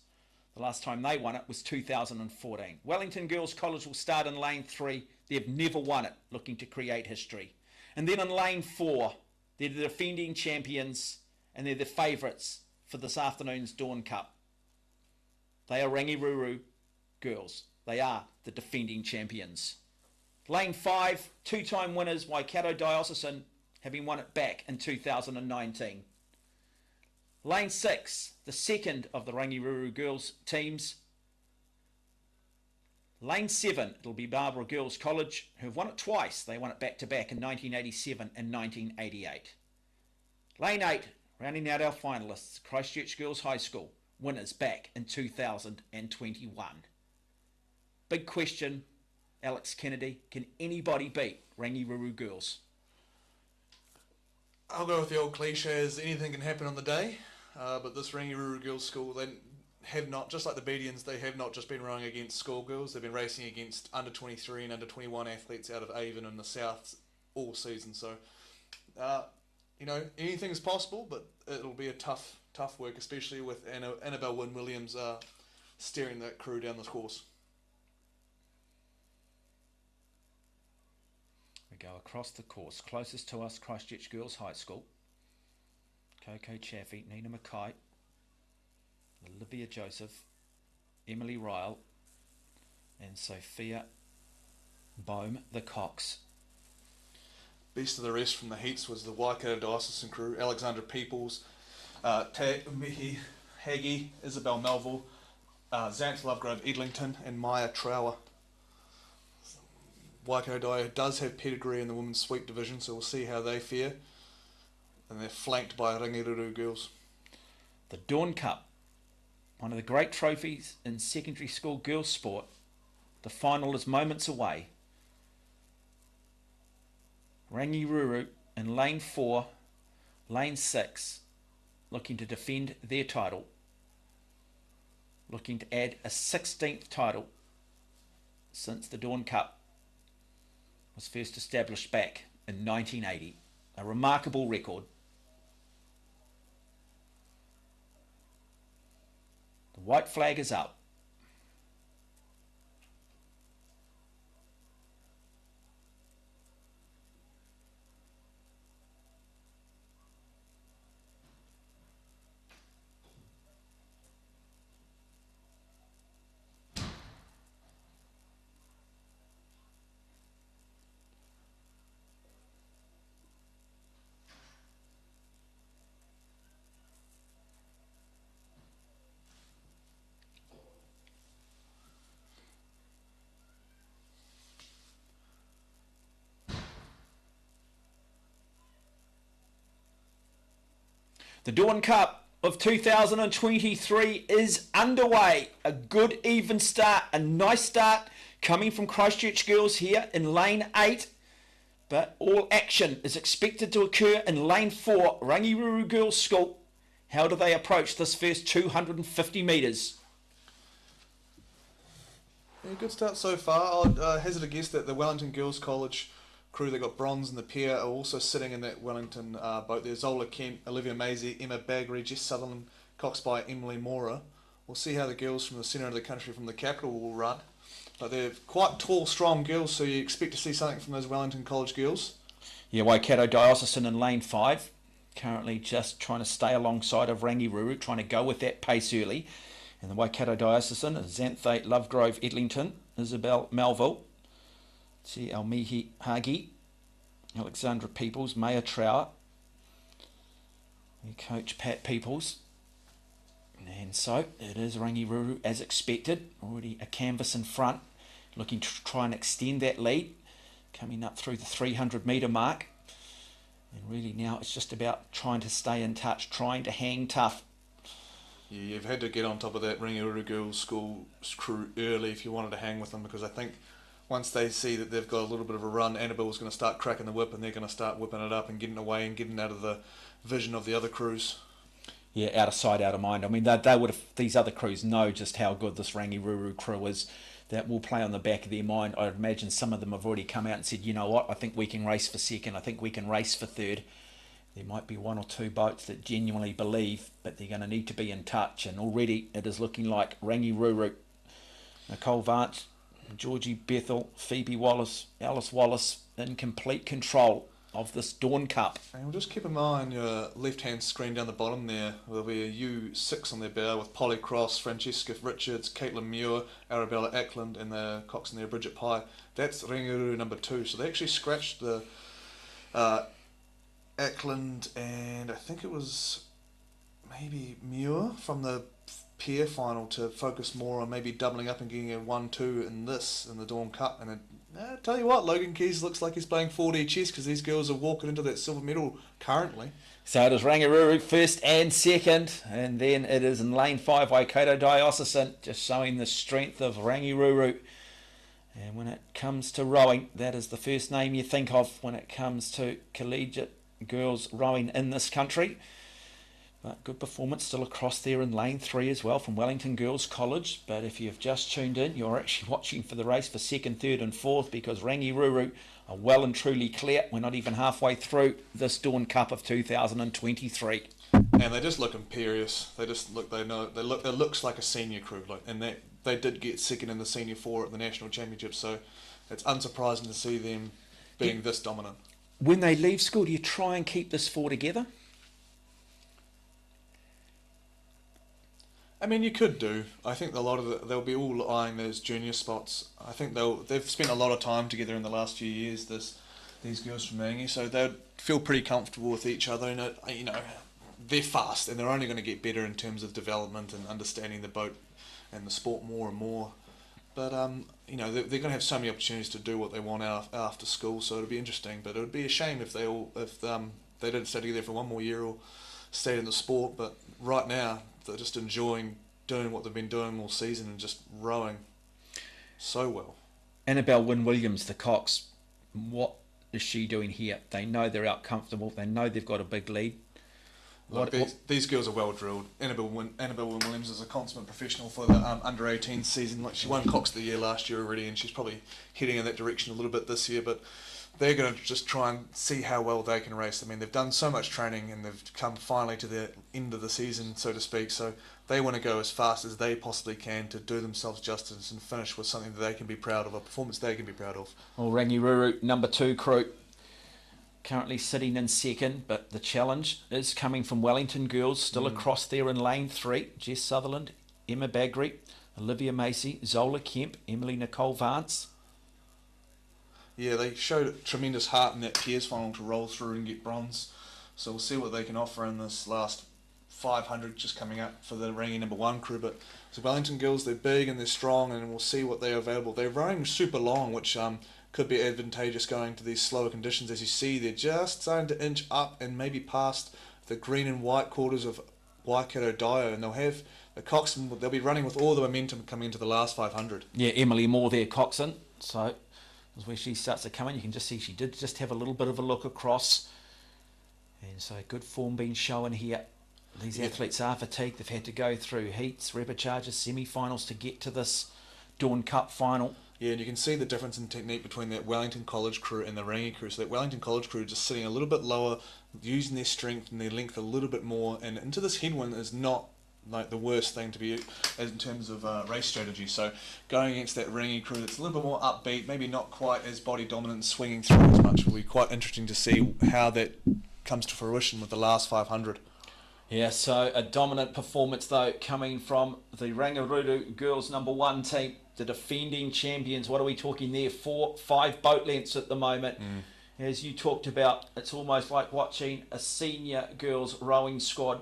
The last time they won it was 2014. Wellington Girls College will start in lane 3. They've never won it, looking to create history. And then in lane 4, they're the defending champions and they're the favourites for this afternoon's Dawn Cup. They are Rangiruru Girls. They are the defending champions. Lane 5, 2-time winners Waikato Diocesan, having won it back in 2019. Lane 6, the second of the Rangiruru Girls teams. Lane 7, it'll be Barbara Girls College, who have won it twice. They won it back-to-back in 1987 and 1988. Lane 8, rounding out our finalists, Christchurch Girls High School, winners back in 2021. Big question, Alex Kennedy, can anybody beat Rangiruru Girls? I'll go with the old cliches, anything can happen on the day, but this Rangiruru Girls School, they have not, just like the Bedians, they have not just been rowing against schoolgirls, they've been racing against under 23 and under 21 athletes out of Avon and the South all season, so anything is possible, but it'll be a tough work, especially with Annabelle Wynne-Williams steering that crew down the course. We go across the course. Closest to us, Christchurch Girls High School. Coco Chaffee, Nina Mackay, Olivia Joseph, Emily Ryle, and Sophia Bohm, the Cox. Beast of the rest from the heats was the Waikato Diocesan crew, Alexandra Peoples, Mihi Haggie, Isabel Melville, Xanthe Lovegrove Edlington, and Maya Trower. Waikato Dio does have pedigree in the women's sweep division, so we'll see how they fare. And they're flanked by Rangiruru girls. The Dawn Cup, one of the great trophies in secondary school girls sport. The final is moments away. Rangiruru in lane 4, lane 6, looking to defend their title, looking to add a 16th title since the Dawn Cup was first established back in 1980. A remarkable record. The white flag is up. The Dawn Cup of 2023 is underway. A good even start, a nice start coming from Christchurch Girls here in lane 8. But all action is expected to occur in lane 4, Rangiruru Girls School. How do they approach this first 250 metres? Yeah, good start so far. I'd hazard a guess that the Wellington Girls College crew that got bronze in the pair are also sitting in that Wellington boat there. Zola Kent, Olivia Maisie, Emma Baggery, Jess Sutherland, Cox by Emily Mora. We'll see how the girls from the centre of the country, from the capital, will run. But they're quite tall, strong girls, so you expect to see something from those Wellington College girls. Yeah, Waikato Diocesan in lane 5. Currently just trying to stay alongside of Rangiruru, trying to go with that pace early. And the Waikato Diocesan is Xanthe Lovegrove Edlington, Isabel Melville, Te Almihi Hagi, Alexandra Peoples, Maya Trower, coach Pat Peoples. And so it is Rangiruru as expected. Already a canvas in front, looking to try and extend that lead, coming up through the 300 metre mark. And really now it's just about trying to stay in touch, trying to hang tough. Yeah, you've had to get on top of that Rangiruru Girls School crew early if you wanted to hang with them, because I think once they see that they've got a little bit of a run, Annabelle's going to start cracking the whip and they're going to start whipping it up and getting away and getting out of the vision of the other crews. Yeah, out of sight, out of mind. I mean, they would have, these other crews know just how good this Rangiruru crew is. That will play on the back of their mind. I'd imagine some of them have already come out and said, you know what, I think we can race for second, I think we can race for third. There might be one or two boats that genuinely believe, but they're going to need to be in touch. And already it is looking like Rangiruru, Nicole Vance, Georgie Bethel, Phoebe Wallace, Alice Wallace in complete control of this Dawn Cup. And we'll just keep an eye on your left-hand screen down the bottom there. There'll be a U6 on their bow with Polly Cross, Francesca Richards, Caitlin Muir, Arabella Ackland, and the coxswain there, Bridget Pye. That's Rangiruru number 2. So they actually scratched the Ackland and I think it was maybe Muir from the pair final to focus more on maybe doubling up and getting a 1-2 in the Dawn Cup. And then, tell you what, Logan Keys looks like he's playing 4D chess because these girls are walking into that silver medal currently. So it is Rangiruru first and second, and then it is in lane 5 Waikato Diocesan, just showing the strength of Rangiruru. And when it comes to rowing, that is the first name you think of when it comes to collegiate girls rowing in this country. But good performance still across there in lane 3 as well from Wellington Girls College. But if you've just tuned in, you're actually watching for the race for 2nd, 3rd and 4th, because Rangiruru are well and truly clear. We're not even halfway through this Dawn Cup of 2023. And they just look imperious. They just look. They know. They look. It looks like a senior crew. And they did get 2nd in the senior 4 at the national championship. So it's unsurprising to see them being this dominant. When they leave school, do you try and keep this 4 together? I mean, you could do. I think a lot of they'll be all eyeing those junior spots. I think they've spent a lot of time together in the last few years. These girls from Mangi, so they'd feel pretty comfortable with each other. And they're fast, and they're only going to get better in terms of development and understanding the boat and the sport more and more. But they're going to have so many opportunities to do what they want after school. So it'll be interesting. But it would be a shame if they didn't stay together for one more year or stayed in the sport. But right now, they're just enjoying doing what they've been doing all season and just rowing so well. Annabelle Wynne-Williams, the Cox, what is she doing here? They know they're out comfortable. They know they've got a big lead. These girls are well drilled. Annabelle Wynne-Williams is a consummate professional for the under-18 season. Like, she won Cox of the Year last year already, and she's probably heading in that direction a little bit this year. But they're going to just try and see how well they can race. I mean, they've done so much training and they've come finally to the end of the season, so to speak. So they want to go as fast as they possibly can to do themselves justice and finish with something that they can be proud of, a performance they can be proud of. Well, Rangiruru, number 2 crew, currently sitting in 2nd, but the challenge is coming from Wellington Girls, still across there in lane 3. Jess Sutherland, Emma Bagri, Olivia Macy, Zola Kemp, Emily Nicole Vance. Yeah, they showed tremendous heart in that Piers final to roll through and get bronze. So we'll see what they can offer in this last 500 just coming up for the Rangi number 1 crew. But the Wellington girls, they're big and they're strong, and we'll see what they're available. They're rowing super long, which could be advantageous going to these slower conditions. As you see, they're just starting to inch up and maybe past the green and white quarters of Waikato Dio, and they'll have the coxswain. They'll be running with all the momentum coming into the last 500. Yeah, Emily Moore there, coxswain. So is where she starts to come in. You can just see she did just have a little bit of a look across, and so good form being shown here. These athletes are fatigued. They've had to go through heats, repecharges, semi-finals to get to this Dawn Cup final. Yeah, and you can see the difference in technique between that Wellington College crew and the Rangi crew. So that Wellington College crew just sitting a little bit lower, using their strength and their length a little bit more, and into this headwind is not like the worst thing to be in terms of race strategy. So going against that Rangi crew that's a little bit more upbeat, maybe not quite as body dominant and swinging through as much, will be quite interesting to see how that comes to fruition with the last 500. Yeah, so a dominant performance though coming from the Rangiruru girls number 1 team, the defending champions. What are we talking there? 4-5 boat lengths at the moment. As you talked about, it's almost like watching a senior girls rowing squad,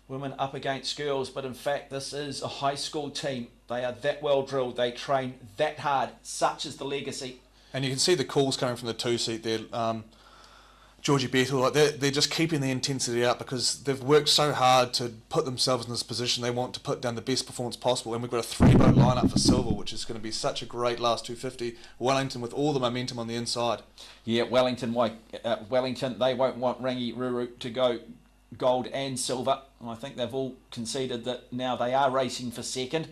women up against girls, but in fact this is a high school team. They are that well drilled, they train that hard, such is the legacy. And you can see the calls coming from the 2 seat there. Georgie Bethel, like they're just keeping the intensity up because they've worked so hard to put themselves in this position. They want to put down the best performance possible, and we've got a 3-boat lineup for silver, which is going to be such a great last 250. Wellington with all the momentum on the inside. Yeah, Wellington, they won't want Rangiruru to go gold and silver. I think they've all conceded that now they are racing for 2nd,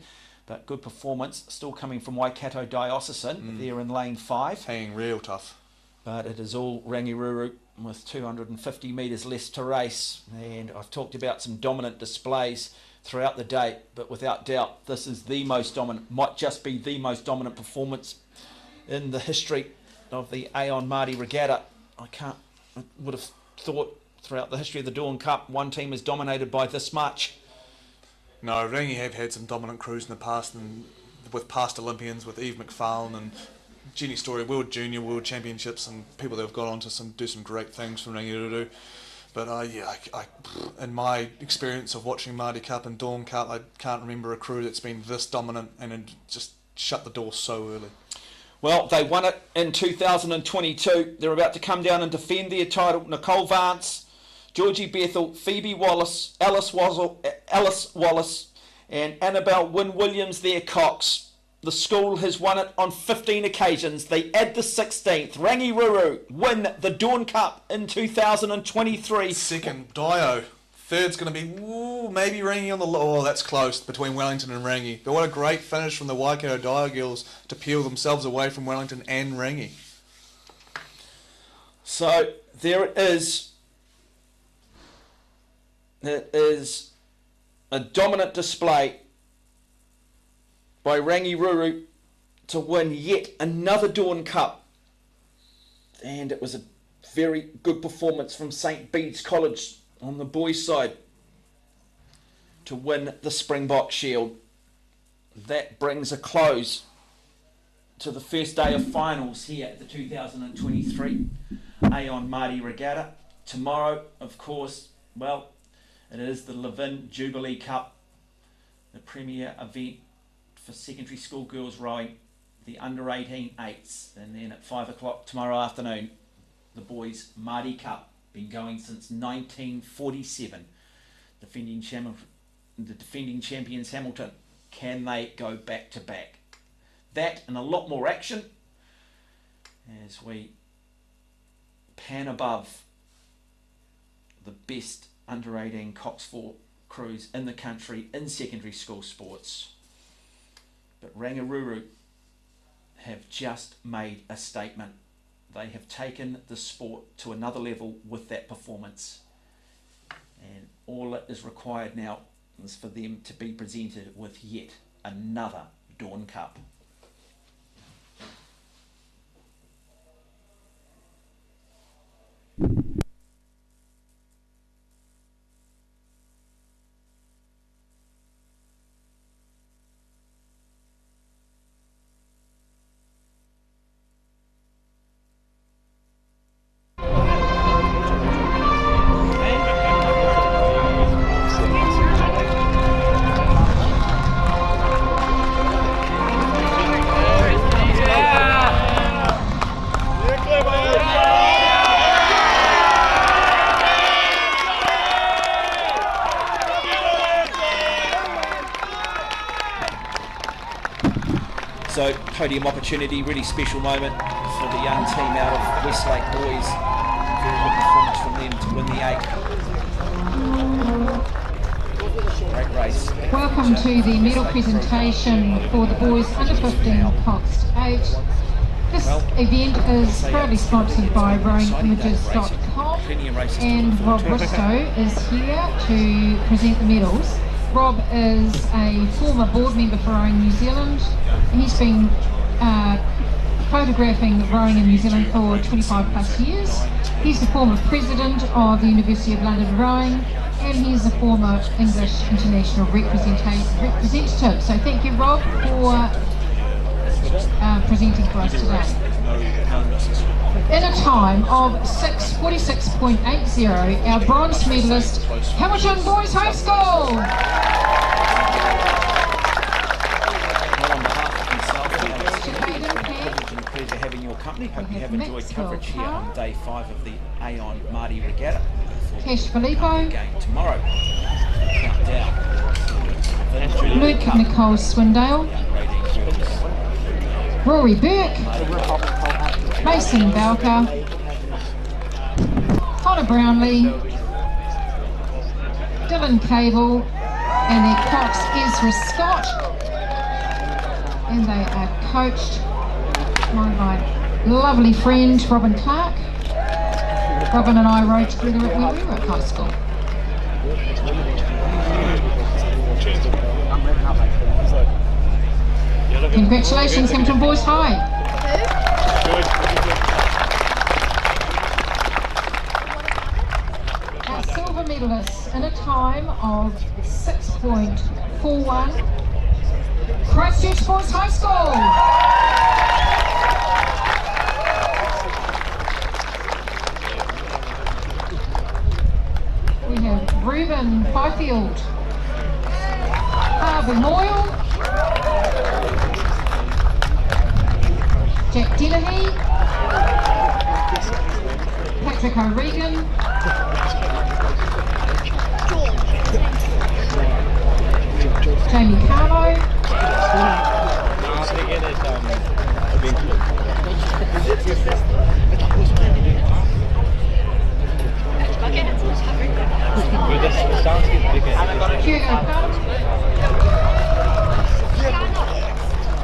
but good performance still coming from Waikato Diocesan. They're in lane 5. Hanging real tough. But it is all Rangiruru with 250 metres less to race, and I've talked about some dominant displays throughout the day, but without doubt this is the most dominant, might just be the most dominant performance in the history of the Aon Maadi Regatta. I would have thought throughout the history of the Dawn Cup one team is dominated by this much. No, Rangi have had some dominant crews in the past, and with past Olympians, with Eve McFarlane and Jenny Story, World Junior, World Championships, and people that have gone on to do some great things for Rangiruru. But in my experience of watching Maadi Cup and Dawn Cup, I can't remember a crew that's been this dominant and just shut the door so early. Well, they won it in 2022. They're about to come down and defend their title. Nicole Vance, Georgie Bethel, Phoebe Wallace, Alice Wallace, and Annabelle Wynne-Williams, their Cox. The school has won it on 15 occasions. They add the 16th. Rangiruru win the Dawn Cup in 2023. Second, Dio. Third's going to be maybe Rangi on the low. Oh, that's close between Wellington and Rangi. But what a great finish from the Waikato Dio girls to peel themselves away from Wellington and Rangi. So there it is. It is a dominant display by Rangiruru to win yet another Dawn Cup. And it was a very good performance from St. Bede's College on the boys' side to win the Springbok Shield. That brings a close to the first day of finals here at the 2023 Aon Maadi Regatta. Tomorrow, of course, well, it is the Levin Jubilee Cup, the premier event for secondary school girls rowing, the under-18 eights, and then at 5 o'clock tomorrow afternoon, the boys' Maadi Cup, been going since 1947. The defending champions Hamilton, can they go back to back? That and a lot more action as we pan above the best under-18 Coxford crews in the country in secondary school sports. But Rangiruru have just made a statement. They have taken the sport to another level with that performance. And all that is required now is for them to be presented with yet another Dawn Cup. So podium opportunity, really special moment for the young team out of Westlake boys. Very good performance from them to win the 8. Great race. Welcome to the medal presentation for the boys under 15 Cox 8. This event is proudly sponsored by RowingImages.com, and Rob Bristow is here to present the medals. Rob is a former board member for Rowing New Zealand. He's been photographing rowing in New Zealand for 25 plus years. He's the former president of the University of London Rowing, and he's a former English international representative. So thank you, Rob, for presenting for us today. In a time of 6:46.80, our bronze medalist, Hamilton Boys High School. Pleasure having your company. Hope you have enjoyed coverage here on day 5 of the Aon Maadi Regatta. Cash Filippo. Again tomorrow. Countdown. Luke Nicole Swindale. Rory Burke. Mason Bowker. Connor Brownlee. Dylan Cable. And their cox Ezra Scott. And they are coached by my lovely friend Robin Clark. Robin and I rode together at New York High School. Congratulations, Hamilton Boys High. Our silver medalists in a time of 6.41. Christchurch Boys High School. We have Reuben Byfield, Harvey Moyle, Jack Dennehy, Patrick O'Regan, Jamie Carlo,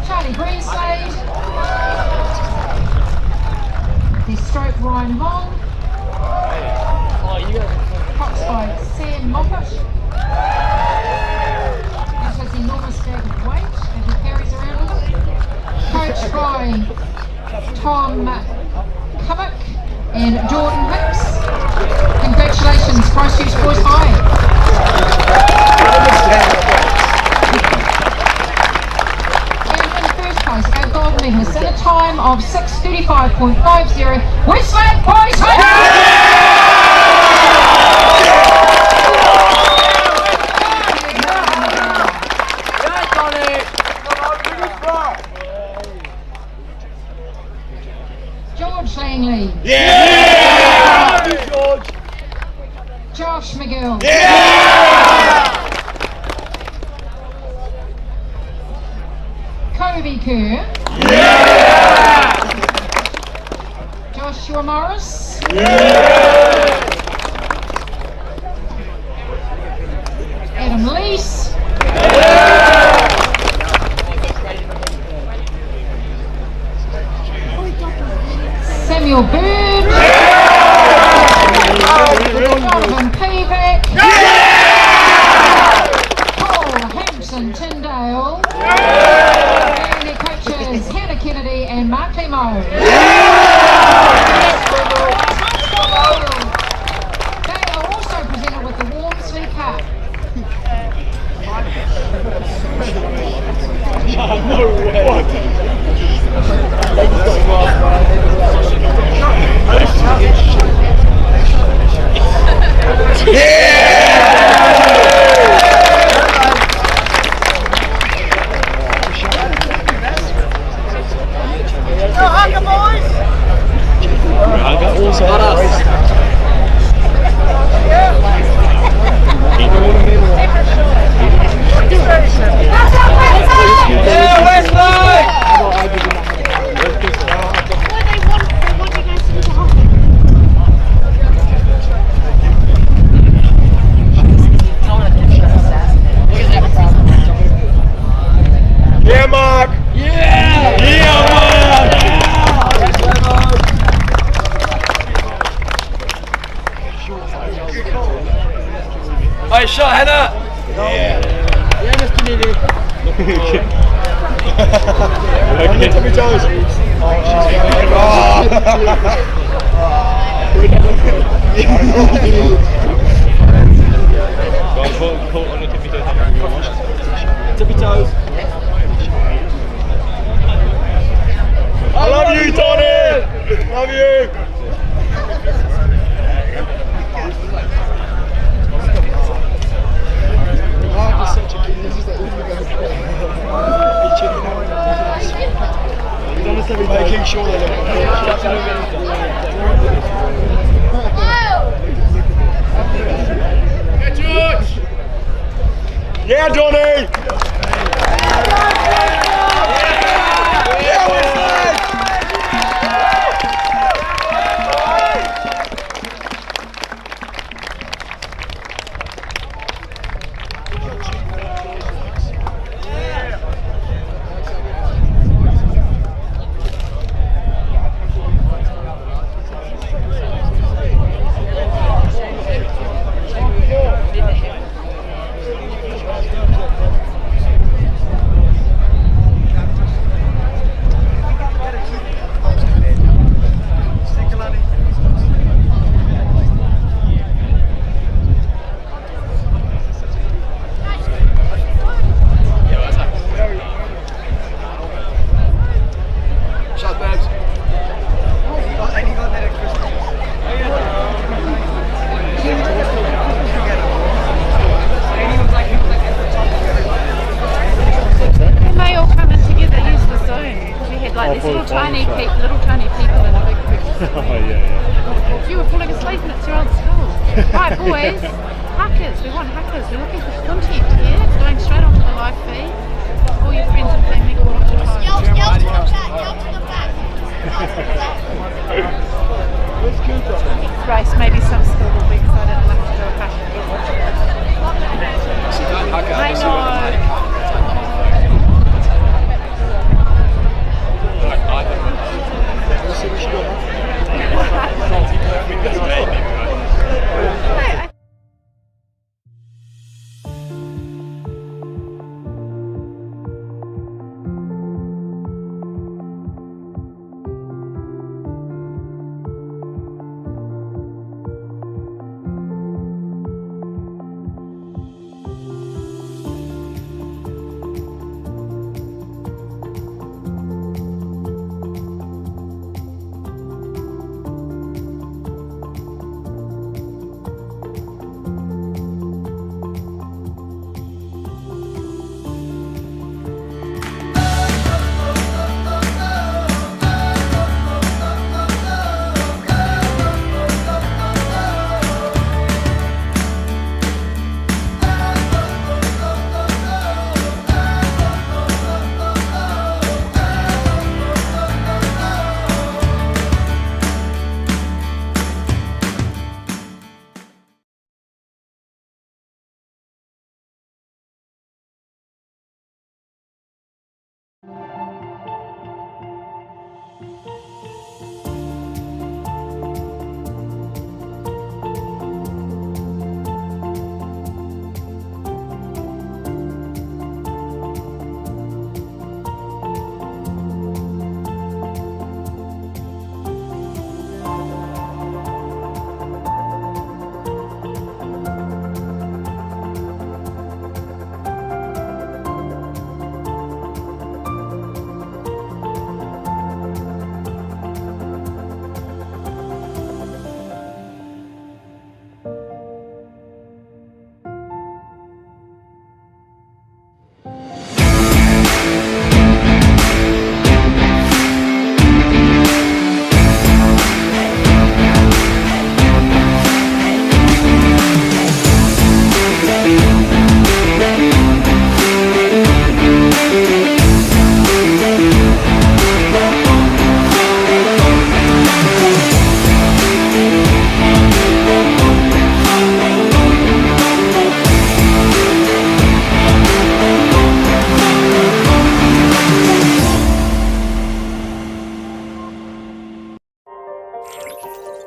Charlie Greenslade, the stroke Ryan Hong, Cox by Sam Moffat. That has enormous bag of weight that he carries around with him. Coached by Tom Cubbock and Jordan Hicks. Congratulations, Christchurch Boys High. Our gold medalist in a time of 6:35.50, Westland Boys High! George Langley. Yeah! George. Josh McGill. Yeah! Kobe Kerr. Yeah! Joshua Morris. Yeah! Adam Lease. Yeah! Samuel Bird. Yeah! Donovan Pivac. Yeah! Paul Hampson Tyndale. Yeah! And their coaches Hannah Kennedy and Mark Lemo. They are also presented with the Walmsley Cup. Yeah, Mark! Yeah! Yeah, Mark! Hey, shot, Hannah! Yeah! Yeah, Mr. Needy! Tip your toes! Go on the tippy toes. Tippy toes. I love you, Tony! Love you! Making sure they look yeah, Johnny! race, maybe some skill will be excited enough to do a passion. I know.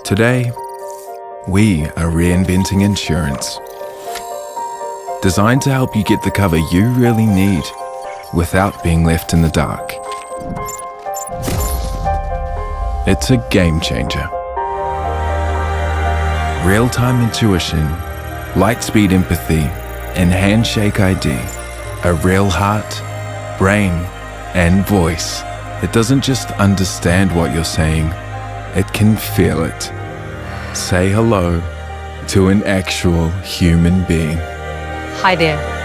Today, we are reinventing insurance. Designed to help you get the cover you really need without being left in the dark. It's a game changer. Real-time intuition, light-speed empathy, and handshake ID. A real heart, brain, and voice. It doesn't just understand what you're saying, it can feel it. Say hello to an actual human being. Hi there.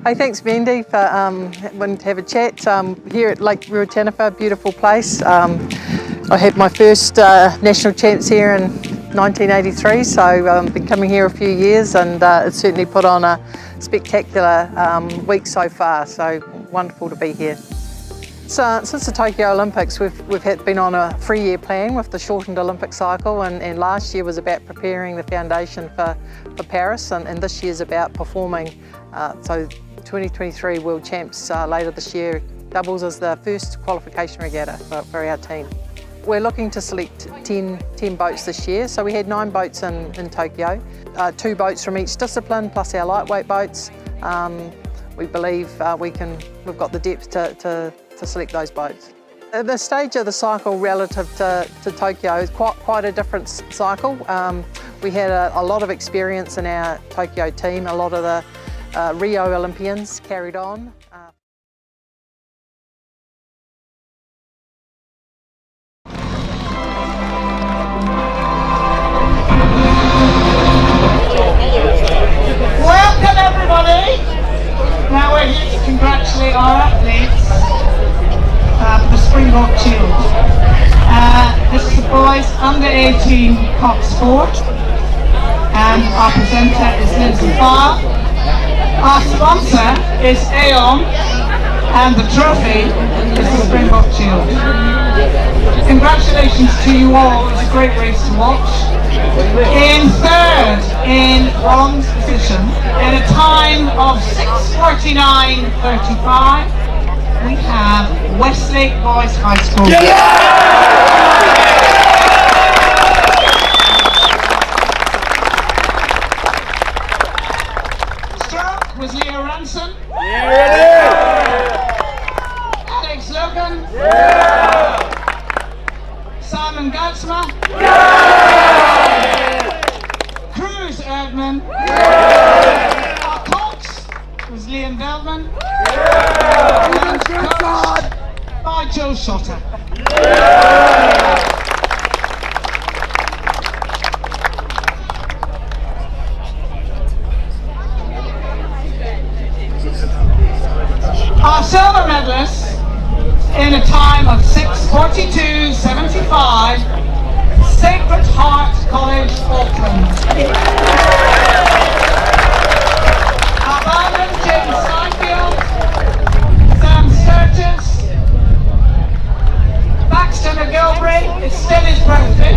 Hey, thanks Mandy for wanting to have a chat here at Lake Regatta, beautiful place. I had my first national champs here in 1983, so I've been coming here a few years, and it's certainly put on a spectacular week so far, so wonderful to be here. So, since the Tokyo Olympics, we've been on a 3-year plan with the shortened Olympic cycle, and last year was about preparing the foundation for Paris, and this year's about performing. So 2023 World Champs later this year, doubles as the first qualification regatta for our team. We're looking to select 10 boats this year, so we had 9 boats in Tokyo, 2 boats from each discipline plus our lightweight boats. We believe we've got the depth to select those boats. The stage of the cycle relative to Tokyo is quite a different cycle. We had a lot of experience in our Tokyo team, a lot of the Rio Olympians carried on. Welcome everybody! Now we're here to congratulate our athletes for the Springbok Shield. This is the boys under 18 cock sport, and our presenter is Lindsay Farr. Our sponsor is Aon, and the trophy is the Springbok Shield. Congratulations to you all, it's a great race to watch. In third, in bronze position, in a time of 6:49.35, we have Westlake Boys High School. Stroke was Leo Ranson. Alex Logan. Simon Gatsma. Cruz Erdman. Our coach was Liam Veldman. And coached by Joe Shotter. Our silver medalists in a time of 6:42.75, Sacred Heart College, Auckland. Our bowman, James Seinfeld, Sam Sturgis, Baxter McGilvery, is still his birthday.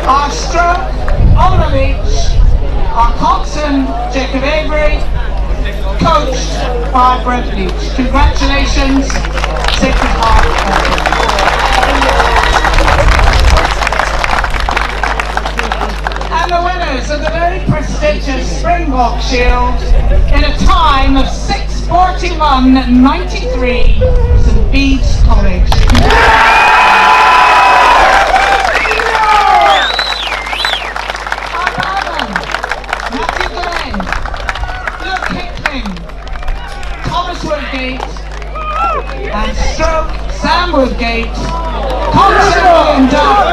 Our stroke, Oliver Leach, our coxswain, Jacob Avery, coached by Brent Leach. Congratulations, Sacred Heart. And the winners of the very prestigious Springbok Shield in a time of 6:41.93, St Bede's College. And stroke Sam Woodgate, coxswain William Duff,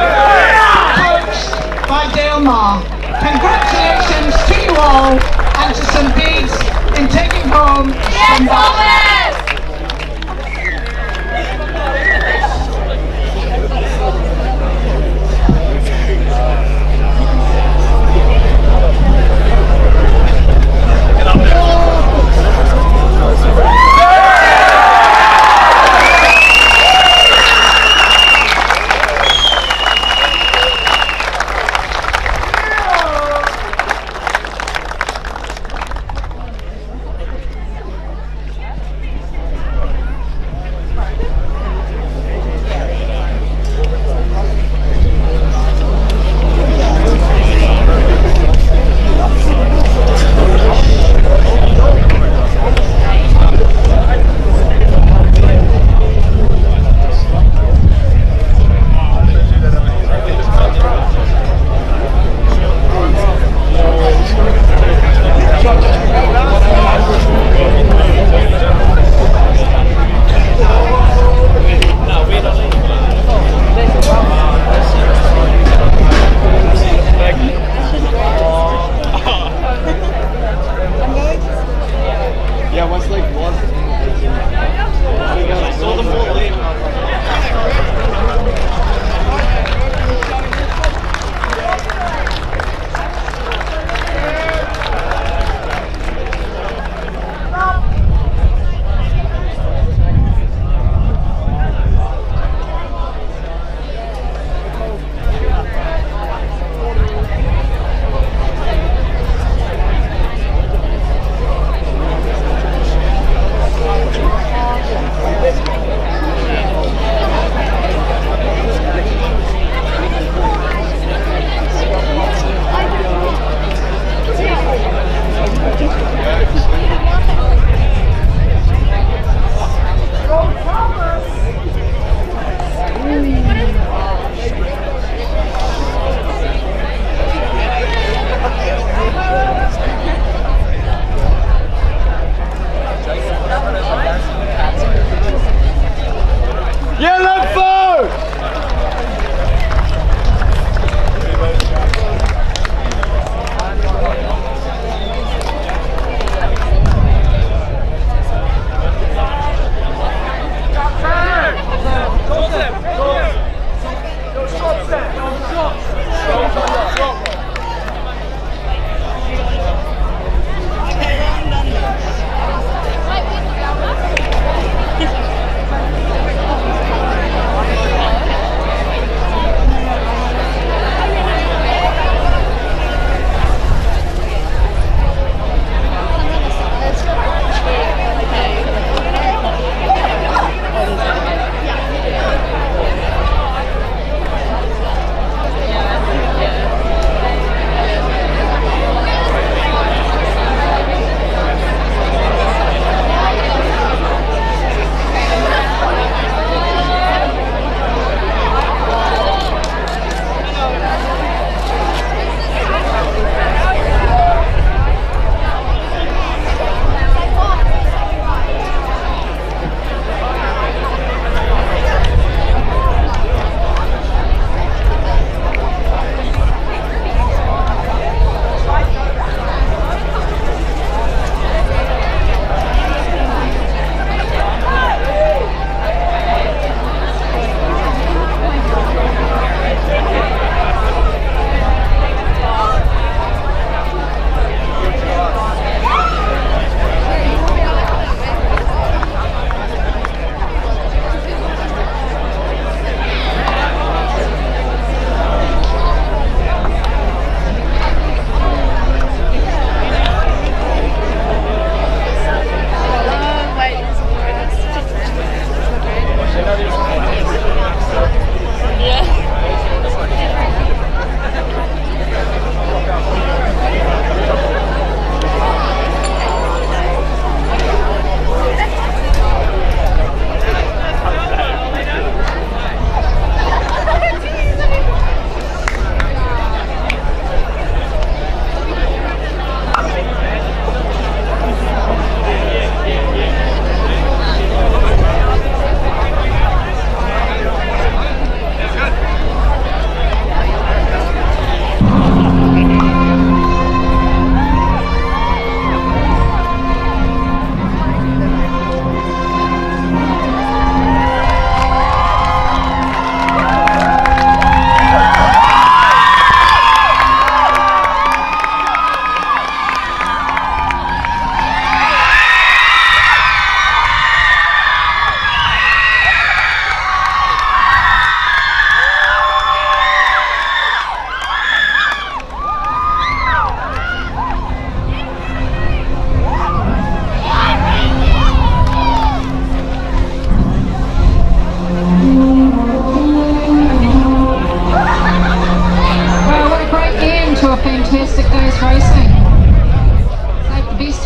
coached by Dale Marr. Congratulations to you all and to St Bede's in taking home the Springbok.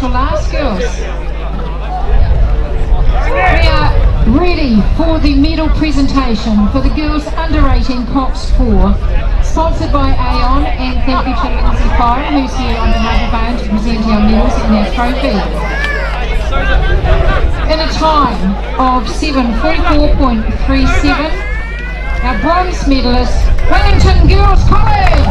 your last, girls. We are ready for the medal presentation for the girls under 18 Cox 4, sponsored by Aon, and thank you to Lindsay Fire, who's here on the microphone to present our medals and our trophy. In a time of 7:44.37, our bronze medalist, Wellington Girls College.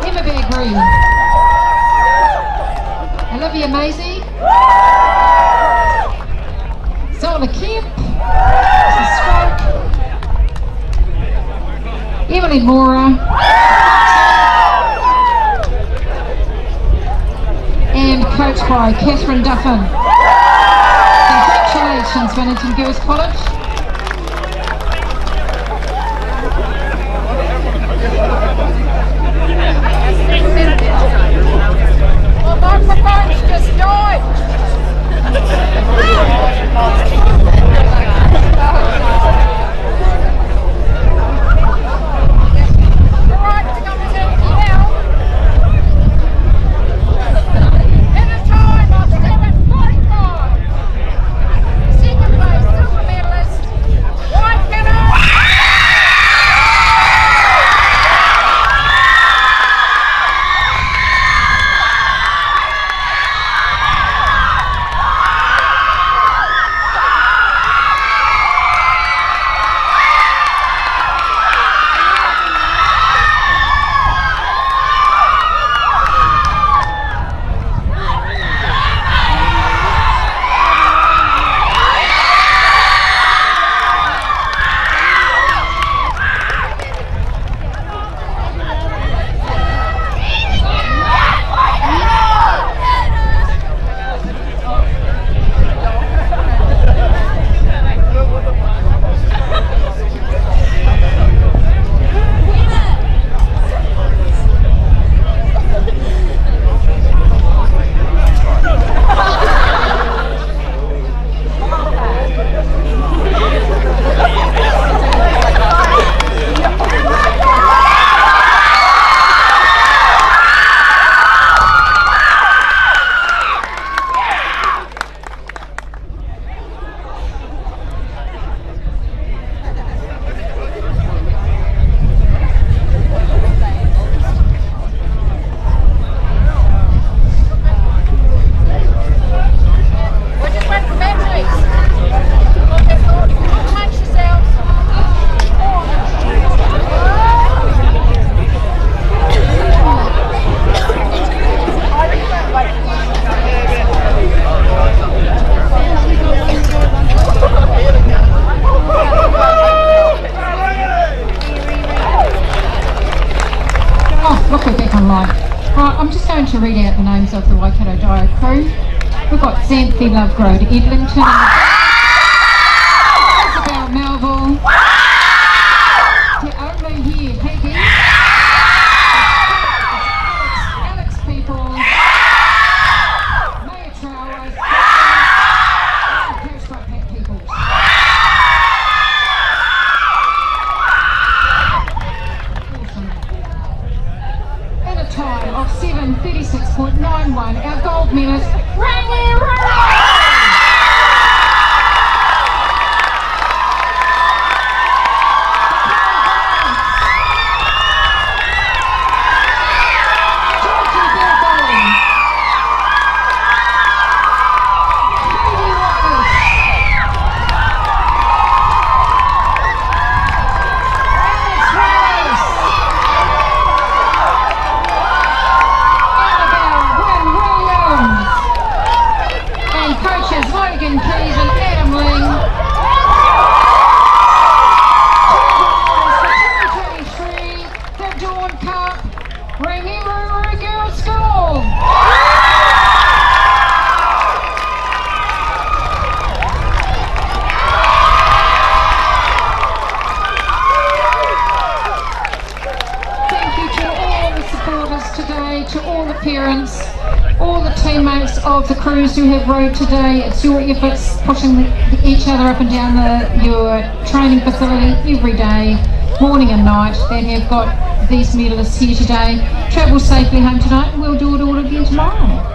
Emma Bagri. Olivia Maisie. Zola Kemp. Stroke. Evelyn Mora. And coached by Catherine Duffin. Congratulations, Wellington Girls College. Well, microphones just died. To read out the names of the Waikato Dio crew. We've got Xanthi Lovegrove Edlington, Isabel Melville, Te Aulu here, Peggy, Alex Peoples, Maya Trower, and coached by Pat Peoples. In a time of 7:36.91, our gold medalist, Rangi Rara! Of the crews who have rowed today, it's your efforts pushing each other up and down your training facility every day, morning and night, that have got these medalists here today. Travel safely home tonight, and we'll do it all again tomorrow.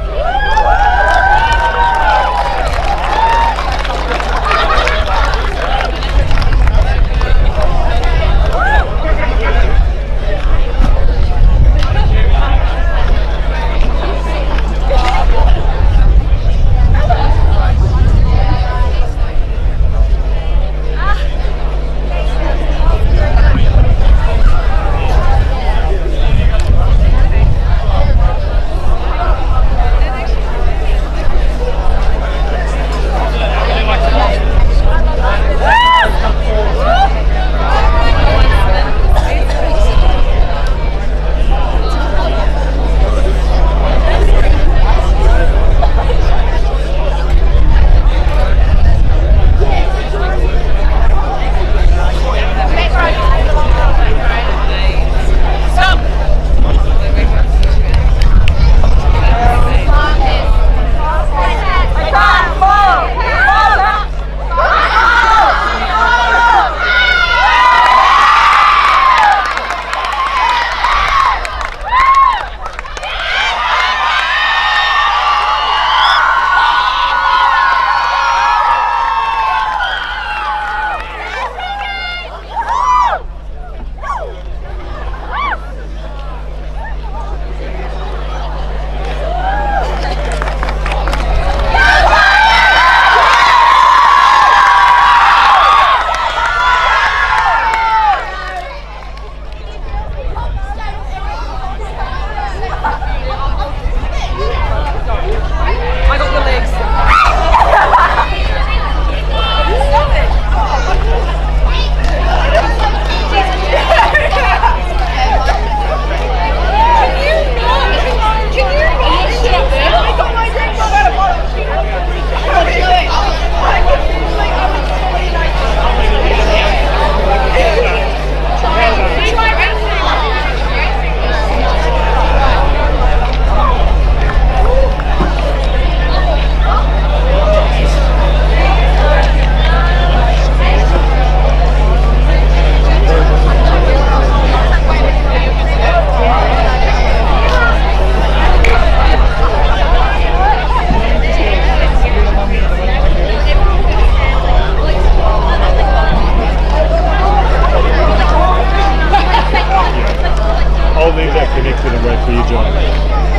All things are connected and wait for you, John.